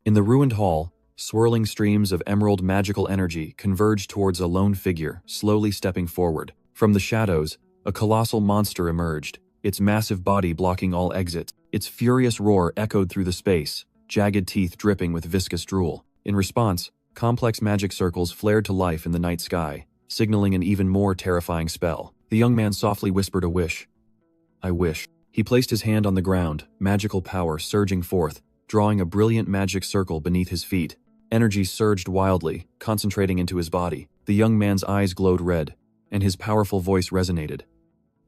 In the ruined hall, swirling streams of emerald magical energy converged towards a lone figure, slowly stepping forward. From the shadows, a colossal monster emerged, its massive body blocking all exits. Its furious roar echoed through the space, jagged teeth dripping with viscous drool. In response, complex magic circles flared to life in the night sky, signaling an even more terrifying spell. The young man softly whispered a wish. I wish. He placed his hand on the ground, magical power surging forth, drawing a brilliant magic circle beneath his feet. Energy surged wildly, concentrating into his body. The young man's eyes glowed red, and his powerful voice resonated.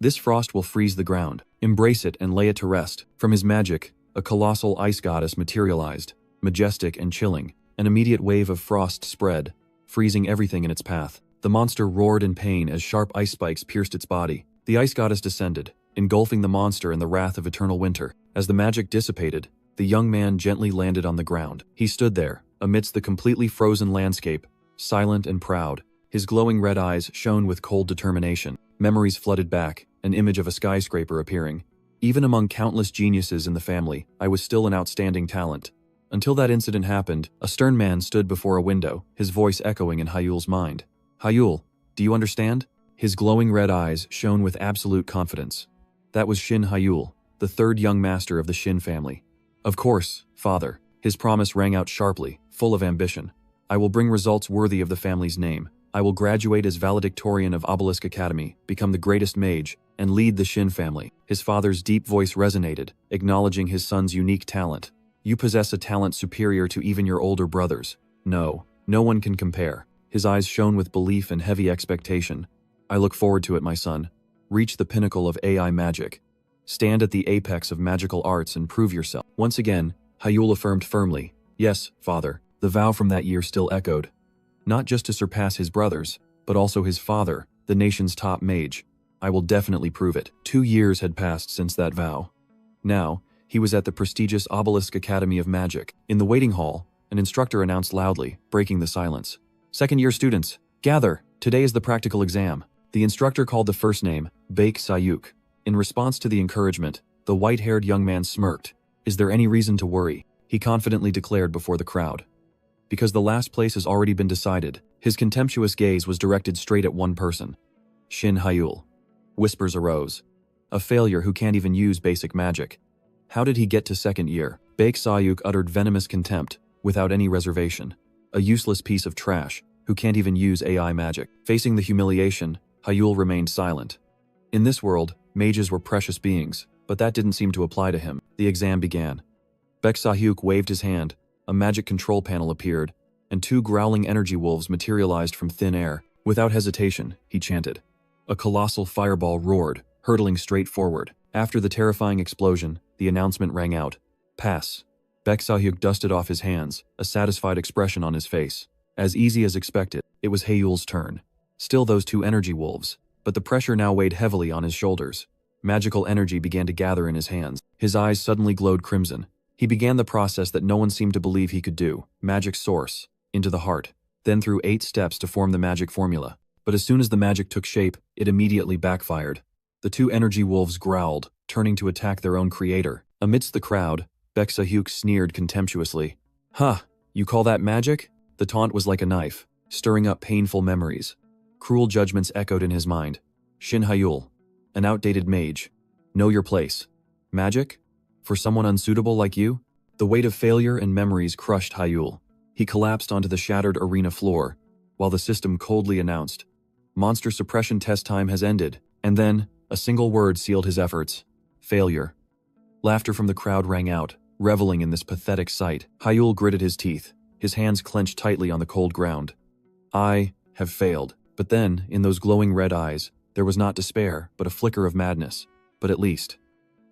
This frost will freeze the ground. Embrace it and lay it to rest. From his magic, a colossal ice goddess materialized, majestic and chilling. An immediate wave of frost spread, freezing everything in its path. The monster roared in pain as sharp ice spikes pierced its body. The ice goddess descended, engulfing the monster in the wrath of eternal winter. As the magic dissipated, the young man gently landed on the ground. He stood there, amidst the completely frozen landscape, silent and proud. His glowing red eyes shone with cold determination. Memories flooded back, an image of a skyscraper appearing. Even among countless geniuses in the family, I was still an outstanding talent. Until that incident happened, a stern man stood before a window, his voice echoing in Hyul's mind. Hyul, do you understand? His glowing red eyes shone with absolute confidence. That was Shin Hyul, the third young master of the Shin family. Of course, father. His promise rang out sharply, full of ambition. I will bring results worthy of the family's name. I will graduate as valedictorian of Obelisk Academy, become the greatest mage, and lead the Shin family. His father's deep voice resonated, acknowledging his son's unique talent. You possess a talent superior to even your older brothers. No one can compare. His eyes shone with belief and heavy expectation. I look forward to it, my son. Reach the pinnacle of AI magic. Stand at the apex of magical arts and prove yourself. Once again, Hyul affirmed firmly, yes, father. The vow from that year still echoed. Not just to surpass his brothers, but also his father, the nation's top mage. I will definitely prove it. 2 years had passed since that vow. Now, he was at the prestigious Obelisk Academy of Magic. In the waiting hall, an instructor announced loudly, breaking the silence. Second-year students, gather. Today is the practical exam. The instructor called the first name, Baek Sayuk. In response to the encouragement, the white-haired young man smirked. Is there any reason to worry? He confidently declared before the crowd. Because the last place has already been decided, his contemptuous gaze was directed straight at one person. Shin Hyul. Whispers arose. A failure who can't even use basic magic. How did he get to second year? Baek Sayuk uttered venomous contempt, without any reservation. A useless piece of trash, who can't even use AI magic. Facing the humiliation, Hyul remained silent. In this world, mages were precious beings, but that didn't seem to apply to him. The exam began. Baek Sayuk waved his hand, a magic control panel appeared, and 2 growling energy wolves materialized from thin air. Without hesitation, he chanted. A colossal fireball roared, hurtling straight forward. After the terrifying explosion, the announcement rang out. Pass. Baek Sayuk dusted off his hands, a satisfied expression on his face. As easy as expected, it was Hyul's turn. Still those 2 energy wolves, but the pressure now weighed heavily on his shoulders. Magical energy began to gather in his hands. His eyes suddenly glowed crimson. He began the process that no one seemed to believe he could do. Magic source, into the heart, then through 8 steps to form the magic formula. But as soon as the magic took shape, it immediately backfired. The 2 energy wolves growled, turning to attack their own creator. Amidst the crowd, Baek Sayuk sneered contemptuously. Huh, you call that magic? The taunt was like a knife, stirring up painful memories. Cruel judgments echoed in his mind. Shin Hyul, an outdated mage. Know your place. Magic? For someone unsuitable like you? The weight of failure and memories crushed Hyul. He collapsed onto the shattered arena floor, while the system coldly announced, Monster suppression test time has ended, and then, a single word sealed his efforts. Failure. Laughter from the crowd rang out, reveling in this pathetic sight. Hyul gritted his teeth, his hands clenched tightly on the cold ground. I have failed. But then, in those glowing red eyes, there was not despair, but a flicker of madness. But at least,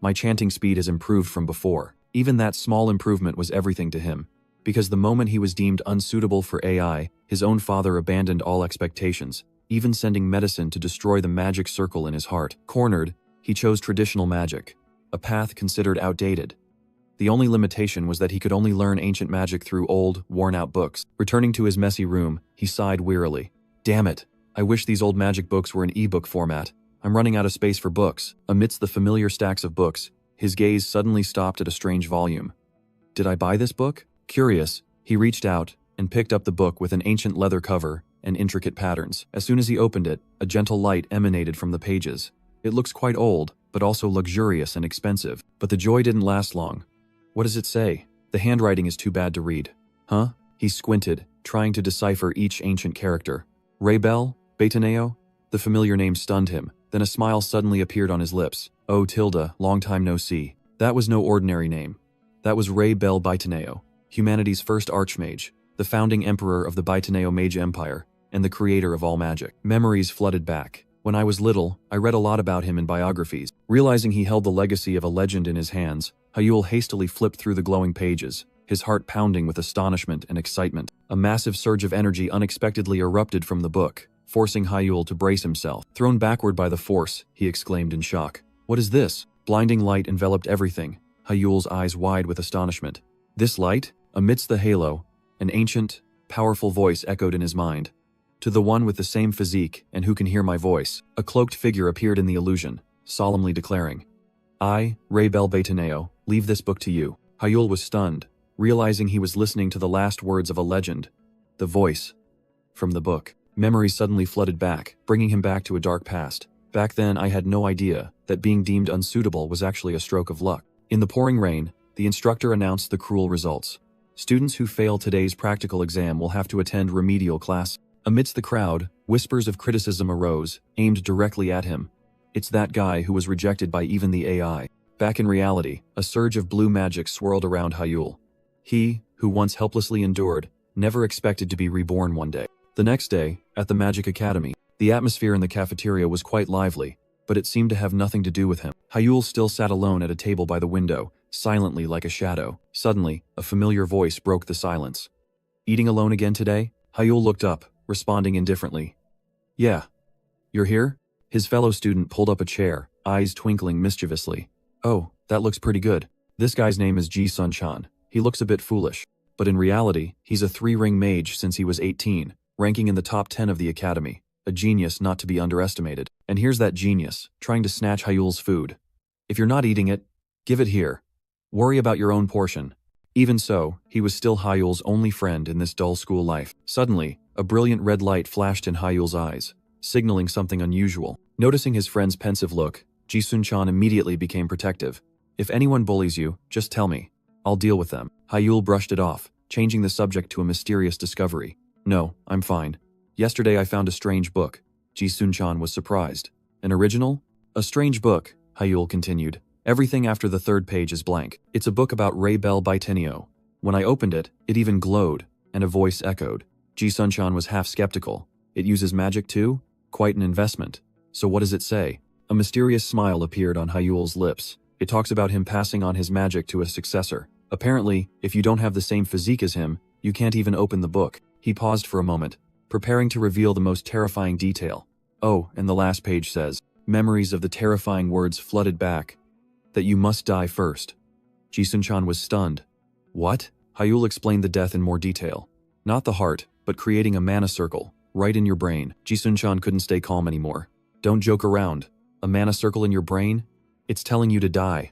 my chanting speed has improved from before. Even that small improvement was everything to him. Because the moment he was deemed unsuitable for AI, his own father abandoned all expectations, even sending medicine to destroy the magic circle in his heart. Cornered, he chose traditional magic, a path considered outdated. The only limitation was that he could only learn ancient magic through old, worn-out books. Returning to his messy room, he sighed wearily. Damn it, I wish these old magic books were in ebook format. I'm running out of space for books. Amidst the familiar stacks of books, his gaze suddenly stopped at a strange volume. Did I buy this book? Curious, he reached out and picked up the book with an ancient leather cover and intricate patterns. As soon as he opened it, a gentle light emanated from the pages. It looks quite old, but also luxurious and expensive. But the joy didn't last long. What does it say? The handwriting is too bad to read. Huh? He squinted, trying to decipher each ancient character. Raybel? Betaneo? The familiar name stunned him. Then a smile suddenly appeared on his lips. Oh, Tilda, long time no see. That was no ordinary name. That was Raybel Betaneo, humanity's first archmage, the founding emperor of the Betaneo Mage Empire, and the creator of all magic. Memories flooded back. When I was little, I read a lot about him in biographies. Realizing he held the legacy of a legend in his hands, Hyul hastily flipped through the glowing pages, his heart pounding with astonishment and excitement. A massive surge of energy unexpectedly erupted from the book, forcing Hyul to brace himself. Thrown backward by the force, he exclaimed in shock. What is this? Blinding light enveloped everything, Hyul's eyes wide with astonishment. This light? Amidst the halo, an ancient, powerful voice echoed in his mind. To the one with the same physique and who can hear my voice, a cloaked figure appeared in the illusion, solemnly declaring, I, Raybel Betaneo, leave this book to you. Hyul was stunned, realizing he was listening to the last words of a legend. The voice. From the book. Memories suddenly flooded back, bringing him back to a dark past. Back then, I had no idea that being deemed unsuitable was actually a stroke of luck. In the pouring rain, the instructor announced the cruel results. Students who fail today's practical exam will have to attend remedial class. Amidst the crowd, whispers of criticism arose, aimed directly at him. It's that guy who was rejected by even the AI. Back in reality, a surge of blue magic swirled around Hyul. He, who once helplessly endured, never expected to be reborn one day. The next day, at the Magic Academy, the atmosphere in the cafeteria was quite lively, but it seemed to have nothing to do with him. Hyul still sat alone at a table by the window, silently like a shadow. Suddenly, a familiar voice broke the silence. Eating alone again today? Hyul looked up, responding indifferently. Yeah. You're here? His fellow student pulled up a chair, eyes twinkling mischievously. Oh, that looks pretty good. This guy's name is Ji Sun-chan. He looks a bit foolish, but in reality, he's a 3-ring mage since he was 18, ranking in the top 10 of the academy. A genius not to be underestimated. And here's that genius, trying to snatch Hyul's food. If you're not eating it, give it here. Worry about your own portion. Even so, he was still Hyul's only friend in this dull school life. Suddenly, a brilliant red light flashed in Hyul's eyes, signaling something unusual. Noticing his friend's pensive look, Ji Sun-chan immediately became protective. If anyone bullies you, just tell me. I'll deal with them. Hyul brushed it off, changing the subject to a mysterious discovery. No, I'm fine. Yesterday I found a strange book. Ji Sun-chan was surprised. An original? A strange book, Hyul continued. Everything after the 3rd page is blank. It's a book about Raybel Betaneo. When I opened it, it even glowed, and a voice echoed. Ji Sun-chan was half skeptical. It uses magic too? Quite an investment. So what does it say? A mysterious smile appeared on Hyul's lips. It talks about him passing on his magic to a successor. Apparently, if you don't have the same physique as him, you can't even open the book. He paused for a moment, preparing to reveal the most terrifying detail. Oh, and the last page says, memories of the terrifying words flooded back. That you must die first. Ji Sun-chan was stunned. What? Hyul explained the death in more detail. Not the heart, but creating a mana circle, right in your brain. Ji Sun-chan couldn't stay calm anymore. Don't joke around. A mana circle in your brain? It's telling you to die.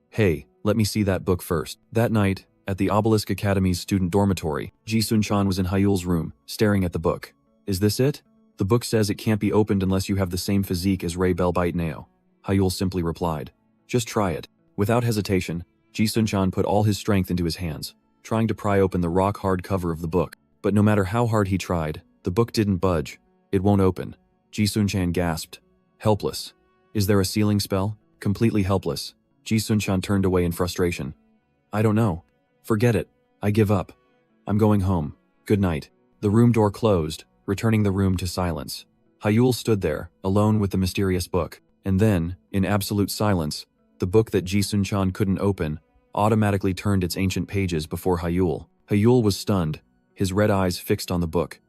Hey, let me see that book first. That night, at the Obelisk Academy's student dormitory, Ji Sun-chan was in Hyul's room, staring at the book. Is this it? The book says it can't be opened unless you have the same physique as Raybel Betaneo. Hyul simply replied. Just try it. Without hesitation, Ji Sun-chan put all his strength into his hands, trying to pry open the rock-hard cover of the book. But no matter how hard he tried, the book didn't budge. It won't open. Ji Sun-chan gasped. Helpless. Is there a sealing spell? Completely helpless. Ji Sun-chan turned away in frustration. I don't know. Forget it. I give up. I'm going home. Good night. The room door closed, returning the room to silence. Hyul stood there, alone with the mysterious book. And then, in absolute silence, the book that Ji Sun-chan couldn't open automatically turned its ancient pages before Hyul. Hyul was stunned, his red eyes fixed on the book.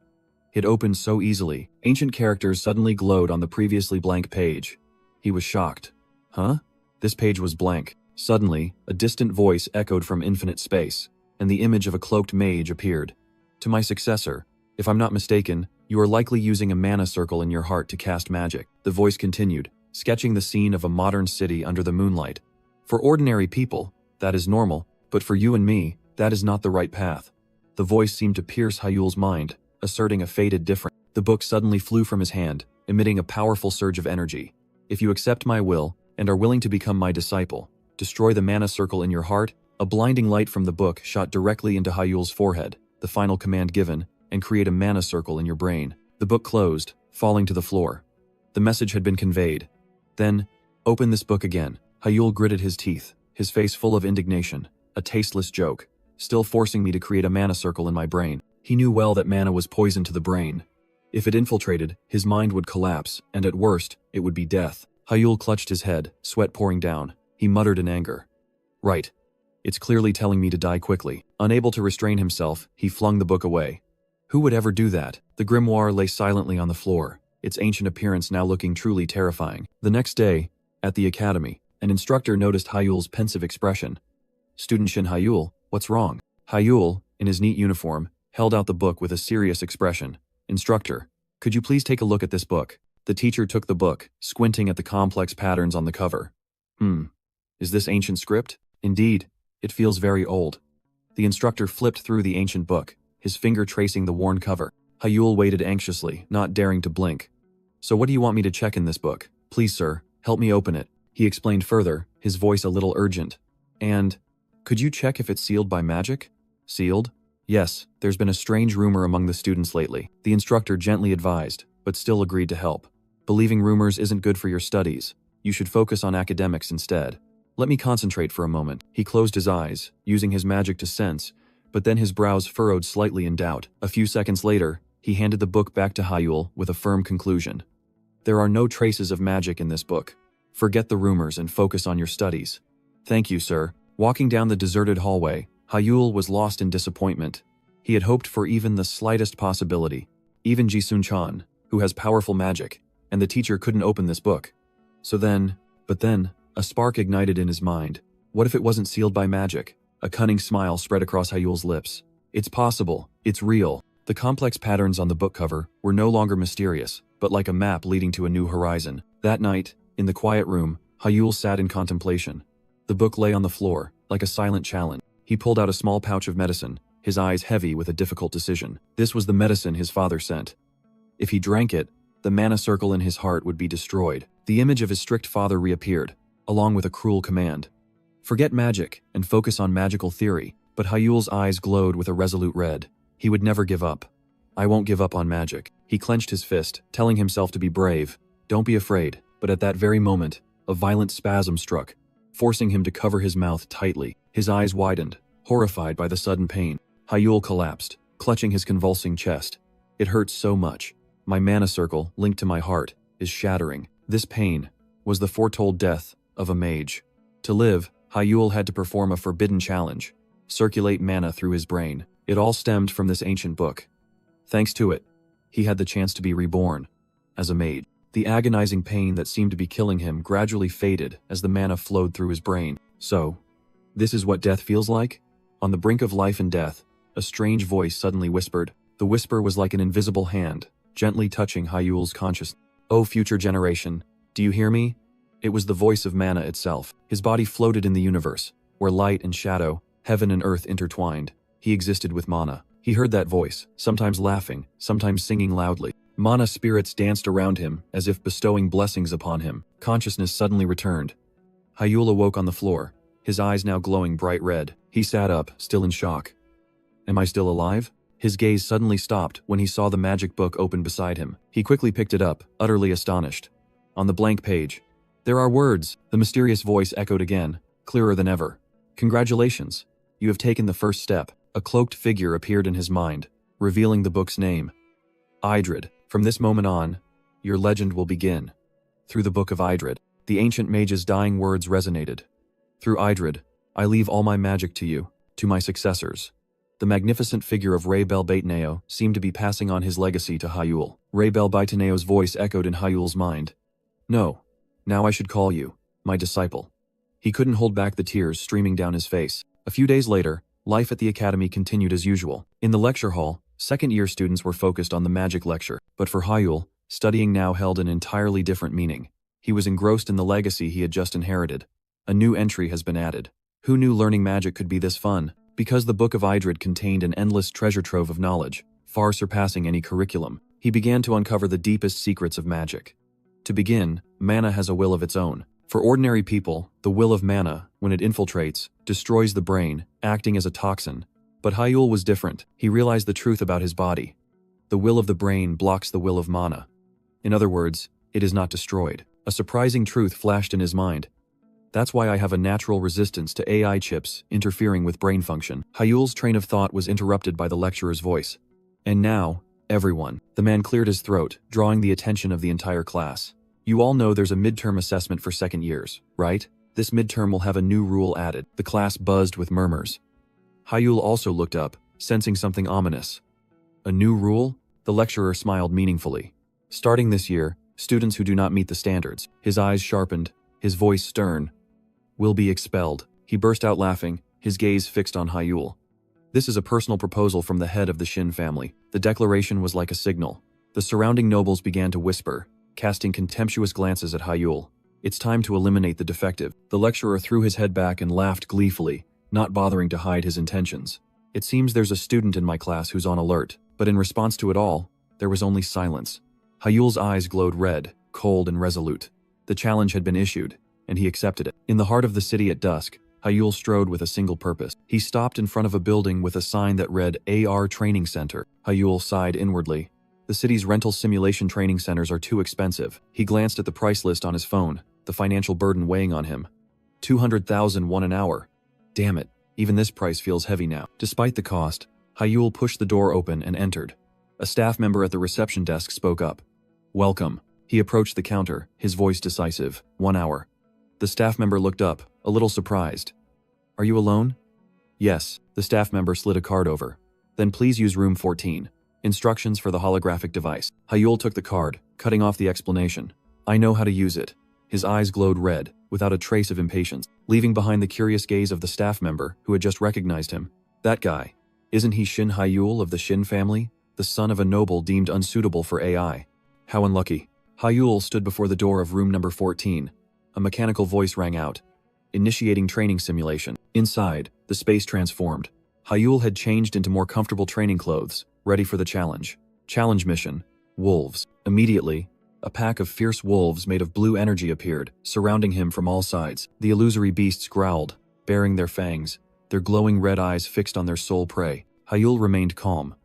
It opened so easily, ancient characters suddenly glowed on the previously blank page. He was shocked. Huh? This page was blank. Suddenly, a distant voice echoed from infinite space, and the image of a cloaked mage appeared. To my successor, if I'm not mistaken, you are likely using a mana circle in your heart to cast magic. The voice continued, sketching the scene of a modern city under the moonlight. For ordinary people, that is normal, but for you and me, That is not the right path. The voice seemed to pierce Hyul's mind, asserting a fated difference. The book suddenly flew from his hand, emitting a powerful surge of energy. If you accept my will, and are willing to become my disciple, destroy the mana circle in your heart. A blinding light from the book shot directly into Hyul's forehead, the final command given, and create a mana circle in your brain. The book closed, falling to the floor. The message had been conveyed. Then, open this book again. Hyul gritted his teeth, his face full of indignation. A tasteless joke, still forcing me to create a mana circle in my brain. He knew well that mana was poison to the brain. If it infiltrated, his mind would collapse, and at worst, it would be death. Hyul clutched his head, sweat pouring down. He muttered in anger. Right. It's clearly telling me to die quickly. Unable to restrain himself, he flung the book away. Who would ever do that? The grimoire lay silently on the floor, its ancient appearance now looking truly terrifying. The next day, at the academy, an instructor noticed Hyul's pensive expression. Student Shin Hyul, what's wrong? Hyul, in his neat uniform, held out the book with a serious expression. Instructor, could you please take a look at this book? The teacher took the book, squinting at the complex patterns on the cover. Is this ancient script? Indeed, it feels very old. The instructor flipped through the ancient book, his finger tracing the worn cover. Hyul waited anxiously, not daring to blink. So what do you want me to check in this book? Please, sir, help me open it. He explained further, his voice a little urgent. And, could you check if it's sealed by magic? Sealed? Yes, there's been a strange rumor among the students lately. The instructor gently advised, but still agreed to help. Believing rumors isn't good for your studies. You should focus on academics instead. Let me concentrate for a moment. He closed his eyes, using his magic to sense, but then his brows furrowed slightly in doubt. A few seconds later, he handed the book back to Hyul with a firm conclusion. There are no traces of magic in this book. Forget the rumors and focus on your studies. Thank you, sir. Walking down the deserted hallway, Hyul was lost in disappointment. He had hoped for even the slightest possibility. Even Jisun-chan, who has powerful magic, and the teacher couldn't open this book. But then, a spark ignited in his mind. What if it wasn't sealed by magic? A cunning smile spread across Hyul's lips. It's possible. It's real. The complex patterns on the book cover were no longer mysterious, but like a map leading to a new horizon. That night, in the quiet room, Hyul sat in contemplation. The book lay on the floor, like a silent challenge. He pulled out a small pouch of medicine, his eyes heavy with a difficult decision. This was the medicine his father sent. If he drank it, the mana circle in his heart would be destroyed. The image of his strict father reappeared, along with a cruel command. Forget magic and focus on magical theory. But Hyul's eyes glowed with a resolute red. He would never give up. I won't give up on magic. He clenched his fist, telling himself to be brave. Don't be afraid. But at that very moment, a violent spasm struck, forcing him to cover his mouth tightly. His eyes widened, horrified by the sudden pain. Hyul collapsed, clutching his convulsing chest. It hurts so much. My mana circle, linked to my heart, is shattering. This pain was the foretold death of a mage. To live, Hyul had to perform a forbidden challenge. Circulate mana through his brain. It all stemmed from this ancient book. Thanks to it, he had the chance to be reborn as a mage. The agonizing pain that seemed to be killing him gradually faded as the mana flowed through his brain. So, this is what death feels like? On the brink of life and death, a strange voice suddenly whispered. The whisper was like an invisible hand, gently touching Hyul's consciousness. Oh, future generation, do you hear me? It was the voice of mana itself. His body floated in the universe, where light and shadow, heaven and earth intertwined. He existed with mana. He heard that voice, sometimes laughing, sometimes singing loudly. Mana spirits danced around him, as if bestowing blessings upon him. Consciousness suddenly returned. Hyul awoke on the floor, his eyes now glowing bright red. He sat up, still in shock. Am I still alive? His gaze suddenly stopped when he saw the magic book open beside him. He quickly picked it up, utterly astonished. On the blank page, there are words. The mysterious voice echoed again, clearer than ever. Congratulations. You have taken the first step. A cloaked figure appeared in his mind, revealing the book's name. Idrid. From this moment on, your legend will begin. Through the book of Idrid, the ancient mage's dying words resonated. Through Idrid, I leave all my magic to you, to my successors. The magnificent figure of Ray Belbaiteneo seemed to be passing on his legacy to Hyul. Ray Belbaiteneo's voice echoed in Hyul's mind. No, now I should call you, my disciple. He couldn't hold back the tears streaming down his face. A few days later, life at the academy continued as usual. In the lecture hall, second-year students were focused on the magic lecture, but for Hyul, studying now held an entirely different meaning. He was engrossed in the legacy he had just inherited. A new entry has been added. Who knew learning magic could be this fun? Because the Book of Idrid contained an endless treasure trove of knowledge, far surpassing any curriculum, he began to uncover the deepest secrets of magic. To begin, mana has a will of its own. For ordinary people, the will of mana, when it infiltrates, destroys the brain, acting as a toxin. But Hyul was different. He realized the truth about his body. The will of the brain blocks the will of mana. In other words, it is not destroyed. A surprising truth flashed in his mind. That's why I have a natural resistance to AI chips interfering with brain function. Hyul's train of thought was interrupted by the lecturer's voice. And now, everyone. The man cleared his throat, drawing the attention of the entire class. You all know there's a midterm assessment for second years, right? This midterm will have a new rule added. The class buzzed with murmurs. Hyul also looked up, sensing something ominous. A new rule? The lecturer smiled meaningfully. Starting this year, students who do not meet the standards, his eyes sharpened, his voice stern, will be expelled. He burst out laughing, his gaze fixed on Hyul. This is a personal proposal from the head of the Shin family. The declaration was like a signal. The surrounding nobles began to whisper, casting contemptuous glances at Hyul. It's time to eliminate the defective. The lecturer threw his head back and laughed gleefully, not bothering to hide his intentions. It seems there's a student in my class who's on alert, but in response to it all, there was only silence. Hyul's eyes glowed red, cold and resolute. The challenge had been issued, and he accepted it. In the heart of the city at dusk, Hyul strode with a single purpose. He stopped in front of a building with a sign that read AR Training Center. Hyul sighed inwardly. The city's rental simulation training centers are too expensive. He glanced at the price list on his phone, the financial burden weighing on him. 200,000 won an hour. Damn it, even this price feels heavy now. Despite the cost, Hyul pushed the door open and entered. A staff member at the reception desk spoke up. Welcome. He approached the counter, his voice decisive. 1 hour. The staff member looked up, a little surprised. Are you alone? Yes. The staff member slid a card over. Then please use room 14. Instructions for the holographic device. Hyul took the card, cutting off the explanation. I know how to use it. His eyes glowed red, without a trace of impatience, leaving behind the curious gaze of the staff member who had just recognized him. That guy. Isn't he Shin Hyul of the Shin family? The son of a noble deemed unsuitable for AI. How unlucky. Hyul stood before the door of room number 14. A mechanical voice rang out. Initiating training simulation. Inside, the space transformed. Hyul had changed into more comfortable training clothes, ready for the challenge. Challenge mission. Wolves. Immediately, a pack of fierce wolves made of blue energy appeared, surrounding him from all sides. The illusory beasts growled, baring their fangs, their glowing red eyes fixed on their sole prey. Hyul remained calm.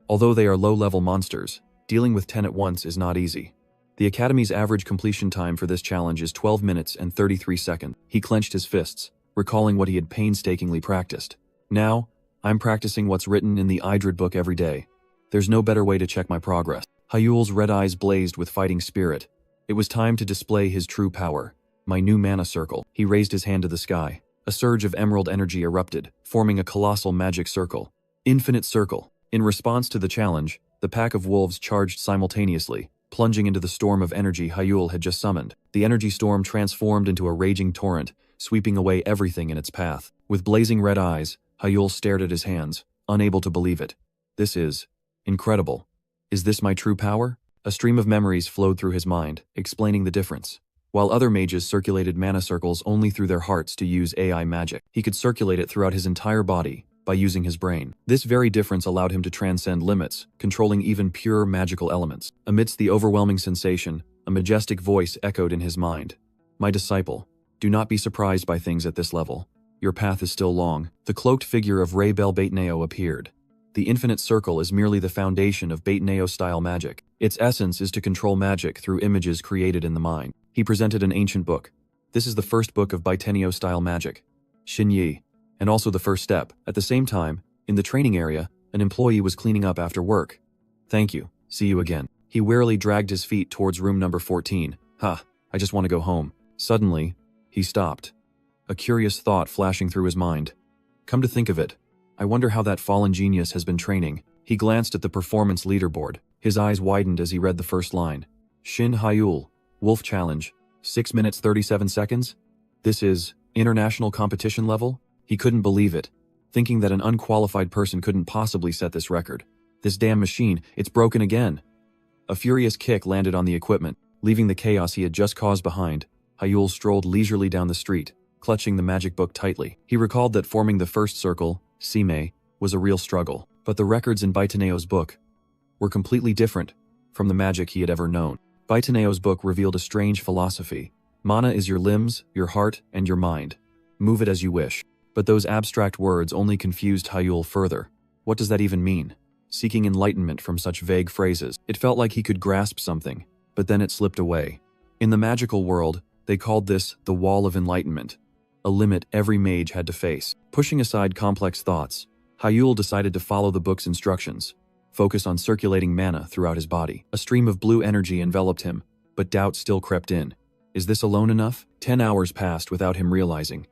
Although they are low-level monsters, dealing with 10 at once is not easy. The Academy's average completion time for this challenge is 12 minutes and 33 seconds. He clenched his fists, recalling what he had painstakingly practiced. Now, I'm practicing what's written in the Idrid book every day. There's no better way to check my progress. Hyul's red eyes blazed with fighting spirit. It was time to display his true power. My new mana circle. He raised his hand to the sky. A surge of emerald energy erupted, forming a colossal magic circle. Infinite circle. In response to the challenge, the pack of wolves charged simultaneously, plunging into the storm of energy Hyul had just summoned. The energy storm transformed into a raging torrent, sweeping away everything in its path. With blazing red eyes, Hyul stared at his hands, unable to believe it. This is incredible. Is this my true power? A stream of memories flowed through his mind, explaining the difference. While other mages circulated mana circles only through their hearts to use AI magic, he could circulate it throughout his entire body by using his brain. This very difference allowed him to transcend limits, controlling even pure magical elements. Amidst the overwhelming sensation, a majestic voice echoed in his mind. My disciple, do not be surprised by things at this level. Your path is still long. The cloaked figure of Ray Bel Bateneo appeared. The infinite circle is merely the foundation of Bateneo-style magic. Its essence is to control magic through images created in the mind. He presented an ancient book. This is the first book of Bateneo-style magic, Shinyi, and also the first step. At the same time, in the training area, an employee was cleaning up after work. Thank you. See you again. He wearily dragged his feet towards room number 14. I just want to go home. Suddenly, he stopped. A curious thought flashing through his mind. Come to think of it, I wonder how that fallen genius has been training. He glanced at the performance leaderboard. His eyes widened as he read the first line. Shin Hyul, Wolf Challenge, 6 minutes 37 seconds? This is international competition level? He couldn't believe it, thinking that an unqualified person couldn't possibly set this record. This damn machine, it's broken again. A furious kick landed on the equipment, leaving the chaos he had just caused behind. Hyul strolled leisurely down the street, clutching the magic book tightly. He recalled that forming the first circle, Sime, was a real struggle. But the records in Baitaneo's book were completely different from the magic he had ever known. Baitaneo's book revealed a strange philosophy. Mana is your limbs, your heart, and your mind. Move it as you wish. But those abstract words only confused Hyul further. What does that even mean? Seeking enlightenment from such vague phrases. It felt like he could grasp something, but then it slipped away. In the magical world, they called this the Wall of Enlightenment, a limit every mage had to face. Pushing aside complex thoughts, Hyul decided to follow the book's instructions, focus on circulating mana throughout his body. A stream of blue energy enveloped him, but doubt still crept in. Is this alone enough? 10 hours passed without him realizing.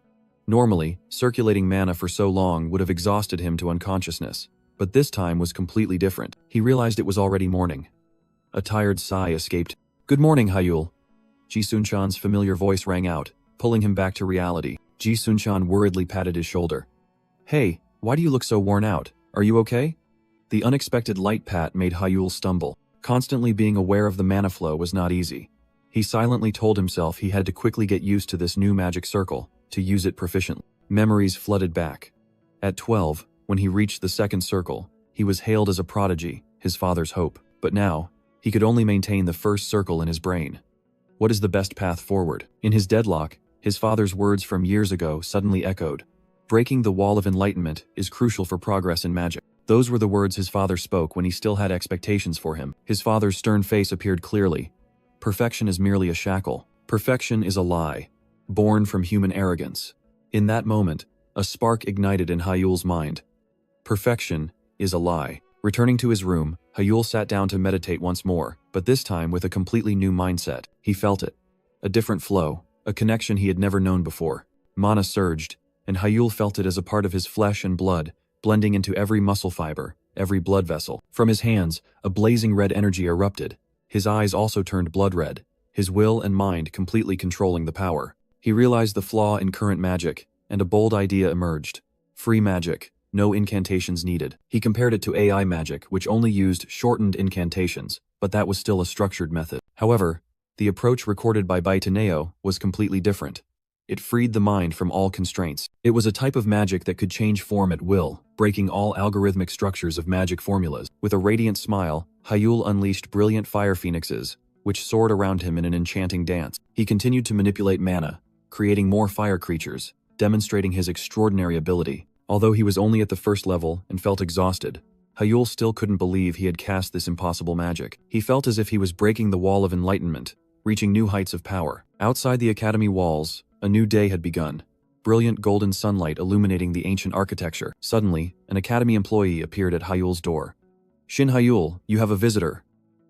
Normally, circulating mana for so long would have exhausted him to unconsciousness, but this time was completely different. He realized it was already morning. A tired sigh escaped. Good morning, Hyul. Ji Sunchan's familiar voice rang out, pulling him back to reality. Ji Sunchan worriedly patted his shoulder. Hey, why do you look so worn out? Are you okay? The unexpected light pat made Hyul stumble. Constantly being aware of the mana flow was not easy. He silently told himself he had to quickly get used to this new magic circle, to use it proficiently. Memories flooded back. At 12, when he reached the second circle, he was hailed as a prodigy, his father's hope. But now, he could only maintain the first circle in his brain. What is the best path forward? In his deadlock, his father's words from years ago suddenly echoed. Breaking the wall of enlightenment is crucial for progress in magic. Those were the words his father spoke when he still had expectations for him. His father's stern face appeared clearly. Perfection is merely a shackle. Perfection is a lie, born from human arrogance. In that moment, a spark ignited in Hyul's mind. Perfection is a lie. Returning to his room, Hyul sat down to meditate once more, but this time with a completely new mindset. He felt it. A different flow, a connection he had never known before. Mana surged, and Hyul felt it as a part of his flesh and blood, blending into every muscle fiber, every blood vessel. From his hands, a blazing red energy erupted. His eyes also turned blood red, his will and mind completely controlling the power. He realized the flaw in current magic, and a bold idea emerged. Free magic. No incantations needed. He compared it to AI magic, which only used shortened incantations, but that was still a structured method. However, the approach recorded by Baitaneo was completely different. It freed the mind from all constraints. It was a type of magic that could change form at will, breaking all algorithmic structures of magic formulas. With a radiant smile, Hyul unleashed brilliant fire phoenixes, which soared around him in an enchanting dance. He continued to manipulate mana, creating more fire creatures, demonstrating his extraordinary ability. Although he was only at the first level and felt exhausted, Hyul still couldn't believe he had cast this impossible magic. He felt as if he was breaking the wall of enlightenment, reaching new heights of power. Outside the academy walls, a new day had begun. Brilliant golden sunlight illuminating the ancient architecture. Suddenly, an academy employee appeared at Hyul's door. Shin Hyul, you have a visitor.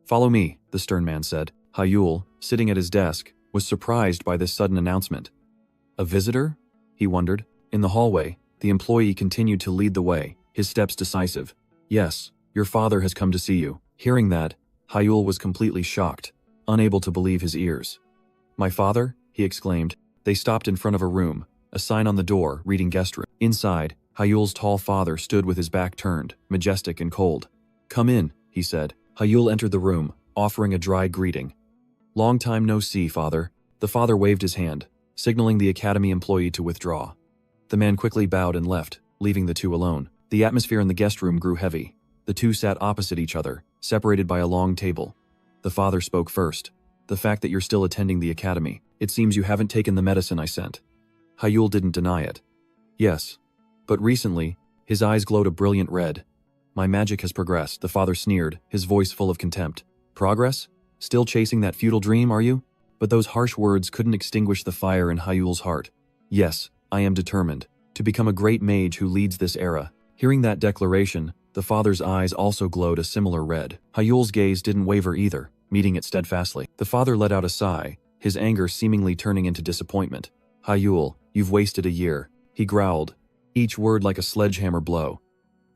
Follow me, the stern man said. Hyul, sitting at his desk, was surprised by this sudden announcement. A visitor? He wondered. In the hallway, the employee continued to lead the way, his steps decisive. Yes, your father has come to see you. Hearing that, Hyul was completely shocked, unable to believe his ears. My father? He exclaimed. They stopped in front of a room, a sign on the door reading guest room. Inside, Hyul's tall father stood with his back turned, majestic and cold. Come in, he said. Hyul entered the room, offering a dry greeting. Long time no see, father. The father waved his hand, signaling the academy employee to withdraw. The man quickly bowed and left, leaving the two alone. The atmosphere in the guest room grew heavy. The two sat opposite each other, separated by a long table. The father spoke first. The fact that you're still attending the academy. It seems you haven't taken the medicine I sent. Hyul didn't deny it. Yes. But recently, his eyes glowed a brilliant red. My magic has progressed, the father sneered, his voice full of contempt. Progress? Still chasing that futile dream, are you? But those harsh words couldn't extinguish the fire in Hyul's heart. Yes. I am determined to become a great mage who leads this era. Hearing that declaration, the father's eyes also glowed a similar red. Hyul's gaze didn't waver either, meeting it steadfastly. The father let out a sigh, his anger seemingly turning into disappointment. Hyul, you've wasted a year, he growled, each word like a sledgehammer blow.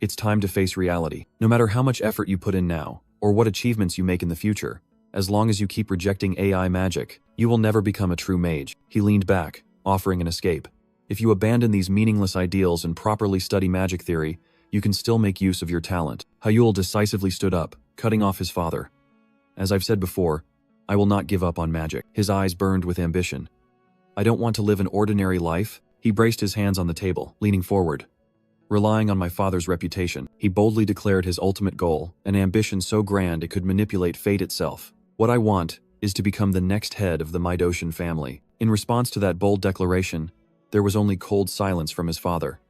It's time to face reality. No matter how much effort you put in now, or what achievements you make in the future, as long as you keep rejecting AI magic, you will never become a true mage. He leaned back, offering an escape. If you abandon these meaningless ideals and properly study magic theory, you can still make use of your talent. Hyul decisively stood up, cutting off his father. As I've said before, I will not give up on magic. His eyes burned with ambition. I don't want to live an ordinary life. He braced his hands on the table, leaning forward. relying on my father's reputation. He boldly declared his ultimate goal, an ambition so grand it could manipulate fate itself. What I want is to become the next head of the Midoshan family. In response to that bold declaration, there was only cold silence from his father.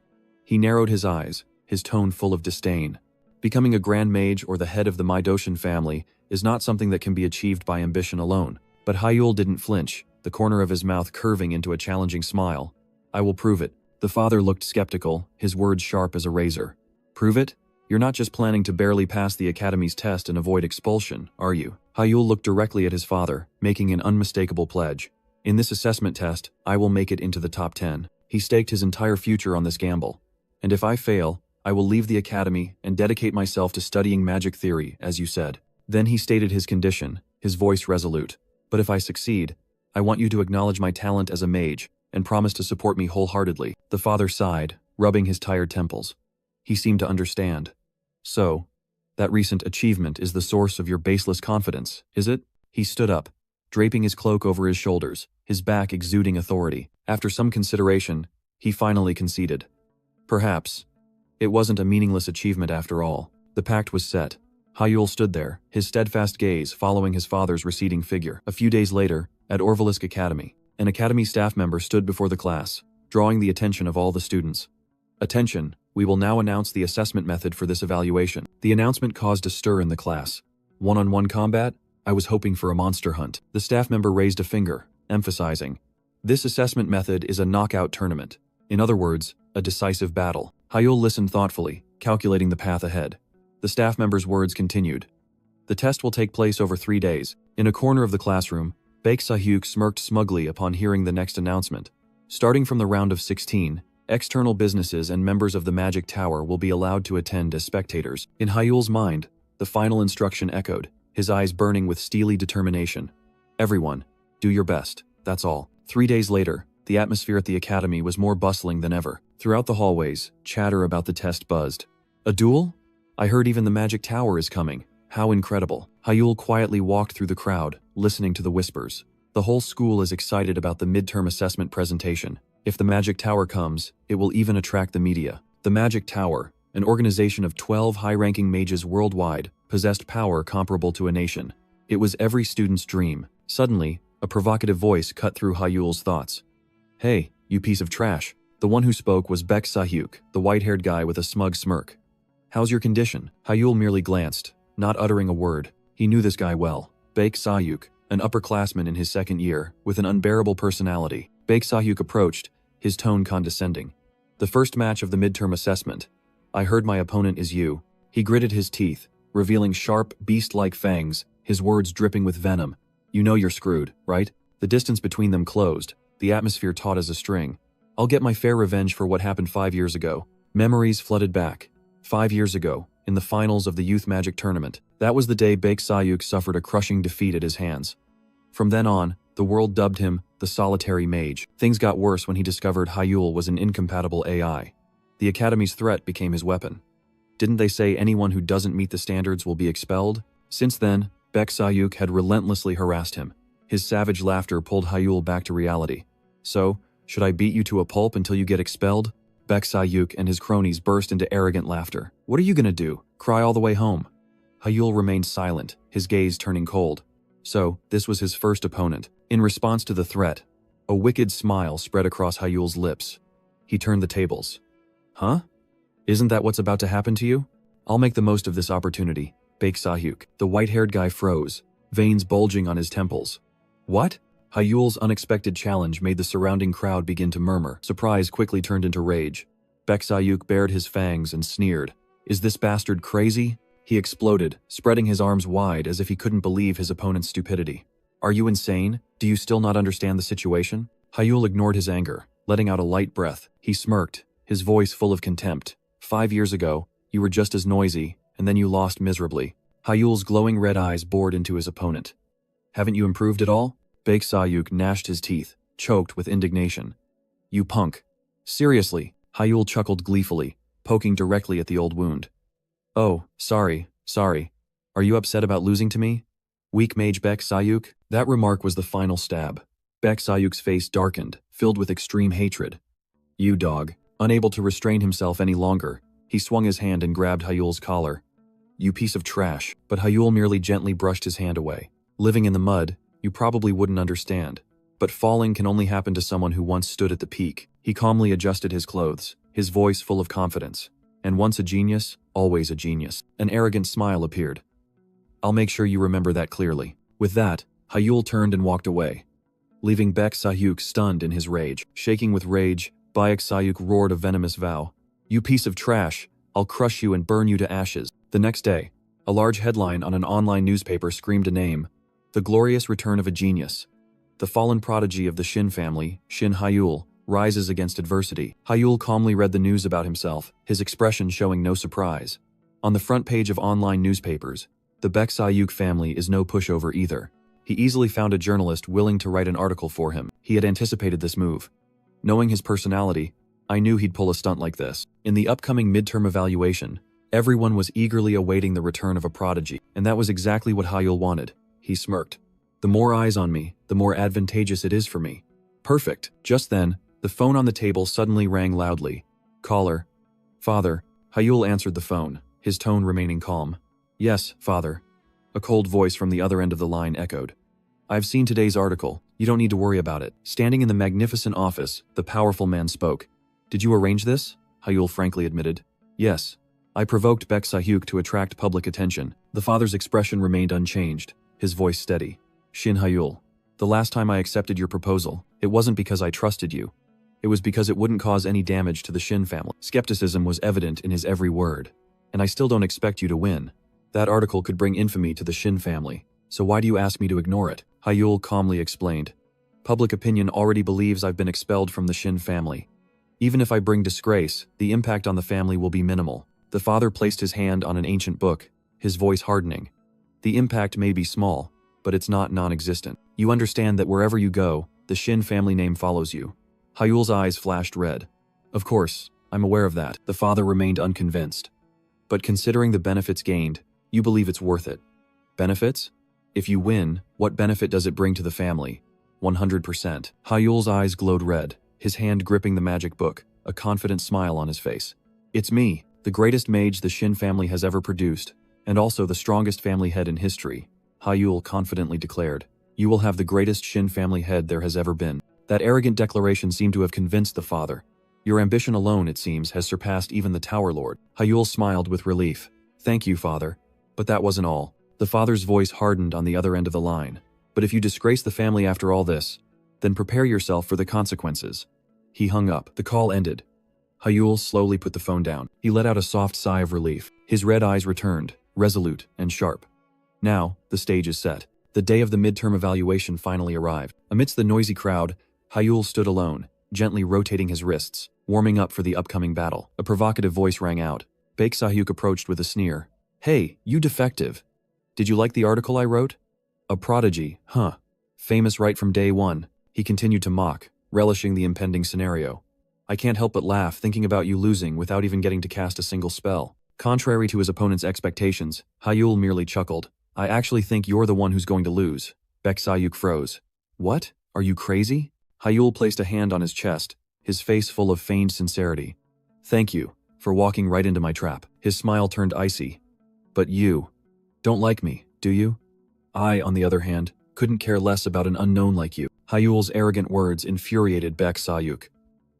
He narrowed his eyes, his tone full of disdain. Becoming a Grand Mage or the head of the Midoshan family is not something that can be achieved by ambition alone. But Hyul didn't flinch, the corner of his mouth curving into a challenging smile. I will prove it. The father looked skeptical, his words sharp as a razor. Prove it? You're not just planning to barely pass the academy's test and avoid expulsion, are you? Hyul looked directly at his father, making an unmistakable pledge. In this assessment test, I will make it into the top 10. He staked his entire future on this gamble. And if I fail, I will leave the academy and dedicate myself to studying magic theory, as you said. Then he stated his condition, his voice resolute. But if I succeed, I want you to acknowledge my talent as a mage and promise to support me wholeheartedly. The father sighed, rubbing his tired temples. He seemed to understand. So, that recent achievement is the source of your baseless confidence, is it? He stood up, draping his cloak over his shoulders, his back exuding authority. After some consideration, he finally conceded. Perhaps. It wasn't a meaningless achievement after all. The pact was set. Hyul stood there, his steadfast gaze following his father's receding figure. A few days later, at Orvalisk Academy, an academy staff member stood before the class, drawing the attention of all the students. Attention, we will now announce the assessment method for this evaluation. The announcement caused a stir in the class. One-on-one combat? I was hoping for a monster hunt. The staff member raised a finger, emphasizing, this assessment method is a knockout tournament. In other words, a decisive battle. Hyul listened thoughtfully, calculating the path ahead. The staff member's words continued. The test will take place over 3 days. In a corner of the classroom, Baek Sahyuk smirked smugly upon hearing the next announcement. Starting from the round of 16, external businesses and members of the Magic Tower will be allowed to attend as spectators. In Hyul's mind, the final instruction echoed, his eyes burning with steely determination. Everyone, do your best, that's all. 3 days later, the atmosphere at the academy was more bustling than ever. Throughout the hallways, chatter about the test buzzed. A duel? I heard even the Magic Tower is coming. How incredible. Hyul quietly walked through the crowd, listening to the whispers. The whole school is excited about the midterm assessment presentation. If the Magic Tower comes, it will even attract the media. The Magic Tower, an organization of 12 high-ranking mages worldwide, possessed power comparable to a nation. It was every student's dream. Suddenly, a provocative voice cut through Hyul's thoughts. Hey, you piece of trash. The one who spoke was Baek Sahyuk, the white-haired guy with a smug smirk. How's your condition? Hyul merely glanced, not uttering a word. He knew this guy well. Baek Sahyuk, an upperclassman in his second year, with an unbearable personality. Baek Sahyuk approached, his tone condescending. The first match of the midterm assessment. I heard my opponent is you. He gritted his teeth, revealing sharp, beast-like fangs, his words dripping with venom. You know you're screwed, right? The distance between them closed, the atmosphere taut as a string. I'll get my fair revenge for what happened 5 years ago. Memories flooded back. 5 years ago, in the finals of the Youth Magic Tournament. That was the day Baek Sahyuk suffered a crushing defeat at his hands. From then on, the world dubbed him the Solitary Mage. Things got worse when he discovered Hyul was an incompatible AI. The Academy's threat became his weapon. Didn't they say anyone who doesn't meet the standards will be expelled? Since then, Baek Sahyuk had relentlessly harassed him. His savage laughter pulled Hyul back to reality. So, should I beat you to a pulp until you get expelled? Baek Sahyuk and his cronies burst into arrogant laughter. What are you gonna do? Cry all the way home? Hyul remained silent, his gaze turning cold. So, this was his first opponent. In response to the threat, a wicked smile spread across Hyul's lips. He turned the tables. Huh? Isn't that what's about to happen to you? I'll make the most of this opportunity. Baek Sahyuk. The white-haired guy froze, veins bulging on his temples. What? Hyul's unexpected challenge made the surrounding crowd begin to murmur. Surprise quickly turned into rage. Baek Sahyuk bared his fangs and sneered. Is this bastard crazy? He exploded, spreading his arms wide as if he couldn't believe his opponent's stupidity. Are you insane? Do you still not understand the situation? Hyul ignored his anger, letting out a light breath. He smirked, his voice full of contempt. 5 years ago, you were just as noisy, and then you lost miserably. Hyul's glowing red eyes bored into his opponent. Haven't you improved at all? Baek Sahyuk gnashed his teeth, choked with indignation. You punk. Seriously, Hyul chuckled gleefully, poking directly at the old wound. Oh, sorry. Are you upset about losing to me? Weak mage Baek Sahyuk? That remark was the final stab. Baek Sahyuk's face darkened, filled with extreme hatred. You dog. Unable to restrain himself any longer, he swung his hand and grabbed Hyul's collar. "You piece of trash," but Hyul merely gently brushed his hand away. "Living in the mud, you probably wouldn't understand. But falling can only happen to someone who once stood at the peak." He calmly adjusted his clothes, his voice full of confidence. "And once a genius, always a genius." An arrogant smile appeared. "I'll make sure you remember that clearly." With that, Hyul turned and walked away, leaving Baek Sayuk stunned in his rage. Shaking with rage, Baek Sayuk roared a venomous vow. "You piece of trash, I'll crush you and burn you to ashes." The next day, a large headline on an online newspaper screamed a name: "The glorious return of a genius. The fallen prodigy of the Shin family, Shin Hyul, rises against adversity." Hyul calmly read the news about himself, his expression showing no surprise. On the front page of online newspapers, the Baek Sayuk family is no pushover either. He easily found a journalist willing to write an article for him. He had anticipated this move. Knowing his personality, I knew he'd pull a stunt like this. In the upcoming midterm evaluation, everyone was eagerly awaiting the return of a prodigy, and that was exactly what Hyul wanted. He smirked. "The more eyes on me, the more advantageous it is for me." Perfect. Just then, the phone on the table suddenly rang loudly. "Caller." "Father." Hyul answered the phone, his tone remaining calm. "Yes, father." A cold voice from the other end of the line echoed. "I've seen today's article. You don't need to worry about it." Standing in the magnificent office, the powerful man spoke. "Did you arrange this?" Hyul frankly admitted. "Yes. I provoked Baek Sayuk to attract public attention." The father's expression remained unchanged, his voice steady. "Shin Hyul, the last time I accepted your proposal, it wasn't because I trusted you. It was because it wouldn't cause any damage to the Shin family." Skepticism was evident in his every word. "And I still don't expect you to win. That article could bring infamy to the Shin family, so why do you ask me to ignore it?" Hyul calmly explained. "Public opinion already believes I've been expelled from the Shin family. Even if I bring disgrace, the impact on the family will be minimal." The father placed his hand on an ancient book, his voice hardening. "The impact may be small, but it's not non-existent. You understand that wherever you go, the Shin family name follows you." Hyul's eyes flashed red. "Of course, I'm aware of that." The father remained unconvinced. "But considering the benefits gained, you believe it's worth it." "Benefits? If you win, what benefit does it bring to the family?" 100%. Hyul's eyes glowed red, his hand gripping the magic book, a confident smile on his face. "It's me, the greatest mage the Shin family has ever produced, and also the strongest family head in history," Hyul confidently declared. "You will have the greatest Shin family head there has ever been." That arrogant declaration seemed to have convinced the father. "Your ambition alone, it seems, has surpassed even the Tower Lord." Hyul smiled with relief. "Thank you, father. But that wasn't all." The father's voice hardened on the other end of the line. "But if you disgrace the family after all this, then prepare yourself for the consequences." He hung up. The call ended. Hyul slowly put the phone down. He let out a soft sigh of relief. His red eyes returned, resolute and sharp. Now, the stage is set. The day of the midterm evaluation finally arrived. Amidst the noisy crowd, Hyul stood alone, gently rotating his wrists, warming up for the upcoming battle. A provocative voice rang out. Baek Sayuk approached with a sneer. "Hey, you defective. Did you like the article I wrote?" "A prodigy, huh? Famous right from day one," he continued to mock, relishing the impending scenario. "I can't help but laugh thinking about you losing without even getting to cast a single spell." Contrary to his opponent's expectations, Hyul merely chuckled. "I actually think you're the one who's going to lose." Baek Sayuk froze. "What? Are you crazy?" Hyul placed a hand on his chest, his face full of feigned sincerity. "Thank you for walking right into my trap." His smile turned icy. "But you don't like me, do you? I, on the other hand, couldn't care less about an unknown like you." Hyul's arrogant words infuriated Baek Sayuk.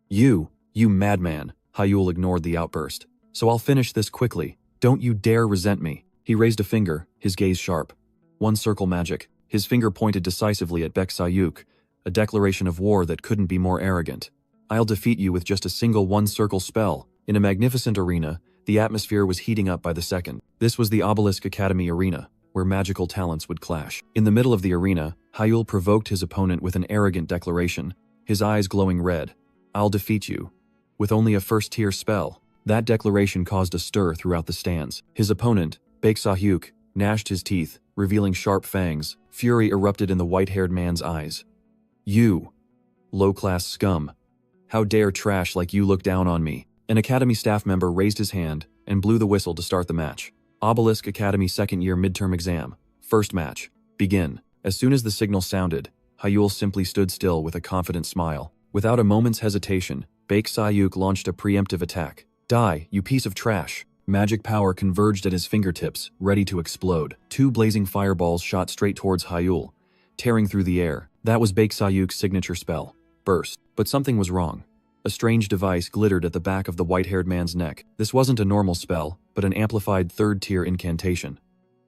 You madman." Hyul ignored the outburst. "So I'll finish this quickly. Don't you dare resent me." He raised a finger, his gaze sharp. One circle magic. His finger pointed decisively at Baek Sayuk, a declaration of war that couldn't be more arrogant. "I'll defeat you with just a single one-circle spell." In a magnificent arena, the atmosphere was heating up by the second. This was the Obelisk Academy arena, where magical talents would clash. In the middle of the arena, Hyul provoked his opponent with an arrogant declaration, his eyes glowing red. "I'll defeat you with only a first-tier spell." That declaration caused a stir throughout the stands. His opponent, Baek Sayuk, gnashed his teeth, revealing sharp fangs. Fury erupted in the white-haired man's eyes. "You, low-class scum. How dare trash like you look down on me?" An Academy staff member raised his hand and blew the whistle to start the match. Obelisk Academy second-year midterm exam. First match. Begin. As soon as the signal sounded, Hyul simply stood still with a confident smile. Without a moment's hesitation, Baek Sayuk launched a preemptive attack. Die, you piece of trash. Magic power converged at his fingertips, ready to explode. Two blazing fireballs shot straight towards Hyul, tearing through the air. That was Baek Sayuk's signature spell. Burst. But something was wrong. A strange device glittered at the back of the white-haired man's neck. This wasn't a normal spell, but an amplified third-tier incantation.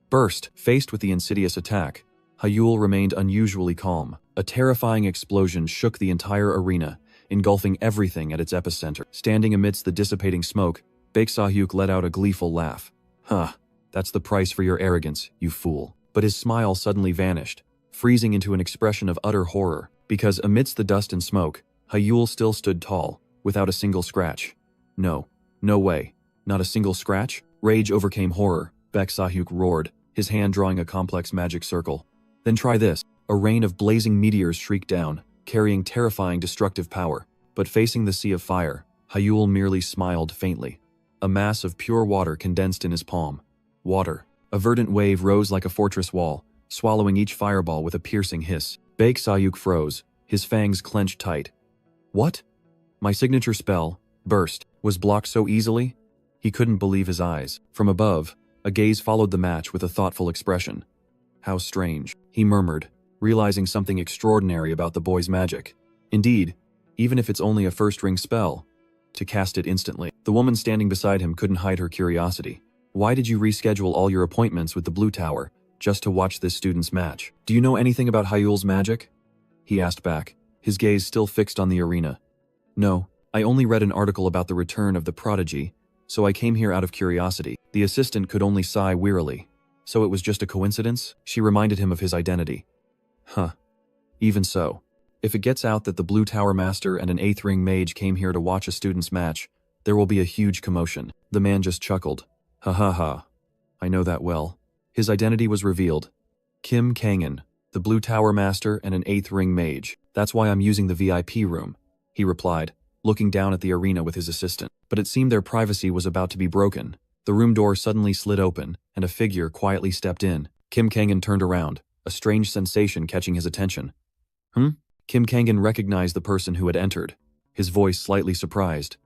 Burst. Faced with the insidious attack, Hyul remained unusually calm. A terrifying explosion shook the entire arena, engulfing everything at its epicenter. Standing amidst the dissipating smoke, Baek Sayuk let out a gleeful laugh. Huh, that's the price for your arrogance, you fool. But his smile suddenly vanished, freezing into an expression of utter horror, because amidst the dust and smoke, Hyul still stood tall, without a single scratch. No way. Not a single scratch? Rage overcame horror. Baek Sayuk roared, his hand drawing a complex magic circle. Then try this. A rain of blazing meteors shrieked down, carrying terrifying destructive power. But facing the sea of fire, Hyul merely smiled faintly. A mass of pure water condensed in his palm. Water. A verdant wave rose like a fortress wall, swallowing each fireball with a piercing hiss. Baek Sayuk froze, his fangs clenched tight. What? My signature spell, Burst, was blocked so easily? He couldn't believe his eyes. From above, a gaze followed the match with a thoughtful expression. How strange, he murmured, realizing something extraordinary about the boy's magic. Indeed, even if it's only a first-ring spell, to cast it instantly. The woman standing beside him couldn't hide her curiosity. Why did you reschedule all your appointments with the Blue Tower, just to watch this student's match? Do you know anything about Hyul's magic? He asked back, his gaze still fixed on the arena. No, I only read an article about the return of the prodigy, so I came here out of curiosity. The assistant could only sigh wearily. So it was just a coincidence? She reminded him of his identity. Huh. Even so. If it gets out that the Blue Tower Master and an 8th ring mage came here to watch a student's match, there will be a huge commotion. The man just chuckled. Ha ha ha. I know that well. His identity was revealed. Kim Kangen, the Blue Tower Master and an 8th ring mage. That's why I'm using the VIP room, he replied, looking down at the arena with his assistant. But it seemed their privacy was about to be broken. The room door suddenly slid open, and a figure quietly stepped in. Kim Kangen turned around, a strange sensation catching his attention. Kim Kangen recognized the person who had entered, his voice slightly surprised.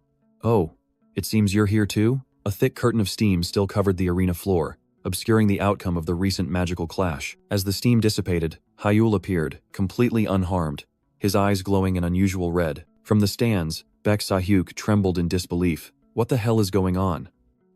Oh, it seems you're here too? A thick curtain of steam still covered the arena floor, obscuring the outcome of the recent magical clash. As the steam dissipated, Hyul appeared, completely unharmed, his eyes glowing an unusual red. From the stands, Baek Sayuk trembled in disbelief. What the hell is going on?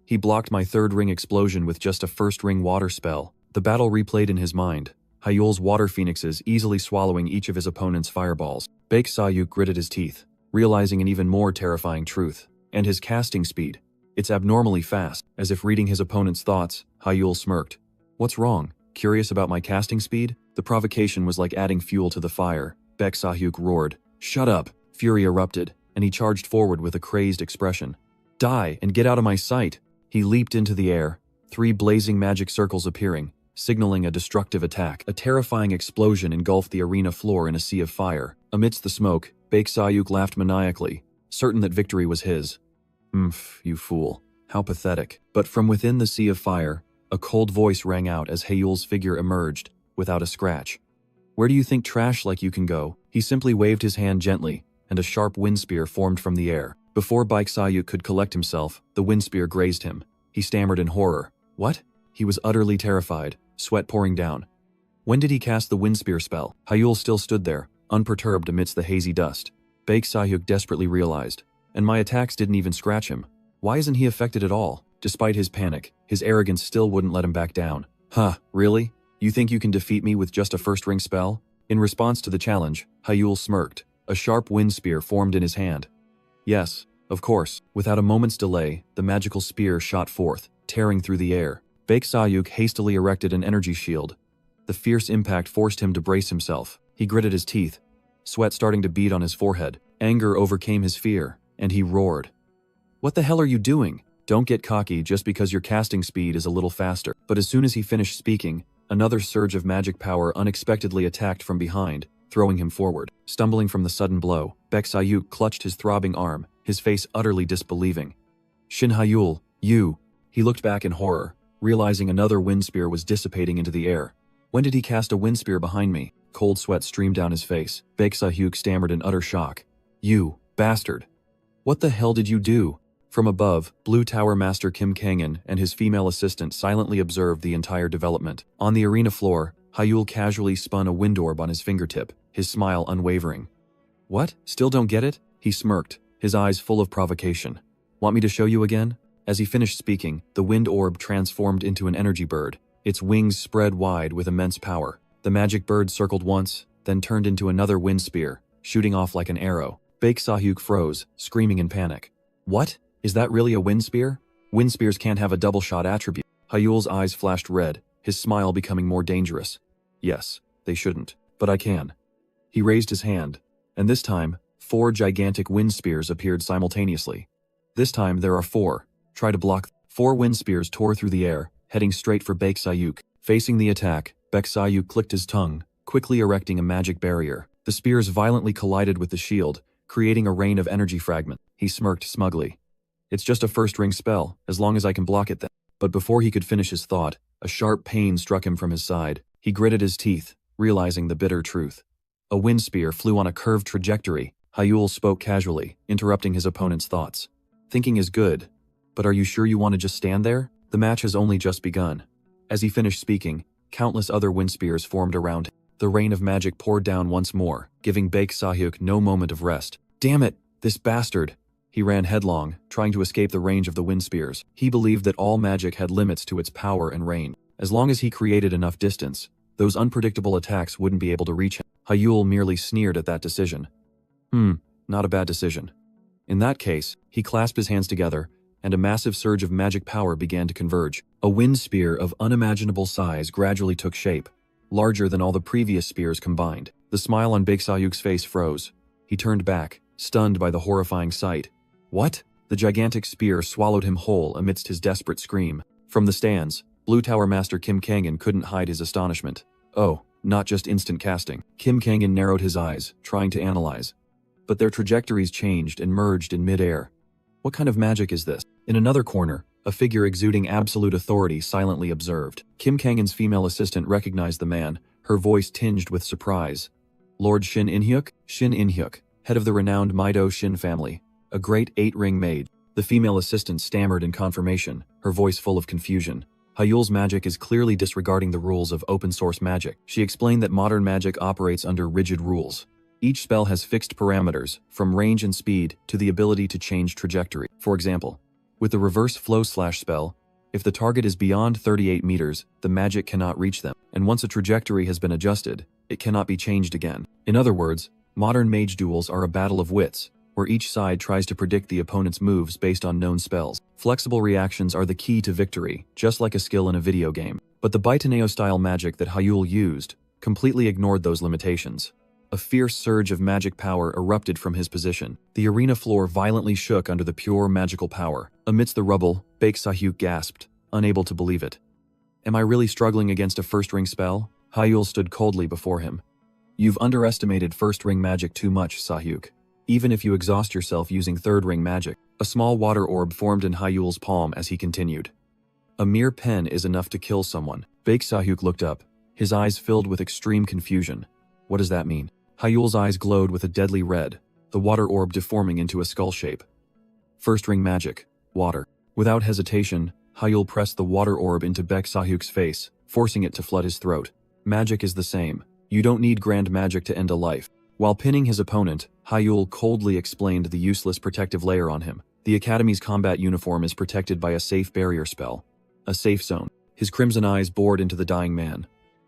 He blocked my 3rd ring explosion with just a 1st ring water spell. The battle replayed in his mind, Hyul's water phoenixes easily swallowing each of his opponent's fireballs. Baek Sayuk gritted his teeth, realizing an even more terrifying truth. And his casting speed. It's abnormally fast. As if reading his opponent's thoughts, Hyul smirked. What's wrong? Curious about my casting speed? The provocation was like adding fuel to the fire. Baek Sayuk roared. Shut up! Fury erupted, and he charged forward with a crazed expression. Die and get out of my sight! He leaped into the air, 3 blazing magic circles appearing, signaling a destructive attack. A terrifying explosion engulfed the arena floor in a sea of fire. Amidst the smoke, Baek Sayuk laughed maniacally, certain that victory was his. You fool. How pathetic. But from within the sea of fire, a cold voice rang out as Hyul's figure emerged, without a scratch. Where do you think trash like you can go? He simply waved his hand gently, and a sharp wind spear formed from the air. Before Baek Sayuk could collect himself, the wind spear grazed him. He stammered in horror. What? He was utterly terrified, sweat pouring down. When did he cast the wind spear spell? Hyul still stood there, unperturbed amidst the hazy dust. Baek Sayuk desperately realized. And my attacks didn't even scratch him. Why isn't he affected at all? Despite his panic, his arrogance still wouldn't let him back down. Huh, really? You think you can defeat me with just a 1st ring spell? In response to the challenge, Hyul smirked. A sharp wind spear formed in his hand. Yes, of course. Without a moment's delay, the magical spear shot forth, tearing through the air. Baek Sayuk hastily erected an energy shield. The fierce impact forced him to brace himself. He gritted his teeth, sweat starting to bead on his forehead. Anger overcame his fear, and he roared. What the hell are you doing? Don't get cocky just because your casting speed is a little faster. But as soon as he finished speaking, another surge of magic power unexpectedly attacked from behind, throwing him forward. Stumbling from the sudden blow, Baek Sayuk clutched his throbbing arm, his face utterly disbelieving. Shin Hyul, you! He looked back in horror, realizing another wind spear was dissipating into the air. When did he cast a wind spear behind me? Cold sweat streamed down his face. Baek Sayuk stammered in utter shock. You, bastard! What the hell did you do? From above, Blue Tower Master Kim Kang-in and his female assistant silently observed the entire development. On the arena floor, Hyul casually spun a wind orb on his fingertip, his smile unwavering. What? Still don't get it? He smirked, his eyes full of provocation. Want me to show you again? As he finished speaking, the wind orb transformed into an energy bird. Its wings spread wide with immense power. The magic bird circled once, then turned into another wind spear, shooting off like an arrow. Baek Sahyuk froze, screaming in panic. What? Is that really a wind spear? Wind spears can't have a double shot attribute. Hyul's eyes flashed red, his smile becoming more dangerous. Yes, they shouldn't, but I can. He raised his hand, and this time, 4 gigantic wind spears appeared simultaneously. This time there are 4. Try to block. 4 wind spears tore through the air, heading straight for Baek Sahyuk. Facing the attack, Baek Sahyuk clicked his tongue, quickly erecting a magic barrier. The spears violently collided with the shield, creating a rain of energy fragments. He smirked smugly. It's just a first ring spell, as long as I can block it then. But before he could finish his thought, a sharp pain struck him from his side. He gritted his teeth, realizing the bitter truth. A wind spear flew on a curved trajectory. Hyul spoke casually, interrupting his opponent's thoughts. Thinking is good, but are you sure you want to just stand there? The match has only just begun. As he finished speaking, countless other wind spears formed around him. The rain of magic poured down once more, giving Baek Sahyuk no moment of rest. Damn it, this bastard! He ran headlong, trying to escape the range of the wind spears. He believed that all magic had limits to its power and range. As long as he created enough distance, those unpredictable attacks wouldn't be able to reach him. Hyul merely sneered at that decision. Not a bad decision. In that case, he clasped his hands together, and a massive surge of magic power began to converge. A wind spear of unimaginable size gradually took shape, larger than all the previous spears combined. The smile on Baek Sahyuk's face froze. He turned back, stunned by the horrifying sight. What? The gigantic spear swallowed him whole amidst his desperate scream. From the stands, Blue Tower Master Kim Kang-in couldn't hide his astonishment. Oh, not just instant casting. Kim Kang-in narrowed his eyes, trying to analyze. But their trajectories changed and merged in mid-air. What kind of magic is this? In another corner, a figure exuding absolute authority silently observed. Kim Kang-in's female assistant recognized the man, her voice tinged with surprise. Lord Shin In-hyuk? Shin In-hyuk, head of the renowned Maido Shin family, a great 8-ring maid. The female assistant stammered in confirmation, her voice full of confusion. Hyul's magic is clearly disregarding the rules of open-source magic. She explained that modern magic operates under rigid rules. Each spell has fixed parameters, from range and speed to the ability to change trajectory. For example, with the reverse flow slash spell, if the target is beyond 38 meters, the magic cannot reach them, and once a trajectory has been adjusted, it cannot be changed again. In other words, modern mage duels are a battle of wits, where each side tries to predict the opponent's moves based on known spells. Flexible reactions are the key to victory, just like a skill in a video game. But the Baitaneo-style magic that Hyul used completely ignored those limitations. A fierce surge of magic power erupted from his position. The arena floor violently shook under the pure magical power. Amidst the rubble, Baek Sahyuk gasped, unable to believe it. Am I really struggling against a first-ring spell? Hyul stood coldly before him. You've underestimated first-ring magic too much, Sahyuk. Even if you exhaust yourself using third-ring magic. A small water orb formed in Hyul's palm as he continued. A mere pen is enough to kill someone. Baek Sahyuk looked up, his eyes filled with extreme confusion. What does that mean? Hyul's eyes glowed with a deadly red, the water orb deforming into a skull shape. First-ring magic. Water. Without hesitation, Hyul pressed the water orb into Baek Sahyuk's face, forcing it to flood his throat. Magic is the same. You don't need grand magic to end a life. While pinning his opponent, Hyul coldly explained the useless protective layer on him. The Academy's combat uniform is protected by a safe barrier spell. A safe zone. His crimson eyes bored into the dying man.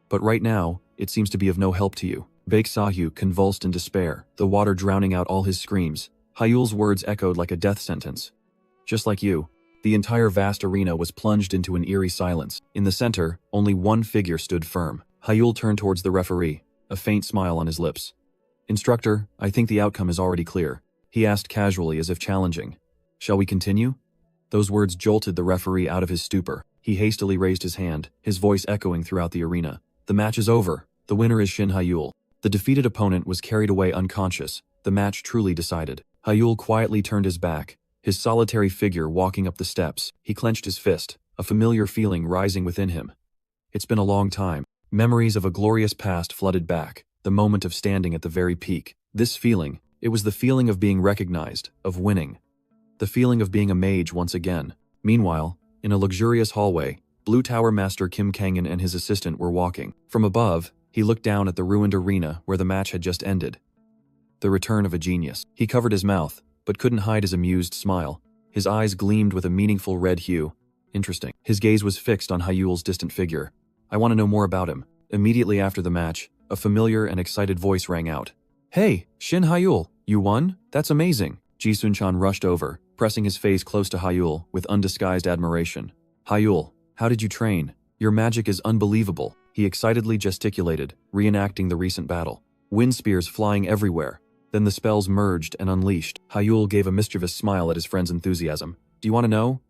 But right now, it seems to be of no help to you. Baek Sahyuk convulsed in despair, the water drowning out all his screams. Hyul's words echoed like a death sentence. Just like you. The entire vast arena was plunged into an eerie silence. In the center, only one figure stood firm. Hyul turned towards the referee, a faint smile on his lips. Instructor, I think the outcome is already clear. He asked casually as if challenging. Shall we continue? Those words jolted the referee out of his stupor. He hastily raised his hand, his voice echoing throughout the arena. The match is over. The winner is Shin Hyul. The defeated opponent was carried away unconscious. The match truly decided. Hyul quietly turned his back, his solitary figure walking up the steps. He clenched his fist, a familiar feeling rising within him. It's been a long time. Memories of a glorious past flooded back, the moment of standing at the very peak. This feeling, it was the feeling of being recognized, of winning. The feeling of being a mage once again. Meanwhile, in a luxurious hallway, Blue Tower Master Kim Kangen and his assistant were walking. From above, he looked down at the ruined arena where the match had just ended. The return of a genius. He covered his mouth, but couldn't hide his amused smile. His eyes gleamed with a meaningful red hue. Interesting. His gaze was fixed on Hyul's distant figure. I want to know more about him. Immediately after the match, a familiar and excited voice rang out. Hey, Shin Hyul, you won? That's amazing. Ji Sun-chan rushed over, pressing his face close to Hyul with undisguised admiration. Hyul, how did you train? Your magic is unbelievable. He excitedly gesticulated, reenacting the recent battle. Wind spears flying everywhere. Then the spells merged and unleashed. Hyul gave a mischievous smile at his friend's enthusiasm. Do you want to know?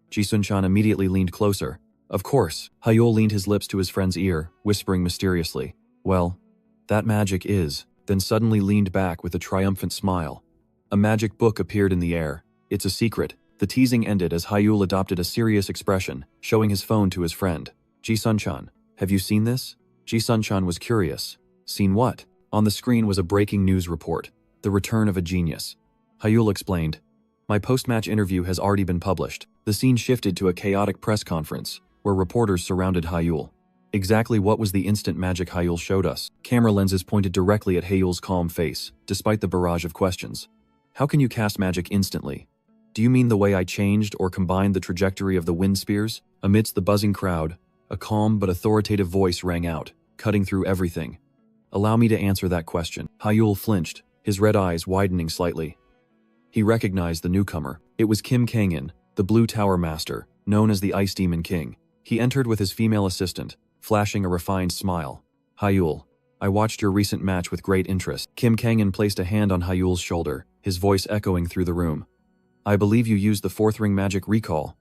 Ji Sun-chan immediately leaned closer. Of course. Hyul leaned his lips to his friend's ear, whispering mysteriously. Well, that magic is, then suddenly leaned back with a triumphant smile. A magic book appeared in the air. It's a secret. The teasing ended as Hyul adopted a serious expression, showing his phone to his friend. Ji Sun-chan, have you seen this? Ji Sun-chan was curious. Seen what? On the screen was a breaking news report. The return of a genius. Hyul explained. My post-match interview has already been published. The scene shifted to a chaotic press conference, where reporters surrounded Hyul. Exactly what was the instant magic Hyul showed us? Camera lenses pointed directly at Hyul's calm face, despite the barrage of questions. How can you cast magic instantly? Do you mean the way I changed or combined the trajectory of the wind spears? Amidst the buzzing crowd, a calm but authoritative voice rang out, cutting through everything. Allow me to answer that question. Hyul flinched, his red eyes widening slightly. He recognized the newcomer. It was Kim Kangen, the Blue Tower Master, known as the Ice Demon King. He entered with his female assistant, flashing a refined smile. Hyul, I watched your recent match with great interest. Kim Kangen placed a hand on Hyul's shoulder, his voice echoing through the room. I believe you used the fourth ring magic recall.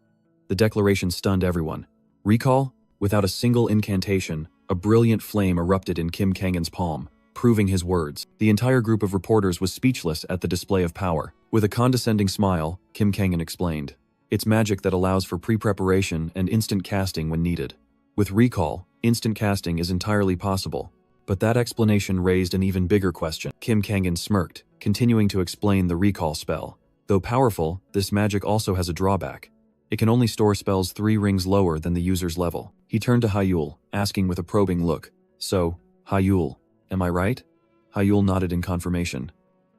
The declaration stunned everyone. Recall? Without a single incantation, a brilliant flame erupted in Kim Kangen's palm, proving his words. The entire group of reporters was speechless at the display of power. With a condescending smile, Kim Kangen explained. It's magic that allows for pre-preparation and instant casting when needed. With recall, instant casting is entirely possible. But that explanation raised an even bigger question. Kim Kangen smirked, continuing to explain the recall spell. Though powerful, this magic also has a drawback. It can only store spells 3 rings lower than the user's level. He turned to Hyul, asking with a probing look. So, Hyul, am I right? Hyul nodded in confirmation.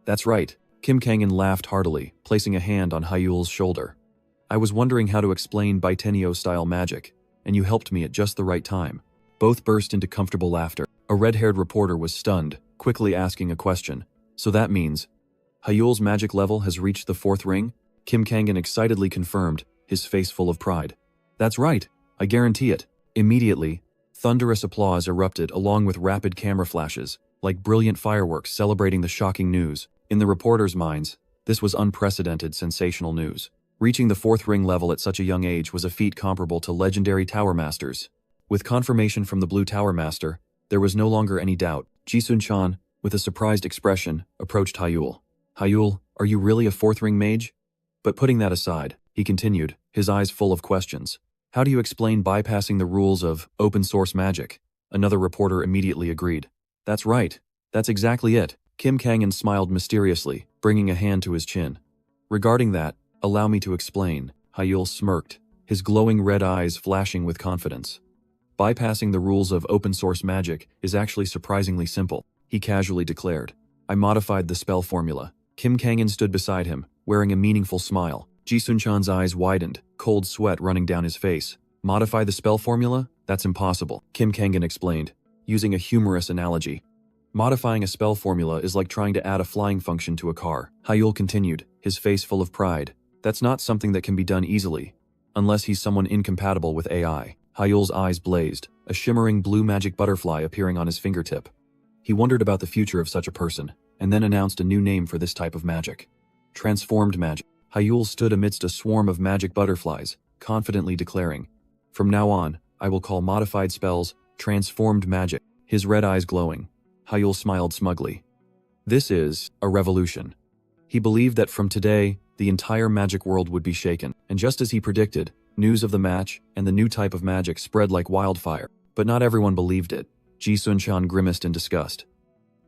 That's right. Kim Kangen laughed heartily, placing a hand on Hyul's shoulder. I was wondering how to explain Baitenio-style magic, and you helped me at just the right time. Both burst into comfortable laughter. A red-haired reporter was stunned, quickly asking a question. So that means, Hyul's magic level has reached the 4th ring? Kim Kangen excitedly confirmed, his face full of pride. That's right, I guarantee it. Immediately, thunderous applause erupted along with rapid camera flashes, like brilliant fireworks celebrating the shocking news. In the reporters' minds, this was unprecedented sensational news. Reaching the 4th ring level at such a young age was a feat comparable to legendary Tower Masters. With confirmation from the Blue Tower Master, there was no longer any doubt. Ji Sun-chan, with a surprised expression, approached Hyul. Hyul, are you really a 4th ring mage? But putting that aside, he continued, his eyes full of questions. How do you explain bypassing the rules of open source magic? Another reporter immediately agreed. That's right. That's exactly it. Kim Kangen smiled mysteriously, bringing a hand to his chin. Regarding that, allow me to explain. Hyul smirked, his glowing red eyes flashing with confidence. Bypassing the rules of open source magic is actually surprisingly simple, he casually declared. I modified the spell formula. Kim Kangen stood beside him, wearing a meaningful smile. Ji Sun-chan's eyes widened, cold sweat running down his face. Modify the spell formula? That's impossible, Kim Kangen explained, using a humorous analogy. Modifying a spell formula is like trying to add a flying function to a car. Hyul continued, his face full of pride. That's not something that can be done easily, unless he's someone incompatible with AI. Hyul's eyes blazed, a shimmering blue magic butterfly appearing on his fingertip. He wondered about the future of such a person, and then announced a new name for this type of magic. Transformed magic. Hyul stood amidst a swarm of magic butterflies, confidently declaring, From now on, I will call modified spells transformed magic. His red eyes glowing. Hyul smiled smugly. This is a revolution. He believed that from today, the entire magic world would be shaken, and just as he predicted, news of the match and the new type of magic spread like wildfire. But not everyone believed it. Ji Sun-chan grimaced in disgust.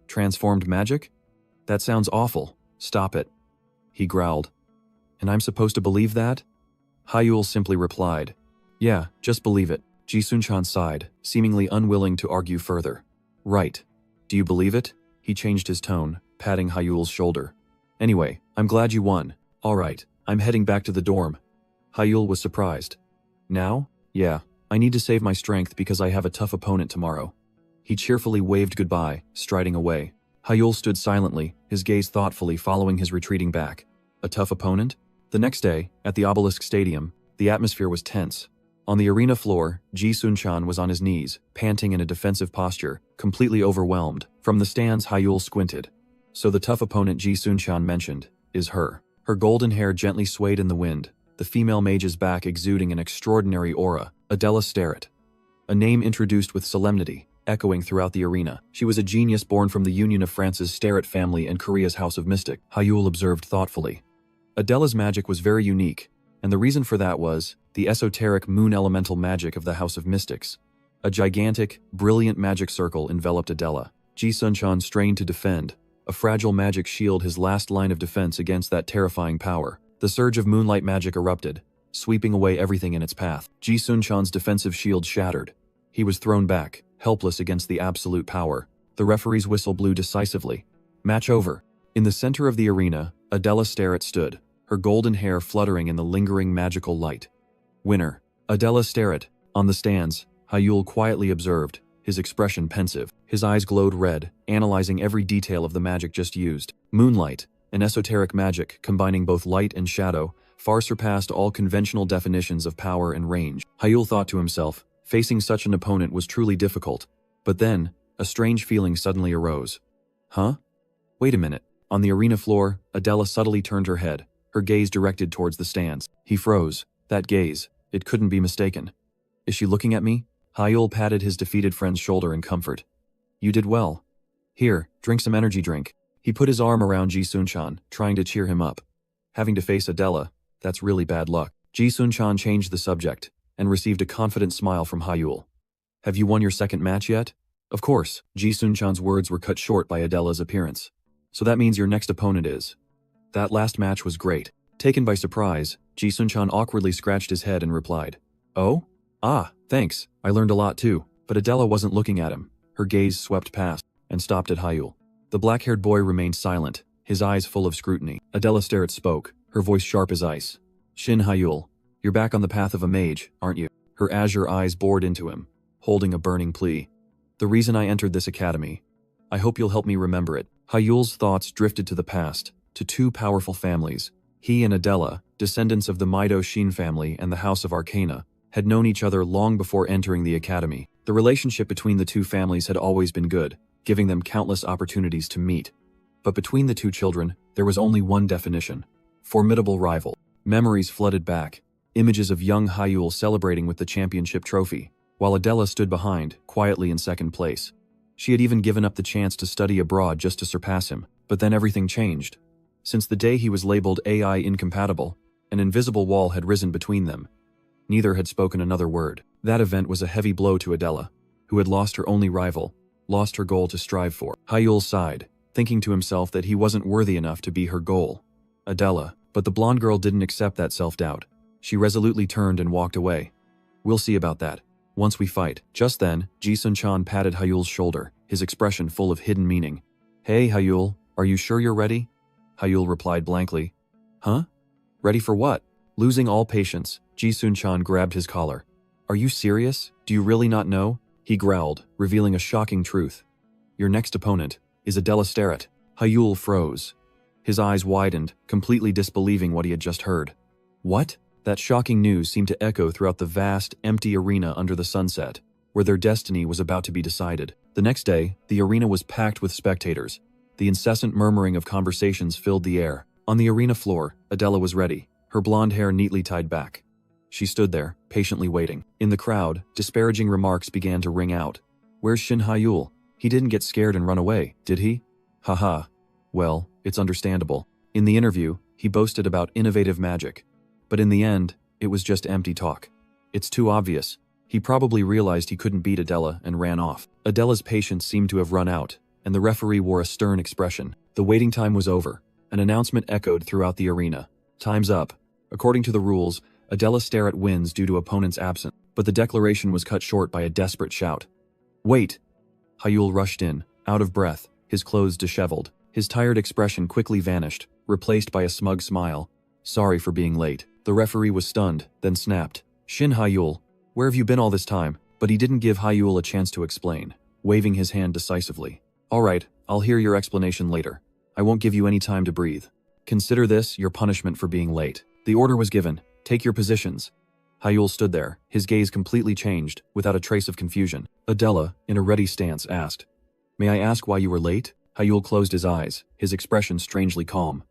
Transformed magic? That sounds awful. Stop it. He growled. And I'm supposed to believe that? Hyul simply replied, "Yeah, just believe it." Ji Sun-chan sighed, seemingly unwilling to argue further. "Right. Do you believe it?" He changed his tone, patting Hyul's shoulder. "Anyway, I'm glad you won. All right, I'm heading back to the dorm." Hyul was surprised. "Now? Yeah, I need to save my strength because I have a tough opponent tomorrow." He cheerfully waved goodbye, striding away. Hyul stood silently, his gaze thoughtfully following his retreating back. A tough opponent? The next day, at the Obelisk Stadium, the atmosphere was tense. On the arena floor, Ji Sun-chan was on his knees, panting in a defensive posture, completely overwhelmed. From the stands, Hyul squinted. So the tough opponent Ji Sun-chan mentioned is her. Her golden hair gently swayed in the wind, the female mage's back exuding an extraordinary aura, Adela Starrett. A name introduced with solemnity, echoing throughout the arena. She was a genius born from the union of France's Starrett family and Korea's House of Mystic, Hyul observed thoughtfully. Adela's magic was very unique, and the reason for that was the esoteric moon elemental magic of the House of Mystics. A gigantic, brilliant magic circle enveloped Adela. Ji Sun-chan strained to defend, a fragile magic shield his last line of defense against that terrifying power. The surge of moonlight magic erupted, sweeping away everything in its path. Ji Sun-chan's defensive shield shattered. He was thrown back, helpless against the absolute power. The referee's whistle blew decisively. Match over. In the center of the arena, Adela Starrett stood, her golden hair fluttering in the lingering magical light. Winner, Adela Starrett. On the stands, Hyul quietly observed, his expression pensive. His eyes glowed red, analyzing every detail of the magic just used. Moonlight, an esoteric magic combining both light and shadow, far surpassed all conventional definitions of power and range. Hyul thought to himself, facing such an opponent was truly difficult. But then, a strange feeling suddenly arose. Huh? Wait a minute. On the arena floor, Adela subtly turned her head, her gaze directed towards the stands. He froze. That gaze, it couldn't be mistaken. Is she looking at me? Hyul patted his defeated friend's shoulder in comfort. You did well. Here, drink some energy drink. He put his arm around Ji Sun-chan, trying to cheer him up. Having to face Adela, that's really bad luck. Ji Sun-chan changed the subject, and received a confident smile from Hyul. Have you won your second match yet? Of course. Ji Sun-chan's words were cut short by Adela's appearance. So that means your next opponent is. That last match was great. Taken by surprise, Ji Sun-chan awkwardly scratched his head and replied, Oh? Ah, thanks. I learned a lot too. But Adela wasn't looking at him. Her gaze swept past, and stopped at Hyul. The black-haired boy remained silent, his eyes full of scrutiny. Adela Starrett spoke, her voice sharp as ice. Shin Hyul, you're back on the path of a mage, aren't you? Her azure eyes bored into him, holding a burning plea. The reason I entered this academy. I hope you'll help me remember it. Hyul's thoughts drifted to the past, to two powerful families. He and Adela, descendants of the Maido Shin family and the House of Arcana, had known each other long before entering the academy. The relationship between the two families had always been good, giving them countless opportunities to meet. But between the two children, there was only one definition. Formidable rival. Memories flooded back, images of young Hyul celebrating with the championship trophy, while Adela stood behind, quietly in second place. She had even given up the chance to study abroad just to surpass him, but then everything changed. Since the day he was labeled AI incompatible, an invisible wall had risen between them. Neither had spoken another word. That event was a heavy blow to Adela, who had lost her only rival, lost her goal to strive for. Hyul sighed, thinking to himself that he wasn't worthy enough to be her goal. Adela, but the blonde girl didn't accept that self-doubt. She resolutely turned and walked away. We'll see about that. Once we fight. Just then, Ji Sun-chan patted Hyul's shoulder, his expression full of hidden meaning. Hey Hyul, are you sure you're ready? Hyul replied blankly. Huh? Ready for what? Losing all patience, Ji Sun-chan grabbed his collar. Are you serious? Do you really not know? He growled, revealing a shocking truth. Your next opponent is Adela Starrett. Hyul froze. His eyes widened, completely disbelieving what he had just heard. What? That shocking news seemed to echo throughout the vast, empty arena under the sunset, where their destiny was about to be decided. The next day, the arena was packed with spectators. The incessant murmuring of conversations filled the air. On the arena floor, Adela was ready, her blonde hair neatly tied back. She stood there, patiently waiting. In the crowd, disparaging remarks began to ring out. Where's Shin Hyul? He didn't get scared and run away, did he? Haha. Well, it's understandable. In the interview, he boasted about innovative magic. But in the end, it was just empty talk. It's too obvious. He probably realized he couldn't beat Adela and ran off. Adela's patience seemed to have run out, and the referee wore a stern expression. The waiting time was over. An announcement echoed throughout the arena. Time's up. According to the rules, Adela stare at wins due to opponent's absence, but the declaration was cut short by a desperate shout. Wait! Hyul rushed in, out of breath, his clothes disheveled. His tired expression quickly vanished, replaced by a smug smile. Sorry for being late. The referee was stunned, then snapped. Shin Hyul, where have you been all this time? But he didn't give Hyul a chance to explain, waving his hand decisively. Alright, I'll hear your explanation later. I won't give you any time to breathe. Consider this your punishment for being late. The order was given. Take your positions. Hyul stood there, his gaze completely changed, without a trace of confusion. Adela, in a ready stance, asked, May I ask why you were late? Hyul closed his eyes, his expression strangely calm.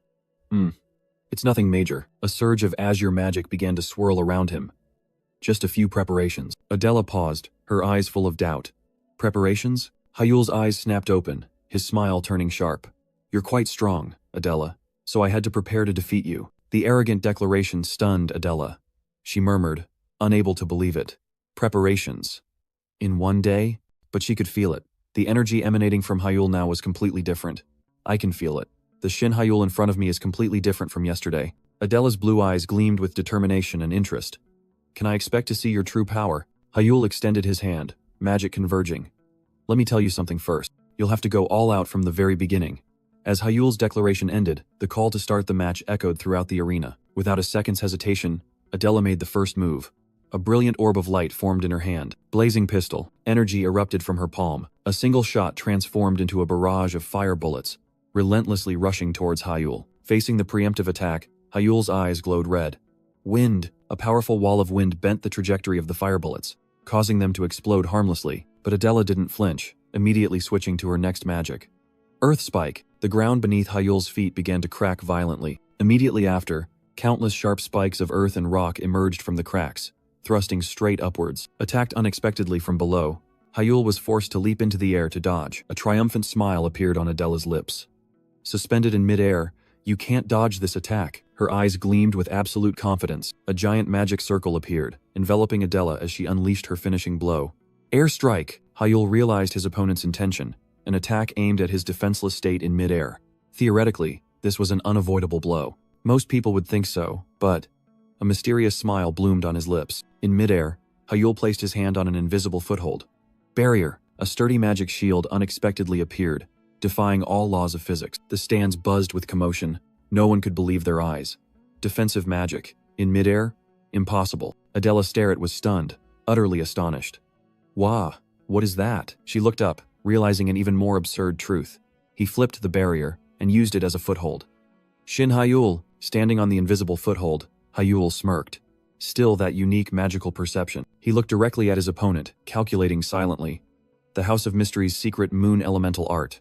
It's nothing major. A surge of azure magic began to swirl around him. Just a few preparations. Adela paused, her eyes full of doubt. Preparations? Hyul's eyes snapped open, his smile turning sharp. You're quite strong, Adela, so I had to prepare to defeat you. The arrogant declaration stunned Adela. She murmured, unable to believe it. Preparations. In one day? But she could feel it. The energy emanating from Hyul now was completely different. I can feel it. The Shin Hyul in front of me is completely different from yesterday. Adela's blue eyes gleamed with determination and interest. Can I expect to see your true power? Hyul extended his hand, magic converging. Let me tell you something first. You'll have to go all out from the very beginning. As Hyul's declaration ended, the call to start the match echoed throughout the arena. Without a second's hesitation, Adela made the first move. A brilliant orb of light formed in her hand. Blazing pistol. Energy erupted from her palm. A single shot transformed into a barrage of fire bullets, relentlessly rushing towards Hyul. Facing the preemptive attack, Hyul's eyes glowed red. Wind. A powerful wall of wind bent the trajectory of the fire bullets, causing them to explode harmlessly. But Adela didn't flinch, immediately switching to her next magic. Earth Spike. The ground beneath Hyul's feet began to crack violently. Immediately after, countless sharp spikes of earth and rock emerged from the cracks, thrusting straight upwards. Attacked unexpectedly from below, Hyul was forced to leap into the air to dodge. A triumphant smile appeared on Adela's lips. Suspended in midair, you can't dodge this attack. Her eyes gleamed with absolute confidence. A giant magic circle appeared, enveloping Adela as she unleashed her finishing blow. Air strike! Hyul realized his opponent's intention, an attack aimed at his defenseless state in midair. Theoretically, this was an unavoidable blow. Most people would think so, but a mysterious smile bloomed on his lips. In midair, Hyul placed his hand on an invisible foothold. Barrier. A sturdy magic shield unexpectedly appeared, defying all laws of physics. The stands buzzed with commotion. No one could believe their eyes. Defensive magic. In midair? Impossible. Adela Starrett was stunned, utterly astonished. Wah, what is that? She looked up, realizing an even more absurd truth. He flipped the barrier and used it as a foothold. Shin Hyul, standing on the invisible foothold, Hyul smirked. Still that unique magical perception. He looked directly at his opponent, calculating silently. The House of Mystery's secret moon elemental art.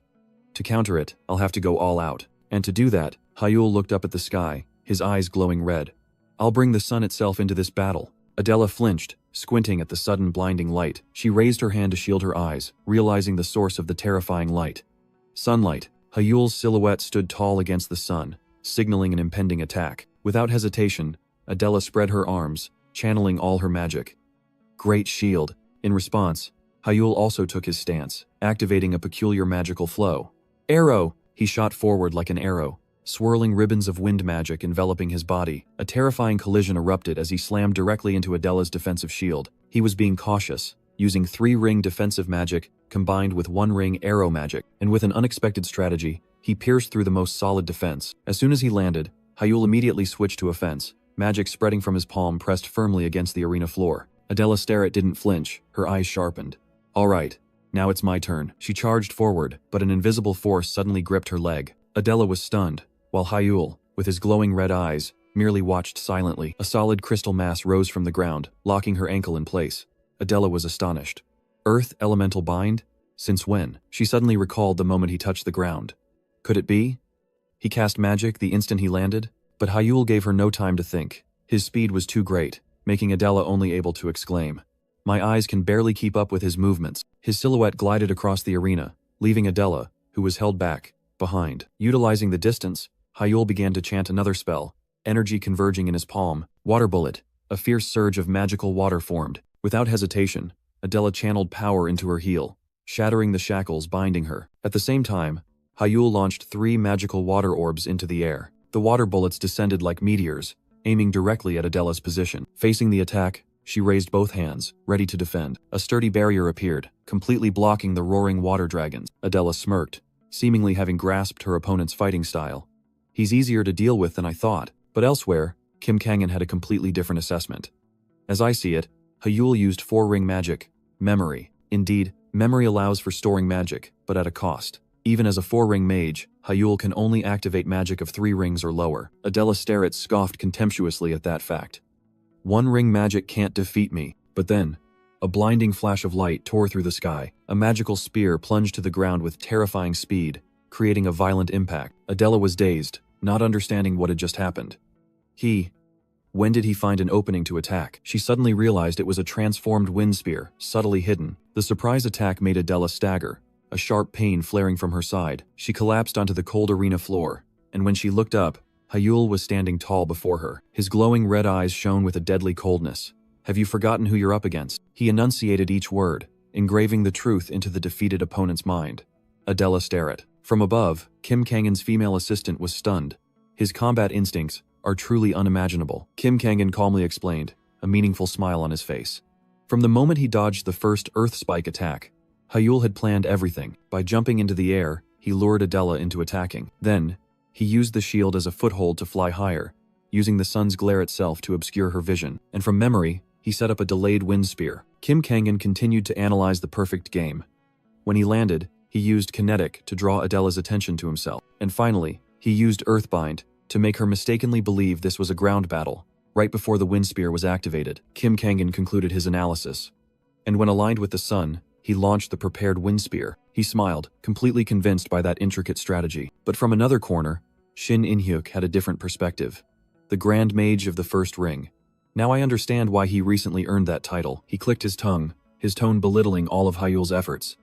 To counter it, I'll have to go all out. And to do that, Hyul looked up at the sky, his eyes glowing red. I'll bring the sun itself into this battle. Adela flinched, squinting at the sudden blinding light. She raised her hand to shield her eyes, realizing the source of the terrifying light. Sunlight. Hyul's silhouette stood tall against the sun, signaling an impending attack. Without hesitation, Adela spread her arms, channeling all her magic. Great shield. In response, Hyul also took his stance, activating a peculiar magical flow. Arrow! He shot forward like an arrow, swirling ribbons of wind magic enveloping his body. A terrifying collision erupted as he slammed directly into Adela's defensive shield. He was being cautious, using 3-ring defensive magic combined with 1-ring arrow magic, and with an unexpected strategy, he pierced through the most solid defense. As soon as he landed, Hyul immediately switched to offense. Magic spreading from his palm pressed firmly against the arena floor. Adela Starrett didn't flinch, her eyes sharpened. All right, now it's my turn. She charged forward, but an invisible force suddenly gripped her leg. Adela was stunned, while Hyul, with his glowing red eyes, merely watched silently. A solid crystal mass rose from the ground, locking her ankle in place. Adela was astonished. Earth elemental bind? Since when? She suddenly recalled the moment he touched the ground. Could it be? He cast magic the instant he landed, but Hyul gave her no time to think. His speed was too great, making Adela only able to exclaim. My eyes can barely keep up with his movements. His silhouette glided across the arena, leaving Adela, who was held back, behind. Utilizing the distance, Hyul began to chant another spell, energy converging in his palm. Water bullet. A fierce surge of magical water formed. Without hesitation, Adela channeled power into her heel, shattering the shackles binding her. At the same time, Hyul launched 3 magical water orbs into the air. The water bullets descended like meteors, aiming directly at Adela's position. Facing the attack, she raised both hands, ready to defend. A sturdy barrier appeared, completely blocking the roaring water dragons. Adela smirked, seemingly having grasped her opponent's fighting style. He's easier to deal with than I thought, but elsewhere, Kim Kangan had a completely different assessment. As I see it, Yahello used 4-ring magic, memory. Indeed, memory allows for storing magic, but at a cost. Even as a 4-ring mage, Yahello can only activate magic of 3 rings or lower. Adela Starrett scoffed contemptuously at that fact. 1-ring magic can't defeat me. But then, a blinding flash of light tore through the sky. A magical spear plunged to the ground with terrifying speed, creating a violent impact. Adela was dazed, not understanding what had just happened. When did he find an opening to attack? She suddenly realized it was a transformed wind spear, subtly hidden. The surprise attack made Adela stagger, a sharp pain flaring from her side. She collapsed onto the cold arena floor, and when she looked up, Yahello was standing tall before her. His glowing red eyes shone with a deadly coldness. Have you forgotten who you're up against? He enunciated each word, engraving the truth into the defeated opponent's mind. Adela Starrett. From above, Kim Kangan's female assistant was stunned. His combat instincts are truly unimaginable, Kim Kangan calmly explained, a meaningful smile on his face. From the moment he dodged the first Earth Spike attack, Yahello had planned everything. By jumping into the air, he lured Adela into attacking. Then, he used the shield as a foothold to fly higher, using the sun's glare itself to obscure her vision. And from memory, he set up a delayed wind spear. Kim Kangan continued to analyze the perfect game. When he landed, he used kinetic to draw Adela's attention to himself. And finally, he used Earthbind to make her mistakenly believe this was a ground battle. Right before the wind spear was activated, Kim Kangan concluded his analysis. And when aligned with the sun, he launched the prepared wind spear. He smiled, completely convinced by that intricate strategy. But from another corner, Shin In-hyuk had a different perspective. The Grand Mage of the First Ring. Now I understand why he recently earned that title. He clicked his tongue, his tone belittling all of Yahello's efforts.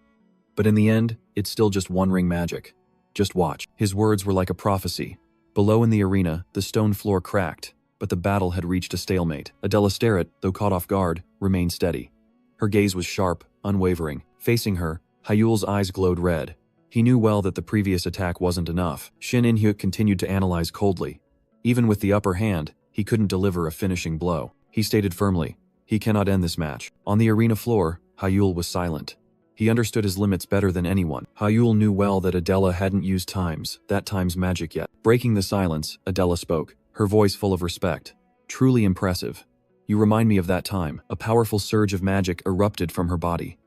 But in the end, it's still just 1-ring magic. Just watch. His words were like a prophecy. Below in the arena, the stone floor cracked, but the battle had reached a stalemate. Adela Starrett, though caught off guard, remained steady. Her gaze was sharp, unwavering. Facing her, Yahello's eyes glowed red. He knew well that the previous attack wasn't enough. Shin In-hyuk continued to analyze coldly. Even with the upper hand, he couldn't deliver a finishing blow. He stated firmly, he cannot end this match. On the arena floor, Yahello was silent. He understood his limits better than anyone. Yahello knew well that Adela hadn't used that time's magic yet. Breaking the silence, Adela spoke, her voice full of respect. Truly impressive. You remind me of that time. A powerful surge of magic erupted from her body.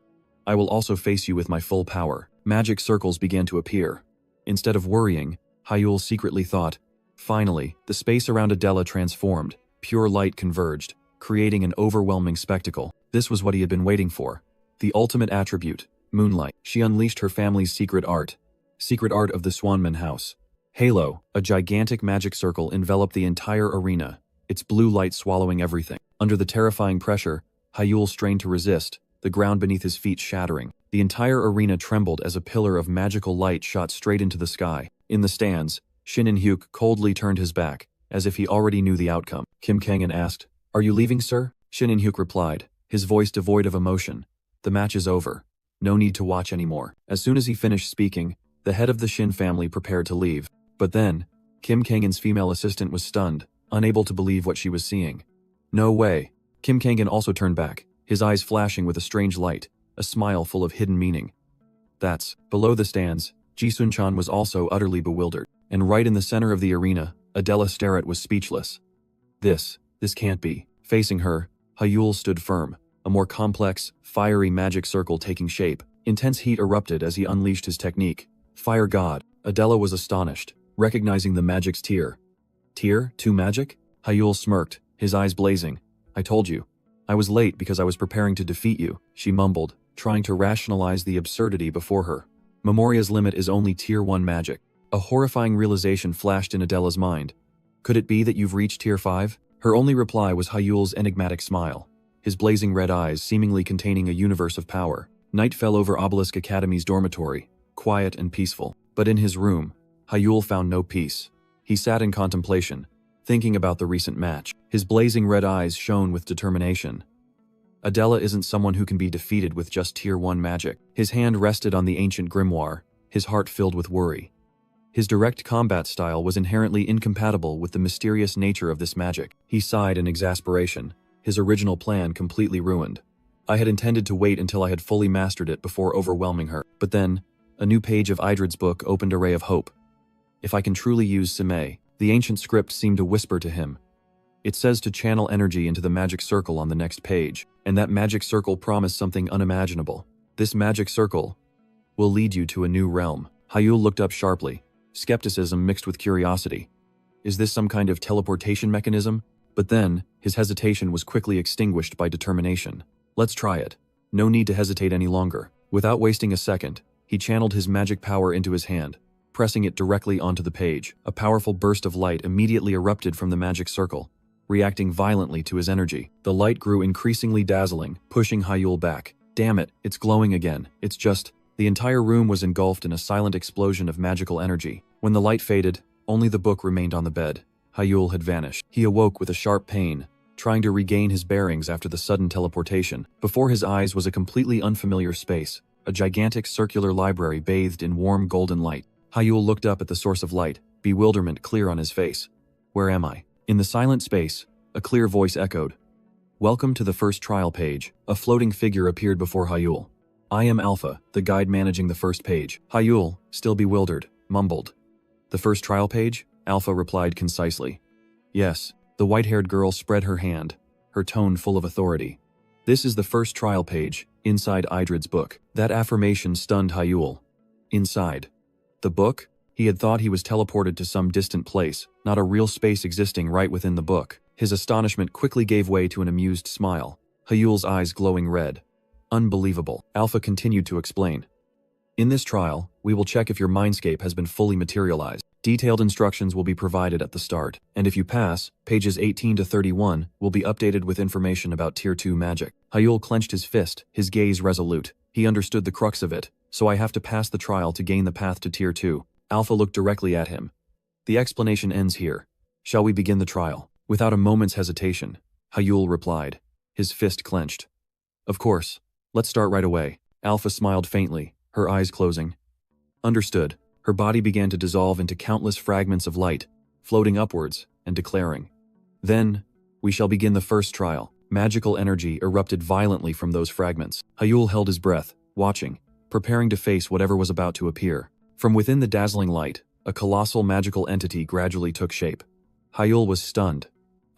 I will also face you with my full power. Magic circles began to appear. Instead of worrying, Yahello secretly thought, finally, the space around Adela transformed. Pure light converged, creating an overwhelming spectacle. This was what he had been waiting for. The ultimate attribute, moonlight. She unleashed her family's secret art of the Swanman House. Yahello, a gigantic magic circle enveloped the entire arena, its blue light swallowing everything. Under the terrifying pressure, Yahello strained to resist, the ground beneath his feet shattering. The entire arena trembled as a pillar of magical light shot straight into the sky. In the stands, Shin In-hyuk coldly turned his back, as if he already knew the outcome. Kim Kangan asked, "Are you leaving, sir?" Shin In-hyuk replied, his voice devoid of emotion. The match is over. No need to watch anymore. As soon as he finished speaking, the head of the Shin family prepared to leave. But then, Kim Kangan's female assistant was stunned, unable to believe what she was seeing. No way. Kim Kangan also turned back, his eyes flashing with a strange light, a smile full of hidden meaning. Below the stands, Ji-sun-chan was also utterly bewildered. And right in the center of the arena, Adela Starrett was speechless. This can't be. Facing her, Yahello stood firm, a more complex, fiery magic circle taking shape. Intense heat erupted as he unleashed his technique. Fire God. Adela was astonished, recognizing the magic's tier. Tier 2 magic? Yahello smirked, his eyes blazing. I told you. I was late because I was preparing to defeat you, she mumbled, trying to rationalize the absurdity before her. Memoria's limit is only Tier 1 magic. A horrifying realization flashed in Adela's mind. Could it be that you've reached Tier 5? Her only reply was Yahello's enigmatic smile, his blazing red eyes seemingly containing a universe of power. Night fell over Obelisk Academy's dormitory, quiet and peaceful. But in his room, Yahello found no peace. He sat in contemplation, thinking about the recent match. His blazing red eyes shone with determination. Adela isn't someone who can be defeated with just Tier 1 magic. His hand rested on the ancient grimoire, his heart filled with worry. His direct combat style was inherently incompatible with the mysterious nature of this magic. He sighed in exasperation, his original plan completely ruined. I had intended to wait until I had fully mastered it before overwhelming her. But then, a new page of Idrid's book opened a ray of hope. If I can truly use Sime, the ancient script seemed to whisper to him. It says to channel energy into the magic circle on the next page, and that magic circle promised something unimaginable. This magic circle will lead you to a new realm. Hyul looked up sharply, skepticism mixed with curiosity. Is this some kind of teleportation mechanism? But then, his hesitation was quickly extinguished by determination. Let's try it. No need to hesitate any longer. Without wasting a second, he channeled his magic power into his hand, pressing it directly onto the page. A powerful burst of light immediately erupted from the magic circle, reacting violently to his energy. The light grew increasingly dazzling, pushing Hyul back. Damn it, it's glowing again. It's just... The entire room was engulfed in a silent explosion of magical energy. When the light faded, only the book remained on the bed. Hyul had vanished. He awoke with a sharp pain, trying to regain his bearings after the sudden teleportation. Before his eyes was a completely unfamiliar space, a gigantic circular library bathed in warm golden light. Hyul looked up at the source of light, bewilderment clear on his face. Where am I? In the silent space, a clear voice echoed. Welcome to the first trial page. A floating figure appeared before Hyul. I am Alpha, the guide managing the first page. Hyul, still bewildered, mumbled. The first trial page? Alpha replied concisely. Yes. The white-haired girl spread her hand, her tone full of authority. This is the first trial page, inside Idrid's book. That affirmation stunned Hyul. Inside the book? He had thought he was teleported to some distant place, not a real space existing right within the book. His astonishment quickly gave way to an amused smile, Hyul's eyes glowing red. Unbelievable. Alpha continued to explain. In this trial, we will check if your mindscape has been fully materialized. Detailed instructions will be provided at the start, and if you pass, pages 18 to 31 will be updated with information about Tier 2 magic. Hyul clenched his fist, his gaze resolute. He understood the crux of it, so I have to pass the trial to gain the path to Tier 2. Alpha looked directly at him. The explanation ends here. Shall we begin the trial? Without a moment's hesitation, Hyul replied, his fist clenched. Of course. Let's start right away. Alpha smiled faintly, her eyes closing. Understood. Her body began to dissolve into countless fragments of light, floating upwards and declaring. Then, we shall begin the first trial. Magical energy erupted violently from those fragments. Hyul held his breath, watching, preparing to face whatever was about to appear. From within the dazzling light, a colossal magical entity gradually took shape. Hyul was stunned.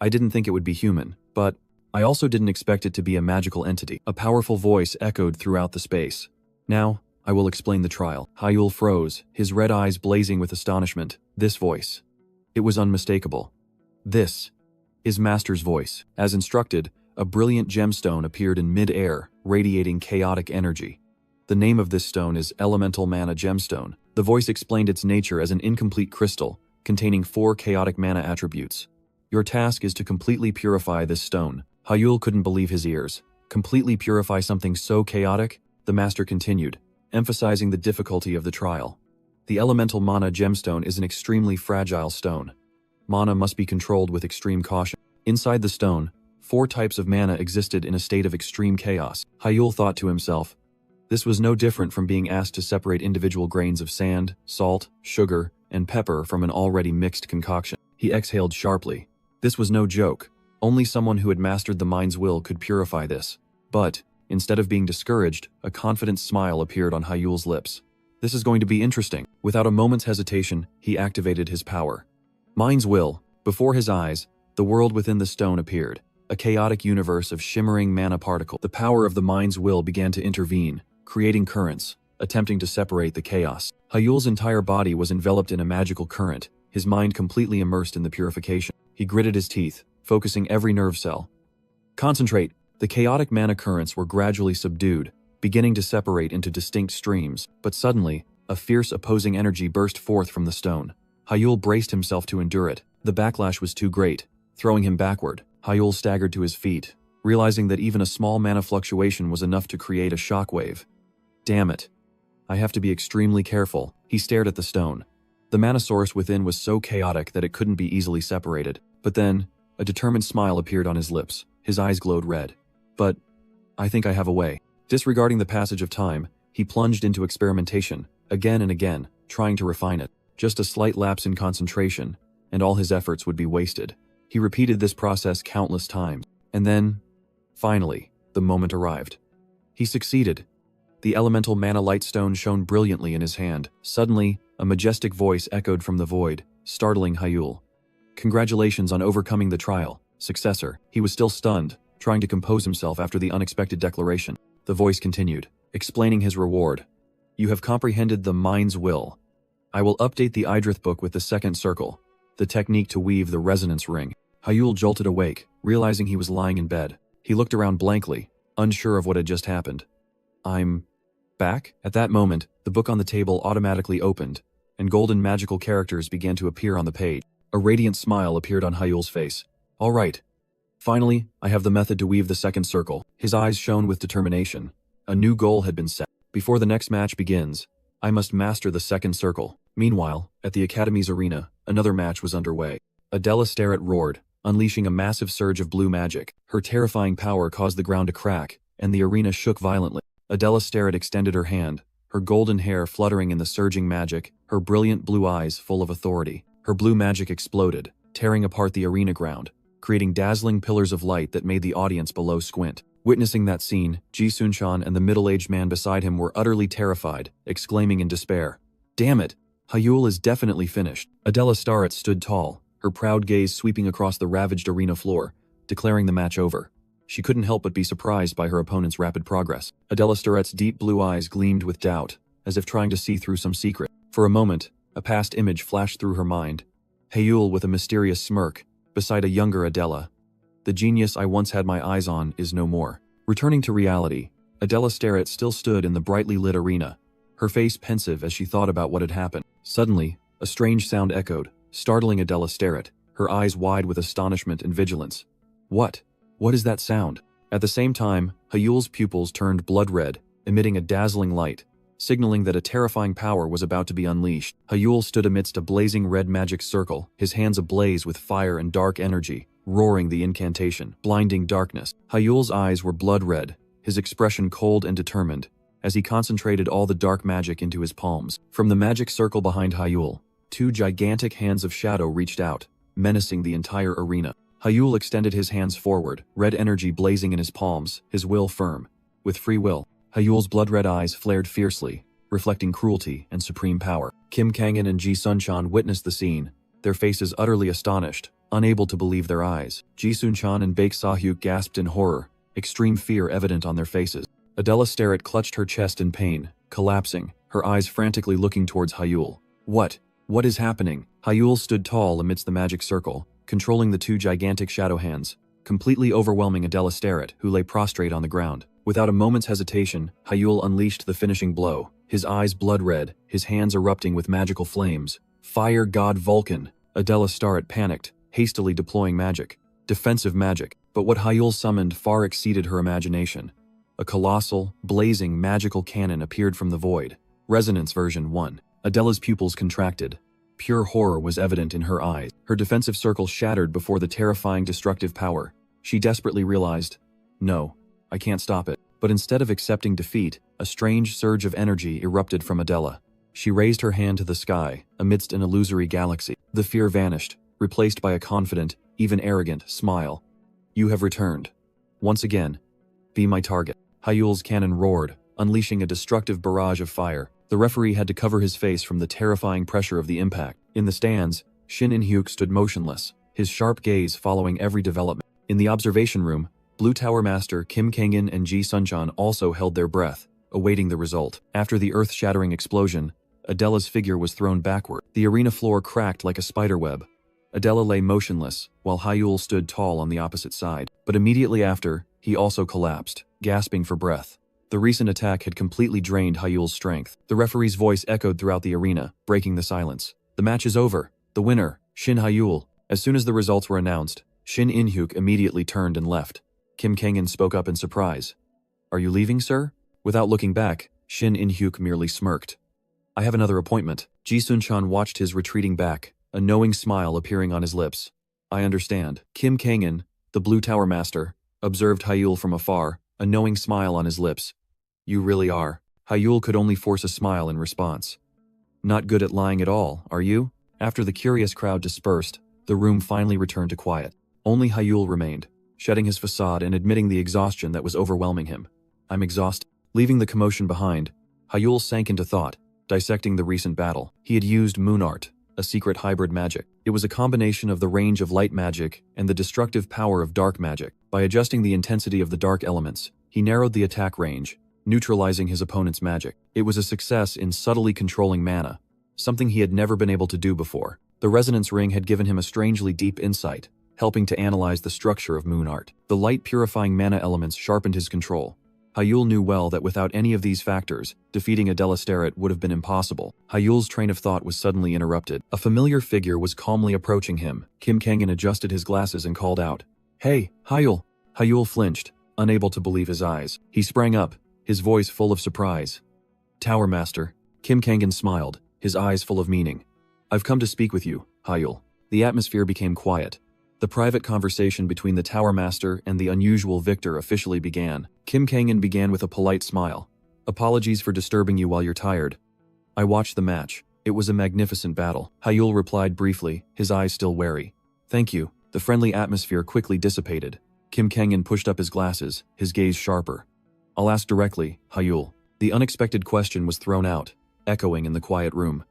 I didn't think it would be human, but I also didn't expect it to be a magical entity. A powerful voice echoed throughout the space. Now, I will explain the trial. Hyul froze, his red eyes blazing with astonishment. This voice. It was unmistakable. This is Master's voice. As instructed, a brilliant gemstone appeared in mid-air, radiating chaotic energy. The name of this stone is Elemental Mana Gemstone. The voice explained its nature as an incomplete crystal, containing 4 chaotic mana attributes. Your task is to completely purify this stone. Hyul couldn't believe his ears. Completely purify something so chaotic? The master continued, emphasizing the difficulty of the trial. The Elemental Mana Gemstone is an extremely fragile stone. Mana must be controlled with extreme caution. Inside the stone, 4 types of mana existed in a state of extreme chaos. Hyul thought to himself, this was no different from being asked to separate individual grains of sand, salt, sugar, and pepper from an already mixed concoction. He exhaled sharply. This was no joke. Only someone who had mastered the mind's will could purify this. But, instead of being discouraged, a confident smile appeared on Hyul's lips. This is going to be interesting. Without a moment's hesitation, he activated his power. Mind's will. Before his eyes, the world within the stone appeared, a chaotic universe of shimmering mana particles. The power of the mind's will began to intervene, creating currents, attempting to separate the chaos. Hyul's entire body was enveloped in a magical current, his mind completely immersed in the purification. He gritted his teeth, focusing every nerve cell. Concentrate. The chaotic mana currents were gradually subdued, beginning to separate into distinct streams, but suddenly, a fierce opposing energy burst forth from the stone. Hyul braced himself to endure it. The backlash was too great, throwing him backward. Hyul staggered to his feet, realizing that even a small mana fluctuation was enough to create a shockwave. Damn it. I have to be extremely careful. He stared at the stone. The mana source within was so chaotic that it couldn't be easily separated. But then, a determined smile appeared on his lips. His eyes glowed red. But, I think I have a way. Disregarding the passage of time, he plunged into experimentation, again and again, trying to refine it. Just a slight lapse in concentration, and all his efforts would be wasted. He repeated this process countless times. And then, finally, the moment arrived. He succeeded. The elemental mana light stone shone brilliantly in his hand. Suddenly, a majestic voice echoed from the void, startling Yahello. Congratulations on overcoming the trial, successor. He was still stunned, trying to compose himself after the unexpected declaration. The voice continued, explaining his reward. You have comprehended the mind's will. I will update the Idrith book with the second circle, the technique to weave the resonance ring. Yahello jolted awake, realizing he was lying in bed. He looked around blankly, unsure of what had just happened. I'm back? At that moment, the book on the table automatically opened, and golden magical characters began to appear on the page. A radiant smile appeared on Yahello's face. All right. Finally, I have the method to weave the second circle. His eyes shone with determination. A new goal had been set. Before the next match begins, I must master the second circle. Meanwhile, at the Academy's arena, another match was underway. Adela Starrett roared, unleashing a massive surge of blue magic. Her terrifying power caused the ground to crack, and the arena shook violently. Adela Starrett extended her hand, her golden hair fluttering in the surging magic, her brilliant blue eyes full of authority. Her blue magic exploded, tearing apart the arena ground, creating dazzling pillars of light that made the audience below squint. Witnessing that scene, Ji Sun-chan and the middle-aged man beside him were utterly terrified, exclaiming in despair, "Damn it! Yahello is definitely finished." Adela Starrett stood tall, her proud gaze sweeping across the ravaged arena floor, declaring the match over. She couldn't help but be surprised by her opponent's rapid progress. Adela Starrett's deep blue eyes gleamed with doubt, as if trying to see through some secret. For a moment, a past image flashed through her mind. Yahello with a mysterious smirk, beside a younger Adela. The genius I once had my eyes on is no more. Returning to reality, Adela Starrett still stood in the brightly lit arena, her face pensive as she thought about what had happened. Suddenly, a strange sound echoed, startling Adela Starrett, her eyes wide with astonishment and vigilance. What? What is that sound? At the same time, Yahello's pupils turned blood red, emitting a dazzling light, signaling that a terrifying power was about to be unleashed. Yahello stood amidst a blazing red magic circle, his hands ablaze with fire and dark energy, roaring the incantation, blinding darkness. Yahello's eyes were blood red, his expression cold and determined, as he concentrated all the dark magic into his palms. From the magic circle behind Yahello, two gigantic hands of shadow reached out, menacing the entire arena. Yahello extended his hands forward, red energy blazing in his palms, his will firm. With free will, Yahello's blood-red eyes flared fiercely, reflecting cruelty and supreme power. Kim Kangin and Ji Sun-chan witnessed the scene, their faces utterly astonished, unable to believe their eyes. Ji Sun-chan and Baek Sa-hyuk gasped in horror, extreme fear evident on their faces. Adela Starrett clutched her chest in pain, collapsing, her eyes frantically looking towards Yahello. What is happening? Yahello stood tall amidst the magic circle, controlling the two gigantic shadow hands, completely overwhelming Adela Starrett, who lay prostrate on the ground. Without a moment's hesitation, Yahello unleashed the finishing blow, his eyes blood-red, his hands erupting with magical flames. Fire God Vulcan! Adela Starrett panicked, hastily deploying magic. Defensive magic. But what Yahello summoned far exceeded her imagination. A colossal, blazing magical cannon appeared from the void. Resonance version 1. Adela's pupils contracted. Pure horror was evident in her eyes. Her defensive circle shattered before the terrifying destructive power. She desperately realized, no, I can't stop it. But instead of accepting defeat, a strange surge of energy erupted from Adela. She raised her hand to the sky, amidst an illusory galaxy. The fear vanished, replaced by a confident, even arrogant, smile. You have returned. Once again, be my target. Yahello's cannon roared, unleashing a destructive barrage of fire. The referee had to cover his face from the terrifying pressure of the impact. In the stands, Shin In-hyuk stood motionless, his sharp gaze following every development. In the observation room, Blue Tower Master Kim Kangin and Ji Sun-chan also held their breath, awaiting the result. After the earth-shattering explosion, Adela's figure was thrown backward. The arena floor cracked like a spiderweb. Adela lay motionless, while Yahello stood tall on the opposite side. But immediately after, he also collapsed, gasping for breath. The recent attack had completely drained Yahello's strength. The referee's voice echoed throughout the arena, breaking the silence. The match is over. The winner, Shin Yahello. As soon as the results were announced, Shin In-hyuk immediately turned and left. Kim Kangin spoke up in surprise. Are you leaving, sir? Without looking back, Shin In-hyuk merely smirked. I have another appointment. Ji Sun-chan watched his retreating back, a knowing smile appearing on his lips. I understand. Kim Kangin, the Blue Tower Master, observed Yahello from afar, a knowing smile on his lips. You really are. Yahello could only force a smile in response. Not good at lying at all, are you? After the curious crowd dispersed, the room finally returned to quiet. Only Hyul remained, shedding his facade and admitting the exhaustion that was overwhelming him. I'm exhausted. Leaving the commotion behind, Hyul sank into thought, dissecting the recent battle. He had used moon art, a secret hybrid magic. It was a combination of the range of light magic and the destructive power of dark magic. By adjusting the intensity of the dark elements, he narrowed the attack range, neutralizing his opponent's magic. It was a success in subtly controlling mana, something he had never been able to do before. The resonance ring had given him a strangely deep insight, helping to analyze the structure of moon art. The light-purifying mana elements sharpened his control. Hyul knew well that without any of these factors, defeating a Delasteret would have been impossible. Hyul's train of thought was suddenly interrupted. A familiar figure was calmly approaching him. Kim Kangen adjusted his glasses and called out, "Hey, Hyul!" Hyul flinched, unable to believe his eyes. He sprang up, his voice full of surprise. "Tower Master." Kim Kangen smiled, his eyes full of meaning. "I've come to speak with you, Hyul." The atmosphere became quiet. The private conversation between the Tower Master and the unusual victor officially began. Kim Kangen began with a polite smile. "Apologies for disturbing you while you're tired. I watched the match. It was a magnificent battle." Hyul replied briefly, his eyes still wary. "Thank you." The friendly atmosphere quickly dissipated. Kim Kangen pushed up his glasses, his gaze sharper. "I'll ask directly, Hyul." The unexpected question was thrown out, echoing in the quiet room.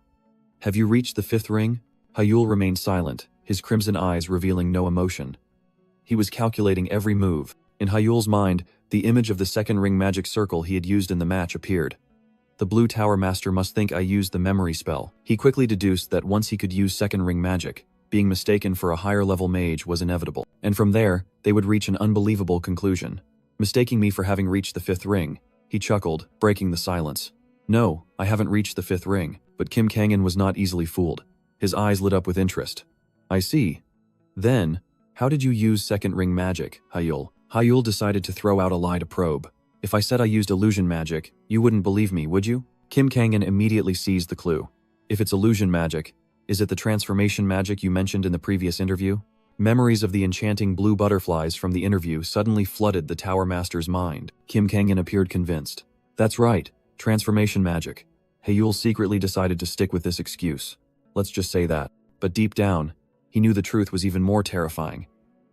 "Have you reached the 5th ring?" Hyul remained silent, his crimson eyes revealing no emotion. He was calculating every move. In Hyul's mind, the image of the 2nd ring magic circle he had used in the match appeared. The Blue Tower Master must think I used the memory spell. He quickly deduced that once he could use 2nd ring magic, being mistaken for a higher level mage was inevitable. And from there, they would reach an unbelievable conclusion. Mistaking me for having reached the 5th ring, he chuckled, breaking the silence. "No, I haven't reached the 5th ring." But Kim Kangen was not easily fooled. His eyes lit up with interest. "I see. Then, how did you use 2nd ring magic, Hyul?" Hyul decided to throw out a lie to probe. "If I said I used illusion magic, you wouldn't believe me, would you?" Kim Kangen immediately seized the clue. "If it's illusion magic, is it the transformation magic you mentioned in the previous interview?" Memories of the enchanting blue butterflies from the interview suddenly flooded the Tower Master's mind. Kim Kangen appeared convinced. "That's right, transformation magic." Hyul secretly decided to stick with this excuse. Let's just say that. But deep down, he knew the truth was even more terrifying.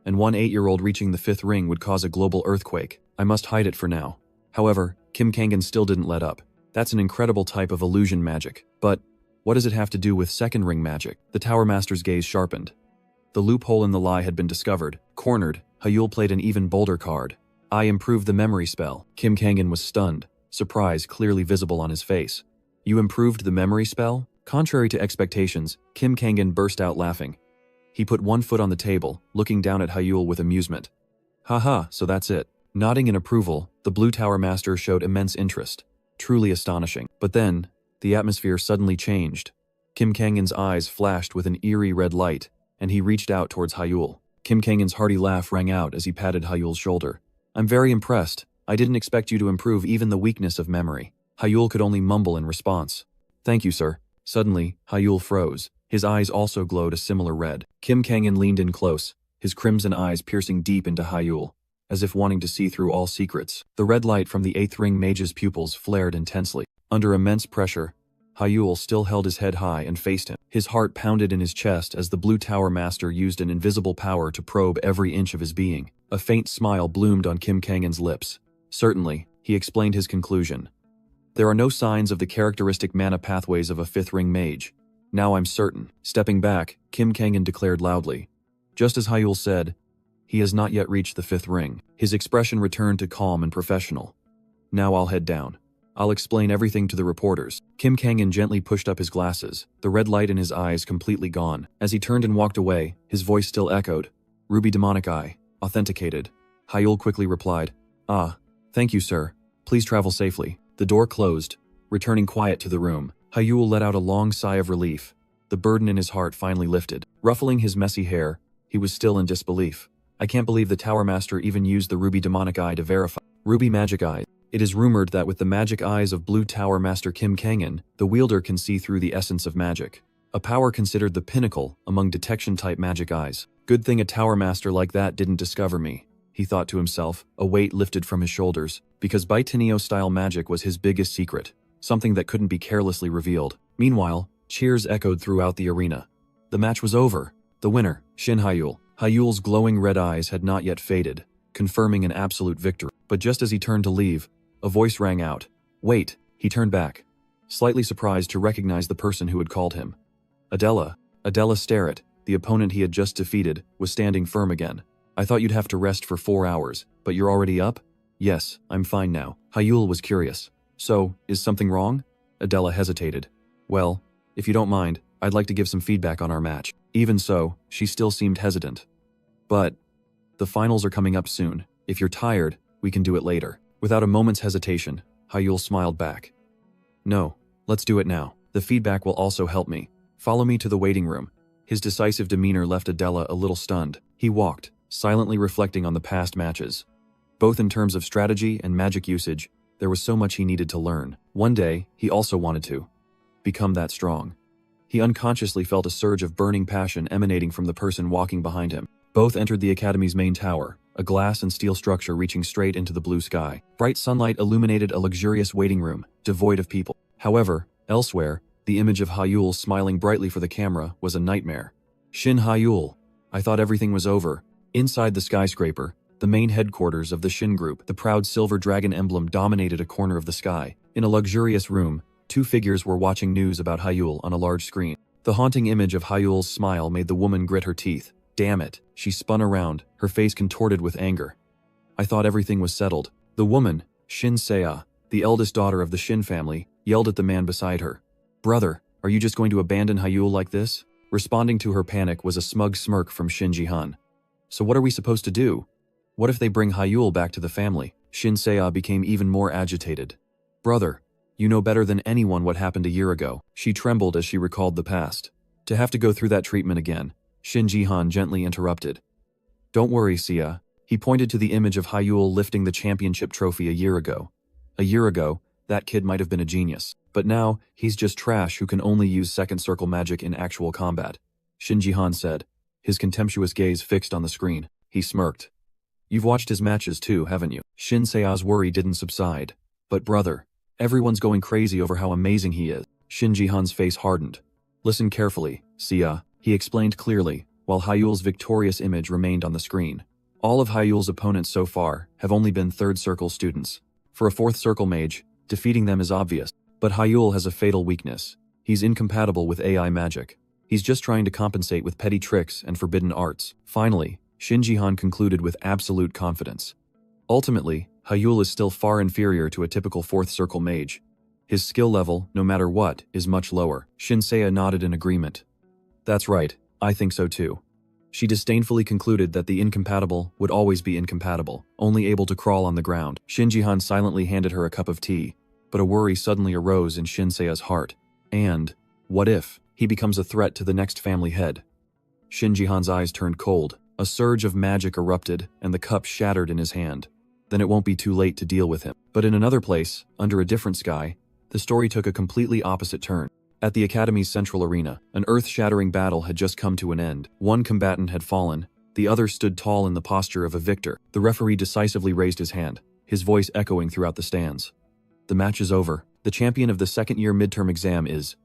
And one 8-year-old reaching the 5th ring would cause a global earthquake. I must hide it for now. However, Kim Kangen still didn't let up. That's an incredible type of illusion magic. But what does it have to do with 2nd ring magic? The Tower Master's gaze sharpened. The loophole in the lie had been discovered. Cornered, Hyul played an even bolder card. "I improved the memory spell." Kim Kangen was stunned, surprise clearly visible on his face. "You improved the memory spell?" Contrary to expectations, Kim Kangen burst out laughing. He put one foot on the table, looking down at Hyul with amusement. "Haha, so that's it." Nodding in approval, the Blue Tower Master showed immense interest. Truly astonishing. But then, the atmosphere suddenly changed. Kim Kangen's eyes flashed with an eerie red light, and he reached out towards Hyul. Kim Kangen's hearty laugh rang out as he patted Hyul's shoulder. "I'm very impressed. I didn't expect you to improve even the weakness of memory." Hyul could only mumble in response. "Thank you, sir." Suddenly, Hyul froze. His eyes also glowed a similar red. Kim Kangen leaned in close, his crimson eyes piercing deep into Hyul, as if wanting to see through all secrets. The red light from the 8th ring mage's pupils flared intensely. Under immense pressure, Hyul still held his head high and faced him. His heart pounded in his chest as the Blue Tower Master used an invisible power to probe every inch of his being. A faint smile bloomed on Kim Kangen's lips. "Certainly," he explained his conclusion. "There are no signs of the characteristic mana pathways of a 5th ring mage. Now I'm certain." Stepping back, Kim Kangen declared loudly. Just as Hyul said, he has not yet reached the 5th ring. His expression returned to calm and professional. "Now I'll head down. I'll explain everything to the reporters." Kim Kangen gently pushed up his glasses, the red light in his eyes completely gone. As he turned and walked away, his voice still echoed. "Ruby Demonic Eye. Authenticated." Hyul quickly replied, "Ah, thank you, sir. Please travel safely." The door closed, returning quiet to the room. Hyul let out a long sigh of relief. The burden in his heart finally lifted. Ruffling his messy hair, he was still in disbelief. "I can't believe the Tower Master even used the Ruby Demonic Eye to verify." Ruby Magic Eye. It is rumored that with the magic eyes of Blue Tower Master Kim Kangen, the wielder can see through the essence of magic. A power considered the pinnacle among detection-type magic eyes. Good thing a Tower Master like that didn't discover me, he thought to himself, a weight lifted from his shoulders, because Baitinio-style magic was his biggest secret, something that couldn't be carelessly revealed. Meanwhile, cheers echoed throughout the arena. The match was over. The winner, Shin Hyul. Hyul's glowing red eyes had not yet faded, confirming an absolute victory. But just as he turned to leave, a voice rang out. Wait, he turned back, slightly surprised to recognize the person who had called him. Adela. Adela Starrett, the opponent he had just defeated, was standing firm again. I thought you'd have to rest for 4 hours, but you're already up? Yes, I'm fine now. Hyul was curious. So, is something wrong? Adela hesitated. Well, if you don't mind, I'd like to give some feedback on our match. Even so, she still seemed hesitant. But the finals are coming up soon. If you're tired, we can do it later. Without a moment's hesitation, Hyul smiled back. No, let's do it now. The feedback will also help me. Follow me to the waiting room. His decisive demeanor left Adela a little stunned. He walked, silently reflecting on the past matches. Both in terms of strategy and magic usage, there was so much he needed to learn. One day, he also wanted to become that strong. He unconsciously felt a surge of burning passion emanating from the person walking behind him. Both entered the academy's main tower, a glass and steel structure reaching straight into the blue sky. Bright sunlight illuminated a luxurious waiting room, devoid of people. However, elsewhere, the image of Hyul smiling brightly for the camera was a nightmare. Shin Hyul. I thought everything was over. Inside the skyscraper, the main headquarters of the Shin Group, the proud silver dragon emblem dominated a corner of the sky. In a luxurious room, 2 figures were watching news about Hyul on a large screen. The haunting image of Hyul's smile made the woman grit her teeth. Damn it, she spun around, her face contorted with anger. I thought everything was settled. The woman, Shin Seo, the eldest daughter of the Shin family, yelled at the man beside her. Brother, are you just going to abandon Hyul like this? Responding to her panic was a smug smirk from Shin Jihan. So what are we supposed to do? What if they bring Hyul back to the family? Shin Seo became even more agitated. Brother, you know better than anyone what happened a year ago. She trembled as she recalled the past. To have to go through that treatment again, Shin Jihan gently interrupted. Don't worry, Sia. He pointed to the image of Hyul lifting the championship trophy a year ago. A year ago, that kid might have been a genius. But now, he's just trash who can only use second circle magic in actual combat. Shin Jihan said, his contemptuous gaze fixed on the screen. He smirked. You've watched his matches too, haven't you? Shin Seo's worry didn't subside. But brother, everyone's going crazy over how amazing he is. Shin Jihan's face hardened. Listen carefully, Sia, he explained clearly, while Hyul's victorious image remained on the screen. All of Hyul's opponents so far have only been third circle students. For a fourth circle mage, defeating them is obvious. But Hyul has a fatal weakness. He's incompatible with AI magic. He's just trying to compensate with petty tricks and forbidden arts. Finally, Shin Jihan concluded with absolute confidence. Ultimately, Hyul is still far inferior to a typical fourth circle mage. His skill level, no matter what, is much lower. Shin Seo nodded in agreement. That's right, I think so too. She disdainfully concluded that the incompatible would always be incompatible, only able to crawl on the ground. Shin Jihan silently handed her a cup of tea, but a worry suddenly arose in Shin Seo's heart. And, what if he becomes a threat to the next family head? Shin Jihan's eyes turned cold. A surge of magic erupted, and the cup shattered in his hand. Then it won't be too late to deal with him. But in another place, under a different sky, the story took a completely opposite turn. At the Academy's central arena, an earth-shattering battle had just come to an end. One combatant had fallen, the other stood tall in the posture of a victor. The referee decisively raised his hand, his voice echoing throughout the stands. The match is over. The champion of the second-year midterm exam is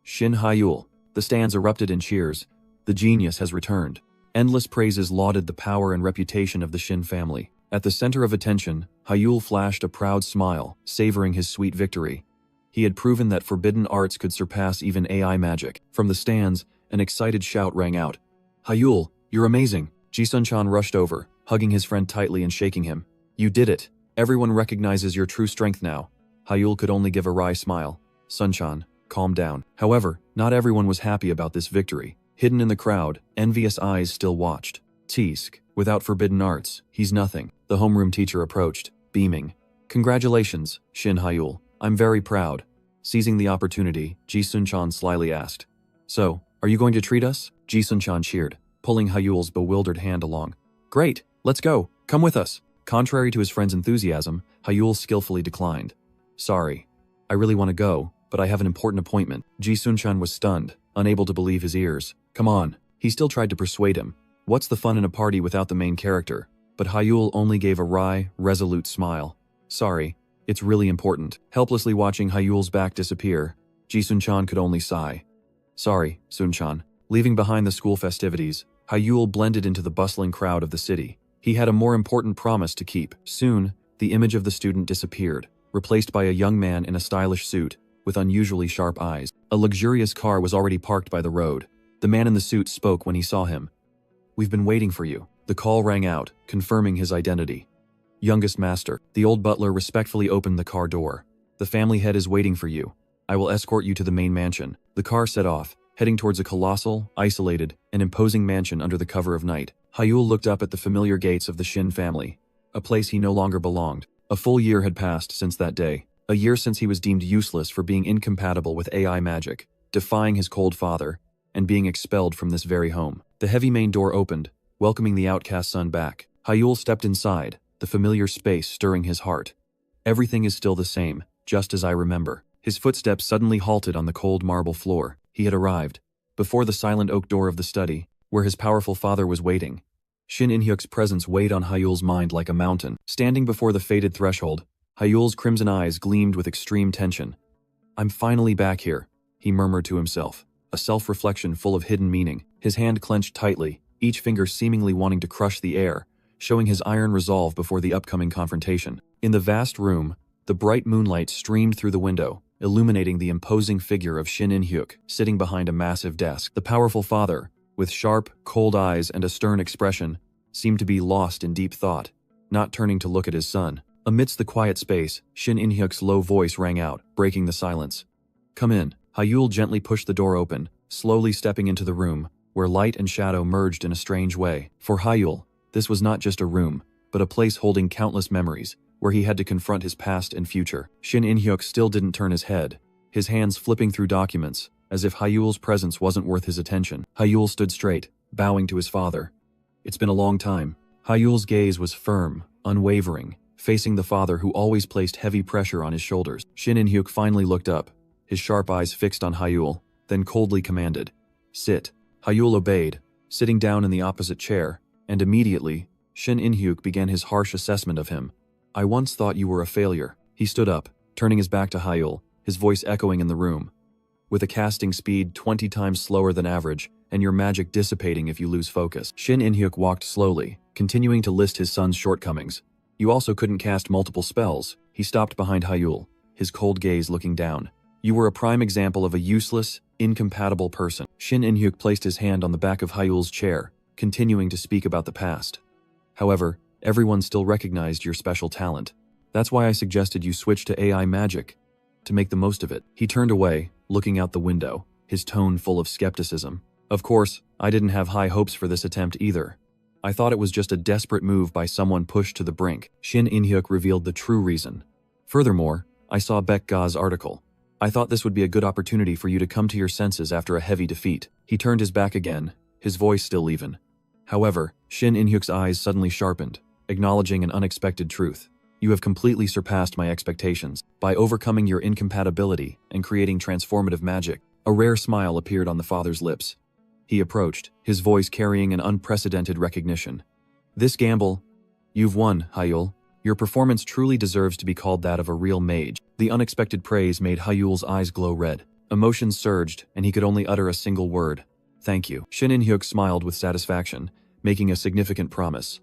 Shin Hyul. The stands erupted in cheers. The genius has returned. Endless praises lauded the power and reputation of the Shin family. At the center of attention, Hyul flashed a proud smile, savoring his sweet victory. He had proven that forbidden arts could surpass even AI magic. From the stands, an excited shout rang out. Hyul, you're amazing. Ji Sun-chan rushed over, hugging his friend tightly and shaking him. You did it. Everyone recognizes your true strength now. Hyul could only give a wry smile. Sun-chan, calm down. However, not everyone was happy about this victory. Hidden in the crowd, envious eyes still watched. Tisk, without forbidden arts, he's nothing. The homeroom teacher approached, beaming. Congratulations, Shin Hyul. I'm very proud. Seizing the opportunity, Ji Sun-chan slyly asked. So, are you going to treat us? Ji Sun-chan cheered, pulling Hyul's bewildered hand along. Great, let's go. Come with us. Contrary to his friend's enthusiasm, Hyul skillfully declined. Sorry. I really want to go, but I have an important appointment. Ji Sun-chan was stunned, unable to believe his ears. Come on. He still tried to persuade him. What's the fun in a party without the main character? But Hyul only gave a wry, resolute smile. Sorry, it's really important. Helplessly watching Hyul's back disappear, Ji Sun-chan could only sigh. Sorry, Sun-chan. Leaving behind the school festivities, Hyul blended into the bustling crowd of the city. He had a more important promise to keep. Soon, the image of the student disappeared, replaced by a young man in a stylish suit, with unusually sharp eyes. A luxurious car was already parked by the road. The man in the suit spoke when he saw him. We've been waiting for you. The call rang out, confirming his identity. Youngest master, the old butler respectfully opened the car door. The family head is waiting for you. I will escort you to the main mansion. The car set off, heading towards a colossal, isolated, and imposing mansion under the cover of night. Hyul looked up at the familiar gates of the Shin family, a place he no longer belonged. A full year had passed since that day, a year since he was deemed useless for being incompatible with AI magic, defying his cold father, and being expelled from this very home. The heavy main door opened, welcoming the outcast son back. Hyul stepped inside, the familiar space stirring his heart. Everything is still the same, just as I remember. His footsteps suddenly halted on the cold marble floor. He had arrived, before the silent oak door of the study, where his powerful father was waiting. Shin In-hyuk's presence weighed on Hyul's mind like a mountain. Standing before the fated threshold, Hyul's crimson eyes gleamed with extreme tension. I'm finally back here, he murmured to himself, a self-reflection full of hidden meaning. His hand clenched tightly, each finger seemingly wanting to crush the air, showing his iron resolve before the upcoming confrontation. In the vast room, the bright moonlight streamed through the window, illuminating the imposing figure of Shin In-hyuk, sitting behind a massive desk. The powerful father, with sharp, cold eyes and a stern expression, seemed to be lost in deep thought, not turning to look at his son. Amidst the quiet space, Shin In-hyuk's low voice rang out, breaking the silence. Come in. Hyul gently pushed the door open, slowly stepping into the room, where light and shadow merged in a strange way. For Hyul, this was not just a room, but a place holding countless memories, where he had to confront his past and future. Shin In-hyuk still didn't turn his head, his hands flipping through documents, as if Hyul's presence wasn't worth his attention. Hyul stood straight, bowing to his father. It's been a long time. Hyul's gaze was firm, unwavering, facing the father who always placed heavy pressure on his shoulders. Shin In-hyuk finally looked up, his sharp eyes fixed on Hyul, then coldly commanded, Sit. Hyul obeyed, sitting down in the opposite chair, and immediately, Shin In-hyuk began his harsh assessment of him. I once thought you were a failure. He stood up, turning his back to Hyul, his voice echoing in the room. With a casting speed 20 times slower than average, and your magic dissipating if you lose focus. Shin In-hyuk walked slowly, continuing to list his son's shortcomings. You also couldn't cast multiple spells. He stopped behind Hyul, his cold gaze looking down. You were a prime example of a useless, incompatible person. Shin In-hyuk placed his hand on the back of Hyul's chair, continuing to speak about the past. However, everyone still recognized your special talent. That's why I suggested you switch to AI magic, to make the most of it. He turned away, looking out the window, his tone full of skepticism. Of course, I didn't have high hopes for this attempt either. I thought it was just a desperate move by someone pushed to the brink. Shin In-hyuk revealed the true reason. Furthermore, I saw Baek Ga's article. I thought this would be a good opportunity for you to come to your senses after a heavy defeat. He turned his back again, his voice still even. However, Shin In-hyuk's eyes suddenly sharpened, acknowledging an unexpected truth. You have completely surpassed my expectations. By overcoming your incompatibility and creating transformative magic, a rare smile appeared on the father's lips. He approached, his voice carrying an unprecedented recognition. This gamble, you've won, Hyul. Your performance truly deserves to be called that of a real mage. The unexpected praise made Hyul's eyes glow red. Emotions surged, and he could only utter a single word. Thank you. Shin In-hyuk smiled with satisfaction, making a significant promise.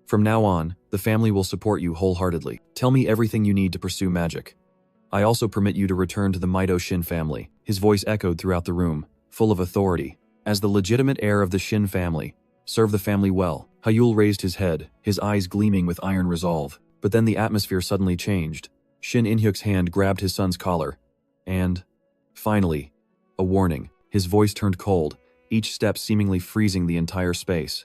From now on, the family will support you wholeheartedly. Tell me everything you need to pursue magic. I also permit you to return to the Maido Shin family. His voice echoed throughout the room, full of authority. As the legitimate heir of the Shin family, serve the family well. Hyul raised his head, his eyes gleaming with iron resolve. But then the atmosphere suddenly changed. Shin In-hyuk's hand grabbed his son's collar. And, finally, a warning. His voice turned cold, each step seemingly freezing the entire space.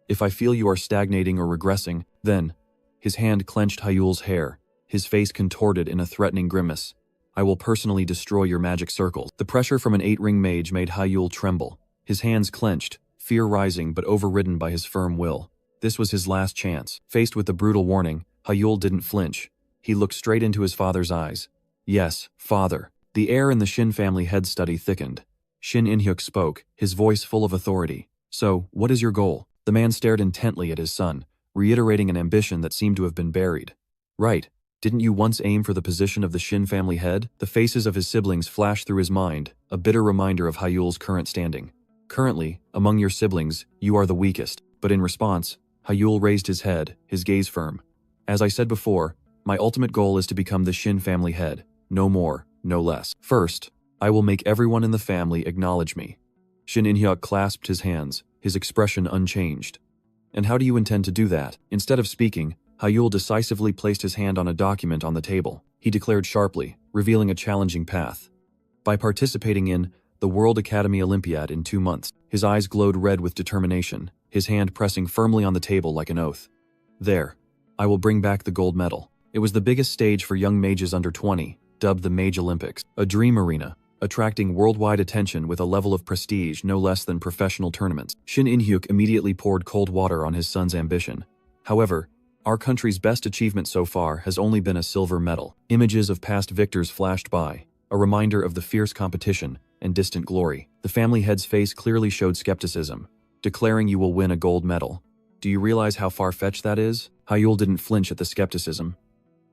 If I feel you are stagnating or regressing, then, his hand clenched Hyul's hair, his face contorted in a threatening grimace. I will personally destroy your magic circles. The pressure from an 8-ring mage made Hyul tremble. His hands clenched, fear rising but overridden by his firm will. This was his last chance. Faced with the brutal warning, Hyul didn't flinch. He looked straight into his father's eyes. Yes, father. The air in the Shin family head study thickened. Shin In-hyuk spoke, his voice full of authority. So, what is your goal? The man stared intently at his son, reiterating an ambition that seemed to have been buried. Right. Didn't you once aim for the position of the Shin family head? The faces of his siblings flashed through his mind, a bitter reminder of Hyul's current standing. Currently, among your siblings, you are the weakest. But in response, Hyul raised his head, his gaze firm. As I said before, my ultimate goal is to become the Shin family head. No more, no less. First, I will make everyone in the family acknowledge me. Shin In-hyuk clasped his hands, his expression unchanged. And how do you intend to do that? Instead of speaking, Hyul decisively placed his hand on a document on the table. He declared sharply, revealing a challenging path. By participating in the World Academy Olympiad in 2 months, his eyes glowed red with determination, his hand pressing firmly on the table like an oath. There, I will bring back the gold medal. It was the biggest stage for young mages under 20, dubbed the Mage Olympics, a dream arena, attracting worldwide attention with a level of prestige no less than professional tournaments. Shin In-hyuk immediately poured cold water on his son's ambition. However, our country's best achievement so far has only been a silver medal. Images of past victors flashed by, a reminder of the fierce competition and distant glory. The family head's face clearly showed skepticism, declaring you will win a gold medal. Do you realize how far-fetched that is? Hyul didn't flinch at the skepticism.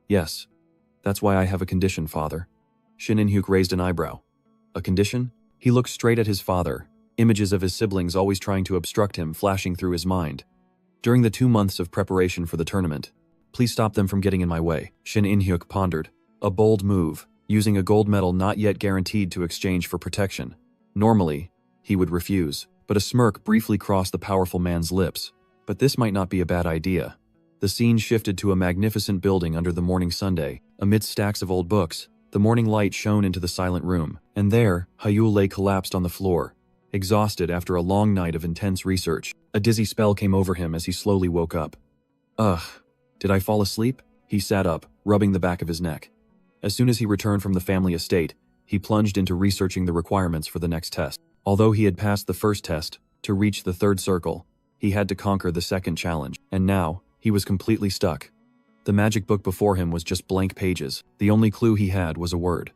Yes, that's why I have a condition, father. Shin In-hyuk raised an eyebrow. A condition? He looked straight at his father, images of his siblings always trying to obstruct him flashing through his mind. During the 2 months of preparation for the tournament, please stop them from getting in my way. Shin In-hyuk pondered. A bold move, using a gold medal not yet guaranteed to exchange for protection. Normally, he would refuse, but a smirk briefly crossed the powerful man's lips. But this might not be a bad idea. The scene shifted to a magnificent building under the morning sunday. Amidst stacks of old books, the morning light shone into the silent room, and there, Hyul lay collapsed on the floor, exhausted after a long night of intense research. A dizzy spell came over him as he slowly woke up. Ugh, did I fall asleep? He sat up, rubbing the back of his neck. As soon as he returned from the family estate, he plunged into researching the requirements for the next test. Although he had passed the first test, to reach the 3rd circle, he had to conquer the 2nd challenge, and now, he was completely stuck. The magic book before him was just blank pages. The only clue he had was a word.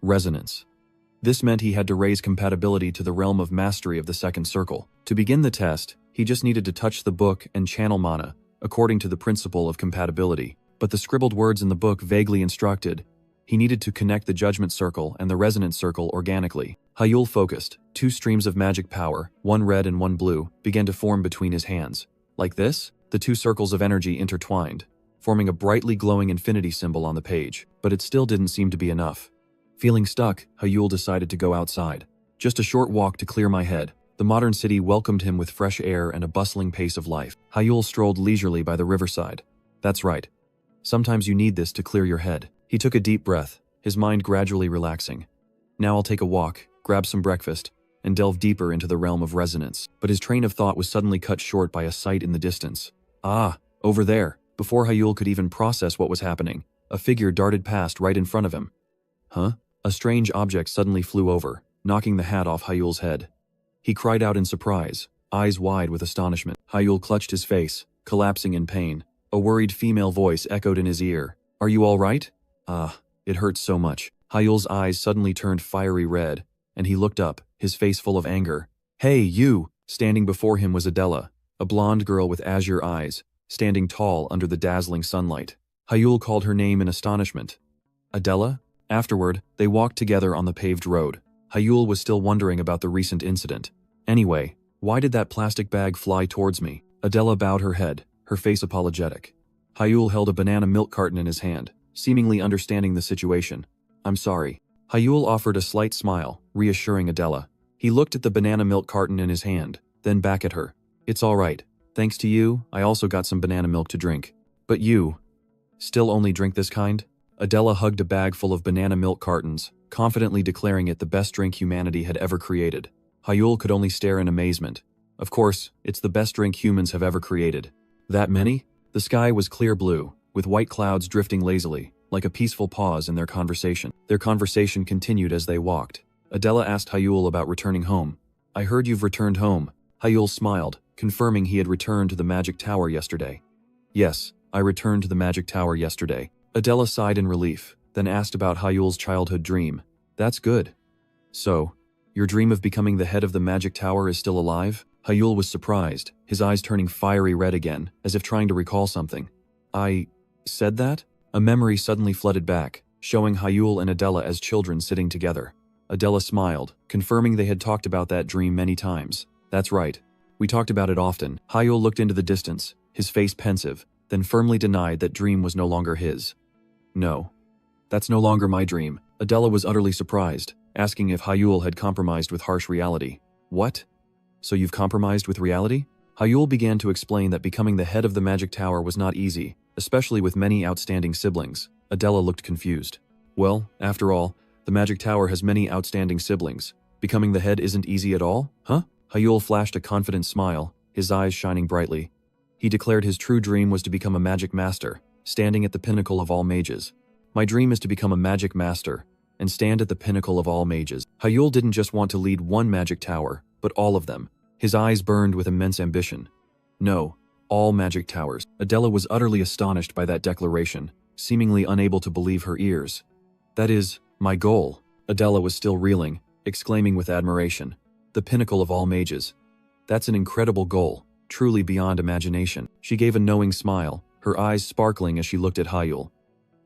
Resonance. This meant he had to raise compatibility to the realm of mastery of the 2nd circle. To begin the test, he just needed to touch the book and channel mana, according to the principle of compatibility. But the scribbled words in the book vaguely instructed, he needed to connect the judgment circle and the resonance circle organically. Hyul focused. 2 streams of magic power, one red and one blue, began to form between his hands. Like this, the 2 circles of energy intertwined, forming a brightly glowing infinity symbol on the page. But it still didn't seem to be enough. Feeling stuck, Hyul decided to go outside. Just a short walk to clear my head. The modern city welcomed him with fresh air and a bustling pace of life. Hyul strolled leisurely by the riverside. That's right. Sometimes you need this to clear your head. He took a deep breath, his mind gradually relaxing. Now I'll take a walk, grab some breakfast, and delve deeper into the realm of resonance. But his train of thought was suddenly cut short by a sight in the distance. Ah, over there. Before Hyul could even process what was happening, a figure darted past right in front of him. Huh? A strange object suddenly flew over, knocking the hat off Hyul's head. He cried out in surprise, eyes wide with astonishment. Hyul clutched his face, collapsing in pain. A worried female voice echoed in his ear. Are you all right? Ah, it hurts so much. Hyul's eyes suddenly turned fiery red, and he looked up, his face full of anger. Hey, you! Standing before him was Adela, a blonde girl with azure eyes, standing tall under the dazzling sunlight. Hyul called her name in astonishment. Adela? Afterward, they walked together on the paved road. Hyul was still wondering about the recent incident. Anyway, why did that plastic bag fly towards me? Adela bowed her head, her face apologetic. Hyul held a banana milk carton in his hand, seemingly understanding the situation. I'm sorry. Hyul offered a slight smile, reassuring Adela. He looked at the banana milk carton in his hand, then back at her. It's all right. Thanks to you, I also got some banana milk to drink. But you still only drink this kind? Adela hugged a bag full of banana milk cartons, confidently declaring it the best drink humanity had ever created. Hyul could only stare in amazement. Of course, it's the best drink humans have ever created. That many? The sky was clear blue, with white clouds drifting lazily, like a peaceful pause in their conversation. Their conversation continued as they walked. Adela asked Hyul about returning home. I heard you've returned home. Hyul smiled, confirming he had returned to the Magic Tower yesterday. Yes, I returned to the Magic Tower yesterday. Adela sighed in relief, then asked about Hyul's childhood dream. That's good. So, your dream of becoming the head of the Magic Tower is still alive? Hyul was surprised, his eyes turning fiery red again, as if trying to recall something. I said that? A memory suddenly flooded back, showing Hyul and Adela as children sitting together. Adela smiled, confirming they had talked about that dream many times. That's right. We talked about it often. Hyul looked into the distance, his face pensive, then firmly denied that dream was no longer his. No. That's no longer my dream. Adela was utterly surprised, asking if Hyul had compromised with harsh reality. What? So you've compromised with reality? Hyul began to explain that becoming the head of the magic tower was not easy, especially with many outstanding siblings. Adela looked confused. Well, after all, the magic tower has many outstanding siblings. Becoming the head isn't easy at all? Huh? Hyul flashed a confident smile, his eyes shining brightly. He declared his true dream was to become a magic master, standing at the pinnacle of all mages. My dream is to become a magic master, and stand at the pinnacle of all mages. Hyul didn't just want to lead one magic tower, but all of them. His eyes burned with immense ambition. No, all magic towers. Adela was utterly astonished by that declaration, seemingly unable to believe her ears. That is, my goal. Adela was still reeling, exclaiming with admiration. The pinnacle of all mages. That's an incredible goal, truly beyond imagination. She gave a knowing smile, her eyes sparkling as she looked at Hyul.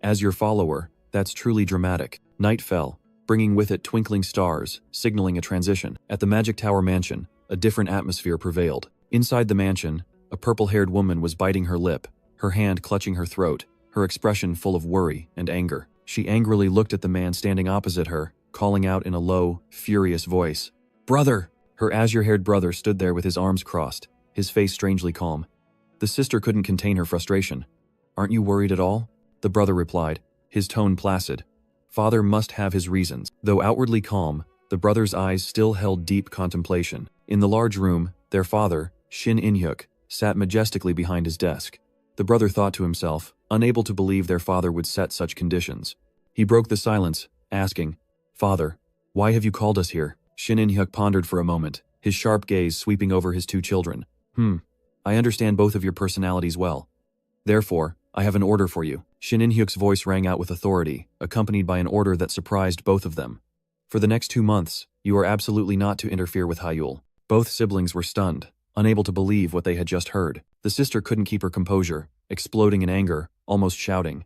As your follower, that's truly dramatic. Night fell, bringing with it twinkling stars, signaling a transition. At the Magic Tower mansion, a different atmosphere prevailed. Inside the mansion, a purple-haired woman was biting her lip, her hand clutching her throat, her expression full of worry and anger. She angrily looked at the man standing opposite her, calling out in a low, furious voice. Brother! Her azure-haired brother stood there with his arms crossed, his face strangely calm. The sister couldn't contain her frustration. Aren't you worried at all? The brother replied, his tone placid. Father must have his reasons. Though outwardly calm, the brother's eyes still held deep contemplation. In the large room, their father, Shin In-hyuk, sat majestically behind his desk. The brother thought to himself, unable to believe their father would set such conditions. He broke the silence, asking, Father, why have you called us here? Shin In-hyuk pondered for a moment, his sharp gaze sweeping over his two children. I understand both of your personalities well. Therefore, I have an order for you. Shin In-hyuk's voice rang out with authority, accompanied by an order that surprised both of them. For the next 2 months, you are absolutely not to interfere with Hyul. Both siblings were stunned, unable to believe what they had just heard. The sister couldn't keep her composure, exploding in anger, almost shouting.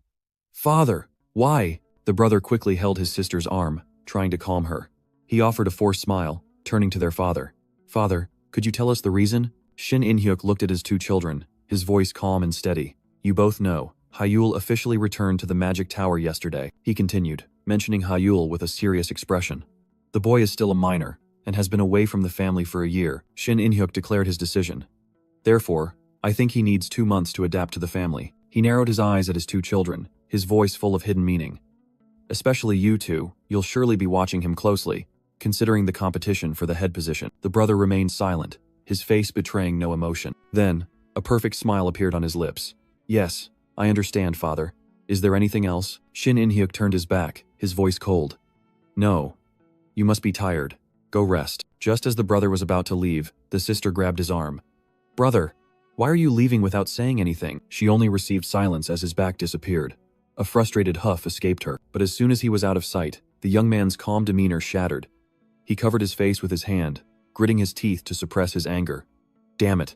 Father, why? The brother quickly held his sister's arm, trying to calm her. He offered a forced smile, turning to their father. Father, could you tell us the reason? Shin In-hyuk looked at his two children, his voice calm and steady. You both know, Hyul officially returned to the Magic Tower yesterday, he continued, mentioning Hyul with a serious expression. The boy is still a minor, and has been away from the family for a year. Shin In-hyuk declared his decision. Therefore, I think he needs 2 months to adapt to the family. He narrowed his eyes at his two children, his voice full of hidden meaning. Especially you two, you'll surely be watching him closely, considering the competition for the head position. The brother remained silent, his face betraying no emotion. Then, a perfect smile appeared on his lips. Yes, I understand, father. Is there anything else? Shin In-hyuk turned his back, his voice cold. No. You must be tired. Go rest. Just as the brother was about to leave, the sister grabbed his arm. Brother, why are you leaving without saying anything? She only received silence as his back disappeared. A frustrated huff escaped her, but as soon as he was out of sight, the young man's calm demeanor shattered. He covered his face with his hand, gritting his teeth to suppress his anger. Damn it.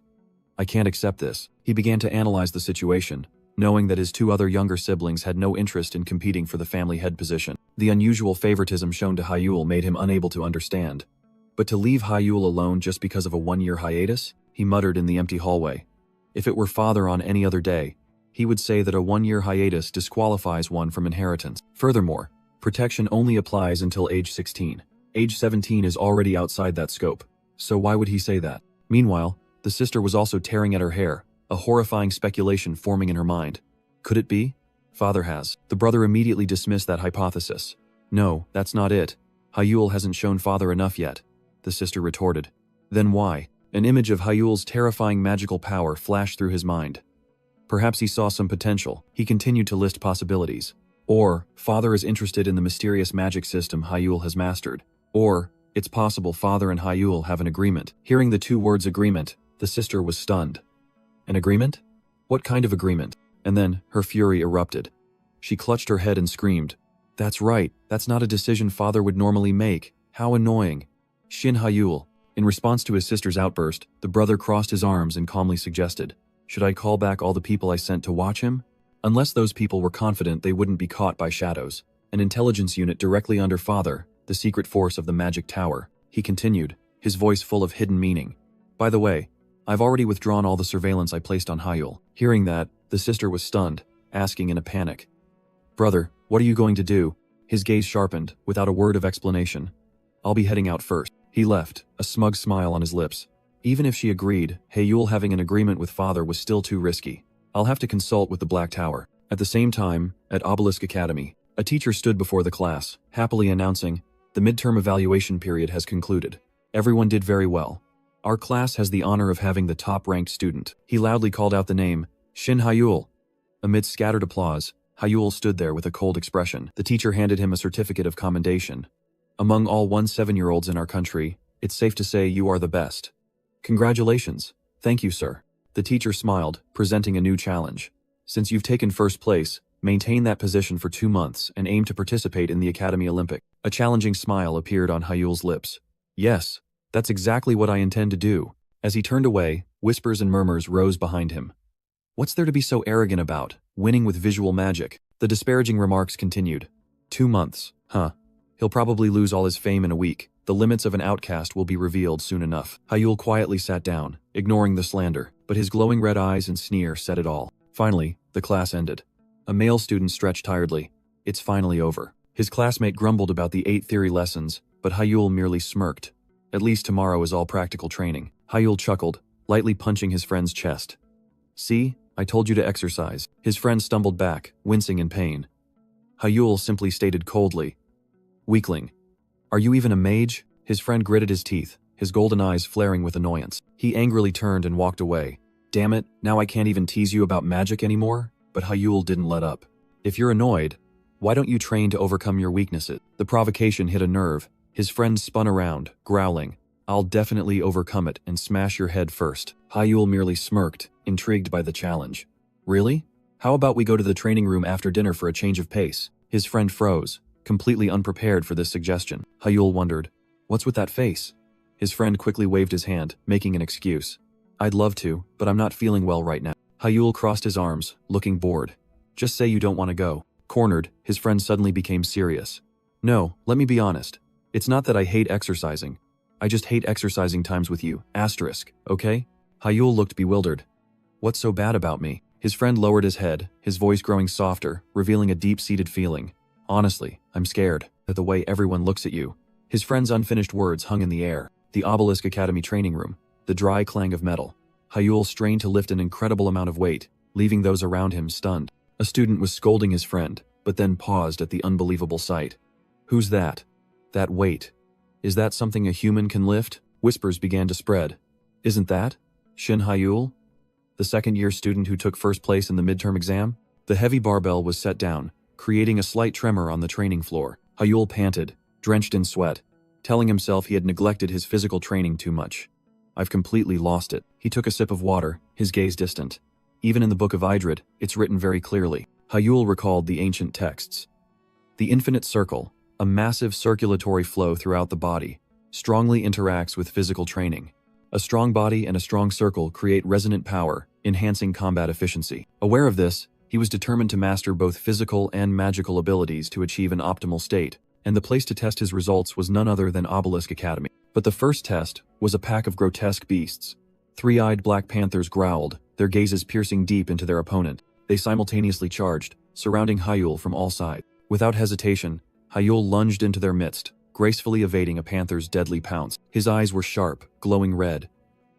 I can't accept this. He began to analyze the situation, knowing that his two other younger siblings had no interest in competing for the family head position. The unusual favoritism shown to Hyul made him unable to understand. But to leave Hyul alone just because of a 1-year hiatus? He muttered in the empty hallway. If it were father on any other day, he would say that a 1-year hiatus disqualifies one from inheritance. Furthermore, protection only applies until age 16. Age 17 is already outside that scope, so why would he say that? Meanwhile, the sister was also tearing at her hair, a horrifying speculation forming in her mind. Could it be? Father has. The brother immediately dismissed that hypothesis. No, that's not it. Hyul hasn't shown father enough yet, the sister retorted. Then why? An image of Hyul's terrifying magical power flashed through his mind. Perhaps he saw some potential. He continued to list possibilities. Or, father is interested in the mysterious magic system Hyul has mastered. Or, it's possible father and Hyul have an agreement. Hearing the two words agreement, the sister was stunned. An agreement? What kind of agreement? And then, her fury erupted. She clutched her head and screamed. That's right, that's not a decision father would normally make. How annoying. Shin Hyul. In response to his sister's outburst, the brother crossed his arms and calmly suggested, Should I call back all the people I sent to watch him? Unless those people were confident they wouldn't be caught by shadows. An intelligence unit directly under Father, the secret force of the magic tower. He continued, his voice full of hidden meaning. By the way, I've already withdrawn all the surveillance I placed on Hyul. Hearing that, the sister was stunned, asking in a panic. Brother, what are you going to do? His gaze sharpened, without a word of explanation. I'll be heading out first. He left, a smug smile on his lips. Even if she agreed, Hyul having an agreement with Father was still too risky. I'll have to consult with the Black Tower. At the same time, at Obelisk Academy, a teacher stood before the class, happily announcing, the midterm evaluation period has concluded. Everyone did very well. Our class has the honor of having the top-ranked student. He loudly called out the name, Shin Hyul. Amid scattered applause, Hyul stood there with a cold expression. The teacher handed him a certificate of commendation. Among all 17-year-olds in our country, it's safe to say you are the best. Congratulations. Thank you, sir. The teacher smiled, presenting a new challenge. Since you've taken first place, maintain that position for 2 months and aim to participate in the Academy Olympic. A challenging smile appeared on Hyul's lips. Yes, that's exactly what I intend to do. As he turned away, whispers and murmurs rose behind him. What's there to be so arrogant about, winning with visual magic? The disparaging remarks continued. 2 months, huh? He'll probably lose all his fame in a week. The limits of an outcast will be revealed soon enough. Hyul quietly sat down, ignoring the slander, but his glowing red eyes and sneer said it all. Finally, the class ended. A male student stretched tiredly. It's finally over. His classmate grumbled about the 8 theory lessons, but Hyul merely smirked. At least tomorrow is all practical training. Hyul chuckled, lightly punching his friend's chest. See, I told you to exercise. His friend stumbled back, wincing in pain. Hyul simply stated coldly, Weakling. Are you even a mage? His friend gritted his teeth, his golden eyes flaring with annoyance. He angrily turned and walked away. Damn it, now I can't even tease you about magic anymore? But Hyul didn't let up. If you're annoyed, why don't you train to overcome your weaknesses? The provocation hit a nerve. His friend spun around, growling, I'll definitely overcome it and smash your head first. Hyul merely smirked, intrigued by the challenge. Really? How about we go to the training room after dinner for a change of pace? His friend froze, completely unprepared for this suggestion. Hyul wondered, what's with that face? His friend quickly waved his hand, making an excuse. I'd love to, but I'm not feeling well right now. Hyul crossed his arms, looking bored. Just say you don't want to go. Cornered, his friend suddenly became serious. No, let me be honest. It's not that I hate exercising. I just hate exercising times with you. Asterisk, okay? Hyul looked bewildered. What's so bad about me? His friend lowered his head, his voice growing softer, revealing a deep-seated feeling. Honestly, I'm scared at the way everyone looks at you. His friend's unfinished words hung in the air. The Obelisk Academy training room, the dry clang of metal. Hyul strained to lift an incredible amount of weight, leaving those around him stunned. A student was scolding his friend, but then paused at the unbelievable sight. Who's that? That weight. Is that something a human can lift? Whispers began to spread. Isn't that Shin Hyul? The second-year student who took first place in the midterm exam? The heavy barbell was set down, creating a slight tremor on the training floor. Hyul panted, drenched in sweat, telling himself he had neglected his physical training too much. I've completely lost it. He took a sip of water, his gaze distant. Even in the Book of Idrid, it's written very clearly. Hyul recalled the ancient texts. The infinite circle, a massive circulatory flow throughout the body, strongly interacts with physical training. A strong body and a strong circle create resonant power, enhancing combat efficiency. Aware of this, he was determined to master both physical and magical abilities to achieve an optimal state, and the place to test his results was none other than Obelisk Academy. But the first test was a pack of grotesque beasts. 3-eyed black panthers growled, their gazes piercing deep into their opponent. They simultaneously charged, surrounding Hyul from all sides. Without hesitation, Hyul lunged into their midst, gracefully evading a panther's deadly pounce. His eyes were sharp, glowing red.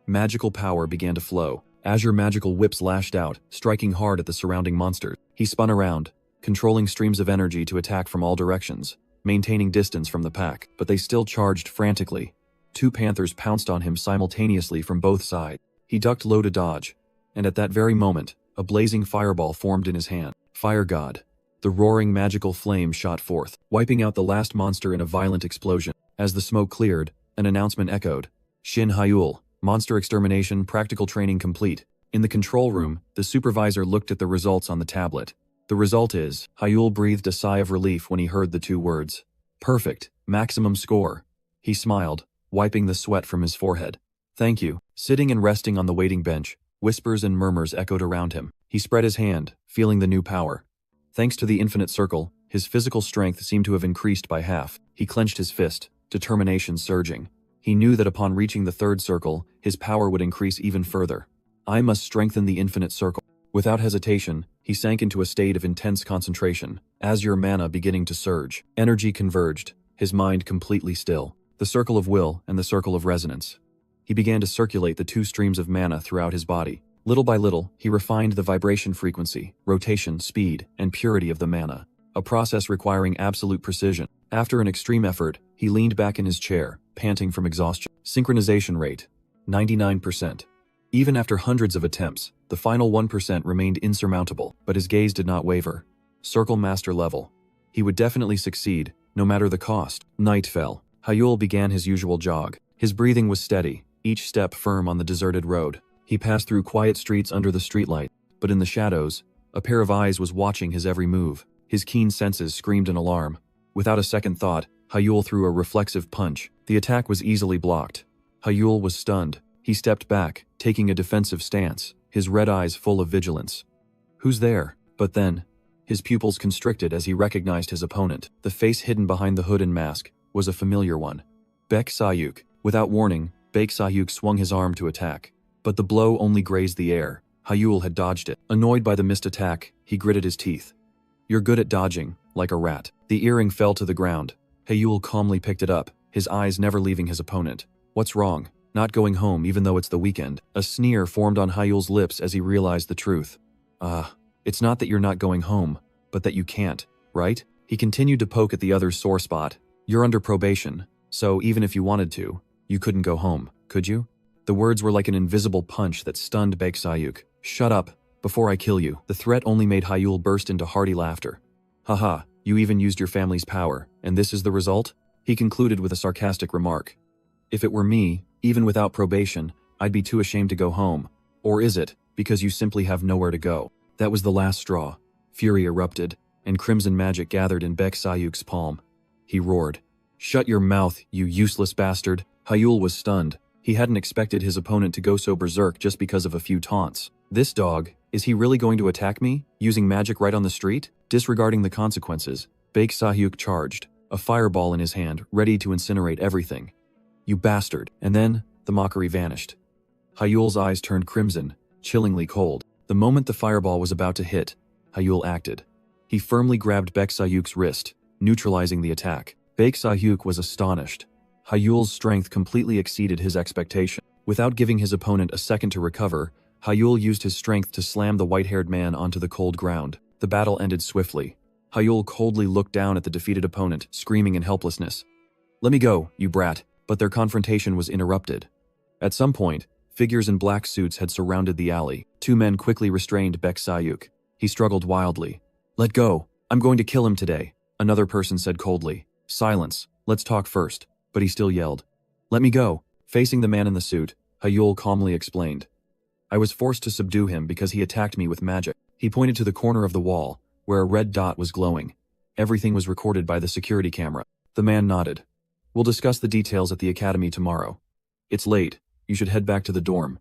Magical power began to flow. Azure magical whips lashed out, striking hard at the surrounding monsters. He spun around, controlling streams of energy to attack from all directions, maintaining distance from the pack, but they still charged frantically. 2 panthers pounced on him simultaneously from both sides. He ducked low to dodge, and at that very moment, a blazing fireball formed in his hand. Fire God. The roaring magical flame shot forth, wiping out the last monster in a violent explosion. As the smoke cleared, an announcement echoed. Shin Hyul, monster extermination practical training complete. In the control room, the supervisor looked at the results on the tablet. The result is, Hyul breathed a sigh of relief when he heard the 2 words. Perfect, maximum score. He smiled, wiping the sweat from his forehead. Thank you. Sitting and resting on the waiting bench, whispers and murmurs echoed around him. He spread his hand, feeling the new power. Thanks to the infinite circle, his physical strength seemed to have increased by half. He clenched his fist, determination surging. He knew that upon reaching the third circle, his power would increase even further. I must strengthen the infinite circle. Without hesitation, he sank into a state of intense concentration, azure mana beginning to surge. Energy converged, his mind completely still. The circle of will and the circle of resonance. He began to circulate the two streams of mana throughout his body. Little by little, he refined the vibration frequency, rotation, speed, and purity of the mana, a process requiring absolute precision. After an extreme effort, he leaned back in his chair, panting from exhaustion. Synchronization rate, 99%. Even after hundreds of attempts, the final 1% remained insurmountable, but his gaze did not waver. Circle master level. He would definitely succeed, no matter the cost. Night fell. Yahello began his usual jog. His breathing was steady, each step firm on the deserted road. He passed through quiet streets under the streetlight, but in the shadows, a pair of eyes was watching his every move. His keen senses screamed in alarm. Without a second thought, Yahello threw a reflexive punch. The attack was easily blocked. Yahello was stunned. He stepped back, taking a defensive stance, his red eyes full of vigilance. Who's there? But then, his pupils constricted as he recognized his opponent. The face hidden behind the hood and mask was a familiar one. Baek Sayuk. Without warning, Baek Sayuk swung his arm to attack. But the blow only grazed the air. Yahello had dodged it. Annoyed by the missed attack, he gritted his teeth. You're good at dodging, like a rat. The earring fell to the ground. Yahello calmly picked it up, his eyes never leaving his opponent. What's wrong? Not going home even though it's the weekend. A sneer formed on Yahello's lips as he realized the truth. It's not that you're not going home, but that you can't, right? He continued to poke at the other's sore spot. You're under probation, so even if you wanted to, you couldn't go home, could you? The words were like an invisible punch that stunned Baek Sayuk. Shut up, before I kill you. The threat only made Yahello burst into hearty laughter. Haha, you even used your family's power, and this is the result? He concluded with a sarcastic remark. If it were me, even without probation, I'd be too ashamed to go home. Or is it, because you simply have nowhere to go? That was the last straw. Fury erupted, and crimson magic gathered in Baek Sayuk's palm. He roared. Shut your mouth, you useless bastard. Yahello was stunned. He hadn't expected his opponent to go so berserk just because of a few taunts. This dog, is he really going to attack me, using magic right on the street? Disregarding the consequences, Baek Sayuk charged, a fireball in his hand, ready to incinerate everything. You bastard. And then, the mockery vanished. Yahello's eyes turned crimson, chillingly cold. The moment the fireball was about to hit, Yahello acted. He firmly grabbed Baek Sayuk's wrist, neutralizing the attack. Baek Sayuk was astonished. Yahello's strength completely exceeded his expectation. Without giving his opponent a second to recover, Yahello used his strength to slam the white-haired man onto the cold ground. The battle ended swiftly. Yahello coldly looked down at the defeated opponent, screaming in helplessness. Let me go, you brat. But their confrontation was interrupted. At some point, figures in black suits had surrounded the alley. Two men quickly restrained Baek Sayuk. He struggled wildly. Let go. I'm going to kill him today, another person said coldly. Silence. Let's talk first. But he still yelled. Let me go. Facing the man in the suit, Yahello calmly explained. I was forced to subdue him because he attacked me with magic. He pointed to the corner of the wall, where a red dot was glowing. Everything was recorded by the security camera. The man nodded. We'll discuss the details at the academy tomorrow. It's late. You should head back to the dorm.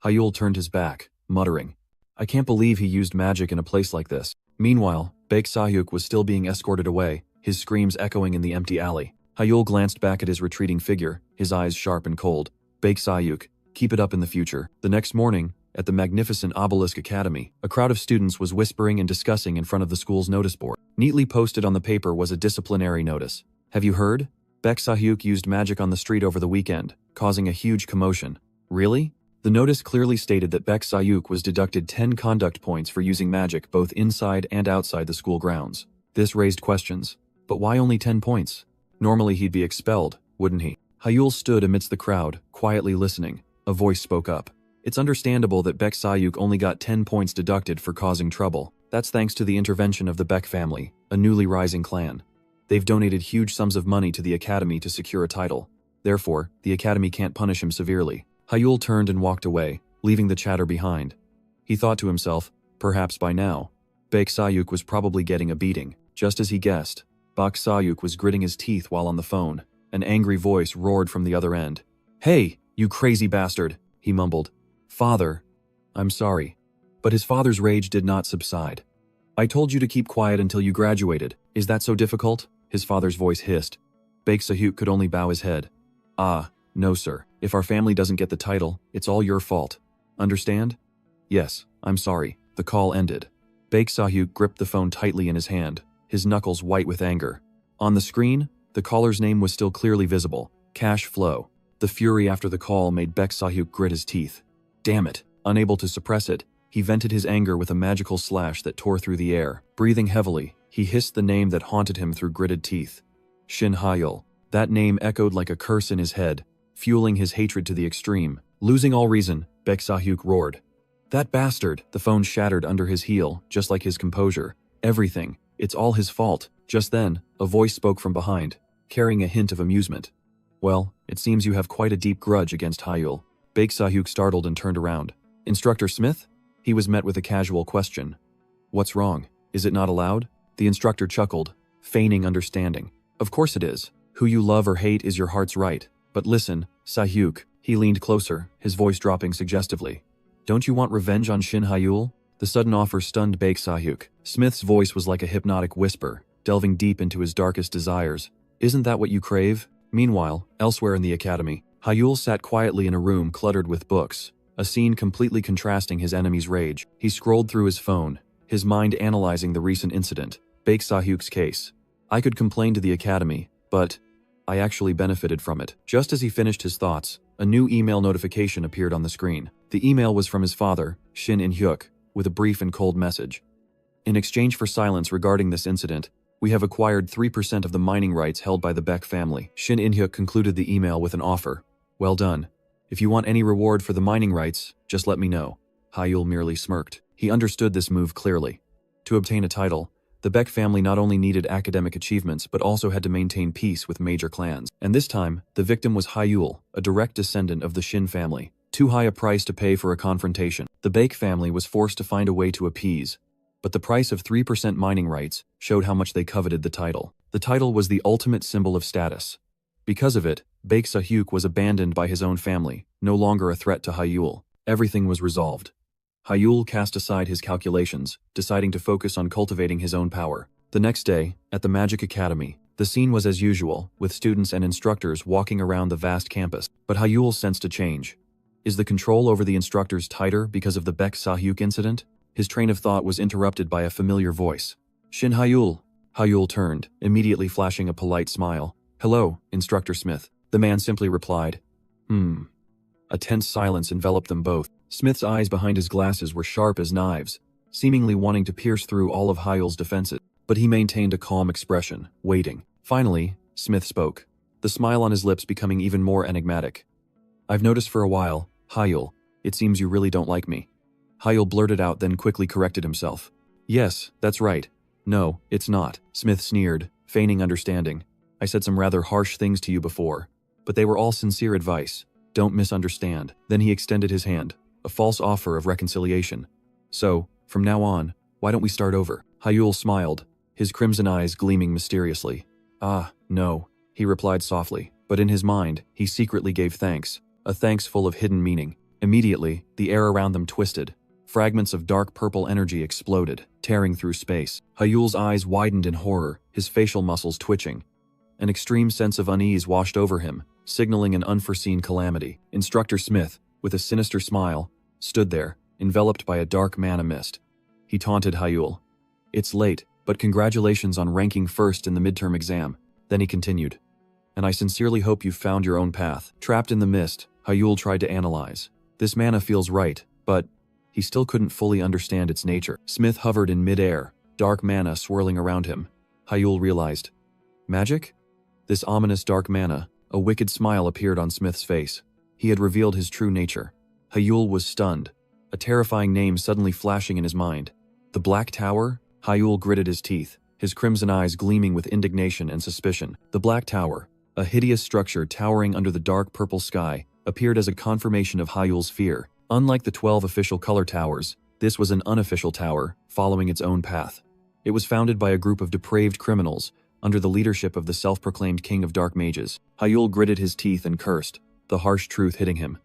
Yahello turned his back, muttering. I can't believe he used magic in a place like this. Meanwhile, Baek Sayuk was still being escorted away, his screams echoing in the empty alley. Yahello glanced back at his retreating figure, his eyes sharp and cold. Baek Sayuk, keep it up in the future. The next morning, at the magnificent Obelisk Academy, a crowd of students was whispering and discussing in front of the school's notice board. Neatly posted on the paper was a disciplinary notice. Have you heard? Baek Sayuk used magic on the street over the weekend, causing a huge commotion. Really? The notice clearly stated that Baek Sayuk was deducted 10 conduct points for using magic both inside and outside the school grounds. This raised questions. But why only 10 points? Normally he'd be expelled, wouldn't he? Yahello stood amidst the crowd, quietly listening. A voice spoke up. It's understandable that Baek Sayuk only got 10 points deducted for causing trouble. That's thanks to the intervention of the Baek family, a newly rising clan. They've donated huge sums of money to the academy to secure a title. Therefore, the academy can't punish him severely. Yahello turned and walked away, leaving the chatter behind. He thought to himself, perhaps by now, Baek Sayuk was probably getting a beating. Just as he guessed, Baek Sayuk was gritting his teeth while on the phone. An angry voice roared from the other end. Hey, you crazy bastard, he mumbled. Father, I'm sorry. But his father's rage did not subside. "I told you to keep quiet until you graduated. Is that so difficult?" his father's voice hissed. Baek Sahyuk could only bow his head. "Ah, no sir. If our family doesn't get the title, it's all your fault. Understand?" "Yes, I'm sorry." The call ended. Baek Sahyuk gripped the phone tightly in his hand, his knuckles white with anger. On the screen, the caller's name was still clearly visible, Cash Flow. The fury after the call made Baek Sahyuk grit his teeth. Damn it. Unable to suppress it, he vented his anger with a magical slash that tore through the air. Breathing heavily, he hissed the name that haunted him through gritted teeth. Shin Ha-yul. That name echoed like a curse in his head, fueling his hatred to the extreme. Losing all reason, Baek Sahyuk roared. "That bastard!" The phone shattered under his heel, just like his composure. "Everything. It's all his fault." Just then, a voice spoke from behind, carrying a hint of amusement. "Well, it seems you have quite a deep grudge against Ha-yul." Baek Sahyuk startled and turned around. "Instructor Smith?" He was met with a casual question. "What's wrong? Is it not allowed?" The instructor chuckled, feigning understanding. "Of course it is. Who you love or hate is your heart's right. But listen, Sahyuk." He leaned closer, his voice dropping suggestively. "Don't you want revenge on Shin Ha-yul?" The sudden offer stunned Baek Sahyuk. Smith's voice was like a hypnotic whisper, delving deep into his darkest desires. "Isn't that what you crave?" Meanwhile, elsewhere in the academy, Ha-yul sat quietly in a room cluttered with books, a scene completely contrasting his enemy's rage. He scrolled through his phone, his mind analyzing the recent incident. Baek Sahyuk's case. "I could complain to the academy, but I actually benefited from it." Just as he finished his thoughts, a new email notification appeared on the screen. The email was from his father, Shin In-hyuk, with a brief and cold message. "In exchange for silence regarding this incident, we have acquired 3% of the mining rights held by the Baek family." Shin In-hyuk concluded the email with an offer. "Well done. If you want any reward for the mining rights, just let me know." Ha-yul merely smirked. He understood this move clearly. To obtain a title, the Baek family not only needed academic achievements but also had to maintain peace with major clans. And this time, the victim was Ha-yul, a direct descendant of the Shin family. Too high a price to pay for a confrontation. The Baek family was forced to find a way to appease. But the price of 3% mining rights showed how much they coveted the title. The title was the ultimate symbol of status. Because of it, Baek Sahyuk was abandoned by his own family, no longer a threat to Ha-yul. Everything was resolved. Ha-yul cast aside his calculations, deciding to focus on cultivating his own power. The next day, at the Magic Academy, the scene was as usual, with students and instructors walking around the vast campus. But Ha-yul sensed a change. Is the control over the instructors tighter because of the Baek Sahyuk incident? His train of thought was interrupted by a familiar voice. "Shin Ha-yul." Ha-yul turned, immediately flashing a polite smile. "Hello, Instructor Smith." The man simply replied, A tense silence enveloped them both. Smith's eyes behind his glasses were sharp as knives, seemingly wanting to pierce through all of Ha-yul's defenses. But he maintained a calm expression, waiting. Finally, Smith spoke, the smile on his lips becoming even more enigmatic. "I've noticed for a while, Ha-yul, it seems you really don't like me." Ha-yul blurted out, then quickly corrected himself. "Yes, that's right. No, it's not." Smith sneered, feigning understanding. "I said some rather harsh things to you before, but they were all sincere advice. Don't misunderstand." Then he extended his hand, a false offer of reconciliation. "So, from now on, why don't we start over?" Ha-yul smiled, his crimson eyes gleaming mysteriously. "Ah, no," he replied softly, but in his mind, he secretly gave thanks, a thanks full of hidden meaning. Immediately, the air around them twisted. Fragments of dark purple energy exploded, tearing through space. Ha-yul's eyes widened in horror, his facial muscles twitching. An extreme sense of unease washed over him, signaling an unforeseen calamity. Instructor Smith, with a sinister smile, stood there, enveloped by a dark mana mist. He taunted Ha-yul. "It's late, but congratulations on ranking first in the midterm exam." Then he continued, "And I sincerely hope you've found your own path." Trapped in the mist, Ha-yul tried to analyze. This mana feels right, but he still couldn't fully understand its nature. Smith hovered in mid-air, dark mana swirling around him. Ha-yul realized. Magic? This ominous dark mana, a wicked smile appeared on Smith's face. He had revealed his true nature. Ha-yul was stunned, a terrifying name suddenly flashing in his mind. The Black Tower? Ha-yul gritted his teeth, his crimson eyes gleaming with indignation and suspicion. The Black Tower, a hideous structure towering under the dark purple sky, appeared as a confirmation of Ha-yul's fear. Unlike the 12 official color towers, this was an unofficial tower, following its own path. It was founded by a group of depraved criminals, under the leadership of the self-proclaimed king of dark mages. Ha-yul gritted his teeth and cursed, the harsh truth hitting him.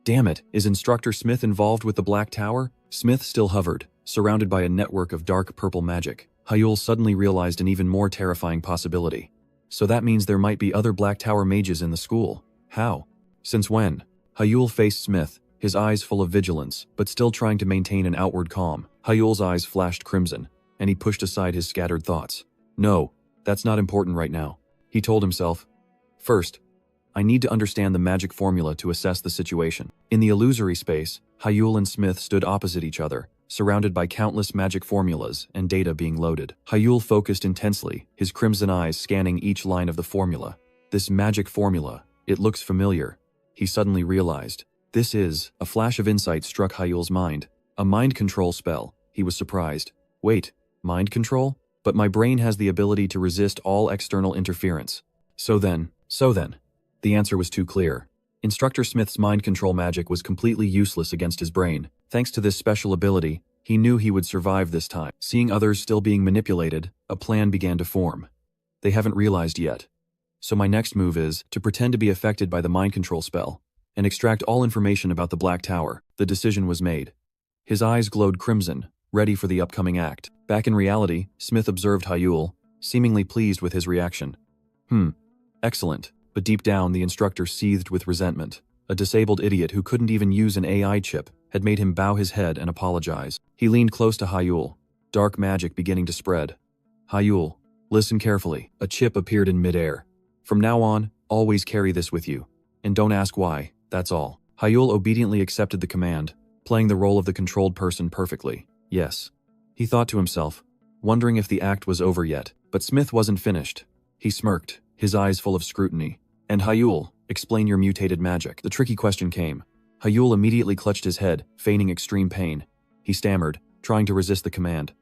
Damn it, is Instructor Smith involved with the Black Tower? Smith still hovered, surrounded by a network of dark purple magic. Hyul suddenly realized an even more terrifying possibility. So that means there might be other Black Tower mages in the school. How? Since when? Hyul faced Smith, his eyes full of vigilance, but still trying to maintain an outward calm. Hyul's eyes flashed crimson, and he pushed aside his scattered thoughts. No, that's not important right now, he told himself. First, I need to understand the magic formula to assess the situation. In the illusory space, Hyul and Smith stood opposite each other, surrounded by countless magic formulas and data being loaded. Hyul focused intensely, his crimson eyes scanning each line of the formula. This magic formula, it looks familiar, he suddenly realized. This is, a flash of insight struck Hyul's mind. A mind control spell. He was surprised. Wait, mind control? But my brain has the ability to resist all external interference. So then. The answer was too clear. Instructor Smith's mind control magic was completely useless against his brain. Thanks to this special ability, he knew he would survive this time. Seeing others still being manipulated, a plan began to form. They haven't realized yet. So my next move is to pretend to be affected by the mind control spell and extract all information about the Black Tower. The decision was made. His eyes glowed crimson, ready for the upcoming act. Back in reality, Smith observed Hyul, seemingly pleased with his reaction. Excellent. But deep down, the instructor seethed with resentment. A disabled idiot who couldn't even use an AI chip had made him bow his head and apologize. He leaned close to Hyul, dark magic beginning to spread. Hyul, listen carefully. A chip appeared in midair. From now on, always carry this with you. And don't ask why, that's all. Hyul obediently accepted the command, playing the role of the controlled person perfectly. Yes. He thought to himself, wondering if the act was over yet. But Smith wasn't finished. He smirked, his eyes full of scrutiny. And Hyul, explain your mutated magic. The tricky question came. Hyul immediately clutched his head, feigning extreme pain. He stammered, trying to resist the command.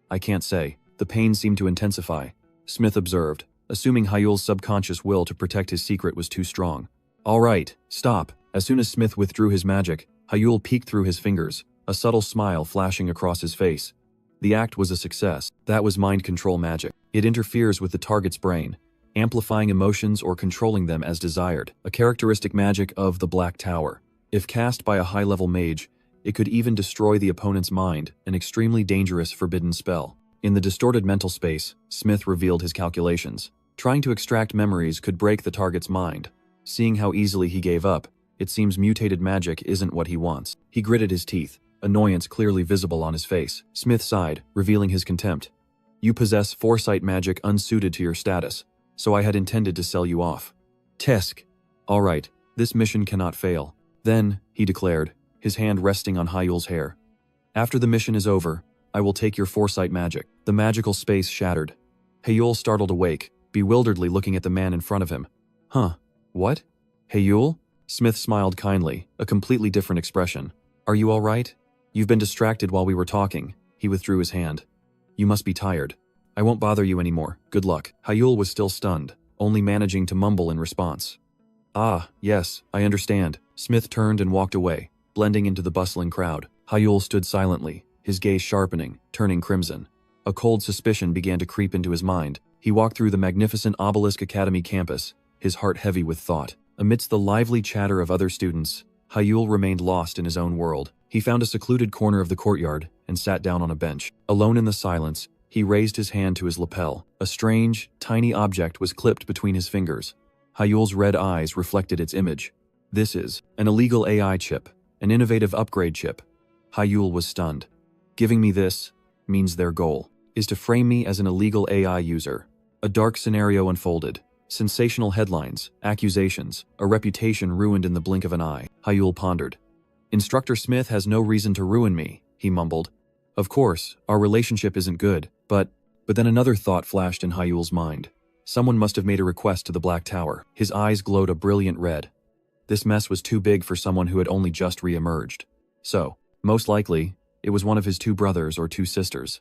I can't say. The pain seemed to intensify. Smith observed, assuming Hyul's subconscious will to protect his secret was too strong. All right, stop. As soon as Smith withdrew his magic, Hyul peeked through his fingers, a subtle smile flashing across his face. The act was a success. That was mind control magic. It interferes with the target's brain, amplifying emotions or controlling them as desired, a characteristic magic of the Black Tower. If cast by a high-level mage, it could even destroy the opponent's mind, an extremely dangerous forbidden spell. In the distorted mental space, Smith revealed his calculations. Trying to extract memories could break the target's mind. Seeing how easily he gave up, it seems mutated magic isn't what he wants. He gritted his teeth, annoyance clearly visible on his face. Smith sighed, revealing his contempt. You possess foresight magic unsuited to your status, so I had intended to sell you off. Tesk. All right, this mission cannot fail. Then, he declared, his hand resting on Hyul's hair. After the mission is over, I will take your foresight magic. The magical space shattered. Hyul startled awake, bewilderedly looking at the man in front of him. Huh? What? Hyul? Smith smiled kindly, a completely different expression. Are you all right? You've been distracted while we were talking. He withdrew his hand. You must be tired. I won't bother you anymore. Good luck. Hyul was still stunned, only managing to mumble in response. Ah, yes, I understand. Smith turned and walked away, blending into the bustling crowd. Hyul stood silently, his gaze sharpening, turning crimson. A cold suspicion began to creep into his mind. He walked through the magnificent Obelisk Academy campus, his heart heavy with thought. Amidst the lively chatter of other students, Hyul remained lost in his own world. He found a secluded corner of the courtyard and sat down on a bench. Alone in the silence, he raised his hand to his lapel. A strange, tiny object was clipped between his fingers. Hyul's red eyes reflected its image. This is an illegal AI chip, an innovative upgrade chip. Hyul was stunned. Giving me this means their goal is to frame me as an illegal AI user. A dark scenario unfolded. Sensational headlines, accusations, a reputation ruined in the blink of an eye. Hyul pondered. Instructor Smith has no reason to ruin me, he mumbled. Of course, our relationship isn't good, but then another thought flashed in Hyul's mind. Someone must have made a request to the Black Tower. His eyes glowed a brilliant red. This mess was too big for someone who had only just re-emerged. So, most likely, it was one of his two brothers or two sisters.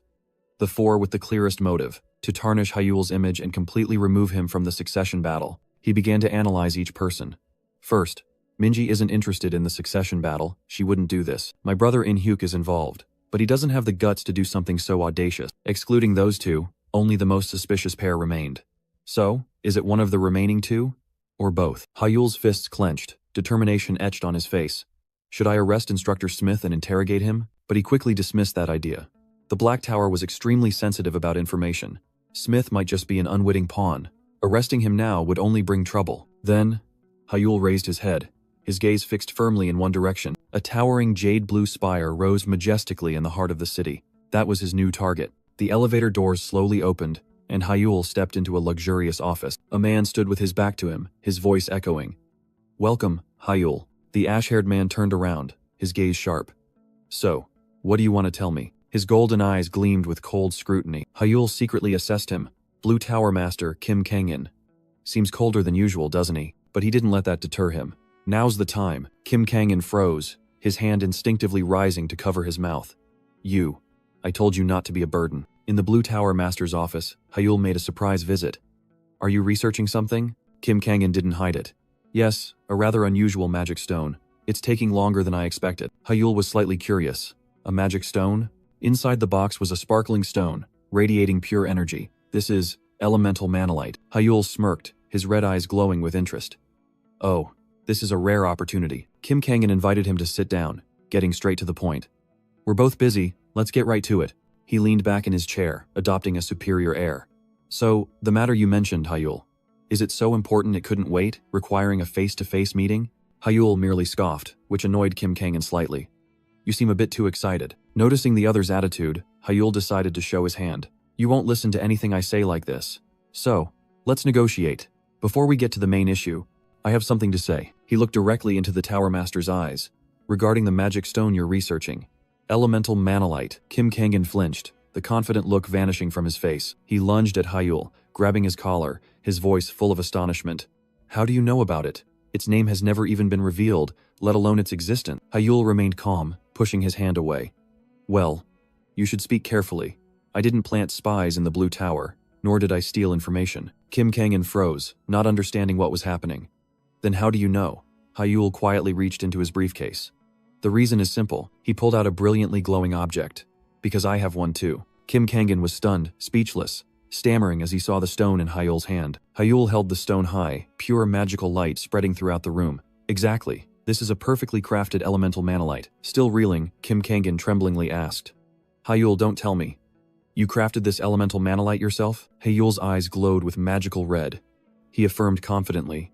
The four with the clearest motive, to tarnish Hyul's image and completely remove him from the succession battle. He began to analyze each person. First, Minji isn't interested in the succession battle. She wouldn't do this. My brother In-hyuk is involved, but he doesn't have the guts to do something so audacious. Excluding those two, only the most suspicious pair remained. So, is it one of the remaining two? Or both? Hyul's fists clenched, determination etched on his face. Should I arrest Instructor Smith and interrogate him? But he quickly dismissed that idea. The Black Tower was extremely sensitive about information. Smith might just be an unwitting pawn. Arresting him now would only bring trouble. Then, Hyul raised his head, his gaze fixed firmly in one direction. A towering jade-blue spire rose majestically in the heart of the city. That was his new target. The elevator doors slowly opened, and Hyul stepped into a luxurious office. A man stood with his back to him, his voice echoing. "Welcome, Hyul." The ash-haired man turned around, his gaze sharp. "So, what do you want to tell me?" His golden eyes gleamed with cold scrutiny. Hyul secretly assessed him. Blue Tower Master Kim Kangin. Seems colder than usual, doesn't he? But he didn't let that deter him. "Now's the time." Kim Kangin froze, his hand instinctively rising to cover his mouth. I told you not to be a burden." In the Blue Tower Master's office, Hyul made a surprise visit. "Are you researching something?" Kim Kangin didn't hide it. "Yes, a rather unusual magic stone. It's taking longer than I expected." Hyul was slightly curious. A magic stone? Inside the box was a sparkling stone, radiating pure energy. "This is elemental manalite." Hyul smirked, his red eyes glowing with interest. "Oh, this is a rare opportunity." Kim Kangin invited him to sit down, getting straight to the point. "We're both busy, let's get right to it." He leaned back in his chair, adopting a superior air. "So, the matter you mentioned, Hyul. Is it so important it couldn't wait, requiring a face-to-face meeting?" Hyul merely scoffed, which annoyed Kim Kangin slightly. "You seem a bit too excited." Noticing the other's attitude, Hyul decided to show his hand. "You won't listen to anything I say like this. So, let's negotiate. Before we get to the main issue, I have something to say." He looked directly into the Tower Master's eyes. "Regarding the magic stone you're researching. Elemental manalite." Kim Kangin flinched, the confident look vanishing from his face. He lunged at Hyul, grabbing his collar, his voice full of astonishment. "How do you know about it? Its name has never even been revealed, let alone its existence." Hyul remained calm, pushing his hand away. "Well, you should speak carefully. I didn't plant spies in the Blue Tower, nor did I steal information." Kim Kangin froze, not understanding what was happening. "Then how do you know?" Hyul quietly reached into his briefcase. "The reason is simple." He pulled out a brilliantly glowing object. "Because I have one too." Kim Kangin was stunned, speechless, stammering as he saw the stone in Hyul's hand. Hyul held the stone high, pure magical light spreading throughout the room. "Exactly. This is a perfectly crafted elemental manalite." Still reeling, Kim Kangin tremblingly asked. "Hyul, don't tell me. You crafted this elemental manalite yourself?" Hyul's eyes glowed with magical red. He affirmed confidently.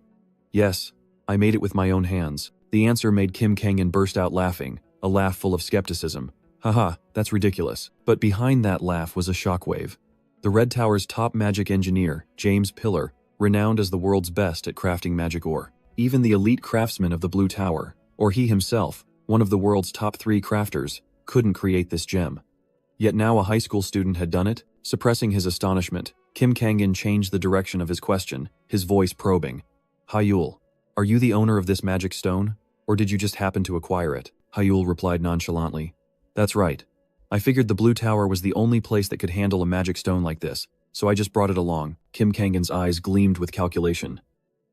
"Yes, I made it with my own hands." The answer made Kim Kangin burst out laughing, a laugh full of skepticism. "Haha, that's ridiculous." But behind that laugh was a shockwave. The Red Tower's top magic engineer, James Pillar, renowned as the world's best at crafting magic ore. Even the elite craftsman of the Blue Tower, or he himself, one of the world's top 3 crafters, couldn't create this gem. Yet now a high school student had done it? Suppressing his astonishment, Kim Kangin changed the direction of his question, his voice probing. "Hyul, are you the owner of this magic stone? Or did you just happen to acquire it?" Hyul replied nonchalantly. "That's right. I figured the Blue Tower was the only place that could handle a magic stone like this, so I just brought it along." Kim Kangin's eyes gleamed with calculation.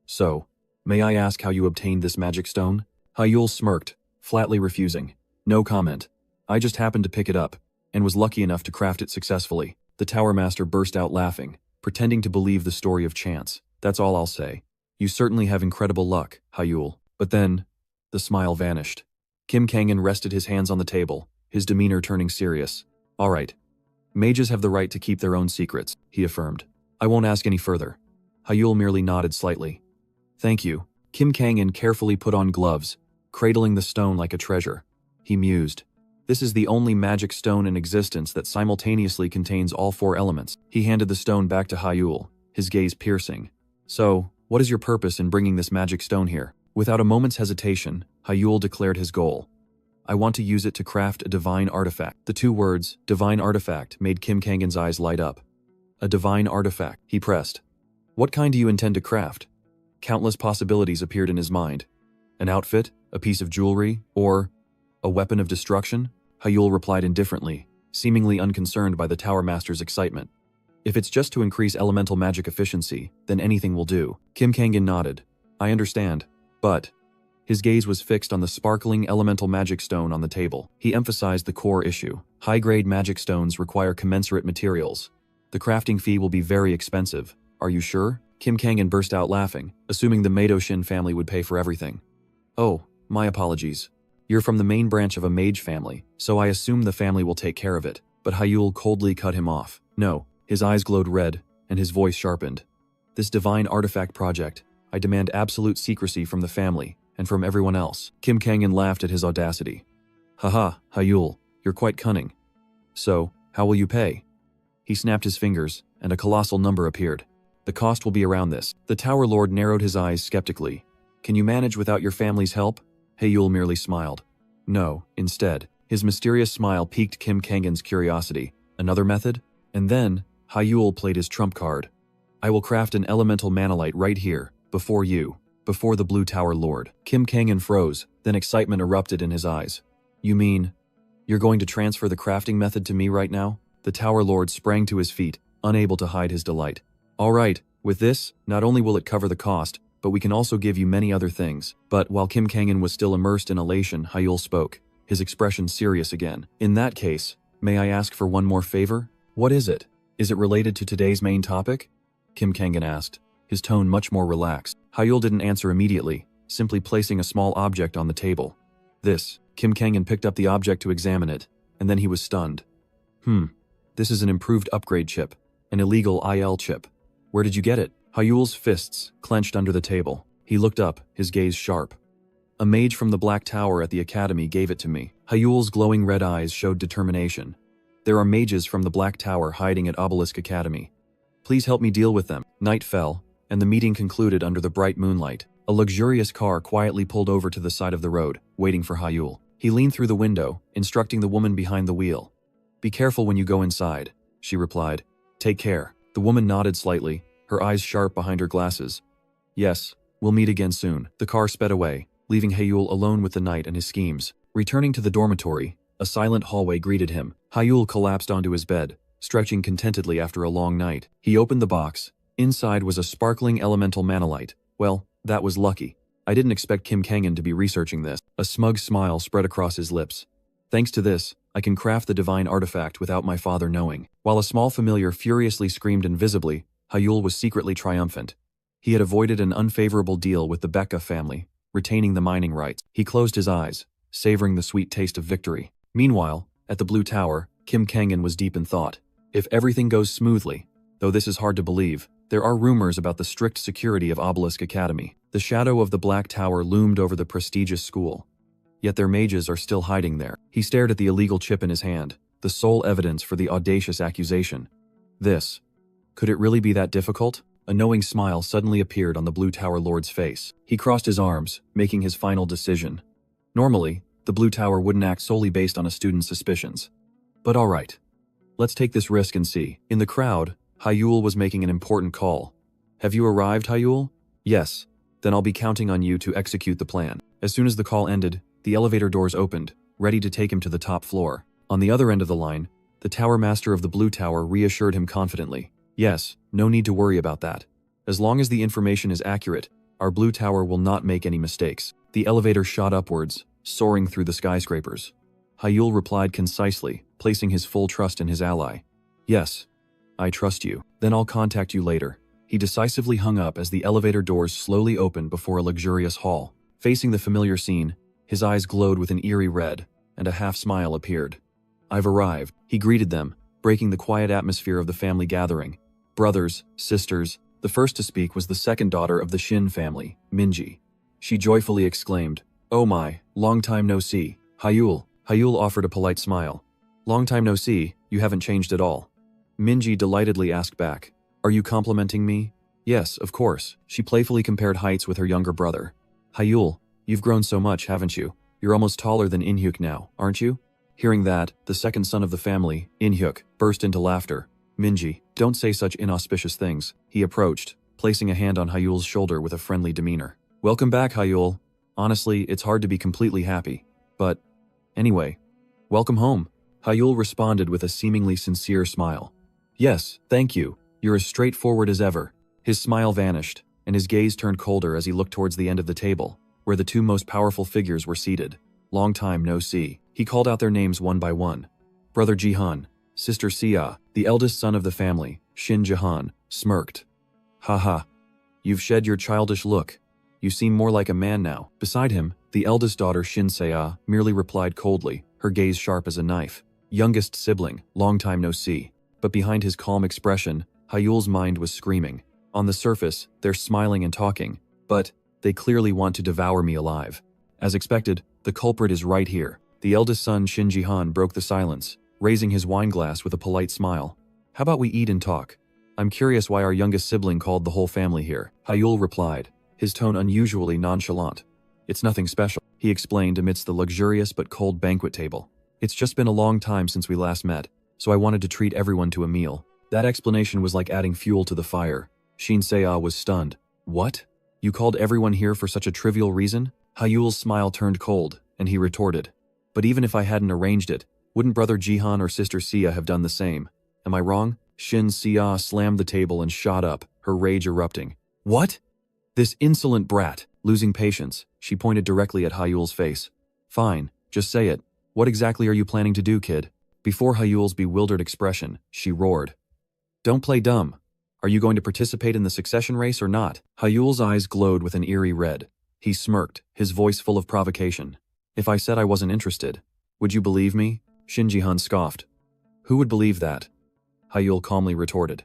"So, may I ask how you obtained this magic stone?" Hyul smirked, flatly refusing. "No comment. I just happened to pick it up, and was lucky enough to craft it successfully." The Tower Master burst out laughing, pretending to believe the story of chance. "That's all I'll say. You certainly have incredible luck, Hyul." But then, the smile vanished. Kim Kangin rested his hands on the table, his demeanor turning serious. "All right. Mages have the right to keep their own secrets," he affirmed. "I won't ask any further." Hyul merely nodded slightly. "Thank you." Kim Kangin carefully put on gloves, cradling the stone like a treasure. He mused. "This is the only magic stone in existence that simultaneously contains all 4 elements." He handed the stone back to Hyul, his gaze piercing. "So, what is your purpose in bringing this magic stone here?" Without a moment's hesitation, Hyul declared his goal. "I want to use it to craft a divine artifact." The 2 words, divine artifact, made Kim Kangin's eyes light up. "A divine artifact," he pressed. "What kind do you intend to craft?" Countless possibilities appeared in his mind. An outfit, a piece of jewelry, or a weapon of destruction? Hyul replied indifferently, seemingly unconcerned by the Tower Master's excitement. "If it's just to increase elemental magic efficiency, then anything will do." Kim Kangin nodded. "I understand, but..." His gaze was fixed on the sparkling elemental magic stone on the table. He emphasized the core issue. High-grade magic stones require commensurate materials. "The crafting fee will be very expensive. Are you sure?" Kim Kangin burst out laughing, assuming the Maidoshin family would pay for everything. "Oh, my apologies. You're from the main branch of a mage family, so I assume the family will take care of it. But Hyul coldly cut him off. No, his eyes glowed red, and his voice sharpened. This divine artifact project, I demand absolute secrecy from the family, and from everyone else. Kim Kangan laughed at his audacity. Haha, Hyul, you're quite cunning. So, how will you pay? He snapped his fingers, and a colossal number appeared. The cost will be around this. The Tower Lord narrowed his eyes skeptically. Can you manage without your family's help? Hyul merely smiled. No, instead. His mysterious smile piqued Kim Kangan's curiosity. Another method? And then, Hyul played his trump card. I will craft an elemental manalite right here, before you, before the Blue Tower Lord. Kim Kangan froze, then excitement erupted in his eyes. You mean, you're going to transfer the crafting method to me right now? The Tower Lord sprang to his feet, unable to hide his delight. All right, with this, not only will it cover the cost, but we can also give you many other things. But while Kim Kangan was still immersed in elation, Hyul spoke, his expression serious again. In that case, may I ask for one more favor? What is it? Is it related to today's main topic? Kim Kangan asked, his tone much more relaxed. Hyul didn't answer immediately, simply placing a small object on the table. This, Kim Kangan picked up the object to examine it, and then he was stunned. This is an improved upgrade chip, an illegal IL chip. Where did you get it? Hyul's fists clenched under the table. He looked up, his gaze sharp. A mage from the Black Tower at the Academy gave it to me. Hyul's glowing red eyes showed determination. There are mages from the Black Tower hiding at Obelisk Academy. Please help me deal with them. Night fell, and the meeting concluded under the bright moonlight. A luxurious car quietly pulled over to the side of the road, waiting for Hyul. He leaned through the window, instructing the woman behind the wheel. Be careful when you go inside, she replied. Take care. The woman nodded slightly, her eyes sharp behind her glasses. Yes, we'll meet again soon. The car sped away, leaving Hyul alone with the knight and his schemes. Returning to the dormitory, a silent hallway greeted him. Hyul collapsed onto his bed, stretching contentedly after a long night. He opened the box. Inside was a sparkling elemental manalite. Well, that was lucky. I didn't expect Kim Kangan to be researching this. A smug smile spread across his lips. Thanks to this, I can craft the divine artifact without my father knowing. While a small familiar furiously screamed invisibly, Hyul was secretly triumphant. He had avoided an unfavorable deal with the Becca family, retaining the mining rights. He closed his eyes, savoring the sweet taste of victory. Meanwhile, at the Blue Tower, Kim Kangan was deep in thought. If everything goes smoothly, though this is hard to believe, there are rumors about the strict security of Obelisk Academy. The shadow of the Black Tower loomed over the prestigious school. Yet their mages are still hiding there. He stared at the illegal chip in his hand, the sole evidence for the audacious accusation. This. Could it really be that difficult? A knowing smile suddenly appeared on the Blue Tower Lord's face. He crossed his arms, making his final decision. Normally, the Blue Tower wouldn't act solely based on a student's suspicions. But all right. Let's take this risk and see. In the crowd, Hyul was making an important call. Have you arrived, Hyul? Yes. Then I'll be counting on you to execute the plan. As soon as the call ended, the elevator doors opened, ready to take him to the top floor. On the other end of the line, the Tower Master of the Blue Tower reassured him confidently. Yes, no need to worry about that. As long as the information is accurate, our Blue Tower will not make any mistakes. The elevator shot upwards, soaring through the skyscrapers. Hyul replied concisely, placing his full trust in his ally. Yes, I trust you. Then I'll contact you later. He decisively hung up as the elevator doors slowly opened before a luxurious hall. Facing the familiar scene, his eyes glowed with an eerie red, and a half-smile appeared. I've arrived, he greeted them, breaking the quiet atmosphere of the family gathering. Brothers, sisters, the first to speak was the second daughter of the Shin family, Minji. She joyfully exclaimed, Oh my, long time no see. Hyul. Hyul offered a polite smile. Long time no see, you haven't changed at all. Minji delightedly asked back, Are you complimenting me? Yes, of course. She playfully compared heights with her younger brother. Hyul, you've grown so much, haven't you? You're almost taller than Inhyuk now, aren't you? Hearing that, the second son of the family, Inhyuk, burst into laughter. Minji, don't say such inauspicious things. He approached, placing a hand on Hyul's shoulder with a friendly demeanor. Welcome back, Hyul. Honestly, it's hard to be completely happy. But, anyway, welcome home. Hyul responded with a seemingly sincere smile. Yes, thank you. You're as straightforward as ever. His smile vanished, and his gaze turned colder as he looked towards the end of the table, where the two most powerful figures were seated. Long time no see. He called out their names one by one. Brother Jihan, Sister Sia, the eldest son of the family, Shin Jahan, smirked. Haha. You've shed your childish look. You seem more like a man now. Beside him, The eldest daughter Shinsei merely replied coldly, her gaze sharp as a knife. Youngest sibling, long time no see. But behind his calm expression, Hyul's mind was screaming. On the surface, they're smiling and talking, but they clearly want to devour me alive. As expected, the culprit is right here. The eldest son Shinji-han broke the silence, raising his wineglass with a polite smile. How about we eat and talk? I'm curious why our youngest sibling called the whole family here. Hyul replied, his tone unusually nonchalant. It's nothing special, he explained amidst the luxurious but cold banquet table. It's just been a long time since we last met, so I wanted to treat everyone to a meal. That explanation was like adding fuel to the fire. Shinsei was stunned. What? You called everyone here for such a trivial reason? Hyul's smile turned cold, and he retorted. But even if I hadn't arranged it, wouldn't brother Jihan or sister Sia have done the same? Am I wrong? Shin-Sia slammed the table and shot up, her rage erupting. What? This insolent brat. Losing patience, she pointed directly at Hyul's face. Fine, just say it. What exactly are you planning to do, kid? Before Hyul's bewildered expression, she roared. Don't play dumb. Are you going to participate in the succession race or not? Hyul's eyes glowed with an eerie red. He smirked, his voice full of provocation. If I said I wasn't interested, would you believe me? Shinji-han scoffed. Who would believe that? Hyul calmly retorted.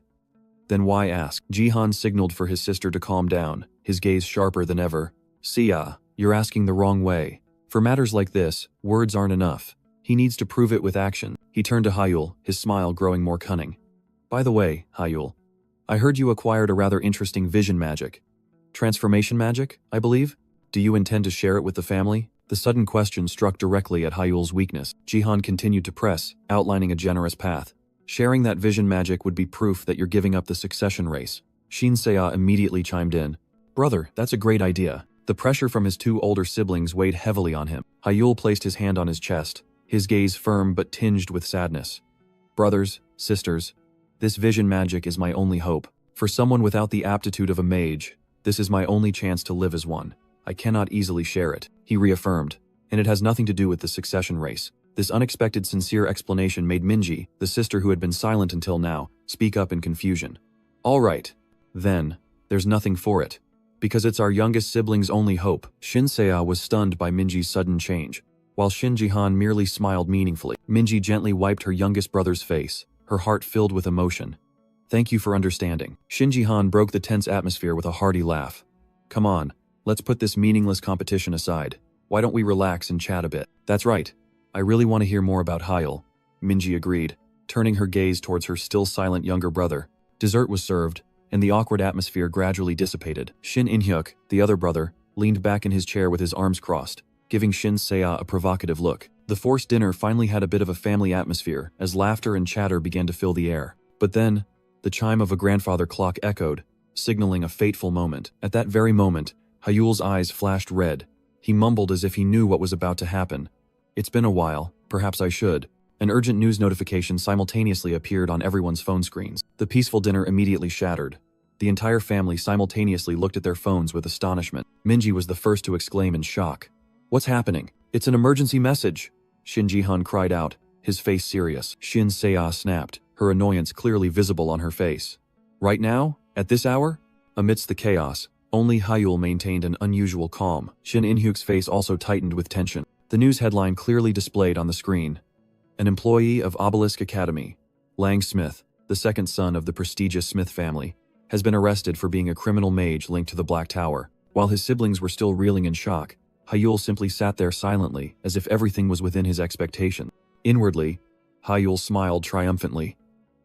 Then why ask? Jihan signaled for his sister to calm down, his gaze sharper than ever. Sia, you're asking the wrong way. For matters like this, words aren't enough. He needs to prove it with action. He turned to Hyul, his smile growing more cunning. By the way, Hyul, I heard you acquired a rather interesting vision magic. Transformation magic, I believe? Do you intend to share it with the family? The sudden question struck directly at Hyul's weakness. Jihan continued to press, outlining a generous path. Sharing that vision magic would be proof that you're giving up the succession race. Shinsei immediately chimed in. Brother, that's a great idea. The pressure from his two older siblings weighed heavily on him. Hyul placed his hand on his chest, his gaze firm but tinged with sadness. Brothers, sisters, this vision magic is my only hope. For someone without the aptitude of a mage, this is my only chance to live as one. I cannot easily share it, he reaffirmed, and it has nothing to do with the succession race. This unexpected sincere explanation made Minji, the sister who had been silent until now, speak up in confusion. All right, then, there's nothing for it. Because it's our youngest sibling's only hope. Shinsei was stunned by Minji's sudden change, while Shinji-han merely smiled meaningfully. Minji gently wiped her youngest brother's face, her heart filled with emotion. Thank you for understanding. Shinji-han broke the tense atmosphere with a hearty laugh. Come on, let's put this meaningless competition aside. Why don't we relax and chat a bit? That's right. I really want to hear more about Hyul. Minji agreed, turning her gaze towards her still silent younger brother. Dessert was served, and the awkward atmosphere gradually dissipated. Shin In-hyuk, the other brother, leaned back in his chair with his arms crossed, giving Shin-Seo a provocative look. The forced dinner finally had a bit of a family atmosphere as laughter and chatter began to fill the air. But then, the chime of a grandfather clock echoed, signaling a fateful moment. At that very moment, Hyul's eyes flashed red. He mumbled as if he knew what was about to happen. It's been a while, perhaps I should. An urgent news notification simultaneously appeared on everyone's phone screens. The peaceful dinner immediately shattered. The entire family simultaneously looked at their phones with astonishment. Minji was the first to exclaim in shock. What's happening? It's an emergency message! Shinji-han cried out, his face serious. Shin-Seo snapped, her annoyance clearly visible on her face. Right now? At this hour? Amidst the chaos, only Hyul maintained an unusual calm. Shin In-hyuk's face also tightened with tension. The news headline clearly displayed on the screen. An employee of Obelisk Academy, Lang Smith, the second son of the prestigious Smith family, has been arrested for being a criminal mage linked to the Black Tower. While his siblings were still reeling in shock, Hyul simply sat there silently, as if everything was within his expectation. Inwardly, Hyul smiled triumphantly.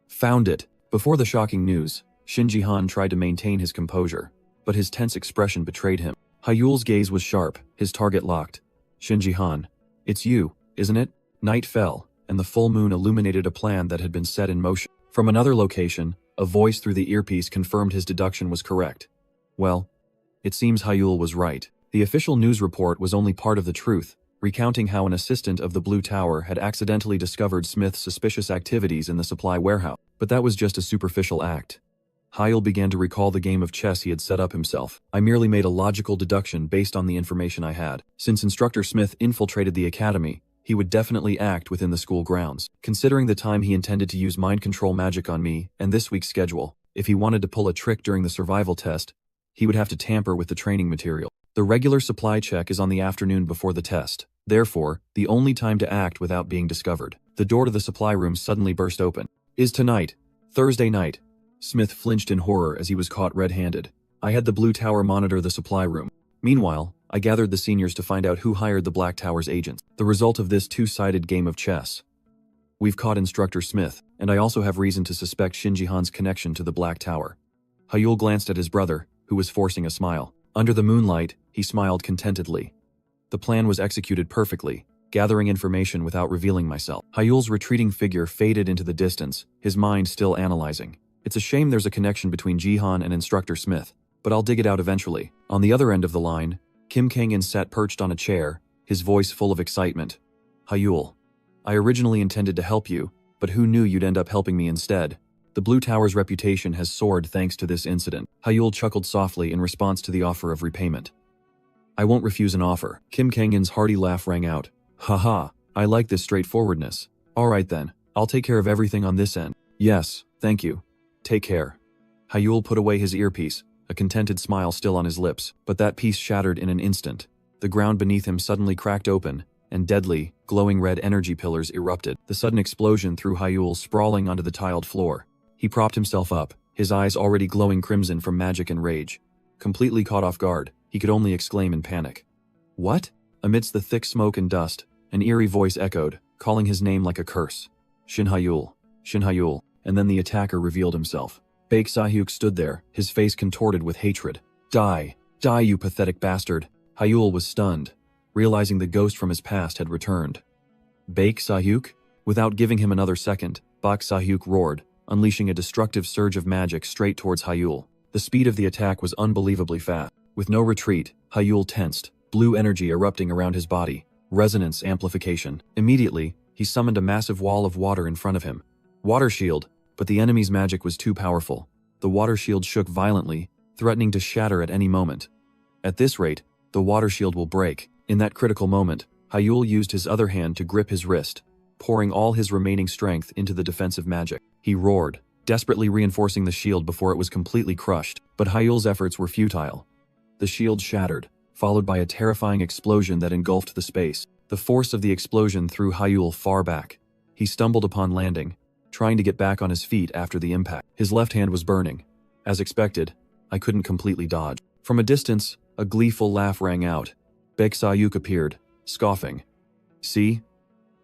Found it! Before the shocking news, Shinji-han tried to maintain his composure, but his tense expression betrayed him. Hyul's gaze was sharp, his target locked. Shinji-han, it's you, isn't it? Night fell, and the full moon illuminated a plan that had been set in motion. From another location, a voice through the earpiece confirmed his deduction was correct. Well, it seems Hyul was right. The official news report was only part of the truth, recounting how an assistant of the Blue Tower had accidentally discovered Smith's suspicious activities in the supply warehouse. But that was just a superficial act. Hyul began to recall the game of chess he had set up himself. I merely made a logical deduction based on the information I had. Since Instructor Smith infiltrated the academy, he would definitely act within the school grounds. Considering the time he intended to use mind control magic on me and this week's schedule, if he wanted to pull a trick during the survival test, he would have to tamper with the training material. The regular supply check is on the afternoon before the test. Therefore, the only time to act without being discovered. The door to the supply room suddenly burst open. Is tonight, Thursday night. Smith flinched in horror as he was caught red-handed. I had the Blue Tower monitor the supply room. Meanwhile, I gathered the seniors to find out who hired the Black Tower's agents. The result of this two-sided game of chess. We've caught Instructor Smith, and I also have reason to suspect Shinji-han's connection to the Black Tower. Hyul glanced at his brother, who was forcing a smile. Under the moonlight, he smiled contentedly. The plan was executed perfectly, gathering information without revealing myself. Hyul's retreating figure faded into the distance, his mind still analyzing. It's a shame there's a connection between Jihan and Instructor Smith, but I'll dig it out eventually. On the other end of the line, Kim Kang-in sat perched on a chair, his voice full of excitement. Hyul, I originally intended to help you, but who knew you'd end up helping me instead? The Blue Tower's reputation has soared thanks to this incident. Hyul chuckled softly in response to the offer of repayment. I won't refuse an offer. Kim Kang-in's hearty laugh rang out. Haha, I like this straightforwardness. Alright then, I'll take care of everything on this end. Yes, thank you. Take care. Hyul put away his earpiece, a contented smile still on his lips, but that piece shattered in an instant. The ground beneath him suddenly cracked open, and deadly, glowing red energy pillars erupted. The sudden explosion threw Hyul sprawling onto the tiled floor. He propped himself up, his eyes already glowing crimson from magic and rage. Completely caught off guard, he could only exclaim in panic. What? Amidst the thick smoke and dust, an eerie voice echoed, calling his name like a curse. Shin Hyul, and then the attacker revealed himself. Baek Sahyuk stood there, his face contorted with hatred. Die, die you pathetic bastard. Hyul was stunned, realizing the ghost from his past had returned. Baek Sahyuk? Without giving him another second, Baek Sahyuk roared, unleashing a destructive surge of magic straight towards Hyul. The speed of the attack was unbelievably fast. With no retreat, Hyul tensed, blue energy erupting around his body, resonance amplification. Immediately, he summoned a massive wall of water in front of him. Water shield, but the enemy's magic was too powerful. The water shield shook violently, threatening to shatter at any moment. At this rate, the water shield will break. In that critical moment, Hyul used his other hand to grip his wrist, pouring all his remaining strength into the defensive magic. He roared, desperately reinforcing the shield before it was completely crushed, but Hyul's efforts were futile. The shield shattered, followed by a terrifying explosion that engulfed the space. The force of the explosion threw Hyul far back. He stumbled upon landing, trying to get back on his feet after the impact. His left hand was burning. As expected, I couldn't completely dodge. From a distance, a gleeful laugh rang out. Baek Sahyuk appeared, scoffing. See?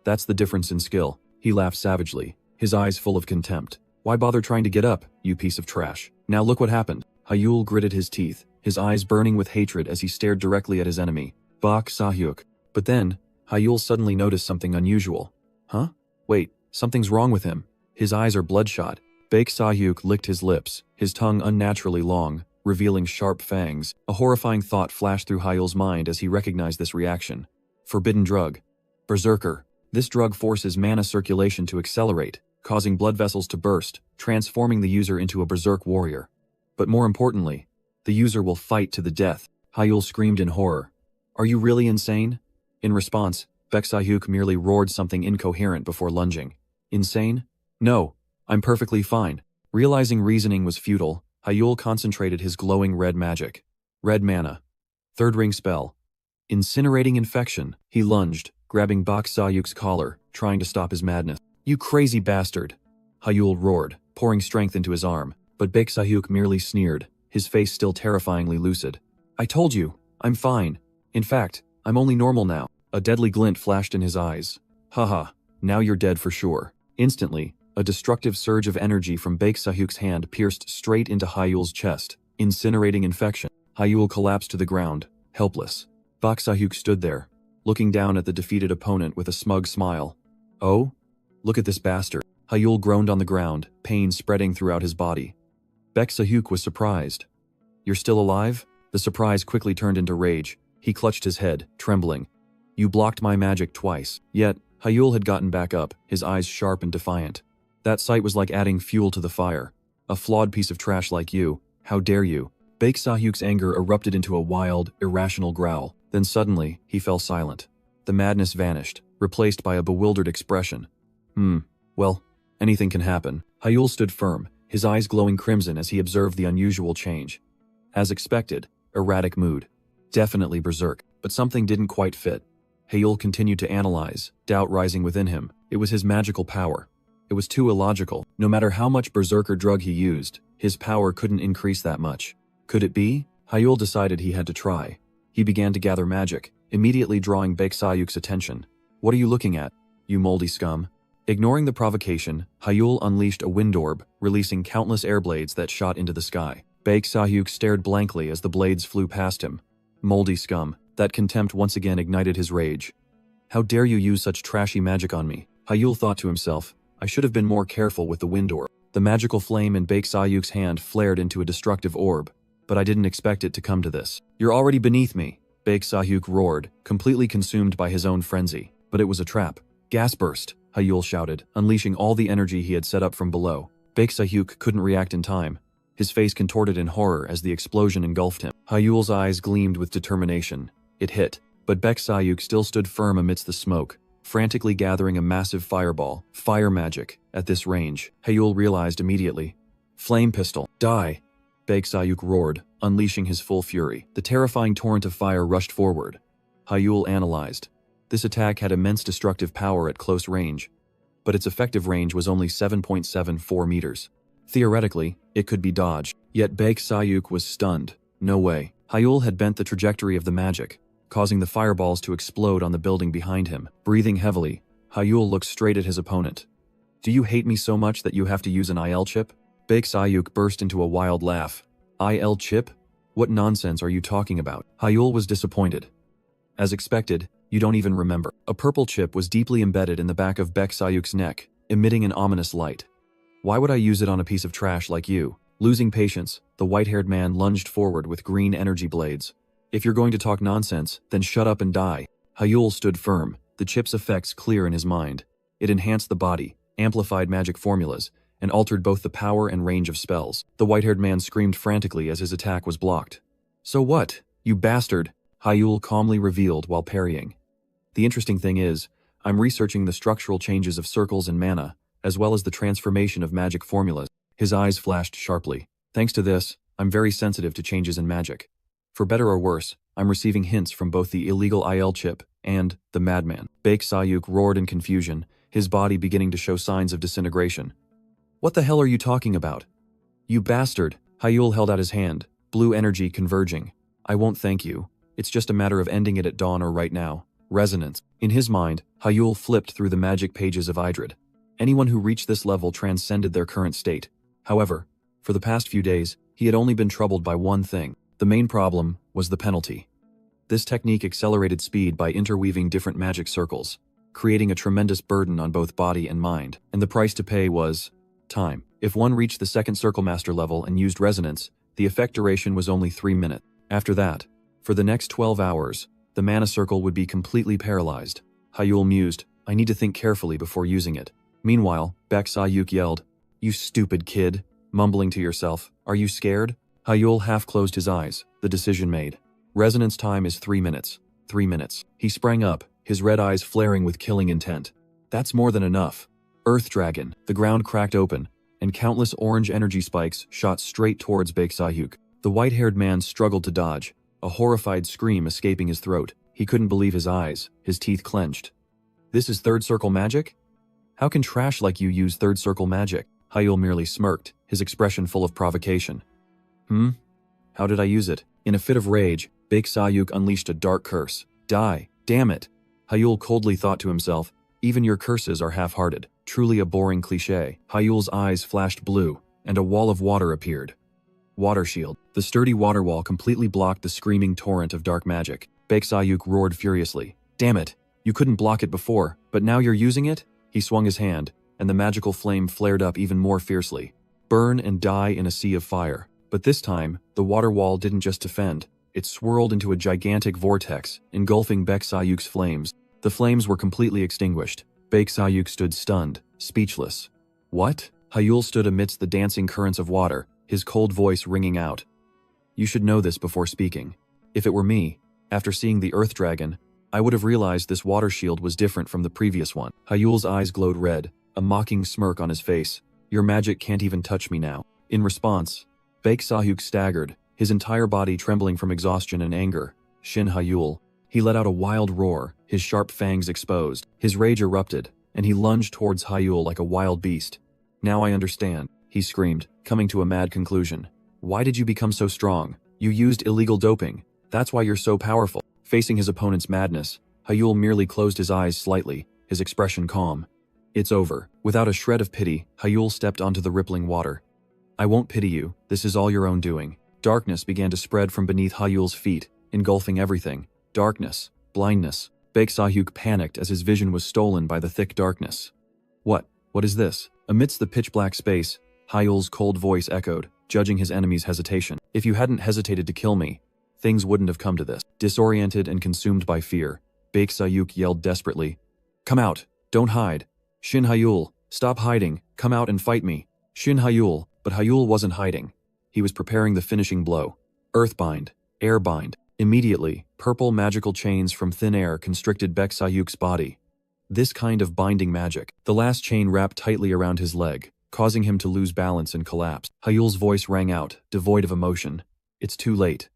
That's the difference in skill. He laughed savagely, his eyes full of contempt. Why bother trying to get up, you piece of trash? Now look what happened. Hyul gritted his teeth, his eyes burning with hatred as he stared directly at his enemy, Baek Sahyuk. But then, Hyul suddenly noticed something unusual. Huh? Wait, something's wrong with him. His eyes are bloodshot. Baek Sahyuk licked his lips, his tongue unnaturally long, revealing sharp fangs. A horrifying thought flashed through Hyul's mind as he recognized this reaction. Forbidden drug. Berserker. This drug forces mana circulation to accelerate, causing blood vessels to burst, transforming the user into a berserk warrior. But more importantly, the user will fight to the death. Hyul screamed in horror. Are you really insane? In response, Baek Sahyuk merely roared something incoherent before lunging. Insane? No, I'm perfectly fine. Realizing reasoning was futile, Hyul concentrated his glowing red magic. Red mana. Third ring spell. Incinerating infection. He lunged, grabbing Baek Sahyuk's collar, trying to stop his madness. You crazy bastard! Hyul roared, pouring strength into his arm, but Baek Sahyuk merely sneered, his face still terrifyingly lucid. I told you, I'm fine. In fact, I'm only normal now. A deadly glint flashed in his eyes. Haha, now you're dead for sure. Instantly, a destructive surge of energy from Baek Sahyuk's hand pierced straight into Hyul's chest, incinerating infection. Hyul collapsed to the ground, helpless. Baek Sahyuk stood there, looking down at the defeated opponent with a smug smile. Oh? Look at this bastard. Hyul groaned on the ground, pain spreading throughout his body. Baek Sahyuk was surprised. You're still alive? The surprise quickly turned into rage. He clutched his head, trembling. You blocked my magic twice. Yet, Hyul had gotten back up, his eyes sharp and defiant. That sight was like adding fuel to the fire. A flawed piece of trash like you. How dare you? Baek Sahyuk's anger erupted into a wild, irrational growl. Then suddenly, he fell silent. The madness vanished, replaced by a bewildered expression. Well, anything can happen. Hyul stood firm, his eyes glowing crimson as he observed the unusual change. As expected, erratic mood. Definitely berserk, but something didn't quite fit. Hayul continued to analyze, doubt rising within him. It was his magical power. It was too illogical. No matter how much berserker drug he used, his power couldn't increase that much. Could it be? Hayul decided he had to try. He began to gather magic, immediately drawing Baeksahyuk's attention. What are you looking at, you moldy scum? Ignoring the provocation, Hayul unleashed a wind orb, releasing countless air blades that shot into the sky. Baeksahyuk stared blankly as the blades flew past him. Moldy scum. That contempt once again ignited his rage. How dare you use such trashy magic on me? Hayul thought to himself. I should have been more careful with the wind orb. The magical flame in Baeksahyuk's hand flared into a destructive orb, but I didn't expect it to come to this. You're already beneath me, Baeksahyuk roared, completely consumed by his own frenzy. But it was a trap. Gas burst, Hayul shouted, unleashing all the energy he had set up from below. Baeksahyuk couldn't react in time. His face contorted in horror as the explosion engulfed him. Hayul's eyes gleamed with determination. It hit, but Baeksahyuk still stood firm amidst the smoke, frantically gathering a massive fireball. Fire magic. At this range, Hayul realized immediately. Flame pistol. Die! Baeksahyuk roared, unleashing his full fury. The terrifying torrent of fire rushed forward. Hayul analyzed. This attack had immense destructive power at close range, but its effective range was only 7.74 meters. Theoretically, it could be dodged, yet Baeksahyuk was stunned. No way. Hayul had bent the trajectory of the magic, causing the fireballs to explode on the building behind him. Breathing heavily, Hayul looked straight at his opponent. Do you hate me so much that you have to use an IL chip? Baeksahyuk burst into a wild laugh. IL chip? What nonsense are you talking about? Hayul was disappointed. As expected, you don't even remember. A purple chip was deeply embedded in the back of Baeksahyuk's neck, emitting an ominous light. Why would I use it on a piece of trash like you? Losing patience, the white-haired man lunged forward with green energy blades. If you're going to talk nonsense, then shut up and die. Hayul stood firm, the chip's effects clear in his mind. It enhanced the body, amplified magic formulas, and altered both the power and range of spells. The white-haired man screamed frantically as his attack was blocked. So what, you bastard? Hayul calmly revealed while parrying. The interesting thing is, I'm researching the structural changes of circles and mana, as well as the transformation of magic formulas. His eyes flashed sharply. Thanks to this, I'm very sensitive to changes in magic. For better or worse, I'm receiving hints from both the illegal IL chip and the madman. Baeksahyuk roared in confusion, his body beginning to show signs of disintegration. What the hell are you talking about? You bastard! Hayul held out his hand, blue energy converging. I won't thank you. It's just a matter of ending it at dawn or right now. Resonance. In his mind, Hayul flipped through the magic pages of Idrid. Anyone who reached this level transcended their current state. However, for the past few days, he had only been troubled by one thing. The main problem was the penalty. This technique accelerated speed by interweaving different magic circles, creating a tremendous burden on both body and mind, and the price to pay was time. If one reached the second Circle Master level and used resonance, the effect duration was only 3 minutes. After that, for the next 12 hours, the mana circle would be completely paralyzed. Hayul mused, I need to think carefully before using it. Meanwhile, Baeksahyuk yelled, You stupid kid. Mumbling to yourself, are you scared? Hayul half closed his eyes, the decision made. Resonance time is 3 minutes. 3 minutes. He sprang up, his red eyes flaring with killing intent. That's more than enough. Earth Dragon. The ground cracked open, and countless orange energy spikes shot straight towards Baeksahyuk. The white-haired man struggled to dodge, a horrified scream escaping his throat. He couldn't believe his eyes, his teeth clenched. This is third circle magic? How can trash like you use third circle magic? Hayul merely smirked, his expression full of provocation. How did I use it? In a fit of rage, Baeksahyuk unleashed a dark curse. Die, damn it! Hayul coldly thought to himself, even your curses are half-hearted. Truly a boring cliché. Hayul's eyes flashed blue, and a wall of water appeared. Water shield. The sturdy water wall completely blocked the screaming torrent of dark magic. Baeksahyuk roared furiously. Damn it! You couldn't block it before, but now you're using it? He swung his hand, and the magical flame flared up even more fiercely. Burn and die in a sea of fire. But this time, the water wall didn't just defend. It swirled into a gigantic vortex, engulfing Baeksahyuk's flames. The flames were completely extinguished. Baeksahyuk stood stunned, speechless. What? Hayul stood amidst the dancing currents of water, his cold voice ringing out. You should know this before speaking. If it were me, after seeing the Earth Dragon, I would have realized this water shield was different from the previous one. Hayul's eyes glowed red, a mocking smirk on his face. Your magic can't even touch me now. In response, Baeksahyuk staggered, his entire body trembling from exhaustion and anger. Shin Hyul. He let out a wild roar, his sharp fangs exposed. His rage erupted, and he lunged towards Hyul like a wild beast. Now I understand, he screamed, coming to a mad conclusion. Why did you become so strong? You used illegal doping. That's why you're so powerful. Facing his opponent's madness, Hyul merely closed his eyes slightly, his expression calm. It's over. Without a shred of pity, Hyul stepped onto the rippling water. I won't pity you, this is all your own doing. Darkness began to spread from beneath Hyul's feet, engulfing everything. Darkness, blindness. Baek Sahyuk panicked as his vision was stolen by the thick darkness. What is this? Amidst the pitch-black space, Hyul's cold voice echoed, judging his enemy's hesitation. If you hadn't hesitated to kill me, things wouldn't have come to this. Disoriented and consumed by fear, Baek Sahyuk yelled desperately. Come out, don't hide. Shin Hyul, stop hiding, come out and fight me. Shin Hyul, but Hyul wasn't hiding. He was preparing the finishing blow. Earthbind, airbind. Immediately, purple magical chains from thin air constricted Baek Sahyuk's body. This kind of binding magic. The last chain wrapped tightly around his leg, causing him to lose balance and collapse. Hyul's voice rang out, devoid of emotion. It's too late.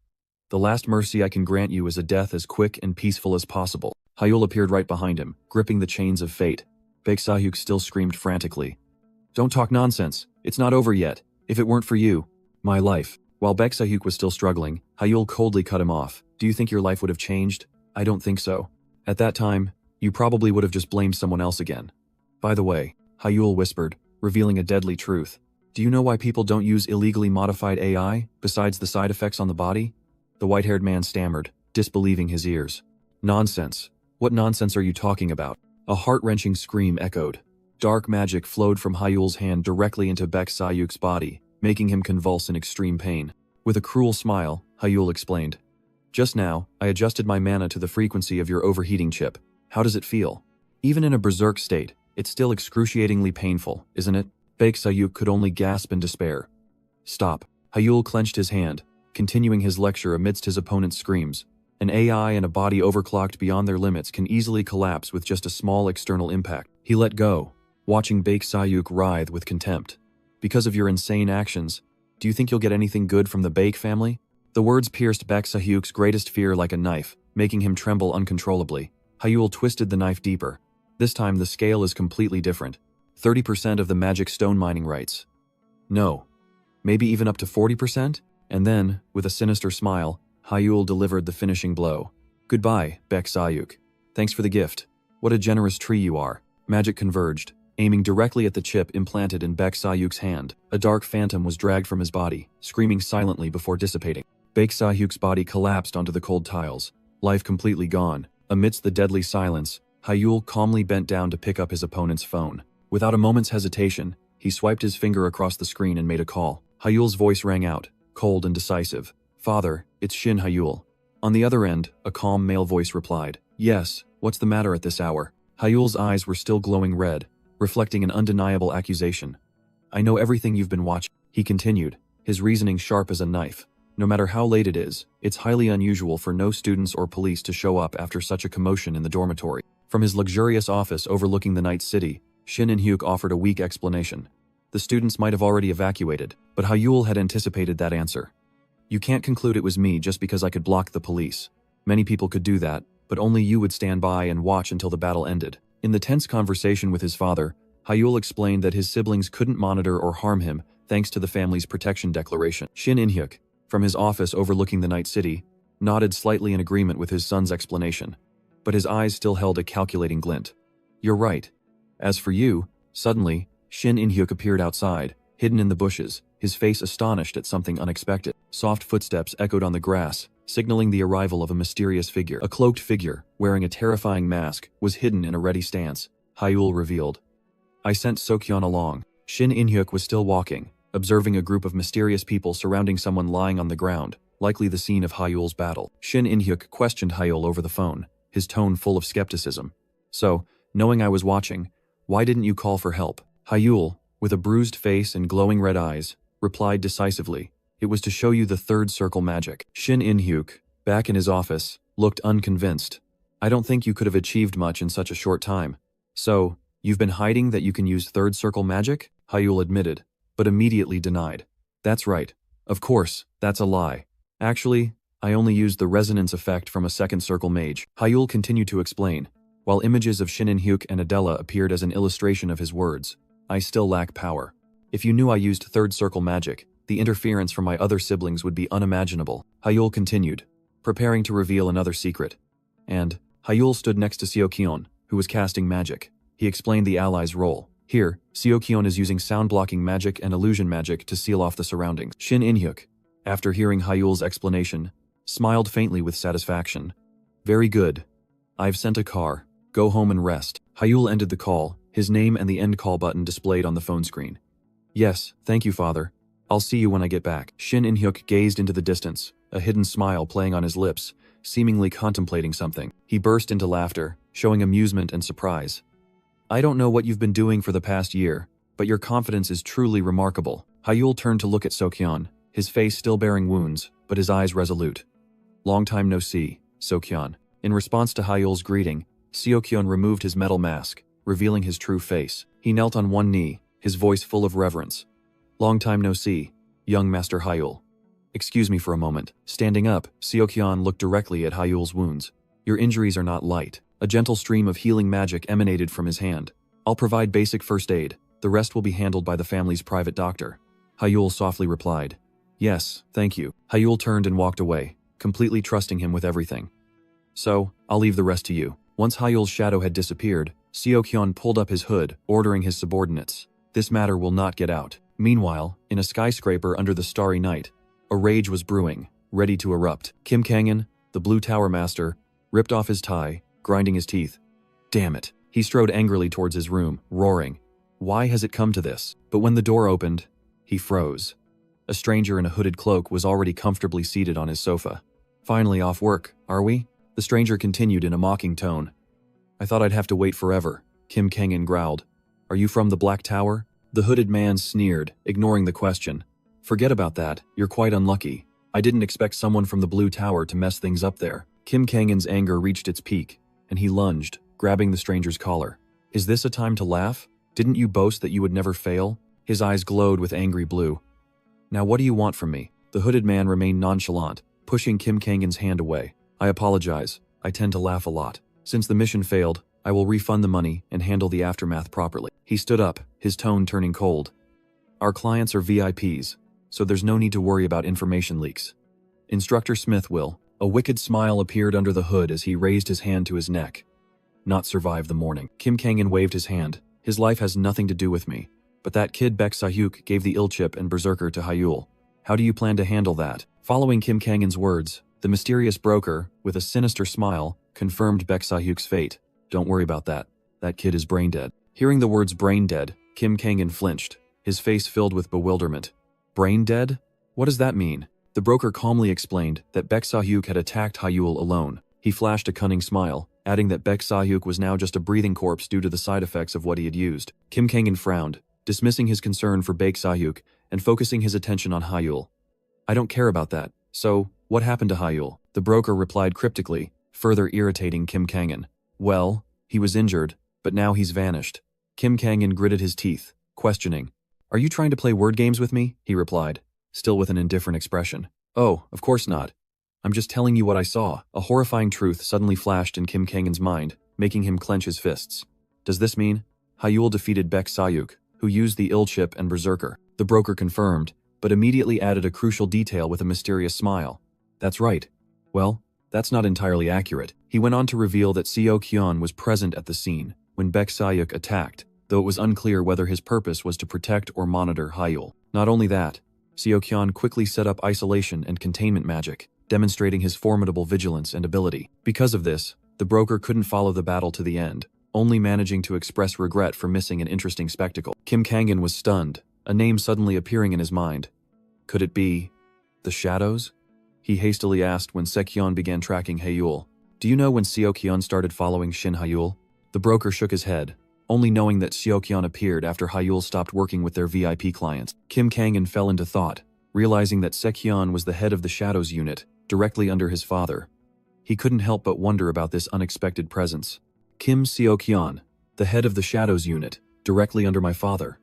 The last mercy I can grant you is a death as quick and peaceful as possible. Hyul appeared right behind him, gripping the chains of fate. Baek Sahyuk still screamed frantically. Don't talk nonsense. It's not over yet. If it weren't for you, my life. While Baek Sahyuk was still struggling, Hyul coldly cut him off. Do you think your life would have changed? I don't think so. At that time, you probably would have just blamed someone else again. By the way, Hyul whispered, revealing a deadly truth. Do you know why people don't use illegally modified AI, besides the side effects on the body? The white-haired man stammered, disbelieving his ears. Nonsense. What nonsense are you talking about? A heart-wrenching scream echoed. Dark magic flowed from Hyul's hand directly into Baek Sahyuk's body, making him convulse in extreme pain. With a cruel smile, Hyul explained. Just now, I adjusted my mana to the frequency of your overheating chip. How does it feel? Even in a berserk state, it's still excruciatingly painful, isn't it? Baek Sahyuk could only gasp in despair. Stop. Hyul clenched his hand, continuing his lecture amidst his opponent's screams. An AI and a body overclocked beyond their limits can easily collapse with just a small external impact. He let go, watching Baek Sahyuk writhe with contempt. Because of your insane actions, do you think you'll get anything good from the Baek family? The words pierced Baek Sahyuk's greatest fear like a knife, making him tremble uncontrollably. Hyul twisted the knife deeper. This time the scale is completely different. 30% of the magic stone mining rights. No. Maybe even up to 40%? And then, with a sinister smile, Hyul delivered the finishing blow. Goodbye, Baek Sahyuk. Thanks for the gift. What a generous tree you are. Magic converged, aiming directly at the chip implanted in Baek Sahyuk's hand. A dark phantom was dragged from his body, screaming silently before dissipating. Baek Sahyuk's body collapsed onto the cold tiles, life completely gone. Amidst the deadly silence, Hyul calmly bent down to pick up his opponent's phone. Without a moment's hesitation, he swiped his finger across the screen and made a call. Hyul's voice rang out, cold and decisive. Father, it's Shin Hyul. On the other end, a calm male voice replied. Yes, what's the matter at this hour? Hyul's eyes were still glowing red, reflecting an undeniable accusation. I know everything you've been watching, he continued, his reasoning sharp as a knife. No matter how late it is, it's highly unusual for no students or police to show up after such a commotion in the dormitory. From his luxurious office overlooking the night city, Shin In-hyuk offered a weak explanation. The students might have already evacuated, but Hyul had anticipated that answer. You can't conclude it was me just because I could block the police. Many people could do that, but only you would stand by and watch until the battle ended. In the tense conversation with his father, Hyul explained that his siblings couldn't monitor or harm him thanks to the family's protection declaration. Shin In-hyuk, from his office overlooking the night city, nodded slightly in agreement with his son's explanation, but his eyes still held a calculating glint. You're right. As for you, suddenly, Shin In-hyuk appeared outside, hidden in the bushes, his face astonished at something unexpected. Soft footsteps echoed on the grass, signaling the arrival of a mysterious figure. A cloaked figure, wearing a terrifying mask, was hidden in a ready stance, Hyul revealed. I sent Sokyeon along. Shin In-hyuk was still walking, observing a group of mysterious people surrounding someone lying on the ground, likely the scene of Hyul's battle. Shin In-hyuk questioned Hyul over the phone, his tone full of skepticism. So, knowing I was watching, why didn't you call for help? Hyul, with a bruised face and glowing red eyes, replied decisively. It was to show you the third circle magic. Shin In-hyuk, back in his office, looked unconvinced. I don't think you could have achieved much in such a short time. So, you've been hiding that you can use third circle magic? Hyul admitted, but immediately denied. That's right. Of course, that's a lie. Actually, I only used the resonance effect from a second circle mage. Hyul continued to explain. While images of Shin In-hyuk and Adela appeared as an illustration of his words, I still lack power. If you knew I used third circle magic, the interference from my other siblings would be unimaginable. Hyul continued, preparing to reveal another secret. And Hyul stood next to Seokyeon, who was casting magic. He explained the ally's role. Here, Seokyeon is using sound-blocking magic and illusion magic to seal off the surroundings. Shin In-hyuk, after hearing Hyul's explanation, smiled faintly with satisfaction. Very good. I've sent a car. Go home and rest. Hyul ended the call, his name and the end call button displayed on the phone screen. Yes, thank you, father. I'll see you when I get back. Shin In-hyuk gazed into the distance, a hidden smile playing on his lips, seemingly contemplating something. He burst into laughter, showing amusement and surprise. I don't know what you've been doing for the past year, but your confidence is truly remarkable. Hyul turned to look at Seokyeon, his face still bearing wounds, but his eyes resolute. Long time no see, Seokyeon. In response to Hyul's greeting, Seokyeon removed his metal mask, revealing his true face. He knelt on one knee, his voice full of reverence. Long time no see, young Master Hyul. Excuse me for a moment. Standing up, Seokyeon looked directly at Hyul's wounds. Your injuries are not light. A gentle stream of healing magic emanated from his hand. I'll provide basic first aid. The rest will be handled by the family's private doctor. Hyul softly replied. Yes, thank you. Hyul turned and walked away, completely trusting him with everything. So, I'll leave the rest to you. Once Hyul's shadow had disappeared, Seokyeon pulled up his hood, ordering his subordinates. This matter will not get out. Meanwhile, in a skyscraper under the starry night, a rage was brewing, ready to erupt. Kim Kangen, the Blue Tower Master, ripped off his tie, grinding his teeth. Damn it. He strode angrily towards his room, roaring. Why has it come to this? But when the door opened, he froze. A stranger in a hooded cloak was already comfortably seated on his sofa. Finally off work, are we? The stranger continued in a mocking tone. I thought I'd have to wait forever, Kim Kangen growled. Are you from the Black Tower? The hooded man sneered, ignoring the question. Forget about that, you're quite unlucky. I didn't expect someone from the Blue Tower to mess things up there. Kim Kangen's anger reached its peak, and he lunged, grabbing the stranger's collar. Is this a time to laugh? Didn't you boast that you would never fail? His eyes glowed with angry blue. Now what do you want from me? The hooded man remained nonchalant, pushing Kim Kangen's hand away. I apologize. I tend to laugh a lot. Since the mission failed, I will refund the money and handle the aftermath properly. He stood up, his tone turning cold. Our clients are VIPs, so there's no need to worry about information leaks. Instructor Smith will. A wicked smile appeared under the hood as he raised his hand to his neck. Not survive the morning. Kim Kangen waved his hand. His life has nothing to do with me. But that kid Baek Sa-hyuk gave the ill chip and berserker to Hyul. How do you plan to handle that? Following Kim Kangen's words, the mysterious broker, with a sinister smile, confirmed Baek Sa-hyuk's fate. Don't worry about that. That kid is brain dead. Hearing the words brain dead, Kim Kangen flinched, his face filled with bewilderment. Brain dead? What does that mean? The broker calmly explained that Baek Sa-hyuk had attacked Hyul alone. He flashed a cunning smile, adding that Baek Sa-hyuk was now just a breathing corpse due to the side effects of what he had used. Kim Kangen frowned, dismissing his concern for Baek Sa-hyuk and focusing his attention on Hyul. I don't care about that. So, what happened to Hyul? The broker replied cryptically, further irritating Kim Kangen. Well, he was injured, but now he's vanished. Kim Kangen gritted his teeth, questioning. Are you trying to play word games with me? He replied, still with an indifferent expression. Oh, of course not. I'm just telling you what I saw. A horrifying truth suddenly flashed in Kim Kangen's mind, making him clench his fists. Does this mean Hyul defeated Baek Sa-hyuk, who used the ill chip and berserker? The broker confirmed, but immediately added a crucial detail with a mysterious smile. That's right. Well, that's not entirely accurate. He went on to reveal that Seokyeon was present at the scene when Baek Sa-hyuk attacked, though it was unclear whether his purpose was to protect or monitor Hyul. Not only that, Seokyeon quickly set up isolation and containment magic, demonstrating his formidable vigilance and ability. Because of this, the broker couldn't follow the battle to the end, only managing to express regret for missing an interesting spectacle. Kim Kangen was stunned, a name suddenly appearing in his mind. Could it be the Shadows? He hastily asked when Seokyeon began tracking Hyul. Do you know when Seokyeon started following Shin Hyul? The broker shook his head, only knowing that Seokyeon appeared after Hyul stopped working with their VIP clients. Kim Kangen fell into thought, realizing that Seokyeon was the head of the Shadows unit, directly under his father. He couldn't help but wonder about this unexpected presence. Kim Seokyeon, the head of the Shadows unit, directly under my father.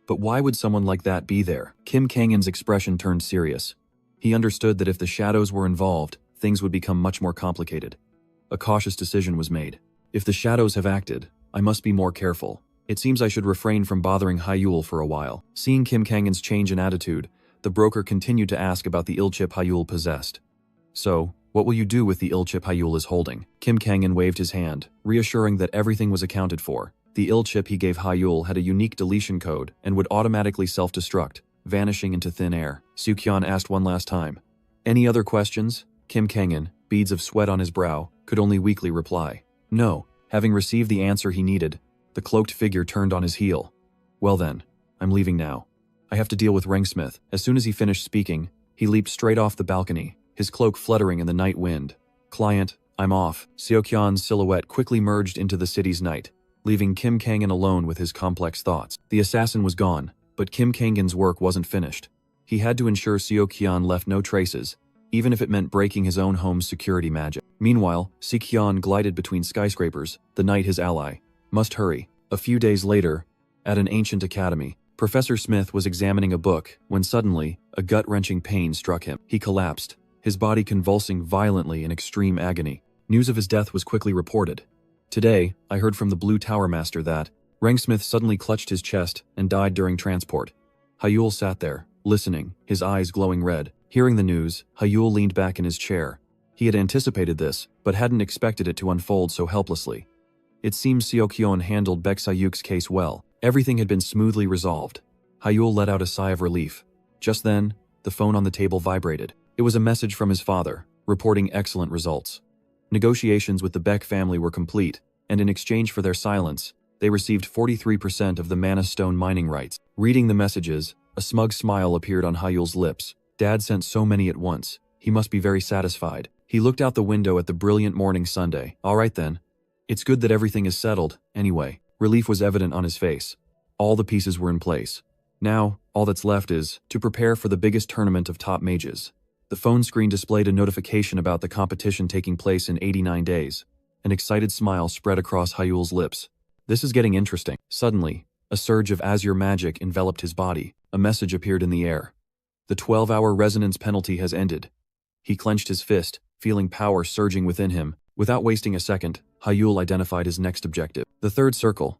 But why would someone like that be there? Kim Kangen's expression turned serious. He understood that if the Shadows were involved, things would become much more complicated. A cautious decision was made. If the shadows have acted, I must be more careful. It seems I should refrain from bothering Hyul for a while. Seeing Kim Kangan's change in attitude, the broker continued to ask about the ill chip Hyul possessed. So, what will you do with the ill chip Hyul is holding? Kim Kangan waved his hand, reassuring that everything was accounted for. The ill chip he gave Hyul had a unique deletion code and would automatically self-destruct, vanishing into thin air. Sukyeon asked one last time. Any other questions? Kim Kangan, beads of sweat on his brow, could only weakly reply. No. Having received the answer he needed, the cloaked figure turned on his heel. Well then, I'm leaving now. I have to deal with Ringsmith. As soon as he finished speaking, he leaped straight off the balcony, his cloak fluttering in the night wind. Client, I'm off. Seokyeon's silhouette quickly merged into the city's night, leaving Kim Kangan alone with his complex thoughts. The assassin was gone, but Kim Kangan's work wasn't finished. He had to ensure Seokyeon left no traces, even if it meant breaking his own home's security magic. Meanwhile, Seokyeon glided between skyscrapers, the knight his ally. Must hurry. A few days later, at an ancient academy, Professor Smith was examining a book when suddenly, a gut-wrenching pain struck him. He collapsed, his body convulsing violently in extreme agony. News of his death was quickly reported. Today, I heard from the Blue Tower Master that Ringsmith suddenly clutched his chest and died during transport. Hyul sat there, listening, his eyes glowing red. Hearing the news, Hyul leaned back in his chair. He had anticipated this, but hadn't expected it to unfold so helplessly. It seems Seokyeon handled Baek-Sayuk's case well. Everything had been smoothly resolved. Hyul let out a sigh of relief. Just then, the phone on the table vibrated. It was a message from his father, reporting excellent results. Negotiations with the Baek family were complete, and in exchange for their silence, they received 43% of the Mana Stone mining rights. Reading the messages, a smug smile appeared on Hyul's lips. Dad sent so many at once. He must be very satisfied. He looked out the window at the brilliant morning Sunday. All right then. It's good that everything is settled, anyway. Relief was evident on his face. All the pieces were in place. Now, all that's left is to prepare for the biggest tournament of top mages. The phone screen displayed a notification about the competition taking place in 89 days. An excited smile spread across Hyul's lips. This is getting interesting. Suddenly, a surge of azure magic enveloped his body. A message appeared in the air. The 12-hour resonance penalty has ended. He clenched his fist, feeling power surging within him. Without wasting a second, Hyul identified his next objective. The third circle.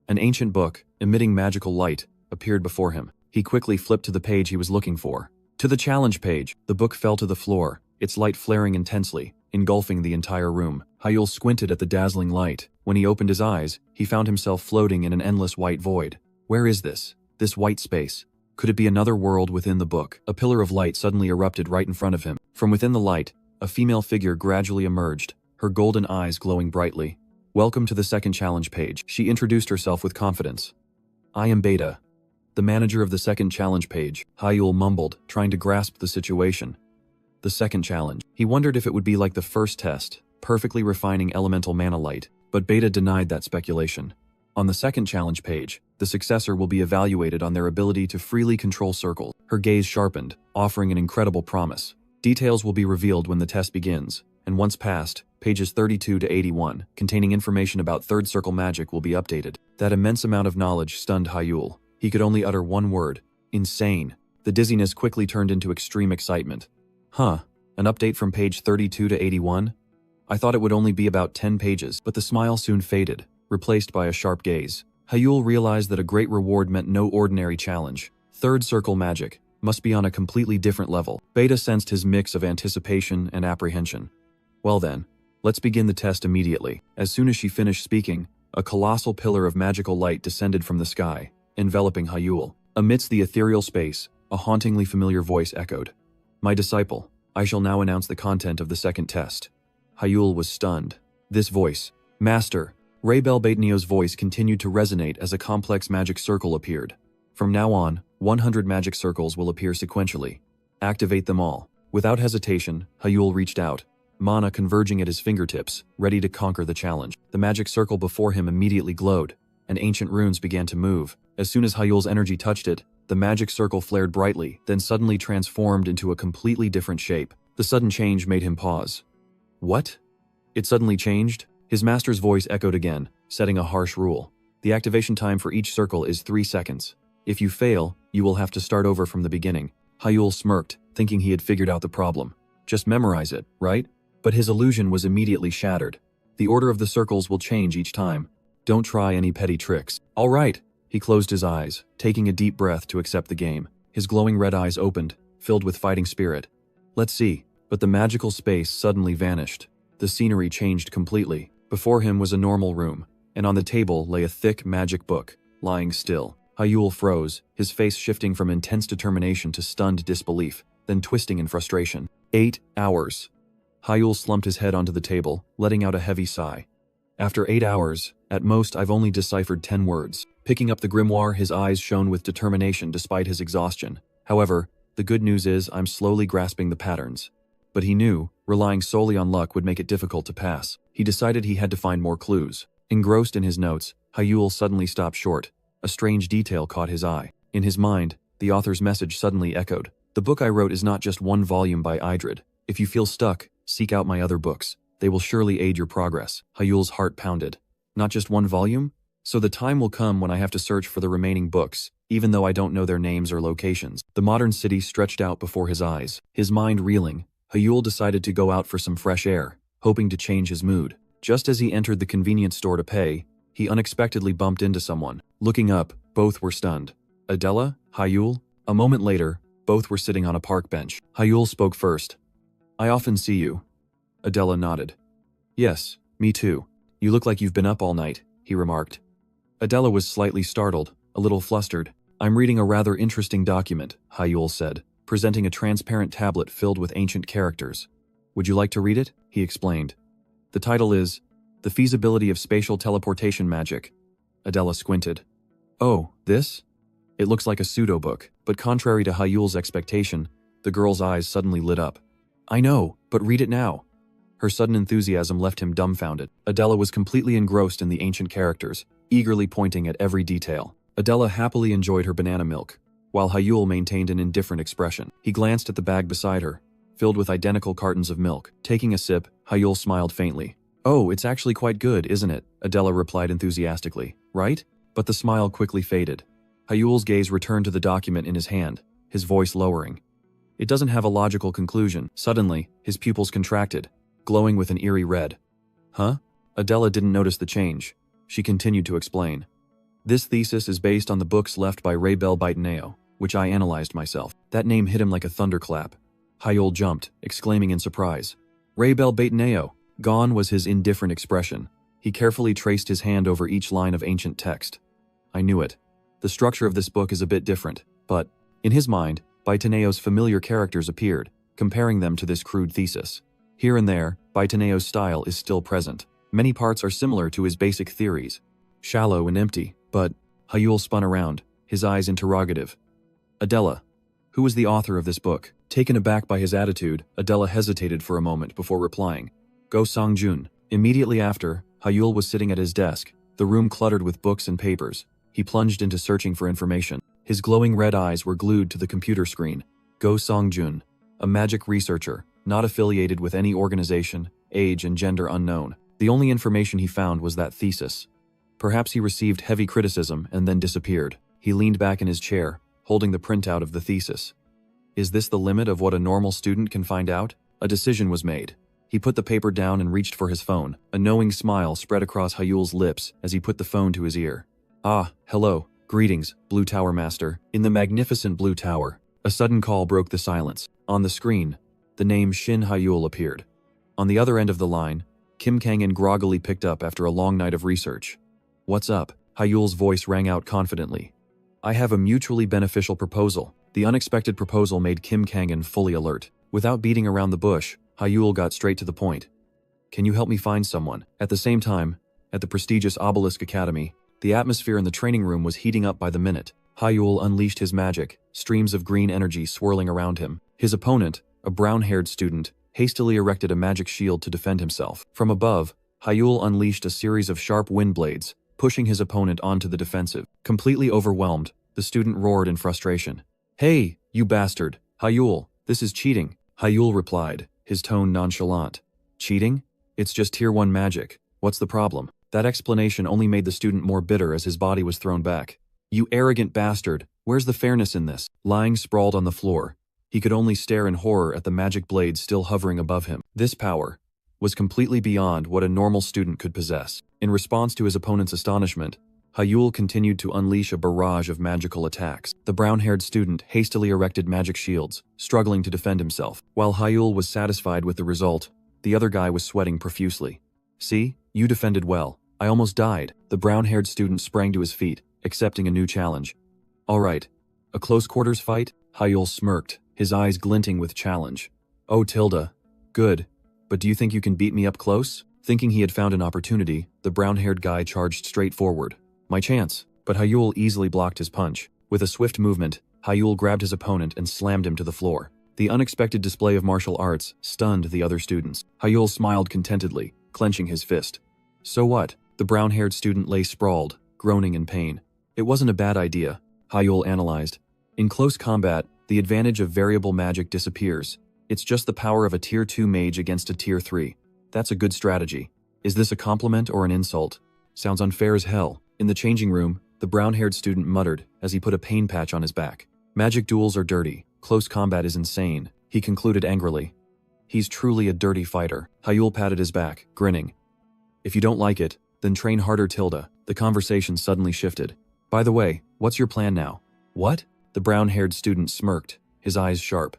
An ancient book, emitting magical light, appeared before him. He quickly flipped to the page he was looking for. To the challenge page, the book fell to the floor, its light flaring intensely, engulfing the entire room. Hyul squinted at the dazzling light. When he opened his eyes, he found himself floating in an endless white void. Where is this? This white space? Could it be another world within the book? A pillar of light suddenly erupted right in front of him. From within the light, a female figure gradually emerged, her golden eyes glowing brightly. Welcome to the second challenge page. She introduced herself with confidence. I am Beta, the manager of the second challenge page. Hyul mumbled, trying to grasp the situation. The second challenge. He wondered if it would be like the first test, perfectly refining elemental mana light, but Beta denied that speculation. On the second challenge page, the successor will be evaluated on their ability to freely control circles. Her gaze sharpened, offering an incredible promise. Details will be revealed when the test begins, and once passed, pages 32 to 81, containing information about third circle magic will be updated. That immense amount of knowledge stunned Hyul. He could only utter one word. Insane. The dizziness quickly turned into extreme excitement. Huh, an update from page 32 to 81? I thought it would only be about 10 pages, but the smile soon faded, replaced by a sharp gaze. Hyul realized that a great reward meant no ordinary challenge. Third circle magic must be on a completely different level. Beta sensed his mix of anticipation and apprehension. Well then, let's begin the test immediately. As soon as she finished speaking, a colossal pillar of magical light descended from the sky, enveloping Hyul. Amidst the ethereal space, a hauntingly familiar voice echoed. My disciple, I shall now announce the content of the second test. Hyul was stunned. This voice, Master, Raybel Baitneo's voice continued to resonate as a complex magic circle appeared. From now on, 100 magic circles will appear sequentially. Activate them all. Without hesitation, Hyul reached out, mana converging at his fingertips, ready to conquer the challenge. The magic circle before him immediately glowed, and ancient runes began to move. As soon as Hyul's energy touched it, the magic circle flared brightly, then suddenly transformed into a completely different shape. The sudden change made him pause. What? It suddenly changed? His master's voice echoed again, setting a harsh rule. The activation time for each circle is 3 seconds. If you fail, you will have to start over from the beginning. Hyul smirked, thinking he had figured out the problem. Just memorize it, right? But his illusion was immediately shattered. The order of the circles will change each time. Don't try any petty tricks. All right. He closed his eyes, taking a deep breath to accept the game. His glowing red eyes opened, filled with fighting spirit. Let's see. But the magical space suddenly vanished. The scenery changed completely. Before him was a normal room, and on the table lay a thick magic book, lying still. Hyul froze, his face shifting from intense determination to stunned disbelief, then twisting in frustration. 8 hours. Hyul slumped his head onto the table, letting out a heavy sigh. After 8 hours, at most I've only deciphered 10 words. Picking up the grimoire, his eyes shone with determination despite his exhaustion. However, the good news is I'm slowly grasping the patterns. But he knew, relying solely on luck would make it difficult to pass. He decided he had to find more clues. Engrossed in his notes, Hyul suddenly stopped short. A strange detail caught his eye. In his mind, the author's message suddenly echoed. The book I wrote is not just one volume by Idrid. If you feel stuck, seek out my other books. They will surely aid your progress. Hyul's heart pounded. Not just one volume? So the time will come when I have to search for the remaining books, even though I don't know their names or locations. The modern city stretched out before his eyes. His mind reeling, Hyul decided to go out for some fresh air, hoping to change his mood. Just as he entered the convenience store to pay, he unexpectedly bumped into someone. Looking up, both were stunned. Adela? Hyul? A moment later, both were sitting on a park bench. Hyul spoke first. I often see you. Adela nodded. Yes, me too. You look like you've been up all night, he remarked. Adela was slightly startled, a little flustered. I'm reading a rather interesting document, Hyul said, presenting a transparent tablet filled with ancient characters. Would you like to read it? He explained. The title is The Feasibility of Spatial Teleportation Magic. Adela squinted. Oh, this? It looks like a pseudo-book, but contrary to Hyul's expectation, the girl's eyes suddenly lit up. I know, but read it now. Her sudden enthusiasm left him dumbfounded. Adela was completely engrossed in the ancient characters, eagerly pointing at every detail. Adela happily enjoyed her banana milk, while Hyul maintained an indifferent expression. He glanced at the bag beside her, filled with identical cartons of milk. Taking a sip, Hyul smiled faintly. Oh, it's actually quite good, isn't it? Adela replied enthusiastically. Right? But the smile quickly faded. Hyul's gaze returned to the document in his hand, his voice lowering. It doesn't have a logical conclusion. Suddenly, his pupils contracted, glowing with an eerie red. Huh? Adela didn't notice the change. She continued to explain. This thesis is based on the books left by Raybel Baitaneo, which I analyzed myself. That name hit him like a thunderclap. Hyul jumped, exclaiming in surprise. Raybel Baitaneo! Gone was his indifferent expression. He carefully traced his hand over each line of ancient text. I knew it. The structure of this book is a bit different, but, in his mind, Baitaneo's familiar characters appeared, comparing them to this crude thesis. Here and there, Baitaneo's style is still present. Many parts are similar to his basic theories. Shallow and empty, but Hyul spun around, his eyes interrogative. Adela, who was the author of this book? Taken aback by his attitude, Adela hesitated for a moment before replying. Go Songjun. Immediately after, Hyul was sitting at his desk, the room cluttered with books and papers. He plunged into searching for information. His glowing red eyes were glued to the computer screen. Go Songjun, a magic researcher, not affiliated with any organization, age and gender unknown. The only information he found was that thesis. Perhaps he received heavy criticism and then disappeared. He leaned back in his chair, holding the printout of the thesis. Is this the limit of what a normal student can find out? A decision was made. He put the paper down and reached for his phone. A knowing smile spread across Hyul's lips as he put the phone to his ear. Ah, hello. Greetings, Blue Tower Master. In the magnificent Blue Tower, a sudden call broke the silence. On the screen, the name Shin Hyul appeared. On the other end of the line, Kim Kangin groggily picked up after a long night of research. What's up? Hyul's voice rang out confidently. I have a mutually beneficial proposal. The unexpected proposal made Kim Kangin fully alert. Without beating around the bush, Hyul got straight to the point. Can you help me find someone? At the same time, at the prestigious Obelisk Academy, the atmosphere in the training room was heating up by the minute. Hyul unleashed his magic, streams of green energy swirling around him. His opponent, a brown-haired student, hastily erected a magic shield to defend himself. From above, Hyul unleashed a series of sharp wind blades, pushing his opponent onto the defensive. Completely overwhelmed, the student roared in frustration. Hey, you bastard! Hyul, this is cheating! Hyul replied, his tone nonchalant. Cheating? It's just Tier 1 magic. What's the problem? That explanation only made the student more bitter as his body was thrown back. You arrogant bastard, where's the fairness in this? Lying sprawled on the floor, He could only stare in horror at the magic blade still hovering above him. This power was completely beyond what a normal student could possess. In response to his opponent's astonishment, Hyul continued to unleash a barrage of magical attacks. The brown-haired student hastily erected magic shields, struggling to defend himself. While Hyul was satisfied with the result, the other guy was sweating profusely. "See? You defended well. I almost died." The brown-haired student sprang to his feet, accepting a new challenge. "All right. A close-quarters fight?" Hyul smirked, his eyes glinting with challenge. "Oh, Tilda. Good. But do you think you can beat me up close?" Thinking he had found an opportunity, the brown-haired guy charged straight forward. "My chance." But Hyul easily blocked his punch. With a swift movement, Hyul grabbed his opponent and slammed him to the floor. The unexpected display of martial arts stunned the other students. Hyul smiled contentedly, clenching his fist. "So what?" The brown-haired student lay sprawled, groaning in pain. "It wasn't a bad idea," Hyul analyzed. "In close combat, the advantage of variable magic disappears. It's just the power of a Tier 2 mage against a Tier 3. That's a good strategy. Is this a compliment or an insult? Sounds unfair as hell." In the changing room, the brown-haired student muttered as he put a pain patch on his back. "Magic duels are dirty. Close combat is insane," he concluded angrily. "He's truly a dirty fighter." Hyul patted his back, grinning. "If you don't like it, then train harder, Tilda." The conversation suddenly shifted. "By the way, what's your plan now?" "What?" The brown-haired student smirked, his eyes sharp.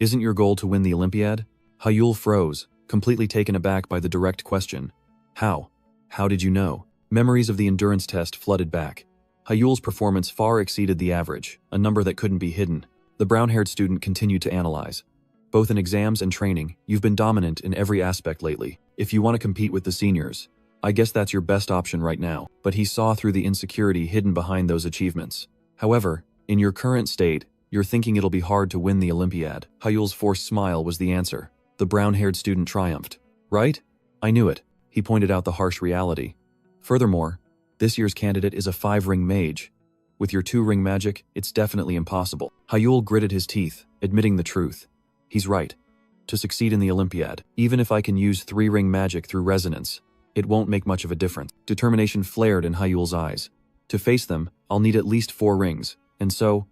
"Isn't your goal to win the Olympiad?" Hyul froze, completely taken aback by the direct question. "How? How did you know?" Memories of the endurance test flooded back. Hyul's performance far exceeded the average, a number that couldn't be hidden. The brown-haired student continued to analyze. "Both in exams and training, you've been dominant in every aspect lately. If you want to compete with the seniors, I guess that's your best option right now." But he saw through the insecurity hidden behind those achievements. "However, in your current state, you're thinking it'll be hard to win the Olympiad." Hyul's forced smile was the answer. The brown-haired student triumphed. "Right? I knew it." He pointed out the harsh reality. "Furthermore, this year's candidate is a 5-ring mage. With your 2-ring magic, it's definitely impossible." Hyul gritted his teeth, admitting the truth. He's right. To succeed in the Olympiad, even if I can use 3-ring magic through resonance, it won't make much of a difference. Determination flared in Hyul's eyes. To face them, I'll need at least 4 rings, and so,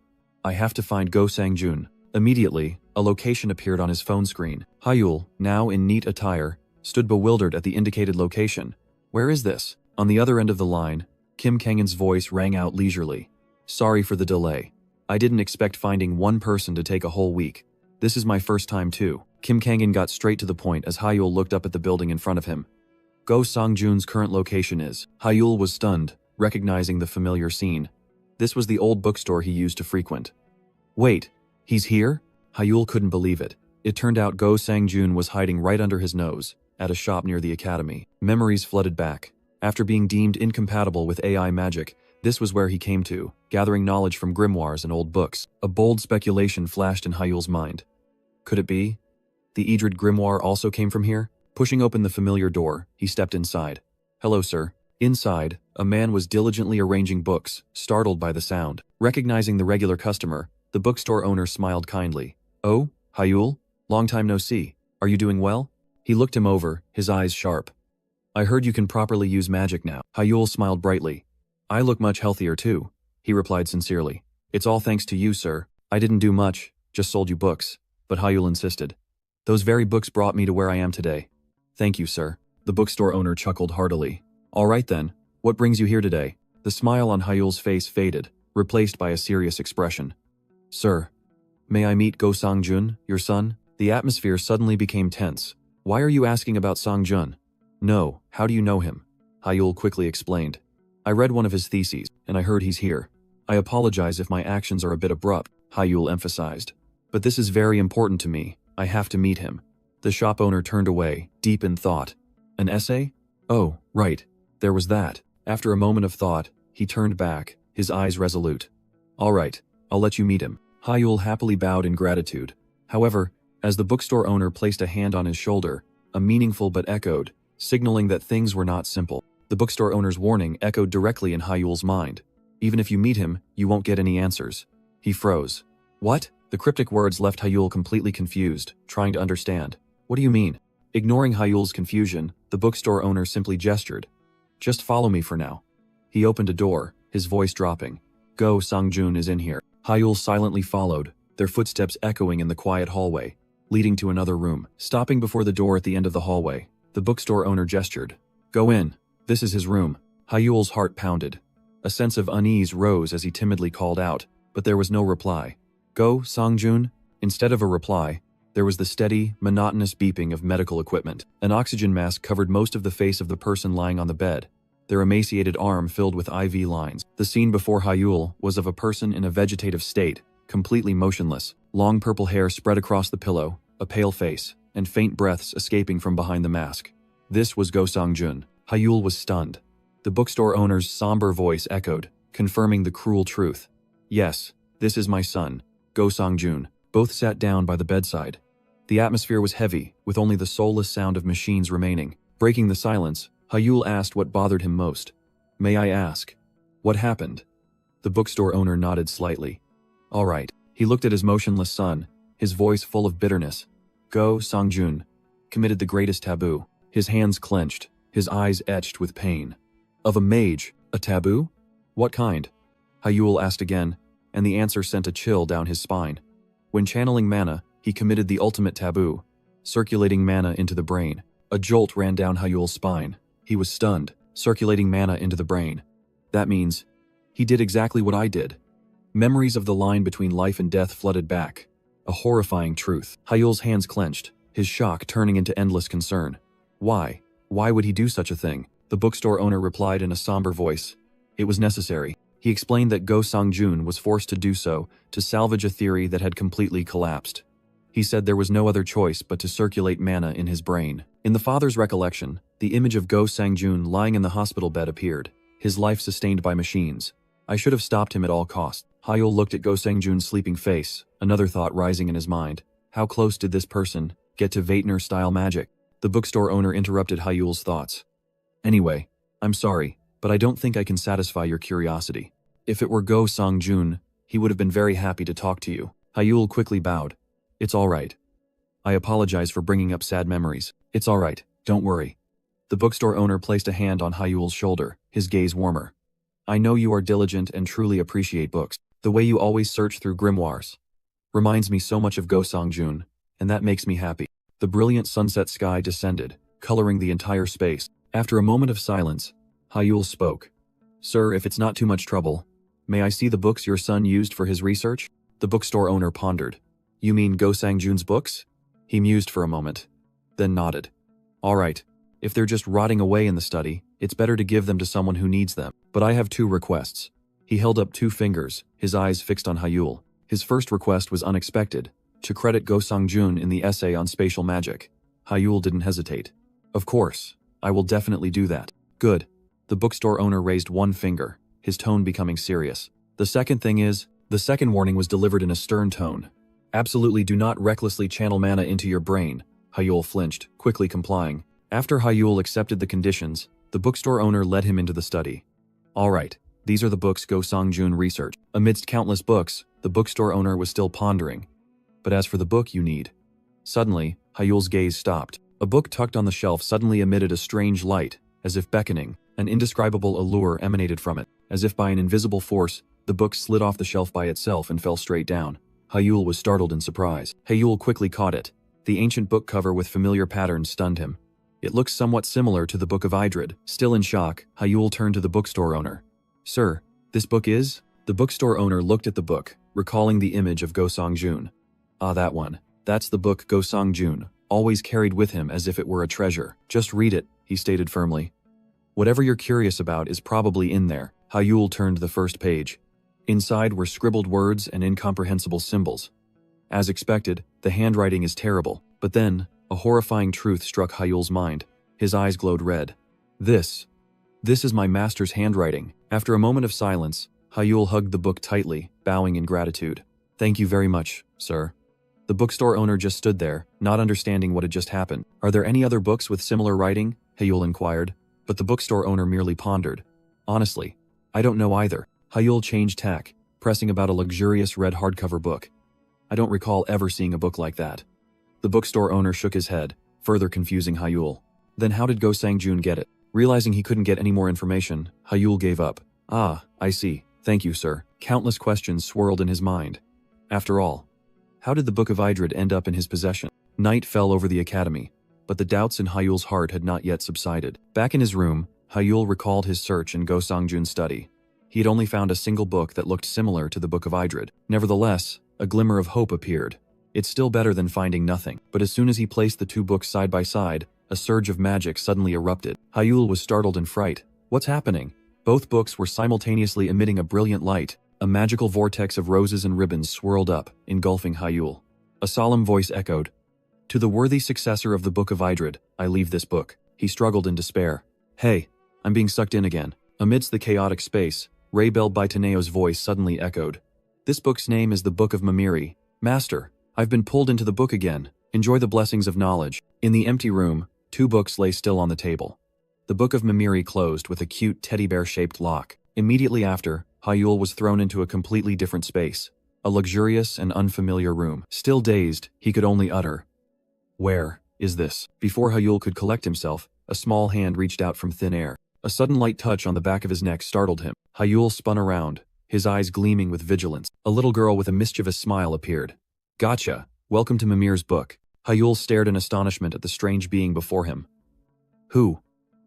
I have to find Go Sang-jun. Immediately, a location appeared on his phone screen. Hyul, now in neat attire, stood bewildered at the indicated location. "Where is this?" On the other end of the line, Kim Kangen's voice rang out leisurely. "Sorry for the delay. I didn't expect finding one person to take a whole week. This is my first time too." Kim Kangen got straight to the point as Hyul looked up at the building in front of him. Go Sang-jun's current location is. Hyul was stunned, recognizing the familiar scene. This was the old bookstore he used to frequent. "Wait, he's here?" Hyul couldn't believe it. It turned out Go Sang-jun was hiding right under his nose, at a shop near the academy. Memories flooded back. After being deemed incompatible with AI magic, this was where he came to, gathering knowledge from grimoires and old books. A bold speculation flashed in Hyul's mind. Could it be? The Idrid grimoire also came from here? Pushing open the familiar door, he stepped inside. "Hello, sir." Inside, a man was diligently arranging books, startled by the sound. Recognizing the regular customer, the bookstore owner smiled kindly. "Oh, Hyul? Long time no see. Are you doing well?" He looked him over, his eyes sharp. "I heard you can properly use magic now." Hyul smiled brightly. "I look much healthier too," he replied sincerely. "It's all thanks to you, sir. I didn't do much, just sold you books." But Hyul insisted. "Those very books brought me to where I am today." "Thank you, sir." The bookstore owner chuckled heartily. "All right then, what brings you here today?" The smile on Hyul's face faded, replaced by a serious expression. "Sir, may I meet Go Sang-jun, your son?" The atmosphere suddenly became tense. "Why are you asking about Sang-jun?" "No, how do you know him?" Hyul quickly explained. "I read one of his theses, and I heard he's here. I apologize if my actions are a bit abrupt," Hyul emphasized. "But this is very important to me. I have to meet him." The shop owner turned away, deep in thought. "An essay? Oh, right. There was that." After a moment of thought, he turned back, his eyes resolute. "All right, I'll let you meet him." Hyul happily bowed in gratitude. However, as the bookstore owner placed a hand on his shoulder, a meaningful but echoed, signaling that things were not simple. The bookstore owner's warning echoed directly in Hyul's mind. "Even if you meet him, you won't get any answers." He froze. "What?" The cryptic words left Hyul completely confused, trying to understand. "What do you mean?" Ignoring Hyul's confusion, the bookstore owner simply gestured. "Just follow me for now." He opened a door, his voice dropping. "Go Sang-jun is in here." Hyul silently followed, their footsteps echoing in the quiet hallway, leading to another room. Stopping before the door at the end of the hallway, the bookstore owner gestured. "Go in. This is his room." Hyul's heart pounded. A sense of unease rose as he timidly called out, but there was no reply. "Go, Songjun?" Instead of a reply, there was the steady, monotonous beeping of medical equipment. An oxygen mask covered most of the face of the person lying on the bed, their emaciated arm filled with IV lines. The scene before Hyul was of a person in a vegetative state, completely motionless, long purple hair spread across the pillow, a pale face, and faint breaths escaping from behind the mask. This was Go Songjun. Hyul was stunned. The bookstore owner's somber voice echoed, confirming the cruel truth. "Yes, this is my son, Go Songjun." Both sat down by the bedside. The atmosphere was heavy, with only the soulless sound of machines remaining. Breaking the silence, Hyul asked what bothered him most. "May I ask, what happened?" The bookstore owner nodded slightly. "All right." He looked at his motionless son, his voice full of bitterness. Go Songjun committed the greatest taboo. His hands clenched, his eyes etched with pain. "Of a mage, a taboo? What kind?" Hyul asked again, and the answer sent a chill down his spine. When channeling mana, he committed the ultimate taboo, circulating mana into the brain. A jolt ran down Hyul's spine. He was stunned, circulating mana into the brain. That means, he did exactly what I did. Memories of the line between life and death flooded back. A horrifying truth. Hyul's hands clenched, his shock turning into endless concern. Why? Why would he do such a thing? The bookstore owner replied in a somber voice. It was necessary. He explained that Go Songjun was forced to do so to salvage a theory that had completely collapsed. He said there was no other choice but to circulate mana in his brain. In the father's recollection, the image of Go Songjun lying in the hospital bed appeared, his life sustained by machines. I should have stopped him at all costs. Hyul looked at Go Songjun's sleeping face, another thought rising in his mind. How close did this person get to Vaitner-style magic? The bookstore owner interrupted Hyul's thoughts. Anyway, I'm sorry, but I don't think I can satisfy your curiosity. If it were Go Songjun, he would have been very happy to talk to you. Hyul quickly bowed. It's all right. I apologize for bringing up sad memories. It's all right, don't worry. The bookstore owner placed a hand on Hyul's shoulder, his gaze warmer. I know you are diligent and truly appreciate books. The way you always search through grimoires reminds me so much of Go Songjun, and that makes me happy. The brilliant sunset sky descended, coloring the entire space. After a moment of silence, Hyul spoke. Sir, if it's not too much trouble, may I see the books your son used for his research? The bookstore owner pondered. You mean Go Songjun's books? He mused for a moment, then nodded. All right, if they're just rotting away in the study, it's better to give them to someone who needs them. But I have 2 requests. He held up 2 fingers, his eyes fixed on Hyul. His first request was unexpected, to credit Go Songjun in the essay on spatial magic. Hyul didn't hesitate. Of course, I will definitely do that. Good. The bookstore owner raised 1 finger, his tone becoming serious. The second warning was delivered in a stern tone. Absolutely do not recklessly channel mana into your brain. Hyul flinched, quickly complying. After Hyul accepted the conditions, the bookstore owner led him into the study. All right, these are the books Go Songjun researched. Amidst countless books, the bookstore owner was still pondering. But as for the book you need. Suddenly, Hyul's gaze stopped. A book tucked on the shelf suddenly emitted a strange light, as if beckoning. An indescribable allure emanated from it. As if by an invisible force, the book slid off the shelf by itself and fell straight down. Hyul was startled in surprise. Hyul quickly caught it. The ancient book cover with familiar patterns stunned him. It looked somewhat similar to the Book of Idrid. Still in shock, Hyul turned to the bookstore owner. Sir, this book is? The bookstore owner looked at the book, recalling the image of Go Songjun. Ah, that one. That's the book Go Songjun always carried with him as if it were a treasure. Just read it, he stated firmly. Whatever you're curious about is probably in there. Hyul turned to the first page. Inside were scribbled words and incomprehensible symbols. As expected, the handwriting is terrible, but then, a horrifying truth struck Hyul's mind. His eyes glowed red. This is my master's handwriting. After a moment of silence, Hyul hugged the book tightly, bowing in gratitude. Thank you very much, sir. The bookstore owner just stood there, not understanding what had just happened. Are there any other books with similar writing? Hyul inquired, but the bookstore owner merely pondered. Honestly, I don't know either. Hyul changed tack, pressing about a luxurious red hardcover book. I don't recall ever seeing a book like that. The bookstore owner shook his head, further confusing Hyul. Then how did Go Songjun get it? Realizing he couldn't get any more information, Hyul gave up. Ah, I see. Thank you, sir. Countless questions swirled in his mind. After all, How did the Book of Idrid end up in his possession? Night fell over the academy, but the doubts in Hyul's heart had not yet subsided. Back in his room, Hyul recalled his search in Go Sang-jun's study. He had only found a single book that looked similar to the Book of Idrid. Nevertheless, a glimmer of hope appeared. It's still better than finding nothing. But as soon as he placed the two books side by side, a surge of magic suddenly erupted. Hyul was startled in fright. What's happening? Both books were simultaneously emitting a brilliant light. A magical vortex of roses and ribbons swirled up, engulfing Hyul. A solemn voice echoed, "To the worthy successor of the Book of Idrid, I leave this book." He struggled in despair. "Hey, I'm being sucked in again." Amidst the chaotic space, Raybel Baitaneo's voice suddenly echoed. "This book's name is the Book of Mimiri. Master, I've been pulled into the book again. Enjoy the blessings of knowledge." In the empty room, two books lay still on the table. The Book of Mimiri closed with a cute teddy bear-shaped lock. Immediately after, Hyul was thrown into a completely different space. A luxurious and unfamiliar room. Still dazed, he could only utter, "Where is this?" Before Hyul could collect himself, a small hand reached out from thin air. A sudden light touch on the back of his neck startled him. Hyul spun around, his eyes gleaming with vigilance. A little girl with a mischievous smile appeared. "Gotcha. Welcome to Mimir's book." Hyul stared in astonishment at the strange being before him. "Who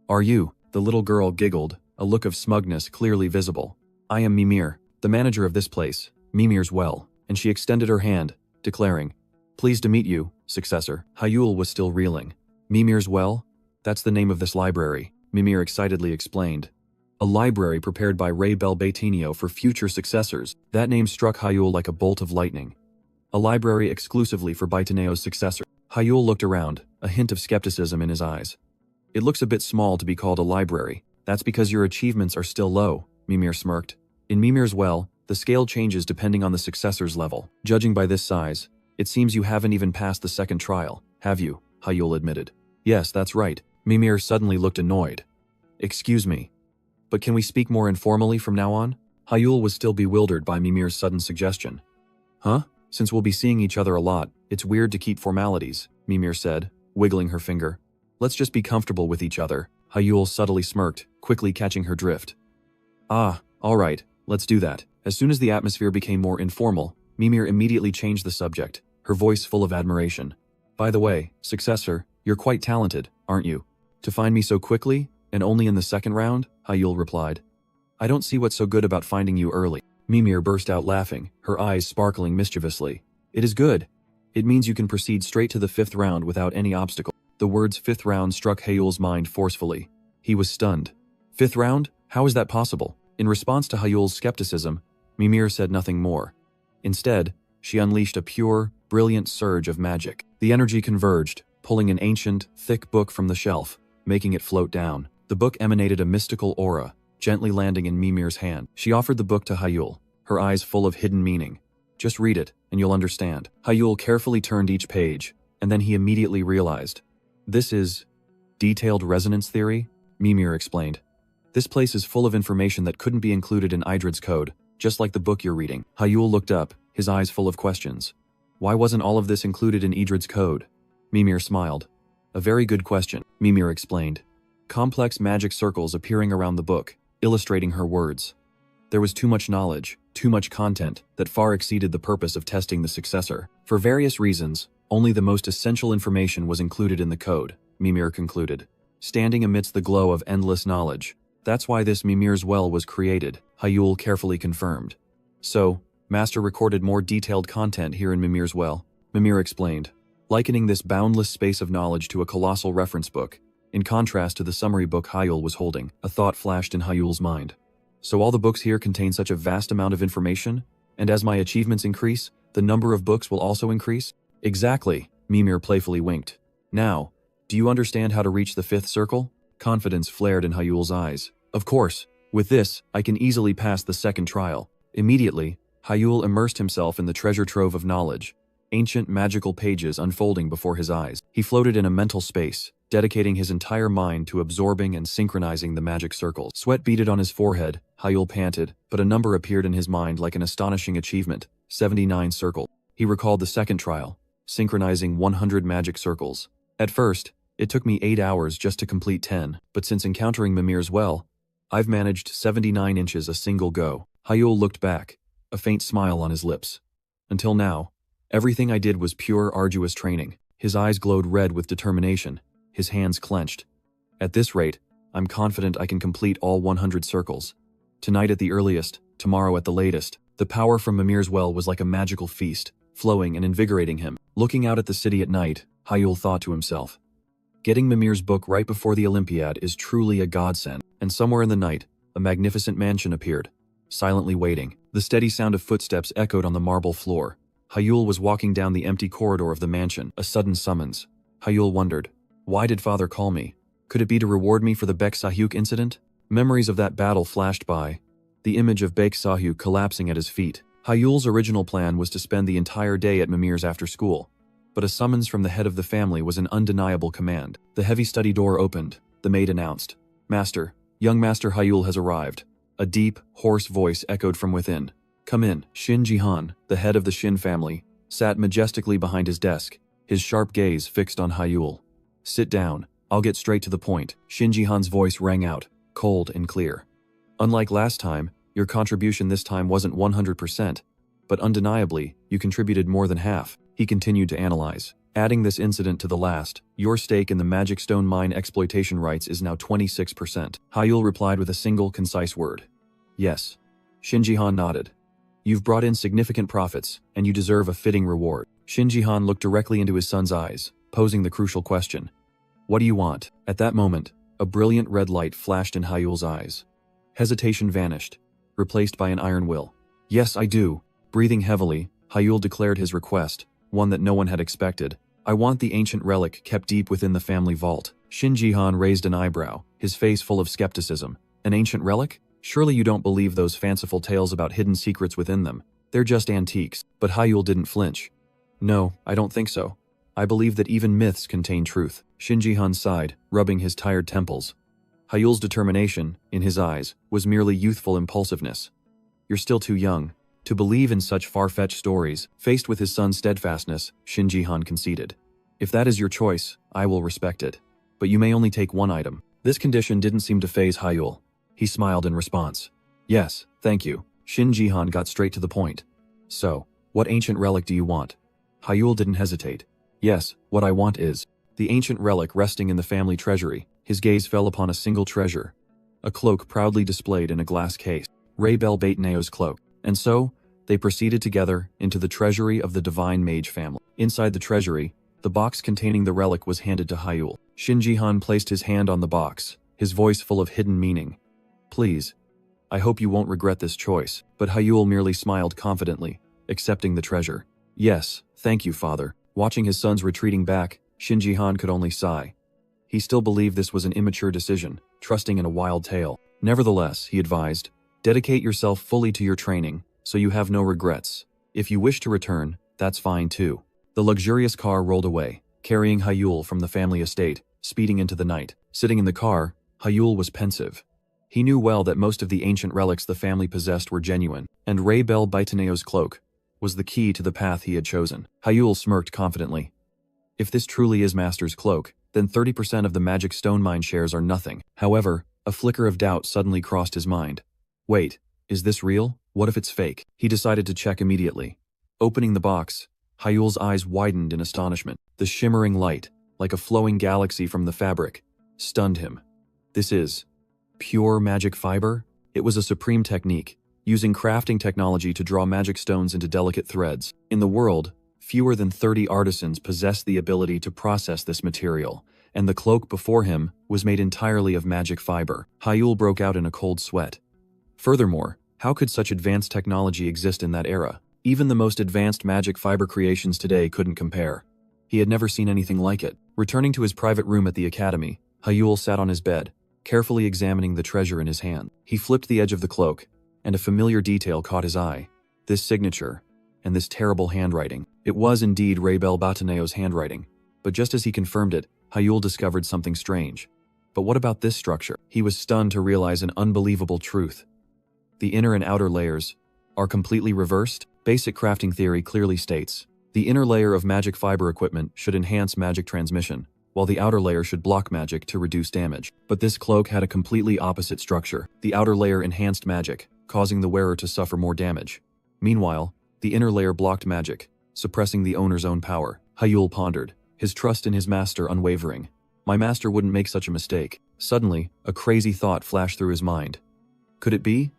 are you?" The little girl giggled, a look of smugness clearly visible. "I am Mimir, the manager of this place, Mimir's Well," and she extended her hand, declaring, "Pleased to meet you, successor." Hyul was still reeling. "Mimir's Well? That's the name of this library," Mimir excitedly explained. "A library prepared by Raybel Baitaineo for future successors." That name struck Hyul like a bolt of lightning. A library exclusively for Baitaneo's successor. Hyul looked around, a hint of skepticism in his eyes. "It looks a bit small to be called a library. That's because your achievements are still low," Mimir smirked. "In Mimir's Well, the scale changes depending on the successor's level. Judging by this size, it seems you haven't even passed the second trial, have you?" Hyul admitted. "Yes, that's right." Mimir suddenly looked annoyed. "Excuse me, but can we speak more informally from now on?" Hyul was still bewildered by Mimir's sudden suggestion. "Huh? Since we'll be seeing each other a lot, it's weird to keep formalities," Mimir said, wiggling her finger. "Let's just be comfortable with each other." Hyul subtly smirked, quickly catching her drift. "Ah, all right, let's do that." As soon as the atmosphere became more informal, Mimir immediately changed the subject, her voice full of admiration. "By the way, successor, you're quite talented, aren't you? To find me so quickly, and only in the second round?" Hyul replied. "I don't see what's so good about finding you early." Mimir burst out laughing, her eyes sparkling mischievously. "It is good. It means you can proceed straight to the fifth round without any obstacle." The words fifth round struck Hyul's mind forcefully. He was stunned. "Fifth round? How is that possible?" In response to Hyul's skepticism, Mimir said nothing more. Instead, she unleashed a pure, brilliant surge of magic. The energy converged, pulling an ancient, thick book from the shelf, making it float down. The book emanated a mystical aura, gently landing in Mimir's hand. She offered the book to Hyul, her eyes full of hidden meaning. "Just read it, and you'll understand." Hyul carefully turned each page, and then he immediately realized. "This is detailed resonance theory," Mimir explained. "This place is full of information that couldn't be included in Idrid's code, just like the book you're reading." Hyul looked up, his eyes full of questions. "Why wasn't all of this included in Idrid's code?" Mimir smiled. "A very good question," Mimir explained. Complex magic circles appearing around the book, illustrating her words. There was too much knowledge, too much content, that far exceeded the purpose of testing the successor. For various reasons, only the most essential information was included in the code, Mimir concluded. Standing amidst the glow of endless knowledge. That's why this Mimir's Well was created, Hyul carefully confirmed. "So, Master recorded more detailed content here in Mimir's Well," Mimir explained, likening this boundless space of knowledge to a colossal reference book. In contrast to the summary book Hyul was holding, a thought flashed in Hyul's mind. "So all the books here contain such a vast amount of information? And as my achievements increase, the number of books will also increase?" "Exactly," Mimir playfully winked. "Now, do you understand how to reach the fifth circle?" Confidence flared in Hyul's eyes. "Of course. With this, I can easily pass the second trial." Immediately, Hyul immersed himself in the treasure trove of knowledge, ancient magical pages unfolding before his eyes. He floated in a mental space, dedicating his entire mind to absorbing and synchronizing the magic circles. Sweat beaded on his forehead, Hyul panted, but a number appeared in his mind like an astonishing achievement, 79 circles. He recalled the second trial, synchronizing 100 magic circles. "At first, it took me 8 hours just to complete 10, but since encountering Mimir's Well, I've managed 79 inches a single go." Hyul looked back, a faint smile on his lips. "Until now, Everything I did was pure, arduous training. His eyes glowed red with determination. His hands clenched. At this rate, I'm confident I can complete all 100 circles. Tonight at the earliest, tomorrow at the latest. The power from Mimir's well was like a magical feast, flowing and invigorating him. Looking out at the city at night, Hyul thought to himself, getting Mimir's book right before the Olympiad is truly a godsend. And somewhere in the night, a magnificent mansion appeared, silently waiting. The steady sound of footsteps echoed on the marble floor. Hyul was walking down the empty corridor of the mansion, a sudden summons. Hyul wondered, why did father call me? Could it be to reward me for the Baek Sahyuk incident? Memories of that battle flashed by. The image of Baek Sahyuk collapsing at his feet. Hyul's original plan was to spend the entire day at Mimir's after school. But a summons from the head of the family was an undeniable command. The heavy study door opened. The maid announced, Master, young Master Hyul has arrived. A deep, hoarse voice echoed from within. Come in. Shin Jihan, the head of the Shin family, sat majestically behind his desk, his sharp gaze fixed on Hyul. Sit down. I'll get straight to the point. Shin Jihan's voice rang out, cold and clear. Unlike last time, your contribution this time wasn't 100%, but undeniably, you contributed more than half. He continued to analyze. Adding this incident to the last, your stake in the Magic Stone mine exploitation rights is now 26%. Hyul replied with a single, concise word. Yes. Shin Jihan nodded. You've brought in significant profits, and you deserve a fitting reward. Shin Jihan looked directly into his son's eyes, posing the crucial question. What do you want? At that moment, a brilliant red light flashed in Hyul's eyes. Hesitation vanished, replaced by an iron will. Yes, I do. Breathing heavily, Hyul declared his request, one that no one had expected. I want the ancient relic kept deep within the family vault. Shin Jihan raised an eyebrow, his face full of skepticism. An ancient relic? Surely you don't believe those fanciful tales about hidden secrets within them. They're just antiques. But Hyul didn't flinch. No, I don't think so. I believe that even myths contain truth. Shin Jihan sighed, rubbing his tired temples. Hyul's determination, in his eyes, was merely youthful impulsiveness. You're still too young to believe in such far-fetched stories. Faced with his son's steadfastness, Shin Jihan conceded. If that is your choice, I will respect it. But you may only take one item. This condition didn't seem to faze Hyul. He smiled in response. Yes, thank you. Shin Jihan got straight to the point. So, what ancient relic do you want? Hyul didn't hesitate. Yes, what I want is the ancient relic resting in the family treasury. His gaze fell upon a single treasure. A cloak proudly displayed in a glass case. Raybel Bateneo's cloak. And so, they proceeded together into the treasury of the divine mage family. Inside the treasury, the box containing the relic was handed to Hyul. Shin Jihan placed his hand on the box, his voice full of hidden meaning. Please, I hope you won't regret this choice. But Hyul merely smiled confidently, accepting the treasure. Yes, thank you, father. Watching his sons retreating back, Shin Jihan could only sigh. He still believed this was an immature decision, trusting in a wild tale. Nevertheless, he advised, dedicate yourself fully to your training, so you have no regrets. If you wish to return, that's fine too. The luxurious car rolled away, carrying Hyul from the family estate, speeding into the night. Sitting in the car, Hyul was pensive. He knew well that most of the ancient relics the family possessed were genuine, and Raybel Baiteneo's cloak was the key to the path he had chosen. Hyul smirked confidently. If this truly is Master's cloak, then 30% of the Magic Stone Mine shares are nothing. However, a flicker of doubt suddenly crossed his mind. Wait, is this real? What if it's fake? He decided to check immediately. Opening the box, Hyul's eyes widened in astonishment. The shimmering light, like a flowing galaxy from the fabric, stunned him. This is pure magic fiber? It was a supreme technique, using crafting technology to draw magic stones into delicate threads. In the world, fewer than 30 artisans possessed the ability to process this material, and the cloak before him was made entirely of magic fiber. Hyul broke out in a cold sweat. Furthermore, how could such advanced technology exist in that era? Even the most advanced magic fiber creations today couldn't compare. He had never seen anything like it. Returning to his private room at the academy, Hyul sat on his bed, carefully examining the treasure in his hand. He flipped the edge of the cloak, and a familiar detail caught his eye. This signature, and this terrible handwriting. It was indeed Raybel Bateneo's handwriting, but just as he confirmed it, Hyul discovered something strange. But what about this structure? He was stunned to realize an unbelievable truth. The inner and outer layers are completely reversed. Basic crafting theory clearly states, the inner layer of magic fiber equipment should enhance magic transmission, while the outer layer should block magic to reduce damage. But this cloak had a completely opposite structure. The outer layer enhanced magic, causing the wearer to suffer more damage. Meanwhile, the inner layer blocked magic, suppressing the owner's own power. Hyul pondered, his trust in his master unwavering. My master wouldn't make such a mistake. Suddenly, a crazy thought flashed through his mind. Could it be?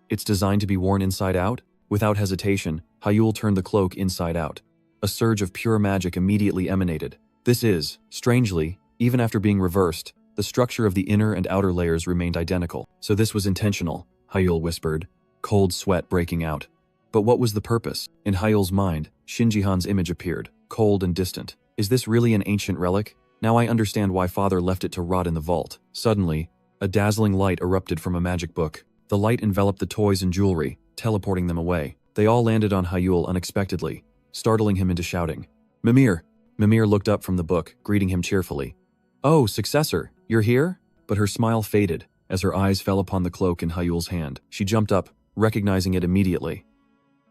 It's designed to be worn inside out? Without hesitation, Hyul turned the cloak inside out. A surge of pure magic immediately emanated. This is, strangely, even after being reversed, the structure of the inner and outer layers remained identical. So this was intentional, Hyul whispered, cold sweat breaking out. But what was the purpose? In Hyul's mind, Shinjihan's image appeared, cold and distant. Is this really an ancient relic? Now I understand why father left it to rot in the vault. Suddenly, a dazzling light erupted from a magic book. The light enveloped the toys and jewelry, teleporting them away. They all landed on Hyul unexpectedly, startling him into shouting. Mimir! Mimir looked up from the book, greeting him cheerfully. Oh, successor, you're here? But her smile faded as her eyes fell upon the cloak in Hyul's hand. She jumped up, recognizing it immediately.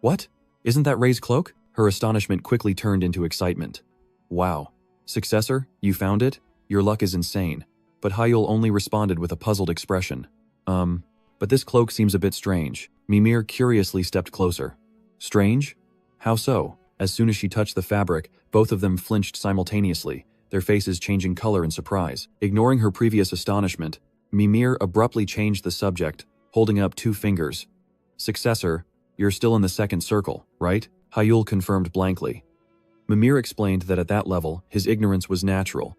What? Isn't that Ray's cloak? Her astonishment quickly turned into excitement. Wow. Successor, you found it? Your luck is insane. But Hyul only responded with a puzzled expression. But this cloak seems a bit strange. Mimir curiously stepped closer. Strange? How so? As soon as she touched the fabric, both of them flinched simultaneously, their faces changing color in surprise. Ignoring her previous astonishment, Mimir abruptly changed the subject, holding up 2 fingers. Successor, you're still in the second circle, right? Hyul confirmed blankly. Mimir explained that at that level, his ignorance was natural.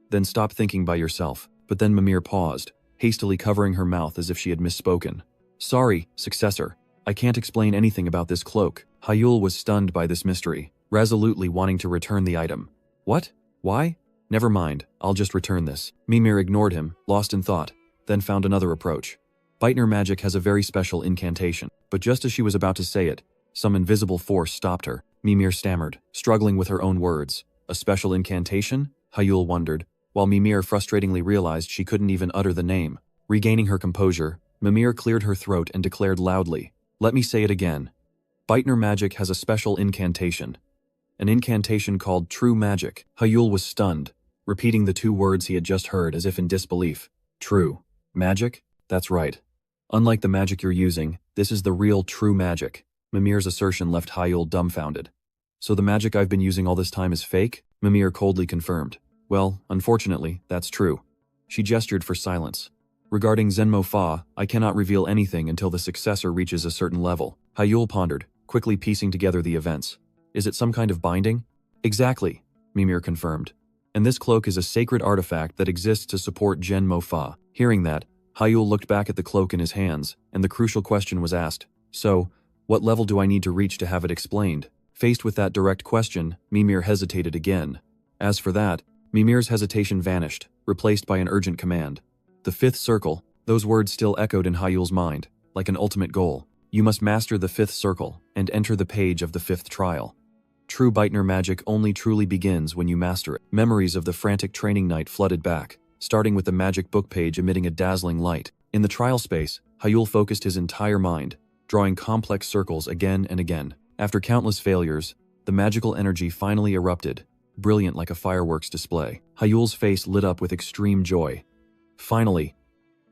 Then stop thinking by yourself. But then Mimir paused, hastily covering her mouth as if she had misspoken. Sorry, successor. I can't explain anything about this cloak. Hyul was stunned by this mystery, resolutely wanting to return the item. What? Why? Never mind, I'll just return this. Mimir ignored him, lost in thought, then found another approach. Beitner magic has a very special incantation, but just as she was about to say it, some invisible force stopped her. Mimir stammered, struggling with her own words. A special incantation? Hyul wondered, while Mimir frustratingly realized she couldn't even utter the name. Regaining her composure, Mimir cleared her throat and declared loudly, Let me say it again. Beitner magic has a special incantation. An incantation called True Magic. Hyul was stunned, repeating the 2 words he had just heard as if in disbelief. True. Magic? That's right. Unlike the magic you're using, this is the real true magic. Mimir's assertion left Hyul dumbfounded. So the magic I've been using all this time is fake? Mimir coldly confirmed. Well, unfortunately, that's true. She gestured for silence. Regarding Zenmo Fa, I cannot reveal anything until the successor reaches a certain level. Hyul pondered, quickly piecing together the events. Is it some kind of binding? Exactly, Mimir confirmed. And this cloak is a sacred artifact that exists to support Zenmo Fa. Hearing that, Hyul looked back at the cloak in his hands, and the crucial question was asked. So, what level do I need to reach to have it explained? Faced with that direct question, Mimir hesitated again. As for that, Mimir's hesitation vanished, replaced by an urgent command. The 5th circle, those words still echoed in Hyul's mind, like an ultimate goal. You must master the 5th circle, and enter the page of the 5th trial. True Beitner magic only truly begins when you master it. Memories of the frantic training night flooded back, starting with the magic book page emitting a dazzling light. In the trial space, Hyul focused his entire mind, drawing complex circles again and again. After countless failures, the magical energy finally erupted, brilliant like a fireworks display. Hyul's face lit up with extreme joy. Finally,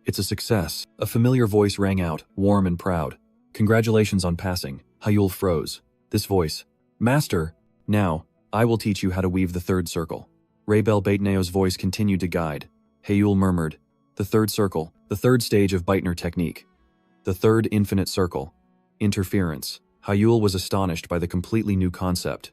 it's a success. A familiar voice rang out, warm and proud. Congratulations on passing. Hyul froze. This voice. Master, now, I will teach you how to weave the 3rd circle. Raybel Baitneo's voice continued to guide. Hyul murmured. The 3rd circle, the 3rd stage of Beitner technique. The 3rd infinite circle. Interference. Hyul was astonished by the completely new concept.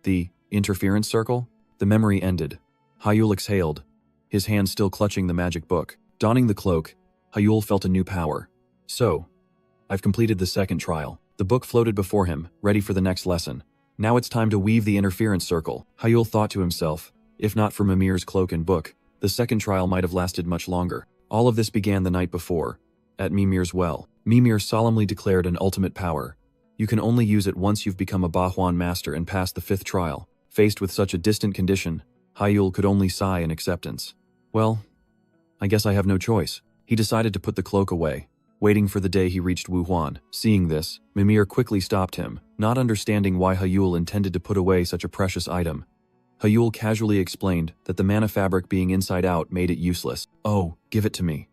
The interference circle? The memory ended. Hyul exhaled, his hand still clutching the magic book. Donning the cloak, Hyul felt a new power. So, I've completed the 2nd trial. The book floated before him, ready for the next lesson. Now it's time to weave the interference circle. Hyul thought to himself, if not for Mimir's cloak and book, the 2nd trial might have lasted much longer. All of this began the night before, at Mimir's well. Mimir solemnly declared an ultimate power. You can only use it once you've become a Bahuan master and passed the 5th trial. Faced with such a distant condition, Hyul could only sigh in acceptance. Well, I guess I have no choice. He decided to put the cloak away, waiting for the day he reached Wuhuan. Seeing this, Mimir quickly stopped him, not understanding why Hyul intended to put away such a precious item. Hyul casually explained that the mana fabric being inside out made it useless. Oh, give it to me.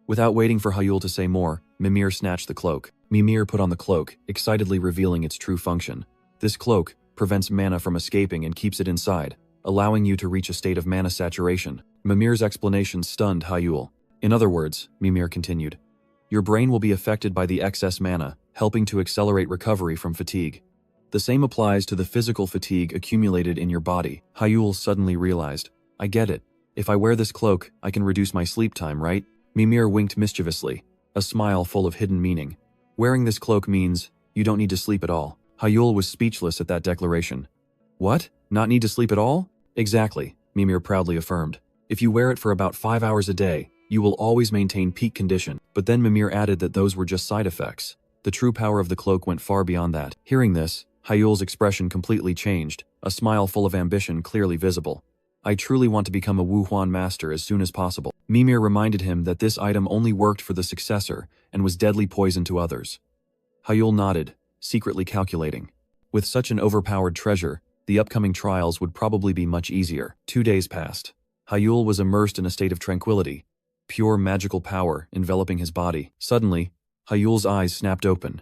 Without waiting for Hyul to say more, Mimir snatched the cloak. Mimir put on the cloak, excitedly revealing its true function. This cloak, prevents mana from escaping and keeps it inside, allowing you to reach a state of mana saturation. Mimir's explanation stunned Hyul. In other words, Mimir continued, your brain will be affected by the excess mana, helping to accelerate recovery from fatigue. The same applies to the physical fatigue accumulated in your body. Hyul suddenly realized, I get it. If I wear this cloak, I can reduce my sleep time, right? Mimir winked mischievously, a smile full of hidden meaning. Wearing this cloak means you don't need to sleep at all. Hyul was speechless at that declaration. What? Not need to sleep at all? Exactly, Mimir proudly affirmed. If you wear it for about 5 hours a day, you will always maintain peak condition. But then Mimir added that those were just side effects. The true power of the cloak went far beyond that. Hearing this, Hyul's expression completely changed, a smile full of ambition clearly visible. I truly want to become a Wuhuan master as soon as possible. Mimir reminded him that this item only worked for the successor and was deadly poison to others. Hyul nodded, secretly calculating. With such an overpowered treasure, the upcoming trials would probably be much easier. 2 days passed. Hyul was immersed in a state of tranquility, pure magical power enveloping his body. Suddenly, Hyul's eyes snapped open.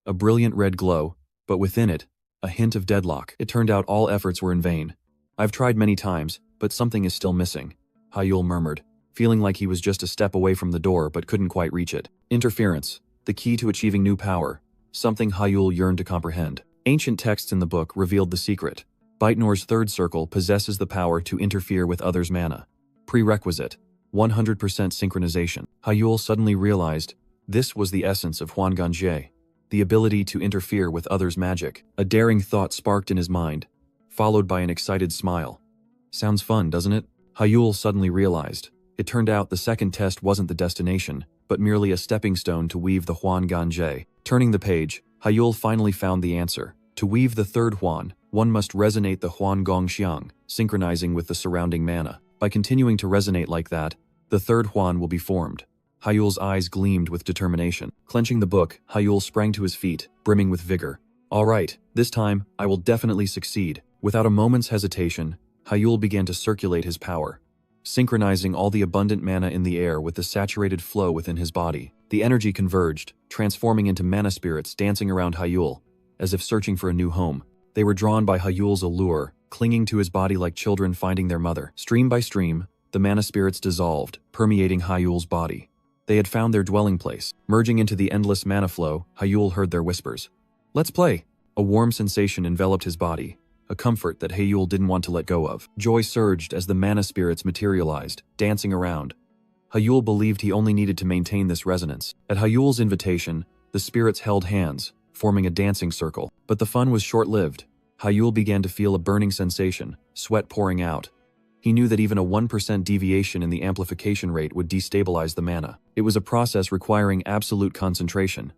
A brilliant red glow, but within it, a hint of deadlock. It turned out all efforts were in vain. I've tried many times, but something is still missing, Hyul murmured, feeling like he was just a step away from the door but couldn't quite reach it. Interference, the key to achieving new power, something Hyul yearned to comprehend. Ancient texts in the book revealed the secret. Baitnor's third circle possesses the power to interfere with others' mana. Prerequisite, 100% synchronization. Hyul suddenly realized this was the essence of Huanganje, the ability to interfere with others' magic. A daring thought sparked in his mind, followed by an excited smile. Sounds fun, doesn't it? Hyul suddenly realized. It turned out the second test wasn't the destination, but merely a stepping stone to weave the Huanganje. Turning the page, Hyul finally found the answer. To weave the third Huan, one must resonate the Huangongxiang, synchronizing with the surrounding mana. By continuing to resonate like that, the third Huan will be formed. Hyul's eyes gleamed with determination. Clenching the book, Hyul sprang to his feet, brimming with vigor. All right, this time, I will definitely succeed. Without a moment's hesitation, Hyul began to circulate his power, synchronizing all the abundant mana in the air with the saturated flow within his body. The energy converged, transforming into mana spirits dancing around Hyul, as if searching for a new home. They were drawn by Hyul's allure, clinging to his body like children finding their mother. Stream by stream, the mana spirits dissolved, permeating Hyul's body. They had found their dwelling place. Merging into the endless mana flow, Hyul heard their whispers. Let's play! A warm sensation enveloped his body, a comfort that Hyul didn't want to let go of. Joy surged as the mana spirits materialized, dancing around. Hyul believed he only needed to maintain this resonance. At Hyul's invitation, the spirits held hands, forming a dancing circle. But the fun was short-lived. Hyul began to feel a burning sensation, sweat pouring out. He knew that even a 1% deviation in the amplification rate would destabilize the mana. It was a process requiring absolute concentration.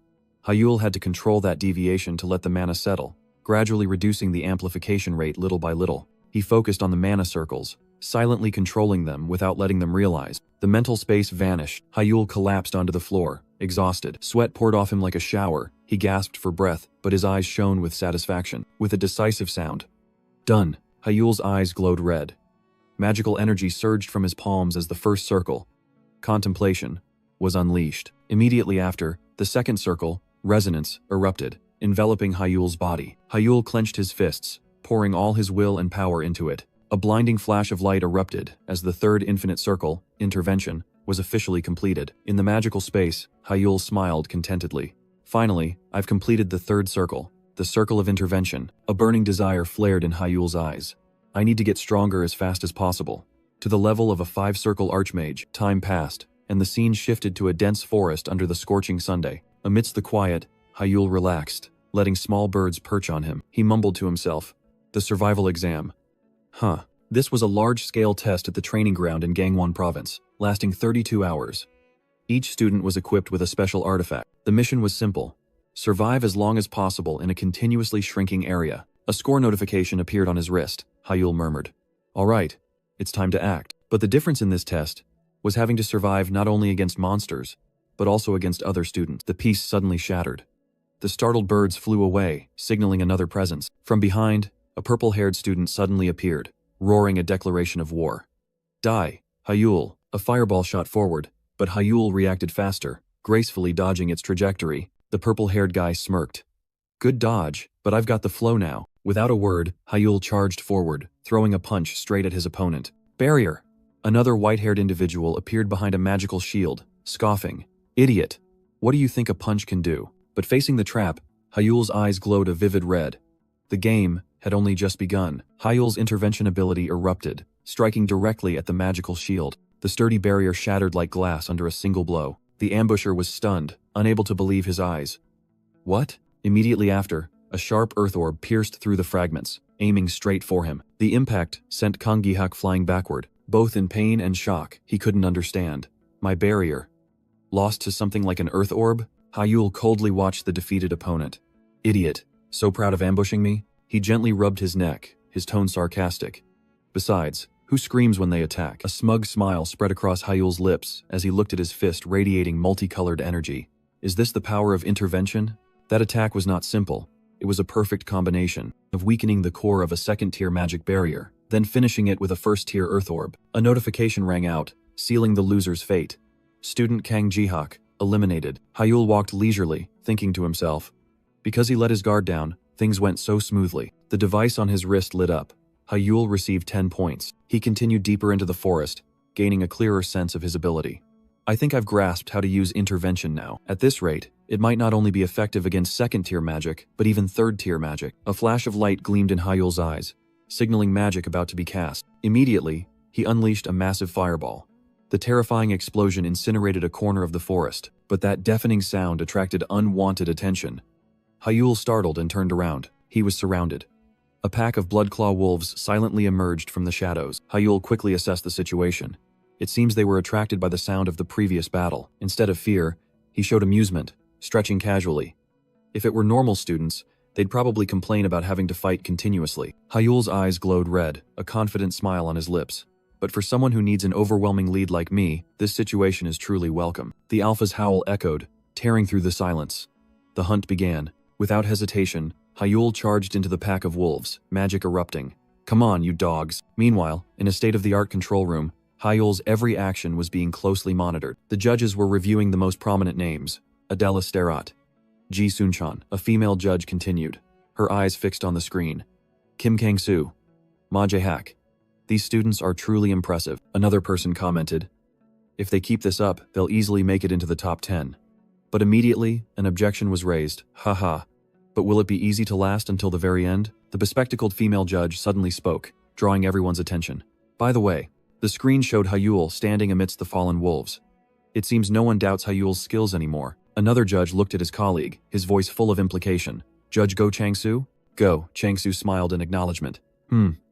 Hyul had to control that deviation to let the mana settle, gradually reducing the amplification rate little by little. He focused on the mana circles, silently controlling them without letting them realize. The mental space vanished. Hyul collapsed onto the floor, exhausted. Sweat poured off him like a shower. He gasped for breath, but his eyes shone with satisfaction. With a decisive sound, done. Hyul's eyes glowed red. Magical energy surged from his palms as the first circle, contemplation, was unleashed. Immediately after, the second circle, resonance, erupted, enveloping Hyul's body. Hyul clenched his fists, pouring all his will and power into it. A blinding flash of light erupted as the third infinite circle, intervention, was officially completed. In the magical space, Hyul smiled contentedly. Finally, I've completed the third circle, the circle of intervention. A burning desire flared in Hyul's eyes. I need to get stronger as fast as possible. To the level of a 5-circle archmage. Time passed, and the scene shifted to a dense forest under the scorching Sunday. Amidst the quiet, Hyul relaxed, letting small birds perch on him. He mumbled to himself, the survival exam. This was a large-scale test at the training ground in Gangwon province, lasting 32 hours. Each student was equipped with a special artifact. The mission was simple. Survive as long as possible in a continuously shrinking area. A score notification appeared on his wrist. Hyul murmured. All right, it's time to act. But the difference in this test was having to survive not only against monsters, but also against other students. The peace suddenly shattered. The startled birds flew away, signaling another presence. From behind, a purple-haired student suddenly appeared, roaring a declaration of war. Die, Hyul. A fireball shot forward, but Hyul reacted faster, gracefully dodging its trajectory. The purple-haired guy smirked. Good dodge, but I've got the flow now. Without a word, Hyul charged forward, throwing a punch straight at his opponent. Barrier! Another white-haired individual appeared behind a magical shield, scoffing. Idiot! What do you think a punch can do? But facing the trap, Hyul's eyes glowed a vivid red. The game had only just begun. Hyul's intervention ability erupted, striking directly at the magical shield. The sturdy barrier shattered like glass under a single blow. The ambusher was stunned, unable to believe his eyes. What? Immediately after, a sharp earth orb pierced through the fragments, aiming straight for him. The impact sent Kang Gi-hak flying backward, both in pain and shock. He couldn't understand. My barrier. Lost to something like an earth orb? Hyul coldly watched the defeated opponent. Idiot. So proud of ambushing me? He gently rubbed his neck, his tone sarcastic. Besides, who screams when they attack? A smug smile spread across Hyul's lips as he looked at his fist radiating multicolored energy. Is this the power of intervention? That attack was not simple. It was a perfect combination of weakening the core of a second-tier magic barrier, then finishing it with a first-tier earth orb. A notification rang out, sealing the loser's fate. Student Kang Gi-hak, eliminated. Hyul walked leisurely, thinking to himself. Because he let his guard down, things went so smoothly. The device on his wrist lit up. Hyul received 10 points. He continued deeper into the forest, gaining a clearer sense of his ability. I think I've grasped how to use intervention now. At this rate, it might not only be effective against second-tier magic, but even third-tier magic. A flash of light gleamed in Hyul's eyes, signaling magic about to be cast. Immediately, he unleashed a massive fireball. The terrifying explosion incinerated a corner of the forest, but that deafening sound attracted unwanted attention. Hyul startled and turned around. He was surrounded. A pack of bloodclaw wolves silently emerged from the shadows. Hyul quickly assessed the situation. It seems they were attracted by the sound of the previous battle. Instead of fear, he showed amusement, stretching casually. If it were normal students, they'd probably complain about having to fight continuously. Hyul's eyes glowed red, a confident smile on his lips. But for someone who needs an overwhelming lead like me, this situation is truly welcome. The alpha's howl echoed, tearing through the silence. The hunt began. Without hesitation, Hyul charged into the pack of wolves, magic erupting. Come on, you dogs. Meanwhile, in a state-of-the-art control room, Hyul's every action was being closely monitored. The judges were reviewing the most prominent names. Adela Sterat. Ji Sunchan, a female judge, continued, her eyes fixed on the screen. Kim Kang-soo. Ma Jae-hak. These students are truly impressive, another person commented. If they keep this up, they'll easily make it into the top 10. But immediately, an objection was raised. Haha. But will it be easy to last until the very end? The bespectacled female judge suddenly spoke, drawing everyone's attention. By the way, the screen showed Hyul standing amidst the fallen wolves. It seems no one doubts Hyul's skills anymore. Another judge looked at his colleague, his voice full of implication. Judge Go Chang-soo? Go, Chang-soo smiled in acknowledgement.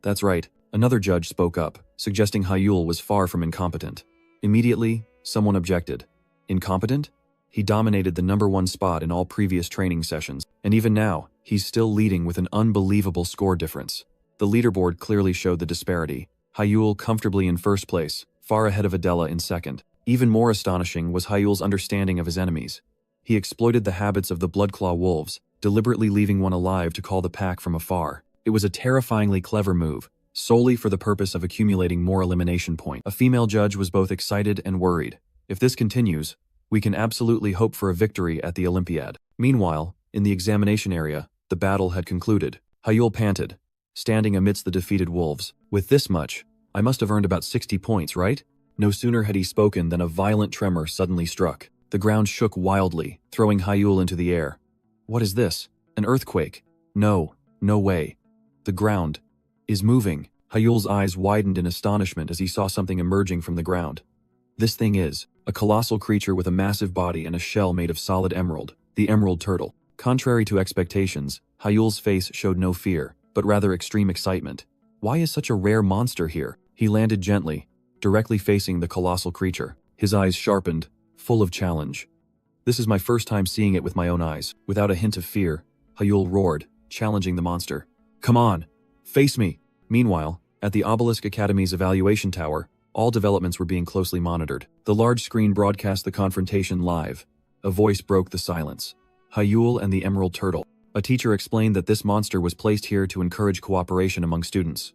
That's right. Another judge spoke up, suggesting Hyul was far from incompetent. Immediately, someone objected. Incompetent? He dominated the #1 spot in all previous training sessions, and even now, he's still leading with an unbelievable score difference. The leaderboard clearly showed the disparity. Hyul comfortably in first place, far ahead of Adela in second. Even more astonishing was Hyul's understanding of his enemies. He exploited the habits of the bloodclaw wolves, deliberately leaving one alive to call the pack from afar. It was a terrifyingly clever move, solely for the purpose of accumulating more elimination points. A female judge was both excited and worried. If this continues, we can absolutely hope for a victory at the Olympiad. Meanwhile, in the examination area, the battle had concluded. Hyul panted, standing amidst the defeated wolves. With this much, I must have earned about 60 points, right? No sooner had he spoken than a violent tremor suddenly struck. The ground shook wildly, throwing Hyul into the air. What is this? An earthquake? No, no way. The ground is moving. Hyul's eyes widened in astonishment as he saw something emerging from the ground. This thing is a colossal creature with a massive body and a shell made of solid emerald, the emerald turtle. Contrary to expectations, Hyul's face showed no fear, but rather extreme excitement. Why is such a rare monster here? He landed gently, directly facing the colossal creature. His eyes sharpened, full of challenge. This is my first time seeing it with my own eyes. Without a hint of fear, Hyul roared, challenging the monster. Come on, face me! Meanwhile, at the Obelisk Academy's evaluation tower, all developments were being closely monitored. The large screen broadcast the confrontation live. A voice broke the silence. Hyul and the Emerald Turtle. A teacher explained that this monster was placed here to encourage cooperation among students.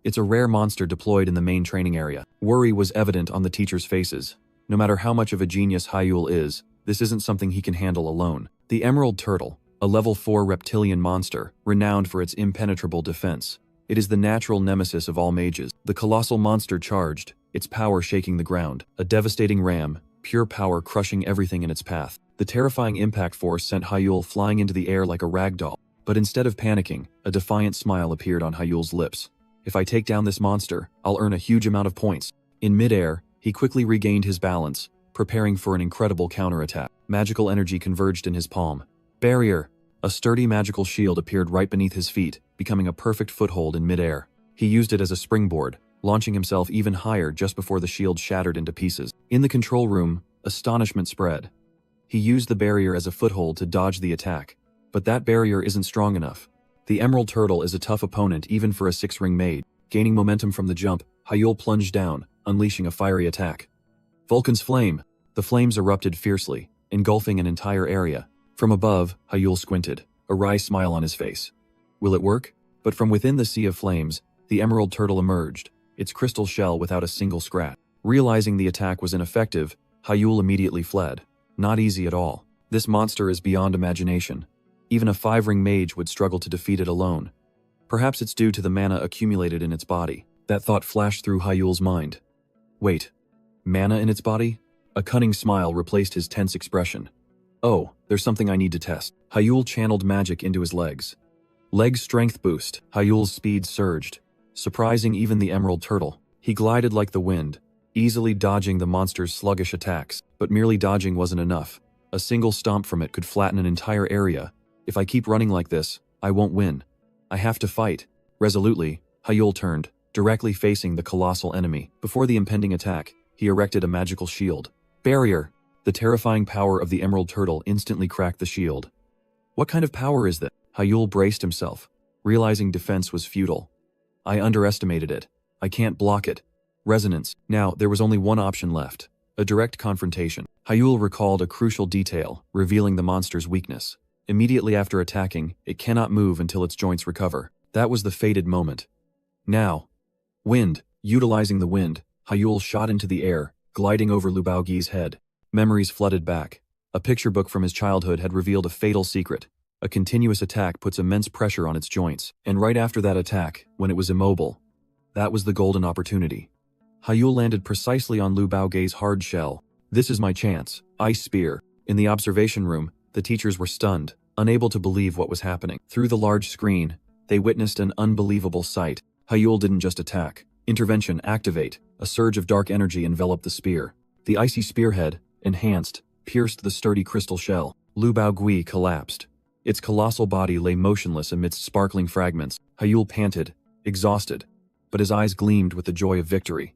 It's a rare monster deployed in the main training area. Worry was evident on the teachers' faces. No matter how much of a genius Hyul is, this isn't something he can handle alone. The Emerald Turtle, a level 4 reptilian monster, renowned for its impenetrable defense. It is the natural nemesis of all mages. The colossal monster charged, its power shaking the ground, a devastating ram, pure power crushing everything in its path. The terrifying impact force sent Hyul flying into the air like a rag doll. But instead of panicking, a defiant smile appeared on Hyul's lips. If I take down this monster, I'll earn a huge amount of points. In midair, he quickly regained his balance, preparing for an incredible counterattack. Magical energy converged in his palm. Barrier! A sturdy magical shield appeared right beneath his feet, becoming a perfect foothold in midair. He used it as a springboard, launching himself even higher just before the shield shattered into pieces. In the control room, astonishment spread. He used the barrier as a foothold to dodge the attack. But that barrier isn't strong enough. The Emerald Turtle is a tough opponent even for a 6-ring maid. Gaining momentum from the jump, Hyul plunged down, unleashing a fiery attack. Vulcan's Flame! The flames erupted fiercely, engulfing an entire area. From above, Hyul squinted, a wry smile on his face. Will it work? But from within the sea of flames, the Emerald Turtle emerged, its crystal shell without a single scratch. Realizing the attack was ineffective, Hyul immediately fled. Not easy at all. This monster is beyond imagination. Even a 5-ring mage would struggle to defeat it alone. Perhaps it's due to the mana accumulated in its body. That thought flashed through Hyul's mind. Wait, mana in its body? A cunning smile replaced his tense expression. Oh, there's something I need to test. Hyul channeled magic into his legs. Leg strength boost. Hyul's speed surged, surprising even the Emerald Turtle. He glided like the wind, easily dodging the monster's sluggish attacks. But merely dodging wasn't enough. A single stomp from it could flatten an entire area. If I keep running like this, I won't win. I have to fight. Resolutely, Hyul turned, directly facing the colossal enemy. Before the impending attack, he erected a magical shield. Barrier! The terrifying power of the Emerald Turtle instantly cracked the shield. What kind of power is that? Hyul braced himself, realizing defense was futile. I underestimated it. I can't block it. Resonance. Now, there was only one option left. A direct confrontation. Hyul recalled a crucial detail, revealing the monster's weakness. Immediately after attacking, it cannot move until its joints recover. That was the fated moment. Now. Wind. Utilizing the wind, Hyul shot into the air, gliding over Lu Baogi's head. Memories flooded back. A picture book from his childhood had revealed a fatal secret. A continuous attack puts immense pressure on its joints. And right after that attack, when it was immobile, that was the golden opportunity. Hyul landed precisely on Lu Baogi's hard shell. This is my chance. Ice Spear. In the observation room, the teachers were stunned, unable to believe what was happening. Through the large screen, they witnessed an unbelievable sight. Hyul didn't just attack. Intervention activate. A surge of dark energy enveloped the spear. The icy spearhead, enhanced, pierced the sturdy crystal shell. Lu Baogui collapsed. Its colossal body lay motionless amidst sparkling fragments. Hyul panted, exhausted, but his eyes gleamed with the joy of victory.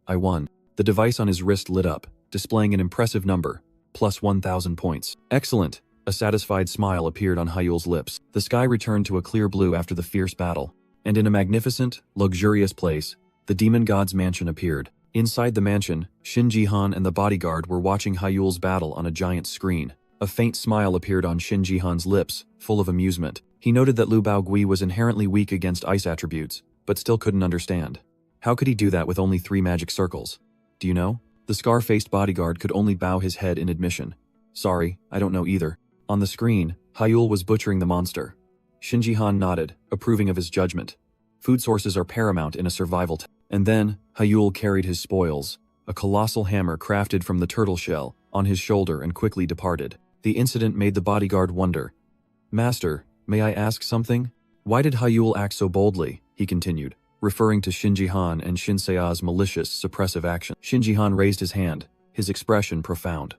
I won. The device on his wrist lit up, displaying an impressive number, plus 1,000 points. Excellent! A satisfied smile appeared on Hyul's lips. The sky returned to a clear blue after the fierce battle, and in a magnificent, luxurious place, the demon god's mansion appeared. Inside the mansion, Shin Jihan and the bodyguard were watching Hyul's battle on a giant screen. A faint smile appeared on Shin Jihan's lips, full of amusement. He noted that Lu Baogui was inherently weak against ice attributes, but still couldn't understand. How could he do that with only 3 magic circles? Do you know? The scar-faced bodyguard could only bow his head in admission. Sorry, I don't know either. On the screen, Hyul was butchering the monster. Shin Jihan nodded, approving of his judgment. Food sources are paramount in a survival And then, Hyul carried his spoils, a colossal hammer crafted from the turtle shell, on his shoulder and quickly departed. The incident made the bodyguard wonder. Master, may I ask something? Why did Hyul act so boldly? He continued, referring to Shin Jihan and Shin Sea's malicious, suppressive action. Shin Jihan raised his hand, his expression profound.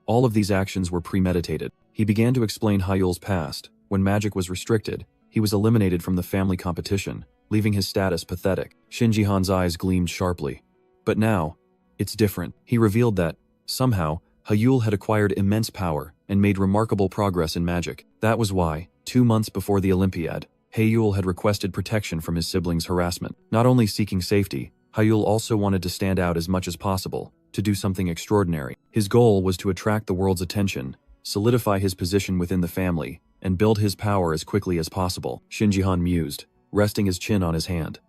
All of these actions were premeditated. He began to explain Hyul's past. When magic was restricted, he was eliminated from the family competition, leaving his status pathetic. Shin Jihan's eyes gleamed sharply. But now, it's different. He revealed that, somehow, Hyul had acquired immense power and made remarkable progress in magic. That was why, 2 months before the Olympiad, Hyul had requested protection from his siblings' harassment. Not only seeking safety, Hyul also wanted to stand out as much as possible, to do something extraordinary. His goal was to attract the world's attention, solidify his position within the family, and build his power as quickly as possible. Shin Jihan mused, resting his chin on his hand.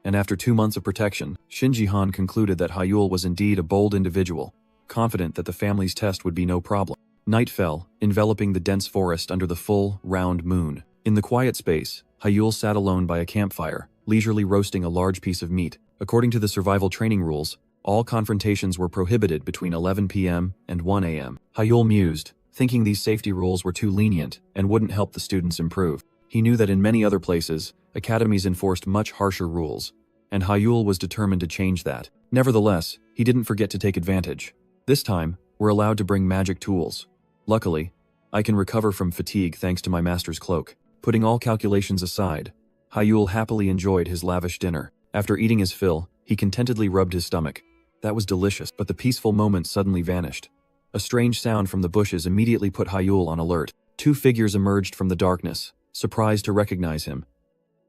And after 2 months of protection, Shin Jihan concluded that Hyul was indeed a bold individual, confident that the family's test would be no problem. Night fell, enveloping the dense forest under the full, round moon. In the quiet space, Yahello sat alone by a campfire, leisurely roasting a large piece of meat. According to the survival training rules, all confrontations were prohibited between 11 p.m. and 1 a.m. Yahello mused, thinking these safety rules were too lenient and wouldn't help the students improve. He knew that in many other places, academies enforced much harsher rules, and Yahello was determined to change that. Nevertheless, he didn't forget to take advantage. This time, we're allowed to bring magic tools. Luckily, I can recover from fatigue thanks to my master's cloak. Putting all calculations aside, Yahello happily enjoyed his lavish dinner. After eating his fill, he contentedly rubbed his stomach. That was delicious, but the peaceful moment suddenly vanished. A strange sound from the bushes immediately put Yahello on alert. Two figures emerged from the darkness, surprised to recognize him.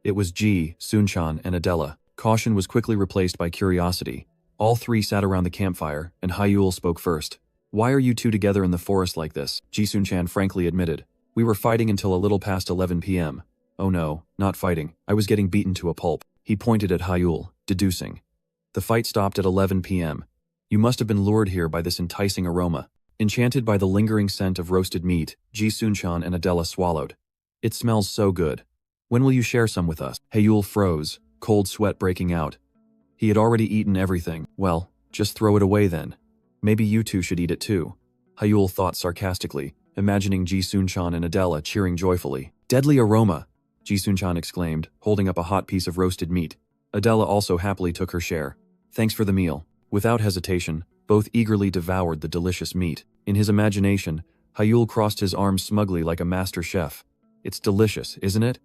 It was Ji-Sun-chan and Adela. Caution was quickly replaced by curiosity. All three sat around the campfire, and Yahello spoke first. "Why are you two together in the forest like this?" Ji-Sun-chan frankly admitted. "We were fighting until a little past 11 p.m. "Oh no, not fighting. I was getting beaten to a pulp." He pointed at Yahello, deducing. "The fight stopped at 11 p.m. You must have been lured here by this enticing aroma." Enchanted by the lingering scent of roasted meat, Ji-Sun-chan and Adela swallowed. "It smells so good. When will you share some with us?" Yahello froze, cold sweat breaking out. He had already eaten everything. "Well, just throw it away then. Maybe you two should eat it too," Yahello thought sarcastically, imagining Ji-Sun-chan and Adela cheering joyfully. "Deadly aroma!" Ji-Sun-chan exclaimed, holding up a hot piece of roasted meat. Adela also happily took her share. "Thanks for the meal." Without hesitation, both eagerly devoured the delicious meat. In his imagination, Yahello crossed his arms smugly like a master chef. "It's delicious, isn't it?"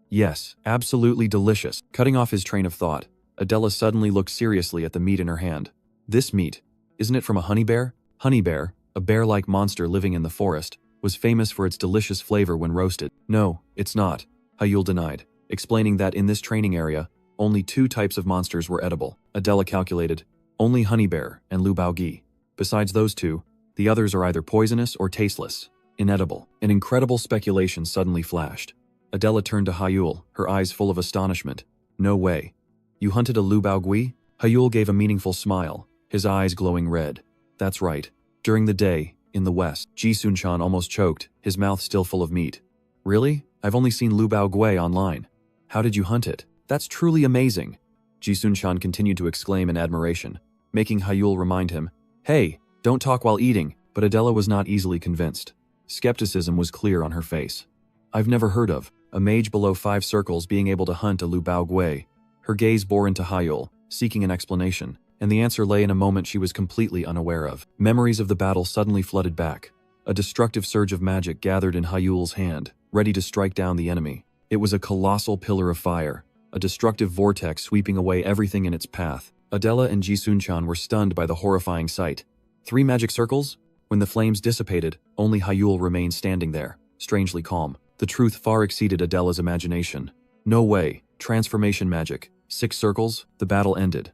"Yes, absolutely delicious." Cutting off his train of thought, Adela suddenly looked seriously at the meat in her hand. "This meat, isn't it from a honey bear?" Honey bear, a bear-like monster living in the forest, was famous for its delicious flavor when roasted. "No, it's not," Yahello denied, explaining that in this training area, only two types of monsters were edible. Adela calculated, only honey bear and Lu Baogi. Besides those two, the others are either poisonous or tasteless, inedible. An incredible speculation suddenly flashed. Adela turned to Yahello, her eyes full of astonishment. "No way. You hunted a Lu Baogi?" Yahello gave a meaningful smile, his eyes glowing red. "That's right. During the day, in the west." Ji-Sun-chan almost choked, his mouth still full of meat. "Really? I've only seen Lu Baogi online. How did you hunt it? That's truly amazing." Ji-Sun-chan continued to exclaim in admiration, making Yahello remind him, "Hey, don't talk while eating." But Adela was not easily convinced. Skepticism was clear on her face. "I've never heard of a mage below 5 circles being able to hunt a Lu Baogi." Her gaze bore into Yahello, seeking an explanation, and the answer lay in a moment she was completely unaware of. Memories of the battle suddenly flooded back. A destructive surge of magic gathered in Yahello's hand, ready to strike down the enemy. It was a colossal pillar of fire, a destructive vortex sweeping away everything in its path. Adela and Ji-Sun-chan were stunned by the horrifying sight. 3 magic circles? When the flames dissipated, only Yahello remained standing there, strangely calm. The truth far exceeded Adela's imagination. "No way. Transformation magic. 6 circles?" The battle ended.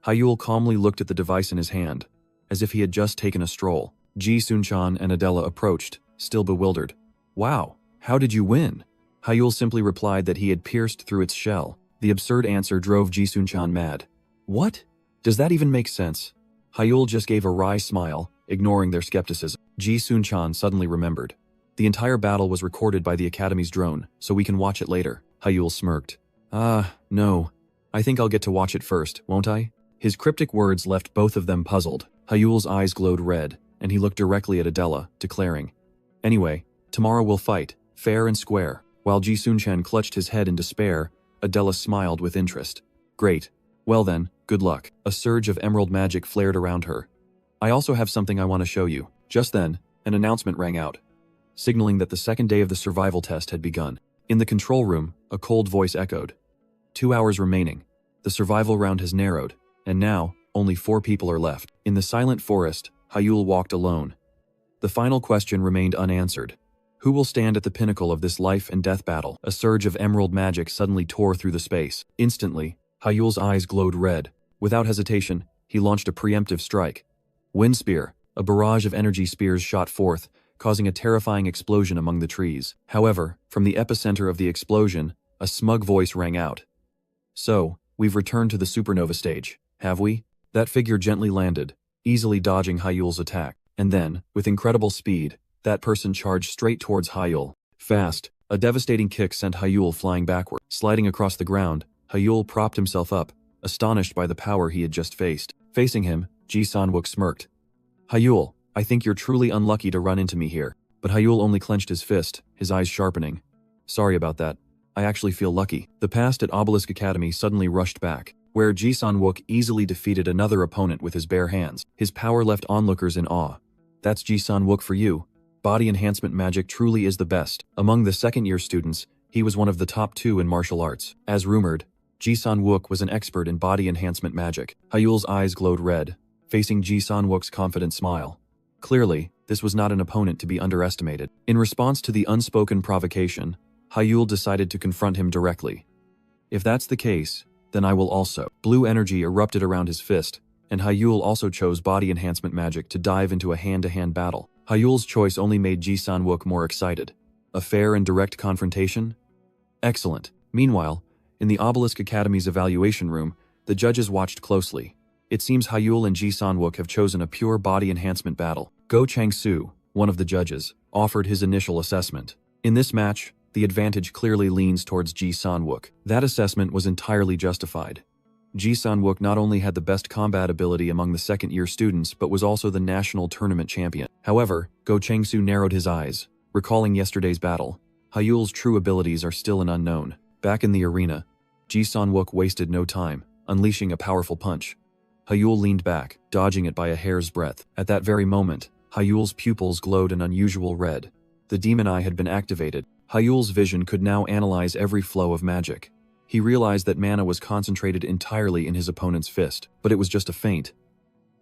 Yahello calmly looked at the device in his hand, as if he had just taken a stroll. Ji-Sun-chan and Adela approached, still bewildered. "Wow, how did you win?" Yahello simply replied that he had pierced through its shell. The absurd answer drove Ji-Sun-chan mad. "What? Does that even make sense?" Yahello just gave a wry smile, ignoring their skepticism. Ji-Sun-chan suddenly remembered. "The entire battle was recorded by the Academy's drone, so we can watch it later." Yahello smirked. No. I think I'll get to watch it first, won't I?" His cryptic words left both of them puzzled. Yahello's eyes glowed red, and he looked directly at Adela, declaring, "Anyway, tomorrow we'll fight, fair and square." While Ji-Sun-chan clutched his head in despair, Adela smiled with interest. "Great. Well then, good luck." A surge of emerald magic flared around her. "I also have something I want to show you." Just then, an announcement rang out, signaling that the second day of the survival test had begun. In the control room, a cold voice echoed. 2 hours remaining. The survival round has narrowed, and now, only 4 people are left. In the silent forest, Yahello walked alone. The final question remained unanswered. Who will stand at the pinnacle of this life and death battle? A surge of emerald magic suddenly tore through the space. Instantly, Yahello's eyes glowed red. Without hesitation, he launched a preemptive strike. Wind spear, a barrage of energy spears shot forth, causing a terrifying explosion among the trees. However, from the epicenter of the explosion, a smug voice rang out. "So, we've returned to the supernova stage, have we?" That figure gently landed, easily dodging Yahello's attack. And then, with incredible speed, That person charged straight towards Hyul. Fast, a devastating kick sent Hyul flying backward. Sliding across the ground, Hyul propped himself up, astonished by the power he had just faced. Facing him, Ji San-wook smirked. Hyul, I think you're truly unlucky to run into me here. But Hyul only clenched his fist, his eyes sharpening. Sorry about that. I actually feel lucky. The past at Obelisk Academy suddenly rushed back, where Ji San-wook easily defeated another opponent with his bare hands. His power left onlookers in awe. That's Ji San-wook for you. Body enhancement magic truly is the best. Among the second-year students, he was one of the top 2 in martial arts. As rumored, Ji San-wook was an expert in body enhancement magic. Hyul's eyes glowed red, facing Ji San-wook's confident smile. Clearly, this was not an opponent to be underestimated. In response to the unspoken provocation, Hyul decided to confront him directly. If that's the case, then I will also. Blue energy erupted around his fist, and Hyul also chose body enhancement magic to dive into a hand-to-hand battle. Hyul's choice only made Ji San-wook more excited. A fair and direct confrontation? Excellent. Meanwhile, in the Obelisk Academy's evaluation room, the judges watched closely. It seems Hyul and Ji San-wook have chosen a pure body enhancement battle. Go Chang-soo, one of the judges, offered his initial assessment. In this match, the advantage clearly leans towards Ji San-wook. That assessment was entirely justified. Ji San-wook not only had the best combat ability among the second-year students but was also the national tournament champion. However, Go Chang-soo narrowed his eyes, recalling yesterday's battle. Hyul's true abilities are still an unknown. Back in the arena, Ji San-wook wasted no time, unleashing a powerful punch. Hyul leaned back, dodging it by a hair's breadth. At that very moment, Hyul's pupils glowed an unusual red. The demon eye had been activated. Hyul's vision could now analyze every flow of magic. He realized that mana was concentrated entirely in his opponent's fist, but it was just a feint.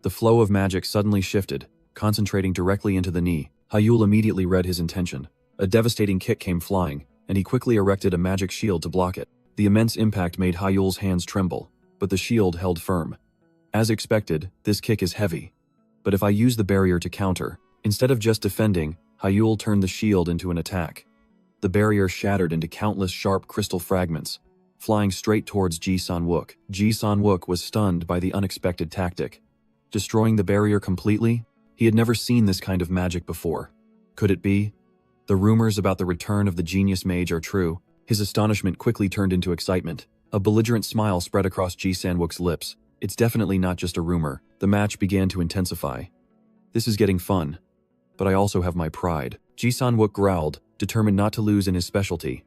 The flow of magic suddenly shifted, concentrating directly into the knee. Hyul immediately read his intention. A devastating kick came flying, and he quickly erected a magic shield to block it. The immense impact made Hyul's hands tremble, but the shield held firm. As expected, this kick is heavy. But if I use the barrier to counter, instead of just defending, Hyul turned the shield into an attack. The barrier shattered into countless sharp crystal fragments, flying straight towards Ji San-wook. Ji San-wook was stunned by the unexpected tactic. Destroying the barrier completely? He had never seen this kind of magic before. Could it be? The rumors about the return of the genius mage are true. His astonishment quickly turned into excitement. A belligerent smile spread across Ji San-wook's lips. It's definitely not just a rumor. The match began to intensify. This is getting fun. But I also have my pride. Ji San-wook growled, determined not to lose in his specialty.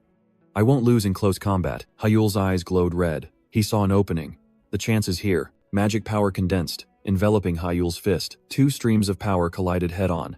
I won't lose in close combat. Hyul's eyes glowed red. He saw an opening. The chance is here. Magic power condensed, enveloping Hyul's fist. 2 streams of power collided head-on.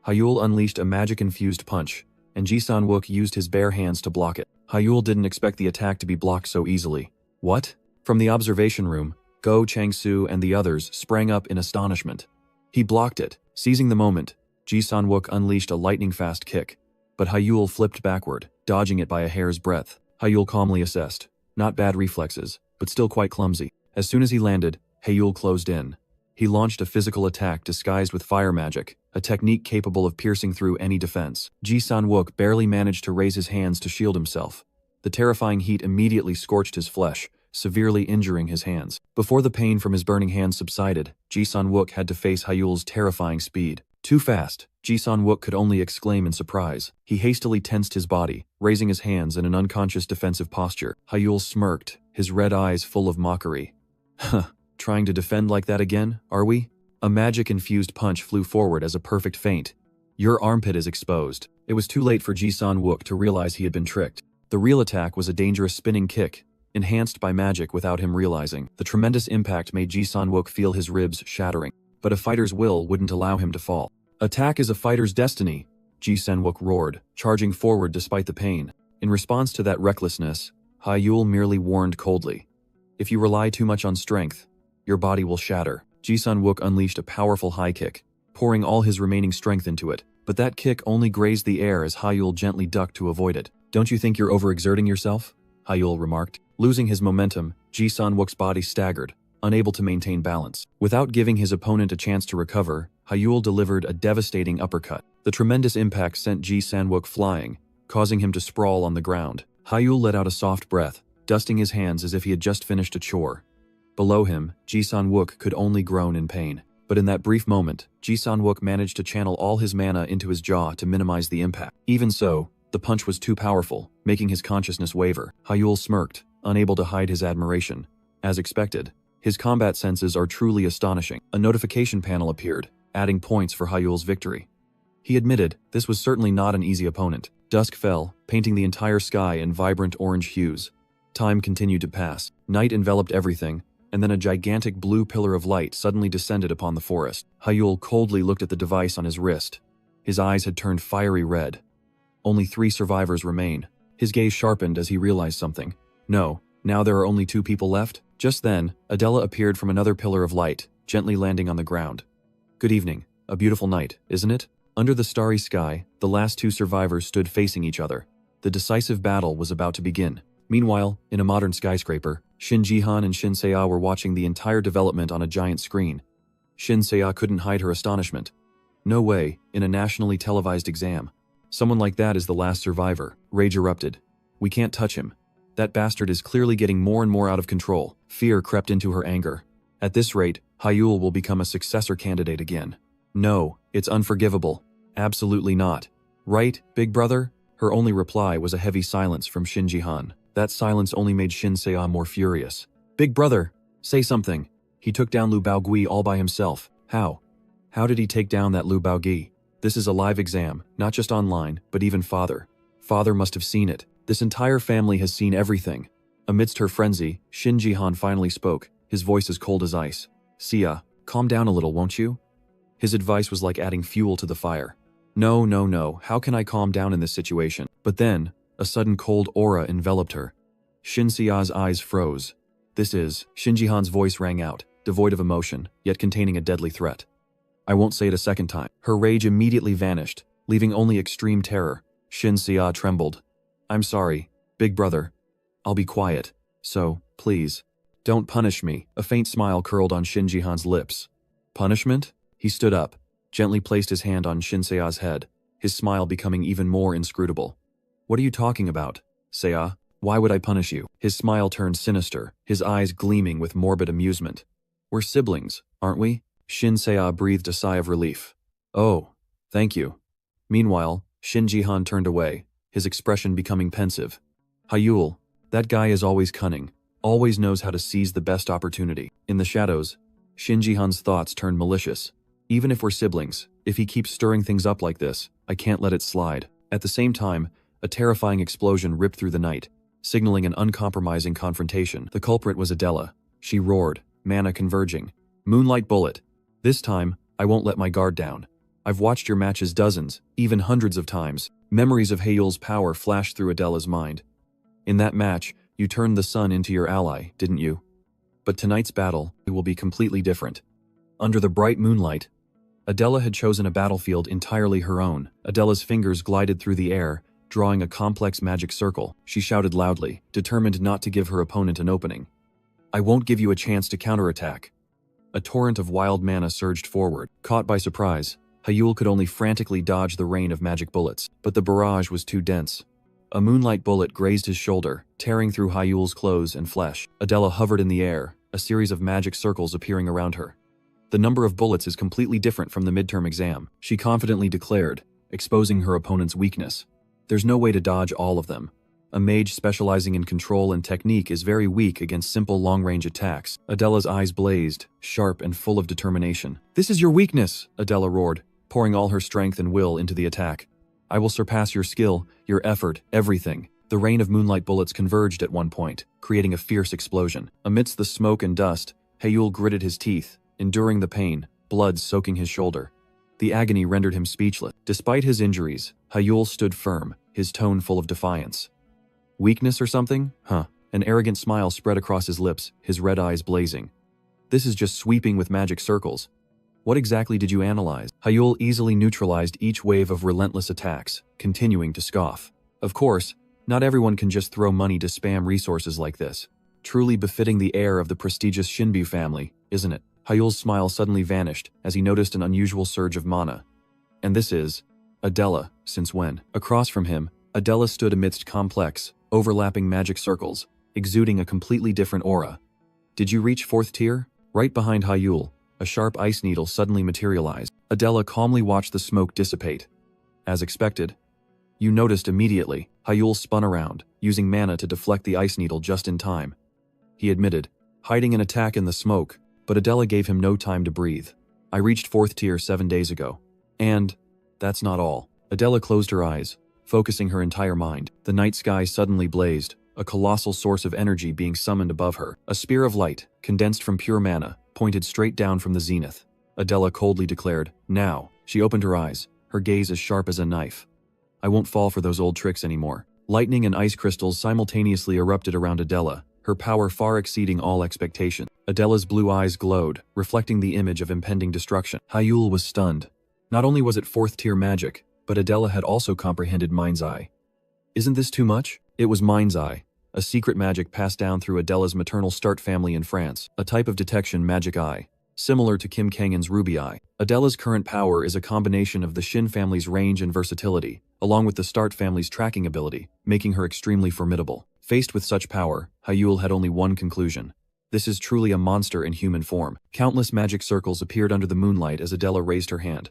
Hyul unleashed a magic-infused punch, and Ji San-wook used his bare hands to block it. Hyul didn't expect the attack to be blocked so easily. What? From the observation room, Go Chang-soo and the others sprang up in astonishment. He blocked it. Seizing the moment, Ji San-wook unleashed a lightning-fast kick, but Hyul flipped backward, dodging it by a hair's breadth. Hyul calmly assessed. Not bad reflexes, but still quite clumsy. As soon as he landed, Hyul closed in. He launched a physical attack disguised with fire magic, a technique capable of piercing through any defense. Ji San-wook barely managed to raise his hands to shield himself. The terrifying heat immediately scorched his flesh, severely injuring his hands. Before the pain from his burning hands subsided, Ji San-wook had to face Hyul's terrifying speed. Too fast, Ji San-wook could only exclaim in surprise. He hastily tensed his body, raising his hands in an unconscious defensive posture. Hyul smirked, his red eyes full of mockery. Huh, trying to defend like that again, are we? A magic-infused punch flew forward as a perfect feint. Your armpit is exposed. It was too late for Ji San-wook to realize he had been tricked. The real attack was a dangerous spinning kick, enhanced by magic without him realizing. The tremendous impact made Ji San-wook feel his ribs shattering, but a fighter's will wouldn't allow him to fall. Attack is a fighter's destiny, Ji San-wook roared, charging forward despite the pain. In response to that recklessness, Hyul merely warned coldly. If you rely too much on strength, your body will shatter. Ji San-wook unleashed a powerful high kick, pouring all his remaining strength into it, but that kick only grazed the air as Hyul gently ducked to avoid it. Don't you think you're overexerting yourself? Hyul remarked. Losing his momentum, Ji San-wook's body staggered, unable to maintain balance. Without giving his opponent a chance to recover, Hyul delivered a devastating uppercut. The tremendous impact sent Ji San-wook flying, causing him to sprawl on the ground. Hyul let out a soft breath, dusting his hands as if he had just finished a chore. Below him, Ji San-wook could only groan in pain. But in that brief moment, Ji San-wook managed to channel all his mana into his jaw to minimize the impact. Even so, the punch was too powerful, making his consciousness waver. Hyul smirked, unable to hide his admiration. As expected, his combat senses are truly astonishing. A notification panel appeared, adding points for Hyul's victory. He admitted this was certainly not an easy opponent. Dusk fell, painting the entire sky in vibrant orange hues. Time continued to pass. Night enveloped everything, and then a gigantic blue pillar of light suddenly descended upon the forest. Hyul coldly looked at the device on his wrist. His eyes had turned fiery red. Only 3 survivors remain. His gaze sharpened as he realized something. No, now there are only 2 people left? Just then, Adela appeared from another pillar of light, gently landing on the ground. Good evening. A beautiful night, isn't it? Under the starry sky, the last 2 survivors stood facing each other. The decisive battle was about to begin. Meanwhile, in a modern skyscraper, Shin Ji-han and Shin Se-ah were watching the entire development on a giant screen. Shin Se-ah couldn't hide her astonishment. No way, in a nationally televised exam. Someone like that is the last survivor. Rage erupted. We can't touch him. That bastard is clearly getting more and more out of control. Fear crept into her anger. At this rate, Hyul will become a successor candidate again. No, it's unforgivable. Absolutely not. Right, big brother? Her only reply was a heavy silence from Shin Ji-han. That silence only made Shin Se-ah more furious. Big brother, say something. He took down Lu Baogui all by himself. How? How did he take down that Lu Baogui? This is a live exam, not just online, but even father. Father must have seen it. This entire family has seen everything. Amidst her frenzy, Shin Ji-han finally spoke, his voice as cold as ice. Sia, calm down a little, won't you? His advice was like adding fuel to the fire. No, how can I calm down in this situation? But then, a sudden cold aura enveloped her. Shin Sia's eyes froze. Shin Ji-han's voice rang out, devoid of emotion, yet containing a deadly threat. I won't say it a second time. Her rage immediately vanished, leaving only extreme terror. Shin Se-ah trembled. I'm sorry, big brother. I'll be quiet. So, please, don't punish me. A faint smile curled on Shin Ji-han's lips. Punishment? He stood up, gently placed his hand on Shin Se-ah's head, his smile becoming even more inscrutable. What are you talking about, Se-ah? Why would I punish you? His smile turned sinister, his eyes gleaming with morbid amusement. We're siblings, aren't we? Shin Se-ah breathed a sigh of relief. Oh, thank you. Meanwhile, Shin Ji-han turned away, his expression becoming pensive. Hyul, that guy is always cunning, always knows how to seize the best opportunity. In the shadows, Shin Ji-han's thoughts turned malicious. Even if we're siblings, if he keeps stirring things up like this, I can't let it slide. At the same time, a terrifying explosion ripped through the night, signaling an uncompromising confrontation. The culprit was Adela. She roared, mana converging. Moonlight bullet. This time, I won't let my guard down. I've watched your matches dozens, even hundreds of times. Memories of Hyul's power flashed through Adela's mind. In that match, you turned the sun into your ally, didn't you? But tonight's battle will be completely different. Under the bright moonlight, Adela had chosen a battlefield entirely her own. Adela's fingers glided through the air, drawing a complex magic circle. She shouted loudly, determined not to give her opponent an opening. I won't give you a chance to counterattack. A torrent of wild mana surged forward. Caught by surprise, Hyul could only frantically dodge the rain of magic bullets, but the barrage was too dense. A moonlight bullet grazed his shoulder, tearing through Hyul's clothes and flesh. Adela hovered in the air, a series of magic circles appearing around her. The number of bullets is completely different from the midterm exam, she confidently declared, exposing her opponent's weakness. There's no way to dodge all of them. A mage specializing in control and technique is very weak against simple long-range attacks. Adela's eyes blazed, sharp and full of determination. This is your weakness, Adela roared, pouring all her strength and will into the attack. I will surpass your skill, your effort, everything. The rain of moonlight bullets converged at one point, creating a fierce explosion. Amidst the smoke and dust, Hyul gritted his teeth, enduring the pain, blood soaking his shoulder. The agony rendered him speechless. Despite his injuries, Hyul stood firm, his tone full of defiance. Weakness or something? Huh. An arrogant smile spread across his lips, his red eyes blazing. This is just sweeping with magic circles. What exactly did you analyze? Hyul easily neutralized each wave of relentless attacks, continuing to scoff. Of course, not everyone can just throw money to spam resources like this. Truly befitting the heir of the prestigious Shinbu family, isn't it? Hyul's smile suddenly vanished as he noticed an unusual surge of mana. And this is Adela, since when? Across from him, Adela stood amidst complex, overlapping magic circles, exuding a completely different aura. Did you reach 4th tier? Right behind Hyul, A sharp ice needle suddenly materialized. Adela calmly watched the smoke dissipate. As expected, you noticed immediately, Hyul spun around, using mana to deflect the ice needle just in time. He admitted, hiding an attack in the smoke, but Adela gave him no time to breathe. I reached 4th tier 7 days ago. And that's not all. Adela closed her eyes, focusing her entire mind. The night sky suddenly blazed, a colossal source of energy being summoned above her. A spear of light, condensed from pure mana, pointed straight down from the zenith. Adela coldly declared, now. She opened her eyes, her gaze as sharp as a knife. I won't fall for those old tricks anymore. Lightning and ice crystals simultaneously erupted around Adela, her power far exceeding all expectation. Adela's blue eyes glowed, reflecting the image of impending destruction. Hyul was stunned. Not only was it 4th tier magic, but Adela had also comprehended Mind's Eye. Isn't this too much? It was Mind's Eye, a secret magic passed down through Adela's maternal Start family in France, a type of detection magic eye, similar to Kim Kangen's Ruby Eye. Adela's current power is a combination of the Shin family's range and versatility, along with the Start family's tracking ability, making her extremely formidable. Faced with such power, Hyul had only one conclusion. This is truly a monster in human form. Countless magic circles appeared under the moonlight as Adela raised her hand.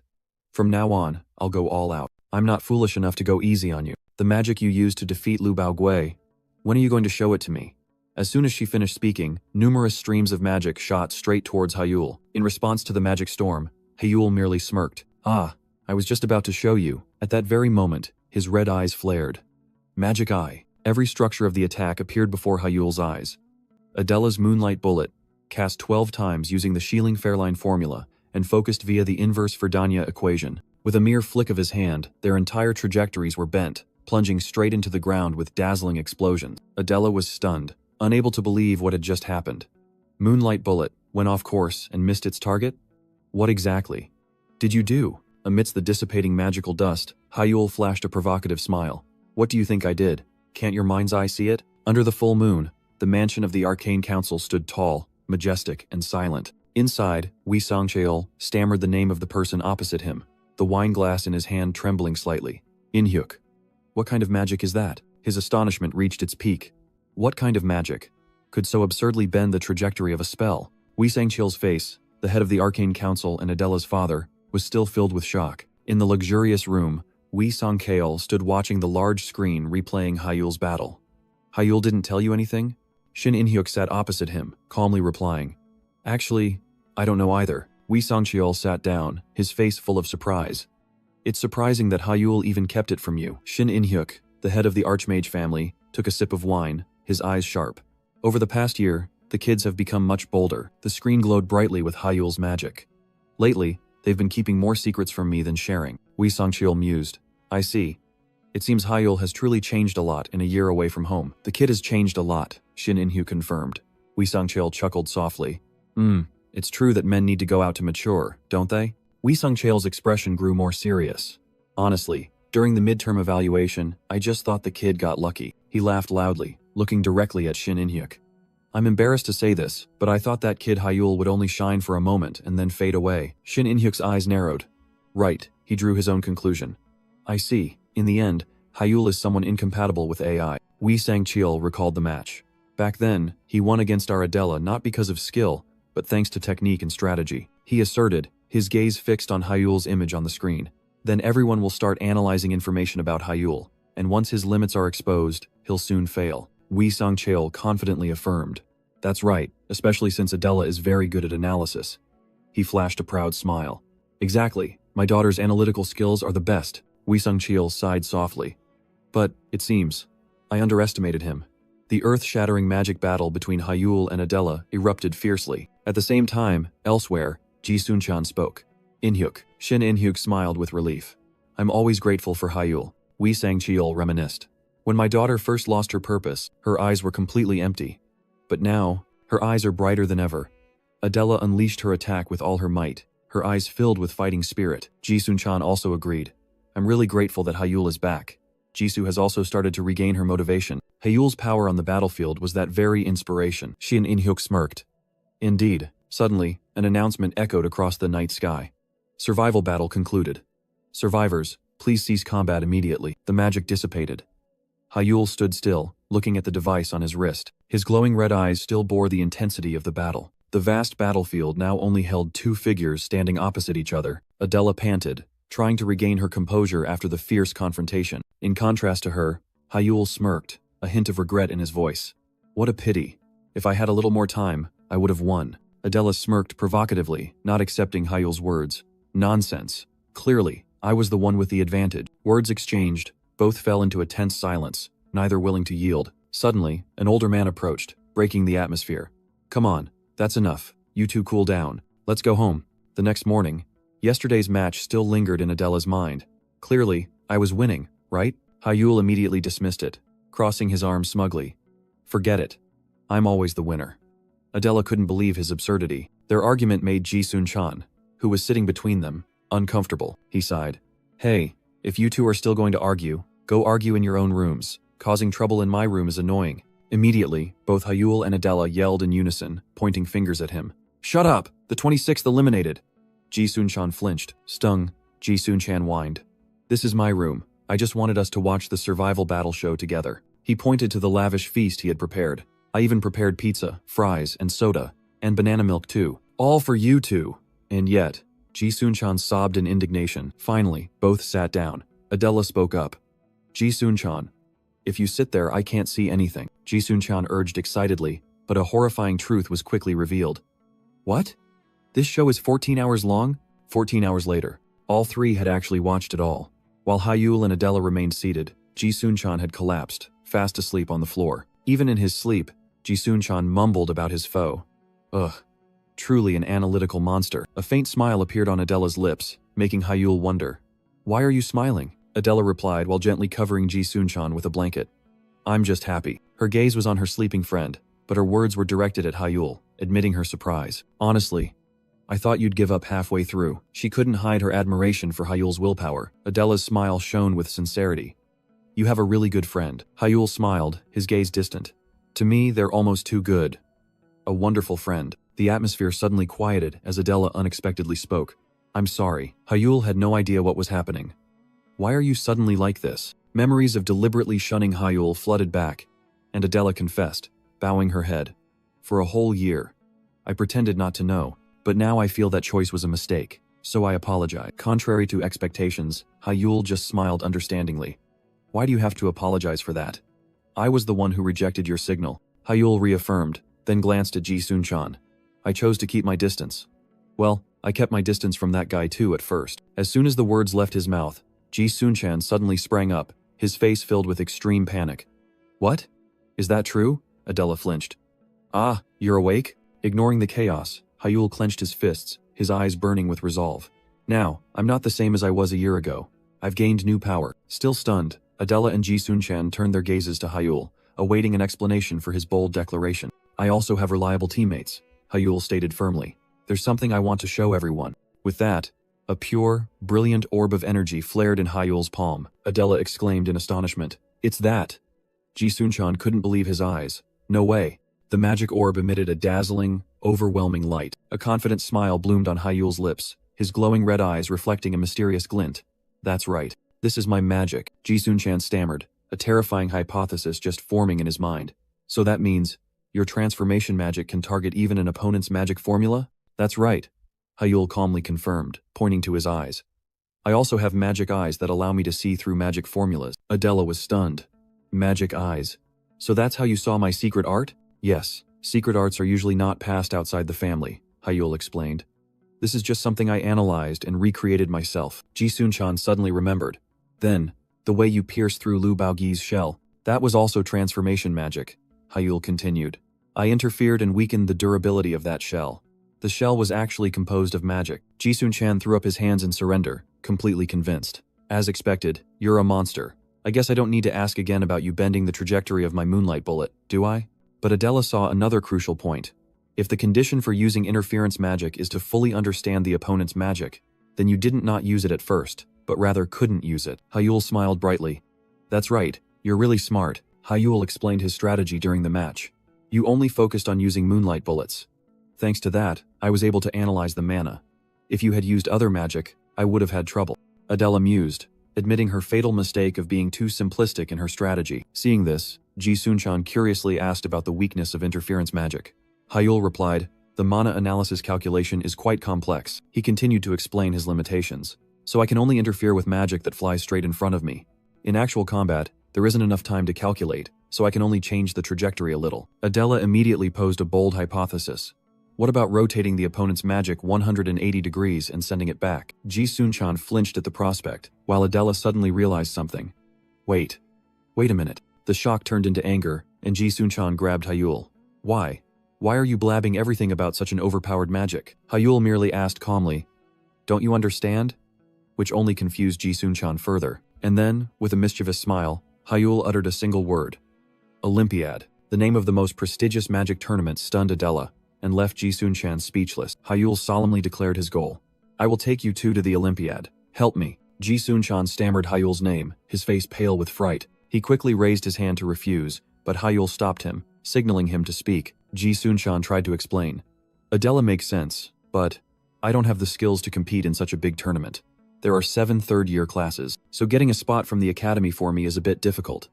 From now on, I'll go all out. I'm not foolish enough to go easy on you. The magic you used to defeat Lu Baogui, when are you going to show it to me? As soon as she finished speaking, numerous streams of magic shot straight towards Hyul. In response to the magic storm, Hyul merely smirked. Ah, I was just about to show you. At that very moment, his red eyes flared. Magic Eye. Every structure of the attack appeared before Hyul's eyes. Adela's Moonlight Bullet, cast 12 times using the Schilling-Fairline formula, and focused via the inverse Verdania equation. With a mere flick of his hand, their entire trajectories were bent, plunging straight into the ground with dazzling explosions. Adela was stunned, unable to believe what had just happened. Moonlight Bullet went off course and missed its target? What exactly did you do? Amidst the dissipating magical dust, Hyul flashed a provocative smile. What do you think I did? Can't your mind's eye see it? Under the full moon, the mansion of the Arcane Council stood tall, majestic, and silent. Inside, Wei Sangcheol stammered the name of the person opposite him, the wine glass in his hand trembling slightly. Inhyuk. What kind of magic is that? His astonishment reached its peak. What kind of magic could so absurdly bend the trajectory of a spell? Wei Sangcheol's face, the head of the Arcane Council and Adela's father, was still filled with shock. In the luxurious room, Wei Sangcheol stood watching the large screen replaying Hyul's battle. Hyul didn't tell you anything? Shin Inhyuk sat opposite him, calmly replying. Actually, I don't know either. Wei Sangcheol sat down, his face full of surprise. It's surprising that Hyul even kept it from you. Shin Inhyuk, the head of the Archmage family, took a sip of wine, his eyes sharp. Over the past year, the kids have become much bolder. The screen glowed brightly with Hyul's magic. Lately, they've been keeping more secrets from me than sharing. Wei Sangcheol mused. I see. It seems Hyul has truly changed a lot in a year away from home. The kid has changed a lot, Shin Inhyuk confirmed. Wei Sangcheol chuckled softly. It's true that men need to go out to mature, don't they? Wei Sangcheol's expression grew more serious. Honestly, during the midterm evaluation, I just thought the kid got lucky. He laughed loudly, looking directly at Shin Inhyuk. I'm embarrassed to say this, but I thought that kid Hyul would only shine for a moment and then fade away. Shin Inhyuk's eyes narrowed. Right, he drew his own conclusion. I see. In the end, Hyul is someone incompatible with AI. Wei Sangcheol recalled the match. Back then, he won against our Adela not because of skill, but thanks to technique and strategy. He asserted, his gaze fixed on Hyul's image on the screen. Then everyone will start analyzing information about Hyul, and once his limits are exposed, he'll soon fail. Wei Sangcheol confidently affirmed. That's right, especially since Adela is very good at analysis. He flashed a proud smile. Exactly, my daughter's analytical skills are the best. Wei Sangcheol sighed softly. But, it seems, I underestimated him. The earth-shattering magic battle between Hyul and Adela erupted fiercely. At the same time, elsewhere, Ji Sunchan spoke. Inhyuk. Shin Inhyuk smiled with relief. I'm always grateful for Hyul. Wei Sangcheol reminisced. When my daughter first lost her purpose, her eyes were completely empty. But now, her eyes are brighter than ever. Adela unleashed her attack with all her might, her eyes filled with fighting spirit. Ji Sunchan also agreed. I'm really grateful that Hyul is back. Jisoo has also started to regain her motivation. Hyul's power on the battlefield was that very inspiration. Shin In-hyuk smirked. Indeed. Suddenly, an announcement echoed across the night sky. Survival battle concluded. Survivors, please cease combat immediately. The magic dissipated. Hyul stood still, looking at the device on his wrist. His glowing red eyes still bore the intensity of the battle. The vast battlefield now only held two figures standing opposite each other. Adela panted, trying to regain her composure after the fierce confrontation. In contrast to her, Hyul smirked, a hint of regret in his voice. What a pity. If I had a little more time, I would have won. Adela smirked provocatively, not accepting Hyul's words. Nonsense. Clearly, I was the one with the advantage. Words exchanged, both fell into a tense silence, neither willing to yield. Suddenly, an older man approached, breaking the atmosphere. Come on, that's enough. You two cool down. Let's go home. The next morning, yesterday's match still lingered in Adela's mind. Clearly, I was winning, right? Hyul immediately dismissed it, crossing his arms smugly. Forget it. I'm always the winner. Adela couldn't believe his absurdity. Their argument made Ji-Sun-chan, who was sitting between them, uncomfortable. He sighed. Hey, if you two are still going to argue, go argue in your own rooms. Causing trouble in my room is annoying. Immediately, both Hyul and Adela yelled in unison, pointing fingers at him. Shut up! The 26th eliminated! Ji-Sun-chan flinched, stung. Ji-Sun-chan whined. This is my room. I just wanted us to watch the survival battle show together. He pointed to the lavish feast he had prepared. I even prepared pizza, fries, and soda, and banana milk too. All for you two. And yet, Ji-Sun-chan sobbed in indignation. Finally, both sat down. Adela spoke up. Ji-Sun-chan, if you sit there I can't see anything. Ji-Sun-chan urged excitedly, but a horrifying truth was quickly revealed. What? This show is 14 hours long? 14 hours later, all three had actually watched it all. While Hyul and Adela remained seated, Ji-Sun-chan had collapsed, fast asleep on the floor. Even in his sleep, Ji-Sun-chan mumbled about his foe. Ugh. Truly an analytical monster. A faint smile appeared on Adela's lips, making Hyul wonder. Why are you smiling? Adela replied while gently covering Ji-Sun-chan with a blanket. I'm just happy. Her gaze was on her sleeping friend, but her words were directed at Hyul, admitting her surprise. Honestly, I thought you'd give up halfway through. She couldn't hide her admiration for Hyul's willpower. Adela's smile shone with sincerity. You have a really good friend. Hyul smiled, his gaze distant. To me, they're almost too good. A wonderful friend. The atmosphere suddenly quieted as Adela unexpectedly spoke. I'm sorry. Hyul had no idea what was happening. Why are you suddenly like this? Memories of deliberately shunning Hyul flooded back, and Adela confessed, bowing her head. For a whole year, I pretended not to know, but now I feel that choice was a mistake, so I apologize. Contrary to expectations, Hyul just smiled understandingly. Why do you have to apologize for that? I was the one who rejected your signal. Hyul reaffirmed, then glanced at Ji-Sun-chan. I chose to keep my distance. Well, I kept my distance from that guy too at first. As soon as the words left his mouth, Ji-Sun-chan suddenly sprang up, his face filled with extreme panic. What? Is that true? Adela flinched. Ah, you're awake? Ignoring the chaos, Hyul clenched his fists, his eyes burning with resolve. Now, I'm not the same as I was a year ago. I've gained new power. Still stunned, Adela and Ji-Sun-chan turned their gazes to Hyul, awaiting an explanation for his bold declaration. I also have reliable teammates, Hyul stated firmly. There's something I want to show everyone. With that, a pure, brilliant orb of energy flared in Hyul's palm. Adela exclaimed in astonishment. It's that! Ji-Sun-chan couldn't believe his eyes. No way. The magic orb emitted a dazzling, overwhelming light. A confident smile bloomed on Hyul's lips, his glowing red eyes reflecting a mysterious glint. That's right. This is my magic, Ji-Sun-chan stammered, a terrifying hypothesis just forming in his mind. So that means, your transformation magic can target even an opponent's magic formula? That's right. Hyul calmly confirmed, pointing to his eyes. I also have magic eyes that allow me to see through magic formulas. Adela was stunned. Magic eyes. So that's how you saw my secret art? Yes. Secret arts are usually not passed outside the family, Hyul explained. This is just something I analyzed and recreated myself. Ji-Sun-chan suddenly remembered. Then, the way you pierced through Lu Baogi's shell, that was also transformation magic, Hyul continued. I interfered and weakened the durability of that shell. The shell was actually composed of magic. Ji-Sun-chan threw up his hands in surrender, completely convinced. As expected, you're a monster. I guess I don't need to ask again about you bending the trajectory of my moonlight bullet, do I? But Adela saw another crucial point. If the condition for using interference magic is to fully understand the opponent's magic, then you didn't not use it at first, but rather couldn't use it. Hyul smiled brightly. That's right, you're really smart. Hyul explained his strategy during the match. You only focused on using moonlight bullets. Thanks to that, I was able to analyze the mana. If you had used other magic, I would have had trouble. Adela mused, admitting her fatal mistake of being too simplistic in her strategy. Seeing this, Ji-Sun-chan curiously asked about the weakness of interference magic. Hyul replied, the The mana analysis calculation is quite complex. He continued to explain his limitations. So I can only interfere with magic that flies straight in front of me. In actual combat, there isn't enough time to calculate, so I can only change the trajectory a little. Adela immediately posed a bold hypothesis. What about rotating the opponent's magic 180 degrees and sending it back? Ji Sun-chan flinched at the prospect, while Adela suddenly realized something. Wait a minute. The shock turned into anger, and Ji Sun-chan grabbed Hyul. Why? Why are you blabbing everything about such an overpowered magic? Hyul merely asked calmly. Don't you understand? Which only confused Ji Sun-chan further. And then, with a mischievous smile, Hyul uttered a single word. Olympiad. The name of the most prestigious magic tournament stunned Adela, and left Ji Sun-chan speechless. Hyul solemnly declared his goal. I will take you two to the Olympiad. Help me. Ji Sun-chan stammered Hyul's name, his face pale with fright. He quickly raised his hand to refuse, but Hyul stopped him, signaling him to speak. Ji Sun-chan tried to explain. Adela makes sense, but I don't have the skills to compete in such a big tournament. There are 7 third-year classes, so getting a spot from the academy for me is a bit difficult.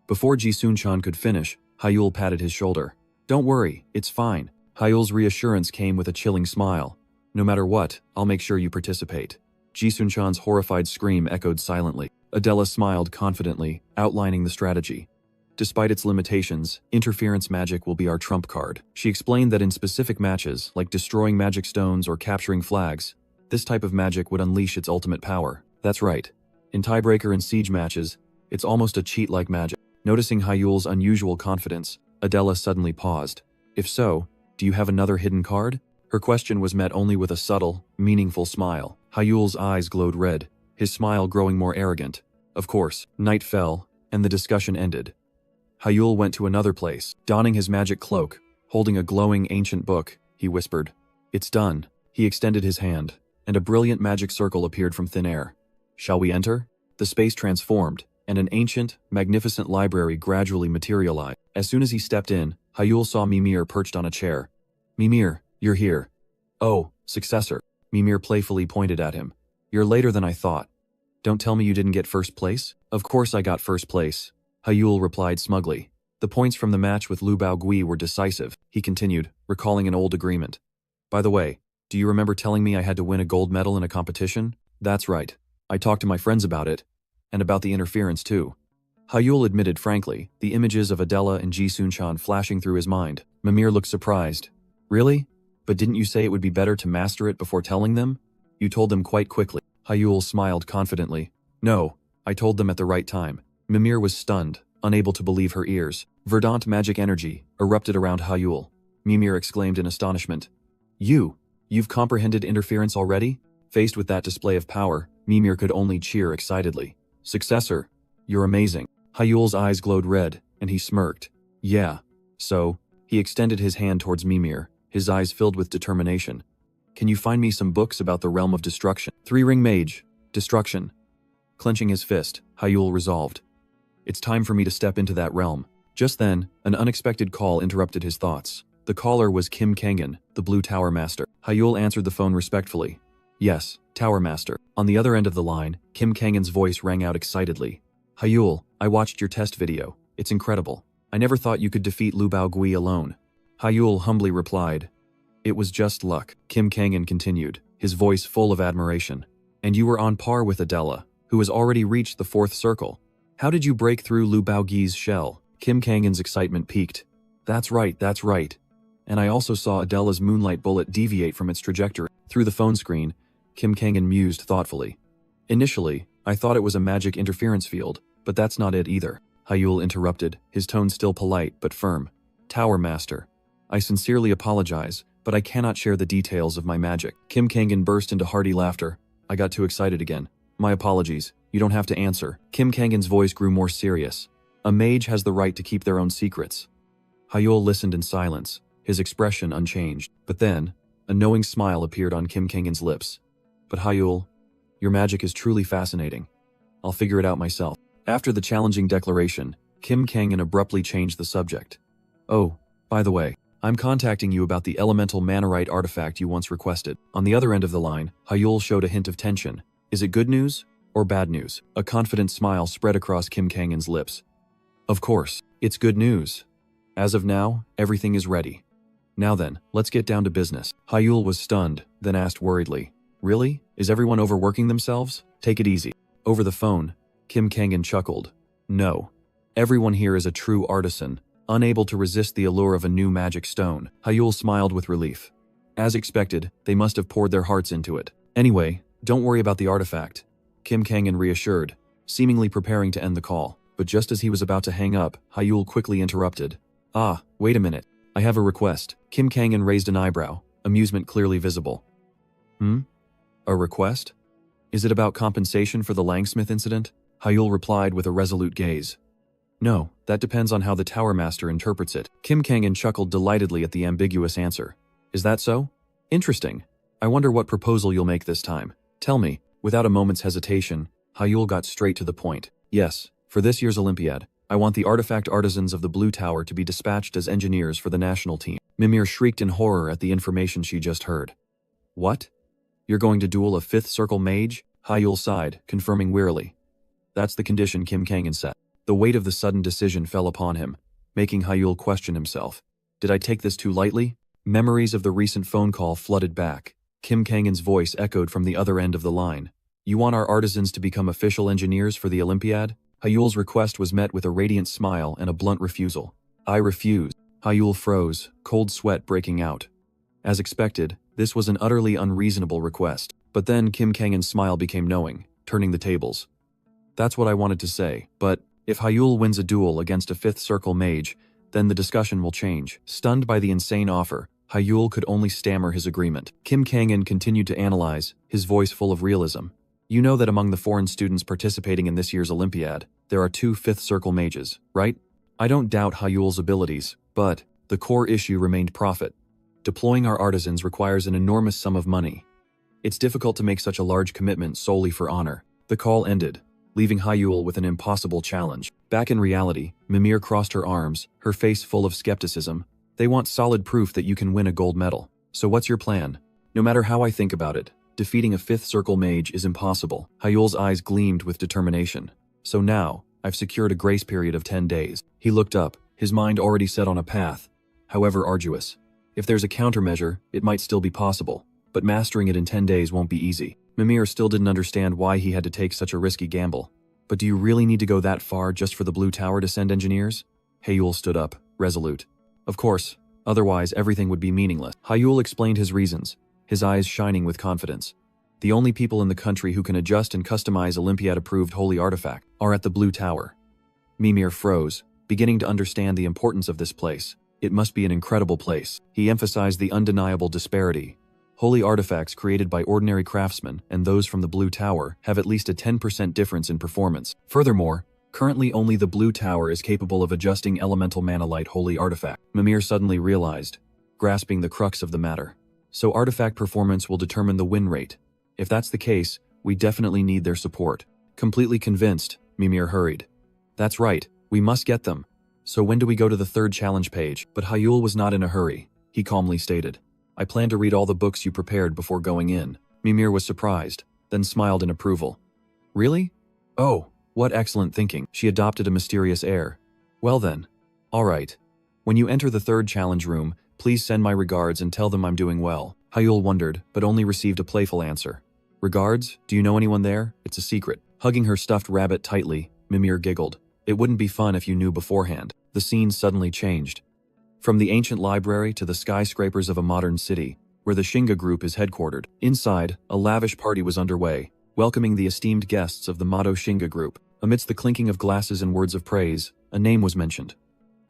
Before Ji Sun-chan could finish, Hyul patted his shoulder. Don't worry, it's fine. Hyul's reassurance came with a chilling smile. No matter what, I'll make sure you participate. Ji Sun-chan's horrified scream echoed silently. Adela smiled confidently, outlining the strategy. Despite its limitations, interference magic will be our trump card. She explained that in specific matches, like destroying magic stones or capturing flags, this type of magic would unleash its ultimate power. That's right. In tiebreaker and siege matches, it's almost a cheat-like magic. Noticing Hyul's unusual confidence, Adela suddenly paused. If so, do you have another hidden card? Her question was met only with a subtle, meaningful smile. Hyul's eyes glowed red, his smile growing more arrogant. Of course, night fell, and the discussion ended. Hyul went to another place, donning his magic cloak, holding a glowing ancient book, he whispered. It's done. He extended his hand, and a brilliant magic circle appeared from thin air. Shall we enter? The space transformed, and an ancient, magnificent library gradually materialized. As soon as he stepped in, Hyul saw Mimir perched on a chair. Mimir, you're here. Oh, successor. Mimir playfully pointed at him. You're later than I thought. Don't tell me you didn't get first place? Of course I got first place. Hyul replied smugly. The points from the match with Lu Baogui were decisive, he continued, recalling an old agreement. By the way, do you remember telling me I had to win a gold medal in a competition? That's right. I talked to my friends about it. And about the interference too. Hyul admitted frankly, the images of Adela and Ji Sun-chan flashing through his mind. Mimir looked surprised. Really? But didn't you say it would be better to master it before telling them? You told them quite quickly. Hyul smiled confidently. No, I told them at the right time. Mimir was stunned, unable to believe her ears. Verdant magic energy erupted around Hyul. Mimir exclaimed in astonishment. You've comprehended interference already? Faced with that display of power, Mimir could only cheer excitedly. Successor, you're amazing. Hyul's eyes glowed red, and he smirked. Yeah. So, he extended his hand towards Mimir, his eyes filled with determination. Can you find me some books about the realm of destruction? 3-ring mage. Destruction. Clenching his fist, Hyul resolved. It's time for me to step into that realm. Just then, an unexpected call interrupted his thoughts. The caller was Kim Kangen, the Blue Tower Master. Hyul answered the phone respectfully. Yes, Tower Master. On the other end of the line, Kim Kangen's voice rang out excitedly. Hyul, I watched your test video. It's incredible. I never thought you could defeat Lu Baogui alone. Hyul humbly replied. It was just luck. Kim Kangen continued, his voice full of admiration. And you were on par with Adela, who has already reached the 4th circle. How did you break through Lu Baogui's shell? Kim Kangen's excitement peaked. That's right. And I also saw Adela's moonlight bullet deviate from its trajectory. Through the phone screen, Kim Kangen mused thoughtfully. Initially, I thought it was a magic interference field, but that's not it either. Hyul interrupted, his tone still polite but firm. Tower Master. I sincerely apologize, but I cannot share the details of my magic. Kim Kangen burst into hearty laughter. I got too excited again. My apologies. You don't have to answer. Kim Kangen's voice grew more serious. A mage has the right to keep their own secrets. Hyul listened in silence, his expression unchanged. But then, a knowing smile appeared on Kim Kangen's lips. But Hyul, your magic is truly fascinating. I'll figure it out myself. After the challenging declaration, Kim Kangen abruptly changed the subject. Oh, by the way, I'm contacting you about the elemental manarite artifact you once requested. On the other end of the line, Hyul showed a hint of tension. Is it good news or bad news? A confident smile spread across Kim Kangen's lips. Of course, it's good news. As of now, everything is ready. Now then, let's get down to business. Hyul was stunned, then asked worriedly, "Really? Is everyone overworking themselves? Take it easy." Over the phone, Kim Kangan chuckled. "No. Everyone here is a true artisan, unable to resist the allure of a new magic stone." Hyul smiled with relief. As expected, they must have poured their hearts into it. "Anyway, don't worry about the artifact," Kim Kangan reassured, seemingly preparing to end the call. But just as he was about to hang up, Hyul quickly interrupted. "Ah, wait a minute. I have a request." Kim Kangan raised an eyebrow, amusement clearly visible. A request? Is it about compensation for the Langsmith incident?" Hyul replied with a resolute gaze. "No, that depends on how the Tower Master interprets it." Kim Kangan chuckled delightedly at the ambiguous answer. "Is that so? Interesting. I wonder what proposal you'll make this time. Tell me." Without a moment's hesitation, Hyul got straight to the point. "Yes, for this year's Olympiad, I want the artifact artisans of the Blue Tower to be dispatched as engineers for the national team." Mimir shrieked in horror at the information she just heard. "What? You're going to duel a fifth circle mage?" Hyul sighed, confirming wearily. "That's the condition Kim Kangan set." The weight of the sudden decision fell upon him, making Hyul question himself. Did I take this too lightly? Memories of the recent phone call flooded back. Kim Kangan's voice echoed from the other end of the line. "You want our artisans to become official engineers for the Olympiad?" Hyul's request was met with a radiant smile and a blunt refusal. "I refuse." Hyul froze, cold sweat breaking out. As expected, this was an utterly unreasonable request. But then Kim Kangan's smile became knowing, turning the tables. "That's what I wanted to say, but if Hyul wins a duel against a fifth circle mage, then the discussion will change." Stunned by the insane offer, Hyul could only stammer his agreement. Kim Kangan continued to analyze, his voice full of realism. "You know that among the foreign students participating in this year's Olympiad, there are 2 fifth circle mages, right? I don't doubt Hyul's abilities, but the core issue remained profit. Deploying our artisans requires an enormous sum of money. It's difficult to make such a large commitment solely for honor." The call ended, leaving Hyul with an impossible challenge. Back in reality, Mimir crossed her arms, her face full of skepticism. "They want solid proof that you can win a gold medal. So what's your plan?" "No matter how I think about it, defeating a fifth circle mage is impossible." Hyul's eyes gleamed with determination. "So now, I've secured a grace period of 10 days. He looked up, his mind already set on a path, however arduous. If there's a countermeasure, it might still be possible, but mastering it in 10 days won't be easy. Mimir still didn't understand why he had to take such a risky gamble. "But do you really need to go that far just for the Blue Tower to send engineers?" Hyul stood up, resolute. "Of course, otherwise everything would be meaningless." Hyul explained his reasons, his eyes shining with confidence. "The only people in the country who can adjust and customize Olympiad-approved holy artifact are at the Blue Tower." Mimir froze, beginning to understand the importance of this place. It must be an incredible place. He emphasized the undeniable disparity. Holy artifacts created by ordinary craftsmen and those from the Blue Tower have at least a 10% difference in performance. Furthermore, currently only the Blue Tower is capable of adjusting elemental manalite holy artifact. Mimir suddenly realized, grasping the crux of the matter. So artifact performance will determine the win rate. If that's the case, we definitely need their support. Completely convinced, Mimir hurried. "That's right, we must get them. So when do we go to the 3rd challenge page?" But Hyul was not in a hurry. He calmly stated, "I plan to read all the books you prepared before going in." Mimir was surprised, then smiled in approval. "Really? Oh, what excellent thinking." She adopted a mysterious air. "Well then. All right. When you enter the 3rd challenge room, please send my regards and tell them I'm doing well." Hyul wondered, but only received a playful answer. "Regards? Do you know anyone there? It's a secret." Hugging her stuffed rabbit tightly, Mimir giggled. "It wouldn't be fun if you knew beforehand." The scene suddenly changed. From the ancient library to the skyscrapers of a modern city, where the Shinga group is headquartered. Inside, a lavish party was underway, welcoming the esteemed guests of the Mado Shinga group. Amidst the clinking of glasses and words of praise, a name was mentioned.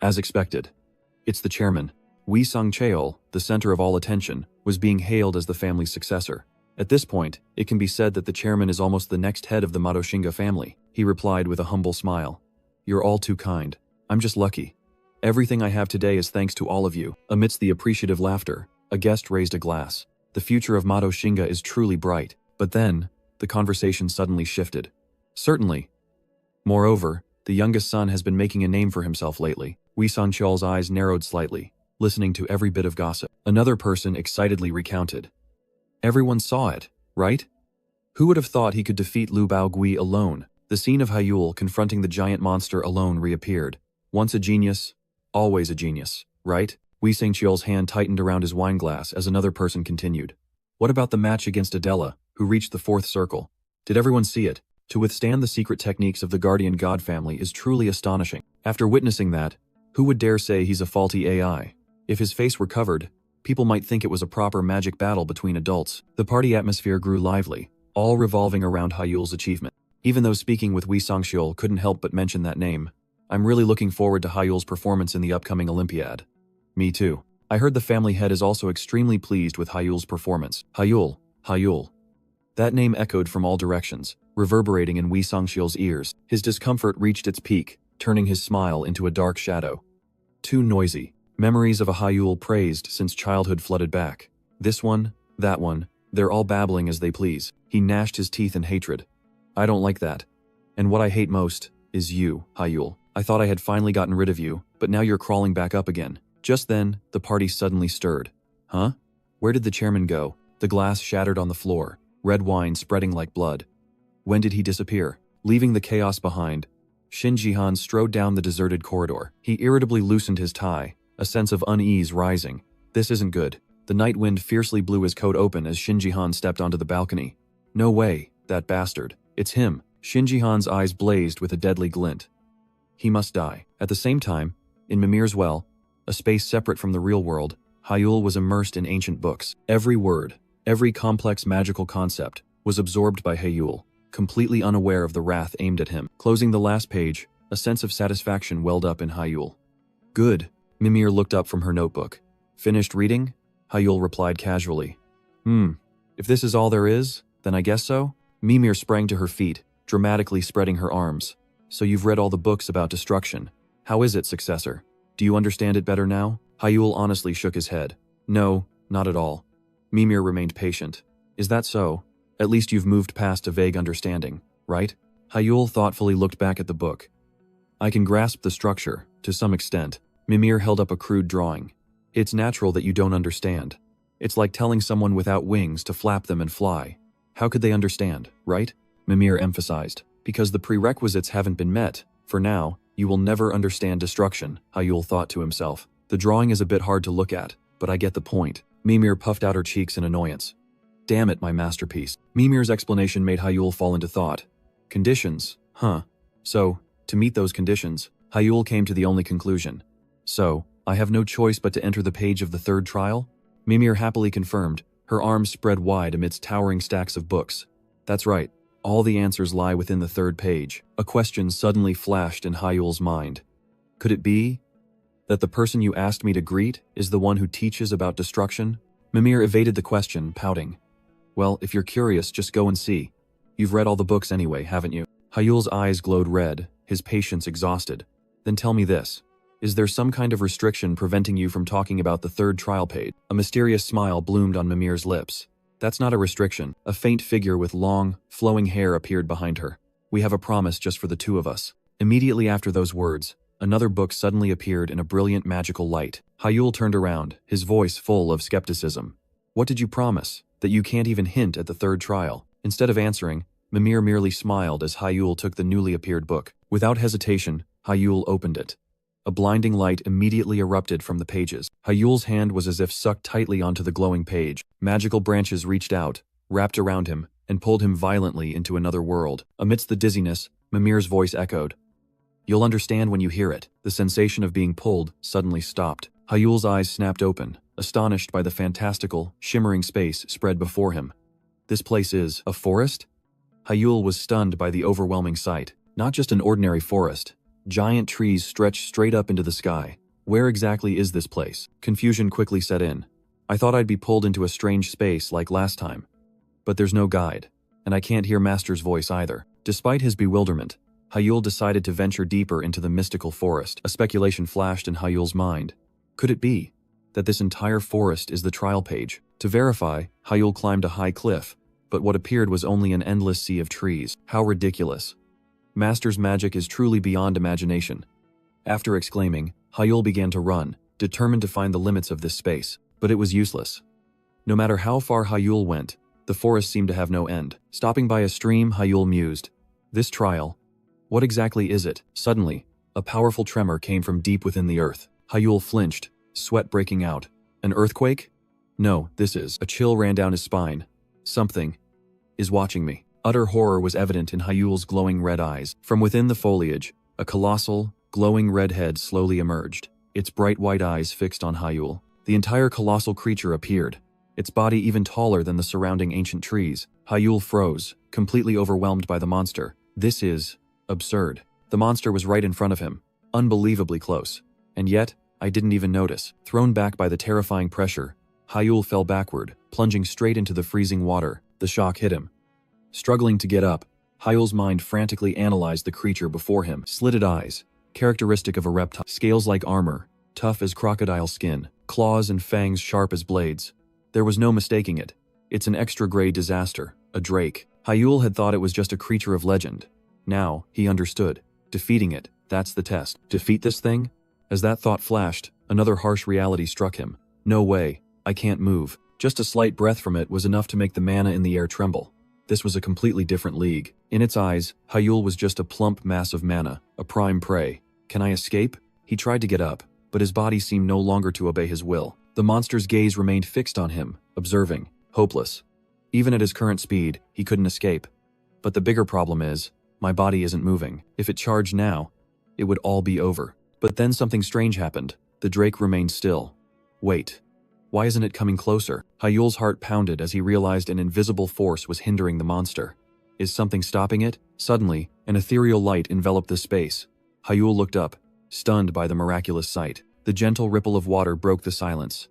As expected, it's the chairman. Wee Sung Cheol, the center of all attention, was being hailed as the family's successor. At this point, it can be said that the chairman is almost the next head of the Mado Shinga family. He replied with a humble smile. "You're all too kind. I'm just lucky. Everything I have today is thanks to all of you." Amidst the appreciative laughter, a guest raised a glass. The future of Mado Shinga is truly bright. But then, the conversation suddenly shifted. "Certainly. Moreover, the youngest son has been making a name for himself lately." Wee Sung Cheol's eyes narrowed slightly, listening to every bit of gossip. Another person excitedly recounted. "Everyone saw it, right? Who would have thought he could defeat Lu Bao Gui alone?" The scene of Hyul confronting the giant monster alone reappeared. Once a genius, always a genius, right? Wei Sangqiu's hand tightened around his wineglass as another person continued. What about the match against Adela, who reached the 4th circle? Did everyone see it? To withstand the secret techniques of the guardian god family is truly astonishing. After witnessing that, who would dare say he's a faulty AI? If his face were covered, people might think it was a proper magic battle between adults. The party atmosphere grew lively, all revolving around Hyul's achievement. Even though speaking with Wei Sangqiu couldn't help but mention that name, I'm really looking forward to Hyul's performance in the upcoming Olympiad. Me too. I heard the family head is also extremely pleased with Hyul's performance. Hyul. That name echoed from all directions, reverberating in Wei Sangqiu's ears. His discomfort reached its peak, turning his smile into a dark shadow. Too noisy. Memories of a Hyul praised since childhood flooded back. This one, that one, they're all babbling as they please. He gnashed his teeth in hatred. I don't like that. And what I hate most is you, Hyul. I thought I had finally gotten rid of you, but now you're crawling back up again. Just then, the party suddenly stirred. Huh? Where did the chairman go? The glass shattered on the floor, red wine spreading like blood. When did he disappear? Leaving the chaos behind, Shin Jihan strode down the deserted corridor. He irritably loosened his tie, a sense of unease rising. This isn't good. The night wind fiercely blew his coat open as Shin Jihan stepped onto the balcony. No way, that bastard. It's him. Shin Jihan's eyes blazed with a deadly glint. He must die. At the same time, in Mimir's well, a space separate from the real world, Hyul was immersed in ancient books. Every word, every complex magical concept, was absorbed by Hyul, completely unaware of the wrath aimed at him. Closing the last page, a sense of satisfaction welled up in Hyul. Good. Mimir looked up from her notebook. Finished reading? Hyul replied casually. If this is all there is, then I guess so? Mimir sprang to her feet, dramatically spreading her arms. So you've read all the books about destruction. How is it, successor? Do you understand it better now? Hyul honestly shook his head. No, not at all. Mimir remained patient. Is that so? At least you've moved past a vague understanding, right? Hyul thoughtfully looked back at the book. I can grasp the structure, to some extent. Mimir held up a crude drawing. It's natural that you don't understand. It's like telling someone without wings to flap them and fly. How could they understand, right? Mimir emphasized. Because the prerequisites haven't been met. For now, you will never understand destruction, Hyul thought to himself. The drawing is a bit hard to look at, but I get the point. Mimir puffed out her cheeks in annoyance. Damn it, my masterpiece. Mimir's explanation made Hyul fall into thought. Conditions, huh? So, to meet those conditions, Hyul came to the only conclusion. So, I have no choice but to enter the page of the third trial? Mimir happily confirmed, her arms spread wide amidst towering stacks of books. That's right. All the answers lie within the third page. A question suddenly flashed in Hyul's mind. Could it be that the person you asked me to greet is the one who teaches about destruction? Mimir evaded the question, pouting. Well, if you're curious, just go and see. You've read all the books anyway, haven't you? Hyul's eyes glowed red, his patience exhausted. Then tell me this. Is there some kind of restriction preventing you from talking about the third trial page? A mysterious smile bloomed on Mimir's lips. That's not a restriction. A faint figure with long, flowing hair appeared behind her. We have a promise just for the two of us. Immediately after those words, another book suddenly appeared in a brilliant magical light. Hyul turned around, his voice full of skepticism. What did you promise? That you can't even hint at the third trial? Instead of answering, Mimir merely smiled as Hyul took the newly appeared book. Without hesitation, Hyul opened it. A blinding light immediately erupted from the pages. Hyul's hand was as if sucked tightly onto the glowing page. Magical branches reached out, wrapped around him, and pulled him violently into another world. Amidst the dizziness, Mimir's voice echoed. You'll understand when you hear it. The sensation of being pulled suddenly stopped. Hyul's eyes snapped open, astonished by the fantastical, shimmering space spread before him. This place is a forest? Hyul was stunned by the overwhelming sight. Not just an ordinary forest. Giant trees stretched straight up into the sky. Where exactly is this place? Confusion quickly set in. I thought I'd be pulled into a strange space like last time. But there's no guide, and I can't hear Master's voice either. Despite his bewilderment, Hyul decided to venture deeper into the mystical forest. A speculation flashed in Hyul's mind. Could it be that this entire forest is the trial page? To verify, Hyul climbed a high cliff, but what appeared was only an endless sea of trees. How ridiculous. Master's magic is truly beyond imagination. After exclaiming, Hyul began to run, determined to find the limits of this space, but it was useless. No matter how far Hyul went, the forest seemed to have no end. Stopping by a stream, Hyul mused. This trial, what exactly is it? Suddenly, a powerful tremor came from deep within the earth. Hyul flinched, sweat breaking out. An earthquake? No, this is. A chill ran down his spine. Something is watching me. Utter horror was evident in Hyul's glowing red eyes. From within the foliage, a colossal, glowing red head slowly emerged, its bright white eyes fixed on Hyul. The entire colossal creature appeared, its body even taller than the surrounding ancient trees. Hyul froze, completely overwhelmed by the monster. This is absurd. The monster was right in front of him, unbelievably close. And yet, I didn't even notice. Thrown back by the terrifying pressure, Hyul fell backward, plunging straight into the freezing water. The shock hit him. Struggling to get up, Hyul's mind frantically analyzed the creature before him. Slitted eyes, characteristic of a reptile. Scales like armor, tough as crocodile skin. Claws and fangs sharp as blades. There was no mistaking it. It's an extra-grade disaster, a drake. Hyul had thought it was just a creature of legend. Now, he understood. Defeating it, that's the test. Defeat this thing? As that thought flashed, another harsh reality struck him. No way, I can't move. Just a slight breath from it was enough to make the mana in the air tremble. This was a completely different league. In its eyes, Hyul was just a plump mass of mana, a prime prey. Can I escape? He tried to get up, but his body seemed no longer to obey his will. The monster's gaze remained fixed on him, observing, hopeless. Even at his current speed, he couldn't escape. But the bigger problem is, my body isn't moving. If it charged now, it would all be over. But then something strange happened. The drake remained still. Wait. Why isn't it coming closer? Hyul's heart pounded as he realized an invisible force was hindering the monster. Is something stopping it? Suddenly, an ethereal light enveloped the space. Hyul looked up, stunned by the miraculous sight. The gentle ripple of water broke the silence.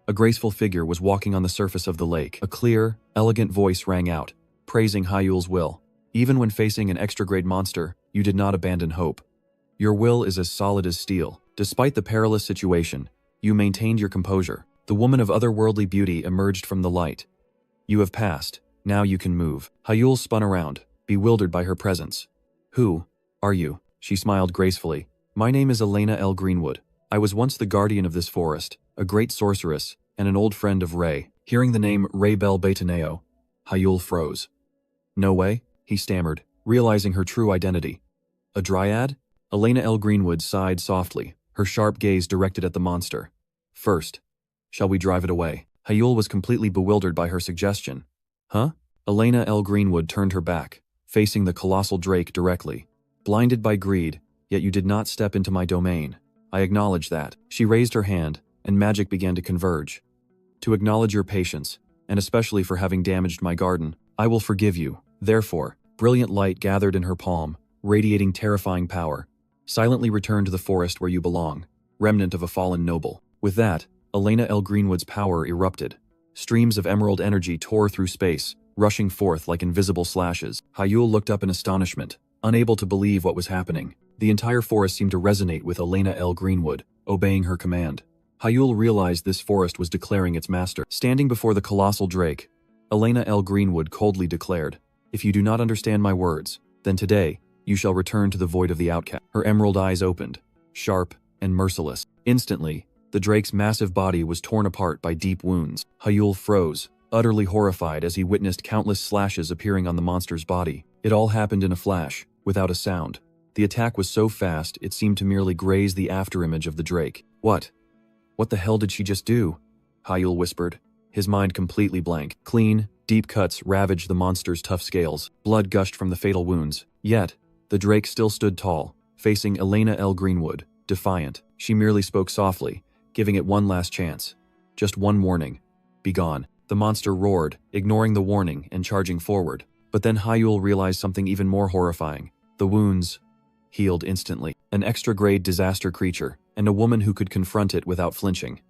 A graceful figure was walking on the surface of the lake. A clear, elegant voice rang out, praising Hyul's will. Even when facing an extra-grade monster, you did not abandon hope. Your will is as solid as steel. Despite the perilous situation, you maintained your composure. The woman of otherworldly beauty emerged from the light. You have passed. Now you can move. Hyul spun around, bewildered by her presence. Who are you? She smiled gracefully. My name is Elena L. Greenwood. I was once the guardian of this forest, a great sorceress, and an old friend of Ray. Hearing the name Ray Bel Betaneo, Hyul froze. No way, he stammered, realizing her true identity. A dryad? Elena L. Greenwood sighed softly, her sharp gaze directed at the monster. First, shall we drive it away? Hyul was completely bewildered by her suggestion. Huh? Elena L. Greenwood turned her back, facing the colossal drake directly. Blinded by greed, yet you did not step into my domain. I acknowledge that. She raised her hand, and magic began to converge. To acknowledge your patience, and especially for having damaged my garden, I will forgive you. Therefore, brilliant light gathered in her palm, radiating terrifying power. Silently return to the forest where you belong, remnant of a fallen noble. With that, Elena L. Greenwood's power erupted. Streams of emerald energy tore through space, rushing forth like invisible slashes. Hyul looked up in astonishment, unable to believe what was happening. The entire forest seemed to resonate with Elena L. Greenwood, obeying her command. Hyul realized this forest was declaring its master. Standing before the colossal drake, Elena L. Greenwood coldly declared, If you do not understand my words, then today, you shall return to the void of the outcast. Her emerald eyes opened, sharp and merciless. Instantly, the drake's massive body was torn apart by deep wounds. Hyul froze, utterly horrified as he witnessed countless slashes appearing on the monster's body. It all happened in a flash, without a sound. The attack was so fast, it seemed to merely graze the afterimage of the drake. What? What the hell did she just do? Hyul whispered, his mind completely blank. Clean, deep cuts ravaged the monster's tough scales. Blood gushed from the fatal wounds. Yet, the drake still stood tall, facing Elena L. Greenwood, defiant. She merely spoke softly, giving it one last chance. Just one warning. Be gone. The monster roared, ignoring the warning and charging forward. But then Hyul realized something even more horrifying. The wounds healed instantly. An extra-grade disaster creature, and a woman who could confront it without flinching.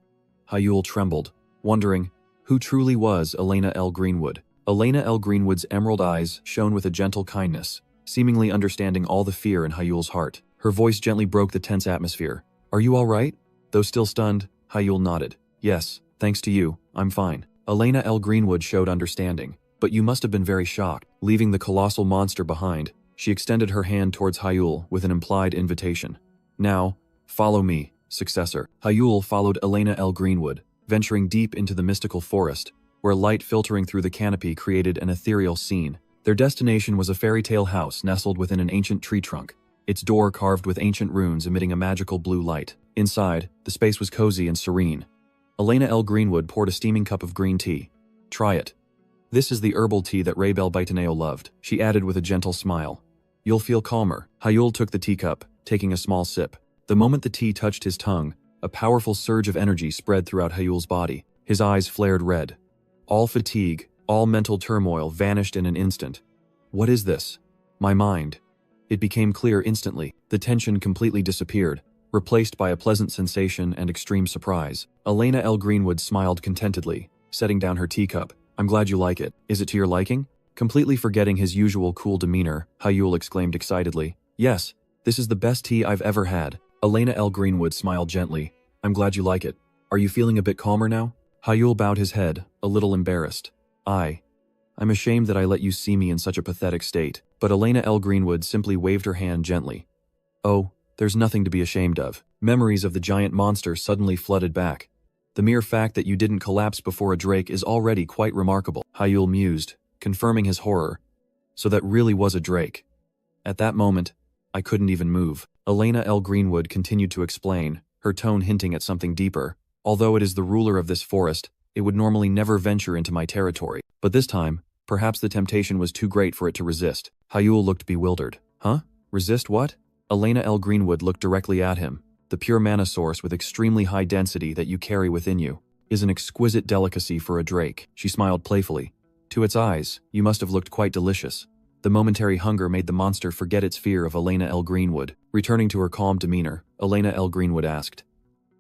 Hyul trembled, wondering who truly was Elena L. Greenwood. Elena L. Greenwood's emerald eyes shone with a gentle kindness, seemingly understanding all the fear in Hyul's heart. Her voice gently broke the tense atmosphere. Are you all right? Though still stunned, Hyul nodded. Yes, thanks to you, I'm fine. Elena L. Greenwood showed understanding. But you must have been very shocked. Leaving the colossal monster behind, she extended her hand towards Hyul with an implied invitation. Now, follow me, successor. Hyul followed Elena L. Greenwood, venturing deep into the mystical forest, where light filtering through the canopy created an ethereal scene. Their destination was a fairy tale house nestled within an ancient tree trunk, its door carved with ancient runes emitting a magical blue light. Inside, the space was cozy and serene. Elena L. Greenwood poured a steaming cup of green tea. Try it. This is the herbal tea that Raybel Baitaneo loved, she added with a gentle smile. You'll feel calmer. Hyul took the teacup, taking a small sip. The moment the tea touched his tongue, a powerful surge of energy spread throughout Hyul's body. His eyes flared red. All fatigue, all mental turmoil vanished in an instant. What is this? My mind. It became clear instantly. The tension completely disappeared, replaced by a pleasant sensation and extreme surprise. Elena L. Greenwood smiled contentedly, setting down her teacup. I'm glad you like it. Is it to your liking? Completely forgetting his usual cool demeanor, Hyul exclaimed excitedly. Yes, this is the best tea I've ever had. Elena L. Greenwood smiled gently. I'm glad you like it. Are you feeling a bit calmer now? Hyul bowed his head, a little embarrassed. I'm ashamed that I let you see me in such a pathetic state. But Elena L. Greenwood simply waved her hand gently. Oh, there's nothing to be ashamed of. Memories of the giant monster suddenly flooded back. The mere fact that you didn't collapse before a drake is already quite remarkable, Hyul mused, confirming his horror. So that really was a drake. At that moment, I couldn't even move. Elena L. Greenwood continued to explain, her tone hinting at something deeper. Although it is the ruler of this forest, it would normally never venture into my territory. But this time, perhaps the temptation was too great for it to resist. Hyul looked bewildered. Huh? Resist what? Elena L. Greenwood looked directly at him. The pure mana source with extremely high density that you carry within you is an exquisite delicacy for a drake. She smiled playfully. To its eyes, you must have looked quite delicious. The momentary hunger made the monster forget its fear of Elena L. Greenwood. Returning to her calm demeanor, Elena L. Greenwood asked,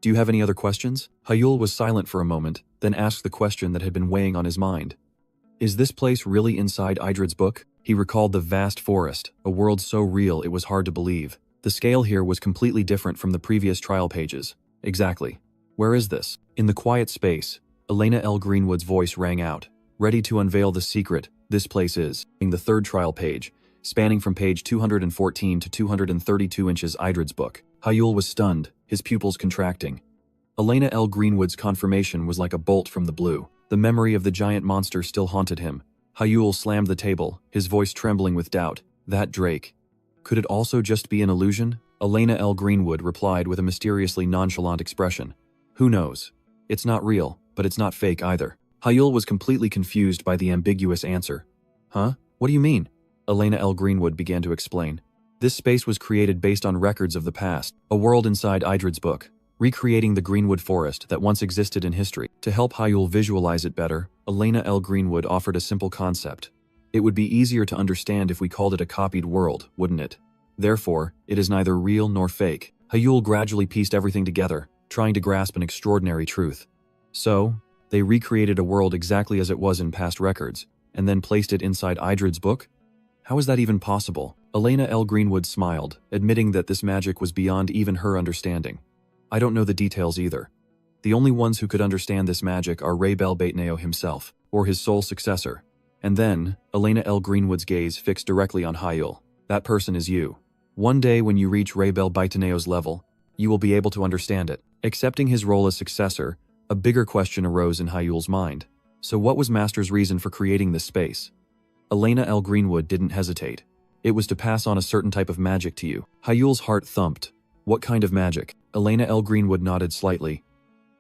Do you have any other questions? Hyul was silent for a moment, then asked the question that had been weighing on his mind. Is this place really inside Idrid's book? He recalled the vast forest, a world so real it was hard to believe. The scale here was completely different from the previous trial pages. Exactly. Where is this? In the quiet space, Elena L. Greenwood's voice rang out, ready to unveil the secret. This place is, in the third trial page, spanning from page 214 to 232 inches Idrid's book. Hyul was stunned, his pupils contracting. Elena L. Greenwood's confirmation was like a bolt from the blue. The memory of the giant monster still haunted him. Hyul slammed the table, his voice trembling with doubt. That drake. Could it also just be an illusion? Elena L. Greenwood replied with a mysteriously nonchalant expression. Who knows? It's not real, but it's not fake either. Hyul was completely confused by the ambiguous answer. Huh? What do you mean? Elena L. Greenwood began to explain. This space was created based on records of the past, a world inside Idrid's book, recreating the Greenwood Forest that once existed in history. To help Hyul visualize it better, Elena L. Greenwood offered a simple concept. It would be easier to understand if we called it a copied world, wouldn't it? Therefore, it is neither real nor fake. Hyul gradually pieced everything together, trying to grasp an extraordinary truth. So, they recreated a world exactly as it was in past records, and then placed it inside Idrid's book? How is that even possible? Elena L. Greenwood smiled, admitting that this magic was beyond even her understanding. I don't know the details either. The only ones who could understand this magic are Raybel Baitaneo himself, or his sole successor. And then, Elena L. Greenwood's gaze fixed directly on Hyul. That person is you. One day when you reach Raybel Baitaneo's level, you will be able to understand it. Accepting his role as successor, a bigger question arose in Hyul's mind. So what was Master's reason for creating this space? Elena L. Greenwood didn't hesitate. It was to pass on a certain type of magic to you. Hyul's heart thumped. What kind of magic? Elena L. Greenwood nodded slightly.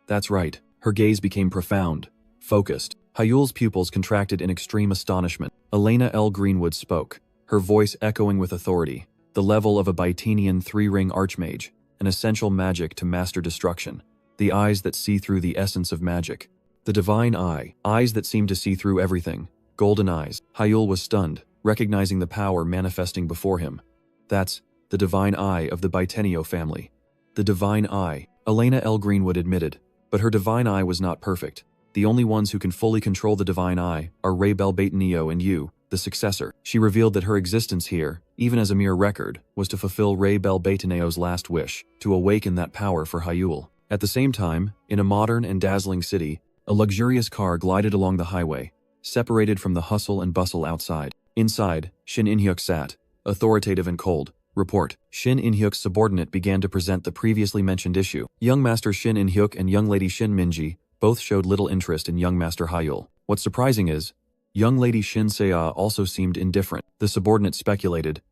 That's right. Her gaze became profound, focused. Hyul's pupils contracted in extreme astonishment. Elena L. Greenwood spoke, her voice echoing with authority. The level of a Baitanian three-ring archmage, an essential magic to master destruction. The eyes that see through the essence of magic. The divine eye, eyes that seem to see through everything. Golden eyes. Hyul was stunned, recognizing the power manifesting before him. That's the divine eye of the Baitaneo family. The divine eye, Elena L. Greenwood admitted, but her divine eye was not perfect. The only ones who can fully control the divine eye are Raybel Baitaneo and you, the successor. She revealed that her existence here, even as a mere record, was to fulfill Raybel Baitaneo's last wish, to awaken that power for Hyul. At the same time, in a modern and dazzling city, a luxurious car glided along the highway, separated from the hustle and bustle outside. Inside, Shin In-hyuk sat, authoritative and cold. Report. Shin In-hyuk's subordinate began to present the previously mentioned issue. Young Master Shin In-hyuk and young lady Shin Minji both showed little interest in young Master Hyul. What's surprising is, young lady Shin Seo also seemed indifferent. The subordinate speculated.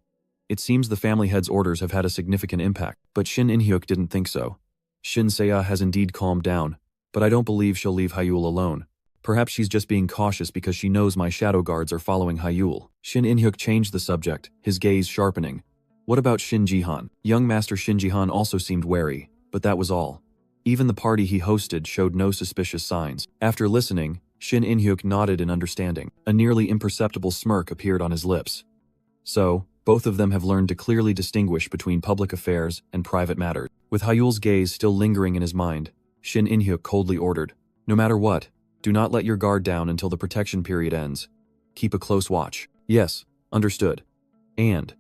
It seems the family head's orders have had a significant impact, but Shin In-hyuk didn't think so. Shin-Seiya has indeed calmed down, but I don't believe she'll leave Hyul alone. Perhaps she's just being cautious because she knows my shadow guards are following Hyul. Shin In-hyuk changed the subject, his gaze sharpening. What about Shin Ji-han? Young Master Shin Ji-han also seemed wary, but that was all. Even the party he hosted showed no suspicious signs. After listening, Shin In-hyuk nodded in understanding. A nearly imperceptible smirk appeared on his lips. So, both of them have learned to clearly distinguish between public affairs and private matters. With Hyul's gaze still lingering in his mind, Shin In-hyuk coldly ordered, "No matter what, do not let your guard down until the protection period ends. Keep a close watch." "Yes, understood." And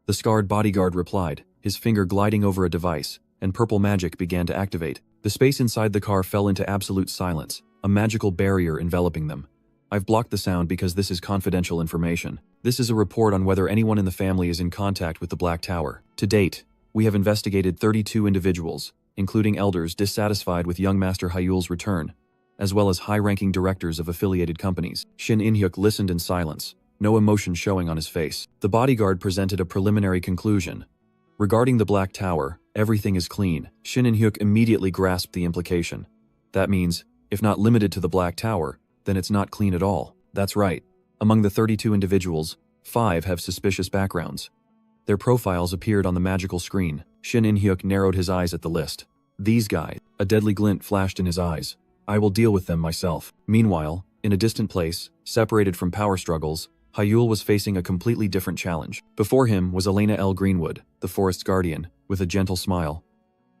the scarred bodyguard replied, his finger gliding over a device, and purple magic began to activate. The space inside the car fell into absolute silence, a magical barrier enveloping them. "I've blocked the sound because this is confidential information. This is a report on whether anyone in the family is in contact with the Black Tower. To date, we have investigated 32 individuals, including elders dissatisfied with young Master Hyul's return, as well as high-ranking directors of affiliated companies." Shin In-hyuk listened in silence, no emotion showing on his face. The bodyguard presented a preliminary conclusion. "Regarding the Black Tower, everything is clean." Shin In-hyuk immediately grasped the implication. That means, if not limited to the Black Tower, then it's not clean at all. That's right. Among the 32 individuals, 5 have suspicious backgrounds. Their profiles appeared on the magical screen. Shin In-hyuk narrowed his eyes at the list. "These guys." A deadly glint flashed in his eyes. "I will deal with them myself." Meanwhile, in a distant place, separated from power struggles, Hyul was facing a completely different challenge. Before him was Elena L. Greenwood, the forest's guardian, with a gentle smile.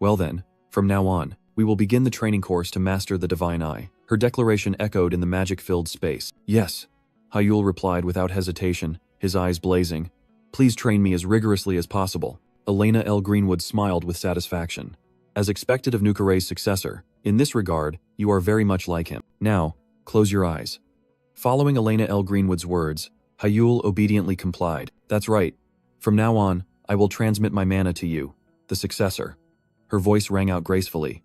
"Well then, from now on, we will begin the training course to master the Divine Eye." Her declaration echoed in the magic-filled space. "Yes," Hyul replied without hesitation, his eyes blazing. "Please train me as rigorously as possible." Elena L. Greenwood smiled with satisfaction. As expected of Nukare's successor, in this regard, you are very much like him. Now, close your eyes. Following Elena L. Greenwood's words, Hyul obediently complied. "That's right. From now on, I will transmit my mana to you, the successor." Her voice rang out gracefully.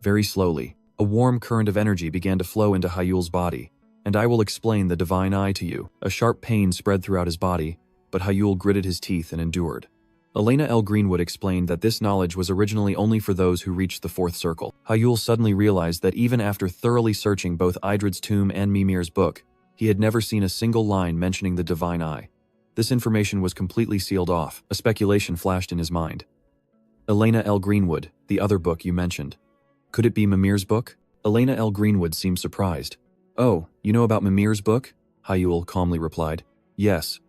Very slowly, a warm current of energy began to flow into Hyul's body. "And I will explain the Divine Eye to you." A sharp pain spread throughout his body, but Hyul gritted his teeth and endured. Elena L. Greenwood explained that this knowledge was originally only for those who reached the 4th circle. Hyul suddenly realized that even after thoroughly searching both Idrid's tomb and Mimir's book, he had never seen a single line mentioning the Divine Eye. This information was completely sealed off. A speculation flashed in his mind. "Elena L. Greenwood, the other book you mentioned. Could it be Mimir's book?" Elena L. Greenwood seemed surprised. "Oh, you know about Mimir's book?" Hyul calmly replied. "Yes.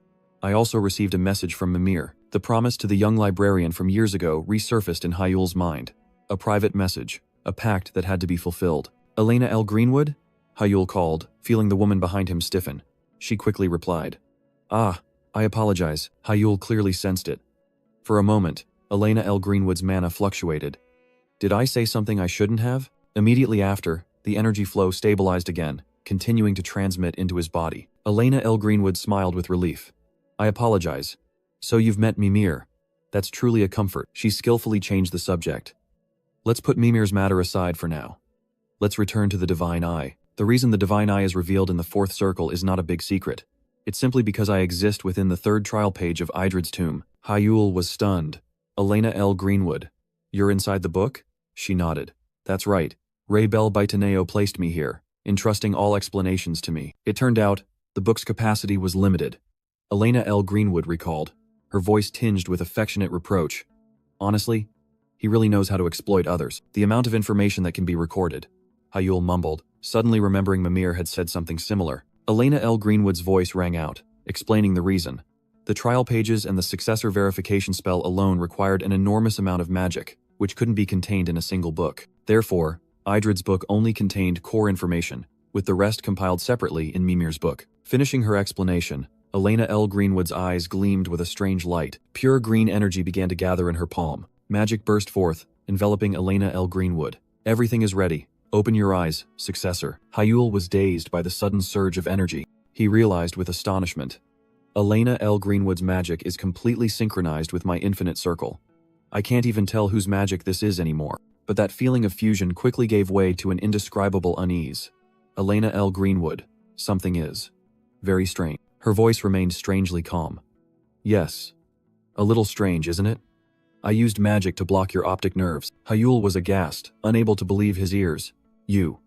I also received a message from Mimir." The promise to the young librarian from years ago resurfaced in Hyul's mind. A private message, a pact that had to be fulfilled. "Elena L. Greenwood?" Hyul called, feeling the woman behind him stiffen. She quickly replied. "Ah, I apologize." Hyul clearly sensed it. For a moment, Elena L. Greenwood's mana fluctuated. "Did I say something I shouldn't have?" Immediately after, the energy flow stabilized again, continuing to transmit into his body. Elena L. Greenwood smiled with relief. "I apologize. So you've met Mimir. That's truly a comfort." She skillfully changed the subject. "Let's put Mimir's matter aside for now. Let's return to the Divine Eye. The reason the Divine Eye is revealed in the 4th circle is not a big secret. It's simply because I exist within the 3rd trial page of Idrid's tomb." Hyul was stunned. "Elena L. Greenwood, you're inside the book?" She nodded. "That's right. Ray Bell Baitaneo placed me here, entrusting all explanations to me. It turned out, the book's capacity was limited." Elena L. Greenwood recalled, her voice tinged with affectionate reproach. "Honestly, he really knows how to exploit others. The amount of information that can be recorded." Hyul mumbled, suddenly remembering Mimir had said something similar. Elena L. Greenwood's voice rang out, explaining the reason. The trial pages and the successor verification spell alone required an enormous amount of magic, which couldn't be contained in a single book. Therefore, Idrid's book only contained core information, with the rest compiled separately in Mimir's book. Finishing her explanation, Elena L. Greenwood's eyes gleamed with a strange light. Pure green energy began to gather in her palm. Magic burst forth, enveloping Elena L. Greenwood. "Everything is ready. Open your eyes, successor." Hyul was dazed by the sudden surge of energy. He realized with astonishment. Elena L. Greenwood's magic is completely synchronized with my infinite circle. I can't even tell whose magic this is anymore. But that feeling of fusion quickly gave way to an indescribable unease. "Elena L. Greenwood, something is very strange." Her voice remained strangely calm. "Yes. A little strange, isn't it?" I used magic to block your optic nerves. Hyul was aghast, unable to believe his ears. You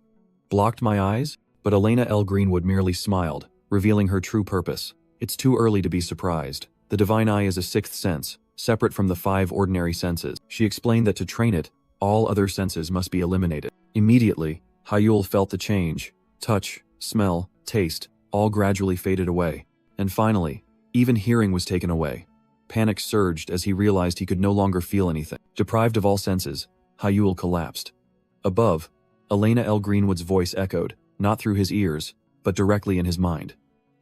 blocked my eyes? But Elena L. Greenwood merely smiled, revealing her true purpose. It's too early to be surprised. The divine eye is a sixth sense, separate from the 5 ordinary senses. She explained that to train it, all other senses must be eliminated. Immediately, Hyul felt the change. Touch, smell, taste, all gradually faded away. And finally, even hearing was taken away. Panic surged as he realized he could no longer feel anything. Deprived of all senses, Hyul collapsed. Above, Elena L. Greenwood's voice echoed, not through his ears, but directly in his mind.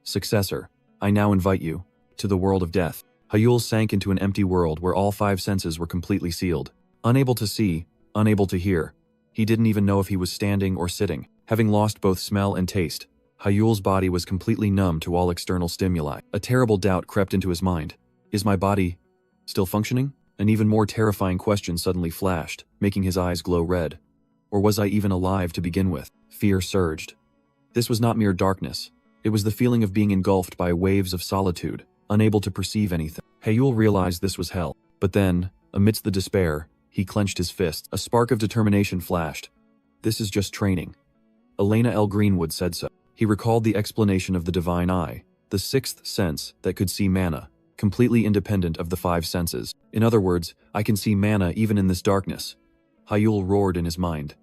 Successor, I now invite you to the world of death. Hyul sank into an empty world where all 5 senses were completely sealed. Unable to see, unable to hear. He didn't even know if he was standing or sitting. Having lost both smell and taste, Hyul's body was completely numb to all external stimuli. A terrible doubt crept into his mind. Is my body still functioning? An even more terrifying question suddenly flashed, making his eyes glow red. Or was I even alive to begin with? Fear surged. This was not mere darkness. It was the feeling of being engulfed by waves of solitude, unable to perceive anything. Hyul realized this was hell. But then, amidst the despair, he clenched his fists. A spark of determination flashed. This is just training. Elena L. Greenwood said so. He recalled the explanation of the divine eye, the 6th sense that could see mana, completely independent of the 5 senses. In other words, I can see mana even in this darkness. Hyul roared in his mind.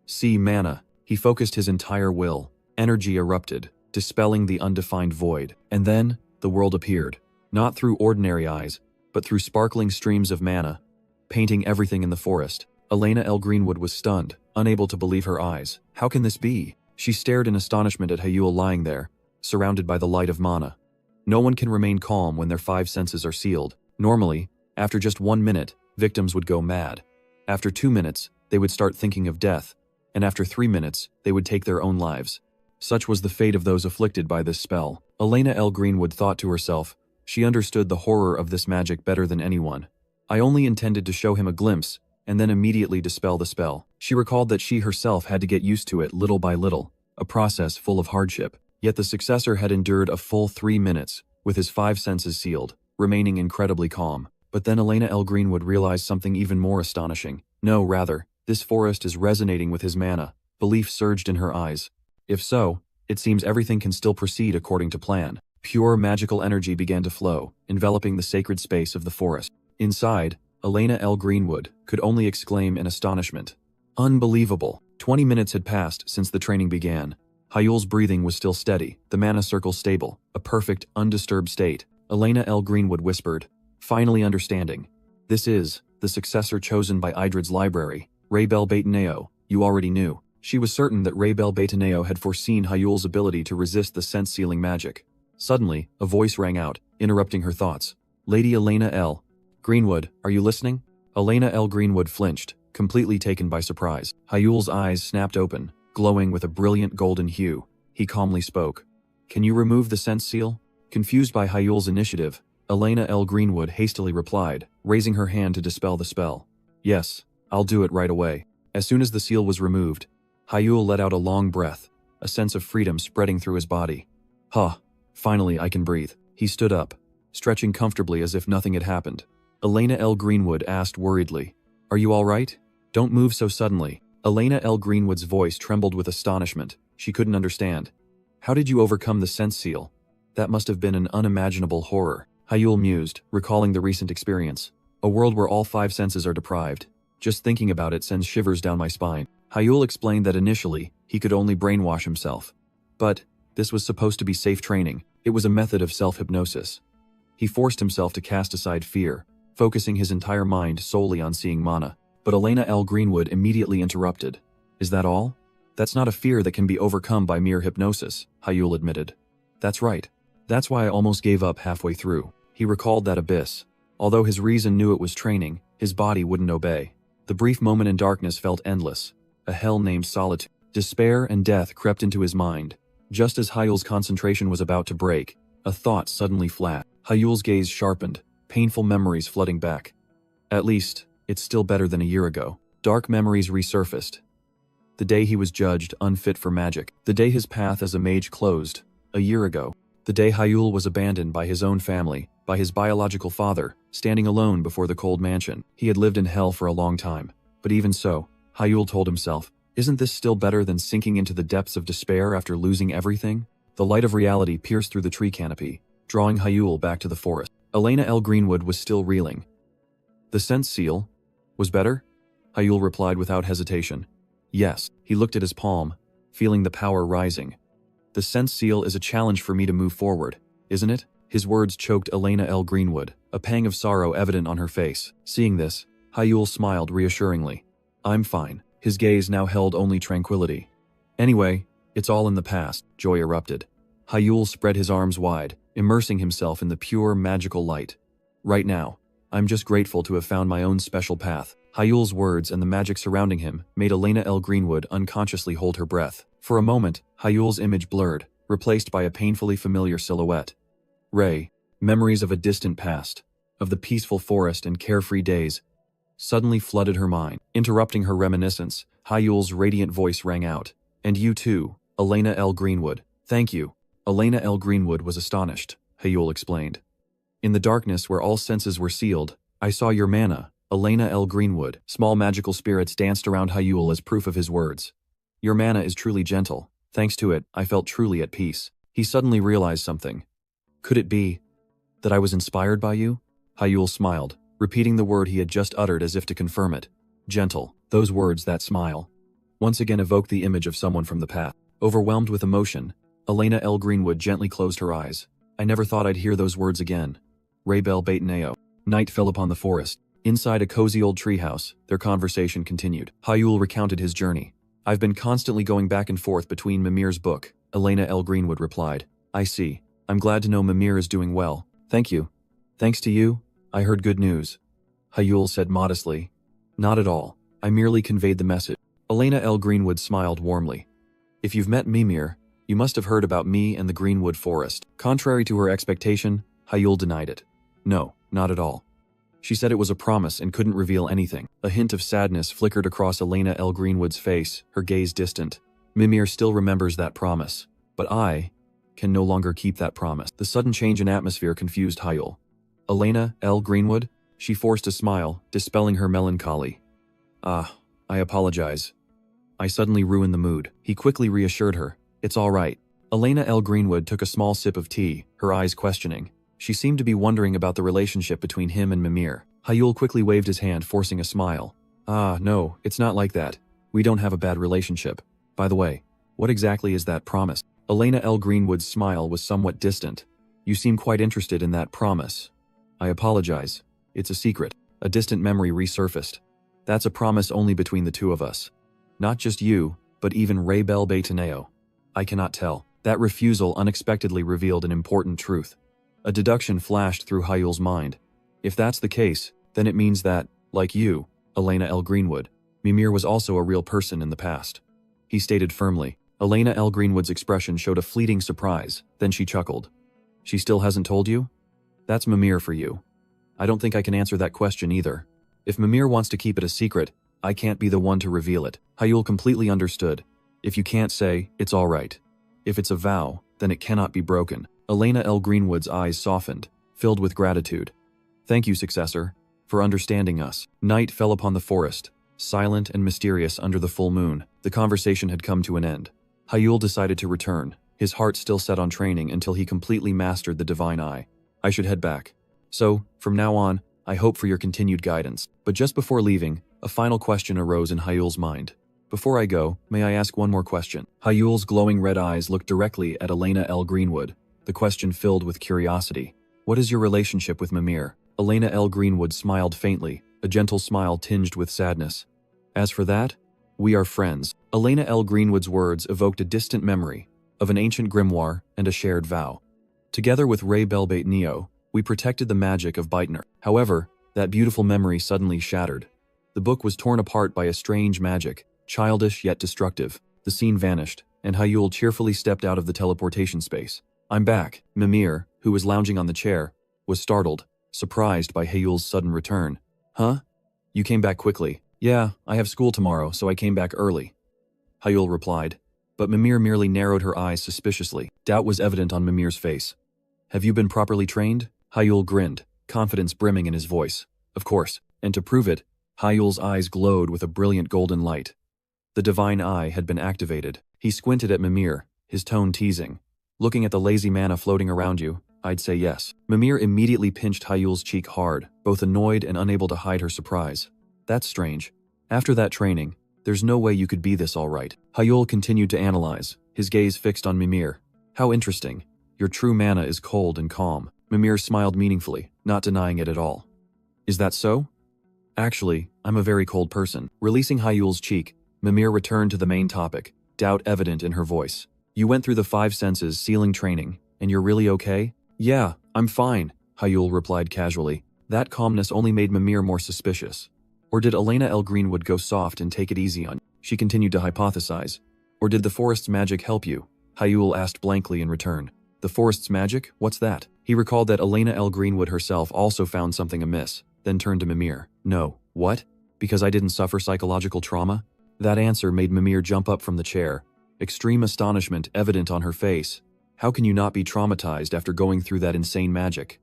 See mana. He focused his entire will. Energy erupted, dispelling the undefined void. And then, the world appeared. Not through ordinary eyes, but through sparkling streams of mana, painting everything in the forest. Elena L. Greenwood was stunned, unable to believe her eyes. How can this be? She stared in astonishment at Hyul lying there, surrounded by the light of mana. No one can remain calm when their 5 senses are sealed. Normally, after just 1 minute, victims would go mad. After 2 minutes, they would start thinking of death, and after 3 minutes, they would take their own lives. Such was the fate of those afflicted by this spell. Elena L. Greenwood thought to herself, she understood the horror of this magic better than anyone. I only intended to show him a glimpse, and then immediately dispel the spell. She recalled that she herself had to get used to it little by little, a process full of hardship. Yet the successor had endured a full 3 minutes, with his 5 senses sealed, remaining incredibly calm. But then Elena L. Greenwood realized something even more astonishing. No, rather, this forest is resonating with his mana. Belief surged in her eyes. If so, it seems everything can still proceed according to plan. Pure magical energy began to flow, enveloping the sacred space of the forest. Inside, Elena L. Greenwood could only exclaim in astonishment. Unbelievable. 20 minutes had passed since the training began. Hyul's breathing was still steady, the mana circle stable, a perfect, undisturbed state. Elena L. Greenwood whispered, finally understanding. This is the successor chosen by Idrid's library, Raybel Bataneo. You already knew. She was certain that Raybel Bataneo had foreseen Hyul's ability to resist the sense-sealing magic. Suddenly, a voice rang out, interrupting her thoughts. Lady Elena L. Greenwood, are you listening? Elena L. Greenwood flinched, completely taken by surprise. Hyul's eyes snapped open, glowing with a brilliant golden hue. He calmly spoke. Can you remove the sense seal? Confused by Hyul's initiative, Elena L. Greenwood hastily replied, raising her hand to dispel the spell. Yes, I'll do it right away. As soon as the seal was removed, Hyul let out a long breath, a sense of freedom spreading through his body. Huh, finally I can breathe. He stood up, stretching comfortably as if nothing had happened. Elena L. Greenwood asked worriedly, Are you all right? Don't move so suddenly. Elena L. Greenwood's voice trembled with astonishment. She couldn't understand. How did you overcome the sense seal? That must have been an unimaginable horror. Hyul mused, recalling the recent experience. A world where all 5 senses are deprived. Just thinking about it sends shivers down my spine. Hyul explained that initially, he could only brainwash himself. But this was supposed to be safe training. It was a method of self-hypnosis. He forced himself to cast aside fear, focusing his entire mind solely on seeing mana. But Elena L. Greenwood immediately interrupted. Is that all? That's not a fear that can be overcome by mere hypnosis, Hyul admitted. That's right. That's why I almost gave up halfway through. He recalled that abyss. Although his reason knew it was training, his body wouldn't obey. The brief moment in darkness felt endless. A hell named solitude. Despair and death crept into his mind. Just as Hyul's concentration was about to break, a thought suddenly flashed. Hyul's gaze sharpened, painful memories flooding back. At least, it's still better than a year ago. Dark memories resurfaced. The day he was judged unfit for magic. The day his path as a mage closed. A year ago. The day Hyul was abandoned by his own family, by his biological father, standing alone before the cold mansion. He had lived in hell for a long time, but even so, Hyul told himself, isn't this still better than sinking into the depths of despair after losing everything? The light of reality pierced through the tree canopy, drawing Hyul back to the forest. Elena L. Greenwood was still reeling. The sense seal was better? Hyul replied without hesitation. Yes. He looked at his palm, feeling the power rising. The sense seal is a challenge for me to move forward, isn't it? His words choked Elena L. Greenwood, a pang of sorrow evident on her face. Seeing this, Hyul smiled reassuringly. I'm fine. His gaze now held only tranquility. Anyway, it's all in the past, Joy erupted. Hyul spread his arms wide, immersing himself in the pure, magical light. Right now, I'm just grateful to have found my own special path. Hyul's words and the magic surrounding him made Elena L. Greenwood unconsciously hold her breath. For a moment, Hyul's image blurred, replaced by a painfully familiar silhouette. Ray, memories of a distant past, of the peaceful forest and carefree days, suddenly flooded her mind. Interrupting her reminiscence, Hyul's radiant voice rang out. And you too, Elena L. Greenwood. Thank you. Elena L. Greenwood was astonished, Hyul explained. In the darkness where all senses were sealed, I saw your mana, Elena L. Greenwood. Small magical spirits danced around Hyul as proof of his words. Your mana is truly gentle. Thanks to it, I felt truly at peace. He suddenly realized something. Could it be that I was inspired by you? Hyul smiled, repeating the word he had just uttered as if to confirm it. Gentle. Those words, that smile, once again evoked the image of someone from the past. Overwhelmed with emotion, Elena L. Greenwood gently closed her eyes. I never thought I'd hear those words again. Raybel Bataneo. Night fell upon the forest. Inside a cozy old treehouse, their conversation continued. Hyul recounted his journey. I've been constantly going back and forth between Mimir's book, Elena L. Greenwood replied. I see. I'm glad to know Mimir is doing well. Thank you. Thanks to you, I heard good news. Hyul said modestly. Not at all. I merely conveyed the message. Elena L. Greenwood smiled warmly. If you've met Mimir, you must have heard about me and the Greenwood Forest. Contrary to her expectation, Hyul denied it. No, not at all. She said it was a promise and couldn't reveal anything. A hint of sadness flickered across Elena L. Greenwood's face, her gaze distant. Mimir still remembers that promise, but I can no longer keep that promise. The sudden change in atmosphere confused Hyul. Elena L. Greenwood? She forced a smile, dispelling her melancholy. I apologize. I suddenly ruined the mood. He quickly reassured her. It's all right. Elena L. Greenwood took a small sip of tea, her eyes questioning. She seemed to be wondering about the relationship between him and Mimir. Hyul quickly waved his hand, forcing a smile. No, it's not like that. We don't have a bad relationship. By the way, what exactly is that promise? Elena L. Greenwood's smile was somewhat distant. You seem quite interested in that promise. I apologize. It's a secret. A distant memory resurfaced. That's a promise only between the two of us. Not just you, but even Raybel Bataneo. I cannot tell. That refusal unexpectedly revealed an important truth. A deduction flashed through Hyul's mind. If that's the case, then it means that, like you, Elena L. Greenwood, Mimir was also a real person in the past. He stated firmly. Elena L. Greenwood's expression showed a fleeting surprise, then she chuckled. She still hasn't told you? That's Mimir for you. I don't think I can answer that question either. If Mimir wants to keep it a secret, I can't be the one to reveal it. Hyul completely understood. If you can't say, it's all right. If it's a vow, then it cannot be broken. Elena L. Greenwood's eyes softened, filled with gratitude. Thank you, successor, for understanding us. Night fell upon the forest, silent and mysterious under the full moon. The conversation had come to an end. Hyul decided to return, his heart still set on training until he completely mastered the divine eye. I should head back. So, from now on, I hope for your continued guidance. But just before leaving, a final question arose in Hyul's mind. Before I go, may I ask one more question? Hyul's glowing red eyes looked directly at Elena L. Greenwood, the question filled with curiosity. What is your relationship with Mimir? Elena L. Greenwood smiled faintly, a gentle smile tinged with sadness. As for that, we are friends. Elena L. Greenwood's words evoked a distant memory of an ancient grimoire and a shared vow. Together with Ray Belbate Neo, we protected the magic of Beitner. However, that beautiful memory suddenly shattered. The book was torn apart by a strange magic, childish yet destructive. The scene vanished, and Hyul cheerfully stepped out of the teleportation space. I'm back. Mimir, who was lounging on the chair, was startled, surprised by Hyul's sudden return. Huh? You came back quickly. Yeah, I have school tomorrow, so I came back early. Hyul replied, but Mimir merely narrowed her eyes suspiciously. Doubt was evident on Mimir's face. Have you been properly trained? Hyul grinned, confidence brimming in his voice. Of course, and to prove it, Hyul's eyes glowed with a brilliant golden light. The divine eye had been activated. He squinted at Mimir, his tone teasing. Looking at the lazy mana floating around you, I'd say yes. Mimir immediately pinched Hyul's cheek hard, both annoyed and unable to hide her surprise. That's strange. After that training, there's no way you could be this all right. Hyul continued to analyze, his gaze fixed on Mimir. How interesting. Your true mana is cold and calm. Mimir smiled meaningfully, not denying it at all. Is that so? Actually, I'm a very cold person. Releasing Hyul's cheek, Mimir returned to the main topic, doubt evident in her voice. You went through the 5 senses sealing training, and you're really okay? Yeah, I'm fine, Hyul replied casually. That calmness only made Mimir more suspicious. Or did Elena L. Greenwood go soft and take it easy on you? She continued to hypothesize. Or did the forest's magic help you? Hyul asked blankly in return. The forest's magic? What's that? He recalled that Elena L. Greenwood herself also found something amiss, then turned to Mimir. No. What? Because I didn't suffer psychological trauma? That answer made Mimir jump up from the chair, extreme astonishment evident on her face. How can you not be traumatized after going through that insane magic?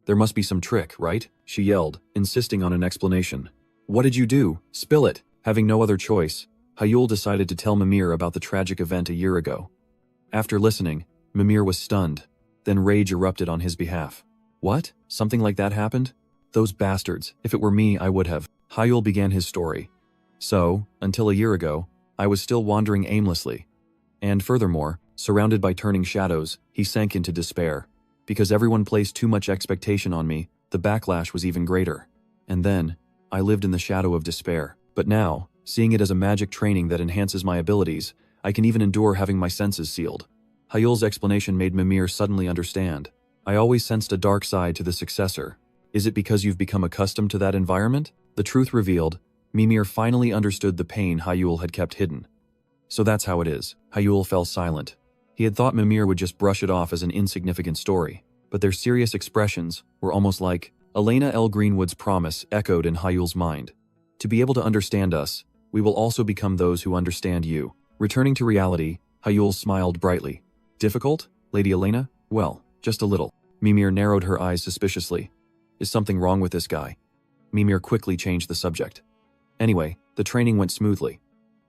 There must be some trick, right? She yelled, insisting on an explanation. What did you do? Spill it. Having no other choice, Hyul decided to tell Mimir about the tragic event a year ago. After listening, Mimir was stunned. Then rage erupted on his behalf. What? Something like that happened? Those bastards. If it were me, I would have. Hyul began his story. So, until a year ago, I was still wandering aimlessly. And furthermore, surrounded by turning shadows, he sank into despair. Because everyone placed too much expectation on me, the backlash was even greater. And then, I lived in the shadow of despair. But now, seeing it as a magic training that enhances my abilities, I can even endure having my senses sealed. Hyul's explanation made Mimir suddenly understand. I always sensed a dark side to the successor. Is it because you've become accustomed to that environment? The truth revealed, Mimir finally understood the pain Hyul had kept hidden. So that's how it is. Hyul fell silent. He had thought Mimir would just brush it off as an insignificant story, but their serious expressions were almost like Elena L. Greenwood's promise echoed in Hyul's mind. To be able to understand us, we will also become those who understand you. Returning to reality, Hyul smiled brightly. Difficult, Lady Elena? Well, just a little. Mimir narrowed her eyes suspiciously. Is something wrong with this guy? Mimir quickly changed the subject. Anyway, the training went smoothly.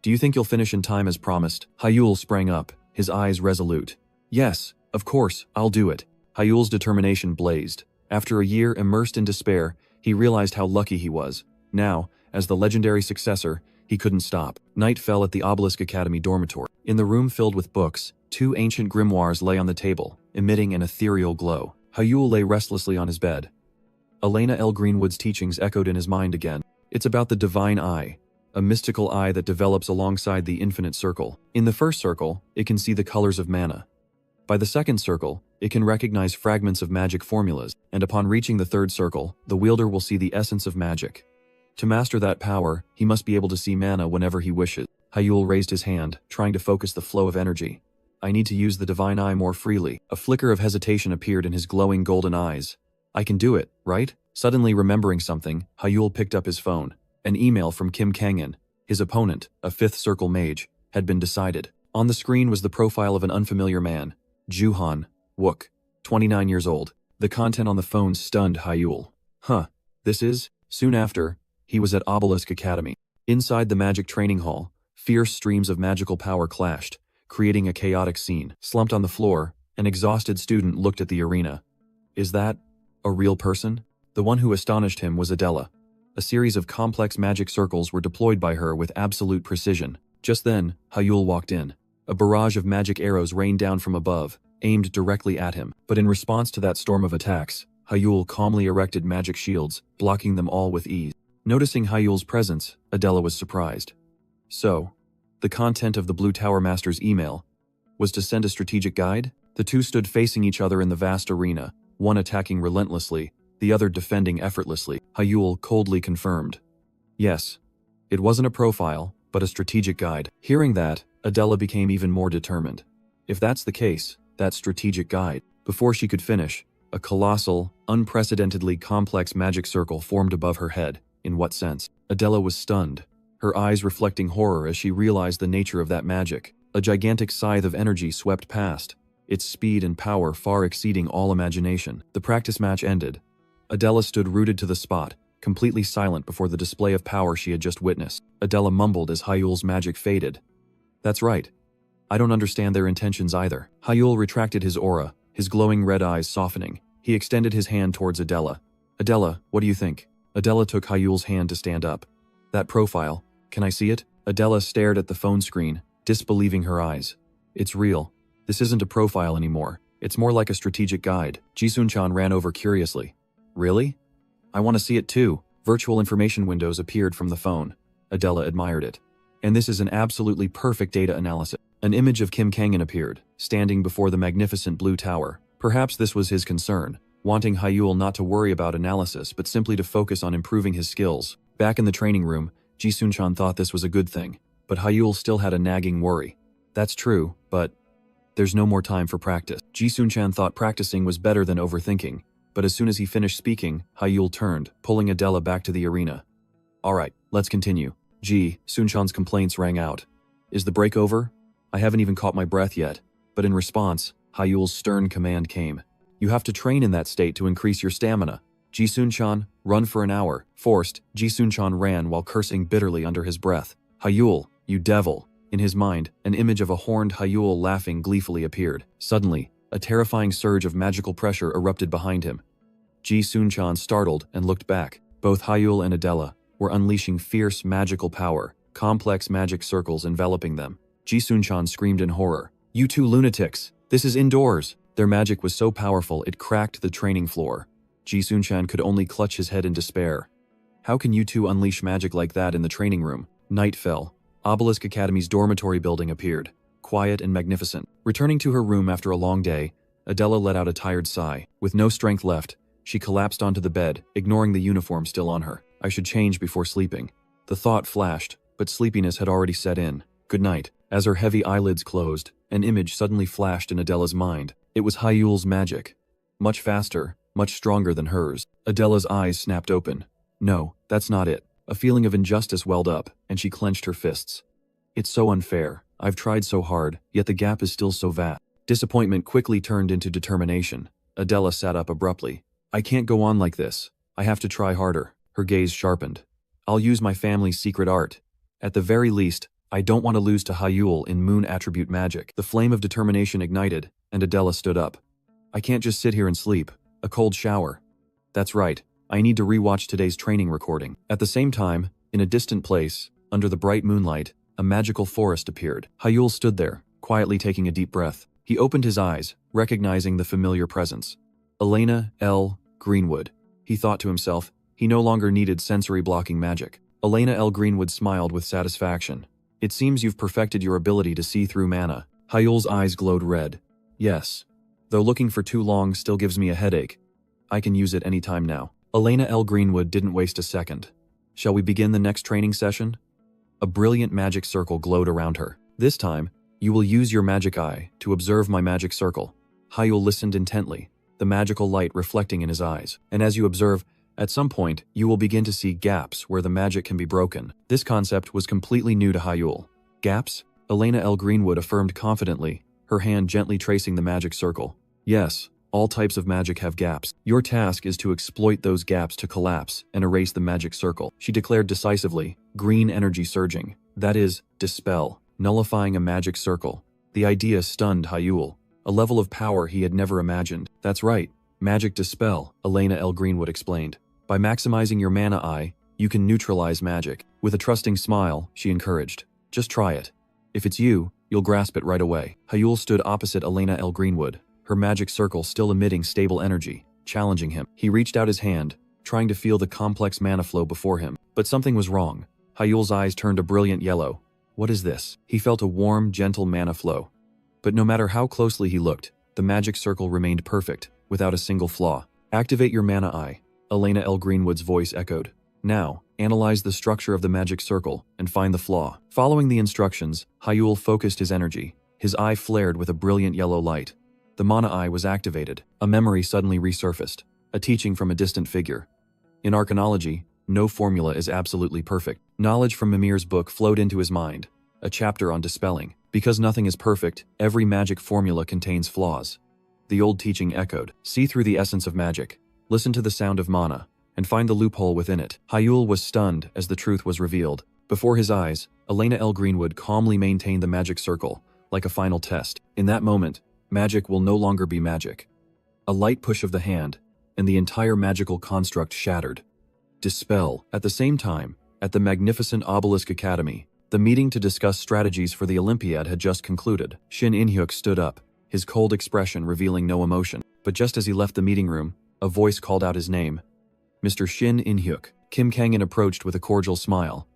Do you think you'll finish in time as promised? Hyul sprang up, his eyes resolute. Yes, of course, I'll do it. Hyul's determination blazed. After a year immersed in despair, he realized how lucky he was. Now, as the legendary successor, he couldn't stop. Night fell at the Obelisk Academy dormitory. In the room filled with books, 2 ancient grimoires lay on the table, emitting an ethereal glow. Hyul lay restlessly on his bed. Elena L. Greenwood's teachings echoed in his mind again. It's about the divine eye, a mystical eye that develops alongside the infinite circle. In the first circle, it can see the colors of mana. By the second circle, it can recognize fragments of magic formulas, and upon reaching the third circle, the wielder will see the essence of magic. To master that power, he must be able to see mana whenever he wishes. Hyul raised his hand, trying to focus the flow of energy. I need to use the divine eye more freely. A flicker of hesitation appeared in his glowing golden eyes. I can do it, right? Suddenly remembering something, Hyul picked up his phone. An email from Kim Kangin. His opponent, a 5th circle mage, had been decided. On the screen was the profile of an unfamiliar man. Juhan Wook, 29 years old. The content on the phone stunned Hyul. This is? Soon after, he was at Obelisk Academy. Inside the magic training hall, fierce streams of magical power clashed, creating a chaotic scene. Slumped on the floor, an exhausted student looked at the arena. Is that a real person? The one who astonished him was Adela. A series of complex magic circles were deployed by her with absolute precision. Just then, Hyul walked in. A barrage of magic arrows rained down from above, aimed directly at him. But in response to that storm of attacks, Hyul calmly erected magic shields, blocking them all with ease. Noticing Hyul's presence, Adela was surprised. So, the content of the Blue Tower Master's email was to send a strategic guide? The two stood facing each other in the vast arena, one attacking relentlessly, the other defending effortlessly. Hyul coldly confirmed. Yes, it wasn't a profile, but a strategic guide. Hearing that, Adela became even more determined. If that's the case, that strategic guide. Before she could finish, a colossal, unprecedentedly complex magic circle formed above her head. In what sense? Adela was stunned, her eyes reflecting horror as she realized the nature of that magic. A gigantic scythe of energy swept past, its speed and power far exceeding all imagination. The practice match ended. Adela stood rooted to the spot, completely silent before the display of power she had just witnessed. Adela mumbled as Hyul's magic faded. That's right. I don't understand their intentions either. Hyul retracted his aura, his glowing red eyes softening. He extended his hand towards Adela. Adela, what do you think? Adela took Hyul's hand to stand up. That profile, can I see it? Adela stared at the phone screen, disbelieving her eyes. It's real. This isn't a profile anymore. It's more like a strategic guide. Jisun-chan ran over curiously. Really? I want to see it too. Virtual information windows appeared from the phone. Adela admired it. And this is an absolutely perfect data analysis. An image of Kim Kangen appeared, standing before the magnificent blue tower. Perhaps this was his concern, wanting Hyul not to worry about analysis but simply to focus on improving his skills. Back in the training room, Jisun-chan thought this was a good thing, but Hyul still had a nagging worry. That's true, but there's no more time for practice. Jisun-chan thought practicing was better than overthinking, but as soon as he finished speaking, Hyul turned, pulling Adela back to the arena. Alright, let's continue. Sun-chan's complaints rang out. Is the break over? I haven't even caught my breath yet, but in response, Hyul's stern command came. You have to train in that state to increase your stamina. Jisun-chan, run for an hour. Forced, Jisun-chan ran while cursing bitterly under his breath. Hyul, you devil. In his mind, an image of a horned Hyul laughing gleefully appeared. Suddenly, a terrifying surge of magical pressure erupted behind him. Jisun-chan startled and looked back. Both Hyul and Adela were unleashing fierce magical power, complex magic circles enveloping them. Jisun-chan screamed in horror. You two lunatics! This is indoors! Their magic was so powerful it cracked the training floor. Jisun-chan could only clutch his head in despair. How can you two unleash magic like that in the training room? Night fell. Obelisk Academy's dormitory building appeared, quiet and magnificent. Returning to her room after a long day, Adela let out a tired sigh. With no strength left, she collapsed onto the bed, ignoring the uniform still on her. I should change before sleeping. The thought flashed, but sleepiness had already set in. Good night. As her heavy eyelids closed, an image suddenly flashed in Adela's mind. It was Hyul's magic. Much faster, much stronger than hers. Adela's eyes snapped open. No, that's not it. A feeling of injustice welled up, and she clenched her fists. It's so unfair. I've tried so hard, yet the gap is still so vast. Disappointment quickly turned into determination. Adela sat up abruptly. I can't go on like this. I have to try harder. Her gaze sharpened. I'll use my family's secret art. At the very least, I don't want to lose to Hyul in moon attribute magic. The flame of determination ignited, and Adela stood up. I can't just sit here and sleep. A cold shower. That's right. I need to rewatch today's training recording. At the same time, in a distant place, under the bright moonlight, a magical forest appeared. Hyul stood there, quietly taking a deep breath. He opened his eyes, recognizing the familiar presence. Elena L. Greenwood. He thought to himself, he no longer needed sensory blocking magic. Elena L. Greenwood smiled with satisfaction. It seems you've perfected your ability to see through mana. Hyul's eyes glowed red. Yes. Though looking for too long still gives me a headache. I can use it any time now. Elena L. Greenwood didn't waste a second. Shall we begin the next training session? A brilliant magic circle glowed around her. This time, you will use your magic eye to observe my magic circle. Hyul listened intently, the magical light reflecting in his eyes. And as you observe, at some point, you will begin to see gaps where the magic can be broken. This concept was completely new to Hyul. Gaps? Elena L. Greenwood affirmed confidently, her hand gently tracing the magic circle. Yes, all types of magic have gaps. Your task is to exploit those gaps to collapse and erase the magic circle. She declared decisively, green energy surging. That is, dispel, nullifying a magic circle. The idea stunned Hyul, a level of power he had never imagined. That's right, magic dispel, Elena L. Greenwood explained. By maximizing your mana eye, you can neutralize magic. With a trusting smile, she encouraged. Just try it. If it's you, you'll grasp it right away. Hyul stood opposite Elena L. Greenwood, her magic circle still emitting stable energy, challenging him. He reached out his hand, trying to feel the complex mana flow before him. But something was wrong. Hyul's eyes turned a brilliant yellow. What is this? He felt a warm, gentle mana flow. But no matter how closely he looked, the magic circle remained perfect, without a single flaw. Activate your mana eye. Elena L. Greenwood's voice echoed. Now, analyze the structure of the magic circle and find the flaw. Following the instructions, Hyul focused his energy. His eye flared with a brilliant yellow light. The mana eye was activated. A memory suddenly resurfaced, a teaching from a distant figure. In arcanology, no formula is absolutely perfect. Knowledge from Mimir's book flowed into his mind, a chapter on dispelling. Because nothing is perfect, every magic formula contains flaws. The old teaching echoed. See through the essence of magic. Listen to the sound of mana, and find the loophole within it. Hyul was stunned as the truth was revealed. Before his eyes, Elena L. Greenwood calmly maintained the magic circle, like a final test. In that moment, magic will no longer be magic. A light push of the hand, and the entire magical construct shattered. Dispel. At the same time, at the magnificent Obelisk Academy, the meeting to discuss strategies for the Olympiad had just concluded. Shin In-hyuk stood up, his cold expression revealing no emotion. But just as he left the meeting room, a voice called out his name. Mr. Shin In-hyuk. Kim Kangin approached with a cordial smile.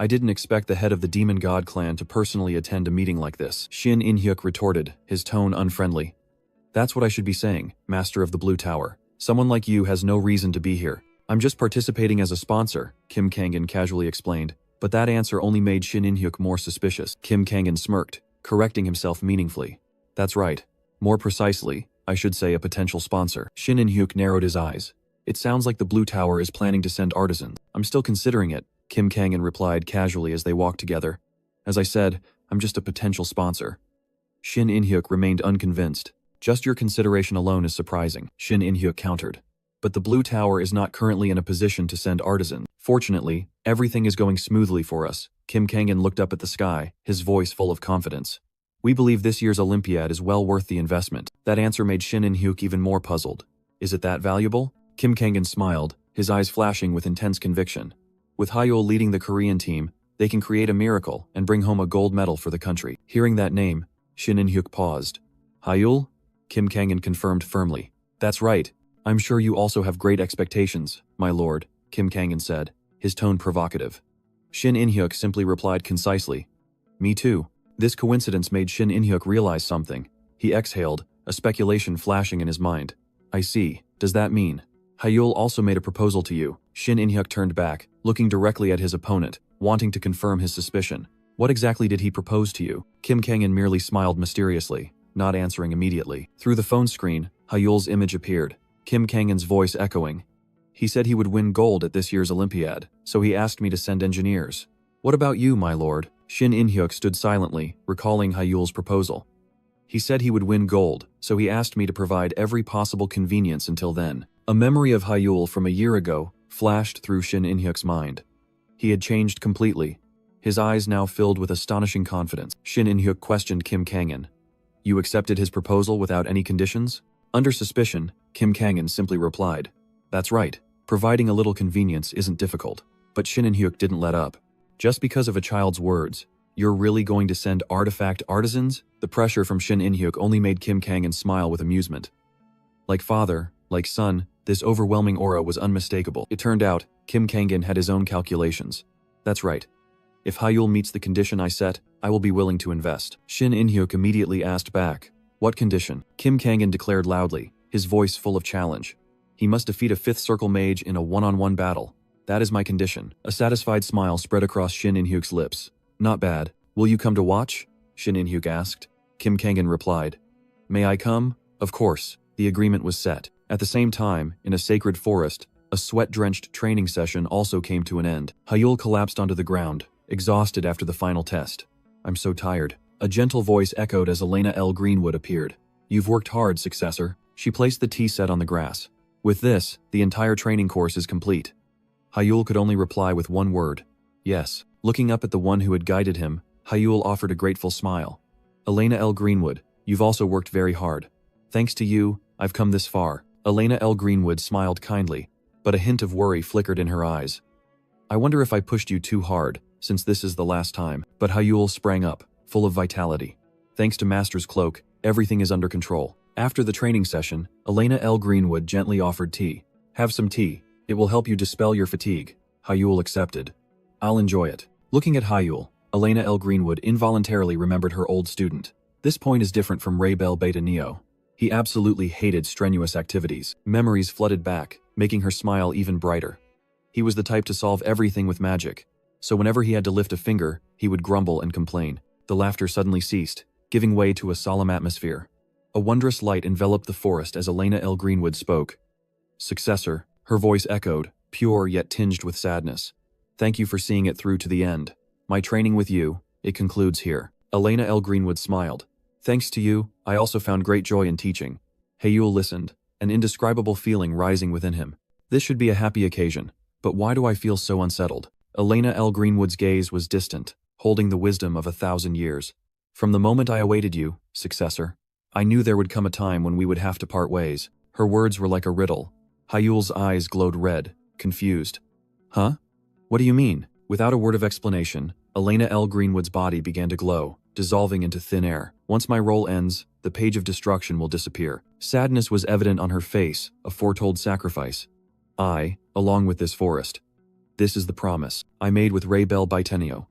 I didn't expect the head of the Demon God clan to personally attend a meeting like this. Shin In-hyuk retorted, his tone unfriendly. That's what I should be saying, Master of the Blue Tower. Someone like you has no reason to be here. I'm just participating as a sponsor, Kim Kangin casually explained. But that answer only made Shin In-hyuk more suspicious. Kim Kangin smirked, correcting himself meaningfully. That's right. More precisely, I should say a potential sponsor. Shin In-hyuk narrowed his eyes. It sounds like the Blue Tower is planning to send artisans. I'm still considering it, Kim Kangin replied casually as they walked together. As I said, I'm just a potential sponsor. Shin In-hyuk remained unconvinced. Just your consideration alone is surprising, Shin In-hyuk countered. But the Blue Tower is not currently in a position to send artisans. Fortunately, everything is going smoothly for us. Kim Kangin looked up at the sky, his voice full of confidence. We believe this year's Olympiad is well worth the investment. That answer made Shin In-hyuk even more puzzled. Is it that valuable? Kim Kangin smiled, his eyes flashing with intense conviction. With Hyul leading the Korean team, they can create a miracle and bring home a gold medal for the country. Hearing that name, Shin In-hyuk paused. Hyul? Kim Kangin confirmed firmly. That's right. I'm sure you also have great expectations, my lord, Kim Kangin said, his tone provocative. Shin In-hyuk simply replied concisely. Me too. This coincidence made Shin In-hyuk realize something. He exhaled, a speculation flashing in his mind. I see. Does that mean Hyul also made a proposal to you? Shin In-hyuk turned back, looking directly at his opponent, wanting to confirm his suspicion. What exactly did he propose to you? Kim Kangin merely smiled mysteriously, not answering immediately. Through the phone screen, Hyul's image appeared, Kim Kangin's voice echoing. He said he would win gold at this year's Olympiad, so he asked me to send engineers. What about you, my lord? Shin In-hyuk stood silently, recalling Hyul's proposal. He said he would win gold, so he asked me to provide every possible convenience until then. A memory of Hyul from a year ago flashed through Shin In-hyuk's mind. He had changed completely, his eyes now filled with astonishing confidence. Shin In-hyuk questioned Kim Kangin. You accepted his proposal without any conditions? Under suspicion, Kim Kangin simply replied. That's right, providing a little convenience isn't difficult. But Shin In-hyuk didn't let up. Just because of a child's words, you're really going to send artifact artisans? The pressure from Shin In-hyuk only made Kim Kangin smile with amusement. Like father, like son, this overwhelming aura was unmistakable. It turned out, Kim Kangin had his own calculations. That's right. If Hyul meets the condition I set, I will be willing to invest. Shin In-hyuk immediately asked back. What condition? Kim Kangin declared loudly, his voice full of challenge. He must defeat a fifth circle mage in a one-on-one battle. That is my condition. A satisfied smile spread across Shin In-hyuk's lips. Not bad. Will you come to watch? Shin In-hyuk asked. Kim Kangin replied. May I come? Of course. The agreement was set. At the same time, in a sacred forest, a sweat-drenched training session also came to an end. Hyul collapsed onto the ground, exhausted after the final test. I'm so tired. A gentle voice echoed as Elena L. Greenwood appeared. You've worked hard, successor. She placed the tea set on the grass. With this, the entire training course is complete. Hyul could only reply with one word. Yes. Looking up at the one who had guided him, Hyul offered a grateful smile. Elena L. Greenwood, you've also worked very hard. Thanks to you, I've come this far. Elena L. Greenwood smiled kindly, but a hint of worry flickered in her eyes. I wonder if I pushed you too hard, since this is the last time. But Hyul sprang up, full of vitality. Thanks to Master's cloak, everything is under control. After the training session, Elena L. Greenwood gently offered tea. Have some tea. It will help you dispel your fatigue. Hyul accepted. I'll enjoy it. Looking at Hyul, Elena L. Greenwood involuntarily remembered her old student. This point is different from Ray Bell Beta Neo. He absolutely hated strenuous activities. Memories flooded back, making her smile even brighter. He was the type to solve everything with magic, so whenever he had to lift a finger, he would grumble and complain. The laughter suddenly ceased, giving way to a solemn atmosphere. A wondrous light enveloped the forest as Elena L. Greenwood spoke. Successor, her voice echoed, pure yet tinged with sadness. Thank you for seeing it through to the end. My training with you, it concludes here. Elena L. Greenwood smiled. Thanks to you, I also found great joy in teaching. Hayul listened, an indescribable feeling rising within him. This should be a happy occasion, but why do I feel so unsettled? Elena L. Greenwood's gaze was distant, holding the wisdom of 1,000 years. From the moment I awaited you, successor, I knew there would come a time when we would have to part ways. Her words were like a riddle. Hayul's eyes glowed red, confused. Huh? What do you mean? Without a word of explanation, Elena L. Greenwood's body began to glow, dissolving into thin air. Once my role ends, the page of destruction will disappear. Sadness was evident on her face, a foretold sacrifice. I, along with this forest. This is the promise I made with Ray Bell Bicentennial.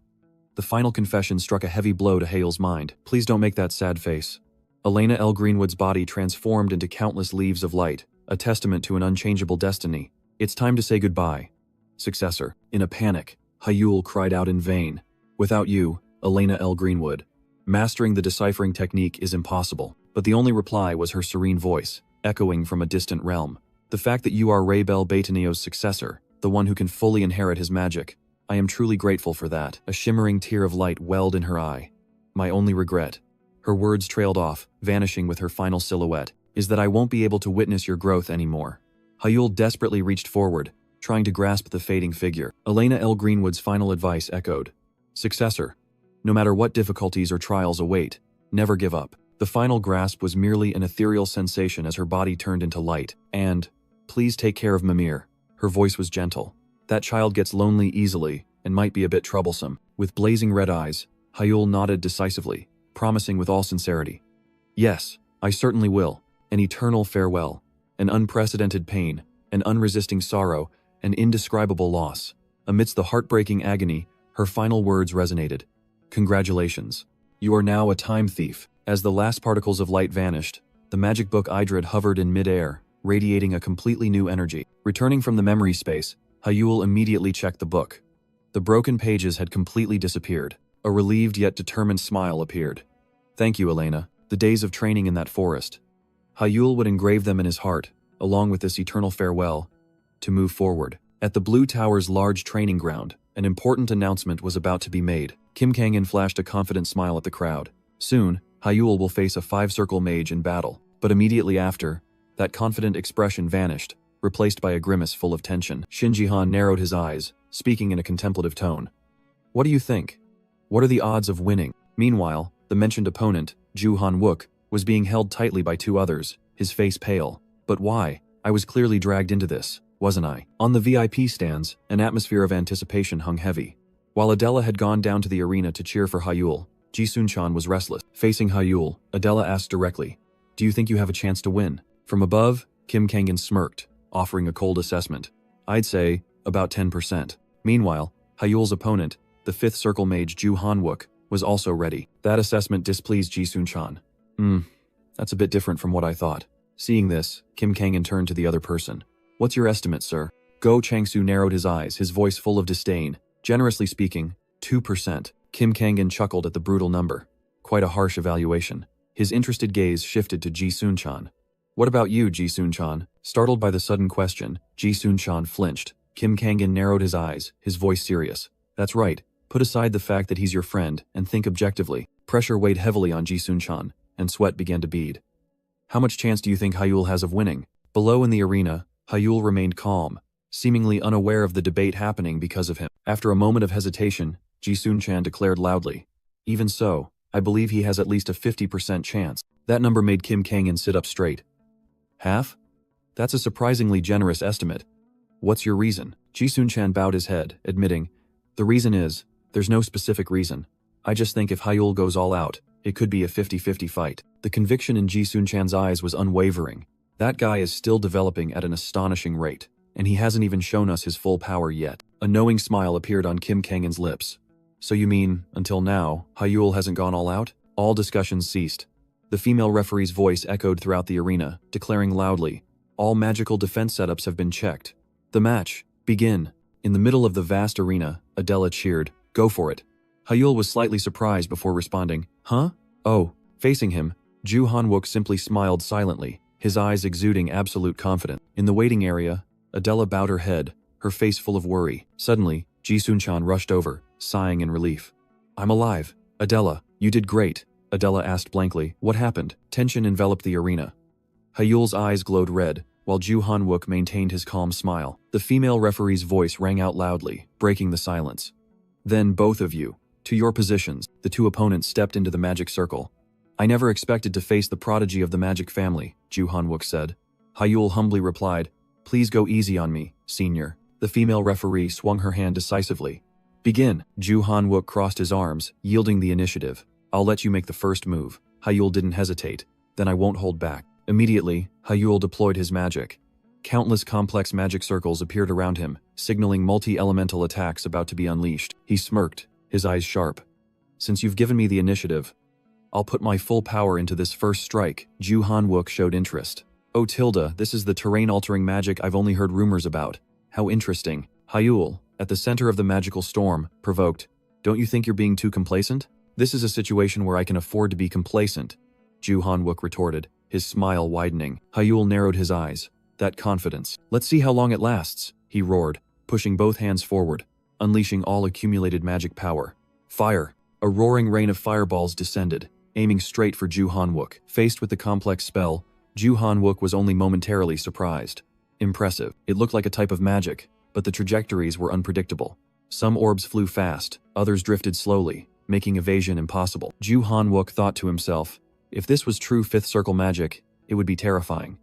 The final confession struck a heavy blow to Hale's mind. Please don't make that sad face. Elena L. Greenwood's body transformed into countless leaves of light, a testament to an unchangeable destiny. It's time to say goodbye. Successor. In a panic, Hayul cried out in vain. Without you, Elena L. Greenwood. Mastering the deciphering technique is impossible, but the only reply was her serene voice, echoing from a distant realm. The fact that you are Ray Bell Bicentennial's successor, the one who can fully inherit his magic, I am truly grateful for that. A shimmering tear of light welled in her eye. My only regret, her words trailed off, vanishing with her final silhouette, is that I won't be able to witness your growth anymore. Hayul desperately reached forward, trying to grasp the fading figure. Elena L. Greenwood's final advice echoed. Successor. No matter what difficulties or trials await, never give up. The final grasp was merely an ethereal sensation as her body turned into light. And, please take care of Mimir. Her voice was gentle. That child gets lonely easily and might be a bit troublesome. With blazing red eyes, Hayul nodded decisively, promising with all sincerity. Yes, I certainly will. An eternal farewell. An unprecedented pain, an unresisting sorrow, an indescribable loss. Amidst the heartbreaking agony, her final words resonated. Congratulations. You are now a time thief. As the last particles of light vanished, the magic book Idrid hovered in mid-air, radiating a completely new energy. Returning from the memory space, Hayul immediately checked the book. The broken pages had completely disappeared. A relieved yet determined smile appeared. Thank you, Elena. The days of training in that forest. Hayul would engrave them in his heart, along with this eternal farewell, to move forward. At the Blue Tower's large training ground, an important announcement was about to be made. Kim Kangin flashed a confident smile at the crowd. Soon, Hayul will face a 5-circle mage in battle, but immediately after, that confident expression vanished, replaced by a grimace full of tension. Shinjihan narrowed his eyes, speaking in a contemplative tone. What do you think? What are the odds of winning? Meanwhile, the mentioned opponent, Ju Han-wook, was being held tightly by 2 others, his face pale. But why? I was clearly dragged into this, wasn't I? On the VIP stands, an atmosphere of anticipation hung heavy. While Adela had gone down to the arena to cheer for Hayul, Ji-Sun-chan was restless. Facing Hayul, Adela asked directly, Do you think you have a chance to win? From above, Kim Kangin smirked, offering a cold assessment. I'd say, about 10%. Meanwhile, Hayul's opponent, the 5th circle mage Ju Han-wook, was also ready. That assessment displeased Ji-Sun-chan. That's a bit different from what I thought. Seeing this, Kim Kangin turned to the other person. What's your estimate, sir? Go Changsu narrowed his eyes, his voice full of disdain. Generously speaking, 2%. Kim Kangin chuckled at the brutal number. Quite a harsh evaluation. His interested gaze shifted to Ji-Sun-chan. What about you, Ji-Sun-chan? Startled by the sudden question, Ji-Sun-chan flinched. Kim Kangin narrowed his eyes, his voice serious. That's right. Put aside the fact that he's your friend and think objectively. Pressure weighed heavily on Ji-Sun-chan, and sweat began to bead. How much chance do you think Hayul has of winning? Below in the arena, Hayul remained calm, seemingly unaware of the debate happening because of him. After a moment of hesitation, Ji-Sun-chan declared loudly, Even so, I believe he has at least a 50% chance. That number made Kim Kangin sit up straight. Half? That's a surprisingly generous estimate. What's your reason? Ji-Sun-chan bowed his head, admitting, The reason is, there's no specific reason. I just think if Hayul goes all out, it could be a 50-50 fight. The conviction in Ji-Sun-chan's eyes was unwavering. That guy is still developing at an astonishing rate, and he hasn't even shown us his full power yet. A knowing smile appeared on Kim Kangin's lips. So you mean, until now, Hayul hasn't gone all out? All discussions ceased. The female referee's voice echoed throughout the arena, declaring loudly, All magical defense setups have been checked. The match, begin. In the middle of the vast arena, Adela cheered, Go for it. Hayul was slightly surprised before responding, Huh? Oh. Facing him, Ju Han-wook simply smiled silently, his eyes exuding absolute confidence. In the waiting area, Adela bowed her head, her face full of worry. Suddenly, Ji-Sun-chan rushed over, sighing in relief. I'm alive. Adela, You did great, Adela asked blankly. What happened? Tension enveloped the arena. Hyul's eyes glowed red, while Ju Han-wook maintained his calm smile. The female referee's voice rang out loudly, breaking the silence. Then both of you, to your positions. The two opponents stepped into the magic circle. I never expected to face the prodigy of the magic family, Ju Han-wook said. Hyul humbly replied, Please go easy on me, senior. The female referee swung her hand decisively. Begin. Ju Han-wook crossed his arms, yielding the initiative. I'll let you make the first move. Hyul didn't hesitate. Then I won't hold back. Immediately, Hyul deployed his magic. Countless complex magic circles appeared around him, signaling multi-elemental attacks about to be unleashed. He smirked, his eyes sharp. Since you've given me the initiative, I'll put my full power into this first strike. Ju Han-wook showed interest. Oh Tilda, this is the terrain-altering magic I've only heard rumors about. How interesting. Hyul, at the center of the magical storm, provoked. Don't you think you're being too complacent? This is a situation where I can afford to be complacent, Ju Han-wook retorted, his smile widening. Hyul narrowed his eyes. That confidence. Let's see how long it lasts, he roared, pushing both hands forward, unleashing all accumulated magic power. Fire. A roaring rain of fireballs descended, aiming straight for Ju Han-wook. Faced with the complex spell, Ju Han-wook was only momentarily surprised. Impressive. It looked like a type of magic, but the trajectories were unpredictable. Some orbs flew fast, others drifted slowly, making evasion impossible. Ju Han-wook thought to himself, if this was true fifth circle magic, it would be terrifying.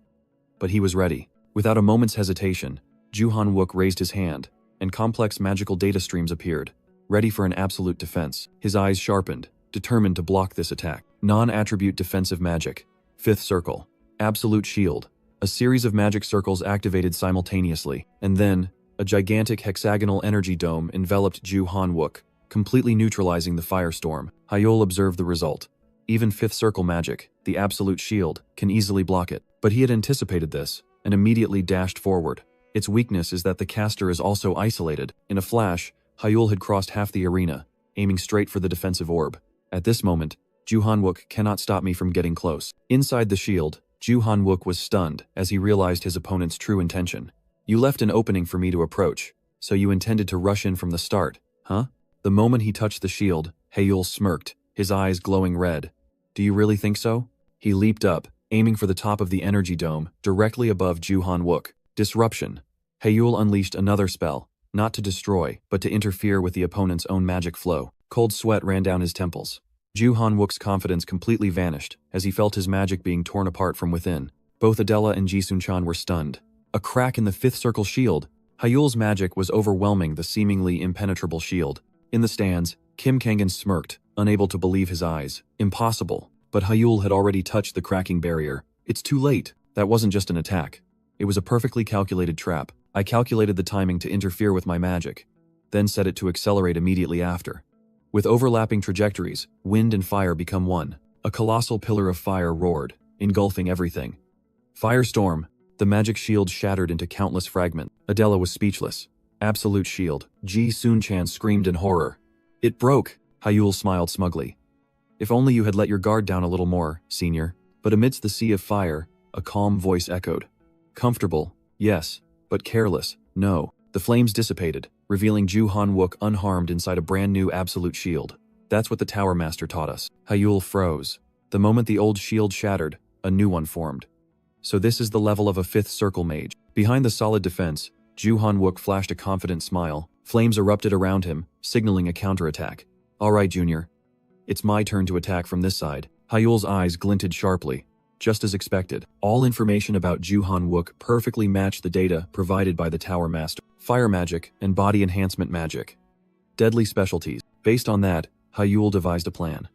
But he was ready. Without a moment's hesitation, Ju Han-wook raised his hand, and complex magical data streams appeared, ready for an absolute defense. His eyes sharpened, determined to block this attack. Non-attribute defensive magic. Fifth circle. Absolute shield. A series of magic circles activated simultaneously, and then, a gigantic hexagonal energy dome enveloped Ju Han-wook, completely neutralizing the firestorm. Hyul observed the result. Even fifth circle magic, the absolute shield, can easily block it. But he had anticipated this, and immediately dashed forward. Its weakness is that the caster is also isolated. In a flash, Hyul had crossed half the arena, aiming straight for the defensive orb. At this moment, Ju Han-wook cannot stop me from getting close. Inside the shield, Ju Han-wook was stunned as he realized his opponent's true intention. You left an opening for me to approach, so you intended to rush in from the start, huh? The moment he touched the shield, Hyul smirked, his eyes glowing red. Do you really think so? He leaped up, aiming for the top of the energy dome, directly above Ju Han-wook. Disruption. Hyul unleashed another spell, not to destroy, but to interfere with the opponent's own magic flow. Cold sweat ran down his temples. Ju Han-wook's confidence completely vanished as he felt his magic being torn apart from within. Both Adela and Ji-sun-chan were stunned. A crack in the fifth circle shield. Hyul's magic was overwhelming the seemingly impenetrable shield. In the stands, Kim Kangan smirked, unable to believe his eyes. Impossible. But Hyul had already touched the cracking barrier. It's too late. That wasn't just an attack. It was a perfectly calculated trap. I calculated the timing to interfere with my magic, then set it to accelerate immediately after. With overlapping trajectories, wind and fire become one. A colossal pillar of fire roared, engulfing everything. Firestorm. The magic shield shattered into countless fragments. Adela was speechless. Absolute shield. Ji-sun-chan screamed in horror. It broke. Hyul smiled smugly. If only you had let your guard down a little more, senior. But amidst the sea of fire, a calm voice echoed. Comfortable, yes, but careless, no. The flames dissipated, revealing Ju Han-wook unharmed inside a brand new absolute shield. That's what the Tower Master taught us. Hyul froze. The moment the old shield shattered, a new one formed. So this is the level of a fifth circle mage. Behind the solid defense, Ju Han-wook flashed a confident smile. Flames erupted around him, signaling a counterattack. All right, Junior. It's my turn to attack from this side. Hyul's eyes glinted sharply. Just as expected, all information about Ju Han-wook perfectly matched the data provided by the Tower Master. Fire magic and body enhancement magic. Deadly specialties. Based on that, Hyul devised a plan.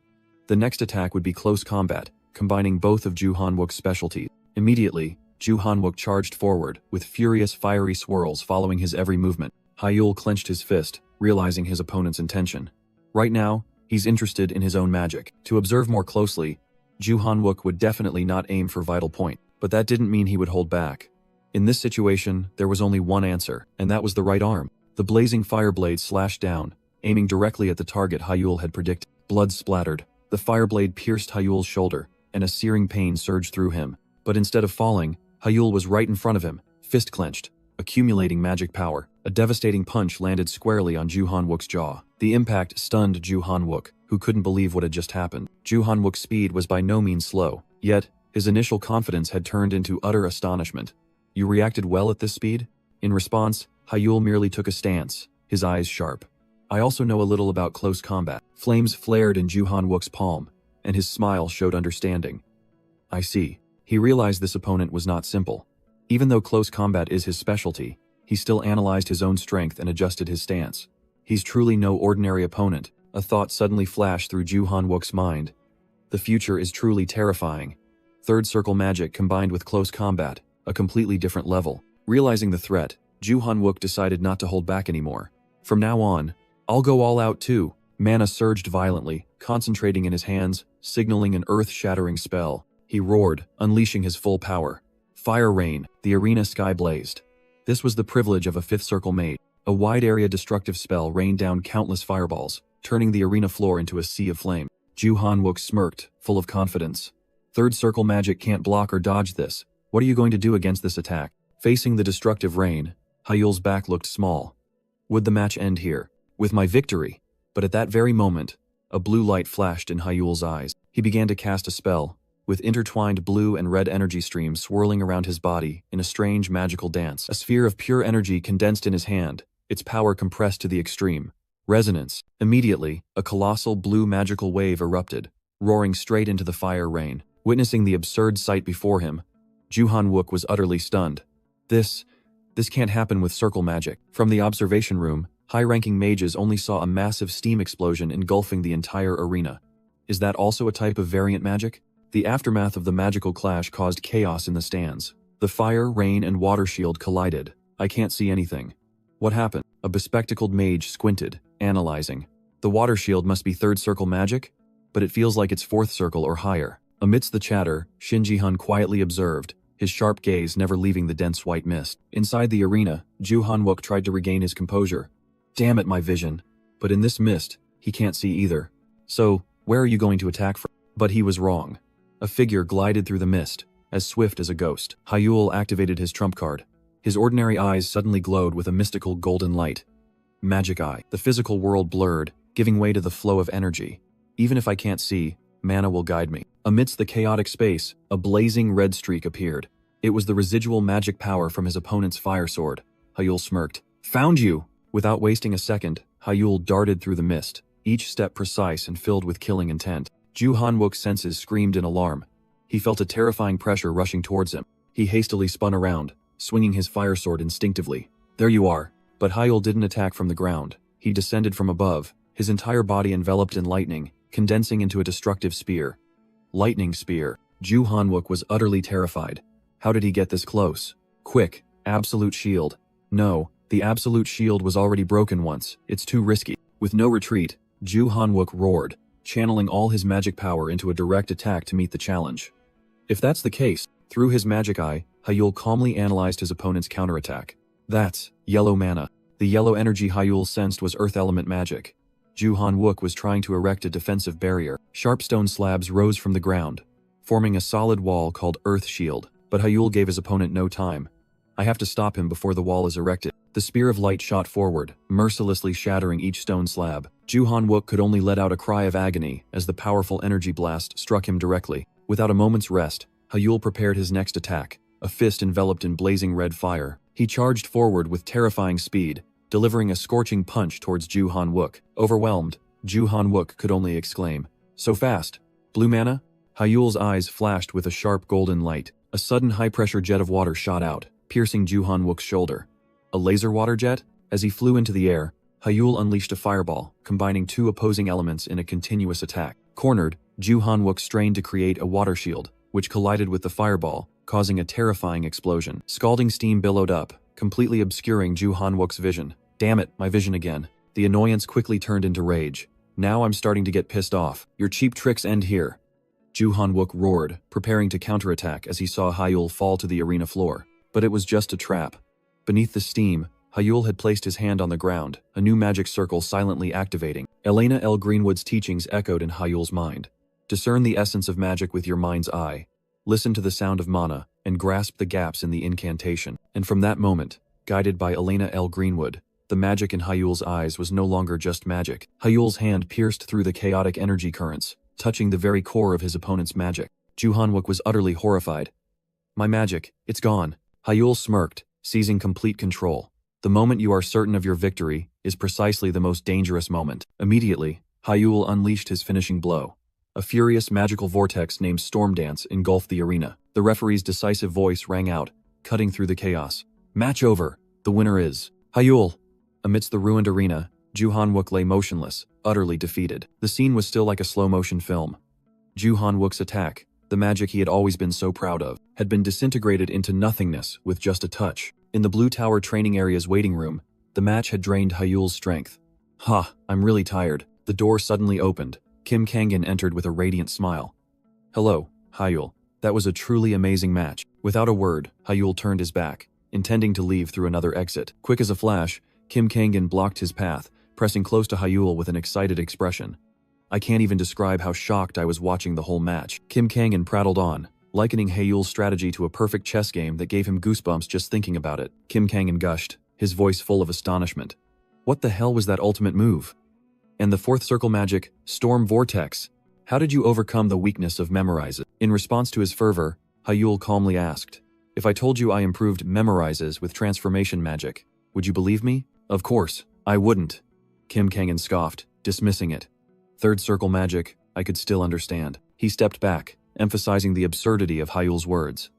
The next attack would be close combat, combining both of Ju Han-wook's specialties. Immediately, Ju Han-wook charged forward, with furious fiery swirls following his every movement. Hyul clenched his fist, realizing his opponent's intention. Right now, he's interested in his own magic. To observe more closely, Ju Han-wook would definitely not aim for vital point, but that didn't mean he would hold back. In this situation, there was only one answer, and that was the right arm. The blazing fireblade slashed down, aiming directly at the target Hyul had predicted. Blood splattered. The fireblade pierced Hyul's shoulder, and a searing pain surged through him. But instead of falling, Hyul was right in front of him, fist clenched, accumulating magic power. A devastating punch landed squarely on Ju Han-wook's jaw. The impact stunned Ju Han-wook, who couldn't believe what had just happened. Ju Han-wook's speed was by no means slow, yet his initial confidence had turned into utter astonishment. "You reacted well at this speed?" In response, Hyul merely took a stance, his eyes sharp. "I also know a little about close combat." Flames flared in Ju Han-wook's palm, and his smile showed understanding. "I see." He realized this opponent was not simple. Even though close combat is his specialty, he still analyzed his own strength and adjusted his stance. He's truly no ordinary opponent. A thought suddenly flashed through Ju Han-wook's mind. The future is truly terrifying. Third circle magic combined with close combat, a completely different level. Realizing the threat, Ju Han-wook decided not to hold back anymore. "From now on, I'll go all out too." Mana surged violently, concentrating in his hands, signaling an earth-shattering spell. He roared, unleashing his full power. Fire rain, the arena sky blazed. This was the privilege of a fifth circle mage. A wide-area destructive spell rained down countless fireballs, turning the arena floor into a sea of flame. Ju Han-wook smirked, full of confidence. "Third circle magic can't block or dodge this. What are you going to do against this attack?" Facing the destructive rain, Hyul's back looked small. Would the match end here? With my victory? But at that very moment, a blue light flashed in Hyul's eyes. He began to cast a spell, with intertwined blue and red energy streams swirling around his body in a strange magical dance. A sphere of pure energy condensed in his hand, its power compressed to the extreme. Resonance. Immediately, a colossal blue magical wave erupted, roaring straight into the fire rain. Witnessing the absurd sight before him, Ju Han-wook was utterly stunned. This can't happen with circle magic. From the observation room, high-ranking mages only saw a massive steam explosion engulfing the entire arena. Is that also a type of variant magic? The aftermath of the magical clash caused chaos in the stands. The fire, rain, and water shield collided. "I can't see anything." "What happened?" A bespectacled mage squinted, analyzing. "The water shield must be third circle magic, but it feels like it's fourth circle or higher." Amidst the chatter, Shin Ji-hun quietly observed, his sharp gaze never leaving the dense white mist. Inside the arena, Ju Han-wook tried to regain his composure. "Damn it, my vision. But in this mist, he can't see either. So, where are you going to attack from?" But he was wrong. A figure glided through the mist, as swift as a ghost. Hyul activated his trump card. His ordinary eyes suddenly glowed with a mystical golden light. Magic eye. The physical world blurred, giving way to the flow of energy. "Even if I can't see, mana will guide me." Amidst the chaotic space, a blazing red streak appeared. It was the residual magic power from his opponent's fire sword. Hyul smirked. "Found you!" Without wasting a second, Hyul darted through the mist, each step precise and filled with killing intent. Ju Han-wook's senses screamed in alarm. He felt a terrifying pressure rushing towards him. He hastily spun around, swinging his fire sword instinctively. "There you are." But Hyul didn't attack from the ground. He descended from above, his entire body enveloped in lightning, condensing into a destructive spear. Lightning spear. Ju Han-wook was utterly terrified. How did he get this close? Quick, absolute shield. No, the absolute shield was already broken once. It's too risky. With no retreat, Ju Han-wook roared, channeling all his magic power into a direct attack to meet the challenge. If that's the case, through his magic eye, Hyul calmly analyzed his opponent's counterattack. That's yellow mana. The yellow energy Hyul sensed was earth element magic. Ju Han-wook was trying to erect a defensive barrier. Sharp stone slabs rose from the ground, forming a solid wall called Earth Shield. But Hyul gave his opponent no time. "I have to stop him before the wall is erected." The spear of light shot forward, mercilessly shattering each stone slab. Ju Han-wook could only let out a cry of agony as the powerful energy blast struck him directly. Without a moment's rest, Hyul prepared his next attack, a fist enveloped in blazing red fire. He charged forward with terrifying speed, delivering a scorching punch towards Ju Han-wook. Overwhelmed, Ju Han-wook could only exclaim, "So fast! Blue mana?" Hyul's eyes flashed with a sharp golden light. A sudden high-pressure jet of water shot out, piercing Ju Han-wook's shoulder. A laser water jet? As he flew into the air, Hyul unleashed a fireball, combining two opposing elements in a continuous attack. Cornered, Ju Han-wook strained to create a water shield, which collided with the fireball, causing a terrifying explosion. Scalding steam billowed up, completely obscuring Ju Han-wook's vision. "Damn it, my vision again." The annoyance quickly turned into rage. "Now I'm starting to get pissed off. Your cheap tricks end here." Ju Han-wook roared, preparing to counterattack as he saw Hyul fall to the arena floor. But it was just a trap. Beneath the steam, Hyul had placed his hand on the ground, a new magic circle silently activating. Elena L. Greenwood's teachings echoed in Hyul's mind. Discern the essence of magic with your mind's eye. Listen to the sound of mana, and grasp the gaps in the incantation. And from that moment, guided by Elena L. Greenwood, The magic in Hyul's eyes was no longer just magic. Hyul's hand pierced through the chaotic energy currents, touching the very core of his opponent's magic. Ju Hanwook was utterly horrified. My magic, it's gone. Hyul smirked, seizing complete control. The moment you are certain of your victory is precisely the most dangerous moment. Immediately, Hyul unleashed his finishing blow. A furious magical vortex named Storm Dance engulfed the arena. The referee's decisive voice rang out, cutting through the chaos. Match over. The winner is Hyul. Amidst the ruined arena, Ju Hanwook lay motionless, utterly defeated. The scene was still like a slow-motion film. Ju Hanwook's attack, the magic he had always been so proud of, had been disintegrated into nothingness with just a touch. In the Blue Tower training area's waiting room, the match had drained Hyul's strength. I'm really tired. The door suddenly opened. Kim Kangin entered with a radiant smile. Hello, Hyul. That was a truly amazing match. Without a word, Hyul turned his back, intending to leave through another exit. Quick as a flash, Kim Kangin blocked his path, pressing close to Hyul with an excited expression. I can't even describe how shocked I was watching the whole match. Kim Kangin prattled on, likening Hyul's strategy to a perfect chess game that gave him goosebumps just thinking about it. Kim Kangin gushed, his voice full of astonishment. What the hell was that ultimate move? And the fourth circle magic, Storm Vortex. How did you overcome the weakness of Memorize It? In response to his fervor, Hyul calmly asked, if I told you I improved Memorizes with transformation magic, would you believe me? Of course, I wouldn't. Kim Kangin scoffed, dismissing it. Third circle magic, I could still understand. He stepped back, emphasizing the absurdity of Hyul's words.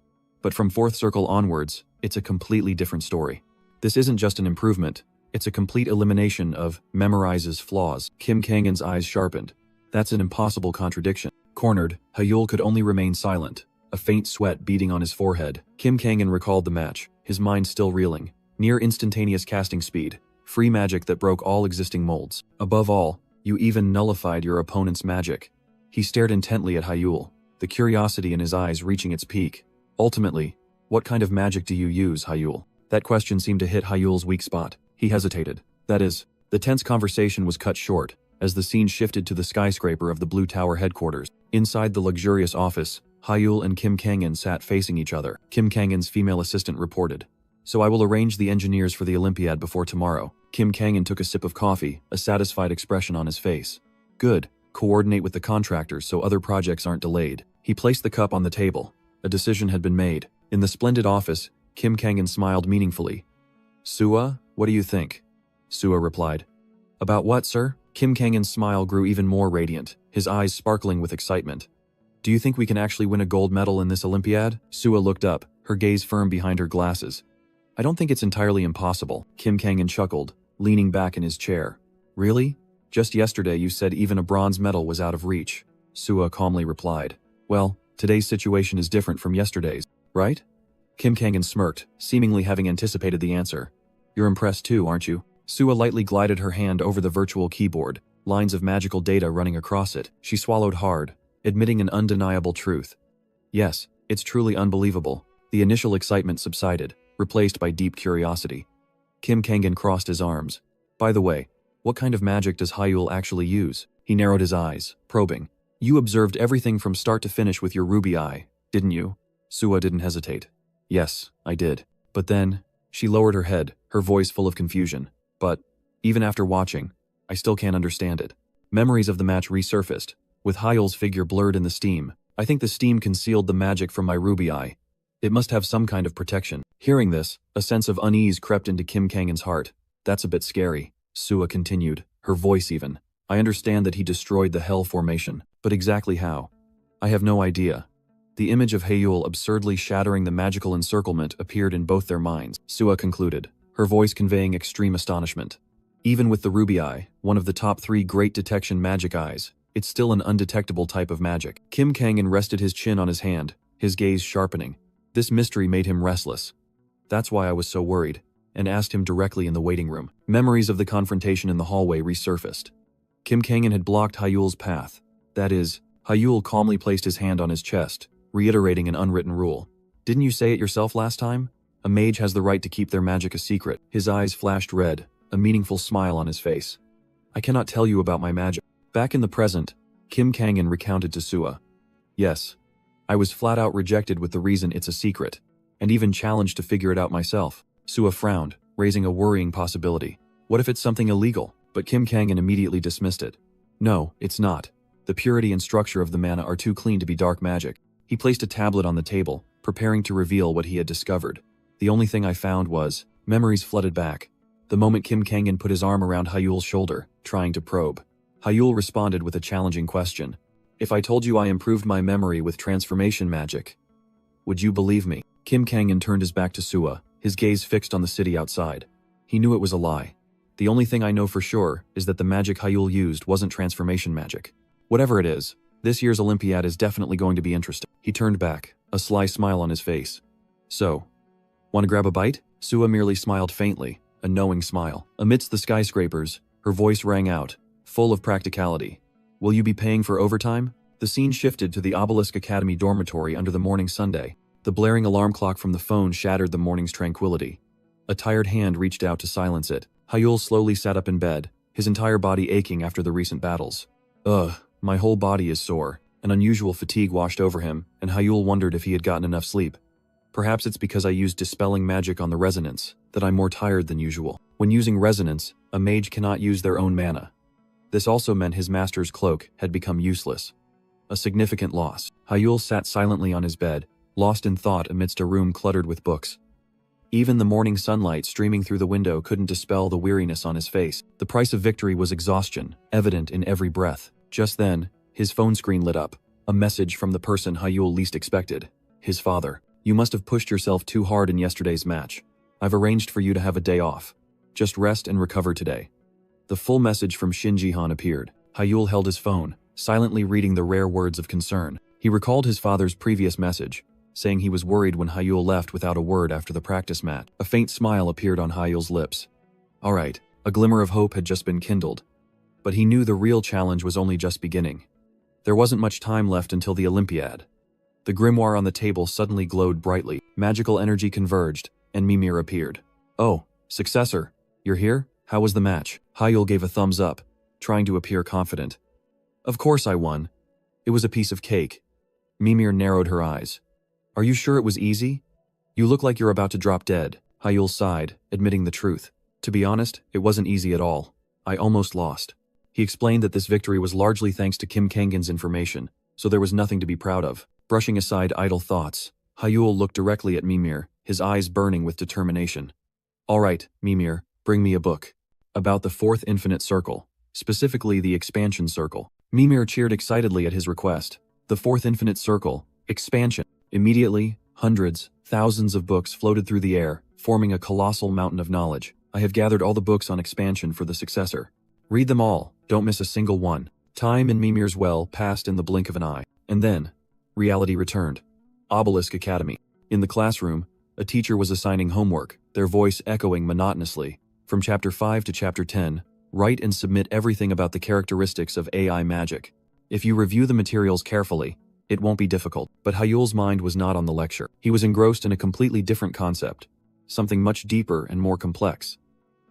But from fourth circle onwards, it's a completely different story. This isn't just an improvement, it's a complete elimination of Memorize's flaws. Kim Kangin's eyes sharpened. That's an impossible contradiction. Cornered, Hyul could only remain silent, a faint sweat beading on his forehead. Kim Kangin recalled the match, his mind still reeling. Near instantaneous casting speed, free magic that broke all existing molds. Above all, you even nullified your opponent's magic. He stared intently at Hyul, the curiosity in his eyes reaching its peak. Ultimately, what kind of magic do you use, Hyul? That question seemed to hit Hyul's weak spot. He hesitated. That is, the tense conversation was cut short, as the scene shifted to the skyscraper of the Blue Tower headquarters. Inside the luxurious office, Hyul and Kim Kangin sat facing each other. Kim Kangin's female assistant reported. So I will arrange the engineers for the Olympiad before tomorrow. Kim Kangin took a sip of coffee, a satisfied expression on his face. Good. Coordinate with the contractors so other projects aren't delayed. He placed the cup on the table. A decision had been made. In the splendid office, Kim Kangin smiled meaningfully. Sua, what do you think? Sua replied. About what, sir? Kim Kangin's smile grew even more radiant, his eyes sparkling with excitement. Do you think we can actually win a gold medal in this Olympiad? Sua looked up, her gaze firm behind her glasses. I don't think it's entirely impossible. Kim Kangin chuckled, leaning back in his chair. Really? Just yesterday you said even a bronze medal was out of reach. Sua calmly replied. Well, today's situation is different from yesterday's, right? Kim Kangin smirked, seemingly having anticipated the answer. You're impressed too, aren't you? Sua lightly glided her hand over the virtual keyboard, lines of magical data running across it. She swallowed hard, admitting an undeniable truth. Yes, it's truly unbelievable. The initial excitement subsided, replaced by deep curiosity. Kim Kangin crossed his arms. By the way, what kind of magic does Hyul actually use? He narrowed his eyes, probing. You observed everything from start to finish with your ruby eye, didn't you? Sua didn't hesitate. Yes, I did. But then, she lowered her head, her voice full of confusion. But, even after watching, I still can't understand it. Memories of the match resurfaced, with Hyul's figure blurred in the steam. I think the steam concealed the magic from my ruby eye. It must have some kind of protection. Hearing this, a sense of unease crept into Kim Kangin's heart. That's a bit scary, Sua continued, her voice even. I understand that he destroyed the Hell Formation, but exactly how? I have no idea. The image of Hyul absurdly shattering the magical encirclement appeared in both their minds, Sua concluded, her voice conveying extreme astonishment. Even with the ruby eye, one of the top 3 great detection magic eyes, it's still an undetectable type of magic. Kim Kangin rested his chin on his hand, his gaze sharpening. This mystery made him restless. That's why I was so worried, and asked him directly in the waiting room. Memories of the confrontation in the hallway resurfaced. Kim Kangin had blocked Hyul's path. That is, Hyul calmly placed his hand on his chest, reiterating an unwritten rule. Didn't you say it yourself last time? A mage has the right to keep their magic a secret. His eyes flashed red, a meaningful smile on his face. I cannot tell you about my magic. Back in the present, Kim Kangin recounted to Sua. Yes, I was flat out rejected with the reason it's a secret, and even challenged to figure it out myself. Sua frowned, raising a worrying possibility. What if it's something illegal? But Kim Kangan immediately dismissed it. No, it's not. The purity and structure of the mana are too clean to be dark magic. He placed a tablet on the table, preparing to reveal what he had discovered. The only thing I found was, memories flooded back. The moment Kim Kangan put his arm around Hyul's shoulder, trying to probe. Hyul responded with a challenging question. If I told you I improved my memory with transformation magic, would you believe me? Kim Kangan turned his back to Sua, his gaze fixed on the city outside. He knew it was a lie. The only thing I know for sure is that the magic Hyul used wasn't transformation magic. Whatever it is, this year's Olympiad is definitely going to be interesting. He turned back, a sly smile on his face. So, want to grab a bite? Sua merely smiled faintly, a knowing smile. Amidst the skyscrapers, her voice rang out, full of practicality. Will you be paying for overtime? The scene shifted to the Obelisk Academy dormitory under the morning sunday. The blaring alarm clock from the phone shattered the morning's tranquility. A tired hand reached out to silence it. Hyul slowly sat up in bed, his entire body aching after the recent battles. My whole body is sore. An unusual fatigue washed over him, and Hyul wondered if he had gotten enough sleep. Perhaps it's because I used dispelling magic on the resonance, that I'm more tired than usual. When using resonance, a mage cannot use their own mana. This also meant his master's cloak had become useless. A significant loss. Hyul sat silently on his bed, lost in thought amidst a room cluttered with books. Even the morning sunlight streaming through the window couldn't dispel the weariness on his face. The price of victory was exhaustion, evident in every breath. Just then, his phone screen lit up. A message from the person Hyul least expected. His father. You must have pushed yourself too hard in yesterday's match. I've arranged for you to have a day off. Just rest and recover today. The full message from Shin Jihan appeared. Hyul held his phone, silently reading the rare words of concern. He recalled his father's previous message, saying he was worried when Hyul left without a word after the practice match. A faint smile appeared on Hyul's lips. All right, a glimmer of hope had just been kindled. But he knew the real challenge was only just beginning. There wasn't much time left until the Olympiad. The grimoire on the table suddenly glowed brightly. Magical energy converged, and Mimir appeared. Oh, successor, you're here? How was the match? Hyul gave a thumbs up, trying to appear confident. Of course I won. It was a piece of cake. Mimir narrowed her eyes. Are you sure it was easy? You look like you're about to drop dead. Hyul sighed, admitting the truth. To be honest, it wasn't easy at all. I almost lost. He explained that this victory was largely thanks to Kim Kangan's information, so there was nothing to be proud of. Brushing aside idle thoughts, Hyul looked directly at Mimir, his eyes burning with determination. All right, Mimir, bring me a book. About the fourth infinite circle, specifically the expansion circle. Mimir cheered excitedly at his request. The fourth infinite circle, expansion. Immediately, hundreds, thousands of books floated through the air, forming a colossal mountain of knowledge. I have gathered all the books on expansion for the successor. Read them all, don't miss a single one. Time in Mimir's well passed in the blink of an eye. And then, reality returned. Obelisk Academy. In the classroom, a teacher was assigning homework, their voice echoing monotonously. From Chapter 5 to Chapter 10, write and submit everything about the characteristics of AI magic. If you review the materials carefully, it won't be difficult. But Hyul's mind was not on the lecture. He was engrossed in a completely different concept. Something much deeper and more complex.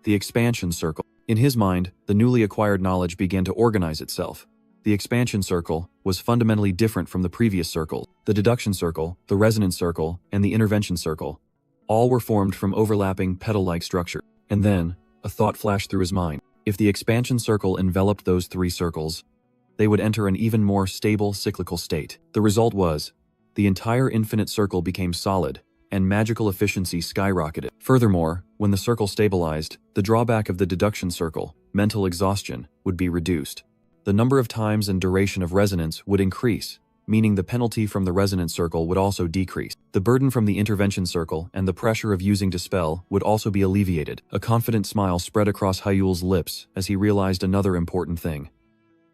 The expansion circle. In his mind, the newly acquired knowledge began to organize itself. The expansion circle was fundamentally different from the previous circle. The deduction circle, the resonance circle, and the intervention circle. All were formed from overlapping petal-like structure. And then, a thought flashed through his mind. If the expansion circle enveloped those three circles, they would enter an even more stable cyclical state. The result was, the entire infinite circle became solid, and magical efficiency skyrocketed. Furthermore, when the circle stabilized, the drawback of the deduction circle, mental exhaustion, would be reduced. The number of times and duration of resonance would increase, meaning the penalty from the resonance circle would also decrease. The burden from the intervention circle and the pressure of using dispel would also be alleviated. A confident smile spread across Hyul's lips as he realized another important thing.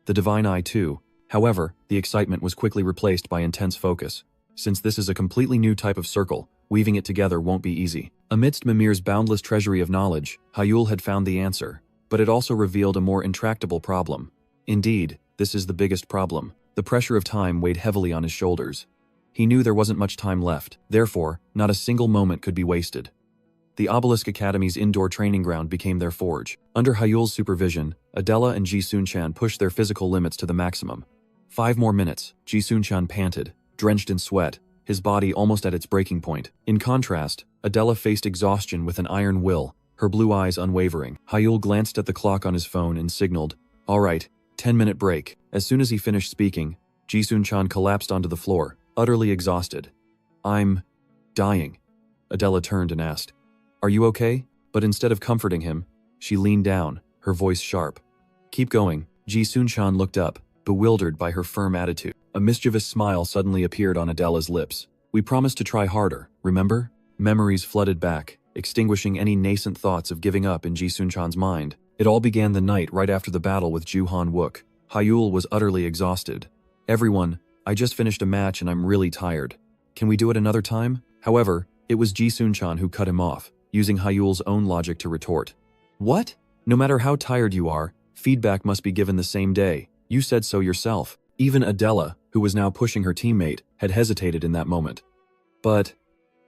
The divine eye too. However, the excitement was quickly replaced by intense focus. Since this is a completely new type of circle, weaving it together won't be easy. Amidst Mimir's boundless treasury of knowledge, Hyul had found the answer, but it also revealed a more intractable problem. Indeed, this is the biggest problem. The pressure of time weighed heavily on his shoulders. He knew there wasn't much time left, therefore, not a single moment could be wasted. The Obelisk Academy's indoor training ground became their forge. Under Hyul's supervision, Adela and Ji Sun-chan pushed their physical limits to the maximum. 5 more minutes, Ji Sun-chan panted, drenched in sweat, his body almost at its breaking point. In contrast, Adela faced exhaustion with an iron will, her blue eyes unwavering. Hyul glanced at the clock on his phone and signaled, "All right, 10-minute break." As soon as he finished speaking, Ji-Sun-chan collapsed onto the floor, utterly exhausted. "I'm dying." Adela turned and asked, "Are you okay?" But instead of comforting him, she leaned down, her voice sharp. "Keep going." Ji-Sun-chan looked up, bewildered by her firm attitude. A mischievous smile suddenly appeared on Adela's lips. "We promised to try harder, remember?" Memories flooded back, extinguishing any nascent thoughts of giving up in Ji-Sun-chan's mind. It all began the night right after the battle with Ju-Han-wook. Hyul was utterly exhausted. "Everyone, I just finished a match and I'm really tired. Can we do it another time?" However, it was Ji-Sun-chan who cut him off, using Hyul's own logic to retort. "What? No matter how tired you are, feedback must be given the same day. You said so yourself." Even Adela, who was now pushing her teammate, had hesitated in that moment. "But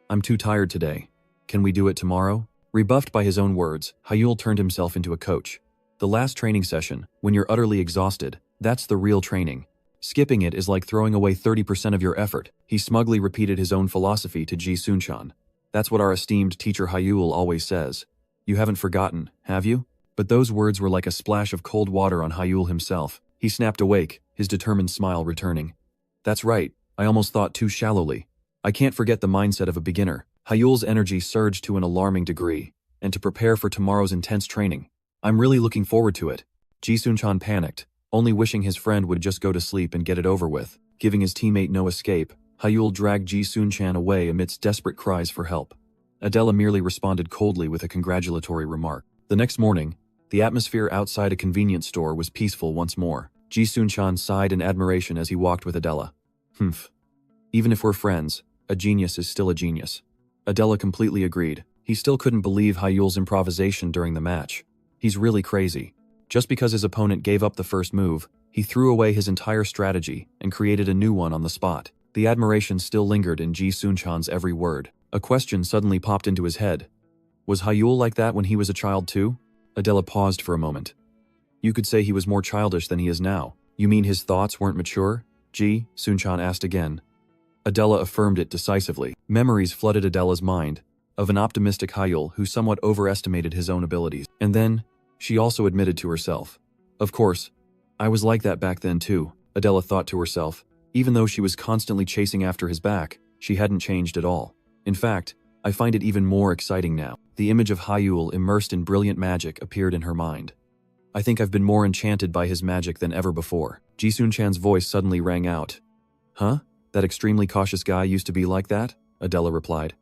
I'm too tired today. Can we do it tomorrow?" Rebuffed by his own words, Hyul turned himself into a coach. The last training session, when you're utterly exhausted, that's the real training. Skipping it is like throwing away 30% of your effort. He smugly repeated his own philosophy to Ji-Sun-chan. "That's what our esteemed teacher Hyul always says. You haven't forgotten, have you?" But those words were like a splash of cold water on Hyul himself. He snapped awake, his determined smile returning. "That's right, I almost thought too shallowly. I can't forget the mindset of a beginner." Hyul's energy surged to an alarming degree, and to prepare for tomorrow's intense training. "I'm really looking forward to it." Ji-Sun-chan panicked, only wishing his friend would just go to sleep and get it over with. Giving his teammate no escape, Hyul dragged Ji-Sun-chan away amidst desperate cries for help. Adela merely responded coldly with a congratulatory remark. The next morning, the atmosphere outside a convenience store was peaceful once more. Ji-Sun-chan sighed in admiration as he walked with Adela. "Humph. Even if we're friends, a genius is still a genius." Adela completely agreed. He still couldn't believe Hyul's improvisation during the match. He's really crazy. Just because his opponent gave up the first move, he threw away his entire strategy and created a new one on the spot. The admiration still lingered in Ji-Sun-chan's every word. A question suddenly popped into his head. Was Hyul like that when he was a child too? Adela paused for a moment. "You could say he was more childish than he is now. You mean his thoughts weren't mature?" Ji-Sun-chan asked again. Adela affirmed it decisively. Memories flooded Adela's mind, of an optimistic Hyul who somewhat overestimated his own abilities. And then, she also admitted to herself. "Of course, I was like that back then too," Adela thought to herself. Even though she was constantly chasing after his back, she hadn't changed at all. "In fact, I find it even more exciting now." The image of Hyul immersed in brilliant magic appeared in her mind. "I think I've been more enchanted by his magic than ever before." Ji-Sun-chan's voice suddenly rang out. "Huh? That extremely cautious guy used to be like that?" Adela replied.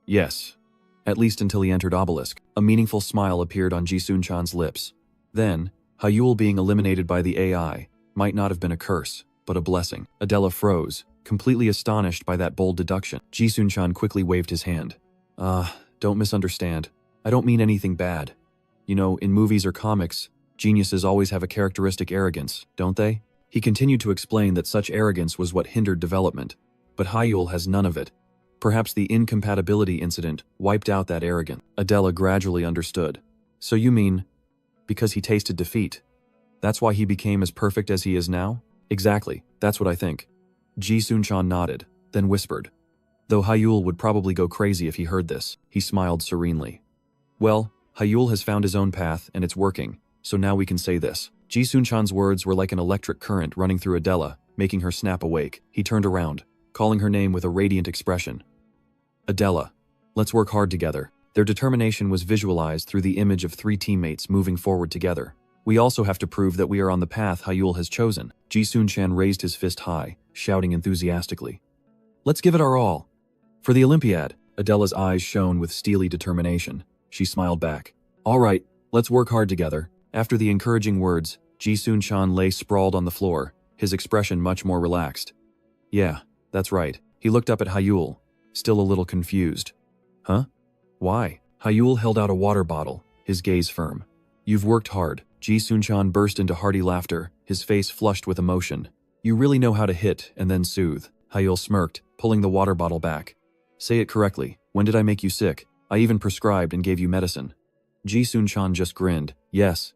"Yes. At least until he entered Obelisk." A meaningful smile appeared on Ji-Sun-chan's lips. Then, Hyul being eliminated by the AI might not have been a curse, but a blessing. Adela froze, completely astonished by that bold deduction. Ji-Sun-chan quickly waved his hand. Don't misunderstand. I don't mean anything bad. You know, in movies or comics, geniuses always have a characteristic arrogance, don't they?" He continued to explain that such arrogance was what hindered development, but Hyul has none of it. Perhaps the incompatibility incident wiped out that arrogance. Adela gradually understood. "So you mean, because he tasted defeat, that's why he became as perfect as he is now?" "Exactly, that's what I think." Ji-Sun-chan nodded, then whispered. Though Hyul would probably go crazy if he heard this, he smiled serenely. "Well, Hyul has found his own path and it's working, so now we can say this." Ji-Sun-chan's words were like an electric current running through Adela, making her snap awake. He turned around, calling her name with a radiant expression. "Adela, let's work hard together." Their determination was visualized through the image of three teammates moving forward together. "We also have to prove that we are on the path Hyul has chosen." Ji-Sun-chan raised his fist high, shouting enthusiastically. "Let's give it our all. For the Olympiad." Adela's eyes shone with steely determination. She smiled back. "All right, let's work hard together." After the encouraging words, Ji-Sun-chan lay sprawled on the floor, his expression much more relaxed. "Yeah, that's right." He looked up at Hyul, still a little confused. "Huh? Why?" Hyul held out a water bottle, his gaze firm. "You've worked hard." Ji-Sun-chan burst into hearty laughter, his face flushed with emotion. "You really know how to hit and then soothe." Hyul smirked, pulling the water bottle back. "Say it correctly. When did I make you sick? I even prescribed and gave you medicine." Ji-Sun-chan just grinned. Yes.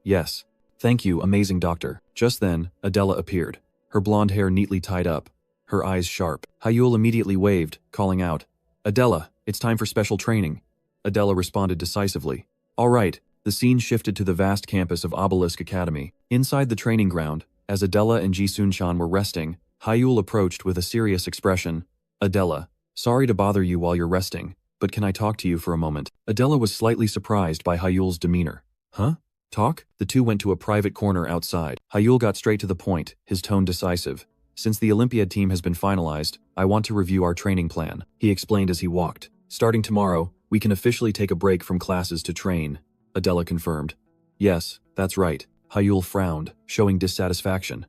Thank you, amazing doctor." Just then, Adela appeared, her blonde hair neatly tied up, her eyes sharp. Hyul immediately waved, calling out, "Adela, it's time for special training." Adela responded decisively. Alright, the scene shifted to the vast campus of Obelisk Academy. Inside the training ground, as Adela and Ji-Sun-chan were resting, Hyul approached with a serious expression. Adela, sorry to bother you while you're resting, but can I talk to you for a moment? Adela was slightly surprised by Hyul's demeanor. Huh? Talk? The two went to a private corner outside. Hyul got straight to the point, his tone decisive. Since the Olympiad team has been finalized, I want to review our training plan, he explained as he walked. Starting tomorrow, we can officially take a break from classes to train, Adela confirmed. Yes, that's right. Hyul frowned, showing dissatisfaction.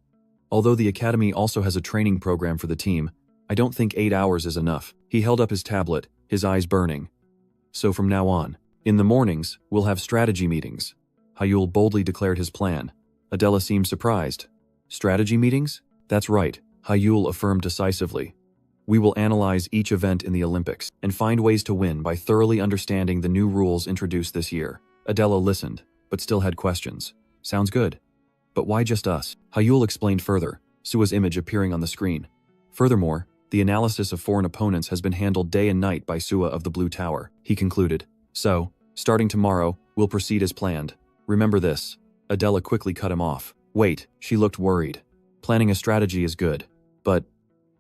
Although the academy also has a training program for the team, I don't think 8 hours is enough. He held up his tablet, his eyes burning. So from now on, in the mornings, we'll have strategy meetings. Hyul boldly declared his plan. Adela seemed surprised. Strategy meetings? That's right, Hyul affirmed decisively. We will analyze each event in the Olympics and find ways to win by thoroughly understanding the new rules introduced this year. Adela listened, but still had questions. Sounds good. But why just us? Hyul explained further, Sua's image appearing on the screen. Furthermore, the analysis of foreign opponents has been handled day and night by Sua of the Blue Tower, he concluded. So, starting tomorrow, we'll proceed as planned. Remember this. Adela quickly cut him off. Wait, she looked worried. Planning a strategy is good, but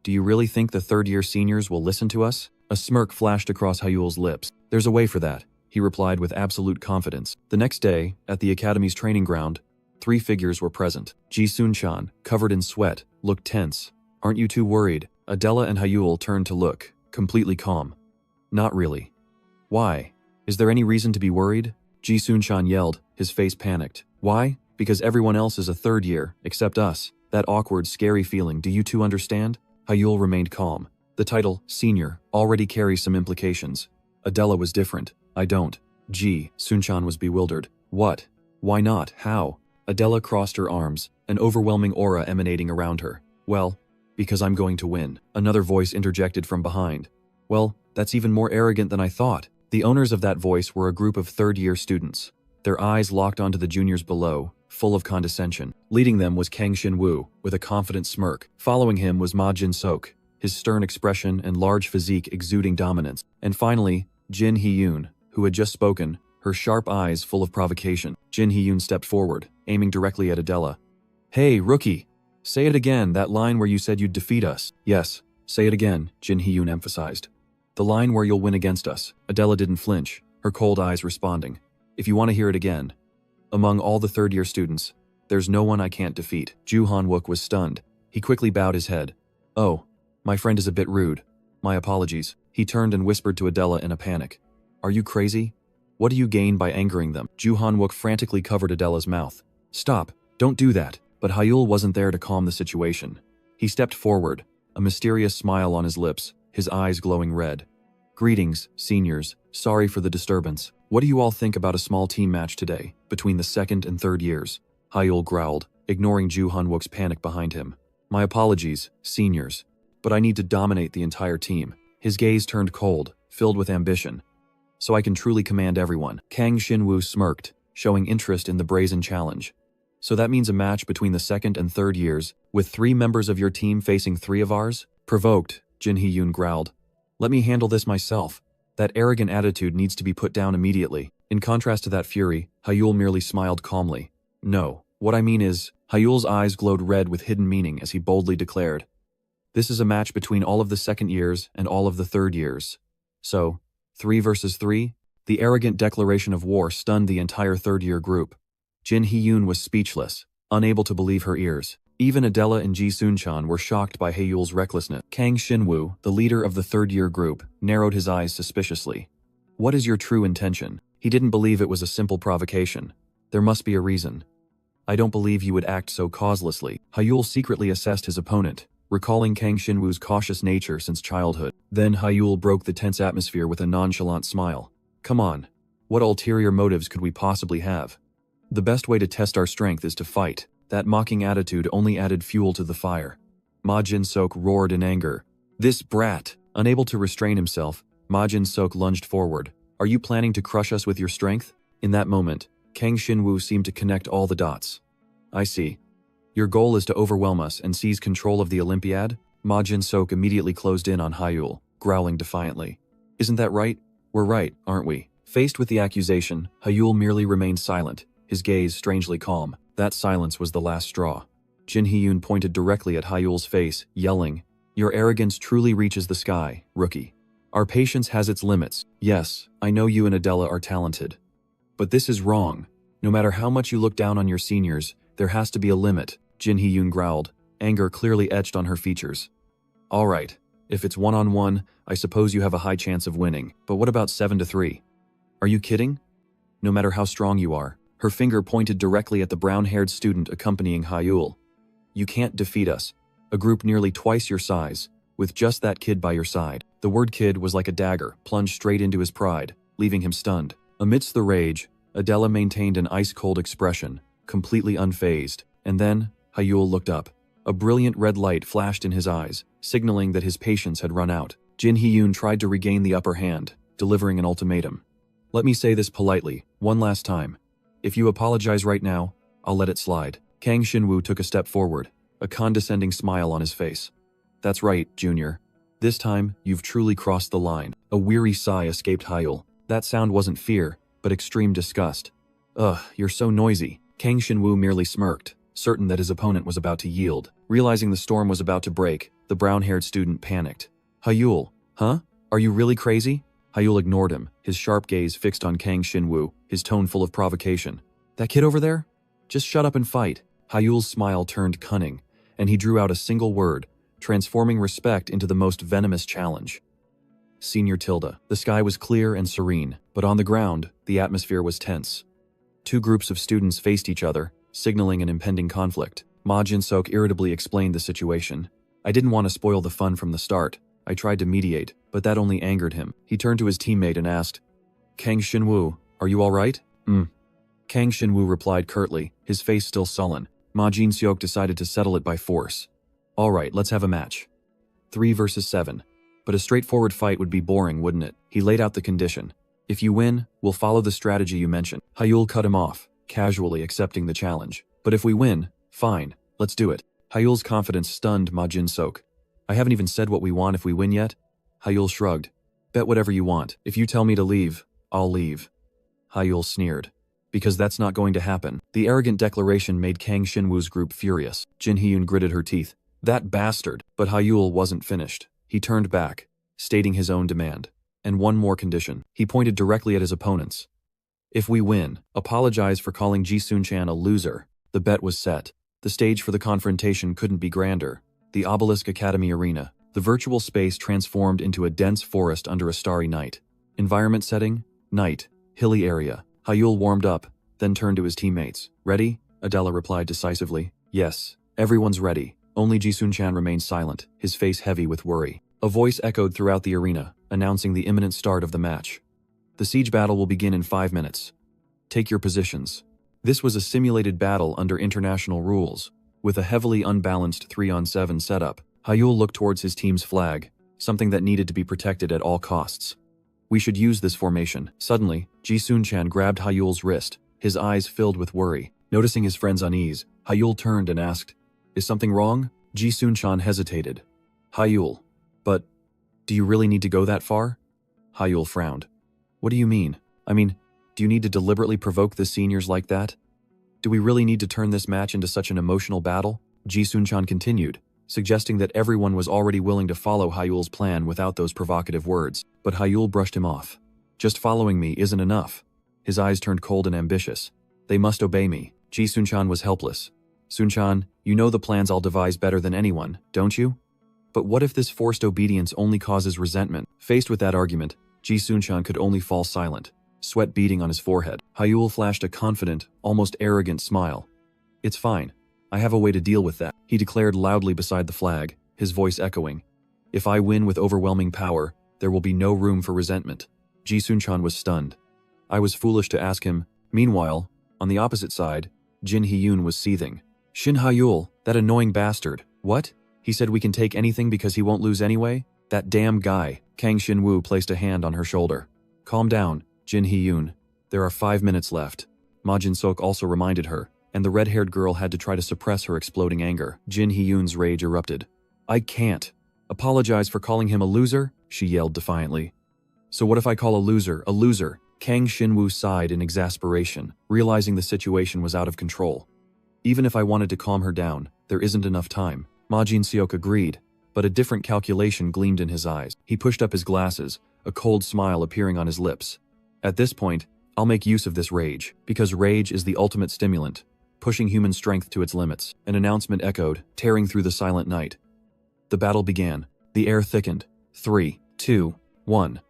do you really think the third-year seniors will listen to us? A smirk flashed across Hyul's lips. There's a way for that, he replied with absolute confidence. The next day, at the academy's training ground, 3 figures were present. Ji-Sun-chan, covered in sweat, looked tense. Aren't you too worried? Adela and Hyul turned to look, completely calm. Not really. Why? Is there any reason to be worried? Ji-Sun-chan yelled, his face panicked. Why? Because everyone else is a third year, except us. That awkward, scary feeling, do you two understand? Hyul remained calm. The title, senior, already carries some implications. Adela was different. I don't. Ji-Sun-chan was bewildered. What? Why not? How? Adela crossed her arms, an overwhelming aura emanating around her. Well, because I'm going to win. Another voice interjected from behind. Well, that's even more arrogant than I thought. The owners of that voice were a group of third-year students. Their eyes locked onto the juniors below, full of condescension. Leading them was Kang Shin-woo, with a confident smirk. Following him was Ma Jin-sok, his stern expression and large physique exuding dominance. And finally, Jin Hee-yoon, who had just spoken, her sharp eyes full of provocation. Jin Hee-yoon stepped forward, aiming directly at Adela. Hey, rookie! Say it again, that line where you said you'd defeat us. Yes, say it again, Jin Hee-yoon emphasized. The line where you'll win against us. Adela didn't flinch, her cold eyes responding. If you want to hear it again. Among all the third-year students, there's no one I can't defeat. Ju Han-wook was stunned. He quickly bowed his head. Oh, my friend is a bit rude. My apologies. He turned and whispered to Adela in a panic. Are you crazy? What do you gain by angering them? Ju Han-wook frantically covered Adela's mouth. Stop, don't do that. But Hyul wasn't there to calm the situation. He stepped forward, a mysterious smile on his lips, his eyes glowing red. Greetings, seniors. Sorry for the disturbance. What do you all think about a small team match today, between the second and third years? Hyul growled, ignoring Ju Han-wook's panic behind him. My apologies, seniors, but I need to dominate the entire team. His gaze turned cold, filled with ambition. So I can truly command everyone. Kang Shin-woo smirked, showing interest in the brazen challenge. So that means a match between the second and third years, with 3 members of your team facing 3 of ours? Provoked, Jin Hee-yoon growled. Let me handle this myself. That arrogant attitude needs to be put down immediately. In contrast to that fury, Hyul merely smiled calmly. No, what I mean is, Hyul's eyes glowed red with hidden meaning as he boldly declared. This is a match between all of the second years and all of the third years. So, 3 versus 3? The arrogant declaration of war stunned the entire third-year group. Jin Hee-yoon was speechless, unable to believe her ears. Even Adela and Ji-Sun-chan were shocked by Hyul's recklessness. Kang Shin-woo, the leader of the third-year group, narrowed his eyes suspiciously. What is your true intention? He didn't believe it was a simple provocation. There must be a reason. I don't believe you would act so causelessly. Hyul secretly assessed his opponent, recalling Kang Shin-woo's cautious nature since childhood. Then Hyul broke the tense atmosphere with a nonchalant smile. Come on, what ulterior motives could we possibly have? The best way to test our strength is to fight. That mocking attitude only added fuel to the fire. Ma Jin-sok roared in anger. This brat! Unable to restrain himself, Ma Jin-sok lunged forward. Are you planning to crush us with your strength? In that moment, Kang Shin-woo seemed to connect all the dots. I see. Your goal is to overwhelm us and seize control of the Olympiad? Ma Jin-sok immediately closed in on Hyul, growling defiantly. Isn't that right? We're right, aren't we? Faced with the accusation, Hyul merely remained silent, his gaze strangely calm. That silence was the last straw. Jin Hee-yoon pointed directly at Hyul's face, yelling, "Your arrogance truly reaches the sky, rookie. Our patience has its limits. Yes, I know you and Adela are talented. But this is wrong. No matter how much you look down on your seniors, there has to be a limit," Jin Hee-yoon growled, anger clearly etched on her features. "All right, if it's one-on-one, I suppose you have a high chance of winning, but what about 7-3? Are you kidding? No matter how strong you are." Her finger pointed directly at the brown-haired student accompanying Hyul. "You can't defeat us, a group nearly twice your size, with just that kid by your side." The word kid was like a dagger, plunged straight into his pride, leaving him stunned. Amidst the rage, Adela maintained an ice-cold expression, completely unfazed, and then, Hyul looked up. A brilliant red light flashed in his eyes, signaling that his patience had run out. Jin Hee-yoon tried to regain the upper hand, delivering an ultimatum. "Let me say this politely, one last time. If you apologize right now, I'll let it slide." Kang Shin-woo took a step forward, a condescending smile on his face. "That's right, Junior. This time, you've truly crossed the line." A weary sigh escaped Hyul. That sound wasn't fear, but extreme disgust. "Ugh, you're so noisy." Kang Shin-woo merely smirked, certain that his opponent was about to yield. Realizing the storm was about to break, the brown-haired student panicked. "Hyul, huh? Are you really crazy?" Hyul ignored him, his sharp gaze fixed on Kang Shin-woo, his tone full of provocation. "That kid over there? Just shut up and fight." Hyul's smile turned cunning, and he drew out a single word, transforming respect into the most venomous challenge. Senior Tilda. The sky was clear and serene, but on the ground, the atmosphere was tense. Two groups of students faced each other, signaling an impending conflict. Ma Jin-seok irritably explained the situation. "I didn't want to spoil the fun from the start. I tried to mediate, but that only angered him." He turned to his teammate and asked, "Kang Shin-woo, are you all right?" Kang Shin-woo replied curtly, his face still sullen. Ma Jin-seok decided to settle it by force. "All right, let's have a match. 3 versus 7. But a straightforward fight would be boring, wouldn't it?" He laid out the condition. "If you win, we'll follow the strategy you mentioned." Hyul cut him off, casually accepting the challenge. "But if we win, fine, let's do it." Hyul's confidence stunned Ma Jin-seok. "I haven't even said what we want if we win yet." Hyul shrugged. "Bet whatever you want. If you tell me to leave, I'll leave." Hyul sneered. "Because that's not going to happen." The arrogant declaration made Kang Shin-woo's group furious. Jin Hee-yoon gritted her teeth. "That bastard!" But Hyul wasn't finished. He turned back, stating his own demand. "And one more condition." He pointed directly at his opponents. "If we win, apologize for calling Ji-Sun-chan a loser." The bet was set. The stage for the confrontation couldn't be grander. The Obelisk Academy Arena. The virtual space transformed into a dense forest under a starry night. Environment setting? Night. Hilly area. Hyul warmed up, then turned to his teammates. "Ready?" Adela replied decisively. "Yes, everyone's ready." Only Ji-Sun-chan remained silent, his face heavy with worry. A voice echoed throughout the arena, announcing the imminent start of the match. "The siege battle will begin in 5 minutes. Take your positions." This was a simulated battle under international rules, with a heavily unbalanced 3-on-7 setup. Hyul looked towards his team's flag, something that needed to be protected at all costs. "We should use this formation." Suddenly, Ji-Sun-chan grabbed Hyul's wrist, his eyes filled with worry. Noticing his friend's unease, Hyul turned and asked, "Is something wrong?" Ji-Sun-chan hesitated. "Hyul, but do you really need to go that far?" Hyul frowned. "What do you mean? I mean, do you need to deliberately provoke the seniors like that? Do we really need to turn this match into such an emotional battle?" Ji-Sun-chan continued, suggesting that everyone was already willing to follow Hyul's plan without those provocative words. But Hyul brushed him off. "Just following me isn't enough." His eyes turned cold and ambitious. "They must obey me." Ji-Sun-chan was helpless. "Sun-chan, you know the plans I'll devise better than anyone, don't you? But what if this forced obedience only causes resentment?" Faced with that argument, Ji-Sun-chan could only fall silent, sweat beading on his forehead. Hyul flashed a confident, almost arrogant smile. "It's fine. I have a way to deal with that," he declared loudly beside the flag, his voice echoing. "If I win with overwhelming power, there will be no room for resentment." Ji-Sun-chan was stunned. I was foolish to ask him. Meanwhile, on the opposite side, Jin Hee-yoon was seething. "Shin Hyul, that annoying bastard. What? He said we can take anything because he won't lose anyway? That damn guy." Kang Shin-woo placed a hand on her shoulder. "Calm down, Jin Hee-yoon. There are 5 minutes left." Ma Jin-seok also reminded her, and the red-haired girl had to try to suppress her exploding anger. Jin Hee-yoon's rage erupted. "I can't. Apologize for calling him a loser?" she yelled defiantly. "So what if I call a loser a loser?" Kang Xinwu sighed in exasperation, realizing the situation was out of control. Even if I wanted to calm her down, there isn't enough time. Ma Jinseok agreed, but a different calculation gleamed in his eyes. He pushed up his glasses, a cold smile appearing on his lips. At this point, I'll make use of this rage, because rage is the ultimate stimulant, pushing human strength to its limits. An announcement echoed, tearing through the silent night. The battle began. The air thickened. 3, 2, 1.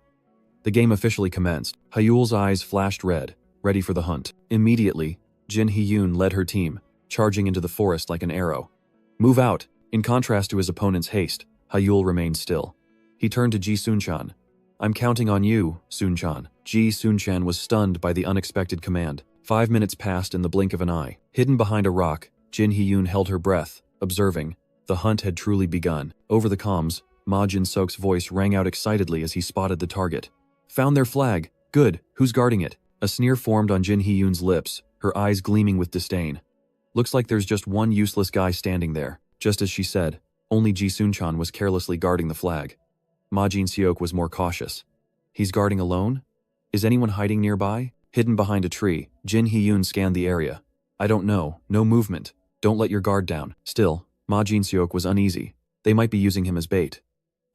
The game officially commenced. Hyul's eyes flashed red, ready for the hunt. Immediately, Jin Hee-yoon led her team, charging into the forest like an arrow. Move out! In contrast to his opponent's haste, Hyul remained still. He turned to Ji Sunchan. I'm counting on you, Sunchan. Ji Sunchan was stunned by the unexpected command. 5 minutes passed in the blink of an eye. Hidden behind a rock, Jin Hee-yoon held her breath, observing. The hunt had truly begun. Over the comms, Ma Jin-seok's voice rang out excitedly as he spotted the target. Found their flag. Good. Who's guarding it? A sneer formed on Jin Hee-yoon's lips, her eyes gleaming with disdain. Looks like there's just one useless guy standing there. Just as she said, only Ji Sunchan was carelessly guarding the flag. Ma Jin-seok was more cautious. He's guarding alone? Is anyone hiding nearby? Hidden behind a tree, Jin Hee-yoon scanned the area. I don't know. No movement. Don't let your guard down. Still, Ma Jin-seok was uneasy. They might be using him as bait.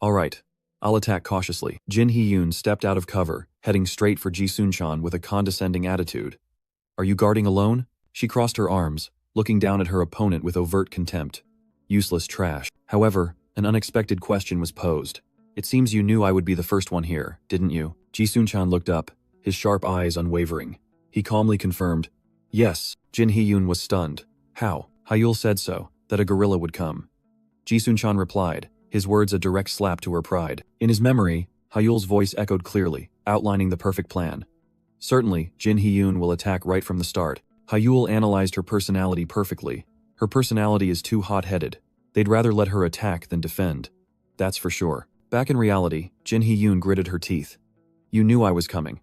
All right. I'll attack cautiously. Jin Hee-yoon stepped out of cover, heading straight for Ji Sunchan with a condescending attitude. Are you guarding alone? She crossed her arms, looking down at her opponent with overt contempt. Useless trash. However, an unexpected question was posed. It seems you knew I would be the first one here, didn't you? Ji Sunchan looked up, his sharp eyes unwavering. He calmly confirmed, yes. Jin Hee-yoon was stunned. How? Hyul said so, that a gorilla would come. Ji Sunchan replied, his words a direct slap to her pride. In his memory, Hyul's voice echoed clearly, outlining the perfect plan. Certainly, Jin Hee-yoon will attack right from the start. Hyul analyzed her personality perfectly. Her personality is too hot-headed. They'd rather let her attack than defend. That's for sure. Back in reality, Jin Hee-yoon gritted her teeth. You knew I was coming.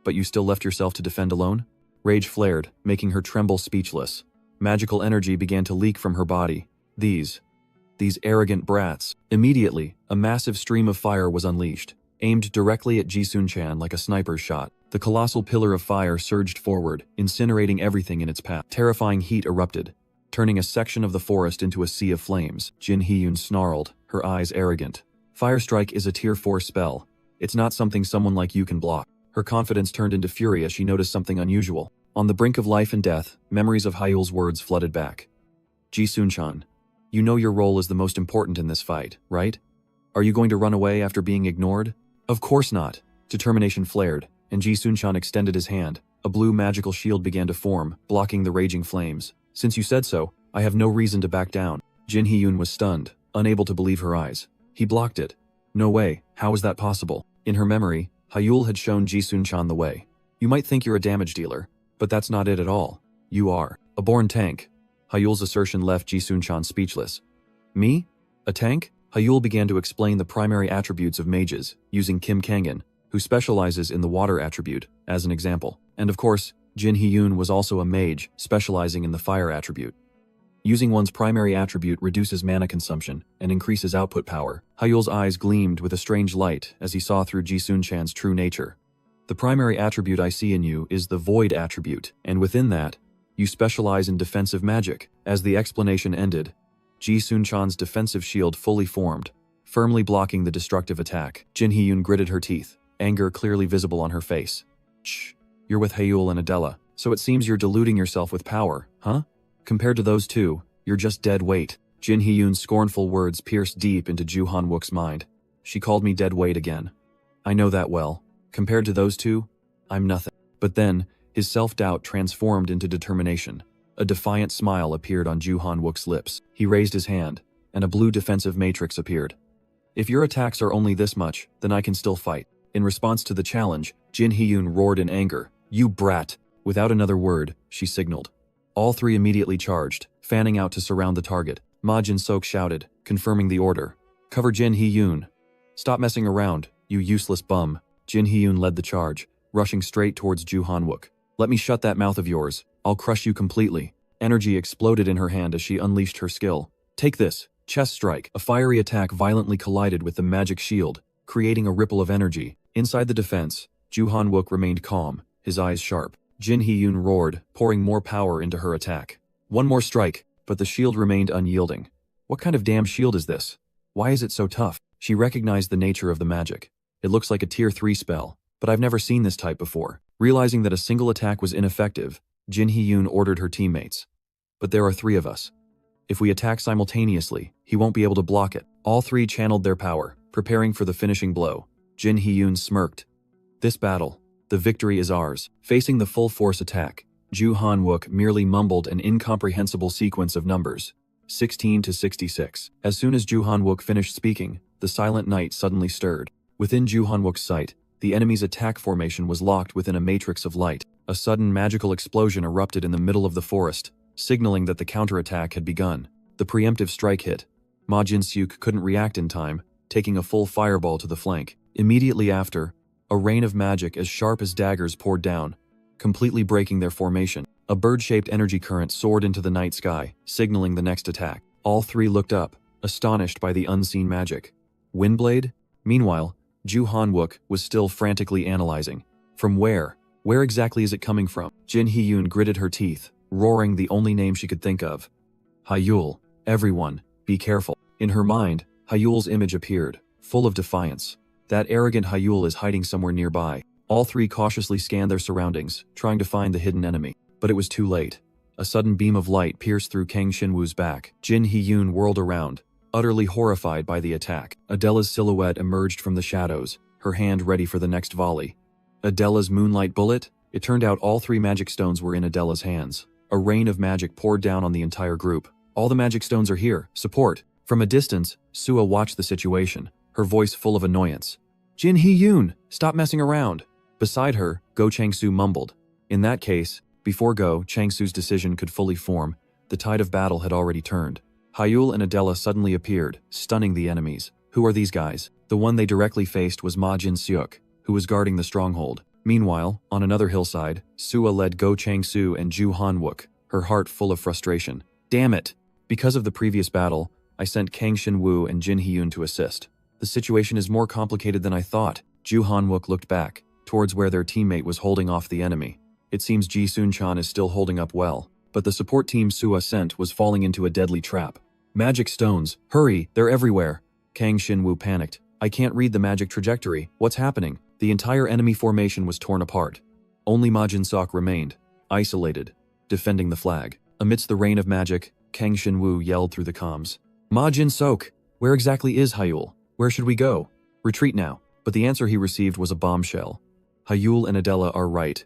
But you still left yourself to defend alone? Rage flared, making her tremble speechless. Magical energy began to leak from her body. These arrogant brats. Immediately, a massive stream of fire was unleashed, aimed directly at Ji Sunchan like a sniper's shot. The colossal pillar of fire surged forward, incinerating everything in its path. Terrifying heat erupted, turning a section of the forest into a sea of flames. Jin Hee-yoon snarled, her eyes arrogant. Fire Strike is a Tier 4 spell. It's not something someone like you can block. Her confidence turned into fury as she noticed something unusual. On the brink of life and death, memories of Hyul's words flooded back. Ji Sunchan, you know your role is the most important in this fight, right? Are you going to run away after being ignored? Of course not. Determination flared, and Ji Sunchan extended his hand. A blue magical shield began to form, blocking the raging flames. Since you said so, I have no reason to back down. Jin Hee-yoon was stunned, unable to believe her eyes. He blocked it. No way, how is that possible? In her memory, Hyul had shown Ji Sunchan the way. You might think you're a damage dealer, but that's not it at all. You are a born tank. Hyul's assertion left Ji Sunchan speechless. Me? A tank? Hyul began to explain the primary attributes of mages, using Kim Kangan, who specializes in the water attribute, as an example. And of course, Jin Hee-yoon was also a mage, specializing in the fire attribute. Using one's primary attribute reduces mana consumption and increases output power. Hyul's eyes gleamed with a strange light as he saw through Ji Sunchan's true nature. The primary attribute I see in you is the void attribute, and within that, you specialize in defensive magic. As the explanation ended, Ji Sunchan's defensive shield fully formed, firmly blocking the destructive attack. Jin Hee-yoon gritted her teeth, anger clearly visible on her face. Shh, you're with Hyul and Adela, so it seems you're deluding yourself with power, huh? Compared to those two, you're just dead weight. Jin Hee-yoon's scornful words pierced deep into Ju Han-wook's mind. She called me dead weight again. I know that well. Compared to those two, I'm nothing. But then, his self-doubt transformed into determination. A defiant smile appeared on Ju Han-wook's lips. He raised his hand, and a blue defensive matrix appeared. If your attacks are only this much, then I can still fight. In response to the challenge, Jin Hee-yoon roared in anger. You brat! Without another word, she signaled. All three immediately charged, fanning out to surround the target. Ma Jin-seok shouted, confirming the order. Cover Jin Hee-yoon. Stop messing around, you useless bum. Jin Hee-yoon led the charge, rushing straight towards Ju Han-wook. Let me shut that mouth of yours. I'll crush you completely. Energy exploded in her hand as she unleashed her skill. Take this. Chest strike. A fiery attack violently collided with the magic shield, creating a ripple of energy. Inside the defense, Ju Han-wook remained calm, his eyes sharp. Jin Hee-yoon roared, pouring more power into her attack. One more strike, but the shield remained unyielding. What kind of damn shield is this? Why is it so tough? She recognized the nature of the magic. It looks like a tier 3 spell, but I've never seen this type before. Realizing that a single attack was ineffective, Jin Hee-yoon ordered her teammates. But there are 3 of us. If we attack simultaneously, he won't be able to block it. All 3 channeled their power, preparing for the finishing blow. Jin Hee-yoon smirked. This battle, the victory is ours. Facing the full force attack, Ju Han-wook merely mumbled an incomprehensible sequence of numbers. 16 to 66. As soon as Ju Han-wook finished speaking, the silent night suddenly stirred. Within Ju Han-wook's sight, the enemy's attack formation was locked within a matrix of light. A sudden magical explosion erupted in the middle of the forest, signaling that the counterattack had begun. The preemptive strike hit. Ma Jin-seok couldn't react in time, taking a full fireball to the flank. Immediately after, a rain of magic as sharp as daggers poured down, completely breaking their formation. A bird-shaped energy current soared into the night sky, signaling the next attack. All 3 looked up, astonished by the unseen magic. Windblade? Meanwhile, Ju Han-wook was still frantically analyzing. From where? Where exactly is it coming from? Jin Hee-yoon gritted her teeth, roaring the only name she could think of. Hyul. Everyone, be careful. In her mind, Hyul's image appeared, full of defiance. That arrogant Hyul is hiding somewhere nearby. All 3 cautiously scanned their surroundings, trying to find the hidden enemy. But it was too late. A sudden beam of light pierced through Kang Shin-woo's back. Jin Hee-yoon whirled around, utterly horrified by the attack. Adela's silhouette emerged from the shadows, her hand ready for the next volley. Adela's moonlight bullet? It turned out all 3 magic stones were in Adela's hands. A rain of magic poured down on the entire group. All the magic stones are here. Support. From a distance, Sua watched the situation, her voice full of annoyance. Jin Hee-yoon, stop messing around. Beside her, Go Chang-soo mumbled. In that case, before Go Chang-soo's decision could fully form, the tide of battle had already turned. Hyul and Adela suddenly appeared, stunning the enemies. Who are these guys? The one they directly faced was Ma Jin-seok, who was guarding the stronghold. Meanwhile, on another hillside, Sua led Go Chang-soo and Ju Han-wook, her heart full of frustration. Damn it! Because of the previous battle, I sent Kang Shin-woo and Jin Hee-yoon to assist. The situation is more complicated than I thought. Ju Han-wook looked back, towards where their teammate was holding off the enemy. It seems Ji Soon-chan is still holding up well, but the support team Sua sent was falling into a deadly trap. Magic stones! Hurry! They're everywhere! Kang Shin-woo panicked. I can't read the magic trajectory. What's happening? The entire enemy formation was torn apart. Only Ma Jin-seok remained, isolated, defending the flag. Amidst the rain of magic, Kang Shin-woo yelled through the comms. Ma Jin-seok! Where exactly is Hyul? Where should we go? Retreat now. But the answer he received was a bombshell. Hyul and Adela are right.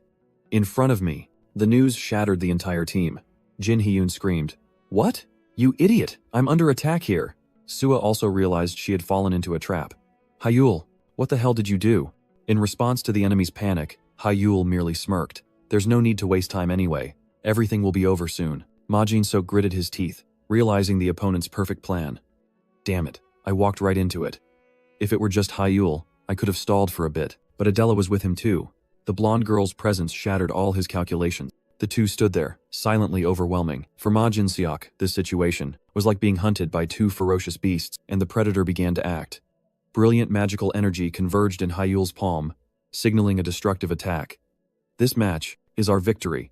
In front of me. The news shattered the entire team. Jin Hee-yoon screamed. What? You idiot! I'm under attack here. Sua also realized she had fallen into a trap. Hyul, what the hell did you do? In response to the enemy's panic, Hyul merely smirked. There's no need to waste time anyway. Everything will be over soon. Ma Jin-seok gritted his teeth, realizing the opponent's perfect plan. Damn it, I walked right into it. If it were just Hyul, I could have stalled for a bit, but Adela was with him too. The blonde girl's presence shattered all his calculations. The two stood there, silently overwhelming. For Ma Jin-seok, this situation was like being hunted by 2 ferocious beasts, and the predator began to act. Brilliant magical energy converged in Hyul's palm, signaling a destructive attack. This match is our victory.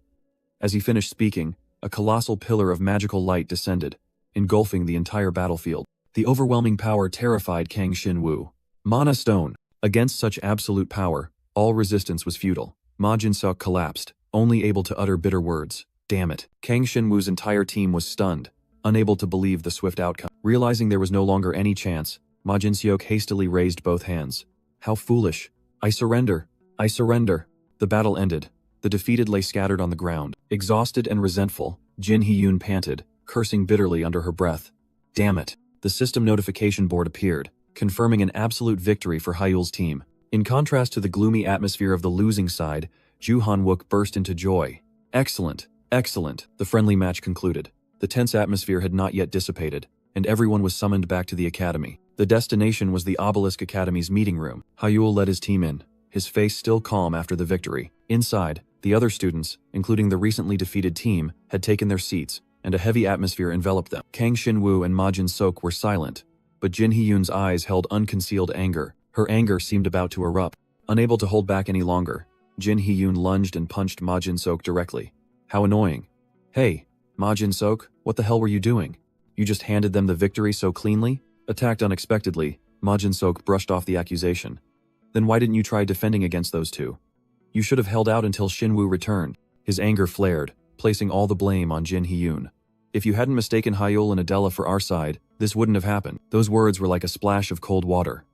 As he finished speaking, a colossal pillar of magical light descended, engulfing the entire battlefield. The overwhelming power terrified Kang Shin-woo. Mana Stone. Against such absolute power, all resistance was futile. Ma Jin-seok collapsed, only able to utter bitter words. Damn it. Kang Shin-woo's entire team was stunned, unable to believe the swift outcome. Realizing there was no longer any chance, Ma Jin-seok hastily raised both hands. How foolish. I surrender. I surrender. The battle ended. The defeated lay scattered on the ground. Exhausted and resentful, Jin Hee-yoon panted, cursing bitterly under her breath. Damn it. The system notification board appeared, confirming an absolute victory for Hyul's team. In contrast to the gloomy atmosphere of the losing side, Ju Han-wook burst into joy. Excellent, excellent. The friendly match concluded. The tense atmosphere had not yet dissipated, and everyone was summoned back to the academy. The destination was the Obelisk Academy's meeting room. Hyul led his team in, his face still calm after the victory. Inside, the other students, including the recently defeated team, had taken their seats, and a heavy atmosphere enveloped them. Kang Shin-woo and Ma Jin-seok were silent, but Jin Hee-yoon's eyes held unconcealed anger. Her anger seemed about to erupt. Unable to hold back any longer, Jin Hee-yoon lunged and punched Ma Jin-sok directly. How annoying. Hey, Ma Jin-sok, what the hell were you doing? You just handed them the victory so cleanly? Attacked unexpectedly, Ma Jin-sok brushed off the accusation. Then why didn't you try defending against those two? You should have held out until Shinwoo returned. His anger flared, placing all the blame on Jin Hee-yoon. If you hadn't mistaken Hyul and Adela for our side, this wouldn't have happened. Those words were like a splash of cold water.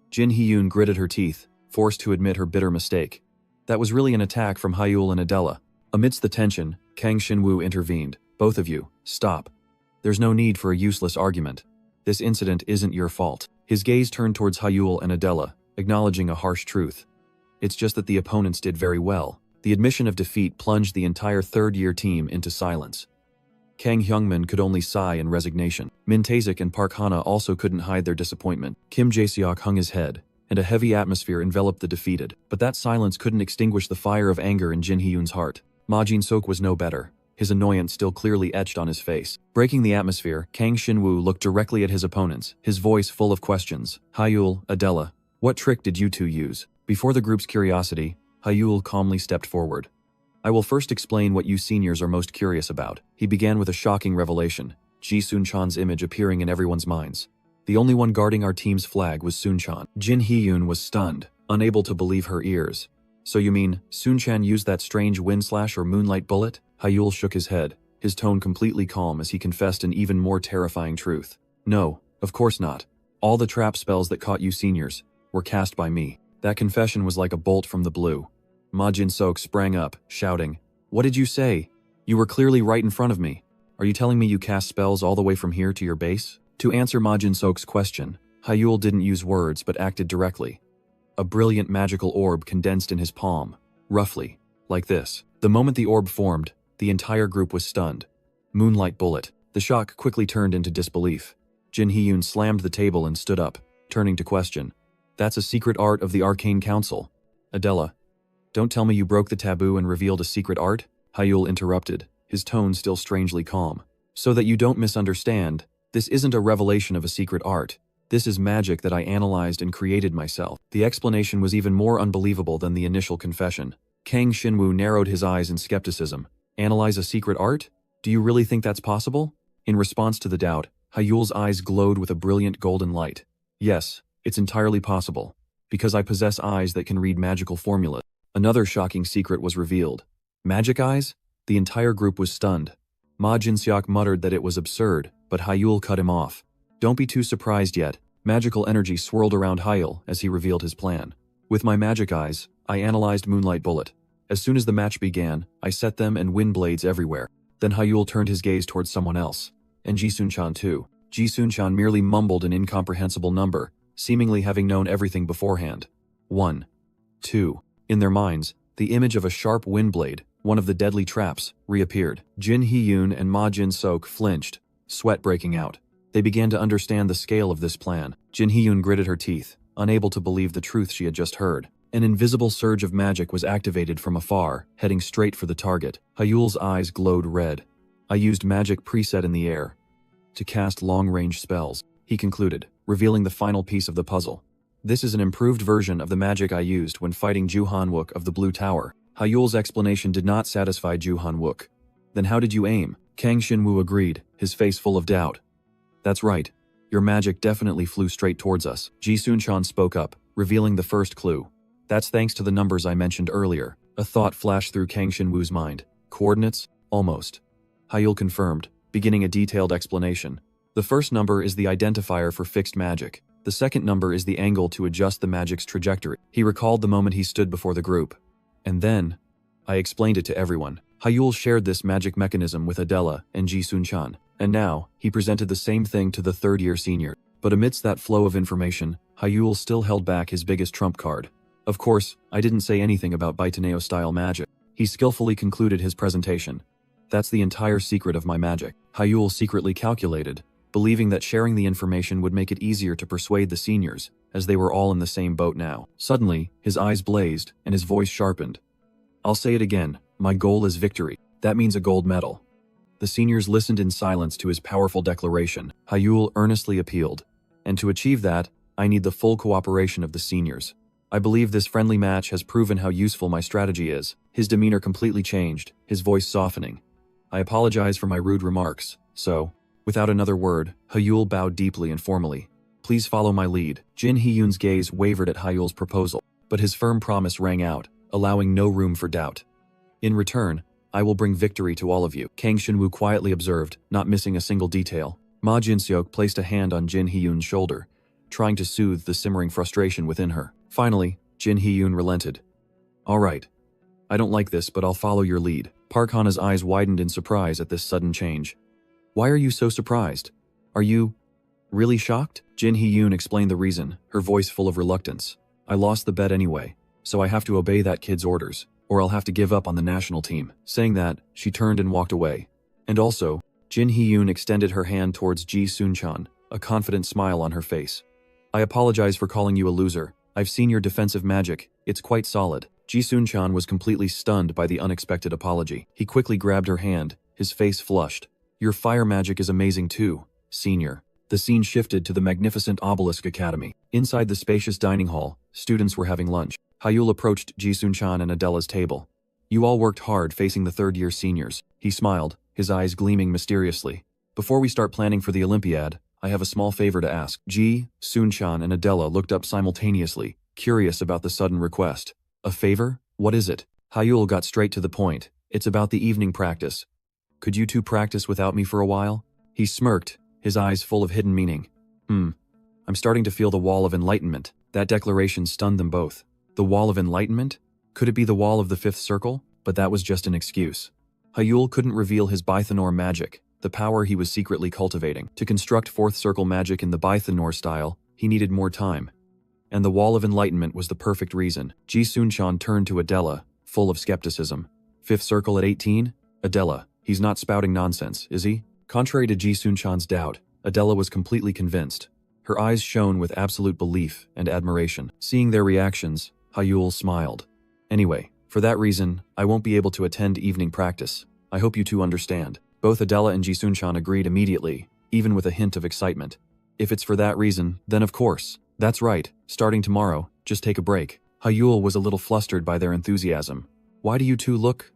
Jin Hee-yoon gritted her teeth, forced to admit her bitter mistake. That was really an attack from Hyul and Adela. Amidst the tension, Kang Shinwoo intervened. Both of you, stop. There's no need for a useless argument. This incident isn't your fault. His gaze turned towards Hyul and Adela, acknowledging a harsh truth. It's just that the opponents did very well. The admission of defeat plunged the entire third-year team into silence. Kang Hyungmin could only sigh in resignation. Min Tae-sik and Park Hana also couldn't hide their disappointment. Kim Jae-seok hung his head, and a heavy atmosphere enveloped the defeated. But that silence couldn't extinguish the fire of anger in Jin Hee-yoon's heart. Ma Jin-sok was no better, his annoyance still clearly etched on his face. Breaking the atmosphere, Kang Shinwoo looked directly at his opponents, his voice full of questions. Hyul, Adela, what trick did you two use? Before the group's curiosity, Hyul calmly stepped forward. I will first explain what you seniors are most curious about. He began with a shocking revelation, Ji Sun-chan's image appearing in everyone's minds. The only one guarding our team's flag was Sun-chan. Jin Hee-yoon was stunned, unable to believe her ears. So you mean, Sun-chan used that strange wind slash or moonlight bullet? Hyul shook his head, his tone completely calm as he confessed an even more terrifying truth. No, of course not. All the trap spells that caught you seniors were cast by me. That confession was like a bolt from the blue. Ma Jin-sok sprang up, shouting, What did you say? You were clearly right in front of me. Are you telling me you cast spells all the way from here to your base? To answer Ma Jin-sok's question, Hyul didn't use words but acted directly. A brilliant magical orb condensed in his palm, roughly, like this. The moment the orb formed, the entire group was stunned. Moonlight bullet. The shock quickly turned into disbelief. Jin Hee-yoon slammed the table and stood up, turning to question. That's a secret art of the Arcane Council. Adela, don't tell me you broke the taboo and revealed a secret art? Hyul interrupted, his tone still strangely calm. So that you don't misunderstand, this isn't a revelation of a secret art. This is magic that I analyzed and created myself. The explanation was even more unbelievable than the initial confession. Kang Shinwoo narrowed his eyes in skepticism. Analyze a secret art? Do you really think that's possible? In response to the doubt, Hyul's eyes glowed with a brilliant golden light. Yes, it's entirely possible, because I possess eyes that can read magical formulas. Another shocking secret was revealed. Magic eyes? The entire group was stunned. Ma Jin-seok muttered that it was absurd, but Hyul cut him off. Don't be too surprised yet. Magical energy swirled around Hyul as he revealed his plan. With my magic eyes, I analyzed Moonlight Bullet. As soon as the match began, I set them and wind blades everywhere. Then Hyul turned his gaze towards someone else. And Ji Sun-chan too. Ji Sun-chan merely mumbled an incomprehensible number, seemingly having known everything beforehand. 1. 2. In their minds, the image of a sharp wind blade, one of the deadly traps, reappeared. Jin Hee-yoon and Ma Jin-sok flinched, sweat breaking out. They began to understand the scale of this plan. Jin Hee-yoon gritted her teeth, unable to believe the truth she had just heard. An invisible surge of magic was activated from afar, heading straight for the target. Hyul's eyes glowed red. I used magic preset in the air to cast long-range spells, he concluded, revealing the final piece of the puzzle. This is an improved version of the magic I used when fighting Ju Han-wook of the Blue Tower. Hyul's explanation did not satisfy Ju Han-wook. Then how did you aim? Kang Shinwoo agreed, his face full of doubt. That's right. Your magic definitely flew straight towards us. Ji Sun-chan spoke up, revealing the first clue. That's thanks to the numbers I mentioned earlier. A thought flashed through Kang Shinwoo's mind. Coordinates? Almost. Hyul confirmed, beginning a detailed explanation. The first number is the identifier for fixed magic. The second number is the angle to adjust the magic's trajectory. He recalled the moment he stood before the group. And then, I explained it to everyone. Hyul shared this magic mechanism with Adela and Ji Sun-chan. And now, he presented the same thing to the third-year senior. But amidst that flow of information, Hyul still held back his biggest trump card. Of course, I didn't say anything about Baitaneo-style magic. He skillfully concluded his presentation. That's the entire secret of my magic. Hyul secretly calculated, believing that sharing the information would make it easier to persuade the seniors, as they were all in the same boat now. Suddenly, his eyes blazed, and his voice sharpened. I'll say it again, my goal is victory. That means a gold medal. The seniors listened in silence to his powerful declaration. Hyul earnestly appealed. And to achieve that, I need the full cooperation of the seniors. I believe this friendly match has proven how useful my strategy is. His demeanor completely changed, his voice softening. I apologize for my rude remarks, so, without another word, Hyul bowed deeply and formally. Please follow my lead. Jin Hyun's gaze wavered at Hyul's proposal, but his firm promise rang out, allowing no room for doubt. In return, I will bring victory to all of you, Kang Shinwoo quietly observed, not missing a single detail. Ma Jinseok placed a hand on Jin Hyun's shoulder, trying to soothe the simmering frustration within her. Finally, Jin Hyun relented. All right. I don't like this, but I'll follow your lead. Park Hana's eyes widened in surprise at this sudden change. Why are you so surprised? Are you really shocked? Jin Hyun explained the reason, her voice full of reluctance. I lost the bet anyway, so I have to obey that kid's orders, or I'll have to give up on the national team. Saying that, she turned and walked away. And also, Jin Hyun extended her hand towards Ji Sun-chan, a confident smile on her face. I apologize for calling you a loser. I've seen your defensive magic, it's quite solid. Ji Sun-chan was completely stunned by the unexpected apology. He quickly grabbed her hand, his face flushed. Your fire magic is amazing too, senior. The scene shifted to the magnificent Obelisk Academy. Inside the spacious dining hall, students were having lunch. Hyul approached Ji Sun-chan and Adela's table. You all worked hard facing the third-year seniors. He smiled, his eyes gleaming mysteriously. Before we start planning for the Olympiad, I have a small favor to ask. Ji Sun-chan and Adela looked up simultaneously, curious about the sudden request. A favor? What is it? Hyul got straight to the point. It's about the evening practice. Could you two practice without me for a while? He smirked, his eyes full of hidden meaning. I'm starting to feel the wall of enlightenment. That declaration stunned them both. The wall of enlightenment? Could it be the wall of the fifth circle? But that was just an excuse. Hyul couldn't reveal his Bythanor magic, the power he was secretly cultivating. To construct fourth circle magic in the Bythanor style, he needed more time. And the wall of enlightenment was the perfect reason. Ji Sun-chan turned to Adela, full of skepticism. Fifth circle at 18? Adela, he's not spouting nonsense, is he? Contrary to Ji Sun-chan's doubt, Adela was completely convinced. Her eyes shone with absolute belief and admiration. Seeing their reactions, Hyul smiled. Anyway, for that reason, I won't be able to attend evening practice. I hope you two understand. Both Adela and Ji Sun-chan agreed immediately, even with a hint of excitement. If it's for that reason, then of course. That's right, starting tomorrow, just take a break. Hyul was a little flustered by their enthusiasm. Why do you two look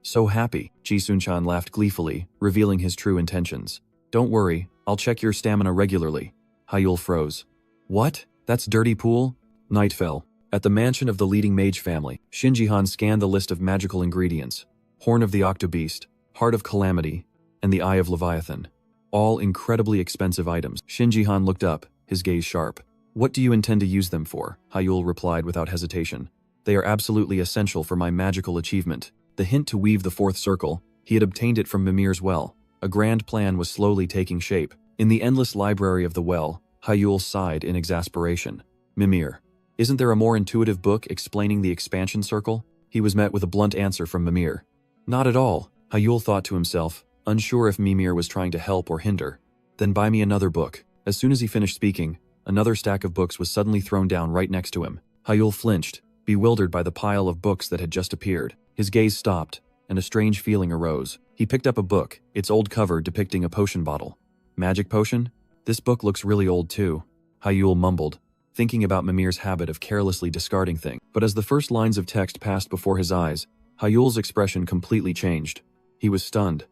so happy? Ji Sun-chan laughed gleefully, revealing his true intentions. Don't worry, I'll check your stamina regularly. Hyul froze. What? That's dirty pool? Night fell. At the mansion of the leading mage family, Shinji-han scanned the list of magical ingredients. Horn of the Octobeast, Heart of Calamity, and the Eye of Leviathan. All incredibly expensive items. Shinji-han looked up, his gaze sharp. What do you intend to use them for? Hyul replied without hesitation. They are absolutely essential for my magical achievement. The hint to weave the fourth circle, he had obtained it from Mimir's well. A grand plan was slowly taking shape. In the endless library of the well, Hyul sighed in exasperation. Mimir. Isn't there a more intuitive book explaining the expansion circle? He was met with a blunt answer from Mimir. Not at all, Hyul thought to himself, unsure if Mimir was trying to help or hinder. Then buy me another book. As soon as he finished speaking, another stack of books was suddenly thrown down right next to him. Hyul flinched, bewildered by the pile of books that had just appeared. His gaze stopped, and a strange feeling arose. He picked up a book, its old cover depicting a potion bottle. Magic potion? This book looks really old too, Hyul mumbled, thinking about Mimir's habit of carelessly discarding things. But as the first lines of text passed before his eyes, Hyul's expression completely changed. He was stunned.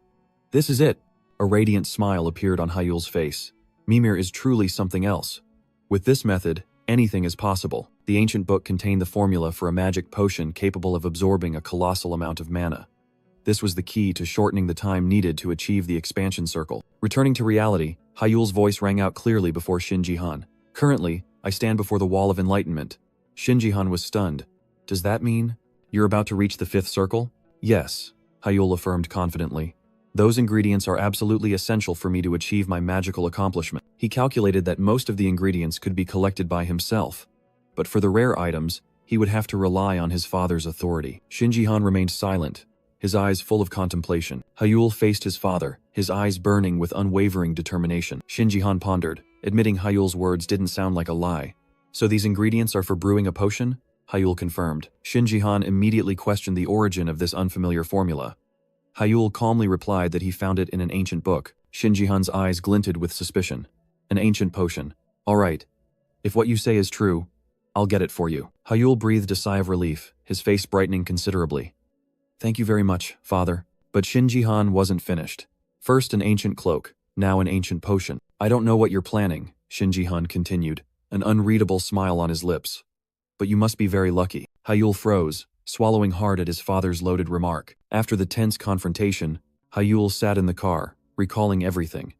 This is it! A radiant smile appeared on Hyul's face. Mimir is truly something else. With this method, anything is possible. The ancient book contained the formula for a magic potion capable of absorbing a colossal amount of mana. This was the key to shortening the time needed to achieve the expansion circle. Returning to reality, Hyul's voice rang out clearly before Shinji-han. Currently, I stand before the wall of enlightenment. Shinji-han was stunned. Does that mean you're about to reach the fifth circle? Yes, Hyul affirmed confidently. Those ingredients are absolutely essential for me to achieve my magical accomplishment. He calculated that most of the ingredients could be collected by himself, but for the rare items, he would have to rely on his father's authority. Shinji-han remained silent, his eyes full of contemplation. Hyul faced his father, his eyes burning with unwavering determination. Shinji-han pondered, admitting Hyul's words didn't sound like a lie. So these ingredients are for brewing a potion? Hyul confirmed. Shinji-han immediately questioned the origin of this unfamiliar formula. Hyul calmly replied that he found it in an ancient book. Shinji-han's eyes glinted with suspicion. An ancient potion. All right. If what you say is true, I'll get it for you. Hayul breathed a sigh of relief, his face brightening considerably. Thank you very much, father. But Shinji-han wasn't finished. First an ancient cloak, now an ancient potion. I don't know what you're planning, Shinji-han continued, an unreadable smile on his lips. But you must be very lucky. Hayul froze, swallowing hard at his father's loaded remark. After the tense confrontation, Hayul sat in the car, recalling everything.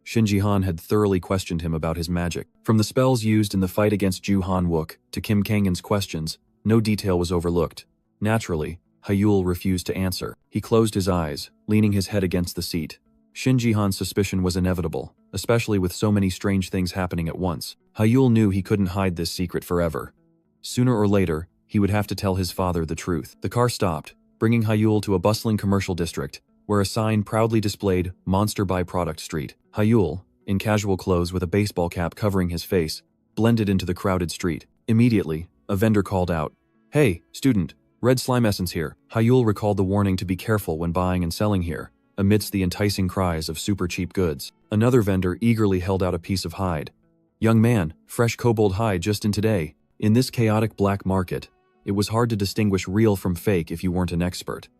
Shinji-han had thoroughly questioned him about his magic. From the spells used in the fight against Ju Han-wook to Kim Kangen's questions, no detail was overlooked. Naturally, Hayul refused to answer. He closed his eyes, leaning his head against the seat. Shinji-han's suspicion was inevitable, especially with so many strange things happening at once. Hayul knew he couldn't hide this secret forever. Sooner or later, he would have to tell his father the truth. The car stopped, bringing Hayul to a bustling commercial district, where a sign proudly displayed Monster Byproduct Street. Hayul, in casual clothes with a baseball cap covering his face, blended into the crowded street. Immediately, a vendor called out, "Hey, student, red slime essence here." Hayul recalled the warning to be careful when buying and selling here, amidst the enticing cries of super cheap goods. Another vendor eagerly held out a piece of hide. "Young man, fresh kobold hide just in today." In this chaotic black market, it was hard to distinguish real from fake if you weren't an expert.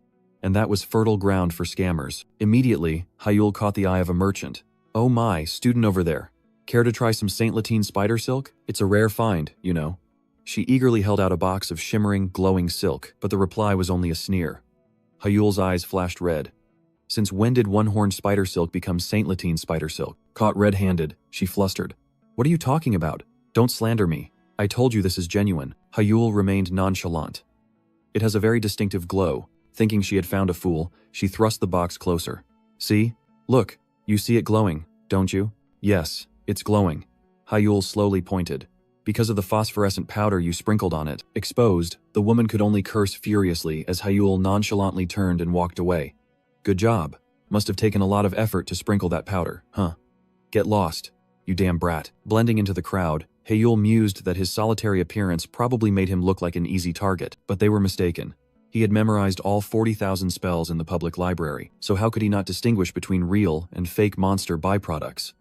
And that was fertile ground for scammers. Immediately, Hayul caught the eye of a merchant. "Oh my, student over there. Care to try some Saint Latine spider silk? It's a rare find, you know." She eagerly held out a box of shimmering, glowing silk, but the reply was only a sneer. Hayul's eyes flashed red. Since when did one-horned spider silk become Saint Latine spider silk? Caught red-handed, she flustered. "What are you talking about? Don't slander me. I told you this is genuine." Hayul remained nonchalant. "It has a very distinctive glow." Thinking she had found a fool, she thrust the box closer. "See? Look, you see it glowing, don't you?" "Yes, it's glowing." Hayul slowly pointed. "Because of the phosphorescent powder you sprinkled on it." Exposed, the woman could only curse furiously as Hayul nonchalantly turned and walked away. "Good job. Must have taken a lot of effort to sprinkle that powder, huh? Get lost, you damn brat." Blending into the crowd, Hayul mused that his solitary appearance probably made him look like an easy target, but they were mistaken. He had memorized all 40,000 spells in the public library, so how could he not distinguish between real and fake monster byproducts?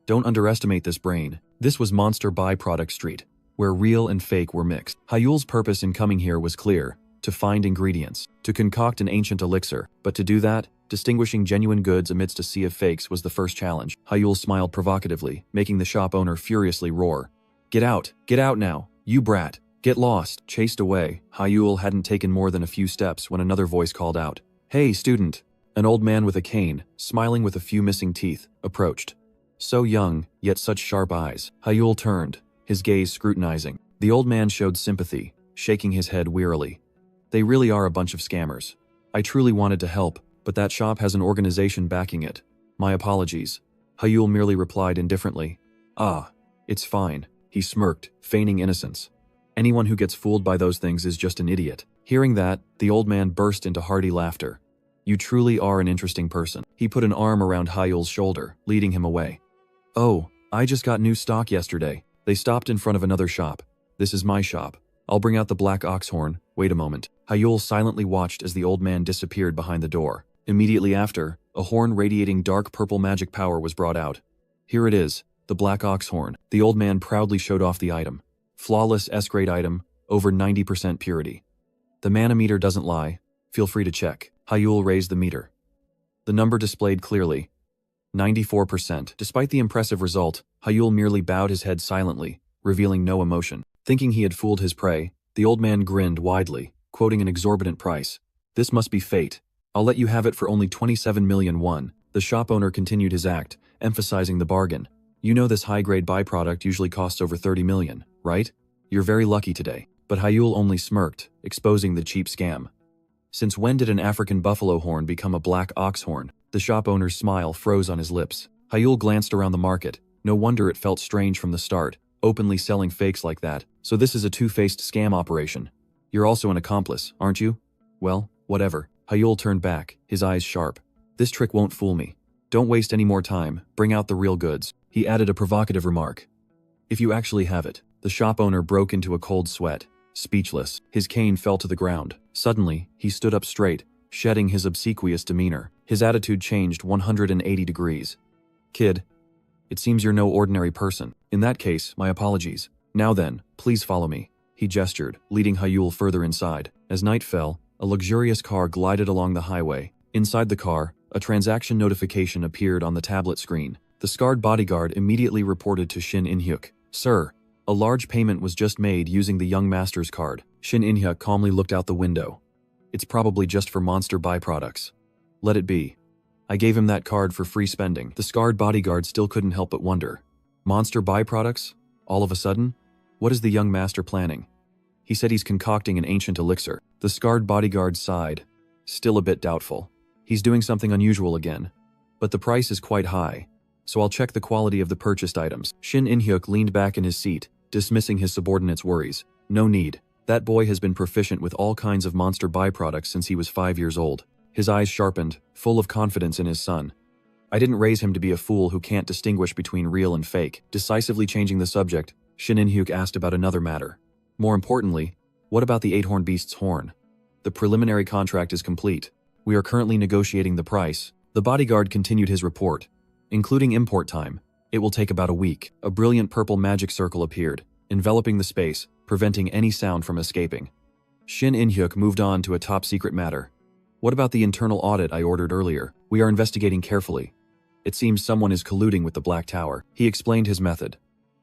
Don't underestimate this brain. This was Monster Byproduct Street, where real and fake were mixed. Hayul's purpose in coming here was clear: to find ingredients, to concoct an ancient elixir. But to do that, distinguishing genuine goods amidst a sea of fakes was the first challenge. Hayul smiled provocatively, making the shop owner furiously roar. Get out now, you brat. Get lost." Chased away, Hayul hadn't taken more than a few steps when another voice called out. "Hey, student." An old man with a cane, smiling with a few missing teeth, approached. So young, yet such sharp eyes. Hayul turned, his gaze scrutinizing. The old man showed sympathy, shaking his head wearily. "They really are a bunch of scammers. I truly wanted to help, but that shop has an organization backing it. My apologies." Hayul merely replied indifferently. "Ah, it's fine." He smirked, feigning innocence. "Anyone who gets fooled by those things is just an idiot." Hearing that, the old man burst into hearty laughter. "You truly are an interesting person." He put an arm around Hayul's shoulder, leading him away. "Oh, I just got new stock yesterday." They stopped in front of another shop. "This is my shop. I'll bring out the black ox horn. Wait a moment." Hayul silently watched as the old man disappeared behind the door. Immediately after, a horn radiating dark purple magic power was brought out. "Here it is, the black ox horn." The old man proudly showed off the item. Flawless S-grade item, over 90% purity. "The manometer doesn't lie. Feel free to check." Hayul raised the meter. The number displayed clearly. 94%. Despite the impressive result, Hayul merely bowed his head silently, revealing no emotion. Thinking he had fooled his prey, the old man grinned widely, quoting an exorbitant price. "This must be fate. I'll let you have it for only 27 million won." The shop owner continued his act, emphasizing the bargain. "You know this high-grade byproduct usually costs over 30 million, right? You're very lucky today." But Hayul only smirked, exposing the cheap scam. Since when did an African buffalo horn become a black ox horn? The shop owner's smile froze on his lips. Hayul glanced around the market. No wonder it felt strange from the start, openly selling fakes like that. So this is a two-faced scam operation. You're also an accomplice, aren't you? Well, whatever. Hayul turned back, his eyes sharp. This trick won't fool me. Don't waste any more time, bring out the real goods. He added a provocative remark. If you actually have it. The shop owner broke into a cold sweat, speechless. His cane fell to the ground. Suddenly, he stood up straight, shedding his obsequious demeanor. His attitude changed 180 degrees. Kid, it seems you're no ordinary person. In that case, my apologies. Now then, please follow me. he gestured, leading Hyul further inside. As night fell, a luxurious car glided along the highway. Inside the car, a transaction notification appeared on the tablet screen. The scarred bodyguard immediately reported to Shin In-hyuk. "Sir, a large payment was just made using the young master's card." Shin In-hyuk calmly looked out the window. "It's probably just for monster byproducts. Let it be. I gave him that card for free spending." The scarred bodyguard still couldn't help but wonder. Monster byproducts? All of a sudden? What is the young master planning? He said he's concocting an ancient elixir. The scarred bodyguard sighed, still a bit doubtful. He's doing something unusual again. But the price is quite high, so I'll check the quality of the purchased items. Shin In-hyuk leaned back in his seat, dismissing his subordinate's worries. No need. That boy has been proficient with all kinds of monster byproducts since he was 5 years old. His eyes sharpened, full of confidence in his son. I didn't raise him to be a fool who can't distinguish between real and fake. Decisively changing the subject, Shin In-hyuk asked about another matter. More importantly, what about the eight-horned beast's horn? The preliminary contract is complete. We are currently negotiating the price. The bodyguard continued his report. Including import time, it will take about a week. A brilliant purple magic circle appeared, enveloping the space, preventing any sound from escaping. Shin In-hyuk moved on to a top-secret matter. What about the internal audit I ordered earlier? We are investigating carefully. It seems someone is colluding with the Black Tower. He explained his method.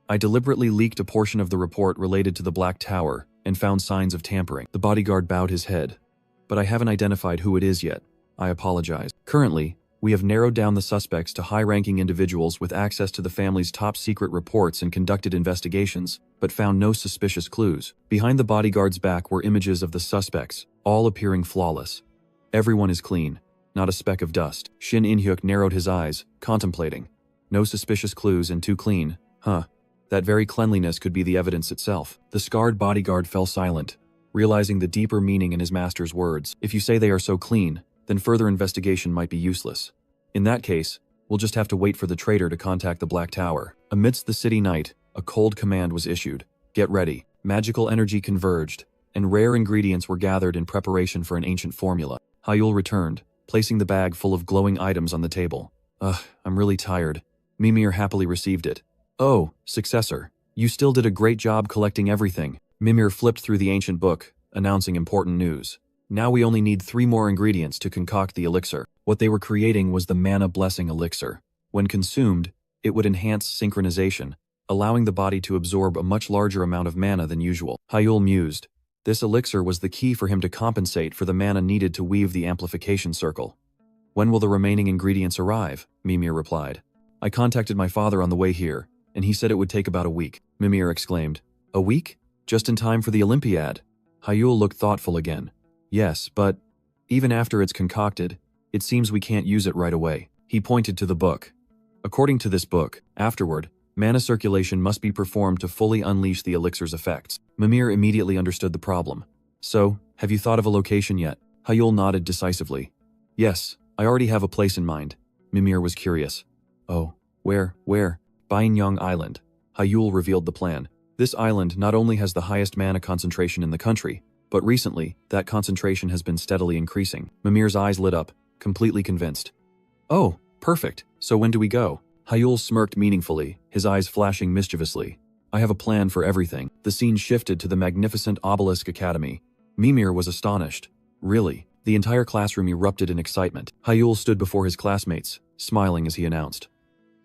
I deliberately leaked a portion of the report related to the Black Tower and found signs of tampering. The bodyguard bowed his head. But I haven't identified who it is yet. I apologize. Currently, we have narrowed down the suspects to high-ranking individuals with access to the family's top-secret reports and conducted investigations, but found no suspicious clues. Behind the bodyguard's back were images of the suspects, all appearing flawless. Everyone is clean, not a speck of dust. Shin In-hyuk narrowed his eyes, contemplating. No suspicious clues and too clean, huh? That very cleanliness could be the evidence itself. The scarred bodyguard fell silent, realizing the deeper meaning in his master's words. If you say they are so clean, then further investigation might be useless. In that case, we'll just have to wait for the traitor to contact the Black Tower. Amidst the city night, a cold command was issued. Get ready. Magical energy converged, and rare ingredients were gathered in preparation for an ancient formula. Hyul returned, placing the bag full of glowing items on the table. I'm really tired. Mimir happily received it. Oh, successor. You still did a great job collecting everything. Mimir flipped through the ancient book, announcing important news. Now we only need 3 more ingredients to concoct the elixir. What they were creating was the Mana Blessing Elixir. When consumed, it would enhance synchronization, allowing the body to absorb a much larger amount of mana than usual. Hyul mused. This elixir was the key for him to compensate for the mana needed to weave the amplification circle. When will the remaining ingredients arrive? Mimir replied. I contacted my father on the way here, and he said it would take about a week. Mimir exclaimed. A week? Just in time for the Olympiad? Hyul looked thoughtful again. Yes, but even after it's concocted, it seems we can't use it right away. He pointed to the book. According to this book, afterward, mana circulation must be performed to fully unleash the elixir's effects. Mimir immediately understood the problem. So, have you thought of a location yet? Hyul nodded decisively. Yes, I already have a place in mind. Mimir was curious. Oh, where? Bainyang Island. Hyul revealed the plan. This island not only has the highest mana concentration in the country, but recently, that concentration has been steadily increasing. Mimir's eyes lit up, completely convinced. Oh, perfect. So when do we go? Hyul smirked meaningfully, his eyes flashing mischievously. I have a plan for everything. The scene shifted to the magnificent Obelisk Academy. Mimir was astonished. Really? The entire classroom erupted in excitement. Hyul stood before his classmates, smiling as he announced.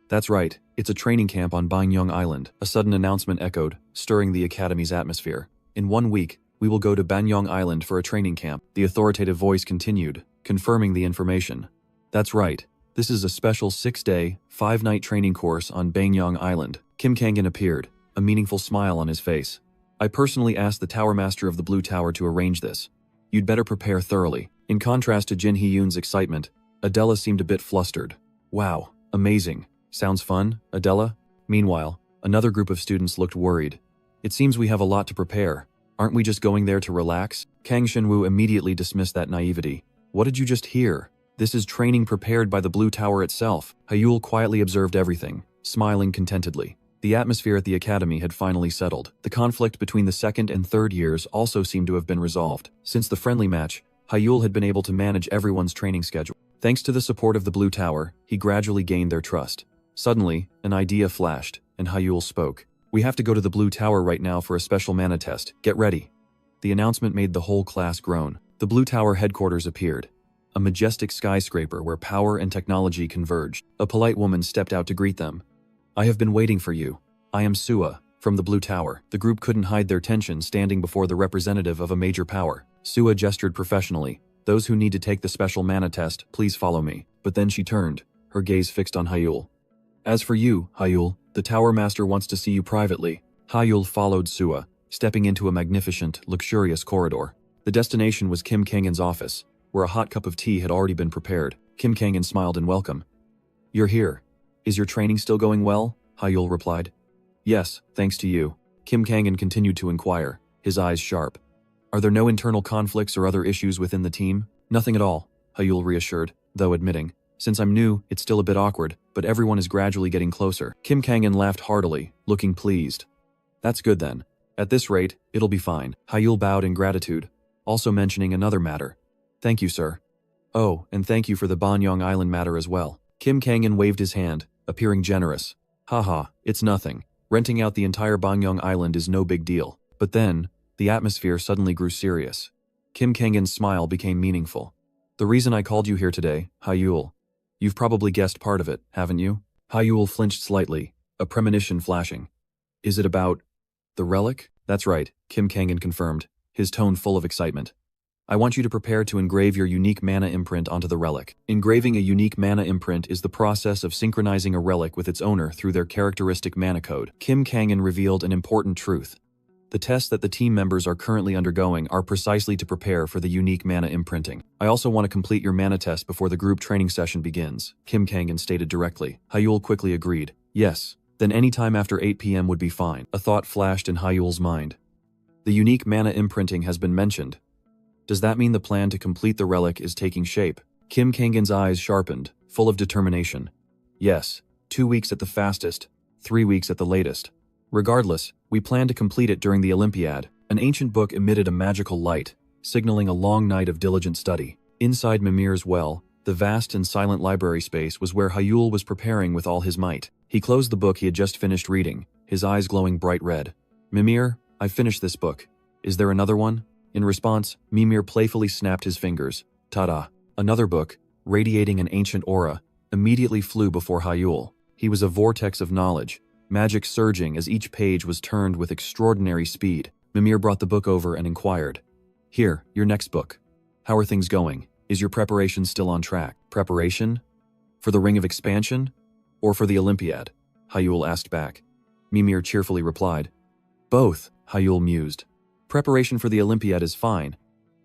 That's right, it's a training camp on Bainyang Island. A sudden announcement echoed, stirring the academy's atmosphere. In 1 week, we will go to Bainyang Island for a training camp. The authoritative voice continued, confirming the information. That's right. This is a special 6-day, 5-night training course on Bainyang Island. Kim Kangan appeared, a meaningful smile on his face. I personally asked the Tower Master of the Blue Tower to arrange this. You'd better prepare thoroughly. In contrast to Jin Hee-yoon's excitement, Adela seemed a bit flustered. Wow, amazing. Sounds fun, Adela? Meanwhile, another group of students looked worried. It seems we have a lot to prepare. Aren't we just going there to relax? Kang Shinwoo immediately dismissed that naivety. What did you just hear? This is training prepared by the Blue Tower itself. Hyul quietly observed everything, smiling contentedly. The atmosphere at the academy had finally settled. The conflict between the second and third years also seemed to have been resolved. Since the friendly match, Hyul had been able to manage everyone's training schedule. Thanks to the support of the Blue Tower, he gradually gained their trust. Suddenly, an idea flashed, and Hyul spoke. We have to go to the Blue Tower right now for a special mana test. Get ready. The announcement made the whole class groan. The Blue Tower headquarters appeared. A majestic skyscraper where power and technology converged. A polite woman stepped out to greet them. I have been waiting for you. I am Sua, from the Blue Tower. The group couldn't hide their tension standing before the representative of a major power. Sua gestured professionally. Those who need to take the special mana test, please follow me. But then she turned, her gaze fixed on Hyul. As for you, Hyul, the Tower Master wants to see you privately. Hyul followed Sua, stepping into a magnificent, luxurious corridor. The destination was Kim Kangen's office, where a hot cup of tea had already been prepared. Kim Kangen smiled in welcome. You're here. Is your training still going well? Hyul replied. Yes, thanks to you. Kim Kangen continued to inquire, his eyes sharp. Are there no internal conflicts or other issues within the team? Nothing at all, Hyul reassured, though admitting. Since I'm new, it's still a bit awkward, but everyone is gradually getting closer. Kim Kangen laughed heartily, looking pleased. That's good then. At this rate, it'll be fine. Hyul bowed in gratitude, also mentioning another matter. Thank you, sir. Oh, and thank you for the Banyang Island matter as well. Kim Kangen waved his hand, appearing generous. Haha, it's nothing. Renting out the entire Banyang Island is no big deal. But then, the atmosphere suddenly grew serious. Kim Kangen's smile became meaningful. The reason I called you here today, Hyul. You've probably guessed part of it, haven't you? Hyul flinched slightly, a premonition flashing. Is it about the relic? That's right, Kim Kangen confirmed, his tone full of excitement. I want you to prepare to engrave your unique mana imprint onto the relic. Engraving a unique mana imprint is the process of synchronizing a relic with its owner through their characteristic mana code. Kim Kangen revealed an important truth. The tests that the team members are currently undergoing are precisely to prepare for the unique mana imprinting. I also want to complete your mana test before the group training session begins, Kim Kangen stated directly. Hyul quickly agreed. Yes, then any time after 8 p.m. would be fine. A thought flashed in Hyul's mind. The unique mana imprinting has been mentioned. Does that mean the plan to complete the relic is taking shape? Kim Kangen's eyes sharpened, full of determination. Yes, 2 weeks at the fastest, 3 weeks at the latest. Regardless, we plan to complete it during the Olympiad. An ancient book emitted a magical light, signaling a long night of diligent study. Inside Mimir's well, the vast and silent library space was where Hyul was preparing with all his might. He closed the book he had just finished reading, his eyes glowing bright red. Mimir, I've finished this book. Is there another one? In response, Mimir playfully snapped his fingers. Ta-da! Another book, radiating an ancient aura, immediately flew before Hyul. He was a vortex of knowledge, magic surging as each page was turned with extraordinary speed. Mimir brought the book over and inquired. Here, your next book. How are things going? Is your preparation still on track? Preparation? For the Ring of Expansion? Or for the Olympiad? Hyul asked back. Mimir cheerfully replied. Both, Hyul mused. Preparation for the Olympiad is fine.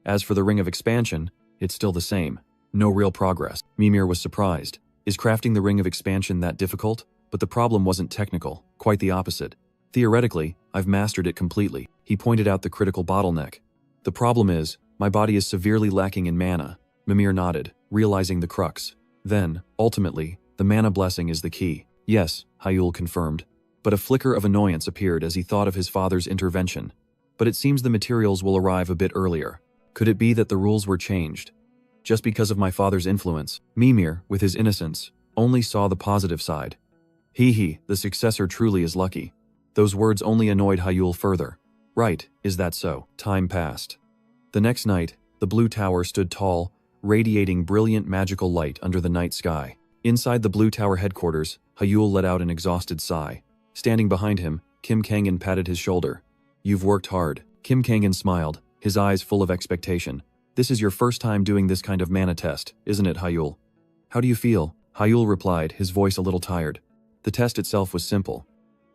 As for the Ring of Expansion, it's still the same. No real progress. Mimir was surprised. Is crafting the Ring of Expansion that difficult? But the problem wasn't technical, quite the opposite. Theoretically, I've mastered it completely. He pointed out the critical bottleneck. The problem is, my body is severely lacking in mana. Mimir nodded, realizing the crux. Then, ultimately, the mana blessing is the key. Yes, Hyul confirmed. But a flicker of annoyance appeared as he thought of his father's intervention. But it seems the materials will arrive a bit earlier. Could it be that the rules were changed? Just because of my father's influence, Mimir, with his innocence, only saw the positive side. Hee, the successor truly is lucky. Those words only annoyed Hyul further. Right, is that so? Time passed. The next night, the Blue Tower stood tall, radiating brilliant magical light under the night sky. Inside the Blue Tower headquarters, Hyul let out an exhausted sigh. Standing behind him, Kim Kangen patted his shoulder. You've worked hard. Kim Kangen smiled, his eyes full of expectation. This is your first time doing this kind of mana test, isn't it, Hyul? How do you feel? Hyul replied, his voice a little tired. The test itself was simple,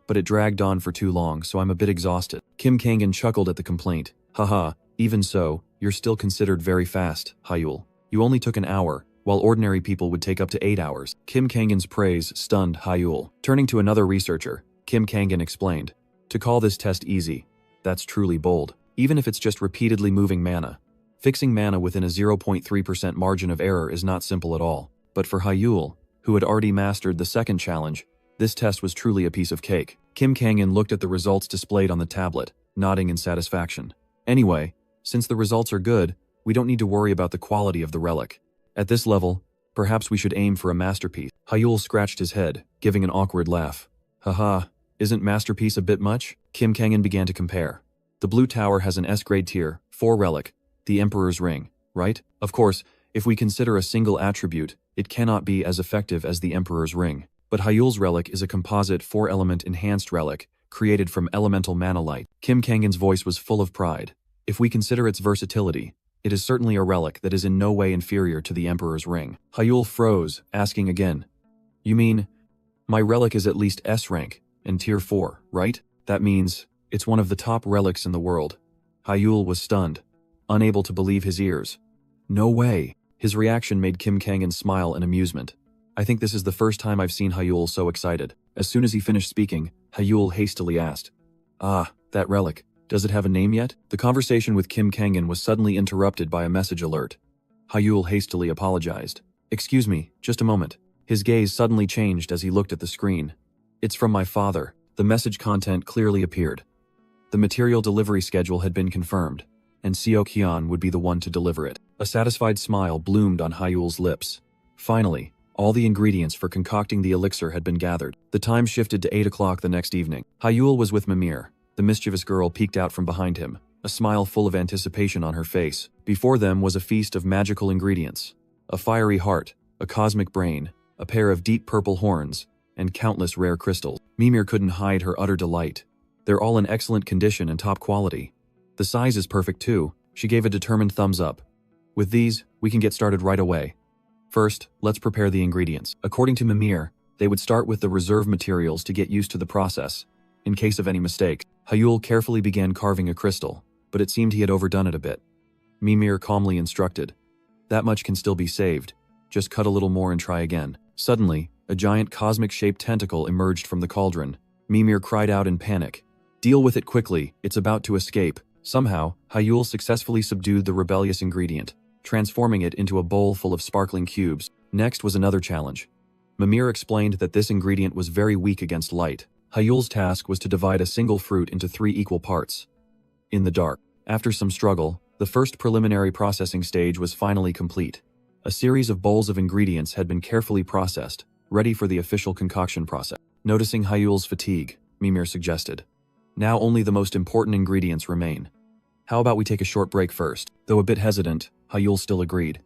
but it dragged on for too long, so I'm a bit exhausted. Kim Kangen chuckled at the complaint. Haha, even so, you're still considered very fast, Hyul. You only took an hour, while ordinary people would take up to 8 hours. Kim Kangen's praise stunned Hyul. Turning to another researcher, Kim Kangen explained. To call this test easy, that's truly bold. Even if it's just repeatedly moving mana. Fixing mana within a 0.3% margin of error is not simple at all. But for Hyul, who had already mastered the second challenge, this test was truly a piece of cake. Kim Kangen looked at the results displayed on the tablet, nodding in satisfaction. Anyway, since the results are good, we don't need to worry about the quality of the relic. At this level, perhaps we should aim for a masterpiece. Hyul scratched his head, giving an awkward laugh. Haha, Isn't masterpiece a bit much? Kim Kangen began to compare. The blue tower has an S-grade tier, 4 relic, the Emperor's Ring, right? Of course, if we consider a single attribute, it cannot be as effective as the Emperor's Ring. But Hyul's relic is a composite 4-element enhanced relic, created from elemental mana light. Kim Kangen's voice was full of pride. If we consider its versatility, it is certainly a relic that is in no way inferior to the Emperor's Ring. Hyul froze, asking again. You mean, my relic is at least S rank, and tier 4, right? That means, it's one of the top relics in the world. Hyul was stunned, unable to believe his ears. No way. His reaction made Kim Kangen smile in amusement. I think this is the first time I've seen Hyul so excited. As soon as he finished speaking, Hyul hastily asked, "Ah, that relic. Does it have a name yet?" The conversation with Kim Kangen was suddenly interrupted by a message alert. Hyul hastily apologized. "Excuse me, just a moment." His gaze suddenly changed as he looked at the screen. "It's from my father." The message content clearly appeared. The material delivery schedule had been confirmed, and Seok Hyun would be the one to deliver it. A satisfied smile bloomed on Hyul's lips. Finally, all the ingredients for concocting the elixir had been gathered. The time shifted to 8 o'clock the next evening. Hyul was with Mimir. The mischievous girl peeked out from behind him, a smile full of anticipation on her face. Before them was a feast of magical ingredients. A fiery heart, a cosmic brain, a pair of deep purple horns, and countless rare crystals. Mimir couldn't hide her utter delight. They're all in excellent condition and top quality. The size is perfect too. She gave a determined thumbs up. With these, we can get started right away. First, let's prepare the ingredients. According to Mimir, they would start with the reserve materials to get used to the process. In case of any mistake, Hyul carefully began carving a crystal, but it seemed he had overdone it a bit. Mimir calmly instructed. That much can still be saved. Just cut a little more and try again. Suddenly, a giant cosmic-shaped tentacle emerged from the cauldron. Mimir cried out in panic. Deal with it quickly, it's about to escape. Somehow, Hyul successfully subdued the rebellious ingredient, transforming it into a bowl full of sparkling cubes. Next was another challenge. Mimir explained that this ingredient was very weak against light. Hyul's task was to divide a single fruit into 3 equal parts. In the dark. After some struggle, the first preliminary processing stage was finally complete. A series of bowls of ingredients had been carefully processed, ready for the official concoction process. Noticing Hyul's fatigue, Mimir suggested. Now only the most important ingredients remain. How about we take a short break first? Though a bit hesitant, Hyul still agreed.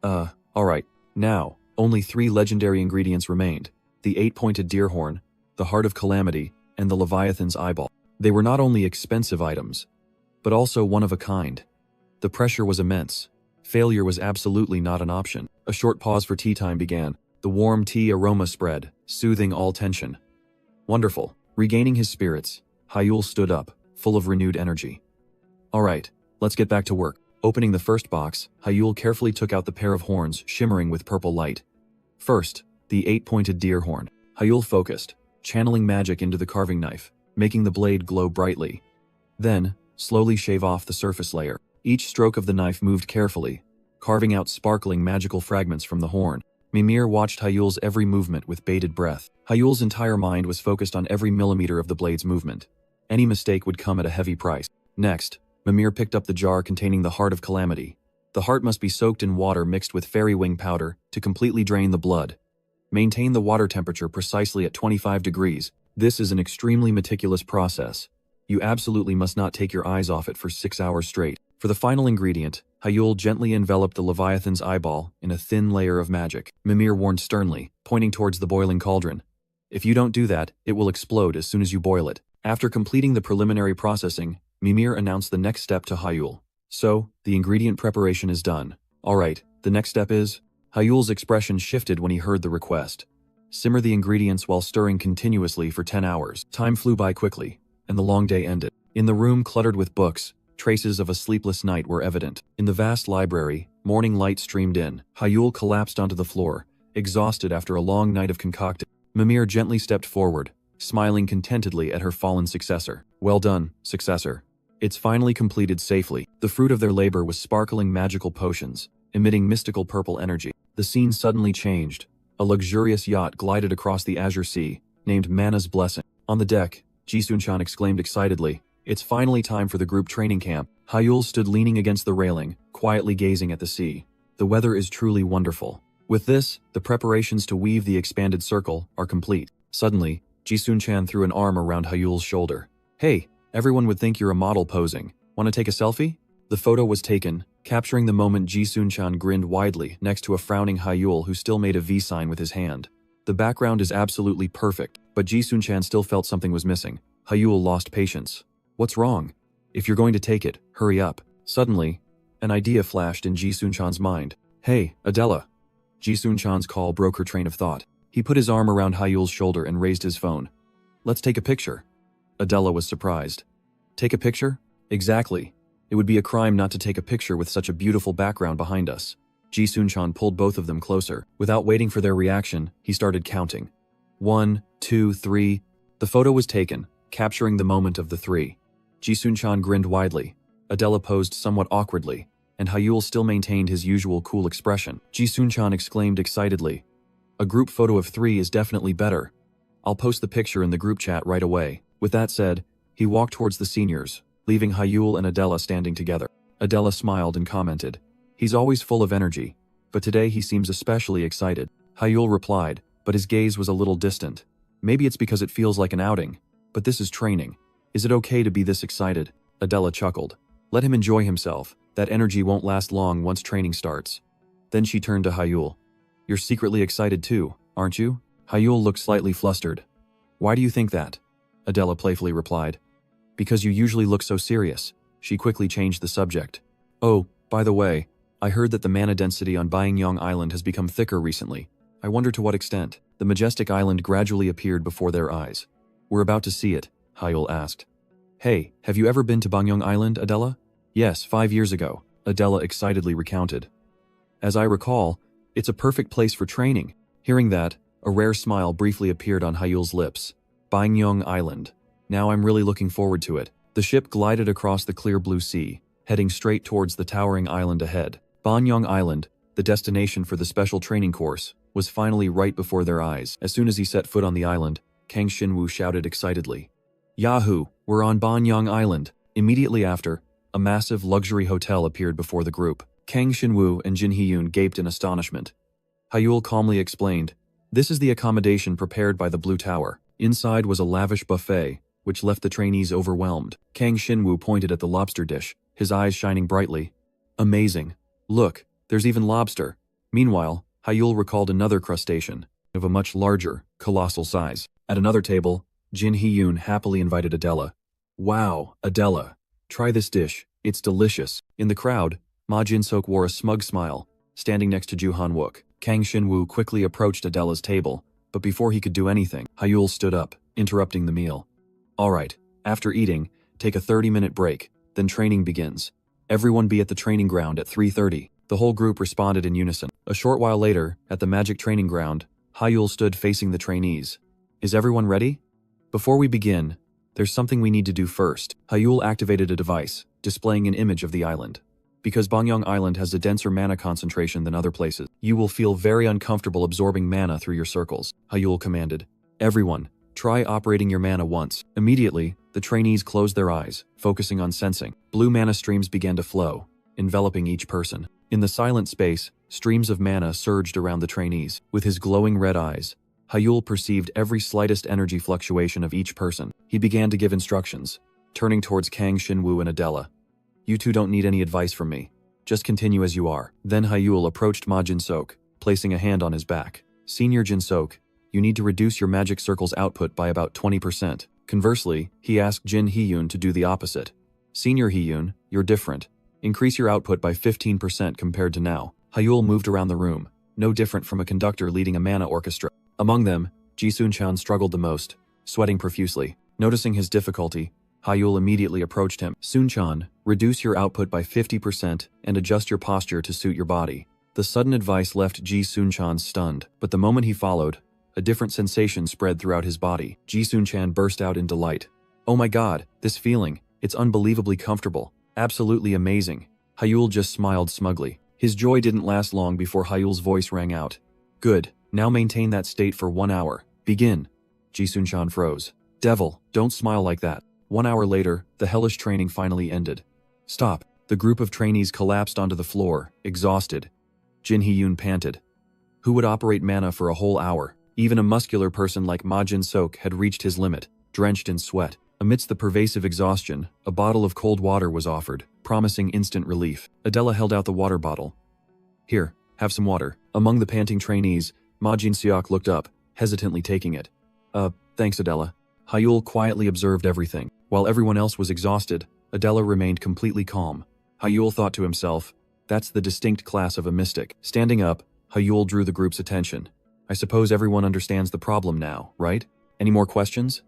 Alright. Now, only 3 legendary ingredients remained. The 8-pointed deer horn, the Heart of Calamity, and the Leviathan's Eyeball. They were not only expensive items, but also one of a kind. The pressure was immense. Failure was absolutely not an option. A short pause for tea time began. The warm tea aroma spread, soothing all tension. Wonderful. Regaining his spirits, Hyul stood up, full of renewed energy. Alright, let's get back to work. Opening the first box, Hyul carefully took out the pair of horns shimmering with purple light. First, the 8-pointed deer horn. Hyul focused, channeling magic into the carving knife, making the blade glow brightly. Then, slowly shave off the surface layer. Each stroke of the knife moved carefully, carving out sparkling magical fragments from the horn. Mimir watched Hyul's every movement with bated breath. Hyul's entire mind was focused on every millimeter of the blade's movement. Any mistake would come at a heavy price. Next, Mimir picked up the jar containing the Heart of Calamity. The heart must be soaked in water mixed with fairy wing powder to completely drain the blood. Maintain the water temperature precisely at 25 degrees. This is an extremely meticulous process. You absolutely must not take your eyes off it for 6 hours straight. For the final ingredient, Hyul gently enveloped the Leviathan's eyeball in a thin layer of magic. Mimir warned sternly, pointing towards the boiling cauldron. If you don't do that, it will explode as soon as you boil it. After completing the preliminary processing, Mimir announced the next step to Hyul. So, the ingredient preparation is done. Alright, the next step is... Hyul's expression shifted when he heard the request. Simmer the ingredients while stirring continuously for 10 hours. Time flew by quickly, and the long day ended. In the room cluttered with books, traces of a sleepless night were evident. In the vast library, morning light streamed in. Hyul collapsed onto the floor, exhausted after a long night of concocting. Mimir gently stepped forward, smiling contentedly at her fallen successor. Well done, successor. It's finally completed safely. The fruit of their labor was sparkling magical potions, emitting mystical purple energy. The scene suddenly changed. A luxurious yacht glided across the azure sea, named Mana's Blessing. On the deck, Ji-Sun-chan exclaimed excitedly, "It's finally time for the group training camp." Hyul stood leaning against the railing, quietly gazing at the sea. The weather is truly wonderful. With this, the preparations to weave the expanded circle are complete. Suddenly, Ji-Sun-chan threw an arm around Hyul's shoulder. Hey, everyone would think you're a model posing. Want to take a selfie? The photo was taken, capturing the moment Ji-Sun-chan grinned widely next to a frowning Hyul who still made a V sign with his hand. The background is absolutely perfect, but Ji-Sun-chan still felt something was missing. Hyul lost patience. What's wrong? If you're going to take it, hurry up. Suddenly, an idea flashed in Ji-Sun-chan's mind. Hey, Adela. Ji-Sun-chan's call broke her train of thought. He put his arm around Hyul's shoulder and raised his phone. Let's take a picture. Adela was surprised. Take a picture? Exactly. It would be a crime not to take a picture with such a beautiful background behind us. Ji-Sun-chan pulled both of them closer. Without waiting for their reaction, he started counting. 1, 2, 3. The photo was taken, capturing the moment of the three. Ji-Sun-chan grinned widely. Adela posed somewhat awkwardly, and Hyul still maintained his usual cool expression. Ji-Sun-chan exclaimed excitedly. A group photo of 3 is definitely better. I'll post the picture in the group chat right away. With that said, he walked towards the seniors, leaving Hyul and Adela standing together. Adela smiled and commented, He's always full of energy, but today he seems especially excited. Hyul replied, but his gaze was a little distant. Maybe it's because it feels like an outing, but this is training. Is it okay to be this excited? Adela chuckled. Let him enjoy himself. That energy won't last long once training starts. Then she turned to Hyul. You're secretly excited too, aren't you? Hyul looked slightly flustered. Why do you think that? Adela playfully replied. Because you usually look so serious. She quickly changed the subject. Oh, by the way, I heard that the mana density on Byingyong Island has become thicker recently. I wonder to what extent. The majestic island gradually appeared before their eyes. We're about to see it, Hyul asked. Hey, have you ever been to Byingyong Island, Adela? Yes, 5 years ago, Adela excitedly recounted. As I recall, it's a perfect place for training. Hearing that, a rare smile briefly appeared on Hyul's lips. Byingyong Island. Now I'm really looking forward to it. The ship glided across the clear blue sea, heading straight towards the towering island ahead. Byingyong Island, the destination for the special training course, was finally right before their eyes. As soon as he set foot on the island, Kang Shinwoo shouted excitedly. Yahoo! We're on Byingyong Island. Immediately after, a massive luxury hotel appeared before the group. Kang Shinwoo and Jin Hee-yoon gaped in astonishment. Hyul calmly explained, This is the accommodation prepared by the Blue Tower. Inside was a lavish buffet, which left the trainees overwhelmed. Kang Shinwoo pointed at the lobster dish, his eyes shining brightly. Amazing. Look, there's even lobster. Meanwhile, Hyul recalled another crustacean, of a much larger, colossal size. At another table, Jin Hee-yoon happily invited Adela. Wow, Adela. Try this dish, it's delicious. In the crowd, Ma Jin-sok wore a smug smile, standing next to Ju Han-wook. Kang Shinwoo quickly approached Adela's table, but before he could do anything, Hyul stood up, interrupting the meal. Alright, after eating, take a 30-minute break, then training begins. Everyone be at the training ground at 3:30. The whole group responded in unison. A short while later, at the magic training ground, Hyul stood facing the trainees. Is everyone ready? Before we begin, there's something we need to do first. Hyul activated a device, displaying an image of the island. Because Byingyong Island has a denser mana concentration than other places, you will feel very uncomfortable absorbing mana through your circles, Hyul commanded. Everyone, try operating your mana once. Immediately, the trainees closed their eyes, focusing on sensing. Blue mana streams began to flow, enveloping each person. In the silent space, streams of mana surged around the trainees. With his glowing red eyes, Hyul perceived every slightest energy fluctuation of each person. He began to give instructions, turning towards Kang Shinwoo and Adela. You two don't need any advice from me. Just continue as you are. Then Hyul approached Ma Jin-sok, placing a hand on his back. Senior Jin-sok, you need to reduce your magic circle's output by about 20%. Conversely, he asked Jin Hee-yoon to do the opposite. Senior Hee-yoon, you're different. Increase your output by 15% compared to now. Hyul moved around the room, no different from a conductor leading a mana orchestra. Among them, Ji-Sun-chan struggled the most, sweating profusely. Noticing his difficulty, Hyul immediately approached him. Sun-chan, reduce your output by 50% and adjust your posture to suit your body. The sudden advice left Ji-Sun-chan stunned, but the moment he followed, a different sensation spread throughout his body. Ji-Sun-chan burst out in delight. Oh my god, this feeling, it's unbelievably comfortable. Absolutely amazing. Hyul just smiled smugly. His joy didn't last long before Hyul's voice rang out. Good, now maintain that state for 1 hour. Begin. Ji-Sun-chan froze. Devil, don't smile like that. 1 hour later, the hellish training finally ended. Stop. The group of trainees collapsed onto the floor, exhausted. Jin Hee-yoon panted. Who would operate mana for a whole hour? Even a muscular person like Ma Jin-sok had reached his limit, drenched in sweat. Amidst the pervasive exhaustion, a bottle of cold water was offered, promising instant relief. Adela held out the water bottle. Here, have some water. Among the panting trainees, Ma Jin-seok looked up, hesitantly taking it. Thanks Adela. Hyul quietly observed everything. While everyone else was exhausted, Adela remained completely calm. Hyul thought to himself, that's the distinct class of a mystic. Standing up, Hyul drew the group's attention. I suppose everyone understands the problem now, right? Any more questions?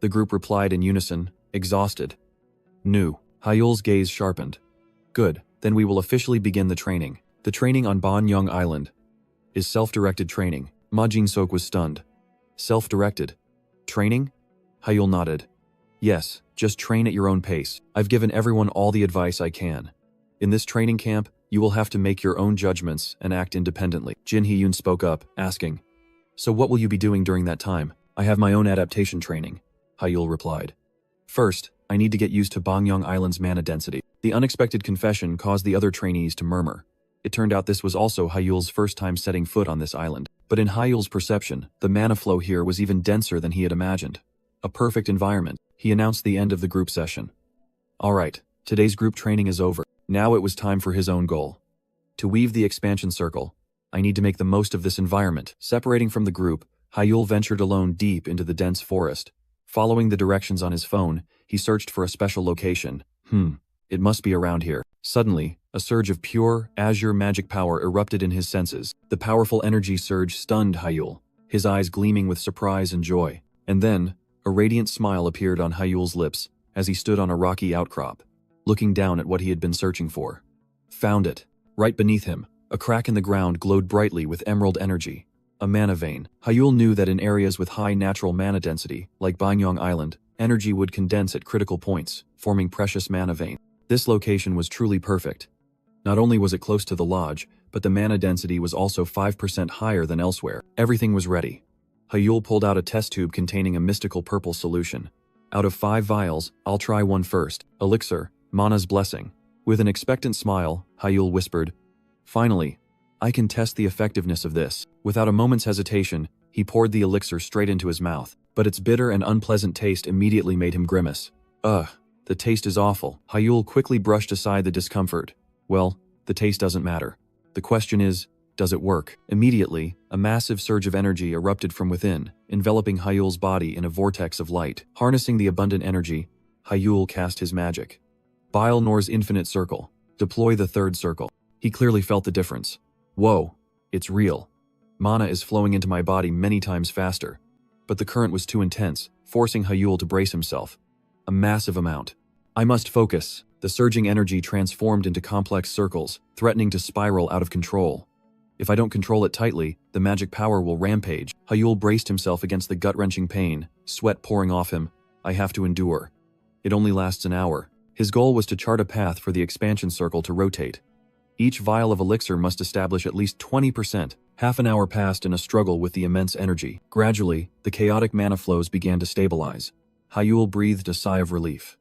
The group replied in unison, exhausted. Nu. Hyul's gaze sharpened. Good, then we will officially begin the training. The training on Banyang Island is self-directed training. Ma Jin-sok was stunned. Self-directed? Training? Hyul nodded. Yes, just train at your own pace. I've given everyone all the advice I can. In this training camp, you will have to make your own judgments and act independently. Jin Hee-yoon spoke up, asking, so what will you be doing during that time? I have my own adaptation training, Hyul replied. First, I need to get used to Banyang Island's mana density. The unexpected confession caused the other trainees to murmur. It turned out this was also Hyul's first time setting foot on this island. But in Hyul's perception, the mana flow here was even denser than he had imagined. A perfect environment. He announced the end of the group session. Alright, today's group training is over. Now it was time for his own goal. To weave the expansion circle, I need to make the most of this environment. Separating from the group, Hyul ventured alone deep into the dense forest. Following the directions on his phone, he searched for a special location. It must be around here. Suddenly, a surge of pure, azure magic power erupted in his senses. The powerful energy surge stunned Hyul, his eyes gleaming with surprise and joy. And then, a radiant smile appeared on Hyul's lips as he stood on a rocky outcrop, looking down at what he had been searching for. Found it. Right beneath him, a crack in the ground glowed brightly with emerald energy. A mana vein. Hyul knew that in areas with high natural mana density, like Banyang Island, energy would condense at critical points, forming precious mana vein. This location was truly perfect. Not only was it close to the lodge, but the mana density was also 5% higher than elsewhere. Everything was ready. Hyul pulled out a test tube containing a mystical purple solution. Out of 5 vials, I'll try one first. Elixir, Mana's blessing. With an expectant smile, Hyul whispered, finally, I can test the effectiveness of this. Without a moment's hesitation, he poured the elixir straight into his mouth, but its bitter and unpleasant taste immediately made him grimace. The taste is awful. Hyul quickly brushed aside the discomfort. Well, the taste doesn't matter. The question is, does it work? Immediately, a massive surge of energy erupted from within, enveloping Hyul's body in a vortex of light. Harnessing the abundant energy, Hyul cast his magic. Bile Nor's infinite circle. Deploy the third circle. He clearly felt the difference. Whoa, it's real. Mana is flowing into my body many times faster. But the current was too intense, forcing Hyul to brace himself. A massive amount. I must focus. The surging energy transformed into complex circles, threatening to spiral out of control. If I don't control it tightly, the magic power will rampage. Hyul braced himself against the gut-wrenching pain, sweat pouring off him. I have to endure. It only lasts an hour. His goal was to chart a path for the expansion circle to rotate. Each vial of elixir must establish at least 20%. Half an hour passed in a struggle with the immense energy. Gradually, the chaotic mana flows began to stabilize. Hyul breathed a sigh of relief.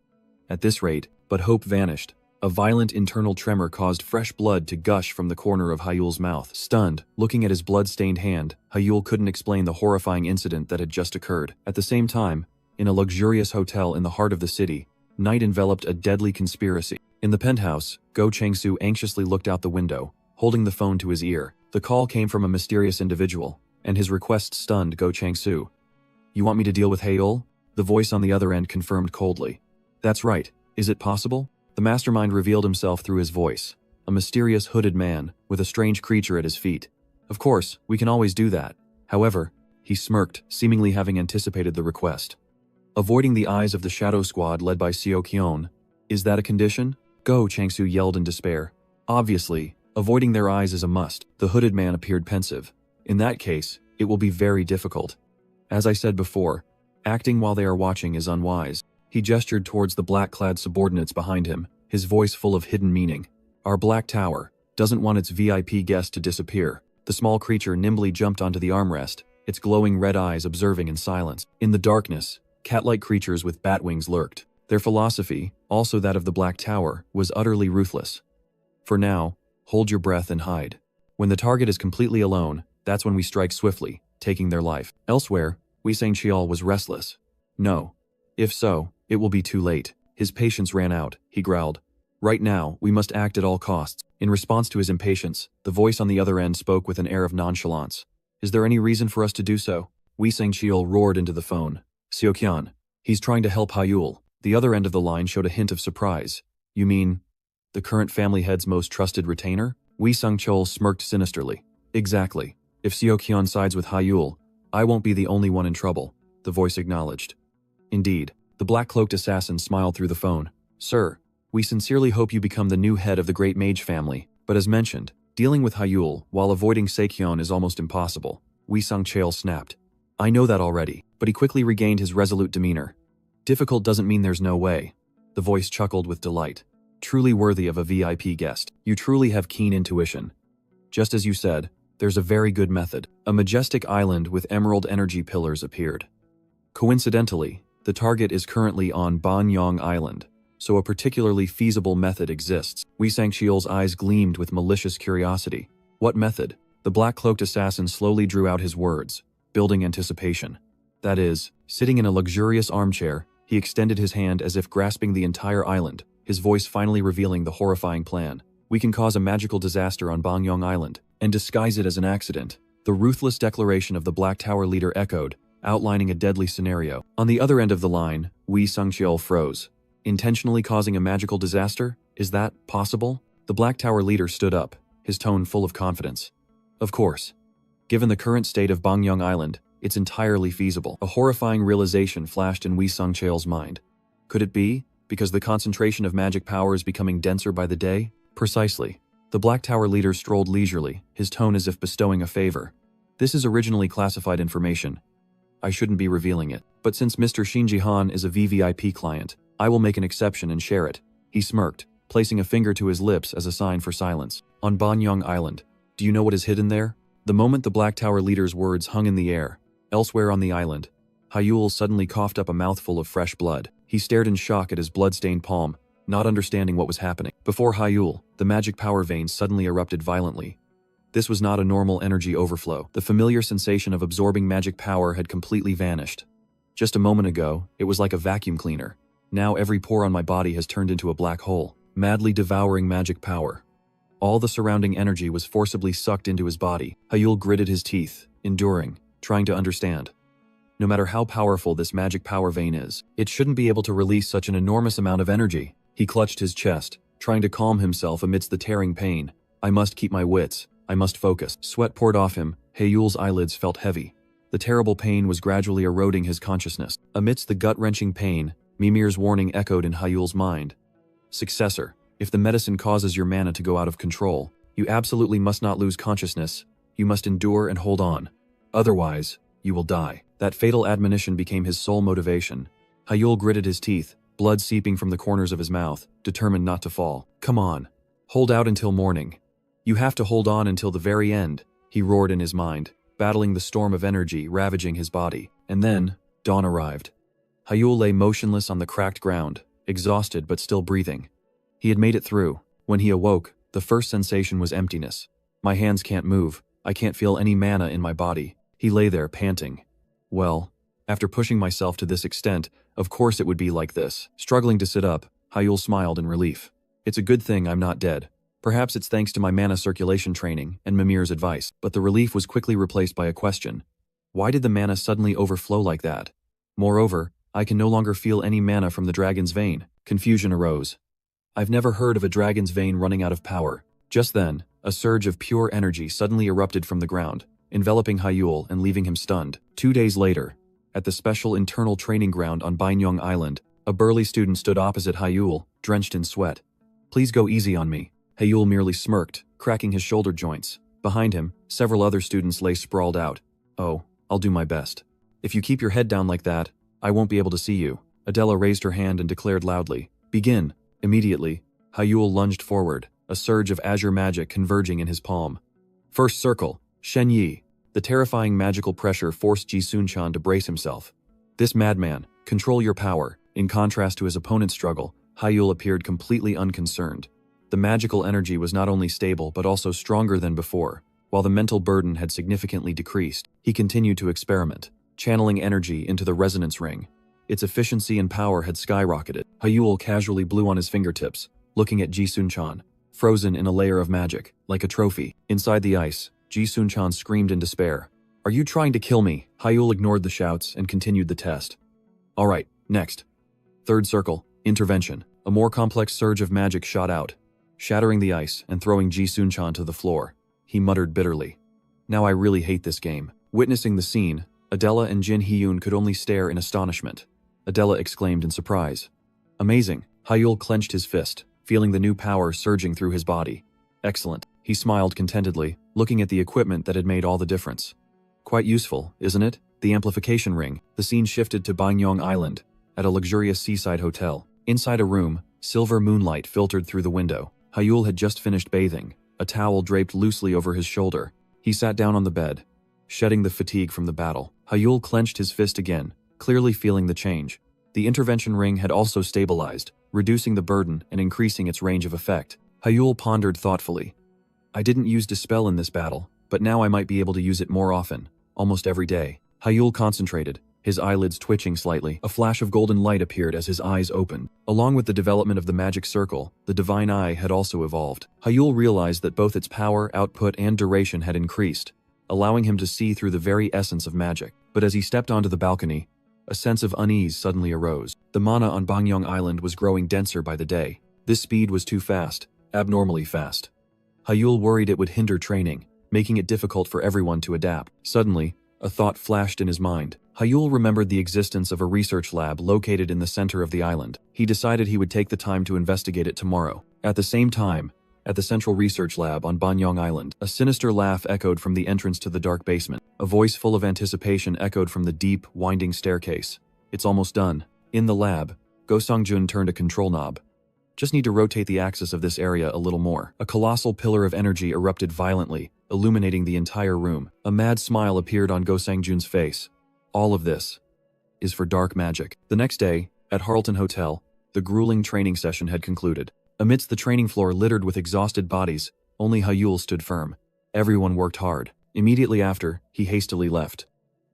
At this rate, but hope vanished. A violent internal tremor caused fresh blood to gush from the corner of Hyul's mouth. Stunned, looking at his blood-stained hand, Hyul couldn't explain the horrifying incident that had just occurred. At the same time, in a luxurious hotel in the heart of the city, night enveloped a deadly conspiracy. In the penthouse, Go Chang-soo anxiously looked out the window, holding the phone to his ear. The call came from a mysterious individual, and his request stunned Go Chang-soo. You want me to deal with Hyul? The voice on the other end confirmed coldly. That's right. Is it possible? The mastermind revealed himself through his voice, a mysterious hooded man with a strange creature at his feet. Of course, we can always do that. However, he smirked, seemingly having anticipated the request. Avoiding the eyes of the shadow squad led by Seo Kyon. Is that a condition? Go, Chang-soo yelled in despair. Obviously, avoiding their eyes is a must. The hooded man appeared pensive. In that case, it will be very difficult. As I said before, acting while they are watching is unwise. He gestured towards the black-clad subordinates behind him, his voice full of hidden meaning. Our Black Tower doesn't want its VIP guest to disappear. The small creature nimbly jumped onto the armrest, its glowing red eyes observing in silence. In the darkness, cat-like creatures with bat wings lurked. Their philosophy, also that of the Black Tower, was utterly ruthless. For now, hold your breath and hide. When the target is completely alone, that's when we strike swiftly. taking their life. Elsewhere, Wei Sangqiao was restless. No. If so, it will be too late. His patience ran out, he growled. Right now, we must act at all costs. In response to his impatience, the voice on the other end spoke with an air of nonchalance. Is there any reason for us to do so? Wei Sangqiao roared into the phone. Xiaoqian. He's trying to help Haiyul. The other end of the line showed a hint of surprise. You mean, the current family head's most trusted retainer? Wei Sangqiao smirked sinisterly. Exactly. If Xiaoqian sides with Haiyul, I won't be the only one in trouble, the voice acknowledged. Indeed, the black-cloaked assassin smiled through the phone. Sir, we sincerely hope you become the new head of the great mage family, but as mentioned, dealing with Haiyul while avoiding Seikyon is almost impossible. Wei Sangqiao snapped. I know that already, but he quickly regained his resolute demeanor. Difficult doesn't mean there's no way. The voice chuckled with delight. Truly worthy of a VIP guest. You truly have keen intuition. Just as you said, there's a very good method. A majestic island with emerald energy pillars appeared. Coincidentally, the target is currently on Banyang Island, so a particularly feasible method exists. Wei Sangqiao's eyes gleamed with malicious curiosity. What method? The black-cloaked assassin slowly drew out his words, building anticipation. That is, sitting in a luxurious armchair, he extended his hand as if grasping the entire island, his voice finally revealing the horrifying plan. We can cause a magical disaster on Banyang Island, and disguise it as an accident. The ruthless declaration of the Black Tower leader echoed, outlining a deadly scenario. On the other end of the line, Wei Sangqiao froze. Intentionally causing a magical disaster? Is that possible? The Black Tower leader stood up, his tone full of confidence. Of course. Given the current state of Banyang Island, it's entirely feasible. A horrifying realization flashed in Wei Sangqiao's mind. Could it be, because the concentration of magic power is becoming denser by the day? Precisely. The Black Tower leader strolled leisurely, his tone as if bestowing a favor. This is originally classified information. I shouldn't be revealing it, but since Mr. Shinji Han is a VVIP client, I will make an exception and share it. He smirked, placing a finger to his lips as a sign for silence. On Banyang Island, do you know what is hidden there? The moment the Black Tower leader's words hung in the air, elsewhere on the island, Haiyul suddenly coughed up a mouthful of fresh blood. He stared in shock at his blood-stained palm, not understanding what was happening. Before Haiyul, the magic power veins suddenly erupted violently. This was not a normal energy overflow. The familiar sensation of absorbing magic power had completely vanished. Just a moment ago, it was like a vacuum cleaner. Now every pore on my body has turned into a black hole, madly devouring magic power. All the surrounding energy was forcibly sucked into his body. Haiyul gritted his teeth, enduring, trying to understand. No matter how powerful this magic power vein is, it shouldn't be able to release such an enormous amount of energy. He clutched his chest, trying to calm himself amidst the tearing pain. I must keep my wits. I must focus. Sweat poured off him. Haiyul's eyelids felt heavy. The terrible pain was gradually eroding his consciousness. Amidst the gut-wrenching pain, Mimir's warning echoed in Haiyul's mind. Successor, if the medicine causes your mana to go out of control, you absolutely must not lose consciousness. You must endure and hold on. Otherwise, you will die. That fatal admonition became his sole motivation. Haiyul gritted his teeth, blood seeping from the corners of his mouth, determined not to fall. Come on. Hold out until morning. You have to hold on until the very end, he roared in his mind, battling the storm of energy ravaging his body. And then, dawn arrived. Haiyul lay motionless on the cracked ground, exhausted but still breathing. He had made it through. When he awoke, the first sensation was emptiness. My hands can't move. I can't feel any mana in my body. He lay there, panting. Well, after pushing myself to this extent, of course it would be like this. Struggling to sit up, Haiyul smiled in relief. It's a good thing I'm not dead. Perhaps it's thanks to my mana circulation training and Mimir's advice, but the relief was quickly replaced by a question. Why did the mana suddenly overflow like that? Moreover, I can no longer feel any mana from the dragon's vein. Confusion arose. I've never heard of a dragon's vein running out of power. Just then, a surge of pure energy suddenly erupted from the ground, enveloping Haiyul and leaving him stunned. 2 days later, at the special internal training ground on Banyang Island, a burly student stood opposite Haiyul, drenched in sweat. Please go easy on me. Haiyul merely smirked, cracking his shoulder joints. Behind him, several other students lay sprawled out. Oh, I'll do my best. If you keep your head down like that, I won't be able to see you. Adela raised her hand and declared loudly. Begin. Immediately, Haiyul lunged forward, a surge of azure magic converging in his palm. First circle, Shen Yi. The terrifying magical pressure forced Ji Sunchan to brace himself. This madman, control your power. In contrast to his opponent's struggle, Haiyul appeared completely unconcerned. The magical energy was not only stable but also stronger than before, while While the mental burden had significantly decreased, he continued to experiment, channeling energy into the resonance ring. Its efficiency and power had skyrocketed. Hyul casually blew on his fingertips, looking at Ji-sun-chan, frozen in a layer of magic, like a trophy. Inside the ice, Ji-sun-chan screamed in despair. "Are you trying to kill me?" Hyul ignored the shouts and continued the test. "Alright, next." Third circle, intervention. A more complex surge of magic shot out, shattering the ice and throwing Ji-sun-chan to the floor. He muttered bitterly. "Now I really hate this game." Witnessing the scene, Adela and Jin Hyun could only stare in astonishment. Adela exclaimed in surprise. "Amazing." Hyul clenched his fist, feeling the new power surging through his body. "Excellent." He smiled contentedly, looking at the equipment that had made all the difference. "Quite useful, isn't it?" The amplification ring. The scene shifted to Bangyong Island, at a luxurious seaside hotel. Inside a room, silver moonlight filtered through the window. Hyul had just finished bathing, a towel draped loosely over his shoulder. He sat down on the bed, shedding the fatigue from the battle. Hyul clenched his fist again, clearly feeling the change. The intervention ring had also stabilized, reducing the burden and increasing its range of effect. Hyul pondered thoughtfully. "I didn't use Dispel in this battle, but now I might be able to use it more often, almost every day." Hyul concentrated, his eyelids twitching slightly. A flash of golden light appeared as his eyes opened. Along with the development of the magic circle, the divine eye had also evolved. Hyul realized that both its power, output, and duration had increased, allowing him to see through the very essence of magic. But as he stepped onto the balcony, a sense of unease suddenly arose. The mana on Bangyong Island was growing denser by the day. This speed was too fast, abnormally fast. Hyul worried it would hinder training, making it difficult for everyone to adapt. Suddenly, a thought flashed in his mind. Hyul remembered the existence of a research lab located in the center of the island. He decided he would take the time to investigate it tomorrow. At the same time, at the central research lab on Bangyong Island, a sinister laugh echoed from the entrance to the dark basement. A voice full of anticipation echoed from the deep, winding staircase. "It's almost done." In the lab, Go Sung-jun turned a control knob. "Just need to rotate the axis of this area a little more." A colossal pillar of energy erupted violently, illuminating the entire room. A mad smile appeared on Go Sang-jun's face. "All of this is for dark magic." The next day, at Harleton Hotel, the grueling training session had concluded. Amidst the training floor littered with exhausted bodies, only Hyul stood firm. Everyone worked hard. Immediately after, he hastily left.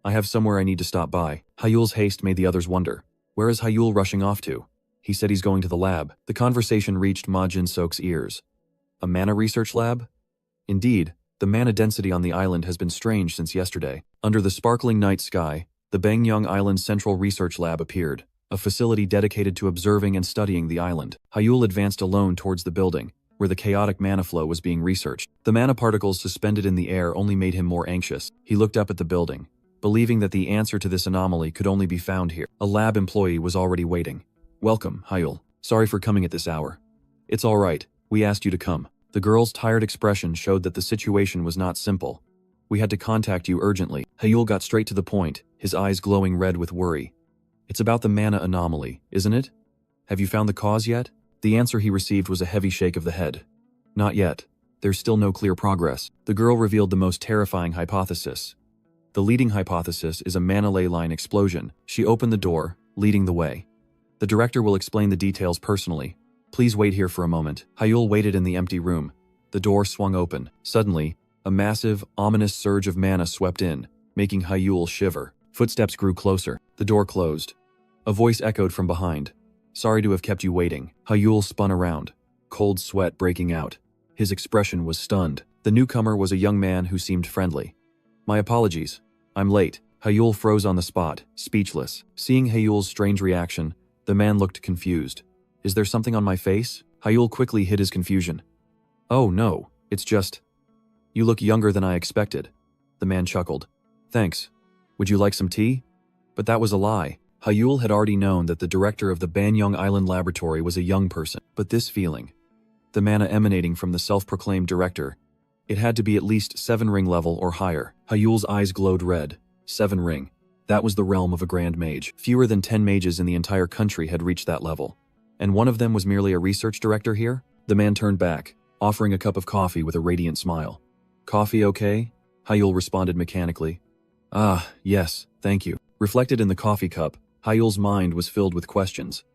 "I have somewhere I need to stop by." Hyul's haste made the others wonder. Where is Hyul rushing off to? He said he's going to the lab. The conversation reached Ma Jin-sok's ears. A mana research lab? Indeed, the mana density on the island has been strange since yesterday. Under the sparkling night sky, the Bangyong Island Central Research Lab appeared, a facility dedicated to observing and studying the island. Hyul advanced alone towards the building, where the chaotic mana flow was being researched. The mana particles suspended in the air only made him more anxious. He looked up at the building, believing that the answer to this anomaly could only be found here. A lab employee was already waiting. "Welcome, Hyul. Sorry for coming at this hour." "It's all right. We asked you to come." The girl's tired expression showed that the situation was not simple. "We had to contact you urgently." Hyul got straight to the point, his eyes glowing red with worry. "It's about the mana anomaly, isn't it? Have you found the cause yet?" The answer he received was a heavy shake of the head. "Not yet. There's still no clear progress." The girl revealed the most terrifying hypothesis. The leading hypothesis is a mana ley line explosion. She opened the door, leading the way. "The director will explain the details personally. Please wait here for a moment." Hyul waited in the empty room. The door swung open. Suddenly, a massive, ominous surge of mana swept in, making Hyul shiver. Footsteps grew closer. The door closed. A voice echoed from behind. "Sorry to have kept you waiting." Hyul spun around, cold sweat breaking out. His expression was stunned. The newcomer was a young man who seemed friendly. "My apologies. I'm late." Hyul froze on the spot, speechless. Seeing Hyul's strange reaction, the man looked confused. "Is there something on my face?" Hyul quickly hid his confusion. "Oh no, it's just... You look younger than I expected." The man chuckled. "Thanks. Would you like some tea?" But that was a lie. Hyul had already known that the director of the Bangyong Island Laboratory was a young person. But this feeling, the mana emanating from the self-proclaimed director, it had to be at least 7-ring level or higher. Hyul's eyes glowed red. 7-ring. That was the realm of a grand mage. Fewer than 10 mages in the entire country had reached that level. And one of them was merely a research director here? The man turned back, offering a cup of coffee with a radiant smile. "Coffee okay?" Hyul responded mechanically. "Ah, yes, thank you." Reflected in the coffee cup, Hyul's mind was filled with questions.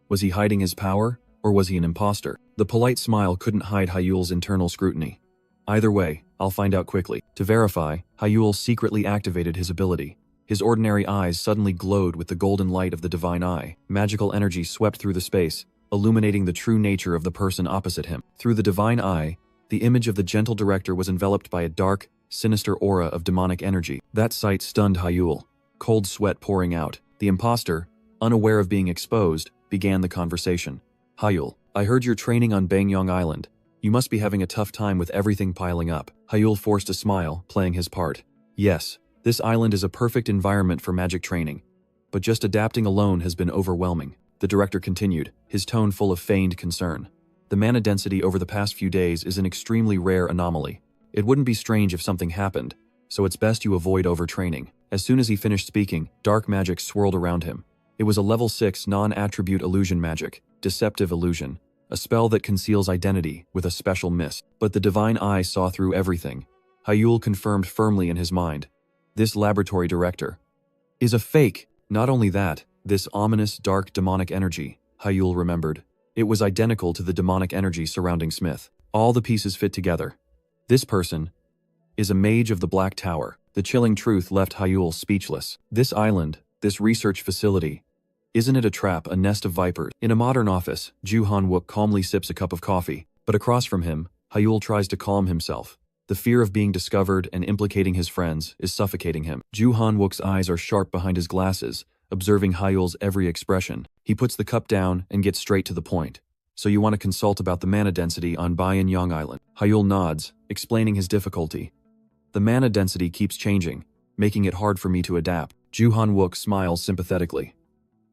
Was he hiding his power, or was he an imposter? The polite smile couldn't hide Hyul's internal scrutiny. Either way, I'll find out quickly. To verify, Hyul secretly activated his ability. His ordinary eyes suddenly glowed with the golden light of the divine eye. Magical energy swept through the space, illuminating the true nature of the person opposite him. Through the divine eye, the image of the gentle director was enveloped by a dark, sinister aura of demonic energy. That sight stunned Hyul, cold sweat pouring out. The imposter, unaware of being exposed, began the conversation. Hyul, I heard you're training on Bangyong Island. You must be having a tough time with everything piling up. Hyul forced a smile, playing his part. Yes, this island is a perfect environment for magic training, but just adapting alone has been overwhelming. The director continued, his tone full of feigned concern. The mana density over the past few days is an extremely rare anomaly. It wouldn't be strange if something happened, so it's best you avoid overtraining. As soon as he finished speaking, dark magic swirled around him. It was a level 6 non-attribute illusion magic, deceptive illusion, a spell that conceals identity with a special mist. But the divine eye saw through everything. Hyul confirmed firmly in his mind. This laboratory director is a fake. Not only that, this ominous, dark, demonic energy, Hyul remembered. It was identical to the demonic energy surrounding Smith. All the pieces fit together. This person is a mage of the Black Tower. The chilling truth left Hyul speechless. This island, this research facility, isn't it a trap, a nest of vipers? In a modern office, Ju Han-wook calmly sips a cup of coffee, but across from him, Hyul tries to calm himself. The fear of being discovered and implicating his friends is suffocating him. Ju Han-wook's eyes are sharp behind his glasses, observing Hyul's every expression. He puts the cup down and gets straight to the point. So you want to consult about the mana density on Bangyong Island? Hyul nods, explaining his difficulty. The mana density keeps changing, making it hard for me to adapt. Ju Han-wook smiles sympathetically.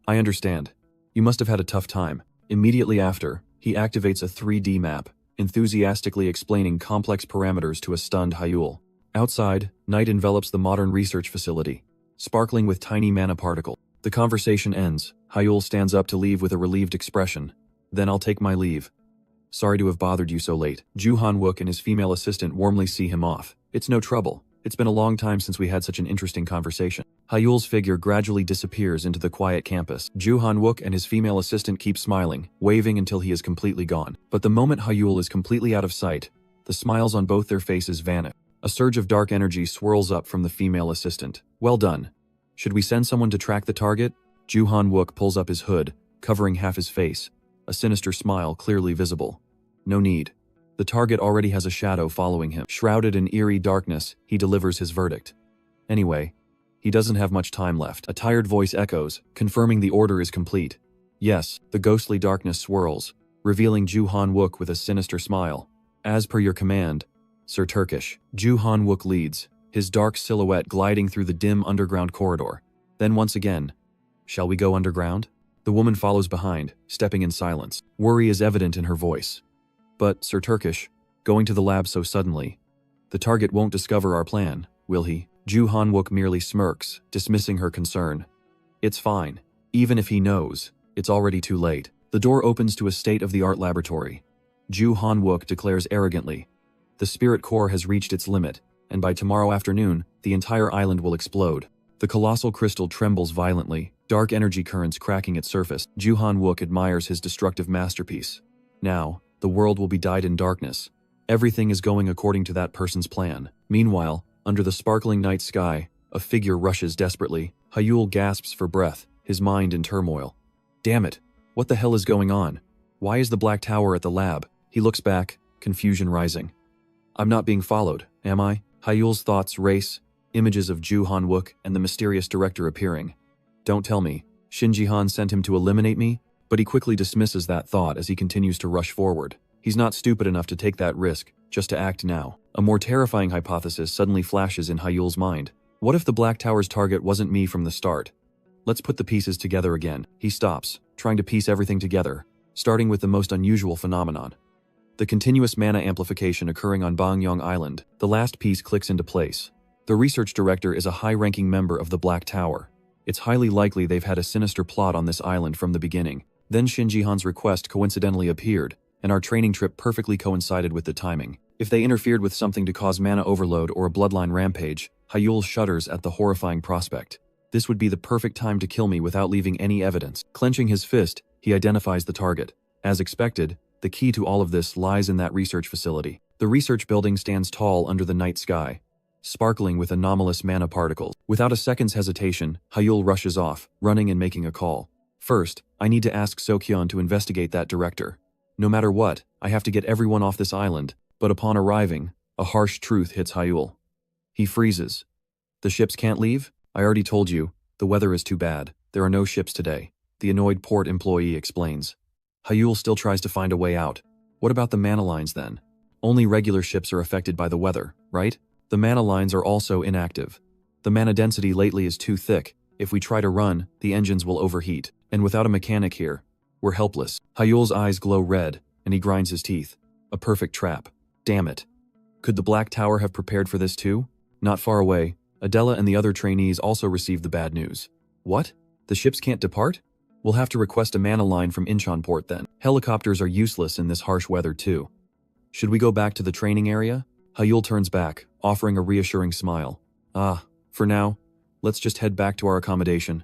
I understand. You must have had a tough time. Immediately after, he activates a 3D map, enthusiastically explaining complex parameters to a stunned Hyul. Outside, night envelops the modern research facility, sparkling with tiny mana particles. The conversation ends. Hyul stands up to leave with a relieved expression. Then I'll take my leave. Sorry to have bothered you so late. Ju Han-wook and his female assistant warmly see him off. It's no trouble. It's been a long time since we had such an interesting conversation. Hyul's figure gradually disappears into the quiet campus. Ju Han-wook and his female assistant keep smiling, waving until he is completely gone. But the moment Hyul is completely out of sight, the smiles on both their faces vanish. A surge of dark energy swirls up from the female assistant. Well done. Should we send someone to track the target? Ju Han-wook pulls up his hood, covering half his face, a sinister smile clearly visible. No need. The target already has a shadow following him. Shrouded in eerie darkness, he delivers his verdict. Anyway, he doesn't have much time left. A tired voice echoes, confirming the order is complete. Yes, the ghostly darkness swirls, revealing Ju Han-wook with a sinister smile. As per your command, Sir Turkish. Ju Han-wook leads, his dark silhouette gliding through the dim underground corridor. Then once again, shall we go underground? The woman follows behind, stepping in silence. Worry is evident in her voice. But, Sir Turkish, going to the lab so suddenly, the target won't discover our plan, will he? Ju Han-wook merely smirks, dismissing her concern. It's fine. Even if he knows, it's already too late. The door opens to a state-of-the-art laboratory. Ju Han-wook declares arrogantly, the spirit core has reached its limit, and by tomorrow afternoon, the entire island will explode. The colossal crystal trembles violently, dark energy currents cracking its surface. Ju Han-wook admires his destructive masterpiece. Now, the world will be dyed in darkness. Everything is going according to that person's plan. Meanwhile, under the sparkling night sky, a figure rushes desperately. Hyul gasps for breath, his mind in turmoil. Damn it! What the hell is going on? Why is the Black Tower at the lab? He looks back, confusion rising. I'm not being followed, am I? Hyul's thoughts race, images of Ju Han-wook and the mysterious director appearing. Don't tell me, Shin Ji-han sent him to eliminate me? But he quickly dismisses that thought as he continues to rush forward. He's not stupid enough to take that risk, just to act now. A more terrifying hypothesis suddenly flashes in Hyul's mind. What if the Black Tower's target wasn't me from the start? Let's put the pieces together again. He stops, trying to piece everything together, starting with the most unusual phenomenon. The continuous mana amplification occurring on Bangyong Island. The last piece clicks into place. The research director is a high-ranking member of the Black Tower. It's highly likely they've had a sinister plot on this island from the beginning. Then Shin Ji-han's request coincidentally appeared, and our training trip perfectly coincided with the timing. If they interfered with something to cause mana overload or a bloodline rampage, Hyul shudders at the horrifying prospect. This would be the perfect time to kill me without leaving any evidence. Clenching his fist, he identifies the target. As expected, the key to all of this lies in that research facility. The The research building stands tall under the night sky, sparkling with anomalous mana particles. Without a second's hesitation, Hyul rushes off, running and making a call. First, I need to ask Sokyeon to investigate that director. No matter what, I have to get everyone off this island, but upon arriving, a harsh truth hits Hyul. He freezes. The ships can't leave? I already told you, the weather is too bad. There are no ships today, the annoyed port employee explains. Hyul still tries to find a way out. What about the mana lines then? Only regular ships are affected by the weather, right? The mana lines are also inactive. The mana density lately is too thick. If we try to run, the engines will overheat. And without a mechanic here, we're helpless. Hyul's eyes glow red, and he grinds his teeth. A perfect trap. Damn it. Could the Black Tower have prepared for this too? Not far away, Adela and the other trainees also received the bad news. What? The ships can't depart? We'll have to request a mana line from Incheonport then. Helicopters are useless in this harsh weather too. Should we go back to the training area? Hyul turns back, offering a reassuring smile. For now, let's just head back to our accommodation.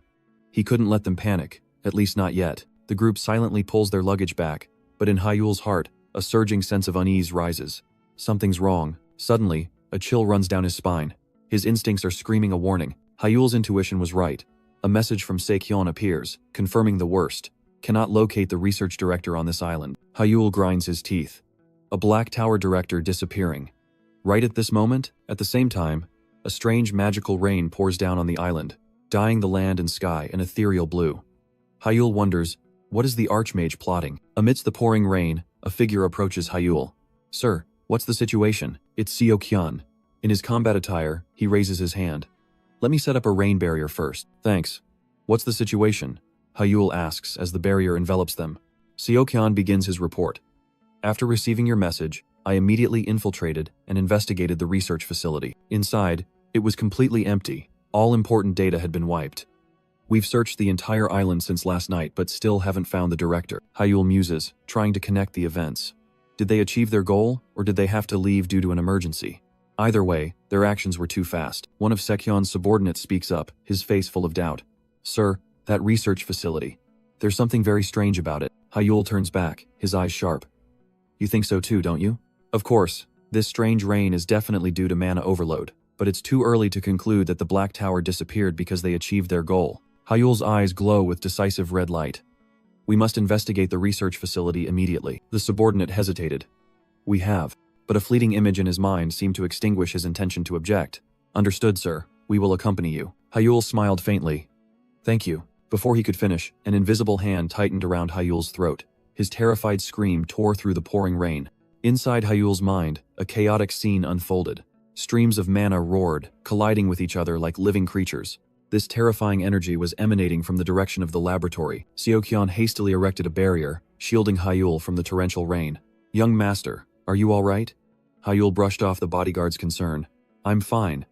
He couldn't let them panic, at least not yet. The group silently pulls their luggage back, but in Hyul's heart, a surging sense of unease rises. Something's wrong. Suddenly, a chill runs down his spine. His instincts are screaming a warning. Hyul's intuition was right. A message from Sokyeon appears, confirming the worst. Cannot locate the research director on this island. Hyul grinds his teeth. A Black Tower director disappearing. Right at this moment, at the same time, a strange magical rain pours down on the island, dyeing the land and sky an ethereal blue. Hyul wonders, what is the Archmage plotting? Amidst the pouring rain, a figure approaches Hyul. Sir, what's the situation? It's Sokyeon. In his combat attire, he raises his hand. Let me set up a rain barrier first. Thanks. What's the situation? Hyul asks as the barrier envelops them. Sokyeon begins his report. After receiving your message, I immediately infiltrated and investigated the research facility. Inside, it was completely empty. All important data had been wiped. We've searched the entire island since last night but still haven't found the director. Hyul muses, trying to connect the events. Did they achieve their goal, or did they have to leave due to an emergency? Either way, their actions were too fast. One of Sekyon's subordinates speaks up, his face full of doubt. Sir, that research facility. There's something very strange about it. Hyul turns back, his eyes sharp. You think so too, don't you? Of course, this strange rain is definitely due to mana overload, but it's too early to conclude that the Black Tower disappeared because they achieved their goal. Hyul's eyes glow with decisive red light. We must investigate the research facility immediately. The subordinate hesitated. We have. But a fleeting image in his mind seemed to extinguish his intention to object. Understood, sir. We will accompany you. Hyul smiled faintly. Thank you. Before he could finish, an invisible hand tightened around Hyul's throat. His terrified scream tore through the pouring rain. Inside Hyul's mind, a chaotic scene unfolded. Streams of mana roared, colliding with each other like living creatures. This terrifying energy was emanating from the direction of the laboratory. Sokyeon hastily erected a barrier, shielding Hyul from the torrential rain. Young master, are you all right? Hyul brushed off the bodyguard's concern. I'm fine.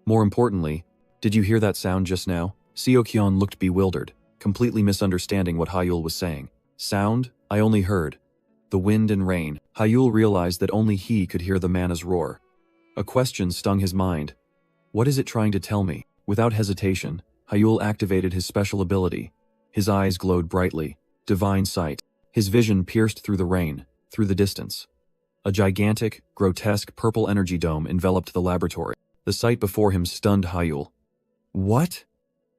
More importantly, did you hear that sound just now? Sokyeon looked bewildered, completely misunderstanding what Hyul was saying. Sound? I only heard the wind and rain. Hyul realized that only he could hear the mana's roar. A question stung his mind. What is it trying to tell me? Without hesitation, Hyul activated his special ability. His eyes glowed brightly. Divine sight. His vision pierced through the rain, through the distance. A gigantic, grotesque purple energy dome enveloped the laboratory. The sight before him stunned Hyul. What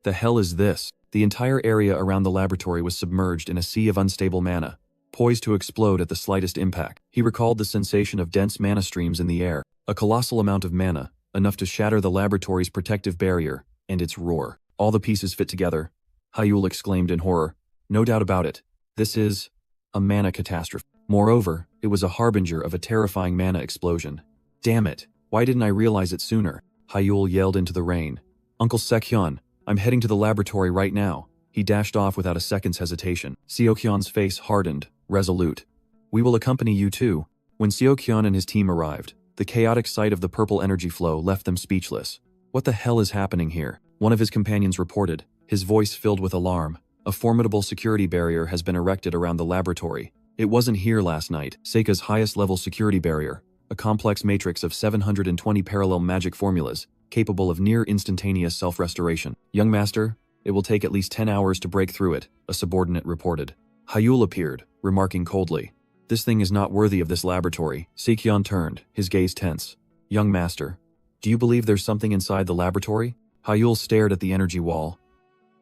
the hell is this? The entire area around the laboratory was submerged in a sea of unstable mana, poised to explode at the slightest impact. He recalled the sensation of dense mana streams in the air, a colossal amount of mana, enough to shatter the laboratory's protective barrier, and its roar. All the pieces fit together. Hyul exclaimed in horror. No doubt about it. This is a mana catastrophe. Moreover, it was a harbinger of a terrifying mana explosion. Damn it, why didn't I realize it sooner? Hyul yelled into the rain. Uncle Sokyeon, I'm heading to the laboratory right now. He dashed off without a second's hesitation. Sokyeon's face hardened, resolute. We will accompany you too. When Sokyeon and his team arrived, the chaotic sight of the purple energy flow left them speechless. What the hell is happening here? One of his companions reported, his voice filled with alarm. A formidable security barrier has been erected around the laboratory. It wasn't here last night. Seika's highest-level security barrier, a complex matrix of 720 parallel magic formulas, capable of near-instantaneous self-restoration. Young master, it will take at least 10 hours to break through it, a subordinate reported. Hyul appeared, remarking coldly. This thing is not worthy of this laboratory. Seokyeon turned, his gaze tense. Young master, do you believe there's something inside the laboratory? Hyul stared at the energy wall.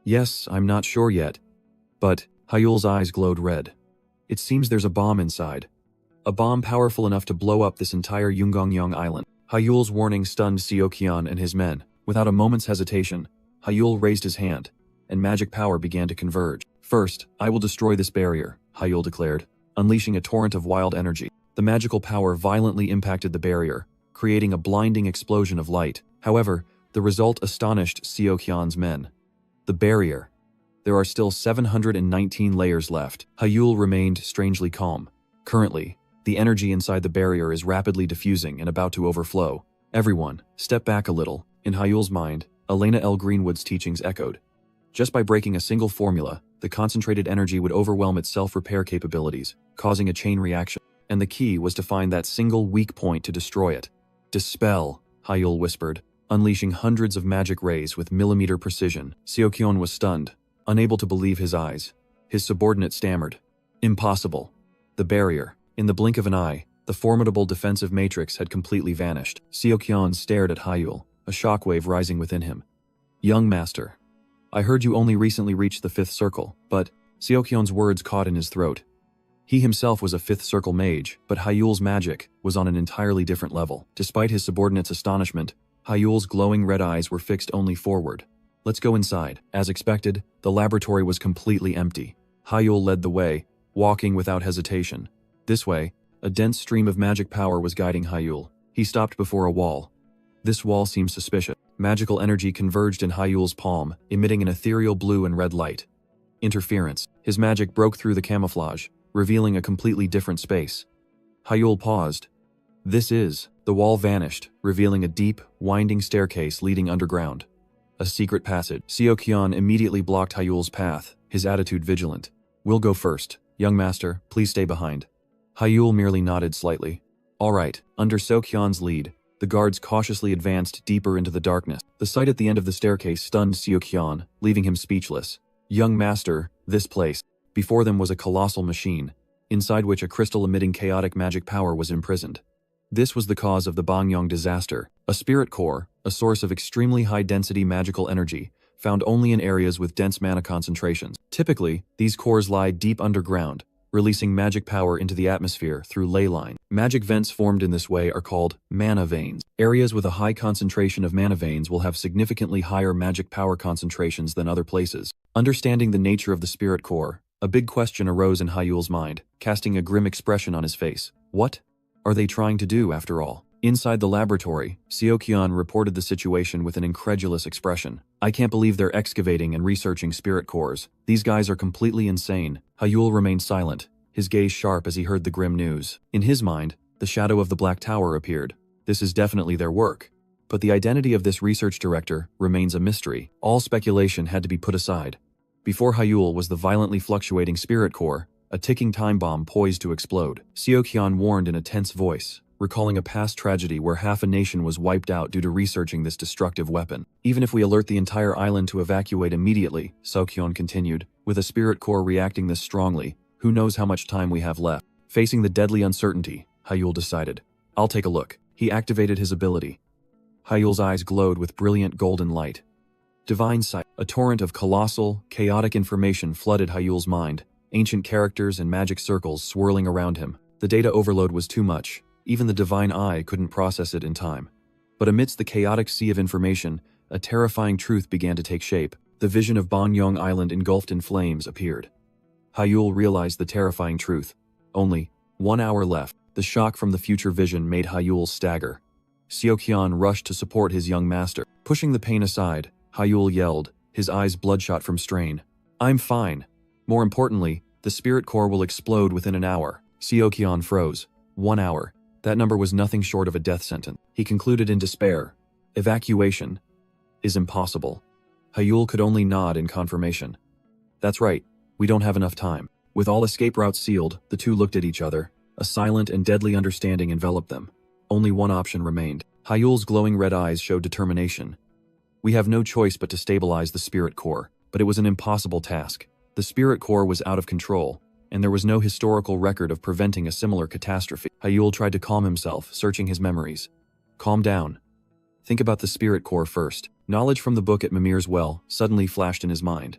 Yes, I'm not sure yet. But, Hyul's eyes glowed red. It seems there's a bomb inside. A bomb powerful enough to blow up this entire Yungongyong island. Hyul's warning stunned Seokyeon and his men. Without a moment's hesitation, Hyul raised his hand, and magic power began to converge. First, I will destroy this barrier, Hyul declared, unleashing a torrent of wild energy. The magical power violently impacted the barrier, creating a blinding explosion of light. However, the result astonished Seokyeon's men. The barrier. There are still 719 layers left. Hyul remained strangely calm. Currently, the energy inside the barrier is rapidly diffusing and about to overflow. Everyone, step back a little. In Hyul's mind, Elena L. Greenwood's teachings echoed. Just by breaking a single formula, the concentrated energy would overwhelm its self-repair capabilities, causing a chain reaction. And the key was to find that single weak point to destroy it. Dispel, Hyul whispered, unleashing hundreds of magic rays with millimeter precision. Seokyeon was stunned, unable to believe his eyes. His subordinate stammered. Impossible. The barrier. In the blink of an eye, the formidable defensive matrix had completely vanished. Seokyeon stared at Hyul, a shockwave rising within him. Young master, I heard you only recently reached the 5th circle, but Seokyeon's words caught in his throat. He himself was a 5th circle mage, but Hyul's magic was on an entirely different level. Despite his subordinate's astonishment, Hyul's glowing red eyes were fixed only forward. Let's go inside. As expected, the laboratory was completely empty. Hyul led the way, walking without hesitation. This way, a dense stream of magic power was guiding Hyul. He stopped before a wall. This wall seemed suspicious. Magical energy converged in Hyul's palm, emitting an ethereal blue and red light. Interference. His magic broke through the camouflage, revealing a completely different space. Hyul paused. The wall vanished, revealing a deep, winding staircase leading underground. A secret passage. Seokyeon immediately blocked Hyul's path, his attitude vigilant. We'll go first. Young master, please stay behind. Hyul merely nodded slightly. All right. Under Seokyeon's lead, the guards cautiously advanced deeper into the darkness. The sight at the end of the staircase stunned Seokyeon, leaving him speechless. Young master, this place. Before them was a colossal machine, inside which a crystal emitting chaotic magic power was imprisoned. This was the cause of the Bangyong disaster, a spirit core, a source of extremely high-density magical energy, found only in areas with dense mana concentrations. Typically, these cores lie deep underground, releasing magic power into the atmosphere through ley lines. Magic vents formed in this way are called mana veins. Areas with a high concentration of mana veins will have significantly higher magic power concentrations than other places. Understanding the nature of the spirit core, a big question arose in Hyul's mind, casting a grim expression on his face. What are they trying to do, after all? Inside the laboratory, Seokyeon reported the situation with an incredulous expression. I can't believe they're excavating and researching spirit cores. These guys are completely insane. Hyul remained silent, his gaze sharp as he heard the grim news. In his mind, the shadow of the Black Tower appeared. This is definitely their work. But the identity of this research director remains a mystery. All speculation had to be put aside. Before Hyul was the violently fluctuating spirit core, a ticking time bomb poised to explode. Seokyeon warned in a tense voice, recalling a past tragedy where half a nation was wiped out due to researching this destructive weapon. Even if we alert the entire island to evacuate immediately, Seokyeon continued, with a spirit core reacting this strongly, who knows how much time we have left. Facing the deadly uncertainty, Hyul decided. I'll take a look. He activated his ability. Hyul's eyes glowed with brilliant golden light. Divine sight. A torrent of colossal, chaotic information flooded Hyul's mind, ancient characters and magic circles swirling around him. The data overload was too much. Even the divine eye couldn't process it in time. But amidst the chaotic sea of information, a terrifying truth began to take shape. The vision of Bangyong Island engulfed in flames appeared. Hyul realized the terrifying truth. Only 1 hour left. The shock from the future vision made Hyul stagger. Seokyeon rushed to support his young master. Pushing the pain aside, Hyul yelled, his eyes bloodshot from strain. I'm fine. More importantly, the spirit core will explode within an hour. Seokyeon froze. 1 hour. That number was nothing short of a death sentence. He concluded in despair. Evacuation is impossible. Hyul could only nod in confirmation. That's right, we don't have enough time. With all escape routes sealed, the two looked at each other. A silent and deadly understanding enveloped them. Only one option remained. Hyul's glowing red eyes showed determination. We have no choice but to stabilize the spirit core, but it was an impossible task. The spirit core was out of control, and there was no historical record of preventing a similar catastrophe. Hyul tried to calm himself, searching his memories. Calm down. Think about the spirit core first. Knowledge from the book at Mimir's well suddenly flashed in his mind.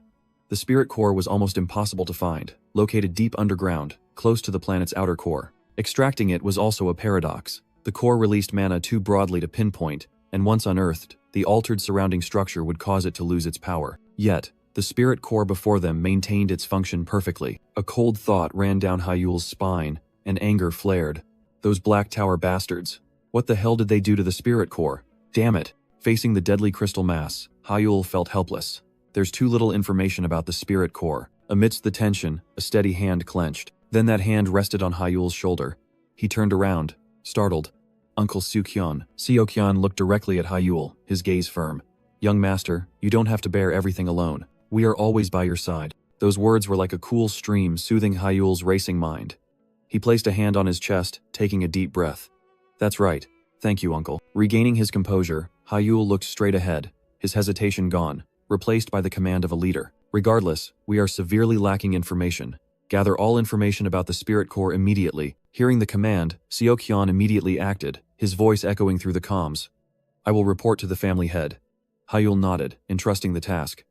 The spirit core was almost impossible to find, located deep underground, close to the planet's outer core. Extracting it was also a paradox. The core released mana too broadly to pinpoint, and once unearthed, the altered surrounding structure would cause it to lose its power. Yet, the spirit core before them maintained its function perfectly. A cold thought ran down Hyul's spine, and anger flared. Those Black Tower bastards. What the hell did they do to the spirit core? Damn it. Facing the deadly crystal mass, Hyul felt helpless. There's too little information about the spirit core. Amidst the tension, a steady hand clenched. Then that hand rested on Hyul's shoulder. He turned around, startled. Uncle Seokyeon looked directly at Hyul, his gaze firm. Young master, you don't have to bear everything alone. We are always by your side. Those words were like a cool stream soothing Hyul's racing mind. He placed a hand on his chest, taking a deep breath. That's right. Thank you, uncle. Regaining his composure, Hyul looked straight ahead, his hesitation gone, replaced by the command of a leader. Regardless, we are severely lacking information. Gather all information about the spirit core immediately. Hearing the command, Seokyeon immediately acted, his voice echoing through the comms. I will report to the family head. Hyul nodded, entrusting the task.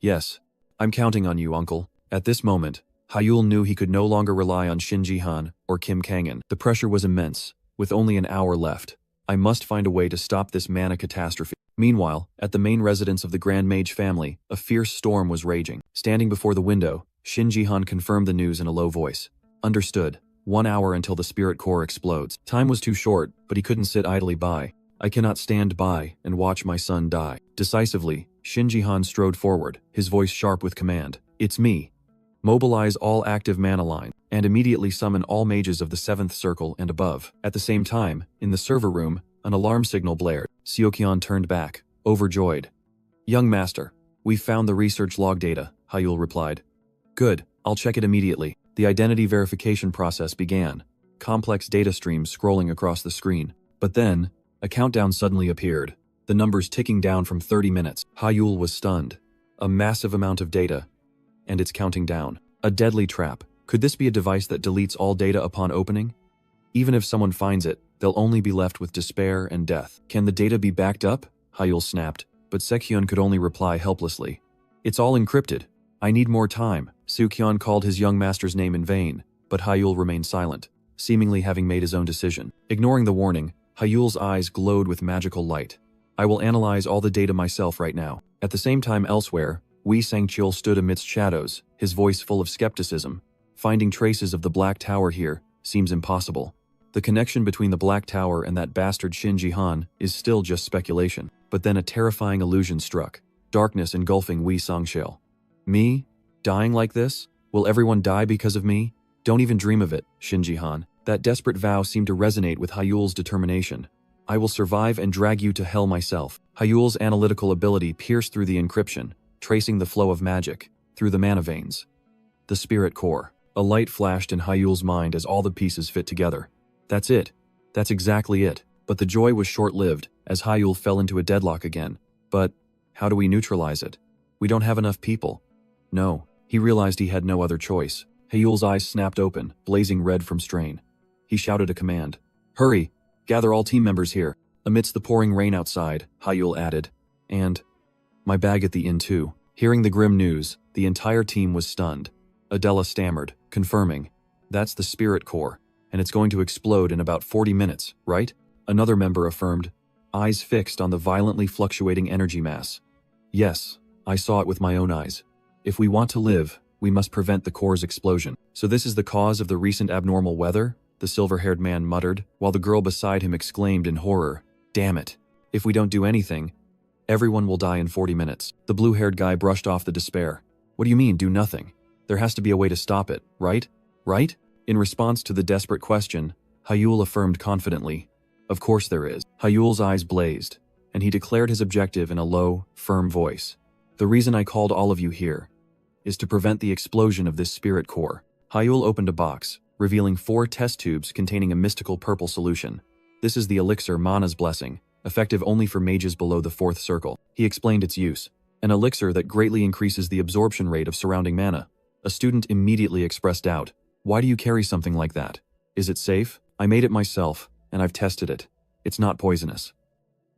Yes, I'm counting on you, uncle. At this moment, Hyul knew he could no longer rely on Shin Ji-han or Kim Kangin. The pressure was immense, with only an hour left. I must find a way to stop this mana catastrophe. Meanwhile, at the main residence of the Grand Mage family, a fierce storm was raging. Standing before the window, Shin Ji-han confirmed the news in a low voice. Understood. 1 hour until the spirit core explodes. Time was too short, but he couldn't sit idly by. I cannot stand by and watch my son die. Decisively, Shin Ji-han strode forward, his voice sharp with command. It's me. Mobilize all active mana lines, and immediately summon all mages of the 7th circle and above. At the same time, in the server room, an alarm signal blared. Seokyeon turned back, overjoyed. Young master, we've found the research log data, Hyul replied. Good, I'll check it immediately. The identity verification process began, complex data streams scrolling across the screen. But then, a countdown suddenly appeared, the numbers ticking down from 30 minutes. Hyul was stunned. A massive amount of data. And it's counting down. A deadly trap. Could this be a device that deletes all data upon opening? Even if someone finds it, they'll only be left with despair and death. Can the data be backed up? Hyul snapped, but Seokyeon could only reply helplessly. It's all encrypted. I need more time. Seokyeon called his young master's name in vain, but Hyul remained silent, seemingly having made his own decision. Ignoring the warning, Hyul's eyes glowed with magical light. I will analyze all the data myself right now. At the same time elsewhere, Wee Sangchul stood amidst shadows, his voice full of skepticism. Finding traces of the Black Tower here seems impossible. The connection between the Black Tower and that bastard Shin Ji-han is still just speculation. But then a terrifying illusion struck, darkness engulfing Wee Sangchul. Me? Dying like this? Will everyone die because of me? Don't even dream of it, Shin Ji-han. That desperate vow seemed to resonate with Hyul's determination. I will survive and drag you to hell myself. Hyul's analytical ability pierced through the encryption, tracing the flow of magic, through the mana veins. The spirit core. A light flashed in Hyul's mind as all the pieces fit together. That's it. That's exactly it. But the joy was short-lived, as Hyul fell into a deadlock again. But how do we neutralize it? We don't have enough people. No, he realized he had no other choice. Hyul's eyes snapped open, blazing red from strain. He shouted a command. Hurry! Gather all team members here. Amidst the pouring rain outside, Hyul added. And my bag at the inn too. Hearing the grim news, the entire team was stunned. Adela stammered, confirming. That's the spirit core, and it's going to explode in about 40 minutes, right? Another member affirmed, eyes fixed on the violently fluctuating energy mass. Yes, I saw it with my own eyes. If we want to live, we must prevent the core's explosion. So this is the cause of the recent abnormal weather? The silver-haired man muttered, while the girl beside him exclaimed in horror. Damn it. If we don't do anything, everyone will die in 40 minutes. The blue-haired guy brushed off the despair. What do you mean, do nothing? There has to be a way to stop it, right? Right? In response to the desperate question, Hyul affirmed confidently. Of course there is. Hyul's eyes blazed, and he declared his objective in a low, firm voice. The reason I called all of you here is to prevent the explosion of this spirit core. Hyul opened a box, revealing 4 test tubes containing a mystical purple solution. This is the elixir Mana's Blessing, effective only for mages below the 4th circle. He explained its use. An elixir that greatly increases the absorption rate of surrounding mana. A student immediately expressed doubt. Why do you carry something like that? Is it safe? I made it myself, and I've tested it. It's not poisonous.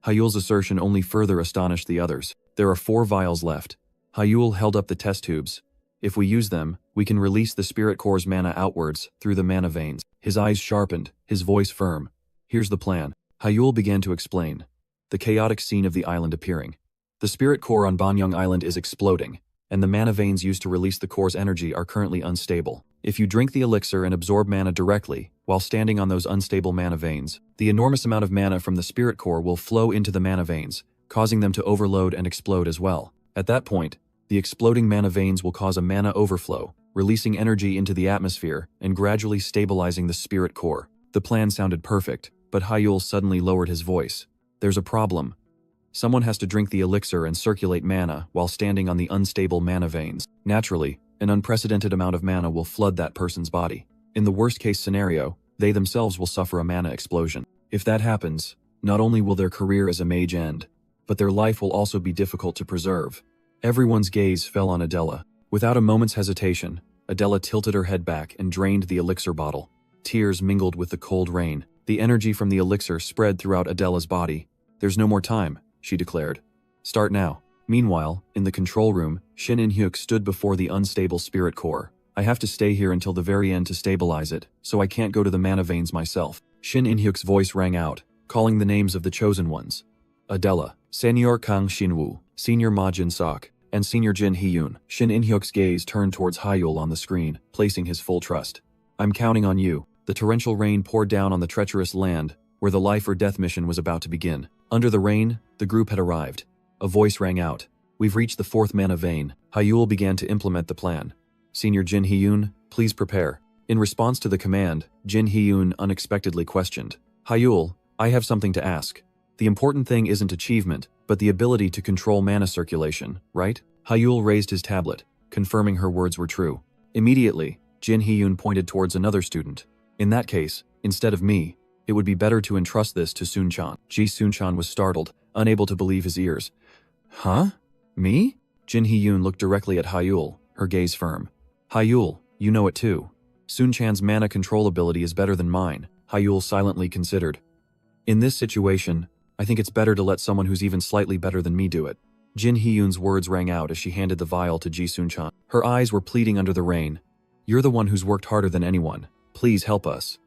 Hyul's assertion only further astonished the others. There are 4 vials left. Hyul held up the test tubes. If we use them, we can release the spirit core's mana outwards through the mana veins. His eyes sharpened, his voice firm. Here's the plan. Hyul began to explain. The chaotic scene of the island appearing. The spirit core on Banyang Island is exploding, and the mana veins used to release the core's energy are currently unstable. If you drink the elixir and absorb mana directly, while standing on those unstable mana veins, the enormous amount of mana from the spirit core will flow into the mana veins, causing them to overload and explode as well. At that point, the exploding mana veins will cause a mana overflow, releasing energy into the atmosphere and gradually stabilizing the spirit core. The plan sounded perfect, but Hyul suddenly lowered his voice. There's a problem. Someone has to drink the elixir and circulate mana while standing on the unstable mana veins. Naturally, an unprecedented amount of mana will flood that person's body. In the worst-case scenario, they themselves will suffer a mana explosion. If that happens, not only will their career as a mage end, but their life will also be difficult to preserve. Everyone's gaze fell on Adela. Without a moment's hesitation, Adela tilted her head back and drained the elixir bottle. Tears mingled with the cold rain. The energy from the elixir spread throughout Adela's body. There's no more time, she declared. Start now. Meanwhile, in the control room, Shin In-hyuk stood before the unstable spirit core. I have to stay here until the very end to stabilize it, so I can't go to the mana veins myself. Shin In-hyuk's voice rang out, calling the names of the chosen ones. Adela, Senior Kang Shin-woo, Senior Ma Jin-sok, and Senior Jin Hee-yoon. Shin In-hyuk's gaze turned towards Hyul on the screen, placing his full trust. I'm counting on you. The torrential rain poured down on the treacherous land, where the life or death mission was about to begin. Under the rain, the group had arrived. A voice rang out. We've reached the 4th mana vein. Hyul began to implement the plan. Senior Jin Hee-yoon, please prepare. In response to the command, Jin Hee-yoon unexpectedly questioned. Hyul, I have something to ask. The important thing isn't achievement, but the ability to control mana circulation, right? Hyul raised his tablet, confirming her words were true. Immediately, Jin Hee-yoon pointed towards another student. In that case, instead of me, it would be better to entrust this to Sun-chan. Ji Sun-chan was startled, unable to believe his ears. Huh? Me? Jin Hee-yoon looked directly at Hyul, her gaze firm. Hyul, you know it too. Sun-chan's mana control ability is better than mine, Hyul silently considered. In this situation, I think it's better to let someone who's even slightly better than me do it. Jin Hee-yoon's words rang out as she handed the vial to Ji Sun-chan. Her eyes were pleading under the rain. You're the one who's worked harder than anyone. Please help us.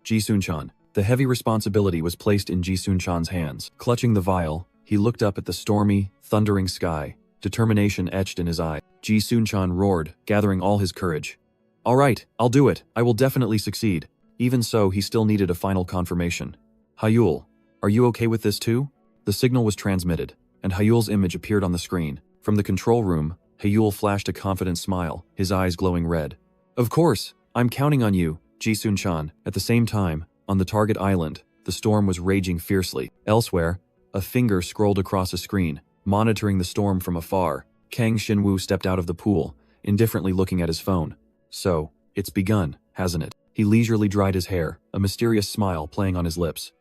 Ji Sun-chan. The heavy responsibility was placed in Ji Sun-chan's hands. Clutching the vial, he looked up at the stormy, thundering sky, determination etched in his eye. Ji Sun-chan roared, gathering all his courage. All right, I'll do it. I will definitely succeed. Even so, he still needed a final confirmation. Hyul, are you okay with this too? The signal was transmitted, and Hyul's image appeared on the screen. From the control room, Hyul flashed a confident smile, his eyes glowing red. Of course, I'm counting on you, Ji Sun-chan. At the same time, on the target island, the storm was raging fiercely. Elsewhere, a finger scrolled across a screen, monitoring the storm from afar. Kang Shin-woo stepped out of the pool, indifferently looking at his phone. So, it's begun, hasn't it? He leisurely dried his hair, a mysterious smile playing on his lips.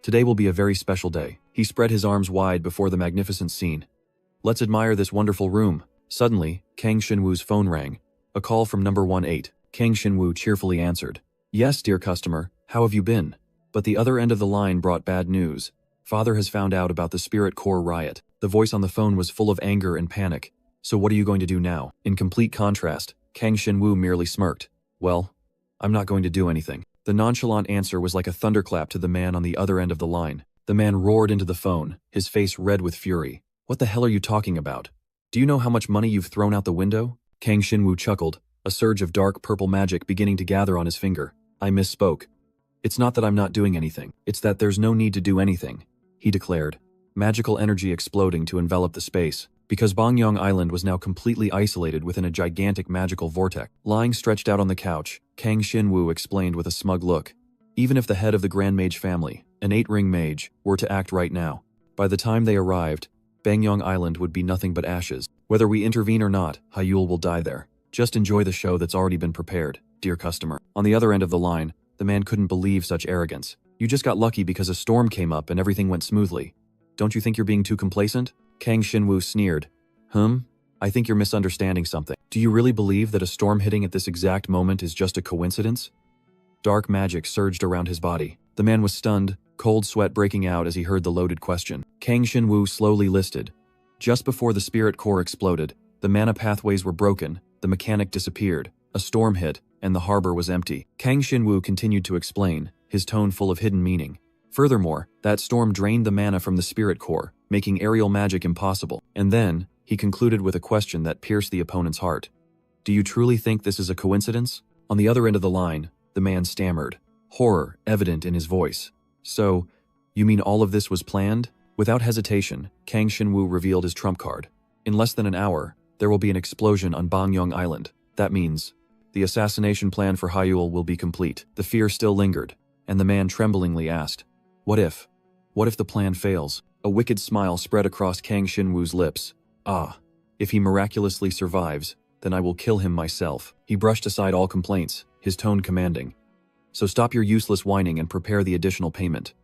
Today will be a very special day. He spread his arms wide before the magnificent scene. Let's admire this wonderful room. Suddenly, Kang Shin-woo's phone rang. A call from number 18. Kang Shin-woo cheerfully answered. Yes, dear customer, how have you been? But the other end of the line brought bad news. Father has found out about the Spirit Core riot. The voice on the phone was full of anger and panic. So what are you going to do now? In complete contrast, Kang Shin-woo merely smirked. Well, I'm not going to do anything. The nonchalant answer was like a thunderclap to the man on the other end of the line. The man roared into the phone, his face red with fury. What the hell are you talking about? Do you know how much money you've thrown out the window? Kang Shin-woo chuckled, a surge of dark purple magic beginning to gather on his finger. I misspoke. It's not that I'm not doing anything. It's that there's no need to do anything, he declared, magical energy exploding to envelop the space. Because Bangyang Island was now completely isolated within a gigantic magical vortex. Lying stretched out on the couch, Kang Shin-woo explained with a smug look. Even if the head of the Grand Mage family, an 8-ring mage, were to act right now, by the time they arrived, Bangyang Island would be nothing but ashes. Whether we intervene or not, Hyul will die there. Just enjoy the show that's already been prepared, dear customer. On the other end of the line, the man couldn't believe such arrogance. You just got lucky because a storm came up and everything went smoothly. Don't you think you're being too complacent? Kang Shin-woo sneered. I think you're misunderstanding something. Do you really believe that a storm hitting at this exact moment is just a coincidence? Dark magic surged around his body. The man was stunned, cold sweat breaking out as he heard the loaded question. Kang Shinwoo slowly listed. Just before the spirit core exploded, the mana pathways were broken, the mechanic disappeared, a storm hit, and the harbor was empty. Kang Shinwoo continued to explain, his tone full of hidden meaning. Furthermore, that storm drained the mana from the spirit core, making aerial magic impossible. And then, he concluded with a question that pierced the opponent's heart. Do you truly think this is a coincidence? On the other end of the line, the man stammered, horror evident in his voice. So, you mean all of this was planned? Without hesitation, Kang Shinwoo revealed his trump card. In less than an hour, there will be an explosion on Bangyong Island. That means, the assassination plan for Hyul will be complete. The fear still lingered, and the man tremblingly asked, What if? What if the plan fails? A wicked smile spread across Kang Shinwoo's lips. Ah, if he miraculously survives, then I will kill him myself. He brushed aside all complaints, his tone commanding. So stop your useless whining and prepare the additional payment.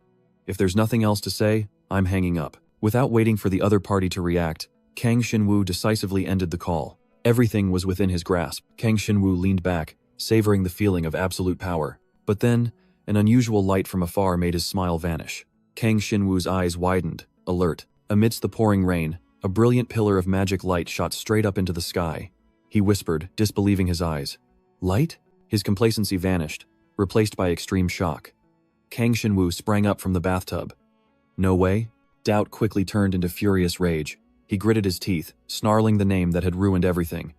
If there's nothing else to say, I'm hanging up. Without waiting for the other party to react, Kang Shinwoo decisively ended the call. Everything was within his grasp. Kang Shinwoo leaned back, savoring the feeling of absolute power. But then, an unusual light from afar made his smile vanish. Kang Shinwoo's eyes widened, alert. Amidst the pouring rain, a brilliant pillar of magic light shot straight up into the sky. He whispered, disbelieving his eyes. Light? His complacency vanished, replaced by extreme shock. Kang Shinwoo sprang up from the bathtub. No way? Doubt quickly turned into furious rage. He gritted his teeth, snarling the name that had ruined everything.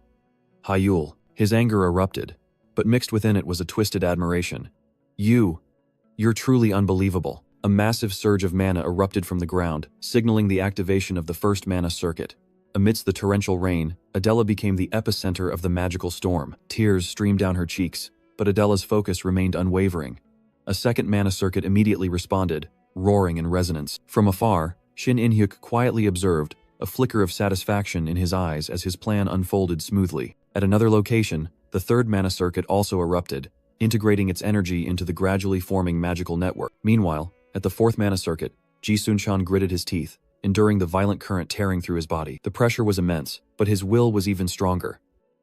Hyul. His anger erupted, but mixed within it was a twisted admiration. You're truly unbelievable. A massive surge of mana erupted from the ground, signaling the activation of the first mana circuit. Amidst the torrential rain, Adela became the epicenter of the magical storm. Tears streamed down her cheeks, but Adela's focus remained unwavering. A second mana circuit immediately responded, roaring in resonance. From afar, Shin In-hyuk quietly observed, a flicker of satisfaction in his eyes as his plan unfolded smoothly. At another location, the third mana circuit also erupted, integrating its energy into the gradually forming magical network. Meanwhile, at the fourth mana circuit, Ji Sun-chan gritted his teeth, enduring the violent current tearing through his body. The pressure was immense, but his will was even stronger.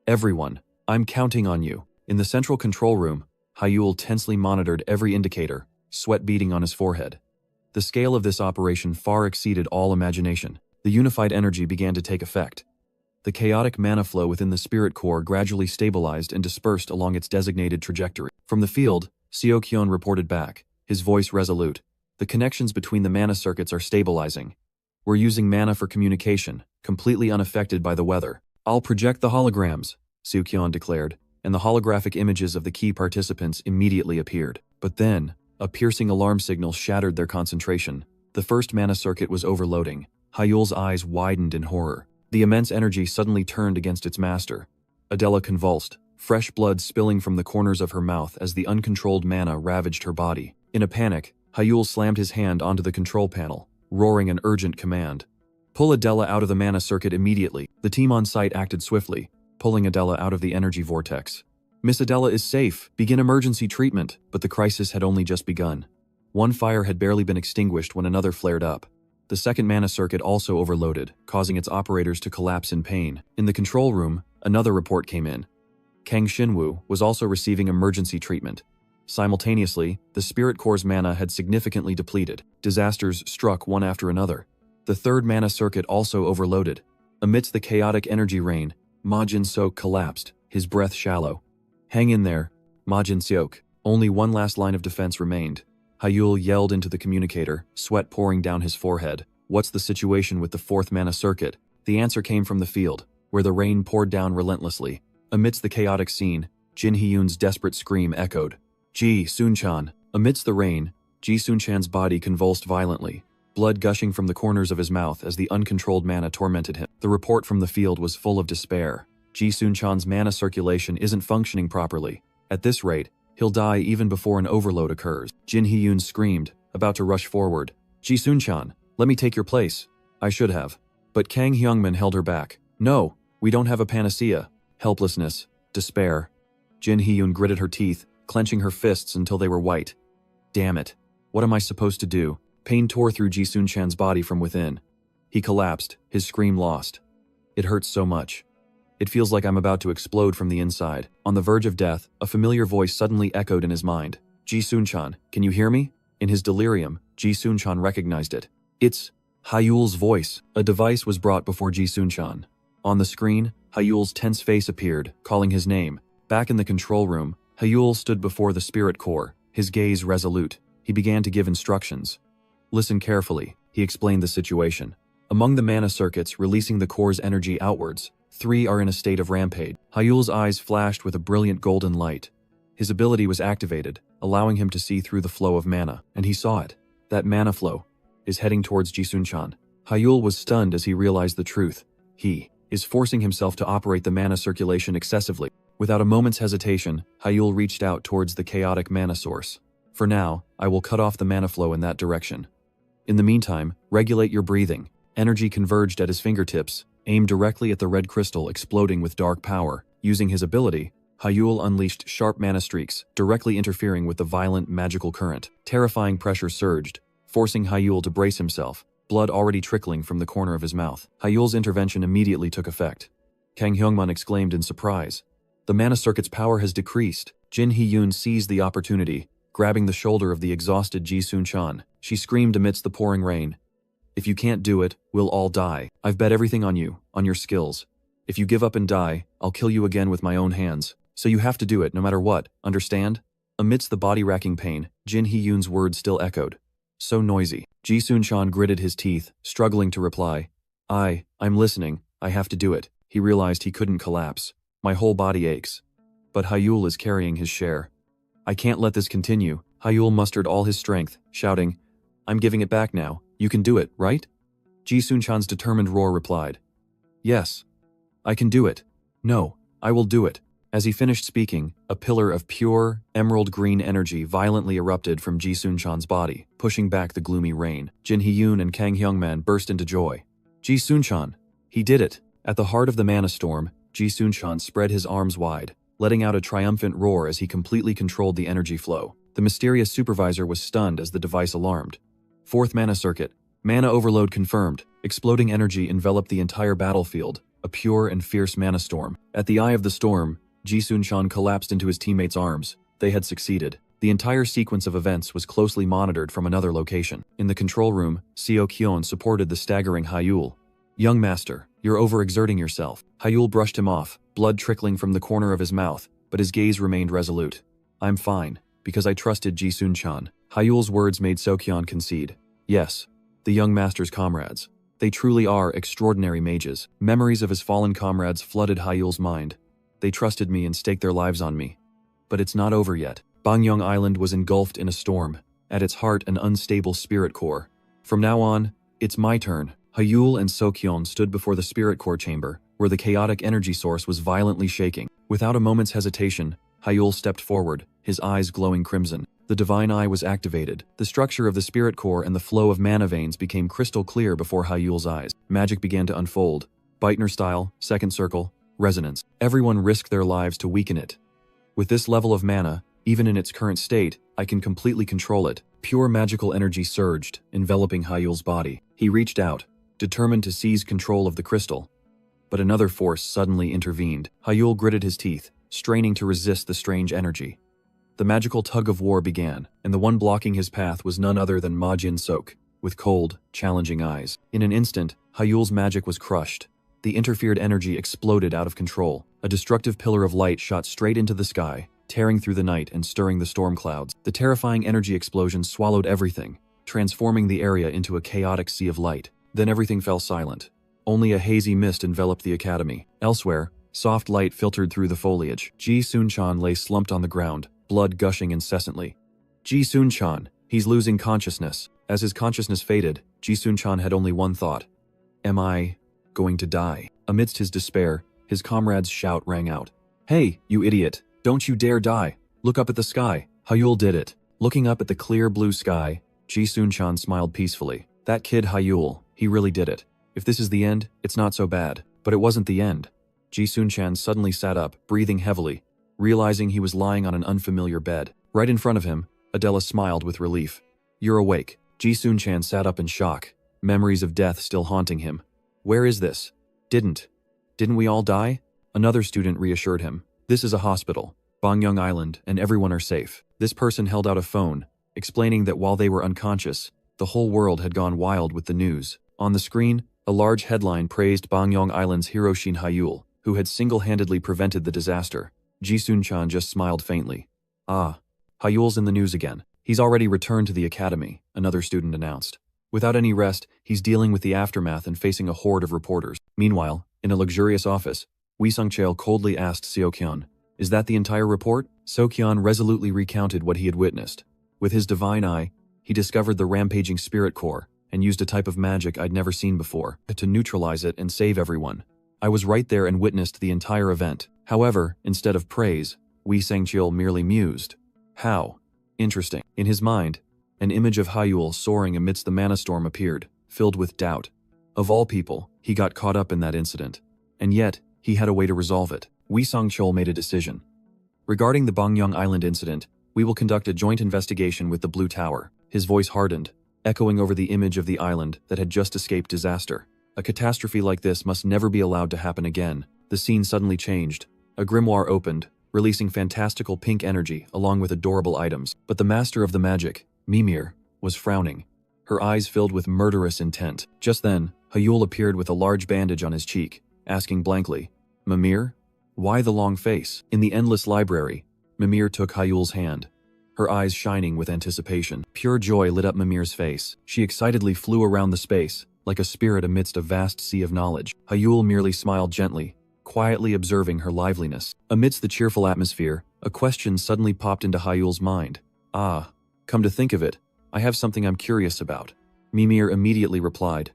Everyone, I'm counting on you. In the central control room, Hyul tensely monitored every indicator, sweat beading on his forehead. The scale of this operation far exceeded all imagination. The unified energy began to take effect. The chaotic mana flow within the spirit core gradually stabilized and dispersed along its designated trajectory. From the field, Seo-kyun reported back, his voice resolute. The connections between the mana circuits are stabilizing. We're using mana for communication, completely unaffected by the weather. I'll project the holograms, Seo-kyun declared, and the holographic images of the key participants immediately appeared. But then, a piercing alarm signal shattered their concentration. The first mana circuit was overloading. Hyul's eyes widened in horror. The immense energy suddenly turned against its master. Adela convulsed, fresh blood spilling from the corners of her mouth as the uncontrolled mana ravaged her body. In a panic, Hyul slammed his hand onto the control panel, roaring an urgent command. Pull Adela out of the mana circuit immediately. The team on site acted swiftly, pulling Adela out of the energy vortex. Miss Adela is safe. Begin emergency treatment. But the crisis had only just begun. One fire had barely been extinguished when another flared up. The second mana circuit also overloaded, causing its operators to collapse in pain. In the control room, another report came in. Kang Shinwoo was also receiving emergency treatment. Simultaneously, the spirit core's mana had significantly depleted. Disasters struck one after another. The third mana circuit also overloaded. Amidst the chaotic energy rain, Ma Jin-seok collapsed, his breath shallow. Hang in there, Ma Jin-seok. Only one last line of defense remained. Hyul yelled into the communicator, sweat pouring down his forehead. What's the situation with the fourth mana circuit? The answer came from the field, where the rain poured down relentlessly. Amidst the chaotic scene, Jin Hyun's desperate scream echoed. Ji Sun-chan. Amidst the rain, Ji Sun-chan's body convulsed violently, blood gushing from the corners of his mouth as the uncontrolled mana tormented him. The report from the field was full of despair. Ji Sun-chan's mana circulation isn't functioning properly. At this rate, he'll die even before an overload occurs. Jin Hyun screamed, about to rush forward. Ji Sun-chan, let me take your place. I should have. But Kang Hyungmin held her back. No, we don't have a panacea. Helplessness. Despair. Jin Hyun gritted her teeth, clenching her fists until they were white. Damn it. What am I supposed to do? Pain tore through Ji Sun-chan's body from within. He collapsed, his scream lost. It hurts so much. It feels like I'm about to explode from the inside. On the verge of death, a familiar voice suddenly echoed in his mind. Ji-sun-chan, can you hear me? In his delirium, Ji-sun-chan recognized it. It's Hyul's voice. A device was brought before Ji-sun-chan. On the screen, Hyul's tense face appeared, calling his name. Back in the control room, Hyul stood before the spirit core, his gaze resolute. He began to give instructions. Listen carefully, he explained the situation. Among the mana circuits releasing the core's energy outwards, 3 are in a state of rampage. Hyul's eyes flashed with a brilliant golden light. His ability was activated, allowing him to see through the flow of mana, and he saw it. That mana flow is heading towards Ji-sun-chan. Hyul was stunned as he realized the truth. He is forcing himself to operate the mana circulation excessively. Without a moment's hesitation, Hyul reached out towards the chaotic mana source. For now, I will cut off the mana flow in that direction. In the meantime, regulate your breathing. Energy converged at his fingertips, aimed directly at the red crystal exploding with dark power. Using his ability, Hyul unleashed sharp mana streaks, directly interfering with the violent magical current. Terrifying pressure surged, forcing Hyul to brace himself, blood already trickling from the corner of his mouth. Hyul's intervention immediately took effect. Kang Hyungman exclaimed in surprise. The mana circuit's power has decreased. Jin Hee-yoon seized the opportunity, grabbing the shoulder of the exhausted Ji-sun-chan. She screamed amidst the pouring rain. If you can't do it, we'll all die. I've bet everything on you, on your skills. If you give up and die, I'll kill you again with my own hands. So you have to do it no matter what, understand? Amidst the body-racking pain, Jin Hee-yoon's words still echoed. So noisy. Ji-sun-chan gritted his teeth, struggling to reply. I'm listening, I have to do it. He realized he couldn't collapse. My whole body aches. But Hyul is carrying his share. I can't let this continue. Hyul mustered all his strength, shouting, I'm giving it back now. You can do it, right? Ji-sun-chan's determined roar replied. Yes. I can do it. No, I will do it. As he finished speaking, a pillar of pure, emerald green energy violently erupted from Ji-sun-chan's body, pushing back the gloomy rain. Jin Hee-yoon and Kang Hyungman burst into joy. Ji-sun-chan. He did it. At the heart of the mana storm, Ji-sun-chan spread his arms wide, letting out a triumphant roar as he completely controlled the energy flow. The mysterious supervisor was stunned as the device alarmed. Fourth mana circuit. Mana overload confirmed. Exploding energy enveloped the entire battlefield, a pure and fierce mana storm. At the eye of the storm, Ji-sun-chan collapsed into his teammates' arms. They had succeeded. The entire sequence of events was closely monitored from another location. In the control room, Seo Kyon supported the staggering Hyul. Young master, you're overexerting yourself. Hyul brushed him off, blood trickling from the corner of his mouth, but his gaze remained resolute. I'm fine, because I trusted Ji-sun-chan. Hyul's words made Seo-kyon concede. Yes, the young master's comrades. They truly are extraordinary mages. Memories of his fallen comrades flooded Hyul's mind. They trusted me and staked their lives on me. But it's not over yet. Bangyong Island was engulfed in a storm. At its heart, an unstable spirit core. From now on, it's my turn. Hyul and Seo-kyon stood before the spirit core chamber, where the chaotic energy source was violently shaking. Without a moment's hesitation, Hyul stepped forward, his eyes glowing crimson. The divine eye was activated. The structure of the spirit core and the flow of mana veins became crystal clear before Hyul's eyes. Magic began to unfold. Beitner style, second circle, resonance. Everyone risked their lives to weaken it. With this level of mana, even in its current state, I can completely control it. Pure magical energy surged, enveloping Hyul's body. He reached out, determined to seize control of the crystal. But another force suddenly intervened. Hyul gritted his teeth, straining to resist the strange energy. The magical tug-of-war began, and the one blocking his path was none other than Ma Jin-sok, with cold, challenging eyes. In an instant, Hyul's magic was crushed. The interfered energy exploded out of control. A destructive pillar of light shot straight into the sky, tearing through the night and stirring the storm clouds. The terrifying energy explosion swallowed everything, transforming the area into a chaotic sea of light. Then everything fell silent. Only a hazy mist enveloped the academy. Elsewhere, soft light filtered through the foliage. Ji-sun-chan lay slumped on the ground, blood gushing incessantly. Ji-sun-chan, he's losing consciousness. As his consciousness faded, Ji-sun-chan had only one thought. Am I going to die? Amidst his despair, his comrade's shout rang out. Hey, you idiot, don't you dare die. Look up at the sky. Hyul did it. Looking up at the clear blue sky, Ji-sun-chan smiled peacefully. That kid Hyul, he really did it. If this is the end, it's not so bad. But it wasn't the end. Ji-sun-chan suddenly sat up, breathing heavily, realizing he was lying on an unfamiliar bed. Right in front of him, Adela smiled with relief. You're awake. Ji-sun-chan sat up in shock, memories of death still haunting him. Where is this? Didn't we all die? Another student reassured him. This is a hospital, Bangyang Island, and everyone are safe. This person held out a phone, explaining that while they were unconscious, the whole world had gone wild with the news. On the screen, a large headline praised Bangyang Island's hero Shin Hyul, who had single-handedly prevented the disaster. Ji-sun-chan just smiled faintly. Ah, Hyul's in the news again. He's already returned to the academy, another student announced. Without any rest, he's dealing with the aftermath and facing a horde of reporters. Meanwhile, in a luxurious office, Wee Sung-cheol coldly asked Seo-kyun, "Is that the entire report?" Seo-kyun resolutely recounted what he had witnessed. With his divine eye, he discovered the rampaging spirit core and used a type of magic I'd never seen before to neutralize it and save everyone. I was right there and witnessed the entire event. However, instead of praise, Wee Sang-cheol merely mused. How? Interesting. In his mind, an image of Hyul soaring amidst the mana storm appeared, filled with doubt. Of all people, he got caught up in that incident. And yet, he had a way to resolve it. Wee Sang-cheol made a decision. Regarding the Bangyang Island incident, we will conduct a joint investigation with the Blue Tower. His voice hardened, echoing over the image of the island that had just escaped disaster. A catastrophe like this must never be allowed to happen again. The scene suddenly changed. A grimoire opened, releasing fantastical pink energy along with adorable items. But the master of the magic, Mimir, was frowning. Her eyes filled with murderous intent. Just then, Hyul appeared with a large bandage on his cheek, asking blankly, "Mimir? Why the long face?" In the endless library, Mimir took Hyul's hand, her eyes shining with anticipation. Pure joy lit up Mimir's face. She excitedly flew around the space, like a spirit amidst a vast sea of knowledge. Hyul merely smiled gently, quietly observing her liveliness. Amidst the cheerful atmosphere, a question suddenly popped into Hyul's mind. "Ah, come to think of it, I have something I'm curious about." Mimir immediately replied.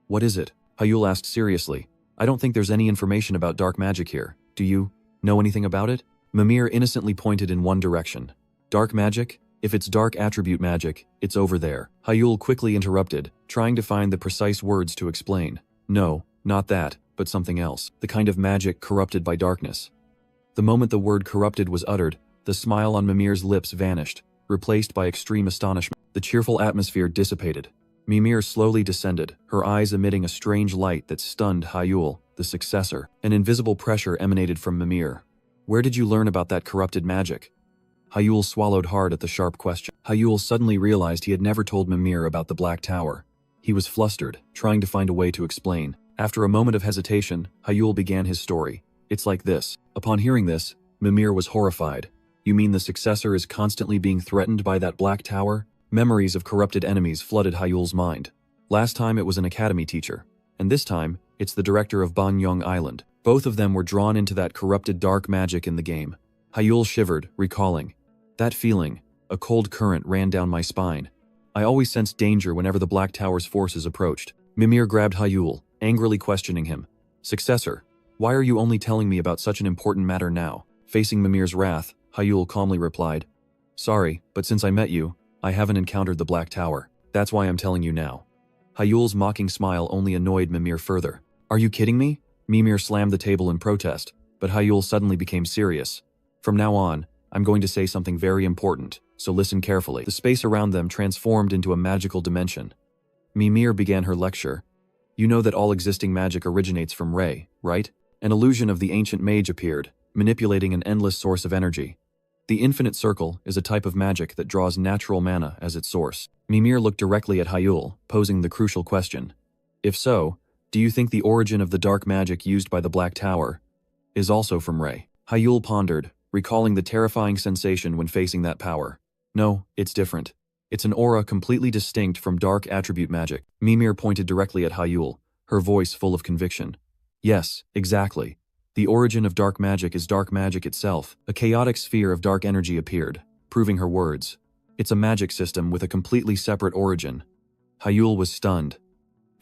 "What is it?" Hyul asked seriously. "I don't think there's any information about dark magic here. Do you know anything about it?" Mimir innocently pointed in one direction. "Dark magic? If it's dark attribute magic, it's over there." Hyul quickly interrupted, trying to find the precise words to explain. "No, not that, but something else. The kind of magic corrupted by darkness." The moment the word corrupted was uttered, the smile on Mimir's lips vanished, replaced by extreme astonishment. The cheerful atmosphere dissipated. Mimir slowly descended, her eyes emitting a strange light that stunned Hyul, the successor. An invisible pressure emanated from Mimir. "Where did you learn about that corrupted magic?" Hyul swallowed hard at the sharp question. Hyul suddenly realized he had never told Mimir about the Black Tower. He was flustered, trying to find a way to explain. After a moment of hesitation, Hyul began his story. "It's like this." Upon hearing this, Mimir was horrified. "You mean the successor is constantly being threatened by that Black Tower?" Memories of corrupted enemies flooded Hyul's mind. Last time it was an academy teacher, and this time, it's the director of Bangyang Island. Both of them were drawn into that corrupted dark magic in the game. Hyul shivered, recalling. That feeling, a cold current ran down my spine. I always sensed danger whenever the Black Tower's forces approached. Mimir grabbed Hyul, angrily questioning him. "Successor, why are you only telling me about such an important matter now?" Facing Mimir's wrath, Hyul calmly replied. "Sorry, but since I met you, I haven't encountered the Black Tower. That's why I'm telling you now." Hyul's mocking smile only annoyed Mimir further. "Are you kidding me?" Mimir slammed the table in protest, but Hyul suddenly became serious. "From now on, I'm going to say something very important, so listen carefully." The space around them transformed into a magical dimension. Mimir began her lecture. "You know that all existing magic originates from Ray, right? An illusion of the ancient mage appeared, manipulating an endless source of energy. The infinite circle is a type of magic that draws natural mana as its source." Mimir looked directly at Hyul, posing the crucial question. "If so, do you think the origin of the dark magic used by the Black Tower is also from Ray?" Hyul pondered, recalling the terrifying sensation when facing that power. "No, it's different. It's an aura completely distinct from dark attribute magic." Mimir pointed directly at Hyul, her voice full of conviction. "Yes, exactly. The origin of dark magic is dark magic itself." A chaotic sphere of dark energy appeared, proving her words. "It's a magic system with a completely separate origin." Hyul was stunned.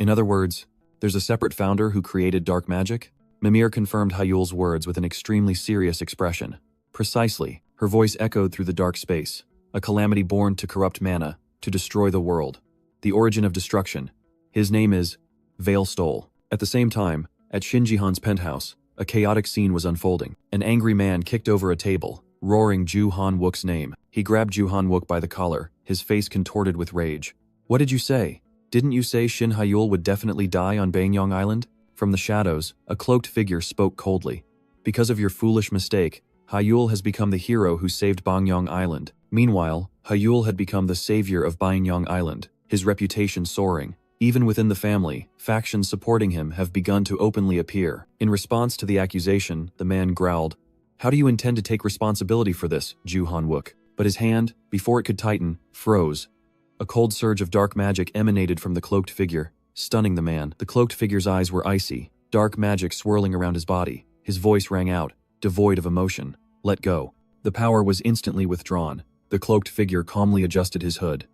"In other words, there's a separate founder who created dark magic?" Mimir confirmed Hyul's words with an extremely serious expression. "Precisely." Her voice echoed through the dark space. "A calamity born to corrupt mana, to destroy the world. The origin of destruction. His name is Veil Stole." At the same time, at Shinjihan's penthouse, a chaotic scene was unfolding. An angry man kicked over a table, roaring Ju Han-wook's name. He grabbed Ju Han-wook by the collar, his face contorted with rage. "What did you say? Didn't you say Shin Hyul would definitely die on Bangyang Island?" From the shadows, a cloaked figure spoke coldly. Because of your foolish mistake, Hyul has become the hero who saved Bangyong Island. Meanwhile, Hyul had become the savior of Bangyong Island, his reputation soaring. Even within the family, factions supporting him have begun to openly appear. In response to the accusation, the man growled, "How do you intend to take responsibility for this, Ju Han-wook?" But his hand, before it could tighten, froze. A cold surge of dark magic emanated from the cloaked figure, stunning the man. The cloaked figure's eyes were icy, dark magic swirling around his body. His voice rang out, devoid of emotion. "Let go." The power was instantly withdrawn. The cloaked figure calmly adjusted his hood.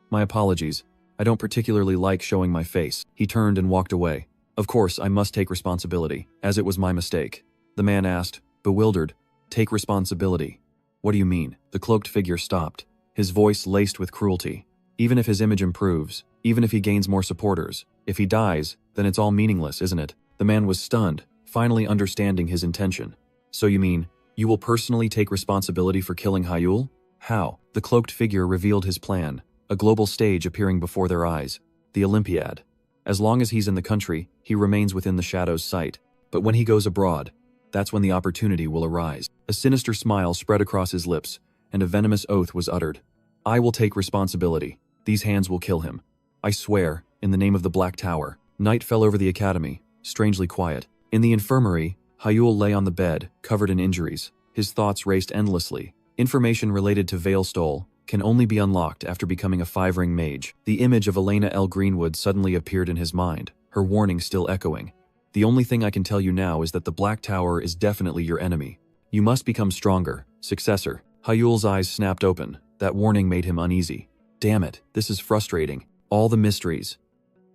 My apologies. I don't particularly like showing my face." He turned and walked away. "Of course, I must take responsibility, as it was my mistake." The man asked, bewildered, "Take responsibility? What do you mean?" The cloaked figure stopped, his voice laced with cruelty. "Even if his image improves, even if he gains more supporters, if he dies, then it's all meaningless, isn't it?" The man was stunned, finally understanding his intention. "So you mean, you will personally take responsibility for killing Hyul? How?" The cloaked figure revealed his plan, a global stage appearing before their eyes. The Olympiad. As long as he's in the country, he remains within the Shadow's sight. But when he goes abroad, that's when the opportunity will arise. A sinister smile spread across his lips, and a venomous oath was uttered. "I will take responsibility. These hands will kill him. I swear, in the name of the Black Tower." Night fell over the academy, strangely quiet. In the infirmary, Hyul lay on the bed, covered in injuries. His thoughts raced endlessly. Information related to Veilstole can only be unlocked after becoming a 5-ring mage. The image of Elena L. Greenwood suddenly appeared in his mind, her warning still echoing. "The only thing I can tell you now is that the Black Tower is definitely your enemy. You must become stronger, successor." Hyul's eyes snapped open. That warning made him uneasy. Damn it, this is frustrating. All the mysteries.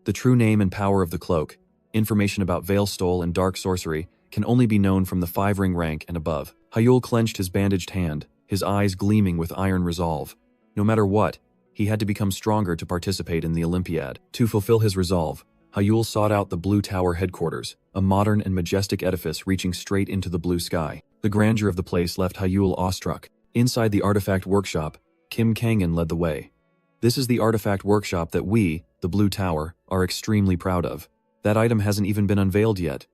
The true name and power of the cloak, information about Veilstole and dark sorcery, can only be known from the 5-ring rank and above. Hyul clenched his bandaged hand, his eyes gleaming with iron resolve. No matter what, he had to become stronger to participate in the Olympiad. To fulfill his resolve, Hyul sought out the Blue Tower headquarters, a modern and majestic edifice reaching straight into the blue sky. The grandeur of the place left Hyul awestruck. Inside the artifact workshop, Kim Kangan led the way. "This is the artifact workshop that we, the Blue Tower, are extremely proud of. That item hasn't even been unveiled yet."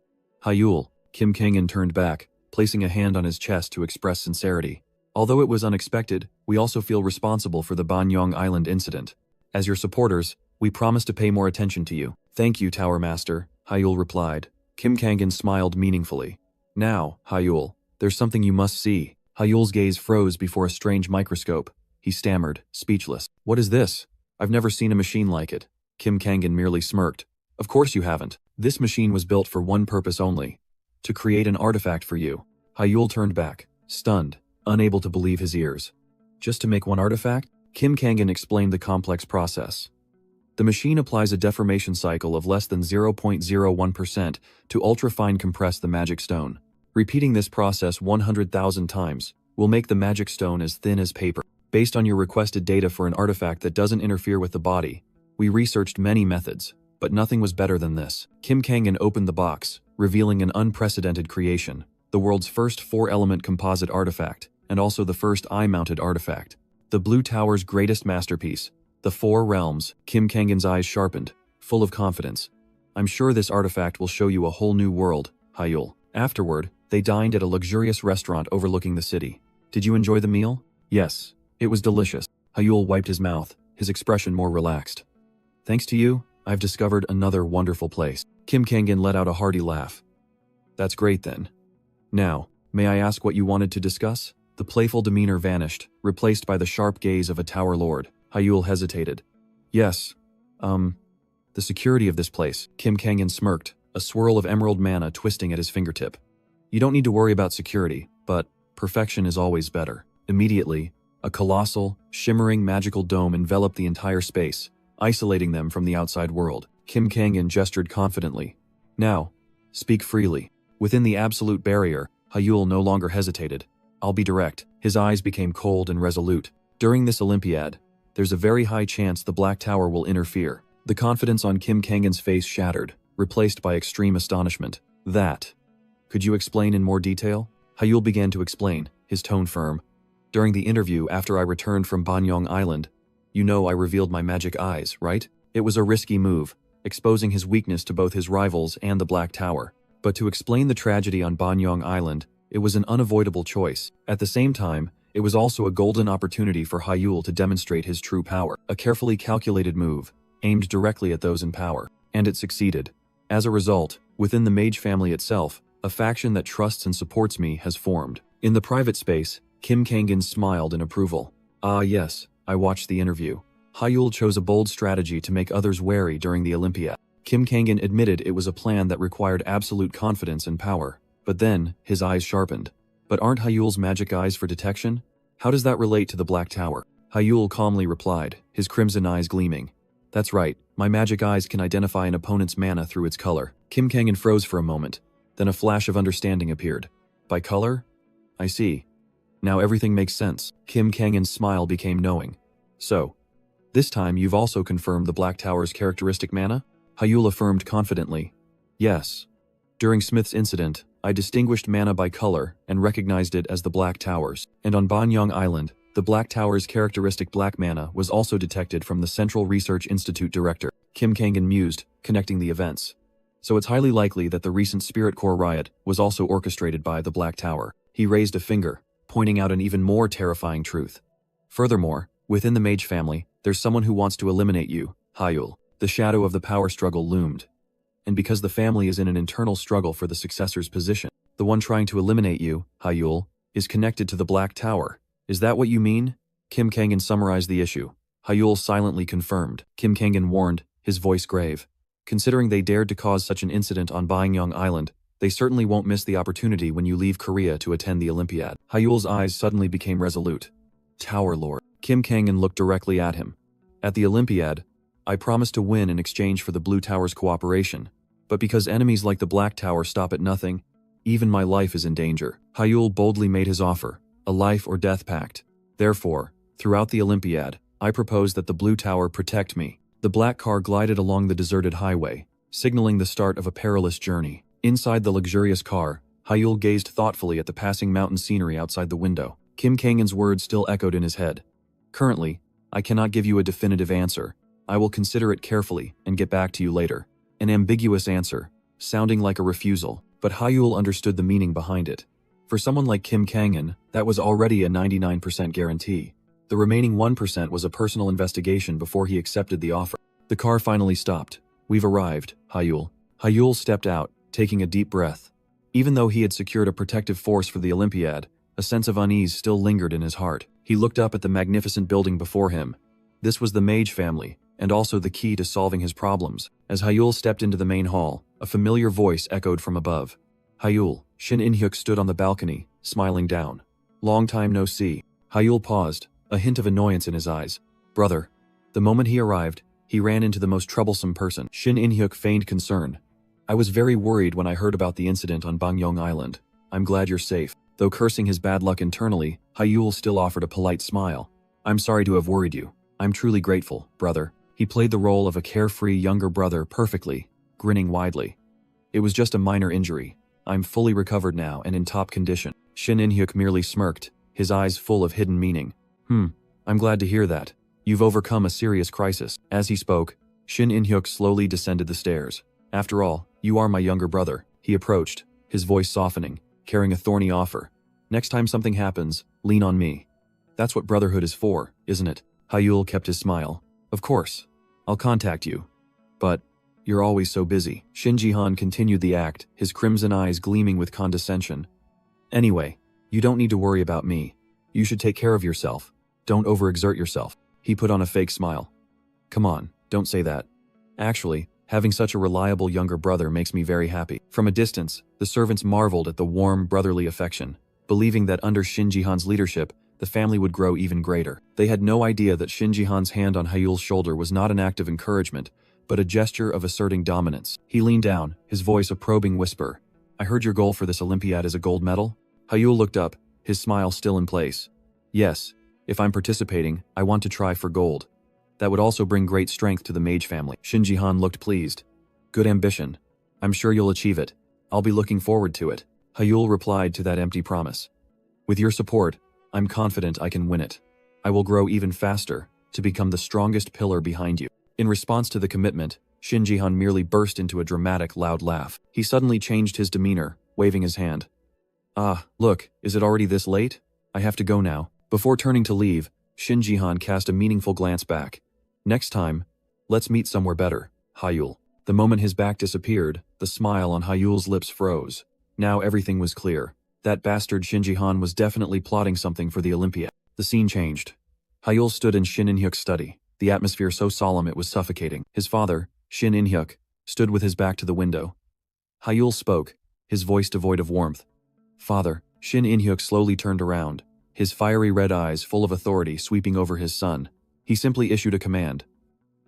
"Hyul," Kim Kangan turned back, placing a hand on his chest to express sincerity. "Although it was unexpected, we also feel responsible for the Bangyong Island incident. As your supporters, we promise to pay more attention to you." "Thank you, Tower Master," Hyul replied. Kim Kangan smiled meaningfully. "Now, Hyul, there's something you must see." Hyul's gaze froze before a strange microscope. He stammered, speechless. "What is this? I've never seen a machine like it." Kim Kangan merely smirked. "Of course you haven't. This machine was built for one purpose only. To create an artifact for you." Hyul turned back, stunned, unable to believe his ears. "Just to make one artifact?" Kim Kangan explained the complex process. "The machine applies a deformation cycle of less than 0.01% to ultra-fine compress the magic stone. Repeating this process 100,000 times will make the magic stone as thin as paper. Based on your requested data for an artifact that doesn't interfere with the body, we researched many methods, but nothing was better than this." Kim Kangan opened the box, revealing an unprecedented creation, the world's first 4-element composite artifact, and also the first eye-mounted artifact. The Blue Tower's greatest masterpiece, the 4 realms. Kim Kangan's eyes sharpened, full of confidence. "I'm sure this artifact will show you a whole new world, Hyul." Afterward, they dined at a luxurious restaurant overlooking the city. "Did you enjoy the meal?" "Yes, it was delicious." Hyul wiped his mouth, his expression more relaxed. "Thanks to you, I've discovered another wonderful place." Kim Kangan let out a hearty laugh. "That's great then. Now, may I ask what you wanted to discuss?" The playful demeanor vanished, replaced by the sharp gaze of a tower lord. Hyul hesitated. "Yes, the security of this place." Kim Kangan smirked, a swirl of emerald mana twisting at his fingertip. "You don't need to worry about security, but perfection is always better." Immediately, a colossal, shimmering magical dome enveloped the entire space, isolating them from the outside world. Kim Kangan gestured confidently. "Now, speak freely." Within the absolute barrier, Hyul no longer hesitated. "I'll be direct." His eyes became cold and resolute. "During this Olympiad, there's a very high chance the Black Tower will interfere." The confidence on Kim Kangan's face shattered, replaced by extreme astonishment. "That. Could you explain in more detail?" Hyul began to explain, his tone firm. "During the interview after I returned from Bangyong Island, you know I revealed my magic eyes, right? It was a risky move, exposing his weakness to both his rivals and the Black Tower. But to explain the tragedy on Banyong Island, it was an unavoidable choice. At the same time, it was also a golden opportunity for Hyul to demonstrate his true power. A carefully calculated move, aimed directly at those in power. And it succeeded. As a result, within the mage family itself, a faction that trusts and supports me has formed. In the private space, Kim Kangan smiled in approval. Ah yes, I watched the interview. Hyul chose a bold strategy to make others wary during the Olympiad. Kim Kangan admitted it was a plan that required absolute confidence and power. But then, his eyes sharpened. But aren't Hyul's magic eyes for detection? How does that relate to the Black Tower? Hyul calmly replied, his crimson eyes gleaming. That's right, my magic eyes can identify an opponent's mana through its color. Kim Kangan froze for a moment. Then a flash of understanding appeared. By color? I see. Now everything makes sense. Kim Kangan's smile became knowing. So, this time you've also confirmed the Black Tower's characteristic mana? Hyul affirmed confidently. Yes. During Smith's incident, I distinguished mana by color and recognized it as the Black Tower's. And on Banyong Island, the Black Tower's characteristic black mana was also detected from the Central Research Institute director. Kim Kangan mused, connecting the events. So it's highly likely that the recent Spirit Core riot was also orchestrated by the Black Tower. He raised a finger, pointing out an even more terrifying truth. Furthermore, within the mage family, there's someone who wants to eliminate you, Hyul. The shadow of the power struggle loomed. And because the family is in an internal struggle for the successor's position, the one trying to eliminate you, Hyul, is connected to the Black Tower. Is that what you mean? Kim Kangan summarized the issue. Hyul silently confirmed. Kim Kangan warned, his voice grave. Considering they dared to cause such an incident on Banyong Island, they certainly won't miss the opportunity when you leave Korea to attend the Olympiad. Hyul's eyes suddenly became resolute. Tower Lord. Kim Kangan looked directly at him. At the Olympiad, I promised to win in exchange for the Blue Tower's cooperation. But because enemies like the Black Tower stop at nothing, even my life is in danger. Hyul boldly made his offer, a life or death pact. Therefore, throughout the Olympiad, I propose that the Blue Tower protect me. The black car glided along the deserted highway, signaling the start of a perilous journey. Inside the luxurious car, Hyul gazed thoughtfully at the passing mountain scenery outside the window. Kim Kangan's words still echoed in his head. Currently, I cannot give you a definitive answer. I will consider it carefully and get back to you later. An ambiguous answer, sounding like a refusal, but Hyul understood the meaning behind it. For someone like Kim Kangan, that was already a 99% guarantee. The remaining 1% was a personal investigation before he accepted the offer. The car finally stopped. We've arrived, Hyul. Hyul stepped out, taking a deep breath. Even though he had secured a protective force for the Olympiad, a sense of unease still lingered in his heart. He looked up at the magnificent building before him. This was the Mage family, and also the key to solving his problems. As Hyul stepped into the main hall, a familiar voice echoed from above. Hyul. Shin In-hyuk stood on the balcony, smiling down. Long time no see. Hyul paused, a hint of annoyance in his eyes. Brother. The moment he arrived, he ran into the most troublesome person. Shin In-hyuk feigned concern. I was very worried when I heard about the incident on Banyong Island. I'm glad you're safe. Though cursing his bad luck internally, Hyul still offered a polite smile. I'm sorry to have worried you. I'm truly grateful, brother. He played the role of a carefree younger brother perfectly, grinning widely. It was just a minor injury. I'm fully recovered now and in top condition. Shin In-hyuk merely smirked, his eyes full of hidden meaning. I'm glad to hear that. You've overcome a serious crisis. As he spoke, Shin In-hyuk slowly descended the stairs. After all, you are my younger brother. He approached, his voice softening, carrying a thorny offer. Next time something happens, lean on me. That's what brotherhood is for, isn't it? Hyul kept his smile. Of course. I'll contact you. But you're always so busy. Shin Ji-han continued the act, his crimson eyes gleaming with condescension. Anyway, you don't need to worry about me. You should take care of yourself. Don't overexert yourself. He put on a fake smile. Come on, don't say that. Actually, having such a reliable younger brother makes me very happy. From a distance, the servants marveled at the warm, brotherly affection, believing that under Shin Ji-han's leadership, the family would grow even greater. They had no idea that Shin Ji-han's hand on Hyul's shoulder was not an act of encouragement, but a gesture of asserting dominance. He leaned down, his voice a probing whisper. I heard your goal for this Olympiad is a gold medal? Hyul looked up, his smile still in place. Yes, if I'm participating, I want to try for gold. That would also bring great strength to the mage family. Shin Ji-han looked pleased. Good ambition. I'm sure you'll achieve it. I'll be looking forward to it. Hyul replied to that empty promise. With your support, I'm confident I can win it. I will grow even faster, to become the strongest pillar behind you. In response to the commitment, Shin Jihan merely burst into a dramatic, loud laugh. He suddenly changed his demeanor, waving his hand. Ah, look, is it already this late? I have to go now. Before turning to leave, Shin Jihan cast a meaningful glance back. Next time, let's meet somewhere better, Hyul. The moment his back disappeared, the smile on Hyul's lips froze. Now everything was clear. That bastard Shin Jihan was definitely plotting something for the Olympiad. The scene changed. Hyul stood in Shin In-hyuk's study, the atmosphere so solemn it was suffocating. His father, Shin In-hyuk, stood with his back to the window. Hyul spoke, his voice devoid of warmth. Father, Shin In-hyuk slowly turned around, his fiery red eyes full of authority sweeping over his son. He simply issued a command.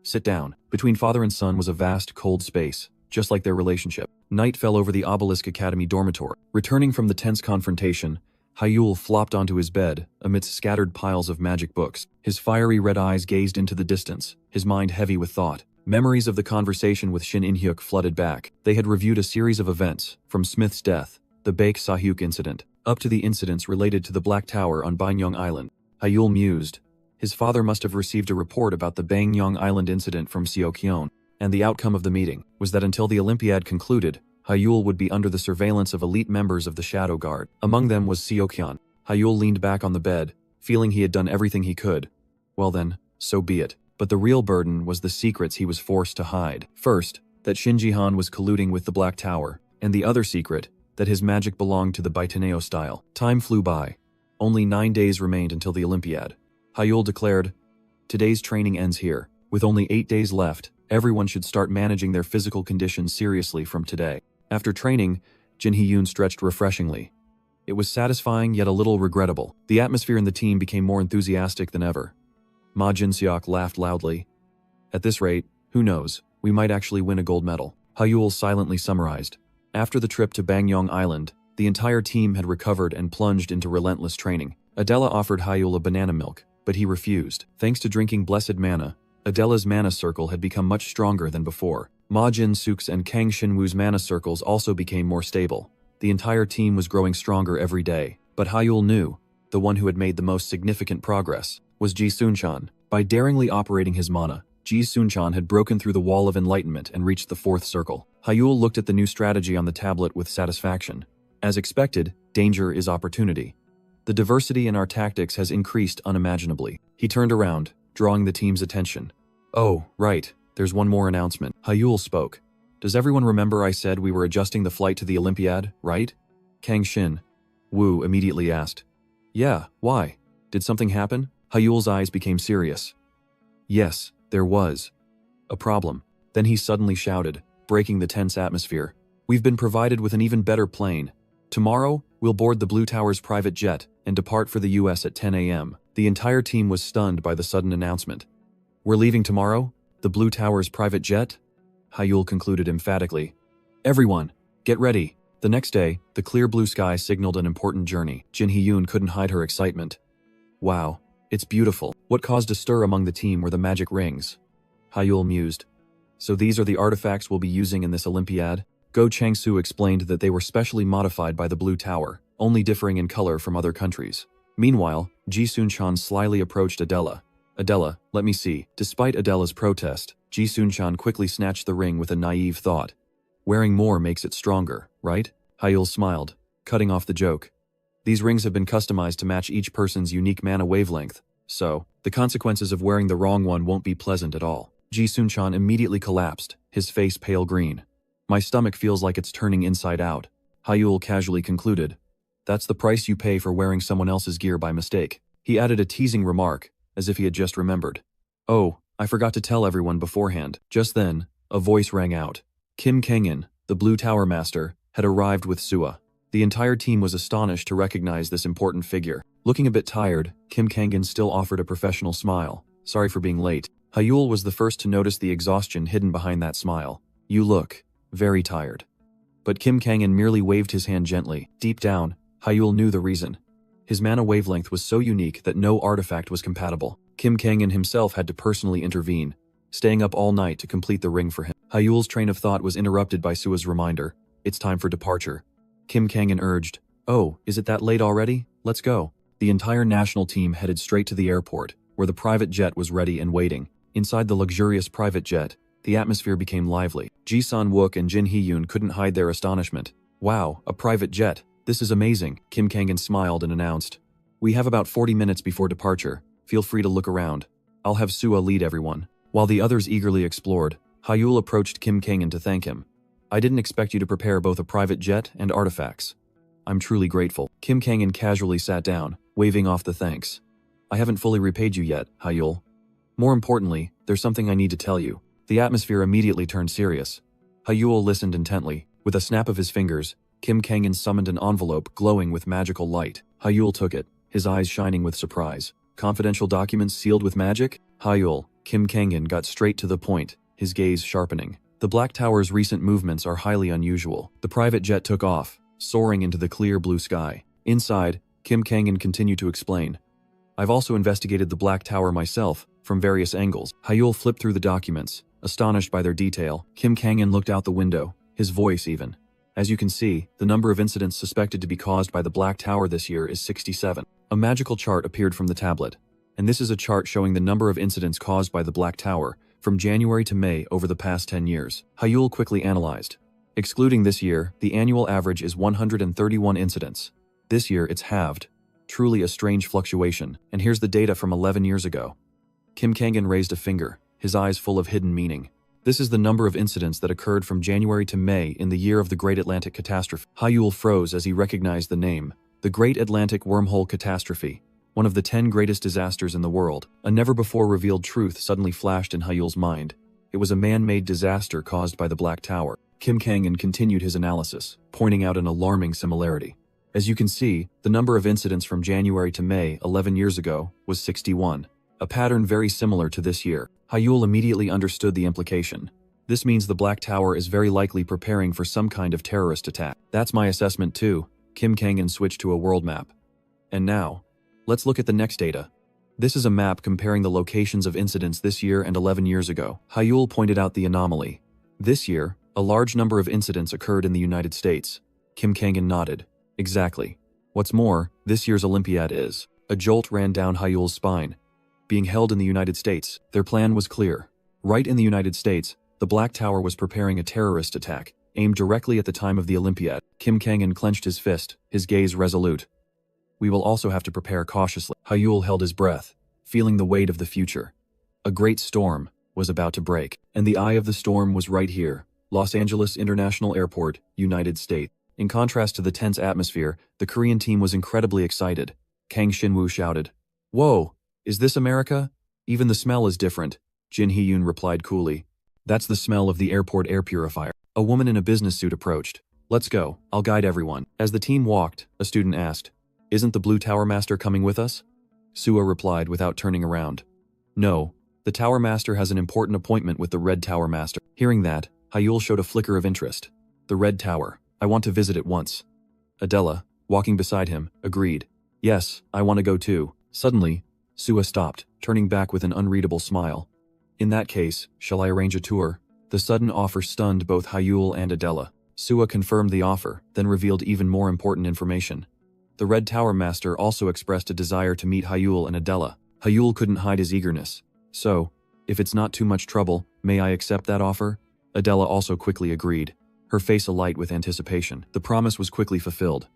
Sit down. Between father and son was a vast, cold space, just like their relationship. Night fell over the Obelisk Academy dormitory. Returning from the tense confrontation, Hyul flopped onto his bed, amidst scattered piles of magic books. His fiery red eyes gazed into the distance, his mind heavy with thought. Memories of the conversation with Shin In-hyuk flooded back. They had reviewed a series of events, from Smith's death, the Baek Sahyuk incident, up to the incidents related to the Black Tower on Bangyong Island. Hyul mused. His father must have received a report about the Bangyong Island incident from Seokyeon, and the outcome of the meeting was that until the Olympiad concluded, Hyul would be under the surveillance of elite members of the Shadow Guard. Among them was Seokyeon. Hyul leaned back on the bed, feeling he had done everything he could. Well then, so be it. But the real burden was the secrets he was forced to hide. First, that Shin Jihan was colluding with the Black Tower, and the other secret, that his magic belonged to the Baitaneo style. Time flew by. Only 9 days remained until the Olympiad. Hyul declared, "Today's training ends here. With only 8 days left, everyone should start managing their physical condition seriously from today." After training, Jin Hee-yoon stretched refreshingly. It was satisfying yet a little regrettable. The atmosphere in the team became more enthusiastic than ever. Ma Jin-seok laughed loudly. At this rate, who knows, we might actually win a gold medal. Hyul silently summarized. After the trip to Bangyong Island, the entire team had recovered and plunged into relentless training. Adela offered Hyul a banana milk, but he refused. Thanks to drinking blessed mana, Adela's mana circle had become much stronger than before. Ma Jin-sook's and Kang Shin-woo's mana circles also became more stable. The entire team was growing stronger every day, but Hyul knew, the one who had made the most significant progress, was Ji Sun-chan. By daringly operating his mana, Ji Sun-chan had broken through the wall of enlightenment and reached the fourth circle. Hyul looked at the new strategy on the tablet with satisfaction. As expected, danger is opportunity. The diversity in our tactics has increased unimaginably. He turned around, drawing the team's attention. Oh, right, there's one more announcement. Hyul spoke. Does everyone remember I said we were adjusting the flight to the Olympiad, right? Kang Shin-woo immediately asked. Yeah, why? Did something happen? Hyul's eyes became serious. Yes, there was a problem. Then he suddenly shouted, breaking the tense atmosphere. We've been provided with an even better plane. Tomorrow, we'll board the Blue Tower's private jet and depart for the US at 10 a.m. The entire team was stunned by the sudden announcement. We're leaving tomorrow? The Blue Tower's private jet? Hyul concluded emphatically. Everyone, get ready. The next day, the clear blue sky signaled an important journey. Jin Hee-yoon couldn't hide her excitement. Wow, it's beautiful. What caused a stir among the team were the magic rings. Hyul mused. So these are the artifacts we'll be using in this Olympiad? Go Chang-soo explained that they were specially modified by the Blue Tower, only differing in color from other countries. Meanwhile, Ji Sun-chan slyly approached Adela. Adela, let me see. Despite Adela's protest, Ji Sun-chan quickly snatched the ring with a naive thought. Wearing more makes it stronger, right? Hyul smiled, cutting off the joke. These rings have been customized to match each person's unique mana wavelength, so the consequences of wearing the wrong one won't be pleasant at all. Ji Sun-chan immediately collapsed, his face pale green. My stomach feels like it's turning inside out. Hyul casually concluded. That's the price you pay for wearing someone else's gear by mistake. He added a teasing remark, as if he had just remembered. Oh, I forgot to tell everyone beforehand. Just then, a voice rang out. Kim Kang-in, the Blue Tower Master, had arrived with Sua. The entire team was astonished to recognize this important figure. Looking a bit tired, Kim Kang-in still offered a professional smile. Sorry for being late. Hyul was the first to notice the exhaustion hidden behind that smile. You look very tired. But Kim Kang-in merely waved his hand gently. Deep down, Hyul knew the reason. His mana wavelength was so unique that no artifact was compatible. Kim Kang-in himself had to personally intervene, staying up all night to complete the ring for him. Hyul's train of thought was interrupted by Sua's reminder. It's time for departure. Kim Kang-in urged. Oh, is it that late already? Let's go. The entire national team headed straight to the airport, where the private jet was ready and waiting. Inside the luxurious private jet, the atmosphere became lively. Ji-sun Wook and Jin Hee-yoon couldn't hide their astonishment. Wow, a private jet. This is amazing, Kim Kang-in smiled and announced. We have about 40 minutes before departure. Feel free to look around. I'll have Sua lead everyone. While the others eagerly explored, Hyul approached Kim Kang-in to thank him. I didn't expect you to prepare both a private jet and artifacts. I'm truly grateful. Kim Kang-in casually sat down, waving off the thanks. I haven't fully repaid you yet, Hyul. More importantly, there's something I need to tell you. The atmosphere immediately turned serious. Hyul listened intently. With a snap of his fingers, Kim Kang-in summoned an envelope glowing with magical light. Hyul took it, his eyes shining with surprise. Confidential documents sealed with magic? Hyul, Kim Kang-in got straight to the point, his gaze sharpening. The Black Tower's recent movements are highly unusual. The private jet took off, soaring into the clear blue sky. Inside, Kim Kang-in continued to explain. I've also investigated the Black Tower myself, from various angles. Hyul flipped through the documents, astonished by their detail. Kim Kang-in looked out the window, his voice even. As you can see, the number of incidents suspected to be caused by the Black Tower this year is 67. A magical chart appeared from the tablet, and this is a chart showing the number of incidents caused by the Black Tower from January to May over the past 10 years. Hyul quickly analyzed. Excluding this year, the annual average is 131 incidents. This year, it's halved. Truly a strange fluctuation, and here's the data from 11 years ago. Kim Kang-in raised a finger, his eyes full of hidden meaning. This is the number of incidents that occurred from January to May in the year of the Great Atlantic Catastrophe. Hyul froze as he recognized the name. The Great Atlantic Wormhole Catastrophe, one of the 10 greatest disasters in the world. A never-before-revealed truth suddenly flashed in Hyul's mind. It was a man-made disaster caused by the Black Tower. Kim Kang-in continued his analysis, pointing out an alarming similarity. As you can see, the number of incidents from January to May 11 years ago was 61. A pattern very similar to this year. Hyul immediately understood the implication. This means the Black Tower is very likely preparing for some kind of terrorist attack. That's my assessment too. Kim Kang-in switched to a world map. And now, let's look at the next data. This is a map comparing the locations of incidents this year and 11 years ago. Hyul pointed out the anomaly. This year, a large number of incidents occurred in the United States. Kim Kang-in nodded. Exactly. What's more, this year's Olympiad is. A jolt ran down Hyul's spine. Being held in the United States, their plan was clear. Right in the United States, the Black Tower was preparing a terrorist attack, aimed directly at the time of the Olympiad. Kim Kang-in clenched his fist, his gaze resolute. We will also have to prepare cautiously. Hyul held his breath, feeling the weight of the future. A great storm was about to break, and the eye of the storm was right here, Los Angeles International Airport, United States. In contrast to the tense atmosphere, the Korean team was incredibly excited. Kang Shinwoo shouted, "Whoa! Is this America? Even the smell is different," Jin Hee-yoon replied coolly. "That's the smell of the airport air purifier." A woman in a business suit approached. "Let's go, I'll guide everyone." As the team walked, a student asked, "Isn't the Blue Tower Master coming with us?" Sua replied without turning around. "No, the Tower Master has an important appointment with the Red Tower Master." Hearing that, Hyul showed a flicker of interest. "The Red Tower. I want to visit it once." Adela, walking beside him, agreed. "Yes, I want to go too." Suddenly, Sua stopped, turning back with an unreadable smile. "In that case, shall I arrange a tour?" The sudden offer stunned both Hyul and Adela. Sua confirmed the offer, then revealed even more important information. The Red Tower Master also expressed a desire to meet Hyul and Adela. Hyul couldn't hide his eagerness. "So, if it's not too much trouble, may I accept that offer?" Adela also quickly agreed, her face alight with anticipation. The promise was quickly fulfilled.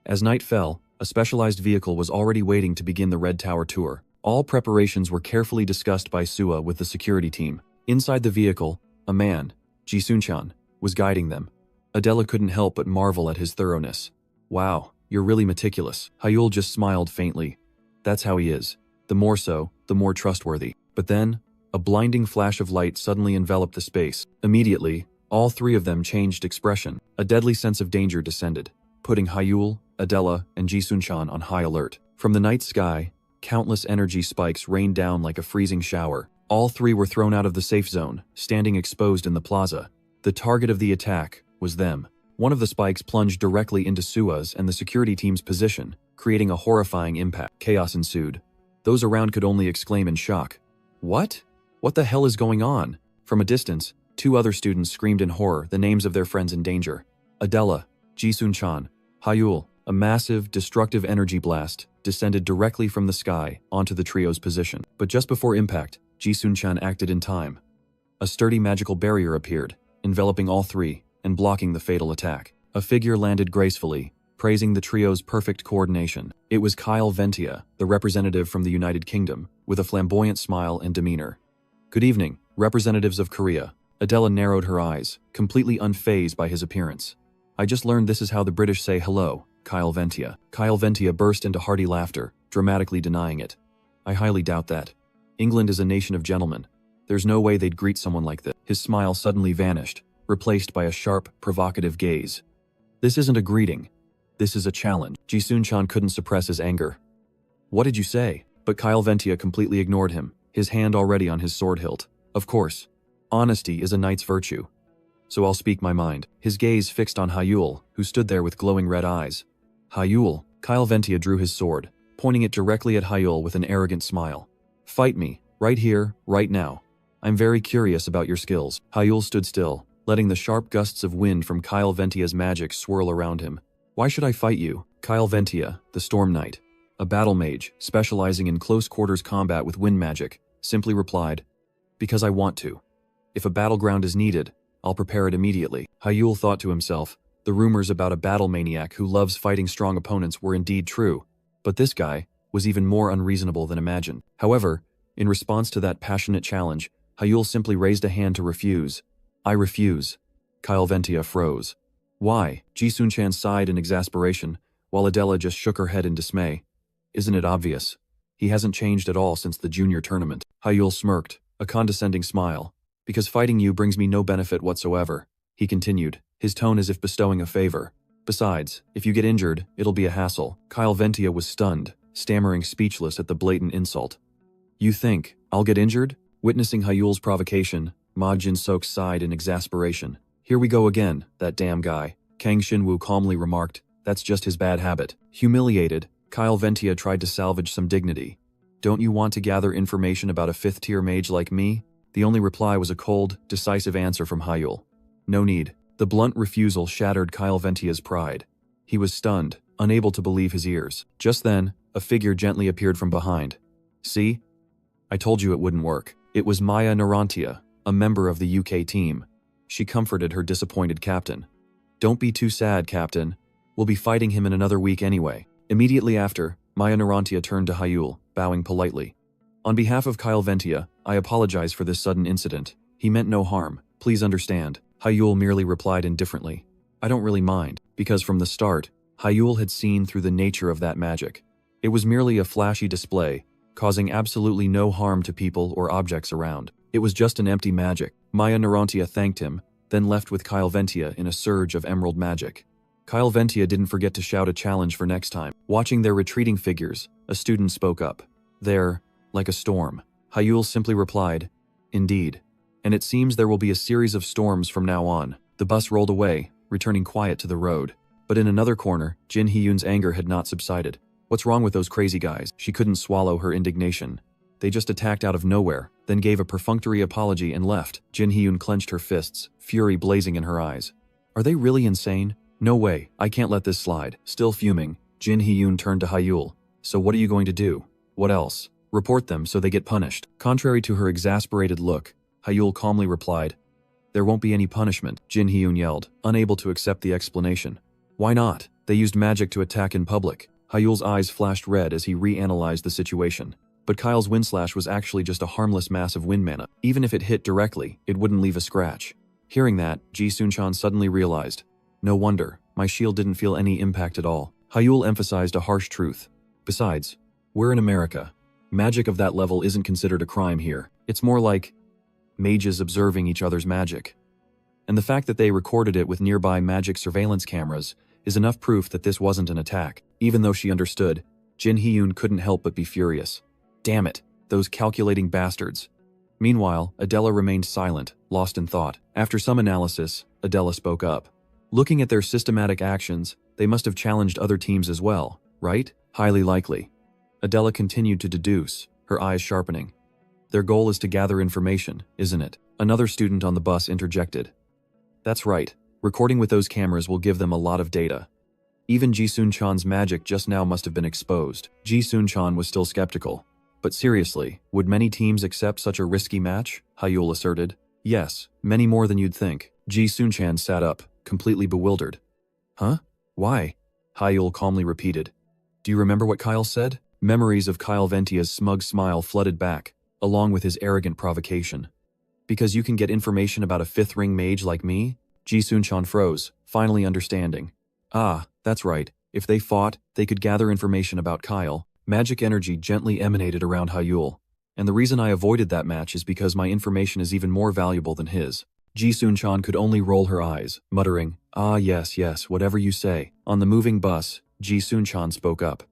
As night fell, a specialized vehicle was already waiting to begin the Red Tower tour. All preparations were carefully discussed by Sua with the security team. Inside the vehicle, a man, Ji-sun-chan, was guiding them. Adela couldn't help but marvel at his thoroughness. "Wow, you're really meticulous." Hyul just smiled faintly. "That's how he is. The more so, the more trustworthy." But then, a blinding flash of light suddenly enveloped the space. Immediately, all three of them changed expression. A deadly sense of danger descended, putting Hyul, Adela, and Ji-sun-chan on high alert. From the night sky, countless energy spikes rained down like a freezing shower. All three were thrown out of the safe zone, standing exposed in the plaza. The target of the attack was them. One of the spikes plunged directly into Sua's and the security team's position, creating a horrifying impact. Chaos ensued. Those around could only exclaim in shock. "What? What the hell is going on?" From a distance, two other students screamed in horror the names of their friends in danger. Adela, Ji-sun-chan, Hyul. A massive, destructive energy blast descended directly from the sky onto the trio's position. But just before impact, Ji-sun-chan acted in time. A sturdy magical barrier appeared, enveloping all three and blocking the fatal attack. A figure landed gracefully, praising the trio's perfect coordination. It was Kyle Ventia, the representative from the United Kingdom, with a flamboyant smile and demeanor. "Good evening, representatives of Korea." Adela narrowed her eyes, completely unfazed by his appearance. "I just learned this is how the British say hello, Kyle Ventia." Kyle Ventia burst into hearty laughter, dramatically denying it. "I highly doubt that. England is a nation of gentlemen. There's no way they'd greet someone like this." His smile suddenly vanished, replaced by a sharp, provocative gaze. "This isn't a greeting. This is a challenge." Ji-Sun-chan couldn't suppress his anger. "What did you say?" But Kyle Ventia completely ignored him, his hand already on his sword hilt. "Of course. Honesty is a knight's virtue. So I'll speak my mind." His gaze fixed on Hyul, who stood there with glowing red eyes. "Hyul." Kyle Ventia drew his sword, pointing it directly at Hyul with an arrogant smile. "Fight me, right here, right now. I'm very curious about your skills." Hyul stood still, letting the sharp gusts of wind from Kyle Ventia's magic swirl around him. "Why should I fight you?" Kyle Ventia, the Storm Knight, a battle mage specializing in close-quarters combat with wind magic, simply replied, "Because I want to. If a battleground is needed, I'll prepare it immediately." Hyul thought to himself, the rumors about a battle maniac who loves fighting strong opponents were indeed true, but this guy was even more unreasonable than imagined. However, in response to that passionate challenge, Hyul simply raised a hand to refuse. "I refuse." Kyle Ventia froze. "Why?" Ji-Sun-chan sighed in exasperation, while Adela just shook her head in dismay. "Isn't it obvious? He hasn't changed at all since the junior tournament." Hyul smirked, a condescending smile. "Because fighting you brings me no benefit whatsoever," he continued, his tone as if bestowing a favor. "Besides, if you get injured, it'll be a hassle." Kyle Ventia was stunned, stammering speechless at the blatant insult. "You think I'll get injured?" Witnessing Hyul's provocation, Ma Jin-sok sighed in exasperation. "Here we go again, that damn guy." Kang Shinwoo calmly remarked, "That's just his bad habit." Humiliated, Kyle Ventia tried to salvage some dignity. "Don't you want to gather information about a fifth-tier mage like me?" The only reply was a cold, decisive answer from Hyul. "No need." The blunt refusal shattered Kyle Ventia's pride. He was stunned, unable to believe his ears. Just then, a figure gently appeared from behind. "See? I told you it wouldn't work." It was Maya Narantia, a member of the UK team. She comforted her disappointed captain. "Don't be too sad, Captain. We'll be fighting him in another week anyway." Immediately after, Maya Narantia turned to Hyul, bowing politely. "On behalf of Kyle Ventia, I apologize for this sudden incident. He meant no harm. Please understand." Hyul merely replied indifferently, "I don't really mind," because from the start, Hyul had seen through the nature of that magic. It was merely a flashy display, causing absolutely no harm to people or objects around. It was just an empty magic. Maya Narantia thanked him, then left with Kyle Ventia in a surge of emerald magic. Kyle Ventia didn't forget to shout a challenge for next time. Watching their retreating figures, a student spoke up. "They're like a storm." Hyul simply replied, "Indeed. And it seems there will be a series of storms from now on." The bus rolled away, returning quiet to the road. But in another corner, Jin Hee-yoon's anger had not subsided. "What's wrong with those crazy guys?" She couldn't swallow her indignation. "They just attacked out of nowhere, then gave a perfunctory apology and left." Jin Hee-yoon clenched her fists, fury blazing in her eyes. "Are they really insane? No way, I can't let this slide." Still fuming, Jin Hee-yoon turned to Hyul. "So what are you going to do?" "What else? Report them so they get punished." Contrary to her exasperated look, Hyul calmly replied, "There won't be any punishment," Jin Hee-yoon yelled, unable to accept the explanation. "Why not? They used magic to attack in public." Hyul's eyes flashed red as he reanalyzed the situation. But Kyle's wind slash was actually just a harmless mass of wind mana. Even if it hit directly, it wouldn't leave a scratch. Hearing that, Ji-Sun-chan suddenly realized, "No wonder, my shield didn't feel any impact at all." Hyul emphasized a harsh truth. "Besides, we're in America. Magic of that level isn't considered a crime here. It's more like mages observing each other's magic. And the fact that they recorded it with nearby magic surveillance cameras is enough proof that this wasn't an attack." Even though she understood, Jin Hee-yoon couldn't help but be furious. Damn it, those calculating bastards. Meanwhile, Adela remained silent, lost in thought. After some analysis, Adela spoke up. "Looking at their systematic actions, they must have challenged other teams as well, right?" "Highly likely." Adela continued to deduce, her eyes sharpening. "Their goal is to gather information, isn't it?" Another student on the bus interjected. "That's right. Recording with those cameras will give them a lot of data. Even Ji-Sun-chan's magic just now must have been exposed." Ji-Sun-chan was still skeptical. "But seriously, would many teams accept such a risky match?" Hyul asserted. Yes, many more than you'd think. Ji Sunchan sat up, completely bewildered. Huh? Why? Hyul calmly repeated. Do you remember what Kyle said? Memories of Kyle Ventia's smug smile flooded back, along with his arrogant provocation. Because you can get information about a fifth ring mage like me? Ji Sunchan froze, finally understanding. Ah, that's right. If they fought, they could gather information about Kyle. Magic energy gently emanated around Hyul. And the reason I avoided that match is because my information is even more valuable than his. Ji Sunchan could only roll her eyes, muttering, Ah yes, whatever you say. On the moving bus, Ji Sunchan spoke up.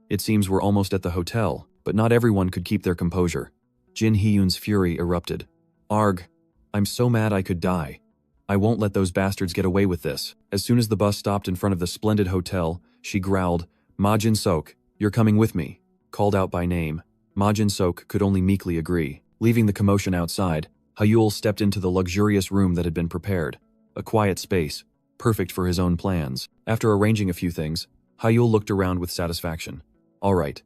It seems we're almost at the hotel, but not everyone could keep their composure. Jin Hyun's fury erupted. Arg, I'm so mad I could die. I won't let those bastards get away with this. As soon as the bus stopped in front of the splendid hotel, she growled, Ma Jin-sok, you're coming with me. Called out by name, Ma Jin-sok could only meekly agree. Leaving the commotion outside, Hyul stepped into the luxurious room that had been prepared. A quiet space, perfect for his own plans. After arranging a few things, Hyul looked around with satisfaction. All right.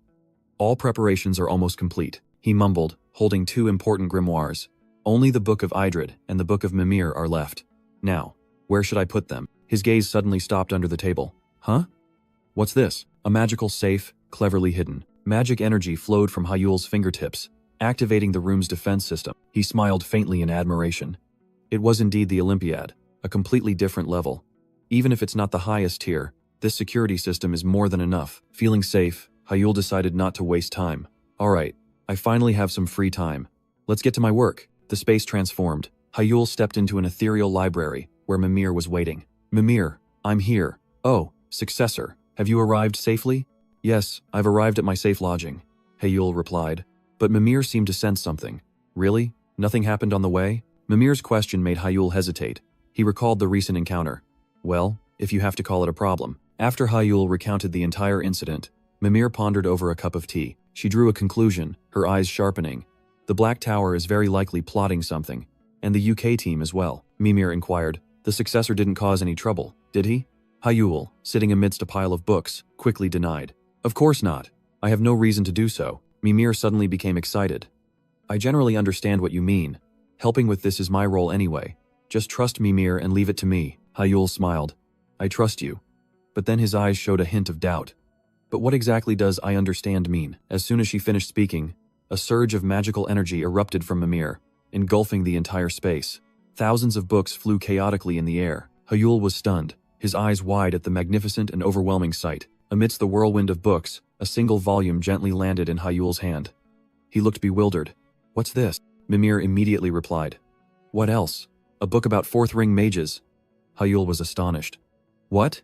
All preparations are almost complete, he mumbled, holding two important grimoires. Only the Book of Idrid and the Book of Mimir are left. Now, where should I put them? His gaze suddenly stopped under the table. Huh? What's this? A magical safe, cleverly hidden. Magic energy flowed from Hyul's fingertips, activating the room's defense system. He smiled faintly in admiration. It was indeed the Olympiad, a completely different level. Even if it's not the highest tier, this security system is more than enough. Feeling safe, Hyul decided not to waste time. All right, I finally have some free time. Let's get to my work. The space transformed. Hyul stepped into an ethereal library, where Mimir was waiting. Mimir, I'm here. Oh, successor, have you arrived safely? Yes, I've arrived at my safe lodging, Hyul replied. But Mimir seemed to sense something. Really? Nothing happened on the way? Mimir's question made Hyul hesitate. He recalled the recent encounter. Well, if you have to call it a problem. After Hyul recounted the entire incident, Mimir pondered over a cup of tea. She drew a conclusion, her eyes sharpening. The Black Tower is very likely plotting something, and the UK team as well. Mimir inquired. The successor didn't cause any trouble, did he? Hyul, sitting amidst a pile of books, quickly denied. Of course not. I have no reason to do so. Mimir suddenly became excited. I generally understand what you mean. Helping with this is my role anyway. Just trust Mimir and leave it to me. Hyul smiled. I trust you. But then his eyes showed a hint of doubt. But what exactly does I understand mean? As soon as she finished speaking, a surge of magical energy erupted from Mimir, engulfing the entire space. Thousands of books flew chaotically in the air. Hyul was stunned, his eyes wide at the magnificent and overwhelming sight. Amidst the whirlwind of books, a single volume gently landed in Hyul's hand. He looked bewildered. What's this? Mimir immediately replied. What else? A book about fourth ring mages. Hyul was astonished. What?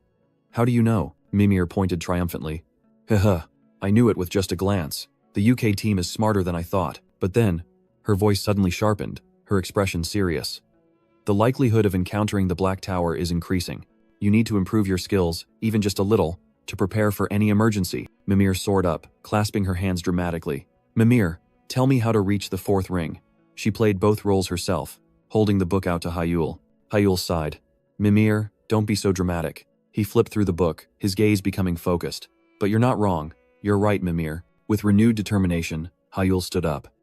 How do you know? Mimir pointed triumphantly. Haha, I knew it with just a glance. The UK team is smarter than I thought. But then, her voice suddenly sharpened, her expression serious. The likelihood of encountering the Black Tower is increasing. You need to improve your skills, even just a little, to prepare for any emergency. Mimir soared up, clasping her hands dramatically. Mimir, tell me how to reach the fourth ring. She played both roles herself, holding the book out to Hyul. Hyul sighed. Mimir, don't be so dramatic. He flipped through the book, his gaze becoming focused. But you're not wrong. You're right, Mimir. With renewed determination, Hyul stood up.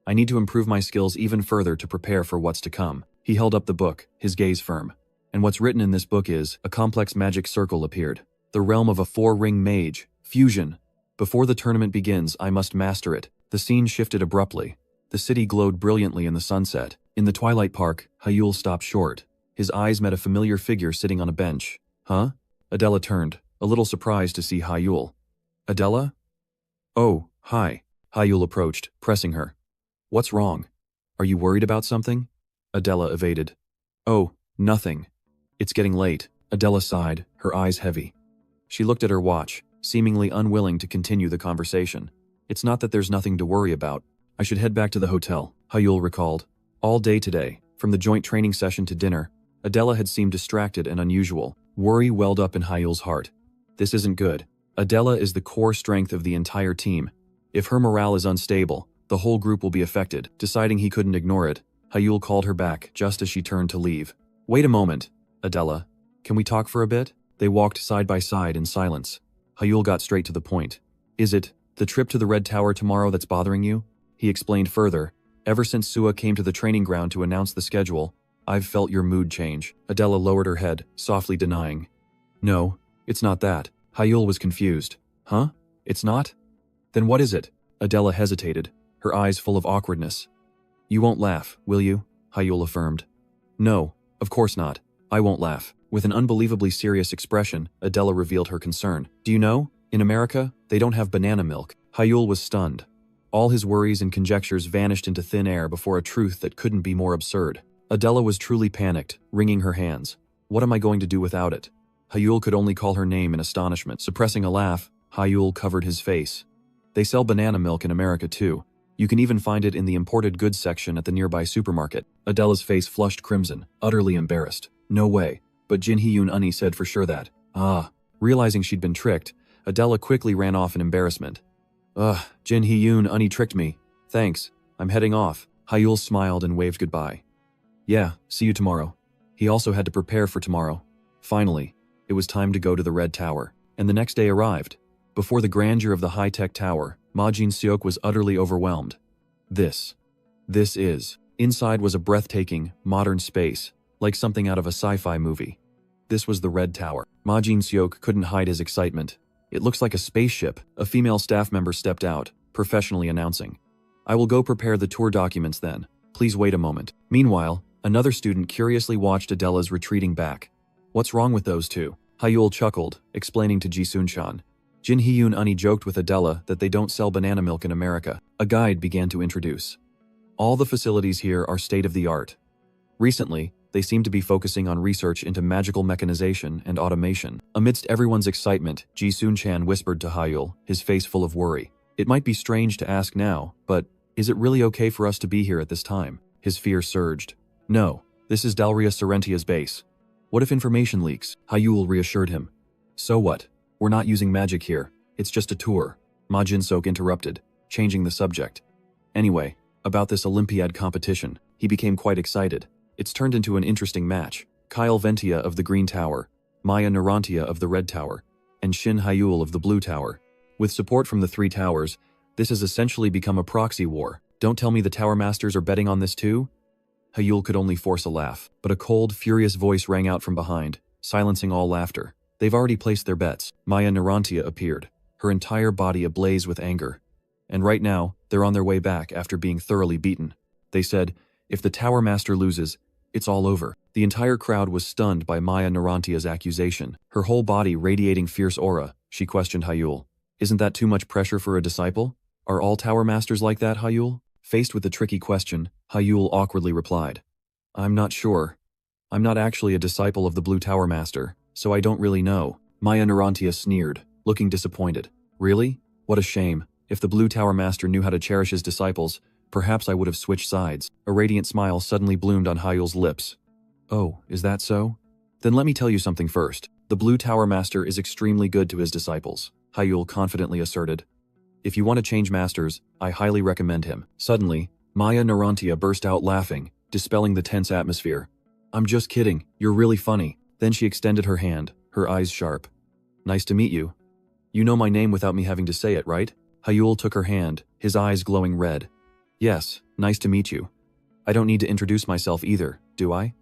I need to improve my skills even further to prepare for what's to come. He held up the book, his gaze firm. And what's written in this book is, a complex magic circle appeared. The realm of a four-ring mage. Fusion. Before the tournament begins, I must master it. The scene shifted abruptly. The city glowed brilliantly in the sunset. In the twilight park, Hyul stopped short. His eyes met a familiar figure sitting on a bench. Huh? Adela turned, a little surprised to see Hyul. Adela? Oh, hi. Hyul approached, pressing her. What's wrong? Are you worried about something? Adela evaded. Oh, nothing. It's getting late. Adela sighed, her eyes heavy. She looked at her watch, seemingly unwilling to continue the conversation. It's not that there's nothing to worry about. I should head back to the hotel, Hyul recalled. All day today, from the joint training session to dinner, Adela had seemed distracted and unusual. Worry welled up in Hyul's heart. This isn't good. Adela is the core strength of the entire team. If her morale is unstable, the whole group will be affected. Deciding he couldn't ignore it, Hyul called her back just as she turned to leave. Wait a moment, Adela. Can we talk for a bit? They walked side by side in silence. Hyul got straight to the point. Is it the trip to the Red Tower tomorrow that's bothering you? He explained further, Ever since Sua came to the training ground to announce the schedule, I've felt your mood change. Adela lowered her head, softly denying. No, it's not that. Hyul was confused. Huh? It's not? Then what is it? Adela hesitated, her eyes full of awkwardness. You won't laugh, will you? Hyul affirmed. No, of course not. I won't laugh. With an unbelievably serious expression, Adela revealed her concern. Do you know? In America, they don't have banana milk. Hyul was stunned. All his worries and conjectures vanished into thin air before a truth that couldn't be more absurd. Adela was truly panicked, wringing her hands. What am I going to do without it? Hyul could only call her name in astonishment. Suppressing a laugh, Hyul covered his face. They sell banana milk in America too. You can even find it in the imported goods section at the nearby supermarket. Adela's face flushed crimson, utterly embarrassed. No way. But Jin Hyun Unni said for sure that. Realizing she'd been tricked, Adela quickly ran off in embarrassment. Jin Hyun Unni tricked me. Thanks, I'm heading off. Hyul smiled and waved goodbye. Yeah, see you tomorrow. He also had to prepare for tomorrow. Finally, it was time to go to the Red Tower, and the next day arrived. Before the grandeur of the high-tech tower, Ma Jin-seok was utterly overwhelmed. This is. Inside was a breathtaking, modern space, like something out of a sci-fi movie. This was the Red Tower. Ma Jin-seok couldn't hide his excitement. It looks like a spaceship. A female staff member stepped out, professionally announcing. I will go prepare the tour documents then. Please wait a moment. Meanwhile, another student curiously watched Adela's retreating back. What's wrong with those two? Hyul chuckled, explaining to Ji-sun-chan. Jin Hyun Unni joked with Adela that they don't sell banana milk in America. A guide began to introduce. All the facilities here are state-of-the-art. Recently, they seem to be focusing on research into magical mechanization and automation. Amidst everyone's excitement, Ji-sun-chan whispered to Hyul, his face full of worry. It might be strange to ask now, but is it really okay for us to be here at this time? His fear surged. No, this is Dalria Sorrentia's base. What if information leaks? Hyul reassured him. So what? We're not using magic here. It's just a tour. Ma Jin-seok interrupted, changing the subject. Anyway, about this Olympiad competition, he became quite excited. It's turned into an interesting match. Kyle Ventia of the Green Tower, Maya Narantia of the Red Tower, and Shin Hyul of the Blue Tower. With support from the three towers, this has essentially become a proxy war. Don't tell me the Tower Masters are betting on this too? Hyul could only force a laugh, but a cold, furious voice rang out from behind, silencing all laughter. They've already placed their bets. Maya Narantia appeared, her entire body ablaze with anger. And right now, they're on their way back after being thoroughly beaten. They said, if the Tower Master loses, it's all over. The entire crowd was stunned by Maya Narantia's accusation. Her whole body radiating fierce aura, she questioned Hyul. Isn't that too much pressure for a disciple? Are all Tower Masters like that, Hyul? Faced with the tricky question, Hyul awkwardly replied. I'm not sure. I'm not actually a disciple of the Blue Tower Master, so I don't really know. Maya Narantia sneered, looking disappointed. Really? What a shame. If the Blue Tower Master knew how to cherish his disciples, perhaps I would have switched sides. A radiant smile suddenly bloomed on Hyul's lips. Oh, is that so? Then let me tell you something first. The Blue Tower Master is extremely good to his disciples, Hyul confidently asserted. If you want to change masters, I highly recommend him. Suddenly, Maya Narantia burst out laughing, dispelling the tense atmosphere. I'm just kidding, you're really funny. Then she extended her hand, her eyes sharp. Nice to meet you. You know my name without me having to say it, right? Hyul took her hand, his eyes glowing red. Yes, nice to meet you. I don't need to introduce myself either, do I?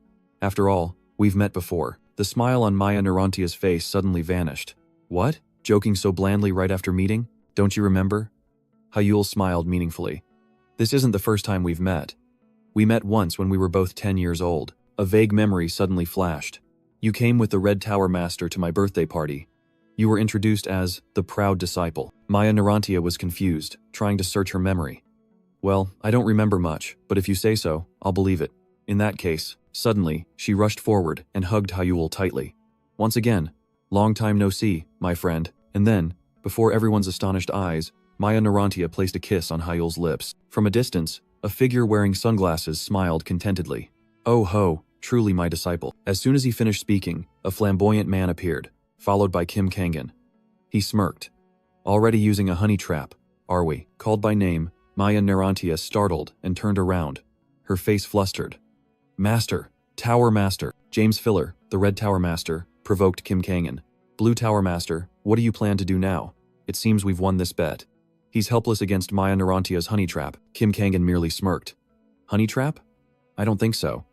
After all, we've met before. The smile on Maya Narantia's face suddenly vanished. What? Joking so blandly right after meeting? Don't you remember? Hyul smiled meaningfully. This isn't the first time we've met. We met once when we were both 10 years old. A vague memory suddenly flashed. You came with the Red Tower Master to my birthday party. You were introduced as the Proud Disciple. Maya Narantia was confused, trying to search her memory. Well, I don't remember much, but if you say so, I'll believe it. In that case, suddenly, she rushed forward and hugged Hyul tightly. Once again, long time no see, my friend. And then, before everyone's astonished eyes, Maya Narantia placed a kiss on Hyul's lips. From a distance, a figure wearing sunglasses smiled contentedly. Oh ho, truly my disciple. As soon as he finished speaking, a flamboyant man appeared, followed by Kim Kangan. He smirked. Already using a honey trap, are we? Called by name, Maya Narantia startled and turned around, her face flustered. Master, Tower Master, James Filler, the Red Tower Master, provoked Kim Kangan. Blue Tower Master, what do you plan to do now? It seems we've won this bet. He's helpless against Maya Narantia's honey trap. Kim Kangan merely smirked. Honey trap? I don't think so.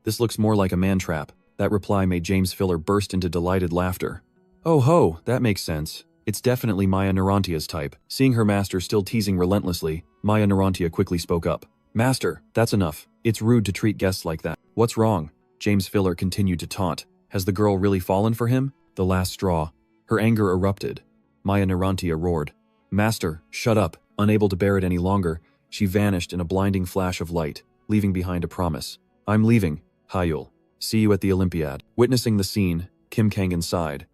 This looks more like a man trap. That reply made James Filler burst into delighted laughter. Oh ho, that makes sense. It's definitely Maya Narantia's type. Seeing her master still teasing relentlessly, Maya Narantia quickly spoke up. Master, that's enough. It's rude to treat guests like that. What's wrong? James Filler continued to taunt. Has the girl really fallen for him? The last straw. Her anger erupted. Maya Narantia roared. Master, shut up. Unable to bear it any longer, she vanished in a blinding flash of light, leaving behind a promise. I'm leaving, Hyul. See you at the Olympiad. Witnessing the scene, Kim Kangan sighed.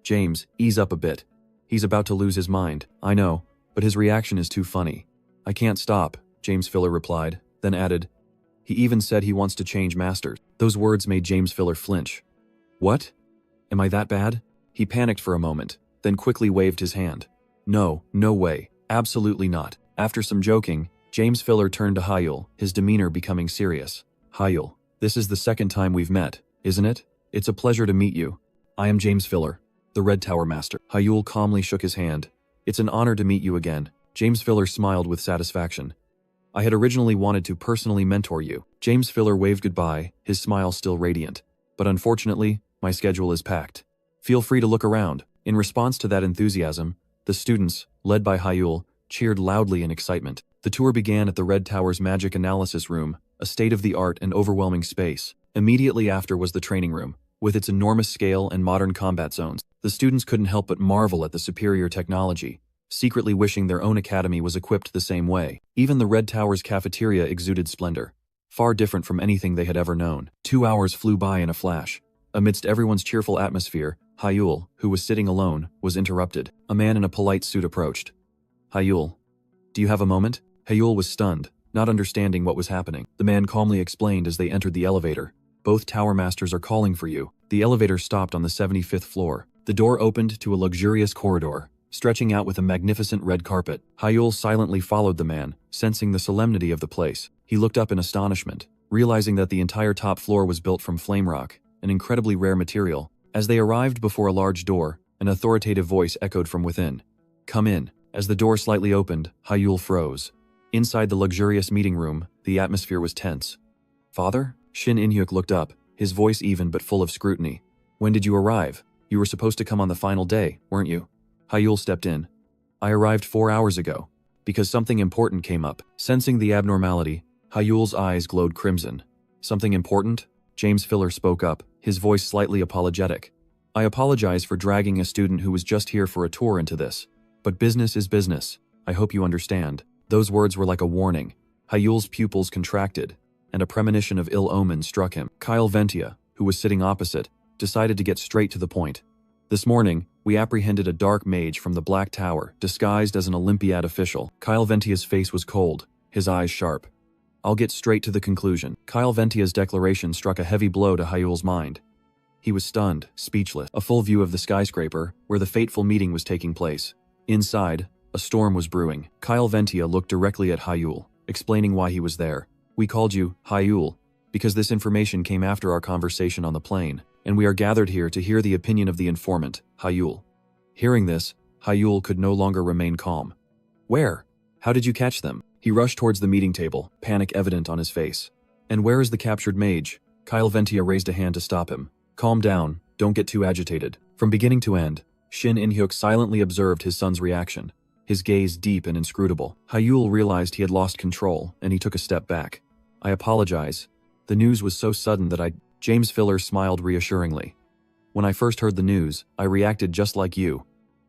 James, ease up a bit. He's about to lose his mind, I know, but his reaction is too funny. I can't stop, James Filler replied, then added, he even said he wants to change masters. Those words made James Filler flinch. What? Am I that bad? He panicked for a moment, then quickly waved his hand. No, no way, absolutely not. After some joking, James Filler turned to Hyul, his demeanor becoming serious. Hyul, this is the second time we've met, isn't it? It's a pleasure to meet you. I am James Filler, the Red Tower Master. Hyul calmly shook his hand. It's an honor to meet you again. James Filler smiled with satisfaction. I had originally wanted to personally mentor you. James Filler waved goodbye, his smile still radiant. But unfortunately, my schedule is packed. Feel free to look around. In response to that enthusiasm, the students, led by Hyul, cheered loudly in excitement. The tour began at the Red Tower's Magic Analysis Room, a state-of-the-art and overwhelming space. Immediately after was the training room, with its enormous scale and modern combat zones. The students couldn't help but marvel at the superior technology, secretly wishing their own academy was equipped the same way. Even the Red Tower's cafeteria exuded splendor, far different from anything they had ever known. 2 hours flew by in a flash. Amidst everyone's cheerful atmosphere, Hyul, who was sitting alone, was interrupted. A man in a polite suit approached. Hyul, do you have a moment? Hyul was stunned, not understanding what was happening. The man calmly explained as they entered the elevator. Both tower masters are calling for you. The elevator stopped on the 75th floor. The door opened to a luxurious corridor, stretching out with a magnificent red carpet. Hyul silently followed the man, sensing the solemnity of the place. He looked up in astonishment, realizing that the entire top floor was built from flame rock, an incredibly rare material. As they arrived before a large door, an authoritative voice echoed from within. Come in. As the door slightly opened, Hyul froze. Inside the luxurious meeting room, the atmosphere was tense. Father? Shin In-hyuk looked up, his voice even but full of scrutiny. When did you arrive? You were supposed to come on the final day, weren't you? Hyul stepped in. I arrived 4 hours ago, because something important came up. Sensing the abnormality, Hyul's eyes glowed crimson. Something important? James Filler spoke up, his voice slightly apologetic. I apologize for dragging a student who was just here for a tour into this. But business is business. I hope you understand. Those words were like a warning. Hyul's pupils contracted, and a premonition of ill omen struck him. Kyle Ventia, who was sitting opposite, decided to get straight to the point. This morning, we apprehended a dark mage from the Black Tower, disguised as an Olympiad official. Kyle Ventia's face was cold, his eyes sharp. I'll get straight to the conclusion. Kyle Ventia's declaration struck a heavy blow to Hyul's mind. He was stunned, speechless. A full view of the skyscraper, where the fateful meeting was taking place. Inside, a storm was brewing. Kyle Ventia looked directly at Hyul, explaining why he was there. We called you, Hyul, because this information came after our conversation on the plane, and we are gathered here to hear the opinion of the informant, Hyul. Hearing this, Hyul could no longer remain calm. Where? How did you catch them? He rushed towards the meeting table, panic evident on his face. And where is the captured mage? Kyle Ventia raised a hand to stop him. Calm down, don't get too agitated. From beginning to end, Shin In-hyuk silently observed his son's reaction, his gaze deep and inscrutable. Hyul realized he had lost control, and he took a step back. I apologize. The news was so sudden that James Filler smiled reassuringly. When I first heard the news, I reacted just like you.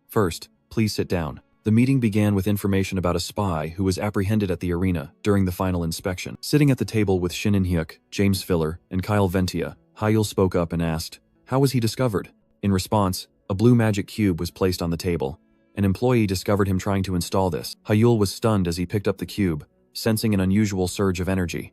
First, please sit down. The meeting began with information about a spy who was apprehended at the arena during the final inspection. Sitting at the table with Shin In-hyuk, James Filler, and Kyle Ventia, Hyul spoke up and asked, how was he discovered? In response, a blue magic cube was placed on the table. An employee discovered him trying to install this. Hyul was stunned as he picked up the cube, sensing an unusual surge of energy.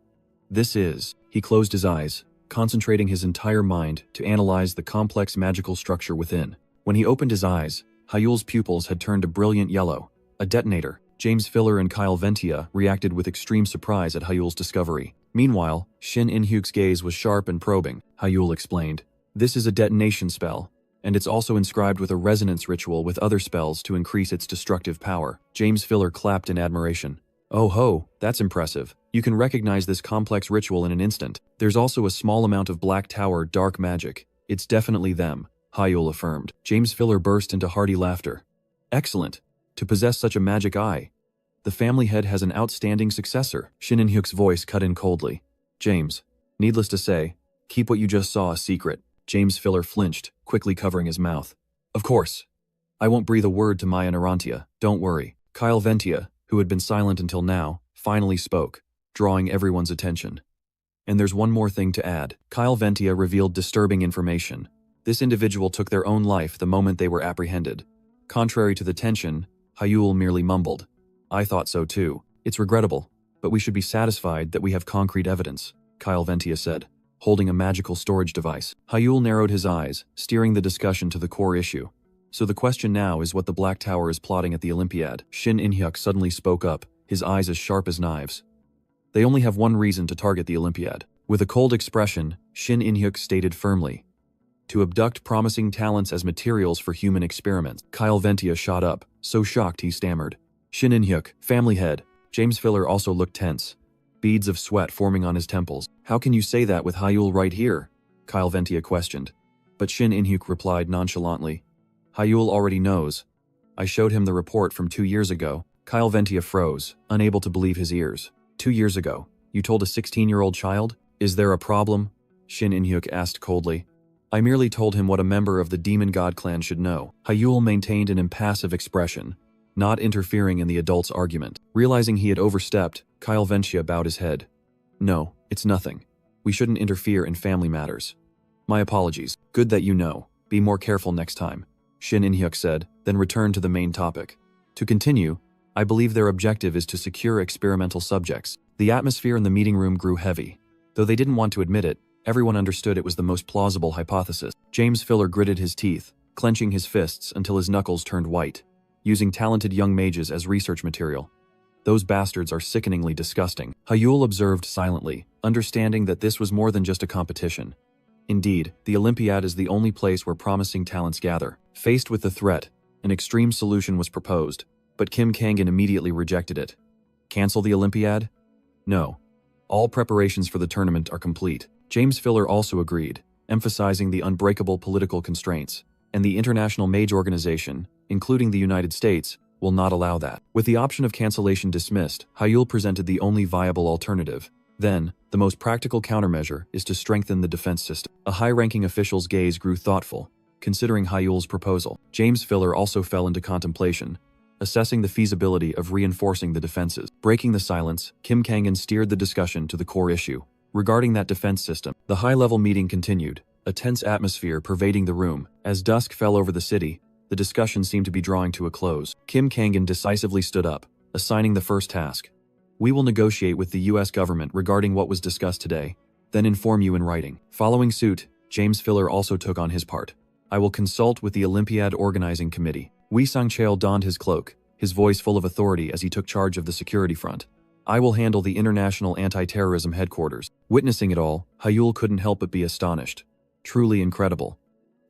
He closed his eyes, concentrating his entire mind to analyze the complex magical structure within. When he opened his eyes, Hyul's pupils had turned a brilliant yellow. A detonator. James Filler and Kyle Ventia reacted with extreme surprise at Hyul's discovery. Meanwhile, Shin In-hyuk's gaze was sharp and probing. Hyul explained, this is a detonation spell, and it's also inscribed with a resonance ritual with other spells to increase its destructive power. James Filler clapped in admiration. Oh ho, that's impressive. You can recognize this complex ritual in an instant. There's also a small amount of Black Tower dark magic. It's definitely them, Hyul affirmed. James Filler burst into hearty laughter. Excellent. To possess such a magic eye. The family head has an outstanding successor. Shin In-hyuk's voice cut in coldly. James, needless to say, keep what you just saw a secret. James Filler flinched, quickly covering his mouth. Of course. I won't breathe a word to Maya Narantia, don't worry. Kyle Ventia, who had been silent until now, finally spoke, drawing everyone's attention. And there's one more thing to add. Kyle Ventia revealed disturbing information. This individual took their own life the moment they were apprehended. Contrary to the tension, Hyul merely mumbled. I thought so too. It's regrettable, but we should be satisfied that we have concrete evidence, Kyle Ventia said, holding a magical storage device. Hyul narrowed his eyes, steering the discussion to the core issue. So the question now is what the Black Tower is plotting at the Olympiad. Shin In-hyuk suddenly spoke up, his eyes as sharp as knives. They only have one reason to target the Olympiad. With a cold expression, Shin In-hyuk stated firmly. To abduct promising talents as materials for human experiments. Kyle Ventia shot up, so shocked he stammered. Shin In-hyuk, family head. James Filler also looked tense. Beads of sweat forming on his temples. How can you say that with Hyul right here? Kyle Ventia questioned. But Shin In-hyuk replied nonchalantly. Hyul already knows. I showed him the report from 2 years ago. Kyle Ventia froze, unable to believe his ears. 2 years ago, you told a 16-year-old child? Is there a problem? Shin In-hyuk asked coldly. I merely told him what a member of the Demon God clan should know. Hyul maintained an impassive expression, not interfering in the adult's argument. Realizing he had overstepped, Kyle Ventia bowed his head. No, it's nothing. We shouldn't interfere in family matters. My apologies. Good that you know. Be more careful next time. Shin In-hyuk said, then returned to the main topic. To continue, I believe their objective is to secure experimental subjects. The atmosphere in the meeting room grew heavy. Though they didn't want to admit it, everyone understood it was the most plausible hypothesis. James Filler gritted his teeth, clenching his fists until his knuckles turned white, using talented young mages as research material. Those bastards are sickeningly disgusting. Hyul observed silently, understanding that this was more than just a competition. Indeed, the Olympiad is the only place where promising talents gather. Faced with the threat, an extreme solution was proposed, but Kim Kangan immediately rejected it. Cancel the Olympiad? No. All preparations for the tournament are complete. James Filler also agreed, emphasizing the unbreakable political constraints, and the International Mage Organization, including the United States, will not allow that. With the option of cancellation dismissed, Hyul presented the only viable alternative. Then, the most practical countermeasure is to strengthen the defense system. A high-ranking official's gaze grew thoughtful, considering Hyul's proposal. James Filler also fell into contemplation, assessing the feasibility of reinforcing the defenses. Breaking the silence, Kim Kangan steered the discussion to the core issue. Regarding that defense system, the high-level meeting continued, a tense atmosphere pervading the room. As dusk fell over the city, the discussion seemed to be drawing to a close. Kim Kangan decisively stood up, assigning the first task. We will negotiate with the US government regarding what was discussed today, then inform you in writing. Following suit, James Filler also took on his part. I will consult with the Olympiad Organizing Committee. Wee Sang-cheol donned his cloak, his voice full of authority as he took charge of the security front. I will handle the International Anti-Terrorism Headquarters. Witnessing it all, Hyul couldn't help but be astonished. Truly incredible.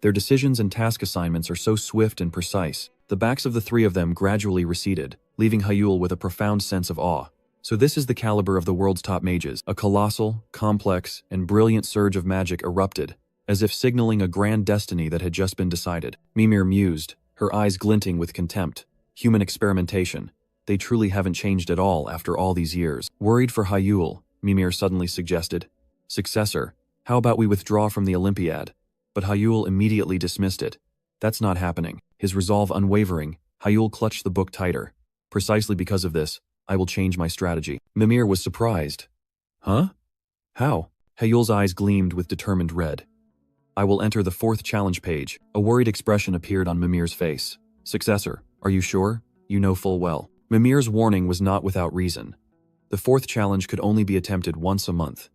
Their decisions and task assignments are so swift and precise. The backs of the three of them gradually receded, leaving Hyul with a profound sense of awe. So this is the caliber of the world's top mages. A colossal, complex, and brilliant surge of magic erupted, as if signaling a grand destiny that had just been decided. Mimir mused, her eyes glinting with contempt. Human experimentation. They truly haven't changed at all after all these years. Worried for Hyul, Mimir suddenly suggested. Successor, how about we withdraw from the Olympiad? But Hyul immediately dismissed it. That's not happening. His resolve unwavering, Hyul clutched the book tighter. Precisely because of this, I will change my strategy. Mimir was surprised. Huh? How? Hyul's eyes gleamed with determined red. I will enter the fourth challenge page. A worried expression appeared on Mimir's face. Successor, are you sure? You know full well. Mimir's warning was not without reason. The fourth challenge could only be attempted once a month.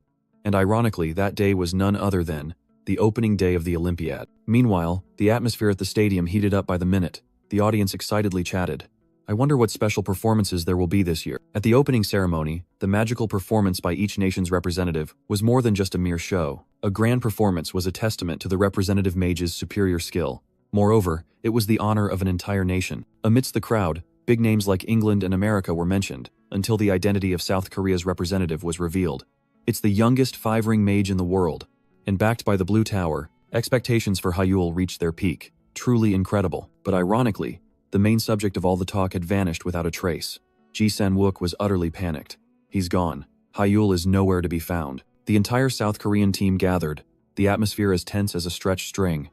And ironically, that day was none other than the opening day of the Olympiad. Meanwhile, the atmosphere at the stadium heated up by the minute. The audience excitedly chatted. I wonder what special performances there will be this year. At the opening ceremony, the magical performance by each nation's representative was more than just a mere show. A grand performance was a testament to the representative mage's superior skill. Moreover, it was the honor of an entire nation. Amidst the crowd, big names like England and America were mentioned. until the identity of South Korea's representative was revealed. It's the youngest 5-ring mage in the world, and backed by the Blue Tower, expectations for Hyul reached their peak. Truly incredible. But ironically, the main subject of all the talk had vanished without a trace. Ji San-wook was utterly panicked. He's gone. Hyul is nowhere to be found. The entire South Korean team gathered, the atmosphere as tense as a stretched string.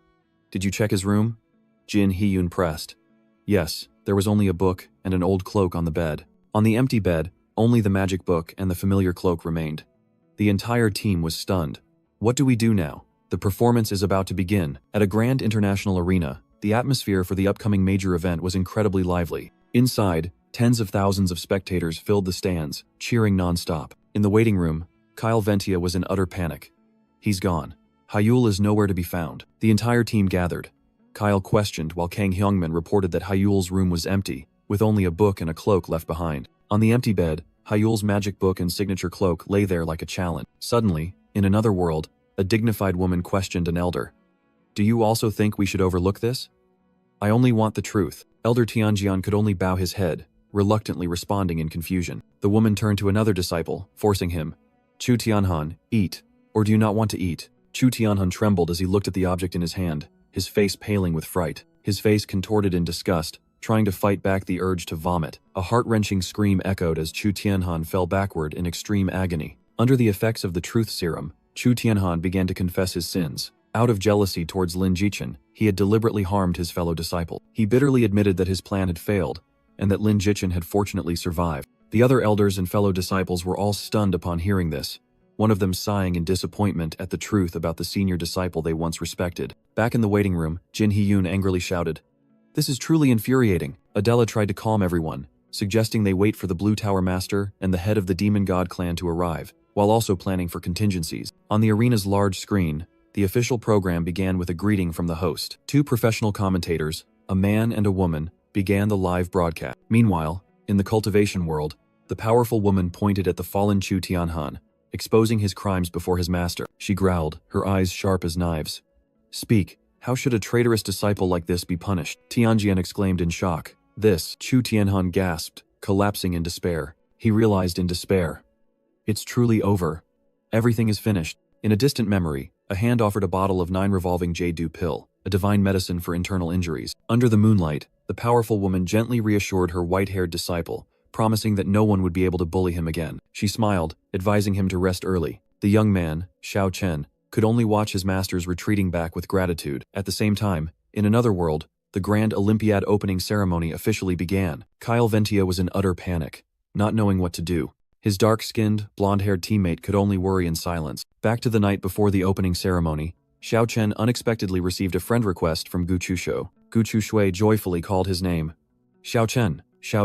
Did you check his room? Jin Hee-yoon pressed. Yes, there was only a book and an old cloak on the bed. On the empty bed, only the magic book and the familiar cloak remained. The entire team was stunned. What do we do now? The performance is about to begin. At a grand international arena, the atmosphere for the upcoming major event was incredibly lively. Inside, tens of thousands of spectators filled the stands, cheering non-stop. In the waiting room, Kyle Ventia was in utter panic. He's gone. Hyul is nowhere to be found. The entire team gathered. Kyle questioned while Kang Hyungmin reported that Hyul's room was empty, with only a book and a cloak left behind. On the empty bed, Hyul's magic book and signature cloak lay there like a challenge. Suddenly, in another world, a dignified woman questioned an elder. Do you also think we should overlook this? I only want the truth. Elder Tianjian could only bow his head, reluctantly responding in confusion. The woman turned to another disciple, forcing him. Chu Tianhan, eat. Or do you not want to eat? Chu Tianhan trembled as he looked at the object in his hand, his face paling with fright. His face contorted in disgust, trying to fight back the urge to vomit. A heart-wrenching scream echoed as Chu Tianhan fell backward in extreme agony. Under the effects of the truth serum, Chu Tianhan began to confess his sins. Out of jealousy towards Lin Jichen, he had deliberately harmed his fellow disciple. He bitterly admitted that his plan had failed, and that Lin Jichen had fortunately survived. The other elders and fellow disciples were all stunned upon hearing this, one of them sighing in disappointment at the truth about the senior disciple they once respected. Back in the waiting room, Jin Hee-yoon angrily shouted, "This is truly infuriating." Adela tried to calm everyone, suggesting they wait for the Blue Tower Master and the head of the Demon God clan to arrive, while also planning for contingencies. On the arena's large screen, the official program began with a greeting from the host. 2 professional commentators, a man and a woman, began the live broadcast. Meanwhile, in the cultivation world, the powerful woman pointed at the fallen Chu Tianhan, exposing his crimes before his master. She growled, her eyes sharp as knives. "Speak, how should a traitorous disciple like this be punished?" Tianjian exclaimed in shock. "This," Chu Tianhan gasped, collapsing in despair. He realized in despair. It's truly over. Everything is finished. In a distant memory, a hand offered a bottle of 9 revolving jade pill, a divine medicine for internal injuries. Under the moonlight, the powerful woman gently reassured her white-haired disciple, promising that no one would be able to bully him again. She smiled, advising him to rest early. The young man, Xiao Chen, could only watch his masters retreating back with gratitude. At the same time, in another world, the Grand Olympiad opening ceremony officially began. Kyle Ventia was in utter panic, not knowing what to do. His dark-skinned, blonde-haired teammate could only worry in silence. Back to the night before the opening ceremony, Xiao Chen unexpectedly received a friend request from Gu Chushuo. Gu Chushui joyfully called his name. "Xiao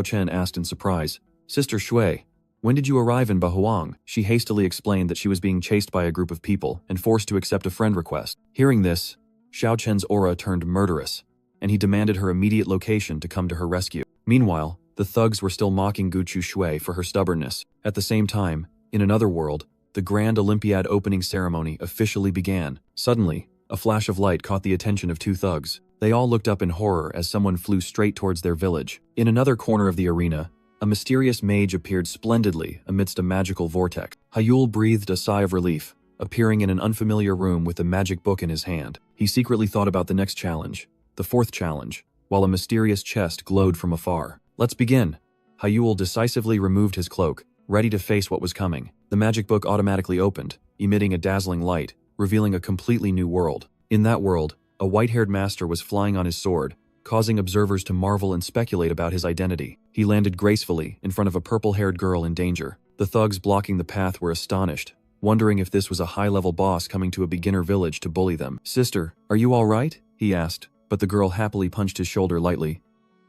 Chen asked in surprise. "Sister Shui, when did you arrive in Bahuang?" She hastily explained that she was being chased by a group of people and forced to accept a friend request. Hearing this, Xiao Chen's aura turned murderous, and he demanded her immediate location to come to her rescue. Meanwhile, the thugs were still mocking Gu Chushui for her stubbornness. At the same time, in another world, the Grand Olympiad opening ceremony officially began. Suddenly, a flash of light caught the attention of 2 thugs. They all looked up in horror as someone flew straight towards their village. In another corner of the arena, a mysterious mage appeared splendidly amidst a magical vortex. Hyul breathed a sigh of relief, appearing in an unfamiliar room with a magic book in his hand. He secretly thought about the next challenge, the 4th challenge, while a mysterious chest glowed from afar. "Let's begin." Hyul decisively removed his cloak, ready to face what was coming. The magic book automatically opened, emitting a dazzling light, revealing a completely new world. In that world, a white-haired master was flying on his sword, causing observers to marvel and speculate about his identity. He landed gracefully in front of a purple-haired girl in danger. The thugs blocking the path were astonished, wondering if this was a high-level boss coming to a beginner village to bully them. "Sister, are you all right?" he asked, but the girl happily punched his shoulder lightly.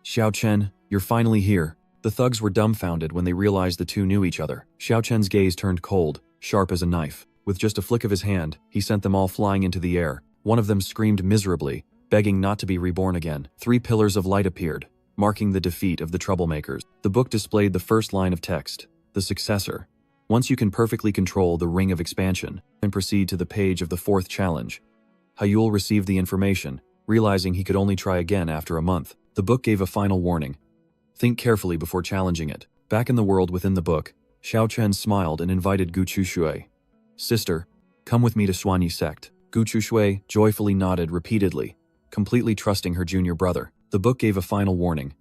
"Xiao Chen, you're finally here." The thugs were dumbfounded when they realized the 2 knew each other. Xiao Chen's gaze turned cold, sharp as a knife. With just a flick of his hand, he sent them all flying into the air. One of them screamed miserably, begging not to be reborn again. 3 pillars of light appeared, marking the defeat of the troublemakers. The book displayed the first line of text, the successor. Once you can perfectly control the ring of expansion, and proceed to the page of the 4th challenge. Hyul received the information, realizing he could only try again after a month. The book gave a final warning. Think carefully before challenging it. Back in the world within the book, Xiao Chen smiled and invited Gu Chushui. Sister, come with me to Xuanyi sect. Gu Chushui joyfully nodded repeatedly, completely trusting her junior brother. The book gave a final warning.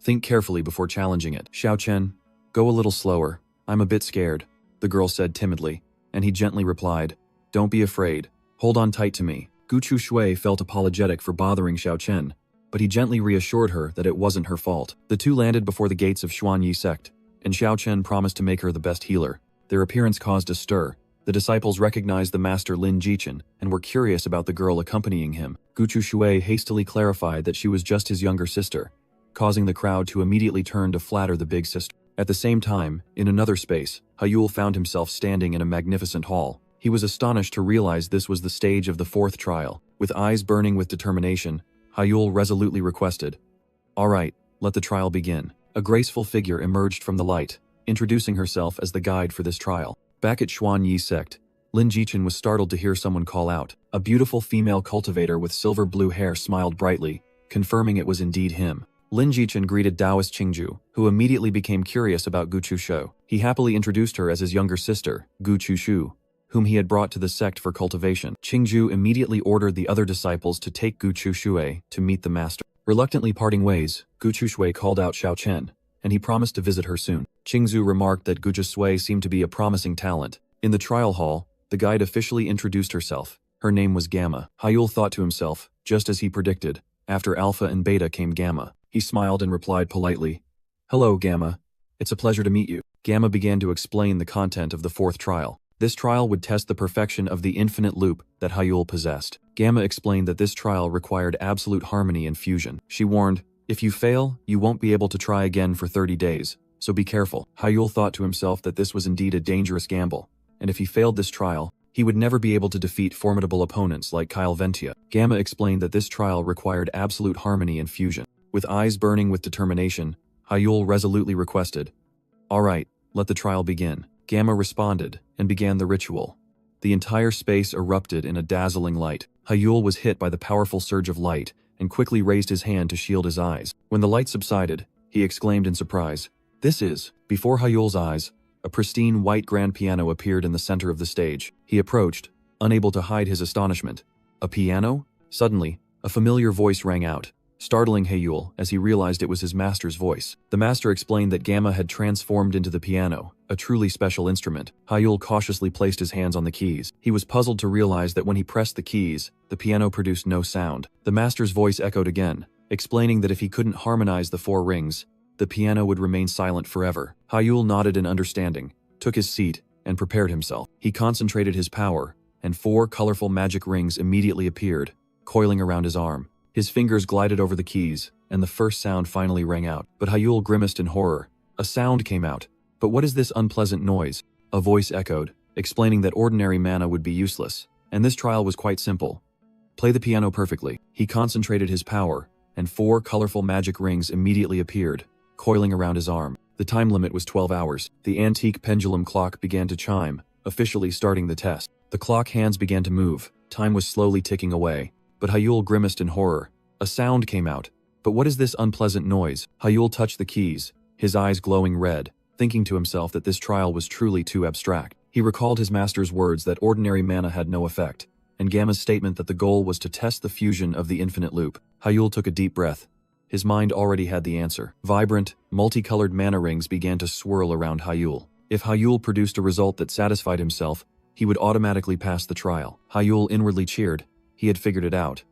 Think carefully before challenging it. Xiao Chen, go a little slower. I'm a bit scared, the girl said timidly, and he gently replied, don't be afraid. Hold on tight to me. Gu Chushui felt apologetic for bothering Xiao Chen, but he gently reassured her that it wasn't her fault. The two landed before the gates of Xuanyi sect, and Xiao Chen promised to make her the best healer. Their appearance caused a stir. The disciples recognized the master Lin Jichen and were curious about the girl accompanying him. Gu Chushui hastily clarified that she was just his younger sister, causing the crowd to immediately turn to flatter the big sister. At the same time, in another space, Yahello found himself standing in a magnificent hall. He was astonished to realize this was the stage of the fourth trial. With eyes burning with determination, Yahello resolutely requested, all right, let the trial begin. A graceful figure emerged from the light, introducing herself as the guide for this trial. Back at Xuanyi sect, Lin Jichen was startled to hear someone call out. A beautiful female cultivator with silver blue hair smiled brightly, confirming it was indeed him. Lin Jichen greeted Taoist Qingju, who immediately became curious about Gu Chushu. He happily introduced her as his younger sister, Gu Chushu, whom he had brought to the sect for cultivation. Qingju immediately ordered the other disciples to take Gu Chushu to meet the master. Reluctantly parting ways, Gu Chushu called out Xiao Chen, and he promised to visit her soon. Qingzu remarked that Gu Chushu seemed to be a promising talent. In the trial hall, the guide officially introduced herself. Her name was Gamma. Yahello thought to himself, just as he predicted, after Alpha and Beta came Gamma. He smiled and replied politely, hello, Gamma. It's a pleasure to meet you. Gamma began to explain the content of the fourth trial. This trial would test the perfection of the infinite loop that Yahello possessed. Gamma explained that this trial required absolute harmony and fusion. She warned, if you fail, you won't be able to try again for 30 days, so be careful. Yahello thought to himself that this was indeed a dangerous gamble, and if he failed this trial, he would never be able to defeat formidable opponents like Kyle Ventia. Gamma explained that this trial required absolute harmony and fusion. With eyes burning with determination, Yahello resolutely requested, all right, let the trial begin. Gamma responded and began the ritual. The entire space erupted in a dazzling light. Yahello was hit by the powerful surge of light and quickly raised his hand to shield his eyes. When the light subsided, he exclaimed in surprise, this is, before Yahello's eyes, a pristine white grand piano appeared in the center of the stage. He approached, unable to hide his astonishment. A piano? Suddenly, a familiar voice rang out, startling Yahello as he realized it was his master's voice. The master explained that Gamma had transformed into the piano, a truly special instrument. Yahello cautiously placed his hands on the keys. He was puzzled to realize that when he pressed the keys, the piano produced no sound. The master's voice echoed again, explaining that if he couldn't harmonize the four rings, the piano would remain silent forever. Yahello nodded in understanding, took his seat, and prepared himself. He concentrated his power, and four colorful magic rings immediately appeared, coiling around his arm. His fingers glided over the keys, and the first sound finally rang out. But Yahello grimaced in horror. A sound came out. But what is this unpleasant noise? A voice echoed, explaining that ordinary mana would be useless, and this trial was quite simple. Play the piano perfectly. He concentrated his power, and four colorful magic rings immediately appeared, coiling around his arm. The time limit was 12 hours. The antique pendulum clock began to chime, officially starting the test. The clock hands began to move. Time was slowly ticking away. But Yahello grimaced in horror. A sound came out. But what is this unpleasant noise? Yahello touched the keys, his eyes glowing red, thinking to himself that this trial was truly too abstract. He recalled his master's words that ordinary mana had no effect, and Gamma's statement that the goal was to test the fusion of the infinite loop. Yahello took a deep breath. His mind already had the answer. Vibrant, multicolored mana rings began to swirl around Yahello. If Yahello produced a result that satisfied himself, he would automatically pass the trial. Yahello inwardly cheered. He had figured it out.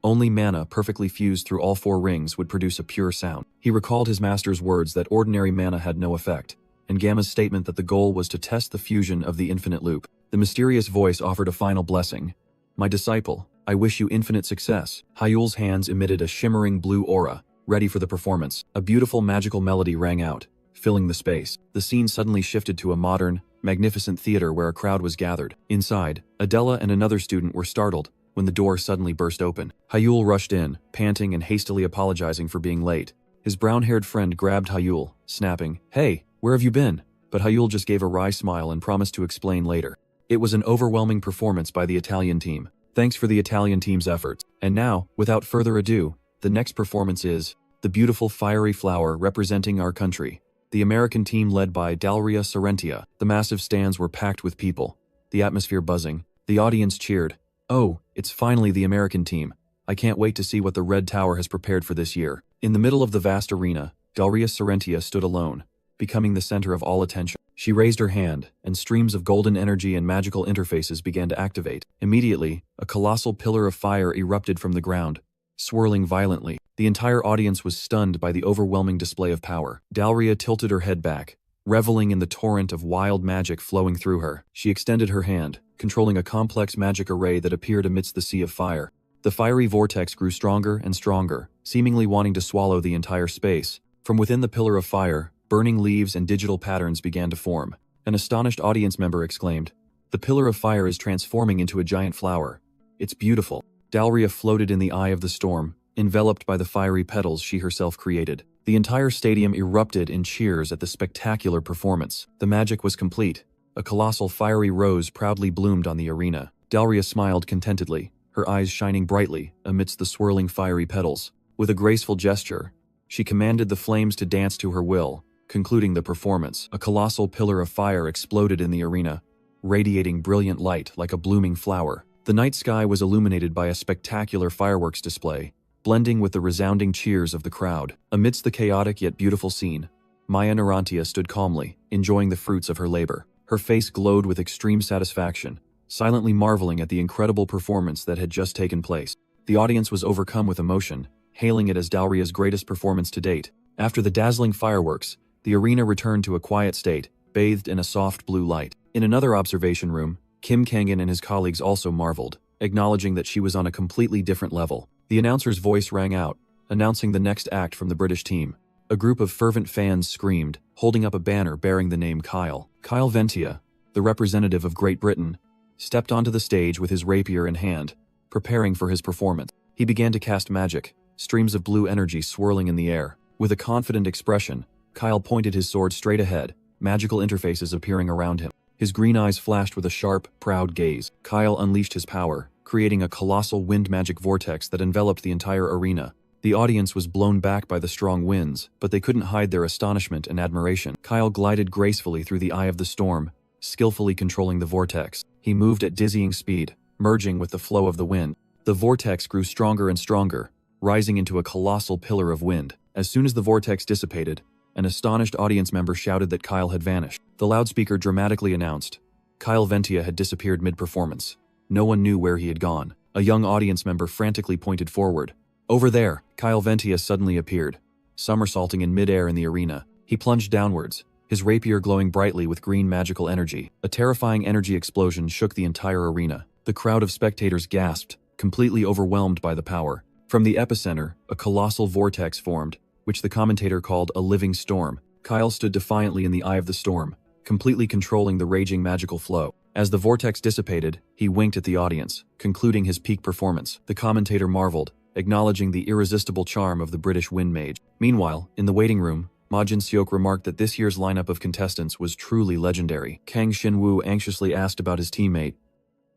Only mana perfectly fused through all four rings would produce a pure sound. He recalled his master's words that ordinary mana had no effect, and Gamma's statement that the goal was to test the fusion of the infinite loop. The mysterious voice offered a final blessing. My disciple, I wish you infinite success. Yahello's hands emitted a shimmering blue aura, ready for the performance. A beautiful magical melody rang out, filling the space. The scene suddenly shifted to a modern, magnificent theater where a crowd was gathered. Inside, Adela and another student were startled when the door suddenly burst open. Yahello rushed in, panting and hastily apologizing for being late. His brown-haired friend grabbed Yahello, snapping, hey, where have you been? But Yahello just gave a wry smile and promised to explain later. It was an overwhelming performance by the Italian team. Thanks for the Italian team's efforts. And now, without further ado, the next performance is the beautiful fiery flower representing our country. The American team led by Dalria Sarentia. The massive stands were packed with people, the atmosphere buzzing. The audience cheered. "Oh, it's finally the American team. I can't wait to see what the Red Tower has prepared for this year." In the middle of the vast arena, Dalria Sarentia stood alone, becoming the center of all attention. She raised her hand, and streams of golden energy and magical interfaces began to activate. Immediately, a colossal pillar of fire erupted from the ground, swirling violently. The entire audience was stunned by the overwhelming display of power. Dalria tilted her head back, reveling in the torrent of wild magic flowing through her. She extended her hand, controlling a complex magic array that appeared amidst the sea of fire. The fiery vortex grew stronger and stronger, seemingly wanting to swallow the entire space. From within the pillar of fire, burning leaves and digital patterns began to form. An astonished audience member exclaimed, "The pillar of fire is transforming into a giant flower. It's beautiful." Dalria floated in the eye of the storm, enveloped by the fiery petals she herself created. The entire stadium erupted in cheers at the spectacular performance. The magic was complete. A colossal fiery rose proudly bloomed on the arena. Dalria smiled contentedly, her eyes shining brightly amidst the swirling fiery petals. With a graceful gesture, she commanded the flames to dance to her will, concluding the performance. A colossal pillar of fire exploded in the arena, radiating brilliant light like a blooming flower. The night sky was illuminated by a spectacular fireworks display, blending with the resounding cheers of the crowd. Amidst the chaotic yet beautiful scene, Maya Narantia stood calmly, enjoying the fruits of her labor. Her face glowed with extreme satisfaction, silently marveling at the incredible performance that had just taken place. The audience was overcome with emotion, hailing it as Dalria's greatest performance to date. After the dazzling fireworks, the arena returned to a quiet state, bathed in a soft blue light. In another observation room, Kim Kangan and his colleagues also marveled, acknowledging that she was on a completely different level. The announcer's voice rang out, announcing the next act from the British team. A group of fervent fans screamed, holding up a banner bearing the name Kyle. Kyle Ventia, the representative of Great Britain, stepped onto the stage with his rapier in hand, preparing for his performance. He began to cast magic, streams of blue energy swirling in the air. With a confident expression, Kyle pointed his sword straight ahead, magical interfaces appearing around him. His green eyes flashed with a sharp, proud gaze. Kyle unleashed his power, creating a colossal wind magic vortex that enveloped the entire arena. The audience was blown back by the strong winds, but they couldn't hide their astonishment and admiration. Kyle glided gracefully through the eye of the storm, skillfully controlling the vortex. He moved at dizzying speed, merging with the flow of the wind. The vortex grew stronger and stronger, rising into a colossal pillar of wind. As soon as the vortex dissipated, an astonished audience member shouted that Kyle had vanished. The loudspeaker dramatically announced, Kyle Ventia had disappeared mid-performance. No one knew where he had gone. A young audience member frantically pointed forward. Over there, Kyle Ventia suddenly appeared, somersaulting in midair in the arena. He plunged downwards, his rapier glowing brightly with green magical energy. A terrifying energy explosion shook the entire arena. The crowd of spectators gasped, completely overwhelmed by the power. From the epicenter, a colossal vortex formed, which the commentator called a living storm. Kyle stood defiantly in the eye of the storm, completely controlling the raging magical flow. As the vortex dissipated, he winked at the audience, concluding his peak performance. The commentator marveled, acknowledging the irresistible charm of the British wind mage. Meanwhile, in the waiting room, Ma Jin-seok remarked that this year's lineup of contestants was truly legendary. Kang Shin-woo anxiously asked about his teammate.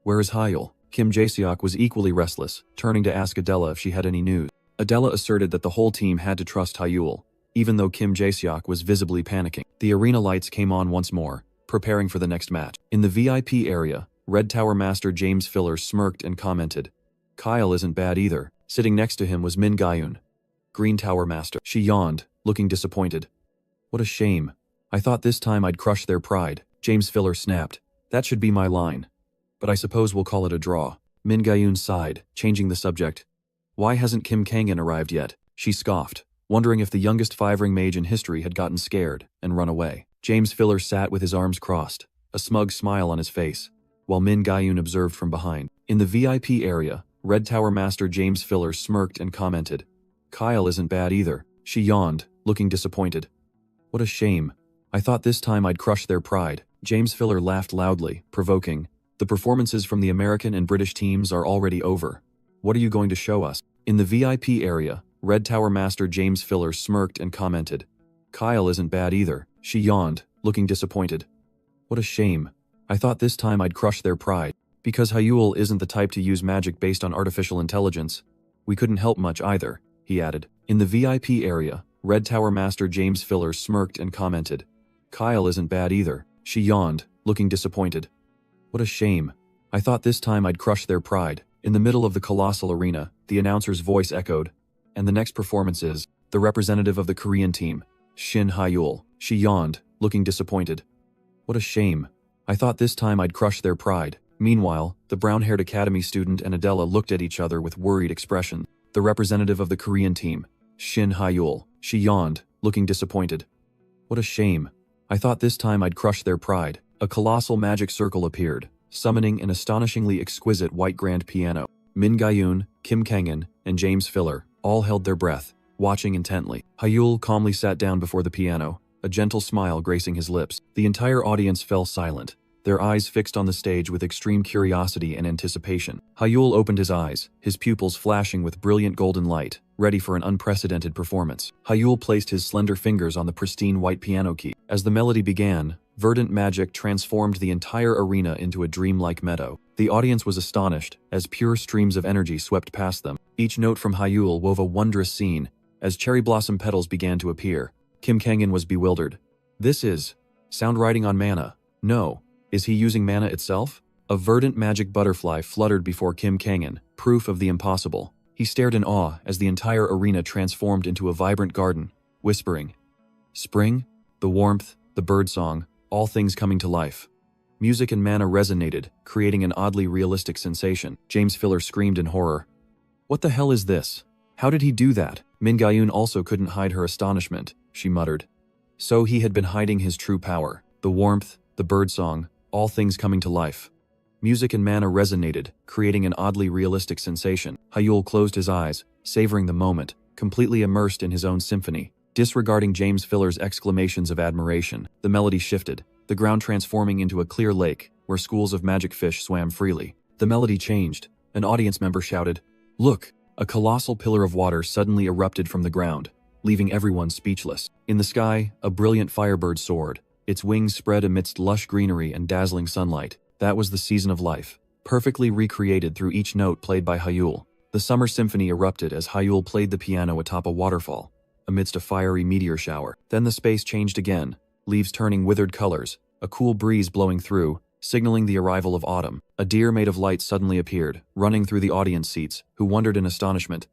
"Where is Hyul?" Kim Jae-seok was equally restless, turning to ask Adela if she had any news. Adela asserted that the whole team had to trust Hyul, even though Kim Jae-seok was visibly panicking. The arena lights came on once more, preparing for the next match. In the VIP area, Red Tower Master James Filler smirked and commented, "Kyle isn't bad either." Sitting next to him was Min Gayun, Green Tower Master. She yawned, looking disappointed. "What a shame. I thought this time I'd crush their pride." James Filler snapped, "That should be my line. But I suppose we'll call it a draw." Min Gayun sighed, changing the subject. "Why hasn't Kim Kangan arrived yet?" She scoffed, wondering if the youngest five-ring mage in history had gotten scared and run away. James Filler sat with his arms crossed, a smug smile on his face, while Min Gayun observed from behind. In the VIP area, Red Tower Master James Filler smirked and commented, "Kyle isn't bad either." She yawned, looking disappointed. "What a shame. I thought this time I'd crush their pride." James Filler laughed loudly, provoking, "The performances from the American and British teams are already over. What are you going to show us?" In the VIP area, Red Tower Master James Filler smirked and commented, "Kyle isn't bad either." She yawned, looking disappointed. "What a shame. I thought this time I'd crush their pride. Because Hyul isn't the type to use magic based on artificial intelligence, we couldn't help much either," he added. In the VIP area, Red Tower Master James Filler smirked and commented. Kyle isn't bad either. She yawned, looking disappointed. What a shame. I thought this time I'd crush their pride. In the middle of the colossal arena, the announcer's voice echoed. And the next performance is the representative of the Korean team, Shin Hyul. She yawned, looking disappointed. What a shame. I thought this time I'd crush their pride. Meanwhile, the brown-haired academy student and Adela looked at each other with worried expressions. The representative of the Korean team, Shin Hyul. She yawned, looking disappointed. What a shame. I thought this time I'd crush their pride. A colossal magic circle appeared, summoning an astonishingly exquisite white grand piano. Min Ga-yoon, Kim Kang-in, and James Filler all held their breath, watching intently. Hyul calmly sat down before the piano, a gentle smile gracing his lips. The entire audience fell silent, their eyes fixed on the stage with extreme curiosity and anticipation. Hyul opened his eyes, his pupils flashing with brilliant golden light, ready for an unprecedented performance. Hyul placed his slender fingers on the pristine white piano key. As the melody began, verdant magic transformed the entire arena into a dreamlike meadow. The audience was astonished, as pure streams of energy swept past them. Each note from Hyul wove a wondrous scene. As cherry blossom petals began to appear, Kim Kang-in was bewildered. This is sound writing on mana. No. Is he using mana itself? A verdant magic butterfly fluttered before Kim Kang-in, proof of the impossible. He stared in awe as the entire arena transformed into a vibrant garden, whispering, Spring, the warmth, the birdsong, all things coming to life. Music and mana resonated, creating an oddly realistic sensation. James Filler screamed in horror. What the hell is this? How did he do that? Min Ga-yoon also couldn't hide her astonishment, she muttered. So he had been hiding his true power. The warmth, the birdsong, all things coming to life. Music and mana resonated, creating an oddly realistic sensation. Hyul closed his eyes, savoring the moment, completely immersed in his own symphony. Disregarding James Filler's exclamations of admiration, the melody shifted, the ground transforming into a clear lake where schools of magic fish swam freely. The melody changed. An audience member shouted, Look! A colossal pillar of water suddenly erupted from the ground, leaving everyone speechless. In the sky, a brilliant firebird soared, its wings spread amidst lush greenery and dazzling sunlight. That was the season of life, perfectly recreated through each note played by Hyul. The summer symphony erupted as Hyul played the piano atop a waterfall, amidst a fiery meteor shower. Then the space changed again, leaves turning withered colors, a cool breeze blowing through, signaling the arrival of autumn. A deer made of light suddenly appeared, running through the audience seats, who wondered in astonishment.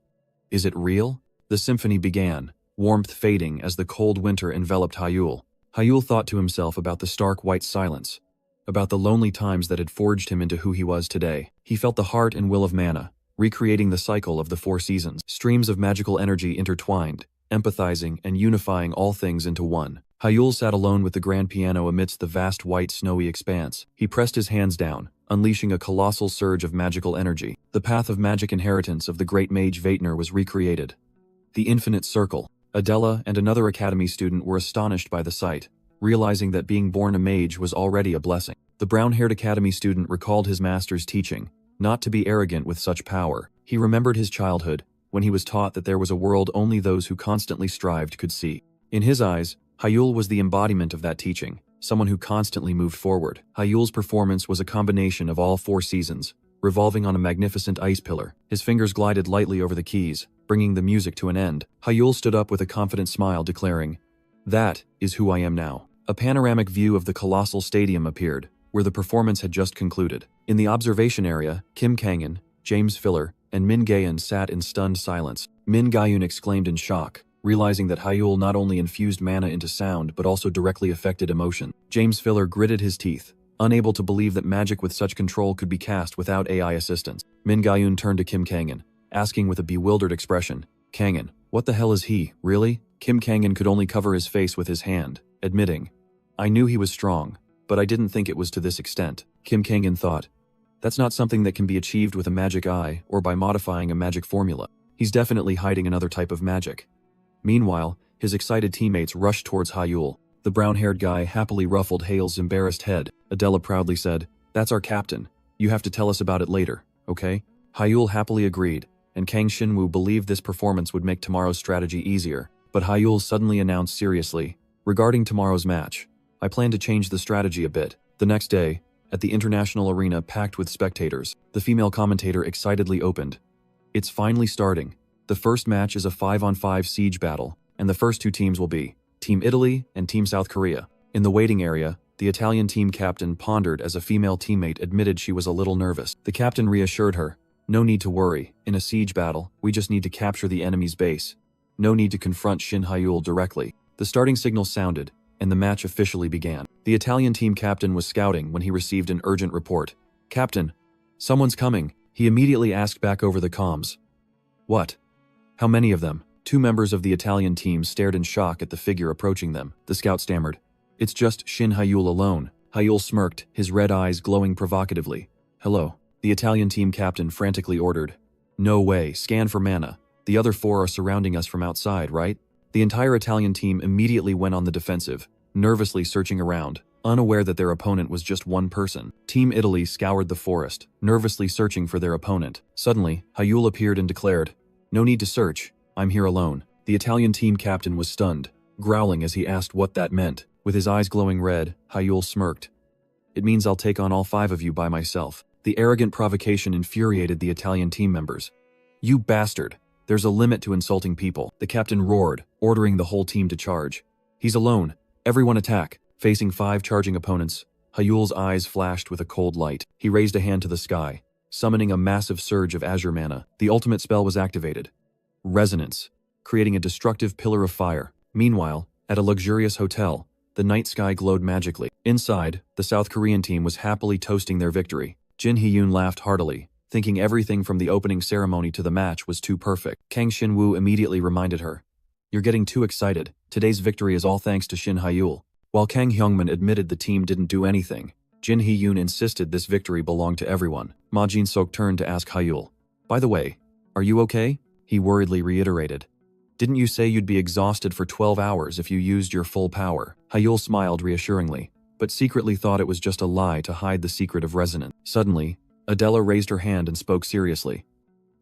Is it real? The symphony began, warmth fading as the cold winter enveloped Hyul. Hyul thought to himself about the stark white silence, about the lonely times that had forged him into who he was today. He felt the heart and will of mana, recreating the cycle of the 4 seasons. Streams of magical energy intertwined, empathizing and unifying all things into one. Hyul sat alone with the grand piano amidst the vast white snowy expanse. He pressed his hands down, unleashing a colossal surge of magical energy. The path of magic inheritance of the great mage Vaitner was recreated. The infinite circle. Adela and another academy student were astonished by the sight, realizing that being born a mage was already a blessing. The brown-haired academy student recalled his master's teaching, not to be arrogant with such power. He remembered his childhood, when he was taught that there was a world only those who constantly strived could see. In his eyes, Hyul was the embodiment of that teaching, someone who constantly moved forward. Hyul's performance was a combination of all 4 seasons, revolving on a magnificent ice pillar. His fingers glided lightly over the keys, bringing the music to an end. Hyul stood up with a confident smile, declaring, That is who I am now. A panoramic view of the colossal stadium appeared, where the performance had just concluded. In the observation area, Kim Kang-in, James Filler, and Min Ga-yoon sat in stunned silence. Min Ga-yoon exclaimed in shock, realizing that Hyul not only infused mana into sound but also directly affected emotion. James Filler gritted his teeth, unable to believe that magic with such control could be cast without AI assistance. Min Ga-yoon turned to Kim Kang-in, asking with a bewildered expression, Kang-in, what the hell is he, really? Kim Kang-in could only cover his face with his hand, admitting, I knew he was strong, but I didn't think it was to this extent. Kim Kang-in thought, that's not something that can be achieved with a magic eye or by modifying a magic formula. He's definitely hiding another type of magic. Meanwhile, his excited teammates rushed towards Hyul. The brown-haired guy happily ruffled Hale's embarrassed head. Adela proudly said, That's our captain. You have to tell us about it later, okay? Hyul happily agreed, and Kang Shinwoo believed this performance would make tomorrow's strategy easier. But Hyul suddenly announced seriously, regarding tomorrow's match, I plan to change the strategy a bit. The next day, at the international arena packed with spectators, the female commentator excitedly opened. It's finally starting. The first match is a 5-on-5 siege battle, and the first two teams will be Team Italy and Team South Korea. In the waiting area, the Italian team captain pondered as a female teammate admitted she was a little nervous. The captain reassured her, "No need to worry. In a siege battle, we just need to capture the enemy's base. No need to confront Shin Hyul directly." The starting signal sounded, and the match officially began. The Italian team captain was scouting when he received an urgent report. "Captain, someone's coming." He immediately asked back over the comms. "What? How many of them?" Two members of the Italian team stared in shock at the figure approaching them. The scout stammered, "It's just Shin Hyul alone." Hyul smirked, his red eyes glowing provocatively. "Hello." The Italian team captain frantically ordered. "No way, scan for mana. The other four are surrounding us from outside, right?" The entire Italian team immediately went on the defensive, nervously searching around, unaware that their opponent was just one person. Team Italy scoured the forest, nervously searching for their opponent. Suddenly, Hyul appeared and declared, "No need to search, I'm here alone." The Italian team captain was stunned, growling as he asked what that meant. With his eyes glowing red, Hyul smirked. "It means I'll take on all 5 of you by myself." The arrogant provocation infuriated the Italian team members. "You bastard! There's a limit to insulting people," the captain roared, ordering the whole team to charge. "He's alone. Everyone attack." Facing 5 charging opponents, Hyul's eyes flashed with a cold light. He raised a hand to the sky, summoning a massive surge of azure mana. The ultimate spell was activated. Resonance, creating a destructive pillar of fire. Meanwhile, at a luxurious hotel, the night sky glowed magically. Inside, the South Korean team was happily toasting their victory. Jin Hee-yoon laughed heartily, thinking everything from the opening ceremony to the match was too perfect. Kang Shin-woo immediately reminded her, "You're getting too excited. Today's victory is all thanks to Shin Hyul." While Kang Hyungmin admitted the team didn't do anything, Jin Hee-yoon insisted this victory belonged to everyone. Ma Jin-sok turned to ask Hyul, "By the way, are you okay?" He worriedly reiterated, "Didn't you say you'd be exhausted for 12 hours if you used your full power?" Hyul smiled reassuringly, but secretly thought it was just a lie to hide the secret of resonance. Suddenly, Adela raised her hand and spoke seriously.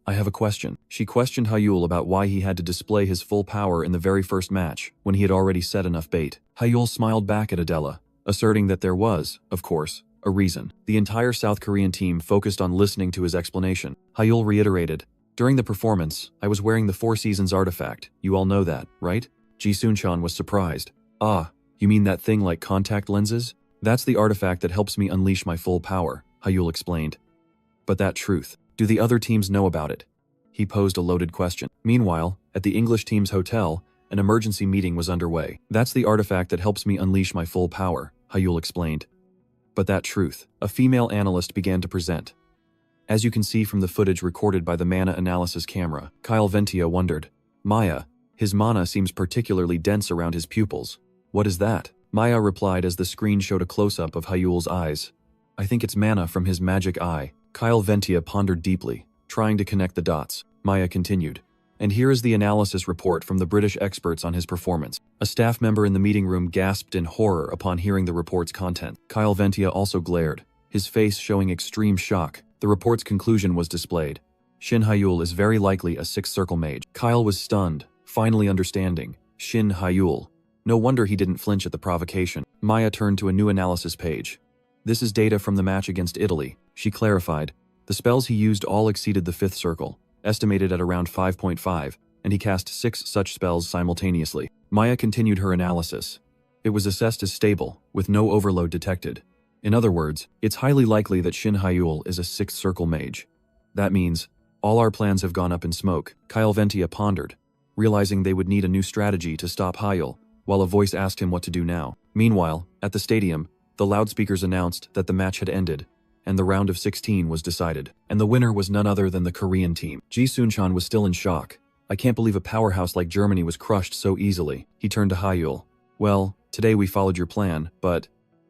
"I have a question." She questioned Hyul about why he had to display his full power in the very first match, when he had already set enough bait. Hyul smiled back at Adela, asserting that there was, of course, a reason. The entire South Korean team focused on listening to his explanation. Hyul reiterated, "During the performance, I was wearing the Four Seasons artifact. You all know that, right?" Ji Sun-chan was surprised. "Ah, you mean that thing like contact lenses? That's the artifact that helps me unleash my full power," Hyul explained. "But that truth, do the other teams know about it?" He posed a loaded question. Meanwhile, at the English team's hotel, an emergency meeting was underway. "That's the artifact that helps me unleash my full power," Hyul explained. "But that truth," a female analyst began to present. As you can see from the footage recorded by the mana analysis camera, Kyle Ventia wondered, "Maya, his mana seems particularly dense around his pupils. What is that?" Maya replied as the screen showed a close-up of Hyul's eyes. "I think it's mana from his magic eye." Kyle Ventia pondered deeply, trying to connect the dots. Maya continued, "And here is the analysis report from the British experts on his performance." A staff member in the meeting room gasped in horror upon hearing the report's content. Kyle Ventia also glared, his face showing extreme shock. The report's conclusion was displayed. Shin Hyul is very likely a Sixth Circle mage. Kyle was stunned, finally understanding. Shin Hyul. No wonder he didn't flinch at the provocation. Maya turned to a new analysis page. "This is data from the match against Italy," she clarified. "The spells he used all exceeded the Fifth Circle, estimated at around 5.5, and he cast 6 such spells simultaneously." Maya continued her analysis. "It was assessed as stable, with no overload detected. In other words, it's highly likely that Shin Hyul is a Sixth Circle mage. That means, all our plans have gone up in smoke." Kyle Ventia pondered, realizing they would need a new strategy to stop Hyul, while a voice asked him what to do now. Meanwhile, at the stadium, the loudspeakers announced that the match had ended, and the round of 16 was decided. And the winner was none other than the Korean team. Ji Sun-chan was still in shock. "I can't believe a powerhouse like Germany was crushed so easily." He turned to Hyul. "Well, today we followed your plan, but..."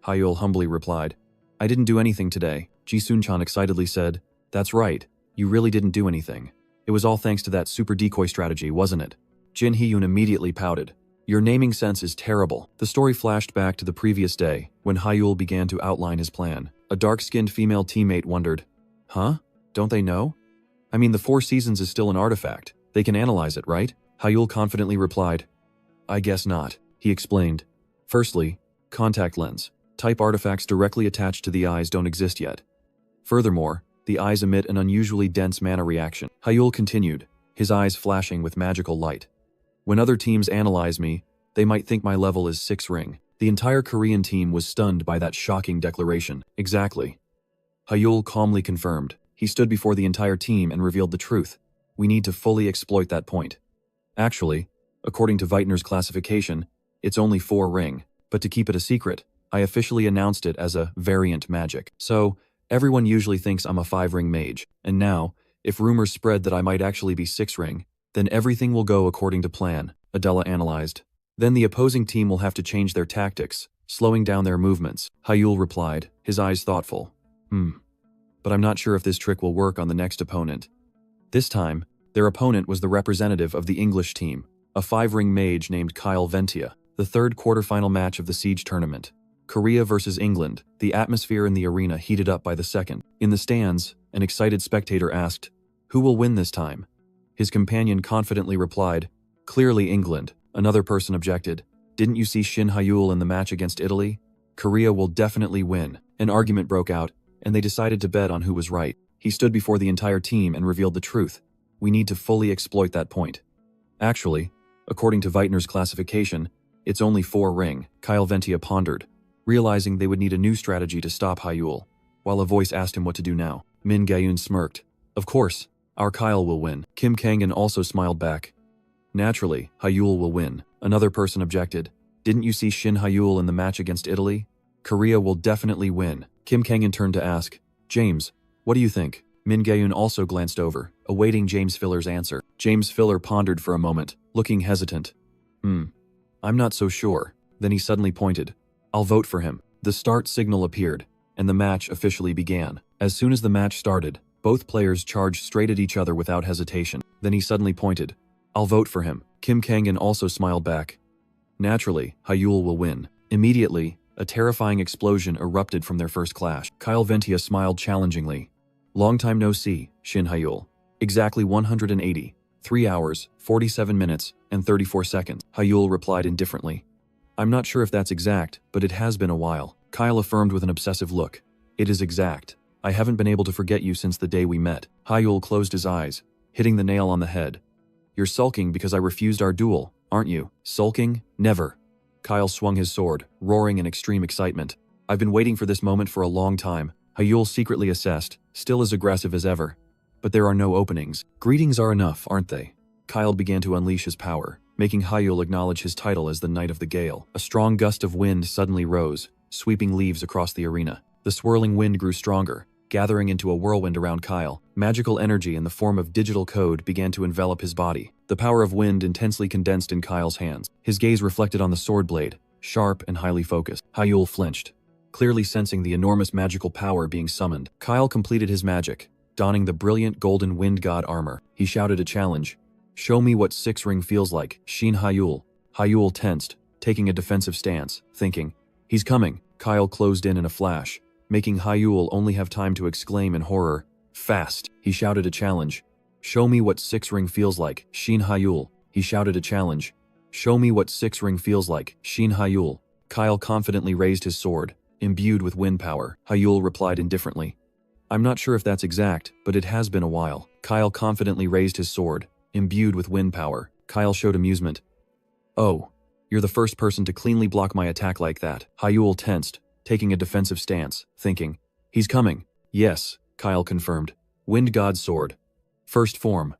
Hyul humbly replied, "I didn't do anything today." Ji Sun-chan excitedly said, "That's right, you really didn't do anything. It was all thanks to that super decoy strategy, wasn't it?" Jin Hee-yoon immediately pouted. "Your naming sense is terrible." The story flashed back to the previous day, when Hyul began to outline his plan. A dark-skinned female teammate wondered, "Huh? Don't they know? I mean, the Four Seasons is still an artifact. They can analyze it, right?" Hyul confidently replied, "I guess not," he explained. "Firstly, contact lens. Type artifacts directly attached to the eyes don't exist yet. Furthermore, the eyes emit an unusually dense mana reaction." Hyul continued, his eyes flashing with magical light. When other teams analyze me, they might think my level is 6 ring. The entire Korean team was stunned by that shocking declaration. Exactly. Hyul calmly confirmed. He stood before the entire team and revealed the truth. We need to fully exploit that point. Actually, according to Weitner's classification, it's only 4 ring. But to keep it a secret, I officially announced it as a variant magic. So, everyone usually thinks I'm a 5 ring mage. And now, if rumors spread that I might actually be 6 ring, then everything will go according to plan, Adela analyzed. Then the opposing team will have to change their tactics, slowing down their movements. Hyul replied, his eyes thoughtful. But I'm not sure if this trick will work on the next opponent. This time, their opponent was the representative of the English team, a 5-ring mage named Kyle Ventia, the third quarterfinal match of the Siege tournament. Korea versus England, the atmosphere in the arena heated up by the second. In the stands, an excited spectator asked, "Who will win this time?" His companion confidently replied, "Clearly England." Another person objected, "Didn't you see Shin Hyul in the match against Italy? Korea will definitely win." An argument broke out, and they decided to bet on who was right. He stood before the entire team and revealed the truth. We need to fully exploit that point. Actually, according to Weitner's classification, it's only 4 ring. Kyle Ventia pondered, realizing they would need a new strategy to stop Hyul, while a voice asked him what to do now. Min Gaeun smirked. "Of course, our Kyle will win." Kim Kangan also smiled back. "Naturally, Hyul will win." Another person objected, "Didn't you see Shin Hyul in the match against Italy? Korea will definitely win." Kim Kangan turned to ask, "James, what do you think?" Min Gaeun also glanced over, awaiting James Filler's answer. James Filler pondered for a moment, looking hesitant. I'm not so sure." Then he suddenly pointed. "I'll vote for him." The start signal appeared, and the match officially began. As soon as the match started, both players charged straight at each other without hesitation. Then he suddenly pointed. "I'll vote for him." Kim Kangan also smiled back. "Naturally, Hyul will win." Immediately, a terrifying explosion erupted from their first clash. Kyle Ventia smiled challengingly. "Long time no see, Shin Hyul. Exactly 180, 3 hours, 47 minutes, and 34 seconds. Hyul replied indifferently. "I'm not sure if that's exact, but it has been a while." Kyle affirmed with an obsessive look. "It is exact. I haven't been able to forget you since the day we met." Hyul closed his eyes, hitting the nail on the head. "You're sulking because I refused our duel, aren't you?" "Sulking? Never." Kyle swung his sword, roaring in extreme excitement. "I've been waiting for this moment for a long time." Hyul secretly assessed, still as aggressive as ever. "But there are no openings. Greetings are enough, aren't they?" Kyle began to unleash his power, making Hyul acknowledge his title as the Knight of the Gale. A strong gust of wind suddenly rose, sweeping leaves across the arena. The swirling wind grew stronger, gathering into a whirlwind around Kyle. Magical energy in the form of digital code began to envelop his body. The power of wind intensely condensed in Kyle's hands. His gaze reflected on the sword blade, sharp and highly focused. Hyul flinched, clearly sensing the enormous magical power being summoned. Kyle completed his magic, donning the brilliant golden wind god armor. He shouted a challenge. "Show me what 6-ring feels like, Shin Hyul." Hyul tensed, taking a defensive stance, thinking, "He's coming." Kyle closed in a flash, making Hyul only have time to exclaim in horror, "Fast!" He shouted a challenge. "Show me what 6-ring feels like, Shin Hyul." He shouted a challenge. "Show me what 6-ring feels like, Shin Hyul." Kyle confidently raised his sword, imbued with wind power. Hyul replied indifferently. "I'm not sure if that's exact, but it has been a while." Kyle confidently raised his sword, imbued with wind power. Kyle showed amusement. "Oh, you're the first person to cleanly block my attack like that." Hyul tensed, taking a defensive stance, thinking, "He's coming." "Yes," Kyle confirmed. "Wind God's Sword. First form.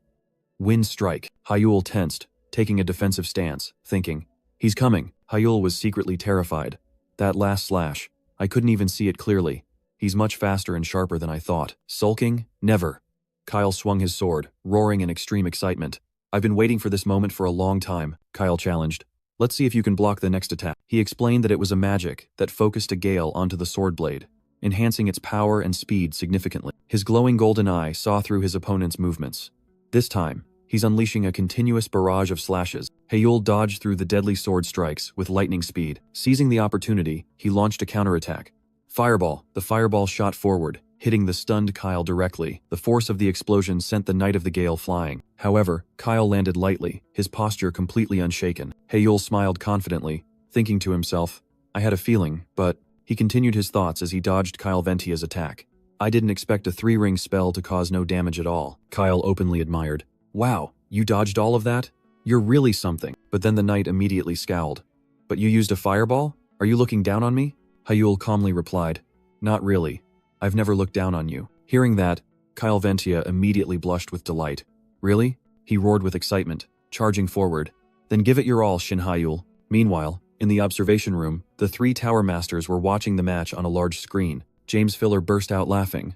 Wind Strike." Hyul tensed, taking a defensive stance, thinking, "He's coming." Hyul was secretly terrified. That last slash, I couldn't even see it clearly. He's much faster and sharper than I thought. "Sulking? Never." Kyle swung his sword, roaring in extreme excitement. "I've been waiting for this moment for a long time," Kyle challenged. "Let's see if you can block the next attack." He explained that it was a magic that focused a gale onto the sword blade, enhancing its power and speed significantly. His glowing golden eye saw through his opponent's movements. This time, he's unleashing a continuous barrage of slashes. Hyul dodged through the deadly sword strikes with lightning speed. Seizing the opportunity, he launched a counterattack. Fireball. The fireball shot forward, hitting the stunned Kyle directly. The force of the explosion sent the Knight of the Gale flying. However, Kyle landed lightly, his posture completely unshaken. Hyul smiled confidently, thinking to himself, "I had a feeling," but he continued his thoughts as he dodged Kyle Ventia's attack. "I didn't expect a 3-ring spell to cause no damage at all." Kyle openly admired. "Wow, you dodged all of that? You're really something. But then the knight immediately scowled. But you used a fireball? Are you looking down on me? Hyul calmly replied. Not really. I've never looked down on you. Hearing that, Kyle Ventia immediately blushed with delight. Really? He roared with excitement, charging forward. Then give it your all, Shin Hyul. Meanwhile, in the observation room, the three tower masters were watching the match on a large screen. James Filler burst out laughing,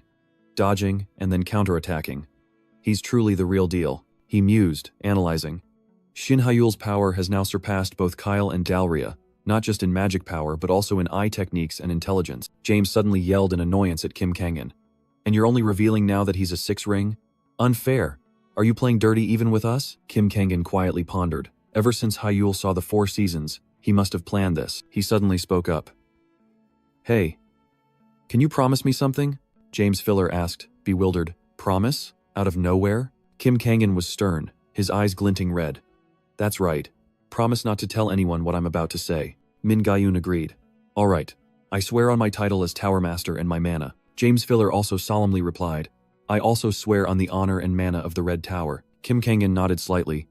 dodging, and then counterattacking. He's truly the real deal, he mused, analyzing. Shin Hyul's power has now surpassed both Kyle and Dalria, not just in magic power but also in eye techniques and intelligence. James suddenly yelled in annoyance at Kim Kangan. And you're only revealing now that he's a 6-ring? Unfair. Are you playing dirty even with us? Kim Kangan quietly pondered. Ever since Hyul saw the 4 seasons, he must have planned this. He suddenly spoke up. Hey. Can you promise me something? James Filler asked, bewildered. Promise? Out of nowhere? Kim Kangan was stern, his eyes glinting red. That's right. Promise not to tell anyone what I'm about to say. Min Gayun agreed. All right. I swear on my title as Tower Master and my mana. James Filler also solemnly replied. I also swear on the honor and mana of the Red Tower. Kim Kangan nodded slightly.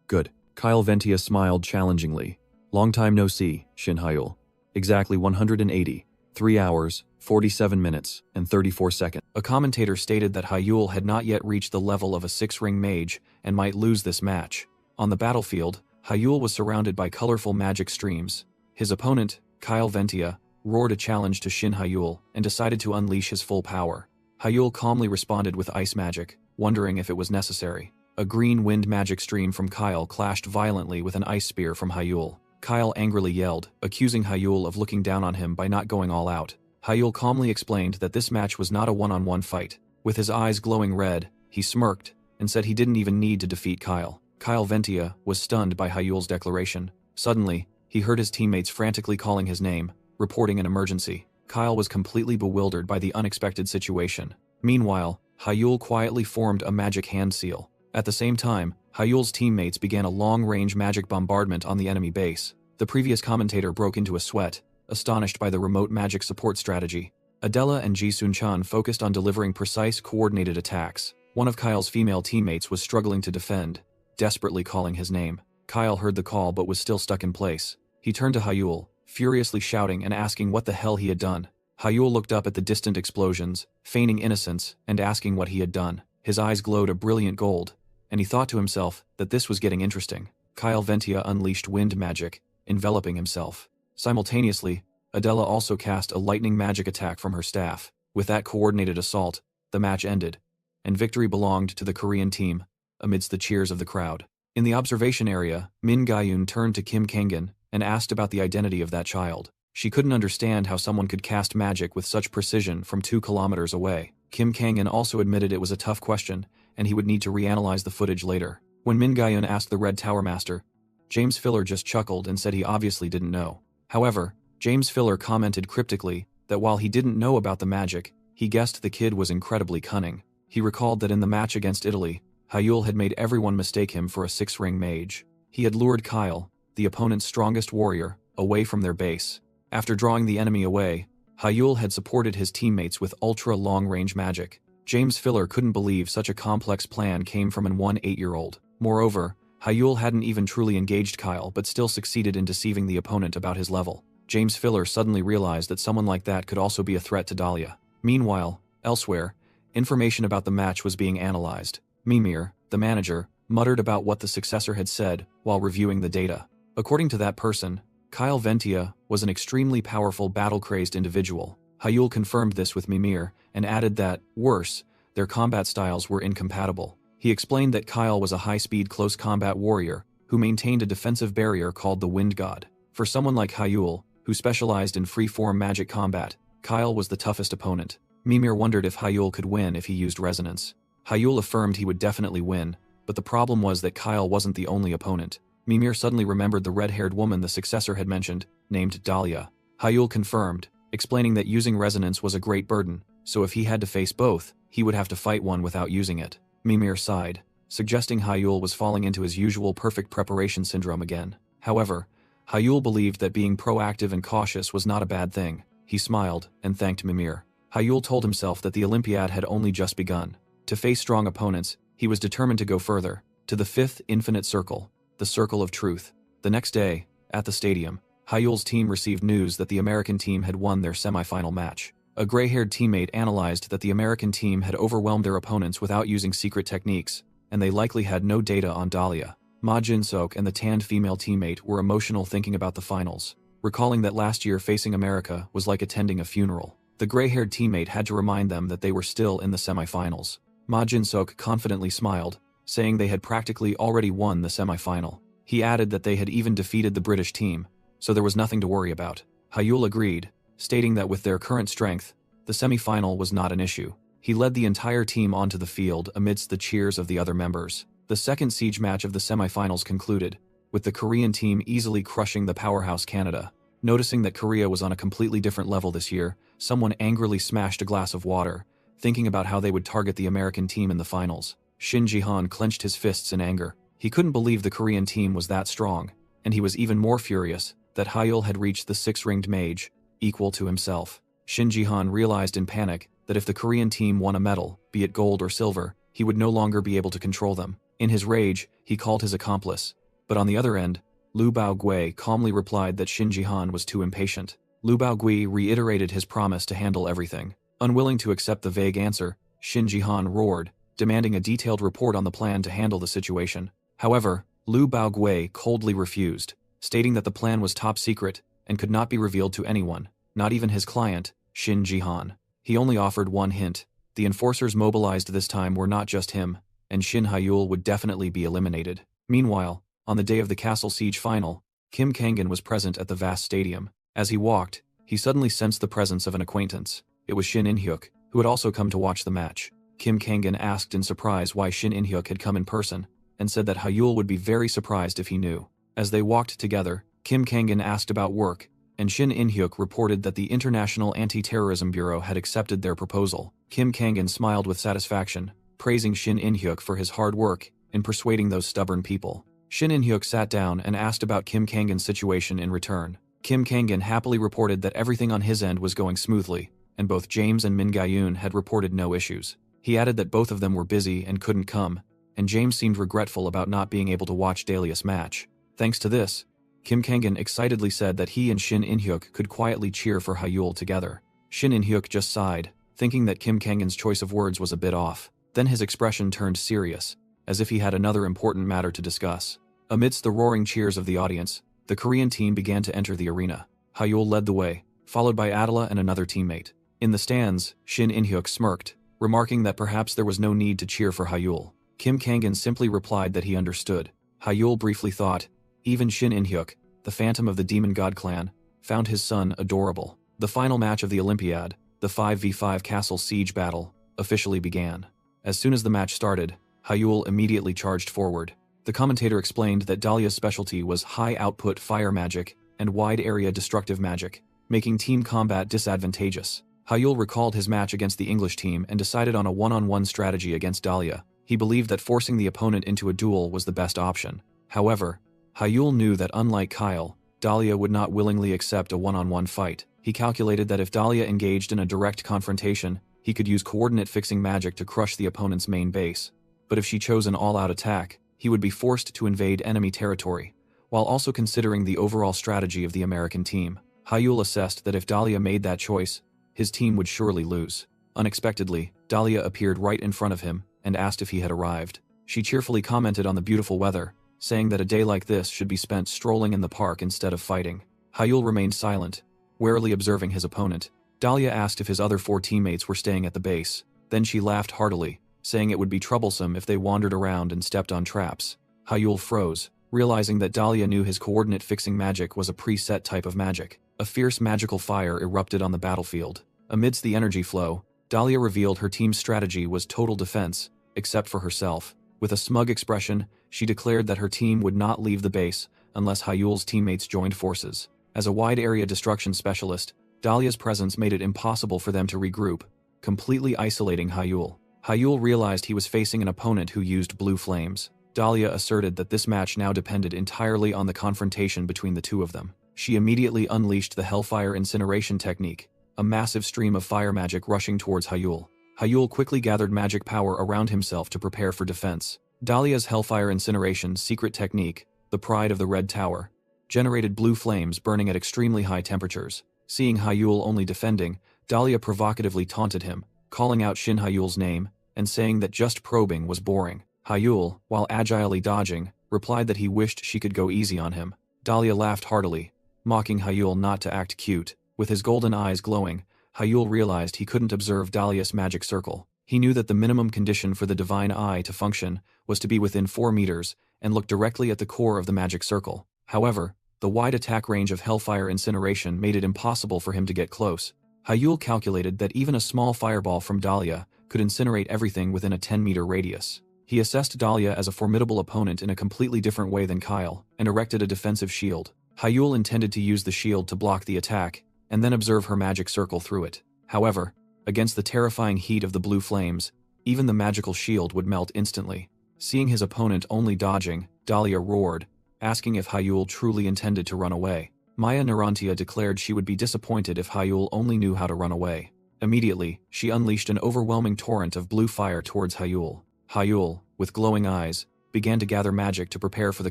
Good. Kyle Ventia smiled challengingly. Long time no see, Shin Hyul. Exactly 180. 3 hours, 47 minutes, and 34 seconds. A commentator stated that Hyul had not yet reached the level of a 6-ring mage and might lose this match. On the battlefield, Hyul was surrounded by colorful magic streams. His opponent, Kyle Ventia, roared a challenge to Shin Hyul and decided to unleash his full power. Hyul calmly responded with ice magic, wondering if it was necessary. A green wind magic stream from Kyle clashed violently with an ice spear from Hyul. Kyle angrily yelled, accusing Hyul of looking down on him by not going all out. Hyul calmly explained that this match was not a one-on-one fight. With his eyes glowing red, he smirked and said he didn't even need to defeat Kyle. Kyle Ventia was stunned by Hyul's declaration. Suddenly, he heard his teammates frantically calling his name, reporting an emergency. Kyle was completely bewildered by the unexpected situation. Meanwhile, Hyul quietly formed a magic hand seal. At the same time, Hyul's teammates began a long-range magic bombardment on the enemy base. The previous commentator broke into a sweat, astonished by the remote magic support strategy. Adela and Ji Sun-chan focused on delivering precise, coordinated attacks. One of Kyle's female teammates was struggling to defend, desperately calling his name. Kyle heard the call but was still stuck in place. He turned to Hyul, furiously shouting and asking what the hell he had done. Hyul looked up at the distant explosions, feigning innocence and asking what he had done. His eyes glowed a brilliant gold, and he thought to himself that this was getting interesting. Kyle Ventia unleashed wind magic, enveloping himself. Simultaneously, Adela also cast a lightning magic attack from her staff. With that coordinated assault, the match ended, and victory belonged to the Korean team, amidst the cheers of the crowd. In the observation area, Min Gayun turned to Kim Kangan and asked about the identity of that child. She couldn't understand how someone could cast magic with such precision from 2 kilometers away. Kim Kangan also admitted it was a tough question, and he would need to reanalyze the footage later. When Min Gayun asked the Red Tower Master, James Filler just chuckled and said he obviously didn't know. However, James Filler commented cryptically that while he didn't know about the magic, he guessed the kid was incredibly cunning. He recalled that in the match against Italy, Hyul had made everyone mistake him for a 6-ring mage. He had lured Kyle, the opponent's strongest warrior, away from their base. After drawing the enemy away, Hyul had supported his teammates with ultra-long-range magic. James Filler couldn't believe such a complex plan came from an 8-year-old. Moreover, Hyul hadn't even truly engaged Kyle but still succeeded in deceiving the opponent about his level. James Filler suddenly realized that someone like that could also be a threat to Dahlia. Meanwhile, elsewhere, information about the match was being analyzed. Mimir, the manager, muttered about what the successor had said while reviewing the data. According to that person, Kyle Ventia was an extremely powerful battle-crazed individual. Hyul confirmed this with Mimir and added that, worse, their combat styles were incompatible. He explained that Kyle was a high-speed close combat warrior who maintained a defensive barrier called the Wind God. For someone like Hyul, who specialized in free-form magic combat, Kyle was the toughest opponent. Mimir wondered if Hyul could win if he used resonance. Hyul affirmed he would definitely win, but the problem was that Kyle wasn't the only opponent. Mimir suddenly remembered the red-haired woman the successor had mentioned, named Dahlia. Hyul confirmed, explaining that using resonance was a great burden, so if he had to face both, he would have to fight one without using it. Mimir sighed, suggesting Hyul was falling into his usual perfect preparation syndrome again. However, Hyul believed that being proactive and cautious was not a bad thing. He smiled and thanked Mimir. Hyul told himself that the Olympiad had only just begun. To face strong opponents, he was determined to go further, to the 5th infinite circle. the circle of truth. The next day, at the stadium, Hyul's team received news that the American team had won their semi-final match. A gray-haired teammate analyzed that the American team had overwhelmed their opponents without using secret techniques, and they likely had no data on Dahlia. Ma Jin-seok and the tanned female teammate were emotional thinking about the finals, recalling that last year facing America was like attending a funeral. The gray-haired teammate had to remind them that they were still in the semi-finals. Ma Jin-seok confidently smiled, saying they had practically already won the semi-final. He added that they had even defeated the British team, so there was nothing to worry about. Hyul agreed, stating that with their current strength, the semi-final was not an issue. He led the entire team onto the field amidst the cheers of the other members. The second siege match of the semi-finals concluded, with the Korean team easily crushing the powerhouse Canada. Noticing that Korea was on a completely different level this year, someone angrily smashed a glass of water, thinking about how they would target the American team in the finals. Shin Ji-han clenched his fists in anger. He couldn't believe the Korean team was that strong, and he was even more furious that Hyul had reached the six-ringed mage, equal to himself. Shin Ji-han realized in panic that if the Korean team won a medal, be it gold or silver, he would no longer be able to control them. In his rage, he called his accomplice, but on the other end, Lu Bao-gui calmly replied that Shin Ji-han was too impatient. Lu Bao-gui reiterated his promise to handle everything. Unwilling to accept the vague answer, Shin Ji-han roared, demanding a detailed report on the plan to handle the situation. However, Lu Bao-gui coldly refused, stating that the plan was top secret and could not be revealed to anyone, not even his client, Shin Ji-han. He only offered one hint. The enforcers mobilized this time were not just him, and Shin Hyul would definitely be eliminated. Meanwhile, on the day of the Castle Siege final, Kim Kangan was present at the vast stadium. As he walked, he suddenly sensed the presence of an acquaintance. It was Shin In-hyuk, who had also come to watch the match. Kim Kangan asked in surprise why Shin In-hyuk had come in person, and said that Hyul would be very surprised if he knew. As they walked together, Kim Kangan asked about work, and Shin In-hyuk reported that the International Anti-Terrorism Bureau had accepted their proposal. Kim Kangan smiled with satisfaction, praising Shin In-hyuk for his hard work in persuading those stubborn people. Shin In-hyuk sat down and asked about Kim Kangan's situation in return. Kim Kangan happily reported that everything on his end was going smoothly, and both James and Min Ga-yoon had reported no issues. He added that both of them were busy and couldn't come, and James seemed regretful about not being able to watch Dahlia's match. Thanks to this, Kim Kangan excitedly said that he and Shin In-hyuk could quietly cheer for Hyul together. Shin In-hyuk just sighed, thinking that Kim Kangan's choice of words was a bit off. Then his expression turned serious, as if he had another important matter to discuss. Amidst the roaring cheers of the audience, the Korean team began to enter the arena. Hyul led the way, followed by Adela and another teammate. In the stands, Shin In-hyuk smirked, remarking that perhaps there was no need to cheer for Hyul. Kim Kangan simply replied that he understood. Hyul briefly thought, even Shin In-hyuk, the phantom of the Demon God clan, found his son adorable. The final match of the Olympiad, the 5v5 castle siege battle, officially began. As soon as the match started, Hyul immediately charged forward. The commentator explained that Dahlia's specialty was high-output fire magic and wide-area destructive magic, making team combat disadvantageous. Hyul recalled his match against the English team and decided on a one-on-one strategy against Dahlia. He believed that forcing the opponent into a duel was the best option. However, Hyul knew that unlike Kyle, Dahlia would not willingly accept a one-on-one fight. He calculated that if Dahlia engaged in a direct confrontation, he could use coordinate-fixing magic to crush the opponent's main base. But if she chose an all-out attack, he would be forced to invade enemy territory, while also considering the overall strategy of the American team. Hyul assessed that if Dahlia made that choice, his team would surely lose. Unexpectedly, Dahlia appeared right in front of him and asked if he had arrived. She cheerfully commented on the beautiful weather, saying that a day like this should be spent strolling in the park instead of fighting. Hyul remained silent, warily observing his opponent. Dahlia asked if his other 4 teammates were staying at the base. Then she laughed heartily, saying it would be troublesome if they wandered around and stepped on traps. Hyul froze, realizing that Dahlia knew his coordinate-fixing magic was a preset type of magic. A fierce magical fire erupted on the battlefield. Amidst the energy flow, Dahlia revealed her team's strategy was total defense, except for herself. With a smug expression, she declared that her team would not leave the base unless Hyul's teammates joined forces. As a wide-area destruction specialist, Dahlia's presence made it impossible for them to regroup, completely isolating Hyul. Hyul realized he was facing an opponent who used blue flames. Dahlia asserted that this match now depended entirely on the confrontation between the two of them. She immediately unleashed the Hellfire Incineration technique, a massive stream of fire magic rushing towards Hyul. Hyul quickly gathered magic power around himself to prepare for defense. Dahlia's Hellfire Incineration secret technique the pride of the Red Tower, generated blue flames burning at extremely high temperatures. Seeing Hyul only defending, Dahlia provocatively taunted him, calling out Shin Hyul's name, and saying that just probing was boring. Hyul, while agilely dodging, replied that he wished she could go easy on him. Dahlia laughed heartily, mocking Hyul not to act cute. With his golden eyes glowing, Hyul realized he couldn't observe Dahlia's magic circle. He knew that the minimum condition for the divine eye to function was to be within 4 meters and look directly at the core of the magic circle. However, the wide attack range of Hellfire Incineration made it impossible for him to get close. Hyul calculated that even a small fireball from Dahlia could incinerate everything within a 10-meter radius. He assessed Dahlia as a formidable opponent in a completely different way than Kyle, and erected a defensive shield. Hyul intended to use the shield to block the attack, and then observe her magic circle through it. However, against the terrifying heat of the blue flames, even the magical shield would melt instantly. Seeing his opponent only dodging, Dahlia roared, asking if Hyul truly intended to run away. Maya Narantia declared she would be disappointed if Hyul only knew how to run away. Immediately, she unleashed an overwhelming torrent of blue fire towards Hyul. Hyul, with glowing eyes, began to gather magic to prepare for the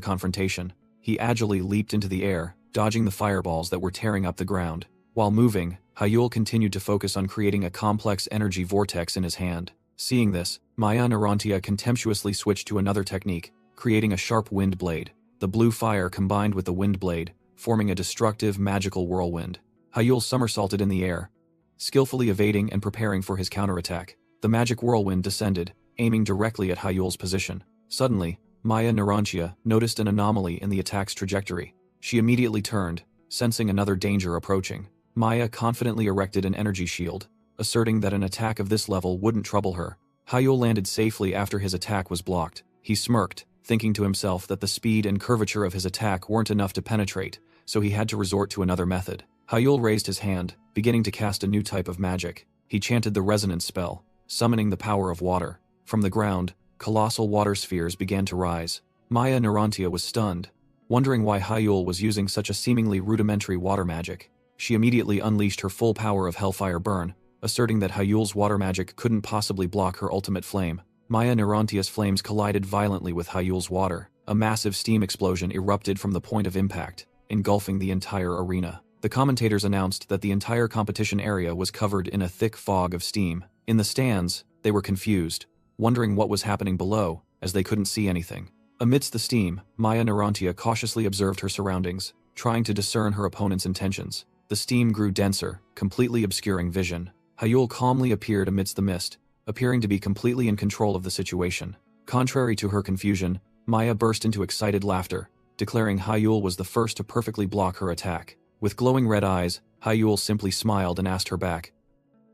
confrontation. He agilely leaped into the air, dodging the fireballs that were tearing up the ground. While moving, Hyul continued to focus on creating a complex energy vortex in his hand. Seeing this, Maya Narantia contemptuously switched to another technique, creating a sharp wind blade. The blue fire combined with the wind blade, forming a destructive magical whirlwind. Hyul somersaulted in the air, skillfully evading and preparing for his counterattack. The magic whirlwind descended, aiming directly at Hyul's position. Suddenly, Maya Narantia noticed an anomaly in the attack's trajectory. She immediately turned, sensing another danger approaching. Maya confidently erected an energy shield, asserting that an attack of this level wouldn't trouble her. Hyul landed safely after his attack was blocked. He smirked, thinking to himself that the speed and curvature of his attack weren't enough to penetrate, so he had to resort to another method. Hyul raised his hand, beginning to cast a new type of magic. He chanted the resonance spell, summoning the power of water. From the ground, colossal water spheres began to rise. Maya Narantia was stunned, wondering why Hyul was using such a seemingly rudimentary water magic. She immediately unleashed her full power of Hellfire Burn, asserting that Hyul's water magic couldn't possibly block her ultimate flame. Maya Narantia's flames collided violently with Hyul's water. A massive steam explosion erupted from the point of impact, engulfing the entire arena. The commentators announced that the entire competition area was covered in a thick fog of steam. In the stands, they were confused, wondering what was happening below, as they couldn't see anything. Amidst the steam, Maya Narantia cautiously observed her surroundings, trying to discern her opponent's intentions. The steam grew denser, completely obscuring vision. Hyul calmly appeared amidst the mist, appearing to be completely in control of the situation. Contrary to her confusion, Maya burst into excited laughter, declaring Hyul was the first to perfectly block her attack. With glowing red eyes, Hyul simply smiled and asked her back,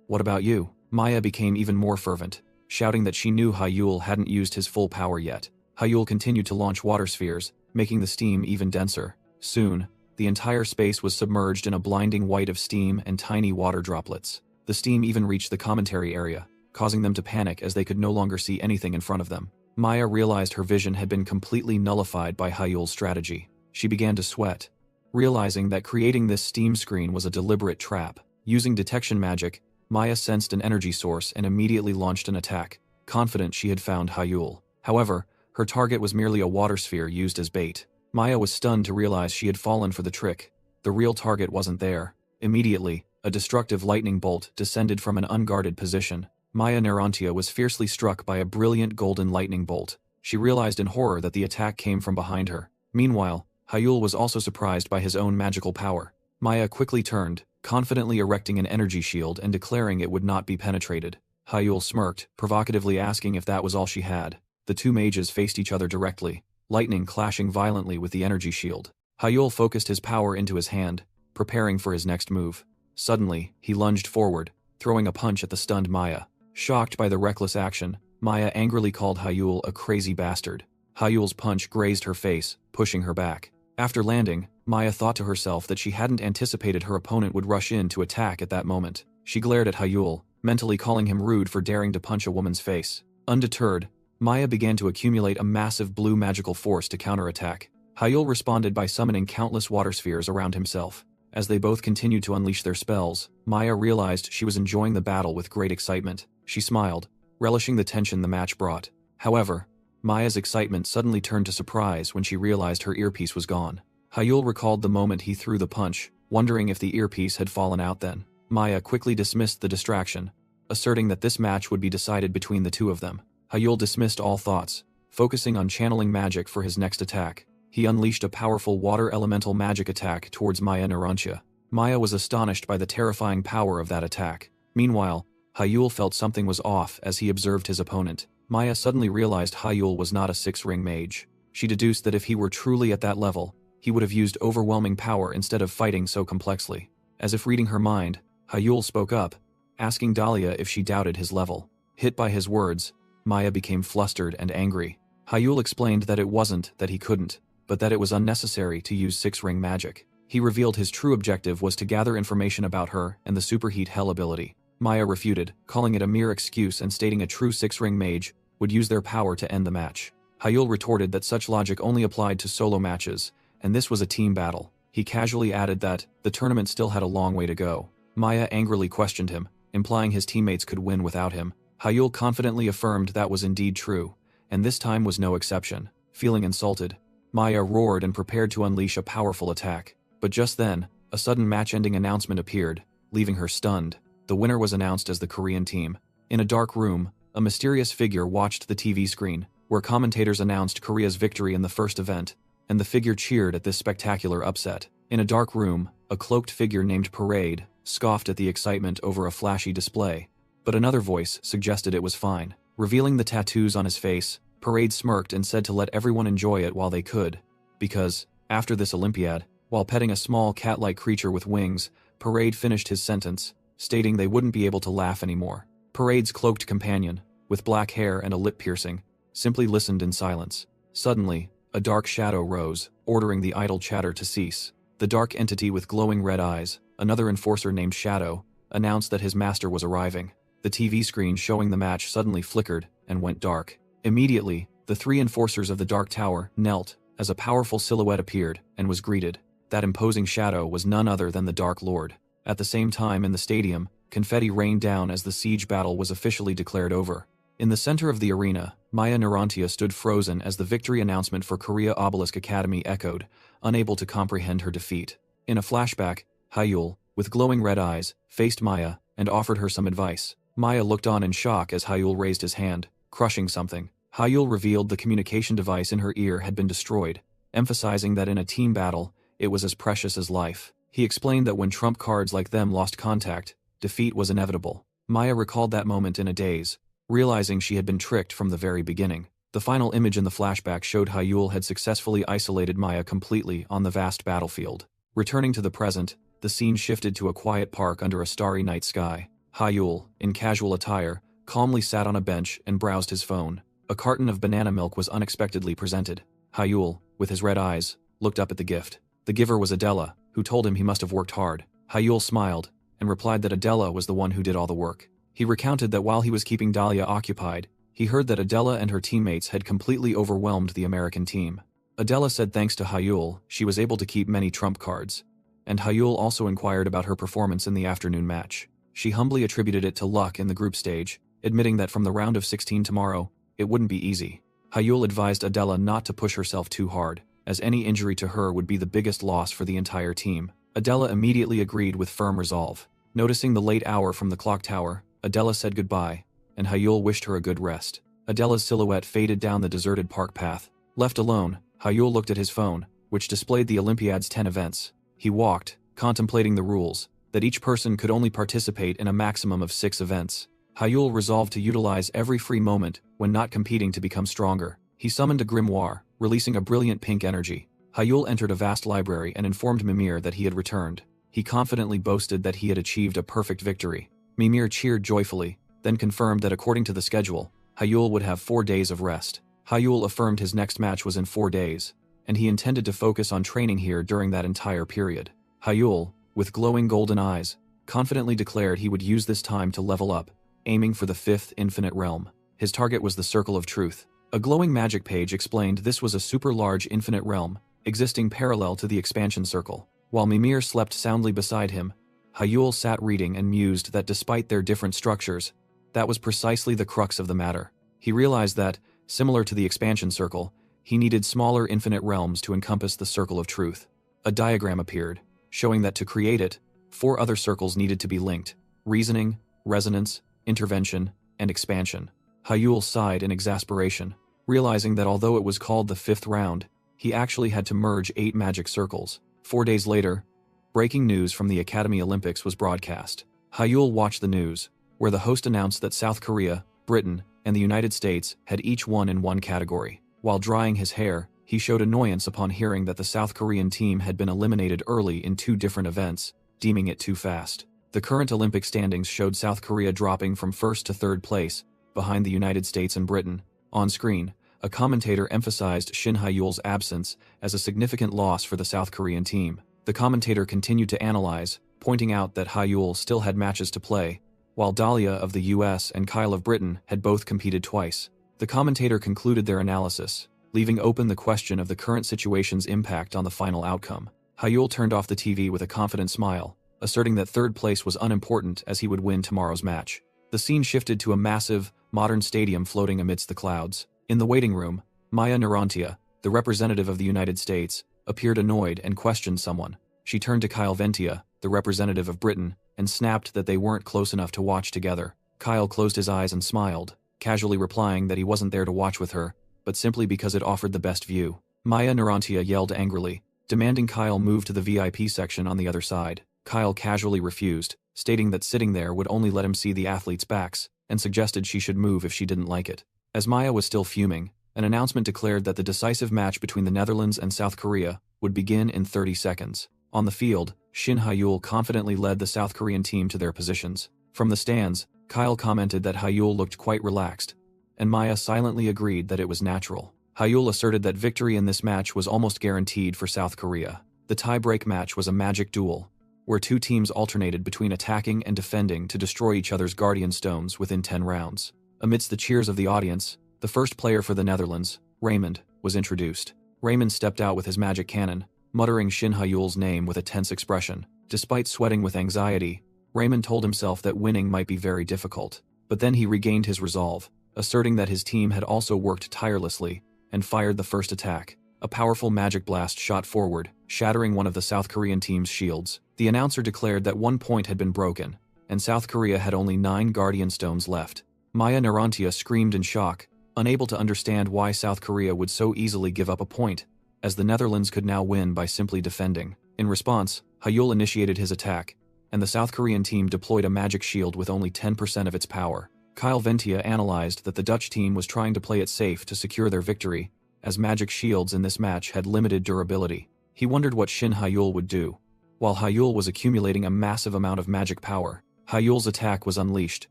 "What about you?" Maya became even more fervent, shouting that she knew Hyul hadn't used his full power yet. Hyul continued to launch water spheres, making the steam even denser. Soon, the entire space was submerged in a blinding white of steam and tiny water droplets. The steam even reached the commentary area, causing them to panic as they could no longer see anything in front of them. Maya realized her vision had been completely nullified by Hyul's strategy. She began to sweat, realizing that creating this steam screen was a deliberate trap. Using detection magic, Maya sensed an energy source and immediately launched an attack, confident she had found Hyul. However, her target was merely a water sphere used as bait. Maya was stunned to realize she had fallen for the trick. The real target wasn't there. Immediately, a destructive lightning bolt descended from an unguarded position. Maya Narantia was fiercely struck by a brilliant golden lightning bolt. She realized in horror that the attack came from behind her. Meanwhile, Hyul was also surprised by his own magical power. Maya quickly turned, confidently erecting an energy shield and declaring it would not be penetrated. Hyul smirked, provocatively asking if that was all she had. The two mages faced each other directly, lightning clashing violently with the energy shield. Hyul focused his power into his hand, preparing for his next move. Suddenly, he lunged forward, throwing a punch at the stunned Maya. Shocked by the reckless action, Maya angrily called Hyul a crazy bastard. Hyul's punch grazed her face, pushing her back. After landing, Maya thought to herself that she hadn't anticipated her opponent would rush in to attack at that moment. She glared at Hyul, mentally calling him rude for daring to punch a woman's face. Undeterred, Maya began to accumulate a massive blue magical force to counterattack. Hyul responded by summoning countless water spheres around himself. As they both continued to unleash their spells, Maya realized she was enjoying the battle with great excitement. She smiled, relishing the tension the match brought. However, Maya's excitement suddenly turned to surprise when she realized her earpiece was gone. Hyul recalled the moment he threw the punch, wondering if the earpiece had fallen out then. Maya quickly dismissed the distraction, asserting that this match would be decided between the two of them. Hyul dismissed all thoughts, focusing on channeling magic for his next attack. He unleashed a powerful water elemental magic attack towards Maya Narantia. Maya was astonished by the terrifying power of that attack. Meanwhile, Hyul felt something was off as he observed his opponent. Maya suddenly realized Hyul was not a six-ring mage. She deduced that if he were truly at that level, he would have used overwhelming power instead of fighting so complexly. As if reading her mind, Hyul spoke up, asking Dahlia if she doubted his level. Hit by his words, Maya became flustered and angry. Hyul explained that it wasn't that he couldn't, but that it was unnecessary to use six-ring magic. He revealed his true objective was to gather information about her and the superheat hell ability. Maya refuted, calling it a mere excuse and stating a true six-ring mage would use their power to end the match. Hyul retorted that such logic only applied to solo matches, and this was a team battle. He casually added that the tournament still had a long way to go. Maya angrily questioned him, implying his teammates could win without him. Hyul confidently affirmed that was indeed true, and this time was no exception. Feeling insulted, Maya roared and prepared to unleash a powerful attack. But just then, a sudden match-ending announcement appeared, leaving her stunned. The winner was announced as the Korean team. In a dark room, a mysterious figure watched the TV screen, where commentators announced Korea's victory in the first event, and the figure cheered at this spectacular upset. In a dark room, a cloaked figure named Parade scoffed at the excitement over a flashy display, but another voice suggested it was fine. Revealing the tattoos on his face, Parade smirked and said to let everyone enjoy it while they could, because, after this Olympiad, while petting a small cat-like creature with wings, Parade finished his sentence, stating they wouldn't be able to laugh anymore. Parade's cloaked companion, with black hair and a lip piercing, simply listened in silence. Suddenly, a dark shadow rose, ordering the idle chatter to cease. The dark entity with glowing red eyes, another enforcer named Shadow, announced that his master was arriving. The TV screen showing the match suddenly flickered and went dark. Immediately, the three enforcers of the Dark Tower knelt as a powerful silhouette appeared and was greeted. That imposing shadow was none other than the Dark Lord. At the same time in the stadium, confetti rained down as the siege battle was officially declared over. In the center of the arena, Maya Narantia stood frozen as the victory announcement for Korea Obelisk Academy echoed, unable to comprehend her defeat. In a flashback, Hyul, with glowing red eyes, faced Maya and offered her some advice. Maya looked on in shock as Hyul raised his hand, crushing something. Hyul revealed the communication device in her ear had been destroyed, emphasizing that in a team battle, it was as precious as life. He explained that when trump cards like them lost contact, defeat was inevitable. Maya recalled that moment in a daze, realizing she had been tricked from the very beginning. The final image in the flashback showed Hyul had successfully isolated Maya completely on the vast battlefield. Returning to the present, the scene shifted to a quiet park under a starry night sky. Hyul, in casual attire, calmly sat on a bench and browsed his phone. A carton of banana milk was unexpectedly presented. Hyul, with his red eyes, looked up at the gift. The giver was Adela, who told him he must have worked hard. Hyul smiled, and replied that Adela was the one who did all the work. He recounted that while he was keeping Dahlia occupied, he heard that Adela and her teammates had completely overwhelmed the American team. Adela said thanks to Hyul, she was able to keep many trump cards. And Hyul also inquired about her performance in the afternoon match. She humbly attributed it to luck in the group stage, admitting that from the round of 16 tomorrow, it wouldn't be easy. Hyul advised Adela not to push herself too hard, as any injury to her would be the biggest loss for the entire team. Adela immediately agreed with firm resolve. Noticing the late hour from the clock tower, Adela said goodbye, and Hyul wished her a good rest. Adela's silhouette faded down the deserted park path. Left alone, Hyul looked at his phone, which displayed the Olympiad's 10 events. He walked, contemplating the rules, that each person could only participate in a maximum of 6 events. Hyul resolved to utilize every free moment when not competing to become stronger. He summoned a grimoire, releasing a brilliant pink energy. Hyul entered a vast library and informed Mimir that he had returned. He confidently boasted that he had achieved a perfect victory. Mimir cheered joyfully, then confirmed that according to the schedule, Hyul would have 4 days of rest. Hyul affirmed his next match was in 4 days, and he intended to focus on training here during that entire period. Hyul, with glowing golden eyes, confidently declared he would use this time to level up, aiming for the 5th infinite realm. His target was the Circle of Truth. A glowing magic page explained this was a super large infinite realm, existing parallel to the expansion circle. While Mimir slept soundly beside him, Hyul sat reading and mused that despite their different structures, that was precisely the crux of the matter. He realized that, Similar to the expansion circle, he needed smaller infinite realms to encompass the circle of truth. A diagram appeared, showing that to create it, 4 other circles needed to be linked: reasoning, resonance, intervention, and expansion. Yahello sighed in exasperation, realizing that although it was called the 5th round, he actually had to merge 8 magic circles. 4 days later, breaking news from the Academy Olympics was broadcast. Yahello watched the news, where the host announced that South Korea, Britain, and the United States had each won in one category. While drying his hair, he showed annoyance upon hearing that the South Korean team had been eliminated early in 2 different events, deeming it too fast. The current Olympic standings showed South Korea dropping from 1st to 3rd place, behind the United States and Britain. On screen, a commentator emphasized Shin Hae-yul's absence as a significant loss for the South Korean team. The commentator continued to analyze, pointing out that Hae-yul still had matches to play, while Dahlia of the US and Kyle of Britain had both competed twice. The commentator concluded their analysis, leaving open the question of the current situation's impact on the final outcome. Hae-yul turned off the TV with a confident smile, asserting that 3rd place was unimportant as he would win tomorrow's match. The scene shifted to a massive, modern stadium floating amidst the clouds. In the waiting room, Maya Narantia, the representative of the United States, appeared annoyed and questioned someone. She turned to Kyle Ventia, the representative of Britain, and snapped that they weren't close enough to watch together. Kyle closed his eyes and smiled, casually replying that he wasn't there to watch with her, but simply because it offered the best view. Maya Narantia yelled angrily, demanding Kyle move to the VIP section on the other side. Kyle casually refused, stating that sitting there would only let him see the athletes' backs, and suggested she should move if she didn't like it. As Maya was still fuming, an announcement declared that the decisive match between the Netherlands and South Korea would begin in 30 seconds. On the field, Shin Hae-yul confidently led the South Korean team to their positions. From the stands, Kyle commented that Hae-yul looked quite relaxed, and Maya silently agreed that it was natural. Hae-yul asserted that victory in this match was almost guaranteed for South Korea. The tie-break match was a magic duel, where 2 teams alternated between attacking and defending to destroy each other's guardian stones within 10 rounds. Amidst the cheers of the audience, the first player for the Netherlands, Raymond, was introduced. Raymond stepped out with his magic cannon, muttering Shin Hae-yul's name with a tense expression. Despite sweating with anxiety, Raymond told himself that winning might be very difficult. But then he regained his resolve, asserting that his team had also worked tirelessly, and fired the first attack. A powerful magic blast shot forward, shattering one of the South Korean team's shields. The announcer declared that 1 point had been broken, and South Korea had only 9 guardian stones left. Maya Narantia screamed in shock, unable to understand why South Korea would so easily give up a point, as the Netherlands could now win by simply defending. In response, Hae-yul initiated his attack, and the South Korean team deployed a magic shield with only 10% of its power. Kyle Ventia analyzed that the Dutch team was trying to play it safe to secure their victory, as magic shields in this match had limited durability. He wondered what Shin Hae-yul would do. While Hae-yul was accumulating a massive amount of magic power, Hae-yul's attack was unleashed.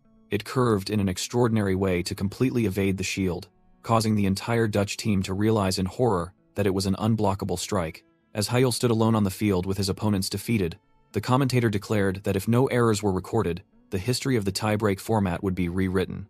It curved in an extraordinary way to completely evade the shield, causing the entire Dutch team to realize in horror that it was an unblockable strike. As Hae-yul stood alone on the field with his opponents defeated, the commentator declared that if no errors were recorded, the history of the tie-break format would be rewritten.